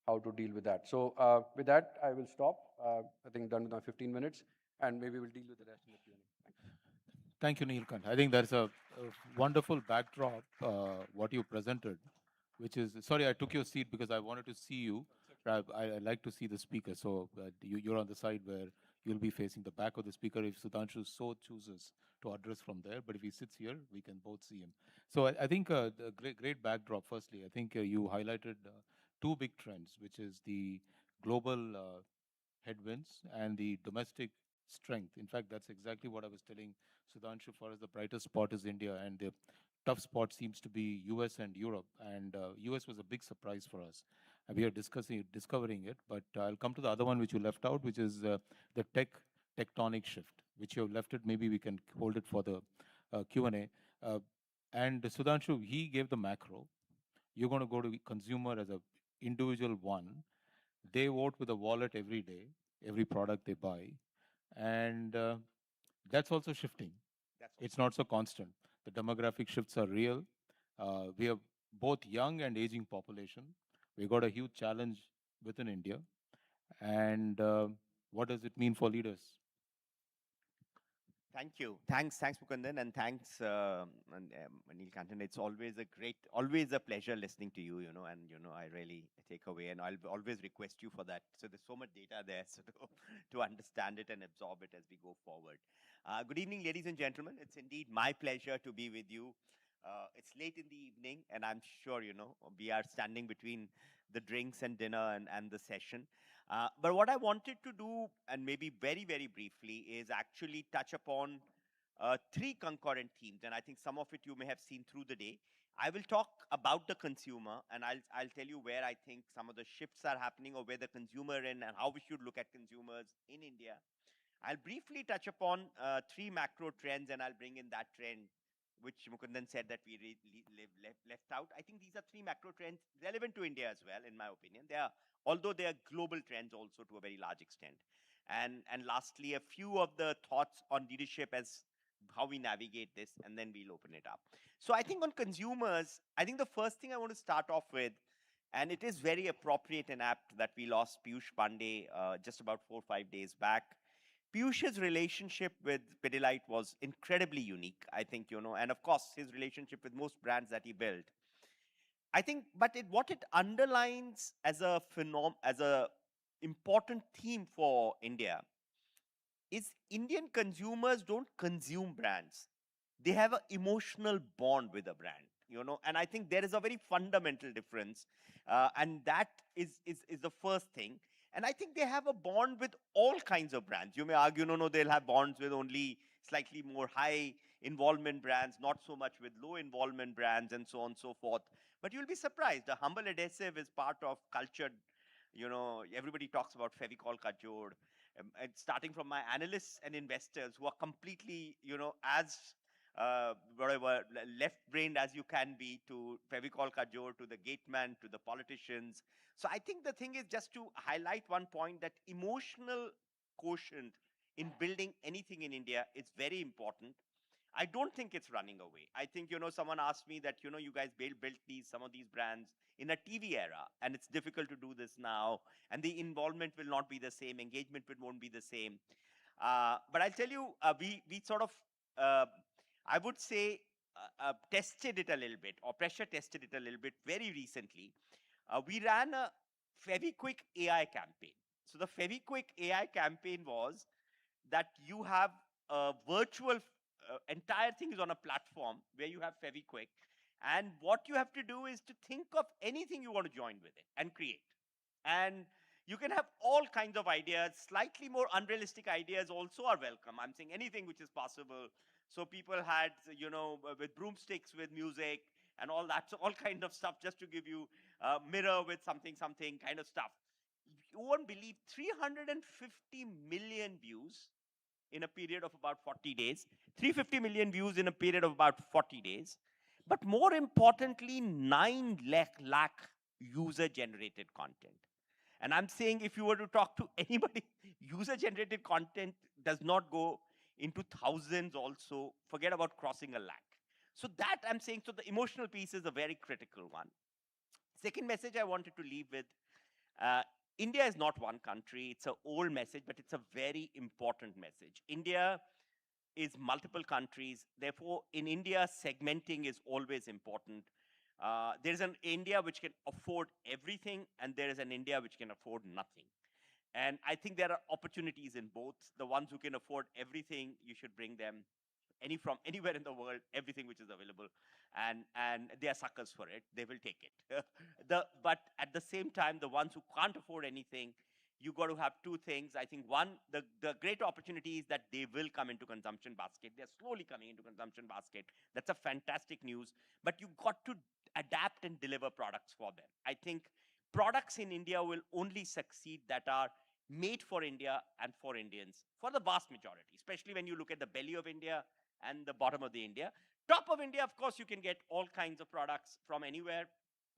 how to deal with that. So with that, I will stop. I think done with my 15 minutes, and maybe we'll deal with the rest in the Q&A. Thank you, Neelkant. I think that's a wonderful backdrop, what you presented, which is, sorry, I took your seat because I wanted to see you. I like to see the speaker. So you're on the side where you'll be facing the back of the speaker if Sudhanshu so chooses to address from there. But if he sits here, we can both see him. So I think the great backdrop, firstly, I think you highlighted two big trends, which is the global headwinds and the domestic strength. In fact, that's exactly what I was telling Sudhanshu. For us, the brightest spot is India, and the tough spot seems to be US and Europe. And US was a big surprise for us. And we are discovering it. But I'll come to the other one which you left out, which is the tectonic shift, which you have left it. Maybe we can hold it for the Q&A. And Sudhanshu, he gave the macro. You're going to go to consumer as a individual one. They vote with a wallet every day, every product they buy. And that's also shifting. It's not so constant. The demographic shifts are real. We have both young and aging population. We got a huge challenge within India. And what does it mean for leaders? Thank you. Thanks, Mukundan, and thanks, Neelkantan. It's always a pleasure listening to you, and, I really take away, and I'll always request you for that. So there's so much data there so to understand it and absorb it as we go forward. Good evening, ladies and gentlemen. It's indeed my pleasure to be with you. It's late in the evening, and I'm sure, we are standing between the drinks and dinner and the session. But what I wanted to do, and maybe very, very briefly, is actually touch upon three concurrent themes. And I think some of it you may have seen through the day. I will talk about the consumer, and I'll tell you where I think some of the shifts are happening, or where the consumer and how we should look at consumers in India. I'll briefly touch upon three macro trends, and I'll bring in that trend which Mukundan said that we left out. I think these are three macro trends relevant to India as well, in my opinion. Although they are global trends also to a very large extent. And lastly, a few of the thoughts on leadership as how we navigate this, and then we'll open it up. So I think on consumers, I think the first thing I want to start off with, and it is very appropriate and apt that we lost Piyush Pandey just about 4 or 5 days back. Piyush's relationship with Pidilite was incredibly unique, I think, and of course, his relationship with most brands that he built. I think, but what it underlines as a important theme for India is Indian consumers don't consume brands. They have an emotional bond with a brand, and I think there is a very fundamental difference. And that is the first thing. And I think they have a bond with all kinds of brands. You may argue, no, they'll have bonds with only slightly more high involvement brands, not so much with low involvement brands, and so on and so forth. But you'll be surprised. The humble adhesive is part of cultured, everybody talks about Fevicol Ka Jod. And starting from my analysts and investors who are completely, as whatever left-brained as you can be, to Fevicol Ka Jod, to the gateman, to the politicians. So I think the thing is just to highlight one point, that emotional quotient in building anything in India is very important. I don't think it's running away. I think, someone asked me that, you guys built some of these brands in a TV era, and it's difficult to do this now, and the involvement will not be the same, engagement won't be the same. But I'll tell you, we sort of, I would say, tested it a little bit, or pressure tested it a little bit very recently. We ran a Fevikwik AI campaign. So the Fevikwik AI campaign was that you have a virtual, entire thing is on a platform where you have Fevikwik. And what you have to do is to think of anything you want to join with it and create. And you can have all kinds of ideas. Slightly more unrealistic ideas also are welcome. I'm saying anything which is possible. So people had, with broomsticks with music and all that, so all kind of stuff, just to give you a mirror with something kind of stuff. You won't believe 350 million views in a period of about 40 days. 350 million views in a period of about 40 days. But more importantly, 9 lakh user generated content. And I'm saying if you were to talk to anybody, user generated content does not go into thousands also. Forget about crossing a lakh. So that I'm saying, so the emotional piece is a very critical one. Second message I wanted to leave with, India is not one country. It's an old message, but it's a very important message. India is multiple countries. Therefore, in India, segmenting is always important. There's an India which can afford everything, and there is an India which can afford nothing. And I think there are opportunities in both. The ones who can afford everything, you should bring them from anywhere in the world, everything which is available, and they are suckers for it. They will take it. But at the same time, the ones who can't afford anything, you got to have two things. I think one, the great opportunity is that they will come into consumption basket. They're slowly coming into consumption basket. That's a fantastic news. But you got to adapt and deliver products for them. I think products in India will only succeed that are made for India and for Indians, for the vast majority, especially when you look at the belly of India and the bottom of the India. Top of India, of course, you can get all kinds of products from anywhere,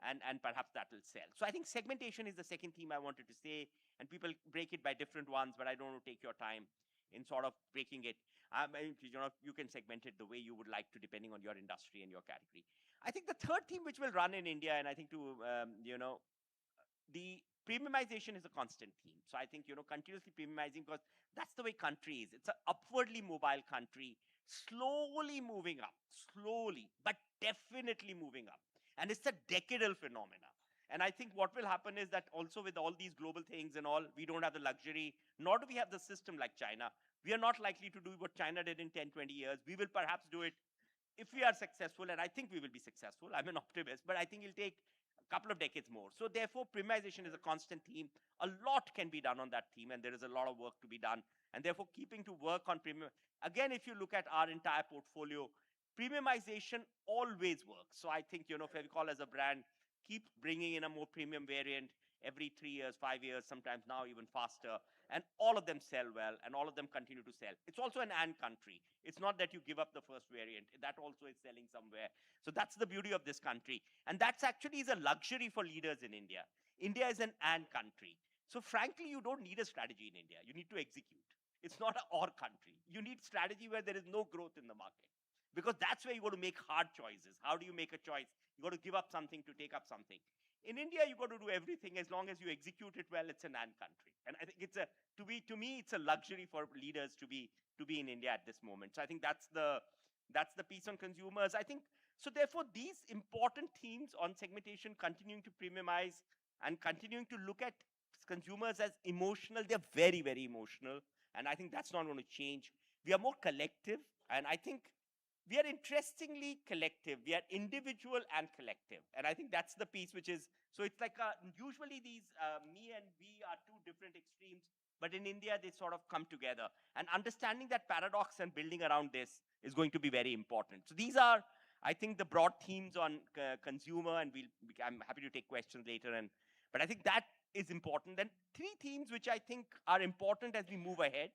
and perhaps that will sell. So I think segmentation is the second theme I wanted to say, and people break it by different ones, but I don't want to take your time in sort of breaking it. You can segment it the way you would like to, depending on your industry and your category. I think the third theme which will run in India, and I think the premiumization is a constant theme. So I think, continuously premiumizing, because that's the way country is. It's an upwardly mobile country, slowly moving up, slowly, but definitely moving up. And it's a decadal phenomena. And I think what will happen is that also with all these global things and all, we don't have the luxury, nor do we have the system like China. We are not likely to do what China did in 10, 20 years. We will perhaps do it if we are successful, and I think we will be successful. I'm an optimist, but I think it'll take a couple of decades more. So therefore, premiumization is a constant theme. A lot can be done on that theme, and there is a lot of work to be done. And therefore, keeping to work on premium. Again, if you look at our entire portfolio, premiumization always works. So I think, Fevicol as a brand keeps bringing in a more premium variant every 3 years, 5 years, sometimes now even faster. And all of them sell well, and all of them continue to sell. It's also an and country. It's not that you give up the first variant. That also is selling somewhere. So that's the beauty of this country. And that's actually is a luxury for leaders in India. India is an and country. So frankly, you don't need a strategy in India. You need to execute. It's not an or country. You need strategy where there is no growth in the market. Because that's where you got to make hard choices. How do you make a choice? You got to give up something to take up something. In India, you got to do everything. As long as you execute it well, it's an and country. And I think it's to me, it's a luxury for leaders to be in India at this moment. So I think that's the piece on consumers. I think so. Therefore, these important themes on segmentation, continuing to premiumize and continuing to look at consumers as emotional. They're very, very emotional, and I think that's not going to change. We are more collective, and I think we are interestingly collective. We are individual and collective. And I think that's the piece which is, so it's like usually these me and we are two different extremes, but in India, they sort of come together. And understanding that paradox and building around this is going to be very important. So these are, I think, the broad themes on consumer, and I'm happy to take questions later. But I think that is important. Then 3 themes which I think are important as we move ahead.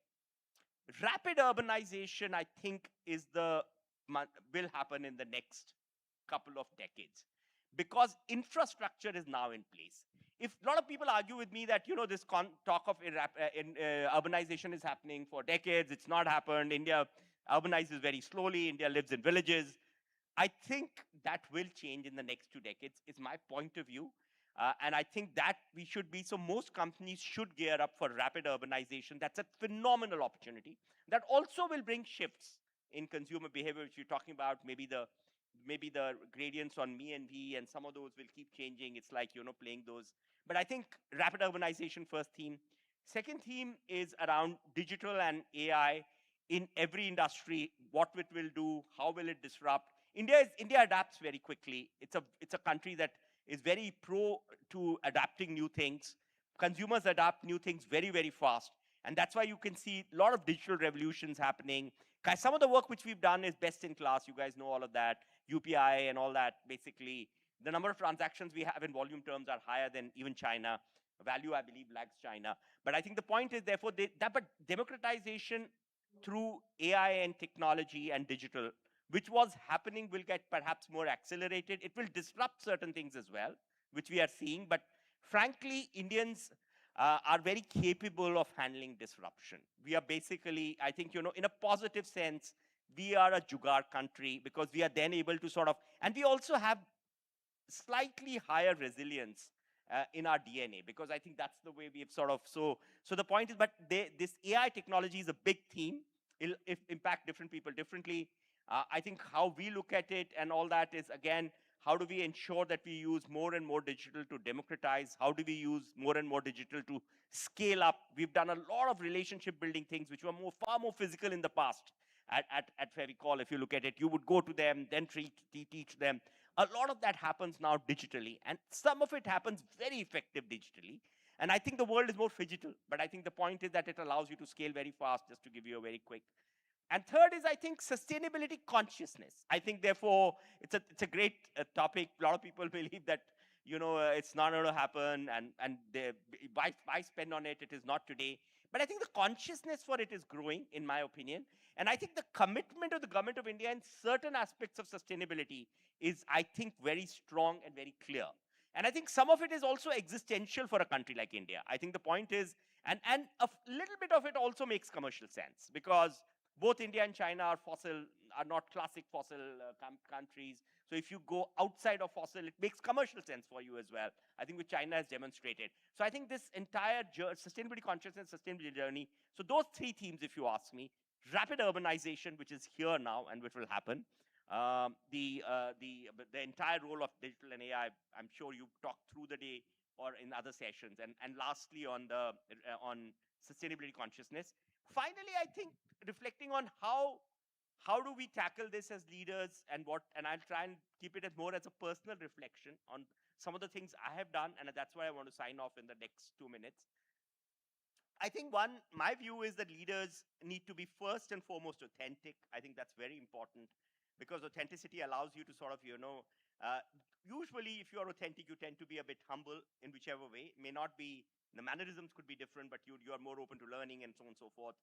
Rapid urbanization, I think, will happen in the next couple of decades, because infrastructure is now in place. If a lot of people argue with me that, this talk of urbanization is happening for decades, it's not happened. India urbanizes very slowly. India lives in villages. I think that will change in the next 2 decades, is my point of view. And I think that we should be, so most companies should gear up for rapid urbanization. That's a phenomenal opportunity that also will bring shifts in consumer behavior, which you're talking about. Maybe the gradients on me and V, and some of those will keep changing. It's like, playing those But I think rapid urbanization, first theme. Second theme is around digital and AI in every industry, what it will do, how will it disrupt. India adapts very quickly. It's a country that is very pro to adapting new things. Consumers adapt new things very, very fast. And that's why you can see a lot of digital revolutions happening. Some of the work which we've done is best in class. You guys know all of that. UPI and all that, basically. The number of transactions we have in volume terms are higher than even China. Value, I believe, lags China. But I think the point is, therefore, but democratization through AI and technology and digital, which was happening, will get perhaps more accelerated. It will disrupt certain things as well, which we are seeing. But frankly, Indians are very capable of handling disruption. We are basically, I think, in a positive sense, we are a jugaad country because we are then able to sort of, and we also have slightly higher resilience in our DNA, because I think that's the way we have sort of, so the point is, but this AI technology is a big theme. It'll impact different people differently. I think how we look at it and all that is, again, how do we ensure that we use more and more digital to democratize? How do we use more and more digital to scale up? We've done a lot of relationship building things which were far more physical in the past. At Fevicol, if you look at it, you would go to them, then teach them. A lot of that happens now digitally, and some of it happens very effective digitally. And I think the world is more phygital, but I think the point is that it allows you to scale very fast, just to give you a very quick. And third is, I think, sustainability consciousness. I think, therefore, it's a great topic. A lot of people believe that, it's not going to happen, and why spend on it? It is not today. But I think the consciousness for it is growing, in my opinion. And I think the commitment of the government of India in certain aspects of sustainability is, I think, very strong and very clear. And I think some of it is also existential for a country like India. I think the point is, and a little bit of it also makes commercial sense, because both India and China are not classic fossil countries. So if you go outside of fossil, it makes commercial sense for you as well. I think which China has demonstrated. So I think this entire sustainability consciousness, sustainability journey. So those three themes, if you ask me: rapid urbanization, which is here now and which will happen. The entire role of digital and AI. I'm sure you talked through the day or in other sessions. And lastly, on sustainability consciousness. Finally, I think reflecting on how do we tackle this as leaders, and I'll try and keep it as more as a personal reflection on some of the things I have done, and that's why I want to sign off in the next 2 minutes. I think my view is that leaders need to be first and foremost authentic. I think that's very important, because authenticity allows you to sort of, usually if you are authentic, you tend to be a bit humble in whichever way. May not be, the mannerisms could be different, but you are more open to learning and so on and so forth.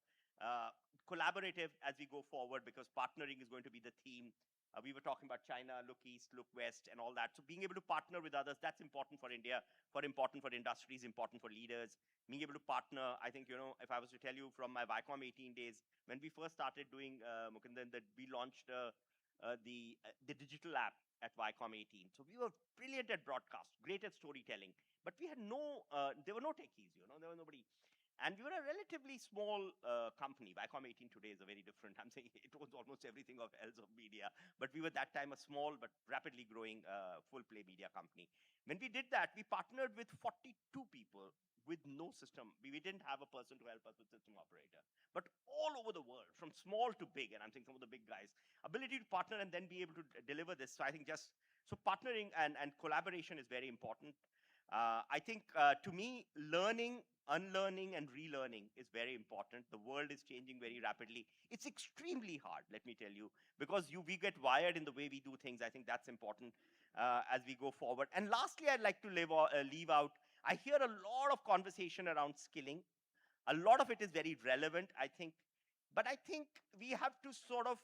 Collaborative as we go forward, because partnering is going to be the theme. We were talking about China, look east, look west, and all that. So being able to partner with others, that's important for India, important for industries, important for leaders. Being able to partner, I think, if I was to tell you from my Vicom 18 days, when we first started doing, Mukundan, that we launched the digital app at Vicom 18. So we were brilliant at broadcast, great at storytelling, but we had there were no techies, there was nobody. And we were a relatively small company. Vicom 18 today is a very different, I'm saying it owns almost everything else of media. But we were that time a small but rapidly growing full play media company. When we did that, we partnered with 42 people with no system. We didn't have a person to help us with system operator. But all over the world, from small to big, and I'm saying some of the big guys, ability to partner and then be able to deliver this. So I think so partnering and collaboration is very important. I think to me, learning, unlearning, and relearning is very important. The world is changing very rapidly. It's extremely hard, let me tell you, because we get wired in the way we do things. I think that's important as we go forward. And lastly, I'd like to leave out, I hear a lot of conversation around skilling. A lot of it is very relevant, I think. But I think we have to sort of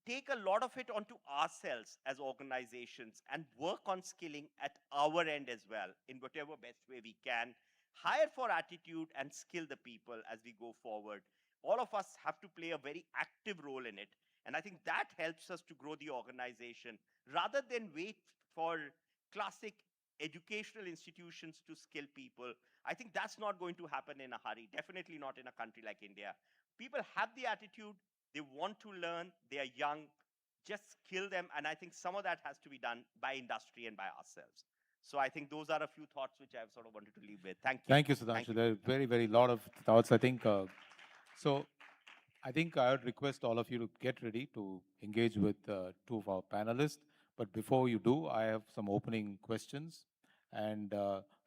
take a lot of it onto ourselves as organizations and work on skilling at our end as well, in whatever best way we can. Hire for attitude and skill the people as we go forward. All of us have to play a very active role in it. And I think that helps us to grow the organization rather than wait for classic educational institutions to skill people. I think that's not going to happen in a hurry, definitely not in a country like India. People have the attitude, they want to learn, they are young, just skill them. And I think some of that has to be done by industry and by ourselves. So I think those are a few thoughts which I've sort of wanted to leave with. Thank you. Thank you, Sudhanshu. There are very, very lot of thoughts. I think so. I think I would request all of you to get ready to engage with two of our panelists. But before you do, I have some opening questions. And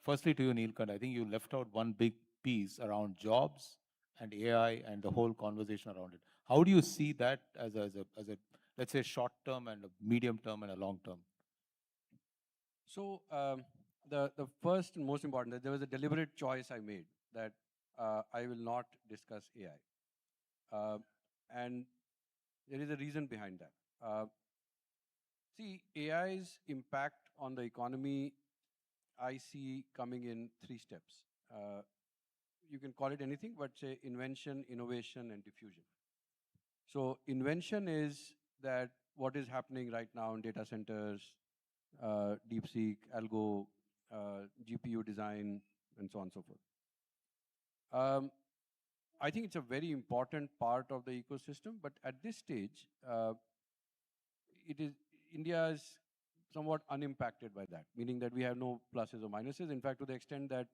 firstly, to you, Neelkant, I think you left out one big piece around jobs and AI and the whole conversation around it. How do you see that as a let's say short term and a medium term and a long term? So the first and most important, there was a deliberate choice I made that I will not discuss AI. And there is a reason behind that. See, AI's impact on the economy, I see coming in 3 steps. You can call it anything, but say invention, innovation, and diffusion. So invention is that what is happening right now in data centers, DeepSeek, Algo, GPU design, and so on and so forth. I think it's a very important part of the ecosystem, but at this stage, India is somewhat unimpacted by that, meaning that we have no pluses or minuses. In fact, to the extent that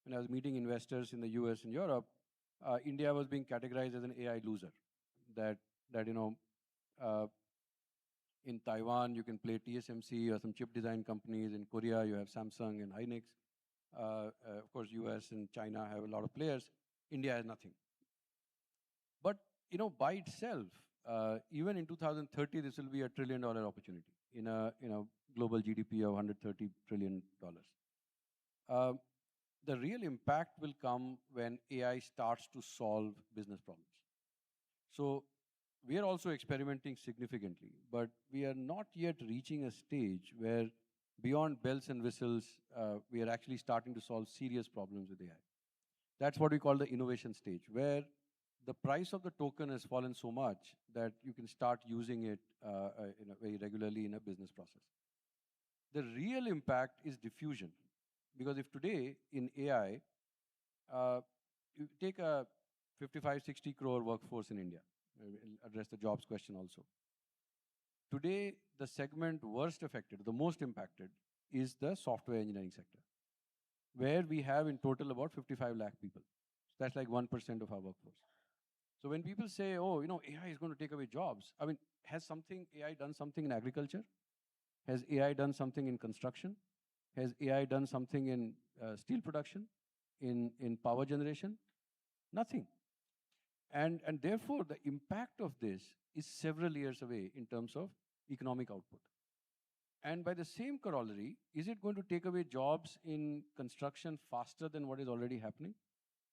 when I was meeting investors in the US and Europe, India was being categorized as an AI loser. That in Taiwan you can play TSMC or some chip design companies. In Korea you have Samsung and Hynix. Of course, US and China have a lot of players. India has nothing. But by itself, even in 2030, this will be $1 trillion opportunity in a global GDP of $130 trillion. The real impact will come when AI starts to solve business problems. So we are also experimenting significantly, but we are not yet reaching a stage where beyond bells and whistles, we are actually starting to solve serious problems with AI. That's what we call the innovation stage, where the price of the token has fallen so much that you can start using it very regularly in a business process. The real impact is diffusion. Because if today in AI, you take a 55, 60 crore workforce in India, we'll address the jobs question also. Today, the segment worst affected, the most impacted, is the software engineering sector, where we have in total about 55 lakh people. So that's like 1% of our workforce. So when people say, oh, AI is going to take away jobs, I mean, has AI done something in agriculture? Has AI done something in construction? Has AI done something in steel production, in power generation? Nothing. And therefore, the impact of this is several years away in terms of economic output. And by the same corollary, is it going to take away jobs in construction faster than what is already happening?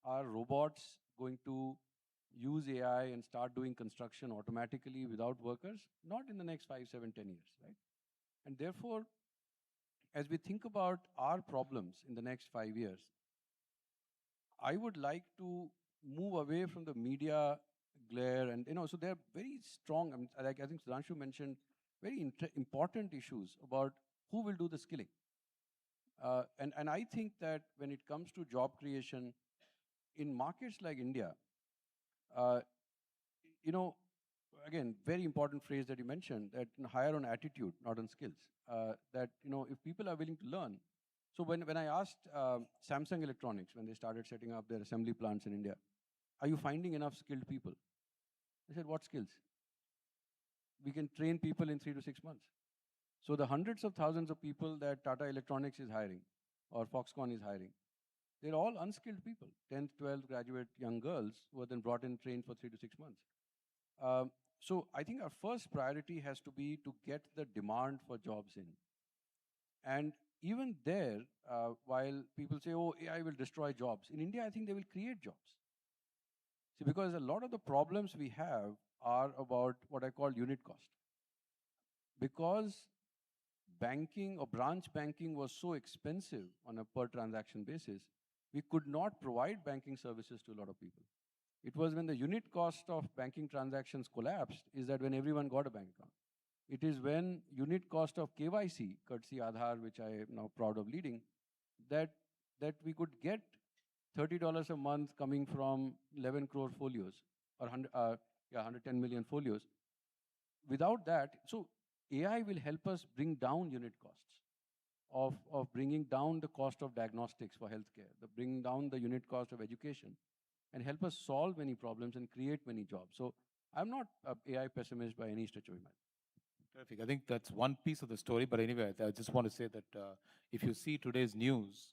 Are robots going to use AI and start doing construction automatically without workers? Not in the next 5, 7, 10 years, right? And therefore, as we think about our problems in the next 5 years, I would like to move away from the media glare and, so they're very strong, I think Sudhanshu mentioned very important issues about who will do the skilling. And I think that when it comes to job creation in markets like India, again, very important phrase that you mentioned, that hire on attitude, not on skills. That, if people are willing to learn. So when I asked Samsung Electronics, when they started setting up their assembly plants in India, are you finding enough skilled people? They said, what skills? We can train people in 3 to 6 months. So the hundreds of thousands of people that Tata Electronics is hiring or Foxconn is hiring, they're all unskilled people, 10th, 12th graduate young girls who are then brought in, trained for 3 to 6 months. So I think our first priority has to be to get the demand for jobs in. And even there, while people say, oh, AI will destroy jobs, in India, I think they will create jobs. See, because a lot of the problems we have are about what I call unit cost. Because banking or branch banking was so expensive on a per transaction basis, we could not provide banking services to a lot of people. It was when the unit cost of banking transactions collapsed, is that when everyone got a bank account. It is when unit cost of KYC, courtesy Aadhaar, which I am now proud of leading, that we could get $30 a month coming from 11 crore folios, or 110 million folios. Without that, so AI will help us bring down unit costs of bringing down the cost of diagnostics for healthcare, the bringing down the unit cost of education, and help us solve many problems and create many jobs. So I'm not an AI pessimist by any stretch of the mind. Terrific. I think that's one piece of the story. But anyway, I just want to say that if you see today's news,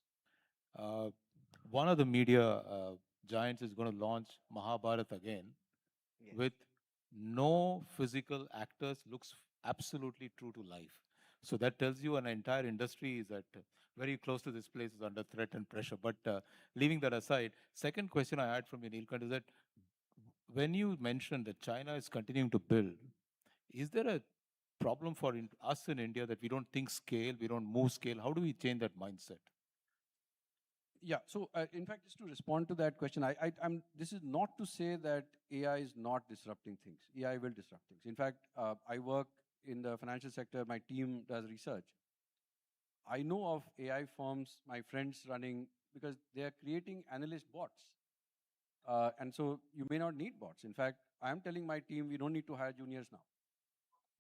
one of the media giants is going to launch Mahabharat again with no physical actors, looks absolutely true to life. So that tells you an entire industry is at very close to this place is under threat and pressure. But leaving that aside, second question I had from you, Neelkant, is that when you mentioned that China is continuing to build, is there a problem for us in India that we don't think scale, we don't move scale? How do we change that mindset? Yeah, so in fact, just to respond to that question, this is not to say that AI is not disrupting things. AI will disrupt things. In fact, I work in the financial sector, my team does research. I know of AI firms, my friends running, because they are creating analyst bots. And so you may not need bots. In fact, I'm telling my team, we don't need to hire juniors now.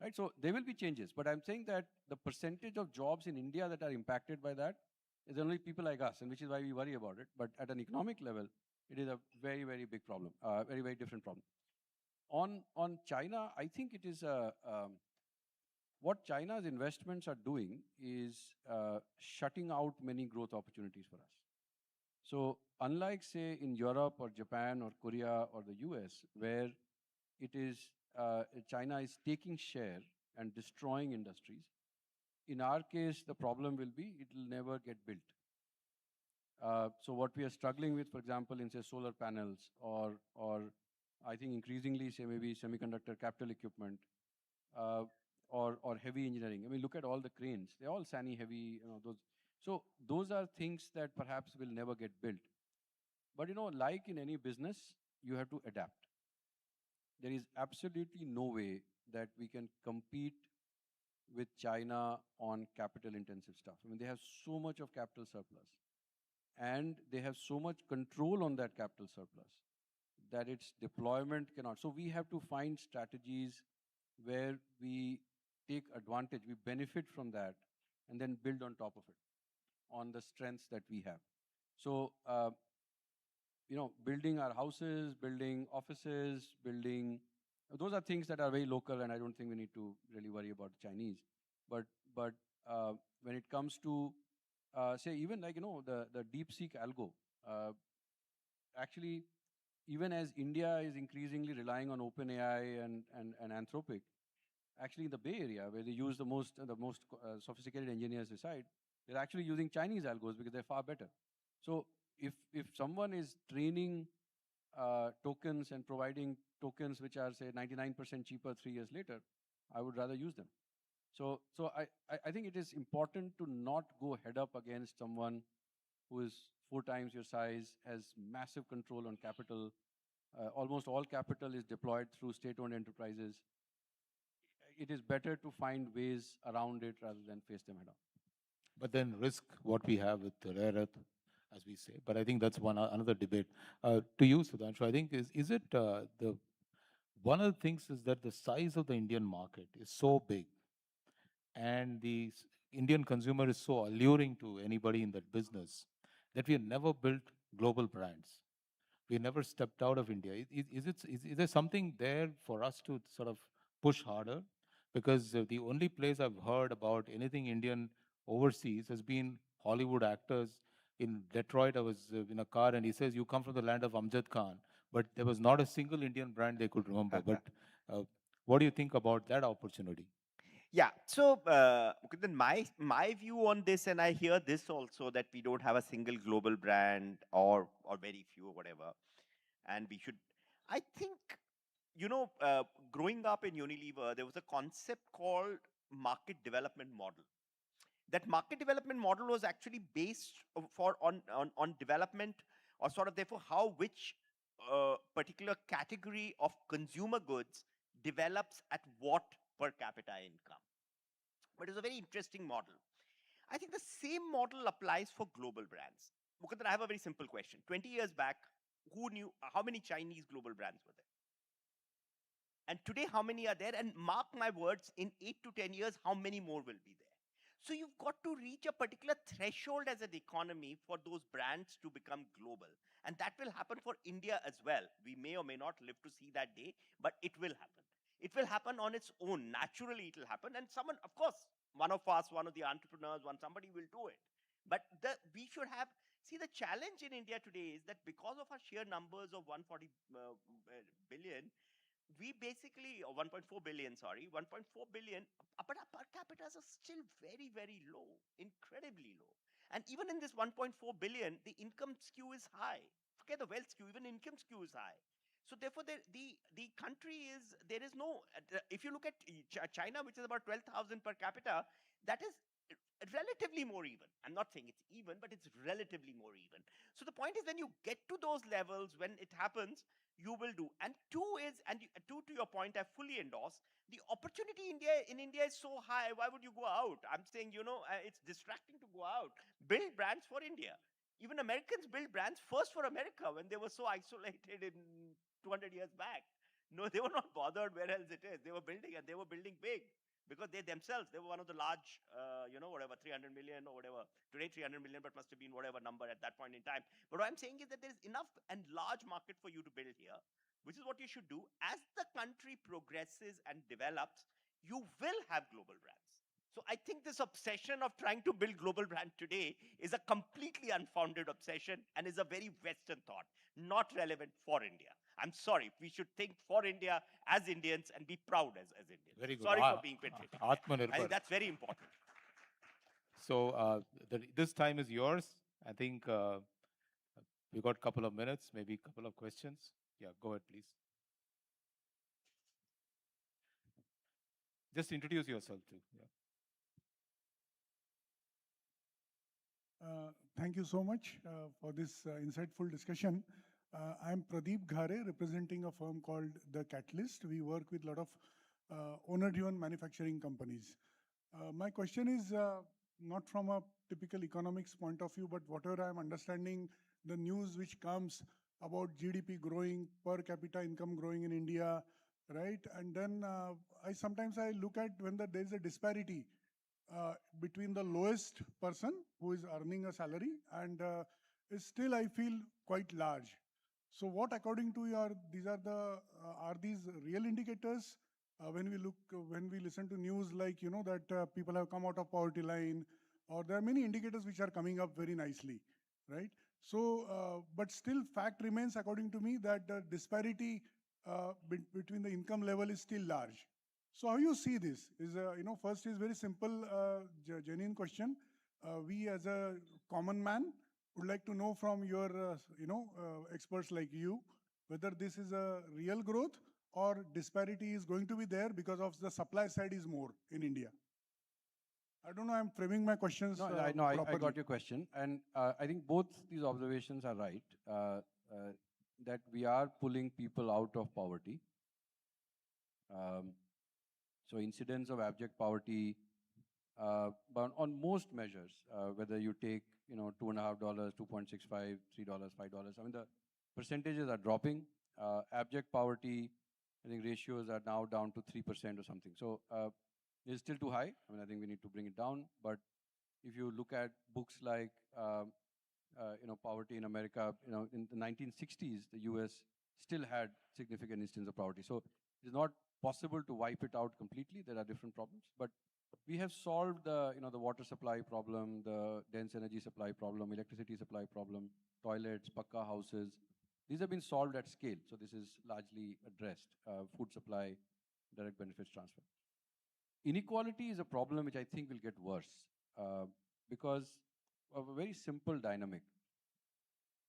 Right? So there will be changes, but I'm saying that the percentage of jobs in India that are impacted by that is only people like us, and which is why we worry about it. But at an economic level, it is a very, very big problem, very, very different problem. On China, I think it is what China's investments are doing is shutting out many growth opportunities for us. So unlike, say, in Europe or Japan or Korea or the US, where it is China is taking share and destroying industries, in our case, the problem will be it will never get built. So what we are struggling with, for example, in say solar panels or I think increasingly say maybe semiconductor capital equipment or heavy engineering. I mean, look at all the cranes; they're all SANY heavy. Those. So those are things that perhaps will never get built. But like in any business, you have to adapt. There is absolutely no way that we can compete with China on capital intensive stuff. I mean, they have so much of capital surplus and they have so much control on that capital surplus that its deployment cannot. So we have to find strategies where we take advantage, we benefit from that and then build on top of it on the strengths that we have. So, building our houses, building offices, building, those are things that are very local, and I don't think we need to really worry about the Chinese. But when it comes to, say, even like, the DeepSeek algo, actually, even as India is increasingly relying on OpenAI and Anthropic, actually in the Bay Area, where they use the most sophisticated engineers aside, they're actually using Chinese algos because they're far better. So if someone is training tokens and providing tokens which are say 99% cheaper 3 years later, I would rather use them. So I think it is important to not go head up against someone who is 4 times your size, has massive control on capital. Almost all capital is deployed through state-owned enterprises. It is better to find ways around it rather than face them head on. But then risk what we have with the rare earth, as we say. But I think that's another debate. To you, Sudhanshu, I think is it one of the things is that the size of the Indian market is so big, and the Indian consumer is so alluring to anybody in that business that we have never built global brands. We never stepped out of India. Is there something there for us to sort of push harder? Because the only place I've heard about anything Indian overseas has been Hollywood actors. In Detroit, I was in a car and he says, "You come from the land of Amjad Khan," but there was not a single Indian brand they could remember. But what do you think about that opportunity? Yeah. So, then my view on this, and I hear this also, that we don't have a single global brand or very few or whatever, and we should. I think, growing up in Unilever, there was a concept called market development model. That market development model was actually based on development, or sort of therefore which particular category of consumer goods develops at what per capita income. But it's a very interesting model. I think the same model applies for global brands. Mukundar, I have a very simple question. 20 years back, who knew how many Chinese global brands were there? And today, how many are there? And mark my words, in 8 to 10 years, how many more will be there? So you've got to reach a particular threshold as an economy for those brands to become global. And that will happen for India as well. We may or may not live to see that day, but it will happen. It will happen on its own. Naturally, it will happen. And someone, of course, one of us, one of the entrepreneurs, somebody will do it. But we should have, see, the challenge in India today is that because of our sheer numbers of 140 billion, we basically, or 1.4 billion, sorry, 1.4 billion, but our per capita are still very, very low, incredibly low. And even in this 1.4 billion, the income skew is high. Forget the wealth skew, even income skew is high. So therefore, the country is, there is no, if you look at China, which is about 12,000 per capita, that is relatively more even. I'm not saying it's even, but it's relatively more even. So the point is, when you get to those levels, when it happens, you will do. And two is, two, to your point, I fully endorse, the opportunity in India is so high. Why would you go out? I'm saying, it's distracting to go out. Build brands for India. Even Americans build brands first for America when they were so isolated in 200 years back. No, they were not bothered where else it is. They were building, and they were building big. Because they themselves, they were one of the large, whatever, 300 million or whatever. Today, 300 million, but must have been whatever number at that point in time. But what I'm saying is that there's enough and large market for you to build here, which is what you should do. As the country progresses and develops, you will have global brands. So I think this obsession of trying to build global brand today is a completely unfounded obsession and is a very Western thought, not relevant for India. I'm sorry, we should think for India as Indians and be proud as Indians. Very good. Sorry for being patriotic. I Atmanirbhar. think that's very important. So this time is yours. I think we got a couple of minutes, maybe a couple of questions. Yeah, go ahead, please. Just introduce yourself too. Yeah. Thank you so much for this insightful discussion. I'm Pradeep Ghare, representing a firm called The Catalyst. We work with a lot of owner-driven manufacturing companies. My question is not from a typical economics point of view, but whatever I'm understanding, the news which comes about GDP growing, per capita income growing in India, right? And then sometimes I look at when there is a disparity between the lowest person who is earning a salary and is still, I feel, quite large. So what, according to your, are these real indicators? When we listen to news like, that people have come out of poverty line, or there are many indicators which are coming up very nicely, right? So, but still fact remains, according to me, that the disparity between the income level is still large. So how you see this? Is first is very simple, genuine question. We as a common man would like to know from your, experts like you, whether this is a real growth or disparity is going to be there because of the supply side is more in India. I don't know, I'm framing my questions I got your question. And I think both these observations are right, that we are pulling people out of poverty. So incidence of abject poverty, but on most measures, whether you take, $2.50, $2.65, $3, $5, I mean, the percentages are dropping. Abject poverty, I think ratios are now down to 3% or something. So it's still too high. I mean, I think we need to bring it down. But if you look at books like, Poverty in America, in the 1960s, the US still had significant instances of poverty. So it's not possible to wipe it out completely. There are different problems, but we have solved the, the water supply problem, the dense energy supply problem, electricity supply problem, toilets, pakka houses. These have been solved at scale. So this is largely addressed, food supply, direct benefits transfer. Inequality is a problem which I think will get worse because of a very simple dynamic.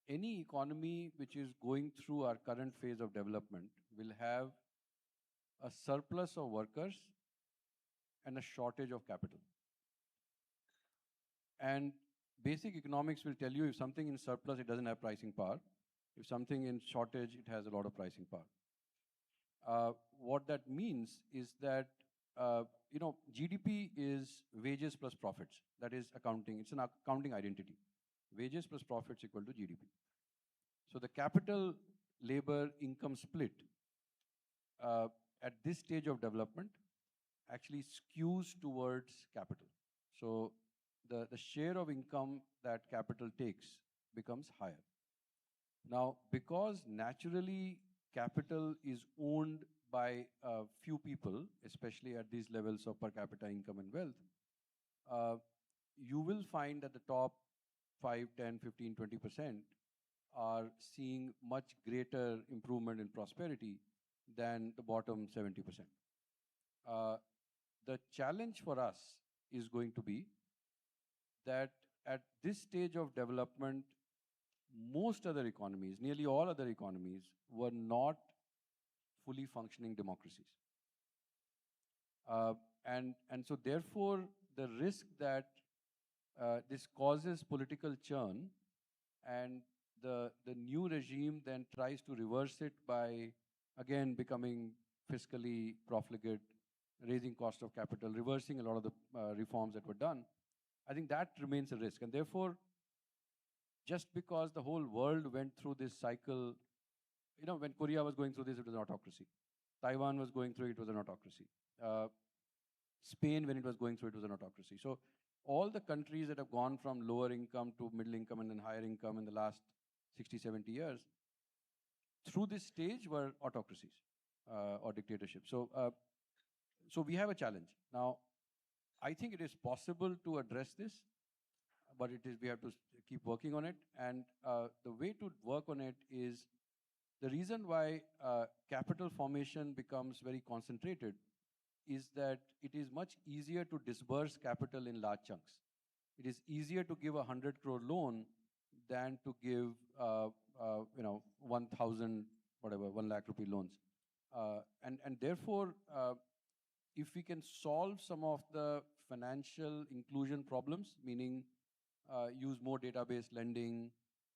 Any economy which is going through our current phase of development will have a surplus of workers and a shortage of capital. And basic economics will tell you if something in surplus, it doesn't have pricing power. If something in shortage, it has a lot of pricing power. What that means is that, GDP is wages plus profits. That is accounting. It's an accounting identity. Wages plus profits equal to GDP. So the capital labor income split at this stage of development actually skews towards capital. So the share of income that capital takes becomes higher. Now, because naturally capital is owned by a few people, especially at these levels of per capita income and wealth, you will find that the top 5, 10, 15, 20% are seeing much greater improvement in prosperity than the bottom 70%. The challenge for us is going to be that at this stage of development, most other economies, nearly all other economies, were not fully functioning democracies. And so therefore, the risk that this causes political churn and the new regime then tries to reverse it by, again, becoming fiscally profligate, raising cost of capital, reversing a lot of the reforms that were done, I think that remains a risk. And therefore, just because the whole world went through this cycle, you know, when Korea was going through this, it was an autocracy. Taiwan was going through it, it was an autocracy. Spain, when it was going through it, was an autocracy. So all the countries that have gone from lower income to middle income and then higher income in the last 60, 70 years, through this stage were autocracies or dictatorships. So we have a challenge. Now, I think it is possible to address this, but we have to keep working on it. And the way to work on it is the reason why capital formation becomes very concentrated is that it is much easier to disburse capital in large chunks. It is easier to give 100 crore loan than to give 1,000, whatever, 1 lakh rupee loans. And therefore, if we can solve some of the financial inclusion problems, meaning use more database lending,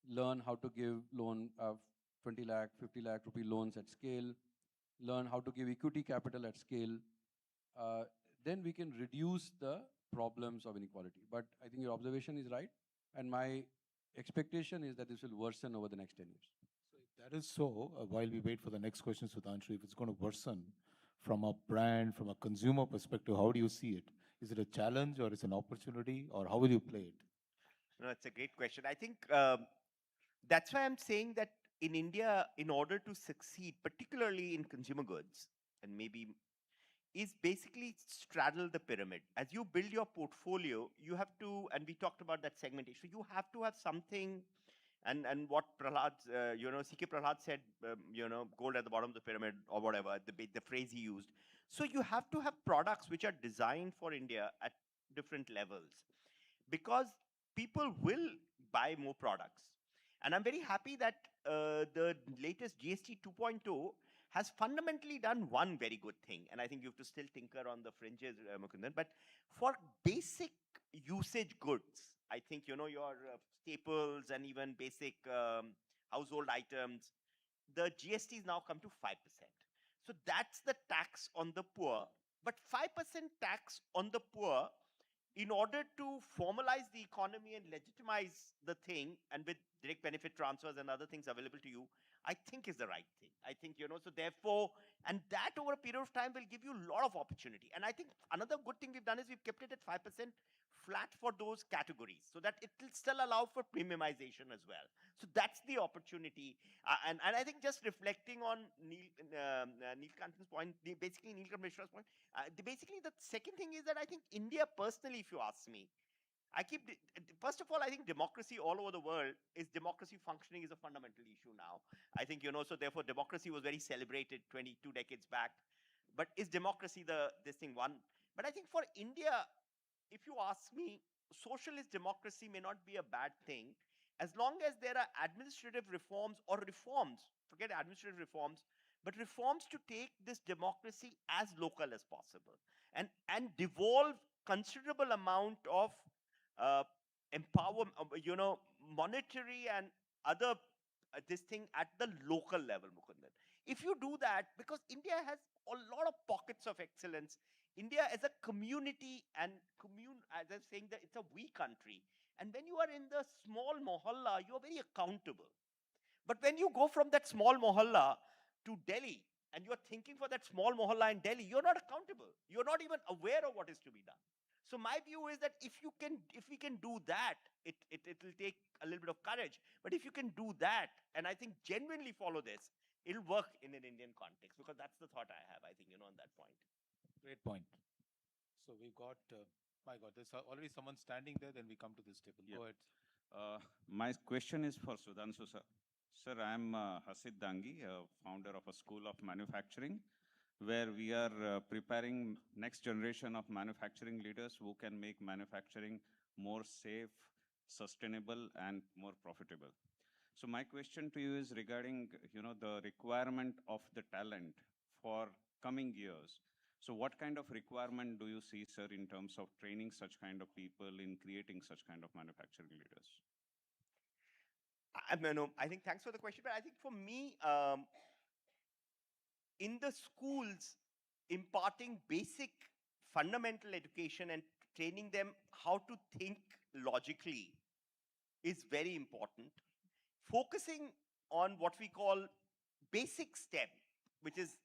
learn how to give loan 20 lakh, 50 lakh rupee loans at scale, learn how to give equity capital at scale, then we can reduce the problems of inequality. But I think your observation is right. And my expectation is that this will worsen over the next 10 years. So if that is so, while we wait for the next question, Sudhanshu, if it's going to worsen from a brand, from a consumer perspective, how do you see it? Is it a challenge or is it an opportunity, or how will you play it? No, it's a great question. I think that's why I'm saying that in India, in order to succeed, particularly in consumer goods, and maybe is basically straddle the pyramid. As you build your portfolio, you have to, and we talked about that segmentation, you have to have something, and what Prahlad, CK Prahlad said, gold at the bottom of the pyramid or whatever, the phrase he used. So you have to have products which are designed for India at different levels, because people will buy more products. And I'm very happy that the latest GST 2.0 has fundamentally done one very good thing. And I think you have to still tinker on the fringes, Mukundan. But for basic usage goods, I think, your staples and even basic household items, the GST has now come to 5%. So that's the tax on the poor. But 5% tax on the poor, in order to formalize the economy and legitimize the thing, and with direct benefit transfers and other things available to you, I think is the right thing. I think, so therefore, and that over a period of time will give you a lot of opportunity. And I think another good thing we've done is we've kept it at 5% flat for those categories, so that it will still allow for premiumization as well. So that's the opportunity. And I think just reflecting on Neil Kantan's point, basically Neil Mishra's point, basically the second thing is that I think India personally, if you ask me, first of all, I think democracy all over the world is democracy functioning is a fundamental issue now. I think, so therefore democracy was very celebrated 22 decades back. But is democracy this thing one? But I think for India, if you ask me, socialist democracy may not be a bad thing, as long as there are administrative reforms or reforms, forget administrative reforms, but reforms to take this democracy as local as possible and devolve considerable amount of empower, monetary and other this thing at the local level, Mukundan. If you do that, because India has a lot of pockets of excellence. India as a community and as I'm saying, that it's a we country. And when you are in the small mohalla, you are very accountable. But when you go from that small mohalla to Delhi, and you're thinking for that small mohalla in Delhi, you're not accountable. You're not even aware of what is to be done. So my view is that if we can do that, it'll take a little bit of courage. But if you can do that, and I think genuinely follow this, it'll work in an Indian context, because that's the thought I have, I think, on that point. Great point. So we've got, my God, there's already someone standing there, then we come to this table. Go ahead. My question is for Sudhanshu, sir. Sir, I'm Hasid Dangi, founder of a school of manufacturing, where we are preparing next generation of manufacturing leaders who can make manufacturing more safe, sustainable, and more profitable. So my question to you is regarding, the requirement of the talent for coming years. So what kind of requirement do you see, sir, in terms of training such kind of people, in creating such kind of manufacturing leaders? I think thanks for the question, but I think for me, in the schools, imparting basic fundamental education and training them how to think logically is very important. Focusing on what we call basic STEM, which is,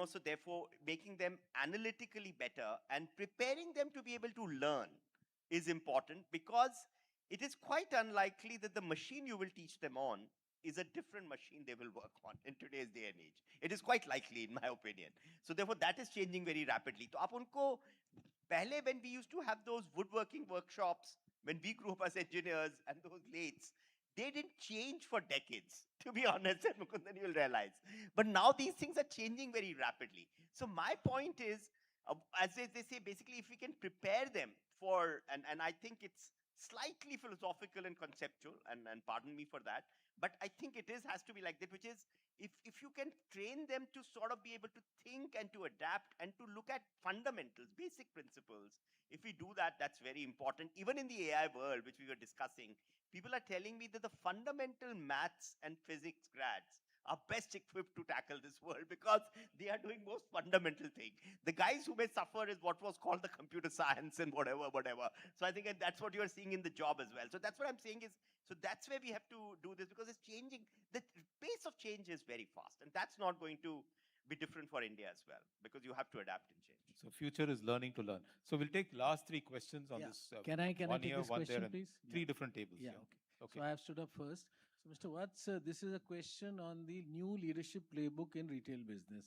so therefore making them analytically better and preparing them to be able to learn is important, because it is quite unlikely that the machine you will teach them on is a different machine they will work on in today's day and age. It is quite likely, in my opinion. So therefore, that is changing very rapidly. So, when we used to have those woodworking workshops, when we grew up as engineers, and those lathes, they didn't change for decades, to be honest, and Mukundan, you'll realize. But now these things are changing very rapidly. So my point is, as they say, basically, if we can prepare them for, and I think it's slightly philosophical and conceptual, and pardon me for that, but I think has to be like that, which is, if you can train them to sort of be able to think and to adapt and to look at fundamentals, basic principles, if we do that, that's very important. Even in the AI world, which we were discussing, people are telling me that the fundamental maths and physics grads are best equipped to tackle this world, because they are doing most fundamental thing. The guys who may suffer is what was called the computer science and whatever. So I think that's what you're seeing in the job as well. So that's what I'm saying is, so that's where we have to do this, because it's changing. The pace of change is very fast, and that's not going to be different for India as well, because you have to adapt and change. So future is learning to learn. So we'll take last three questions on this. Can I take here, this question, there, please? Three different tables. Yeah, okay. So I have stood up first. So Mr. Watts, this is a question on the new leadership playbook in retail business.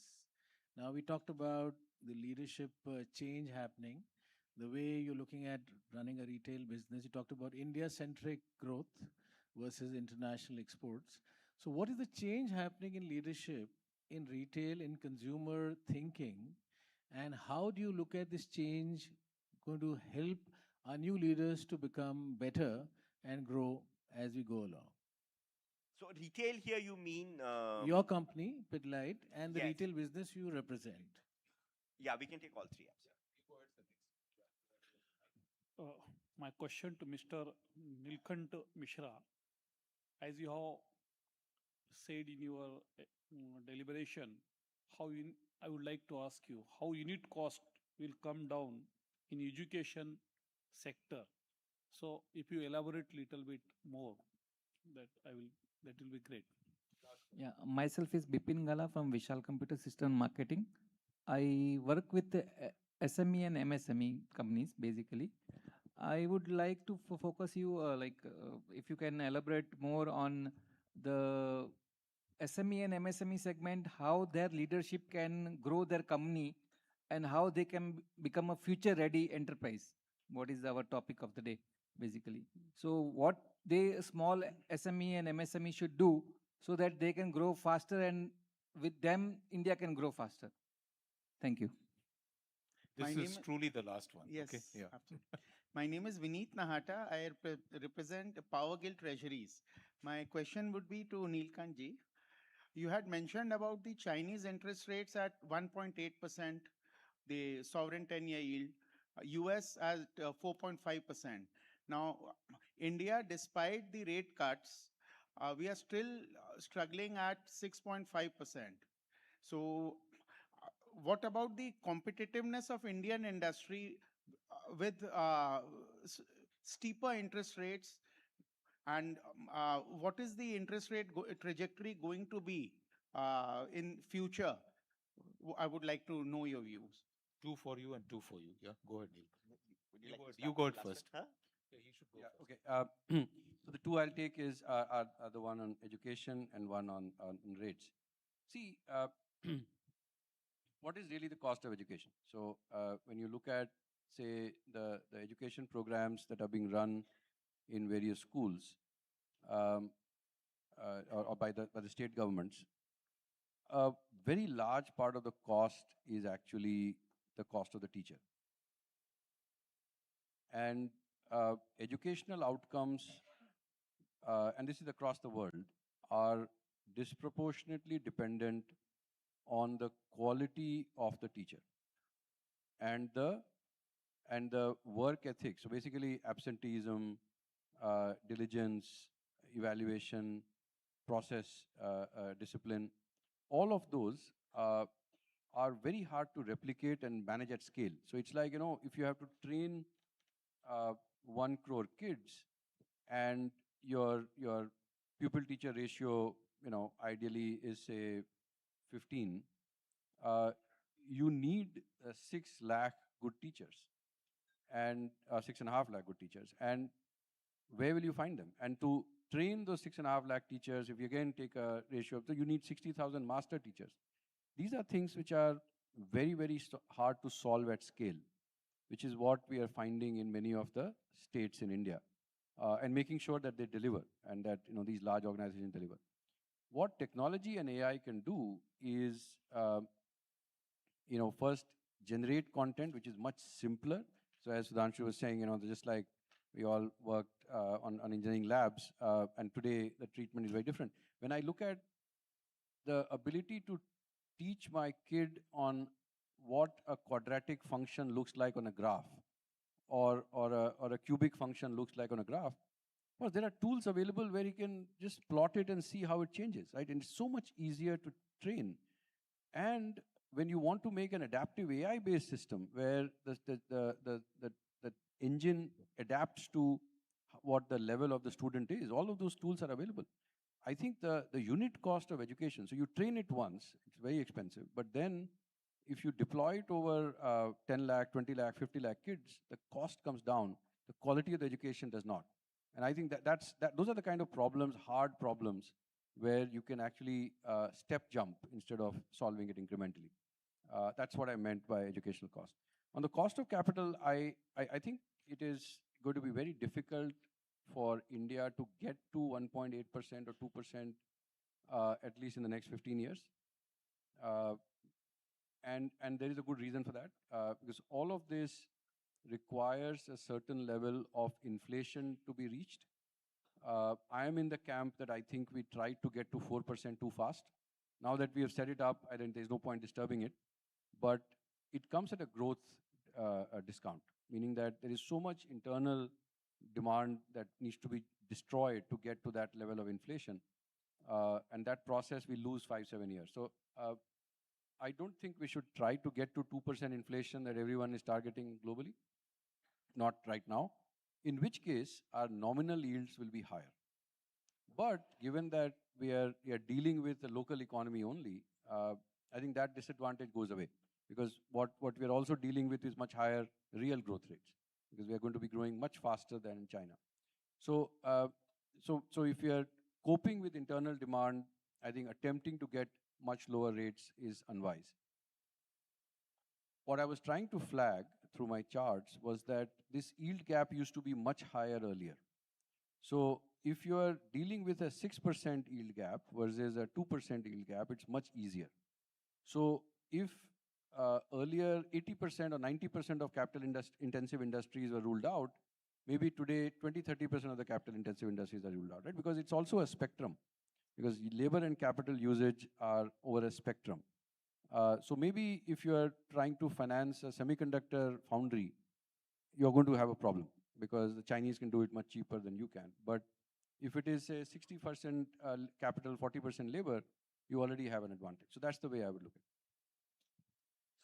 Now we talked about the leadership change happening, the way you're looking at running a retail business. You talked about India-centric growth versus international exports. So what is the change happening in leadership, in retail, in consumer thinking, and how do you look at this change going to help our new leaders to become better and grow as we go along? So retail here, you mean? Your company, Pidlite, and the Yes. retail business you represent. Yeah, we can take all three. My question to Mr. Nilkant Mishra, as you have said in your deliberation, I would like to ask you how unit cost will come down in education sector. So if you elaborate little bit more, that will be great. Yeah, myself is Bipin Gala from Vishal Computer System Marketing. I work with the SME and MSME companies basically. I would like to focus you if you can elaborate more on the SME and MSME segment, how their leadership can grow their company and how they can become a future ready enterprise. What is our topic of the day basically? So what they small SME and MSME should do so that they can grow faster, and with them India can grow faster. Thank you. This is truly the last one. Yes, okay? Yeah. absolutely. My name is Vineet Nahata. I represent Power Guild Treasuries. My question would be to Nilkant ji. You had mentioned about the Chinese interest rates at 1.8%, the sovereign 10-year yield, US at 4.5%. Now, India, despite the rate cuts, we are still struggling at 6.5%. So what about the competitiveness of Indian industry with steeper interest rates, and what is the interest rate trajectory going to be in future? I would like to know your views. Two for you and two for you. Yeah, go ahead, Neil. Would you, like to You start go with it the last first. one? Huh? Yeah, you should go Yeah, first. okay. So the two I'll take are the one on education and one on rates. See, what is really the cost of education? So when you look at, say, the education programs that are being run in various schools or by the state governments, a very large part of the cost is actually the cost of the teacher. And educational outcomes, and this is across the world, are disproportionately dependent on the quality of the teacher and the work ethic. So basically, absenteeism, diligence, evaluation, process, discipline, all of those are very hard to replicate and manage at scale. So it's like, if you have to train 1 crore kids and your pupil teacher ratio, ideally is say 15, you need 6 lakh good teachers and 6.5 lakh good teachers. And where will you find them? And to train those 6.5 lakh teachers, if you again take a ratio of, so you need 60,000 master teachers. These are things which are very, very hard to solve at scale, which is what we are finding in many of the states in India, and making sure that they deliver and that these large organizations deliver. What technology and AI can do is, first generate content which is much simpler. So as Sudhanshu was saying, just like we all worked on engineering labs, and today the treatment is very different. When I look at the ability to teach my kid on what a quadratic function looks like on a graph, or a cubic function looks like on a graph, well, there are tools available where you can just plot it and see how it changes, right? And it's so much easier to train. And when you want to make an adaptive AI-based system where the engine adapts to what the level of the student is, all of those tools are available. I think the unit cost of education, so you train it once, it's very expensive, but then if you deploy it over 10 lakh, 20 lakh, 50 lakh kids, the cost comes down, the quality of the education does not. And I think those are the kind of problems, hard problems, where you can actually step jump instead of solving it incrementally. That's what I meant by educational cost. On the cost of capital, I think it is going to be very difficult for India to get to 1.8% or 2%, at least in the next 15 years. And there is a good reason for that, because all of this requires a certain level of inflation to be reached. I am in the camp that I think we tried to get to 4% too fast. Now that we have set it up, I think there's no point disturbing it. But it comes at a growth discount, meaning that there is so much internal demand that needs to be destroyed to get to that level of inflation. And that process will lose 5-7 years. So I don't think we should try to get to 2% inflation that everyone is targeting globally. Not right now. In which case, our nominal yields will be higher. But given that we are dealing with the local economy only, I think that disadvantage goes away. Because what we are also dealing with is much higher real growth rates, because we are going to be growing much faster than in China. So, so if we are coping with internal demand, I think attempting to get much lower rates is unwise. What I was trying to flag through my charts was that this yield gap used to be much higher earlier. So if you are dealing with a 6% yield gap versus a 2% yield gap, it's much easier. So if earlier 80% or 90% of capital intensive industries were ruled out, maybe today 20-30% of the capital intensive industries are ruled out, right? Because it's also a spectrum, because labor and capital usage are over a spectrum. So maybe if you are trying to finance a semiconductor foundry, you're going to have a problem, because the Chinese can do it much cheaper than you can. But if it is a 60% capital, 40% labor, you already have an advantage. So that's the way I would look at it.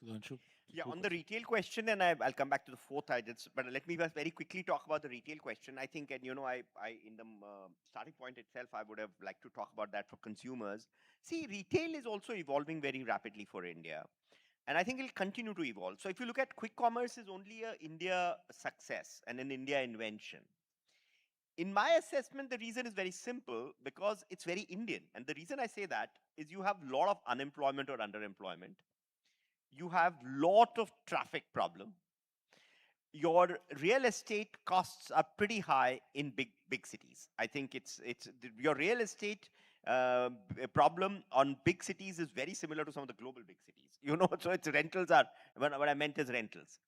Sudhanshu? Yeah, on the retail question, and I'll come back to the fourth items, but let me just very quickly talk about the retail question. I think, and I in the starting point itself, I would have liked to talk about that for consumers. See, retail is also evolving very rapidly for India. And I think it'll continue to evolve. So if you look at quick commerce is only a India success and an India invention. In my assessment, the reason is very simple because it's very Indian. And the reason I say that is you have a lot of unemployment or underemployment. You have lot of traffic problem. Your real estate costs are pretty high in big cities. I think your real estate problem on big cities is very similar to some of the global big cities. You know, so it's rentals are what I meant is rentals.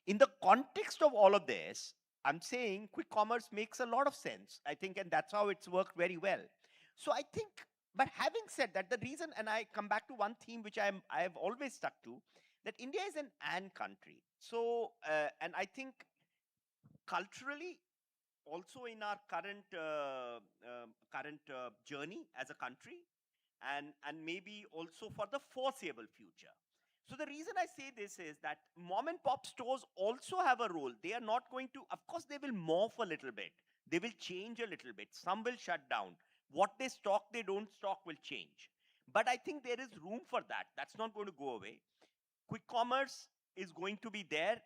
In the context of all of this, I'm saying quick commerce makes a lot of sense. I think, and that's how it's worked very well. So I think, but having said that, the reason, and I come back to one theme which I have always stuck to, that India is an "and" country. So, and I think culturally, also in our current journey as a country, and maybe also for the foreseeable future. So the reason I say this is that mom and pop stores also have a role. They are not going to, of course, they will morph a little bit. They will change a little bit. Some will shut down. What they stock, they don't stock will change. But I think there is room for that. That's not going to go away. Quick commerce is going to be there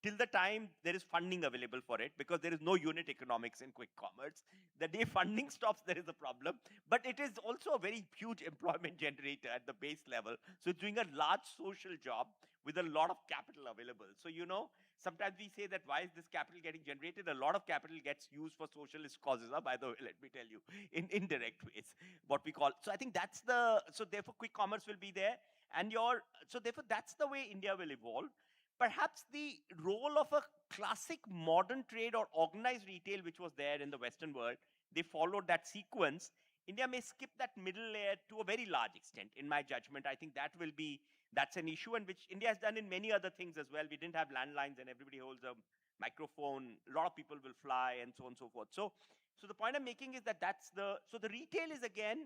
till the time there is funding available for it, because there is no unit economics in quick commerce. The day funding stops, there is a problem. But it is also a very huge employment generator at the base level. So it's doing a large social job with a lot of capital available. So, you know, sometimes we say that why is this capital getting generated? A lot of capital gets used for socialist causes, by the way, let me tell you, in indirect ways, what we call. So I think that's so therefore quick commerce will be there. And so therefore that's the way India will evolve. Perhaps the role of a classic modern trade or organized retail, which was there in the Western world, they followed that sequence. India may skip that middle layer to a very large extent, in my judgment. I think that's an issue, and which India has done in many other things as well. We didn't have landlines and everybody holds a microphone. A lot of people will fly and so on and so forth. So the point I'm making is that so the retail is again,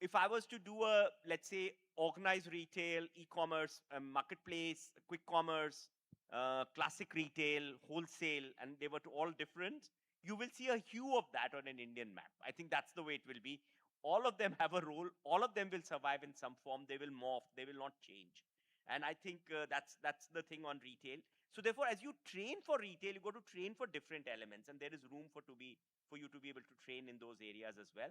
if I was to do let's say, organized retail, e-commerce, marketplace, quick commerce, classic retail, wholesale, and they were all different, you will see a hue of that on an Indian map. I think that's the way it will be. All of them have a role. All of them will survive in some form. They will morph. They will not change. And I think that's the thing on retail. So therefore, as you train for retail, you got to train for different elements, and there is room for you to be able to train in those areas as well.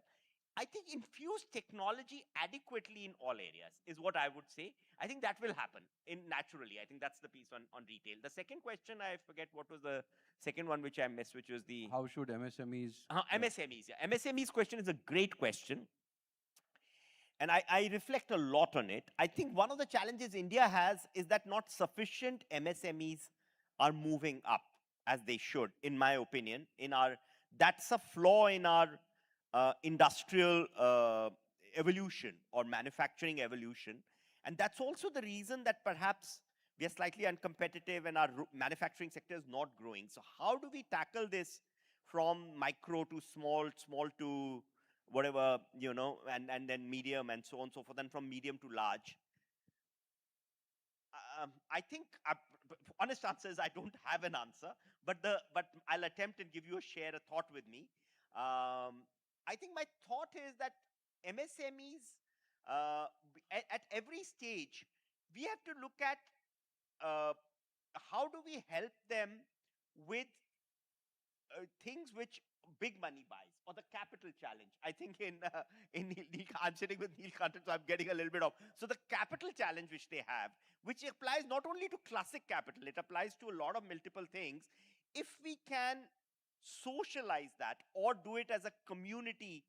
I think infuse technology adequately in all areas is what I would say. I think that will happen naturally. I think that's the piece on retail. The second question, I forget what was the second one which I missed, which was the... How should MSMEs... MSMEs, yeah. MSMEs question is a great question. And I reflect a lot on it. I think one of the challenges India has is that not sufficient MSMEs are moving up as they should, in my opinion. That's a flaw in our industrial evolution or manufacturing evolution. And that's also the reason that perhaps we are slightly uncompetitive and our manufacturing sector is not growing. So how do we tackle this from micro to small to whatever, you know, and then medium and so on and so forth, and from medium to large? I think, honest answer is I don't have an answer, but I'll attempt and give you share a thought with me. I think my thought is that MSMEs, at every stage, we have to look at how do we help them with things which big money buys, or the capital challenge. I think I'm sitting with Neil Kantan, so I'm getting a little bit of. So the capital challenge which they have, which applies not only to classic capital, it applies to a lot of multiple things. If we can socialize that or do it as a community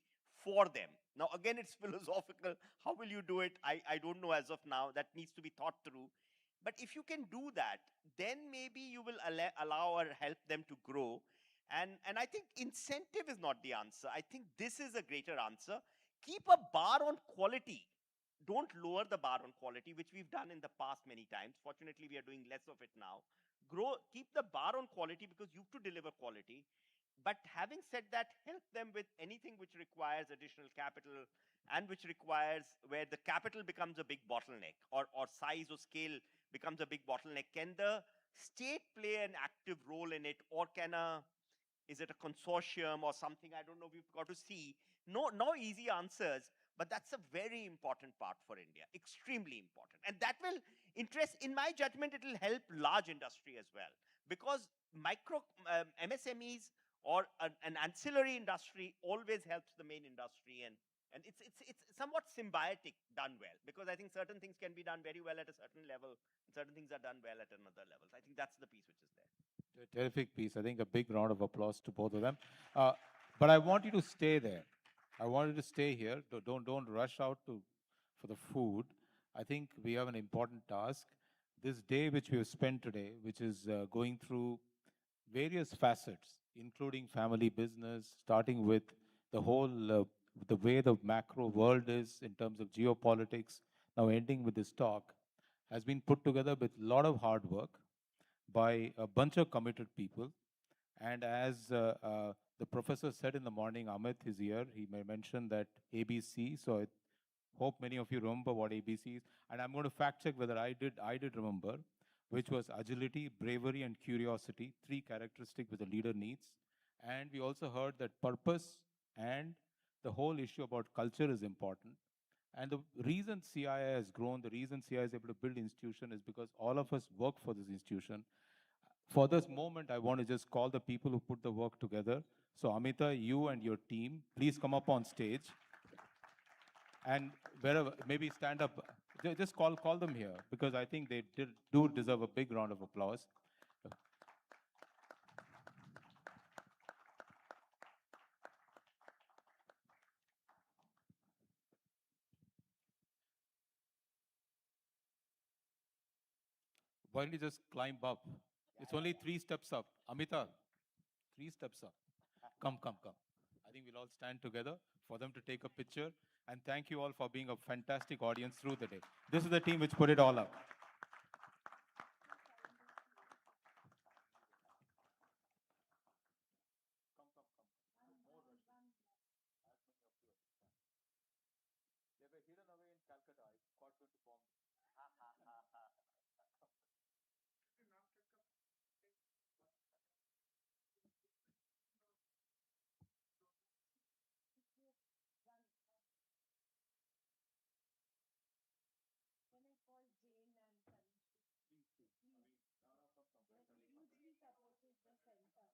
for them. Now, again, it's philosophical. How will you do it? I don't know as of now. That needs to be thought through. But if you can do that, then maybe you will allow or help them to grow. And I think incentive is not the answer. I think this is a greater answer. Keep a bar on quality. Don't lower the bar on quality, which we've done in the past many times. Fortunately, we are doing less of it now. Keep the bar on quality because you have to deliver quality. But having said that, help them with anything which requires additional capital and which requires where the capital becomes a big bottleneck or size or scale becomes a big bottleneck. Can the state play an active role in it, or is it a consortium or something? I don't know. We've got to see. No easy answers. But that's a very important part for India, extremely important. And that will interest, in my judgment, it will help large industry as well. Because micro MSMEs or an ancillary industry always helps the main industry. And it's somewhat symbiotic done well. Because I think certain things can be done very well at a certain level, and certain things are done well at another level. I think that's the piece which is there. Terrific piece. I think a big round of applause to both of them. But I want you to stay there. I want you to stay here. Don't rush out for the food. I think we have an important task. This day which we have spent today, which is going through various facets, including family business, starting with the whole the way the macro world is in terms of geopolitics, now ending with this talk, has been put together with a lot of hard work by a bunch of committed people. And as the professor said in the morning, Amit is here, he may mention that ABC. So I hope many of you remember what ABC is. And I'm going to fact check whether I did remember, which was agility, bravery, and curiosity, three characteristics which a leader needs. And we also heard that purpose and the whole issue about culture is important. And the reason CII has grown, the reason CII is able to build institution is because all of us work for this institution. For this moment, I want to just call the people who put the work together. So Amita, you and your team, please come up on stage. And wherever, maybe stand up, just call them here, because I think they do deserve a big round of applause. Why don't you just climb up? It's only 3 steps up. Amita, 3 steps up. Come. I think we'll all stand together for them to take a picture. And thank you all for being a fantastic audience through the day. This is the team which put it all up. They were hidden away in Calcutta. I got them to bomb. Can I call Jane and Tanish? Please do. Please. They hugely supported the center.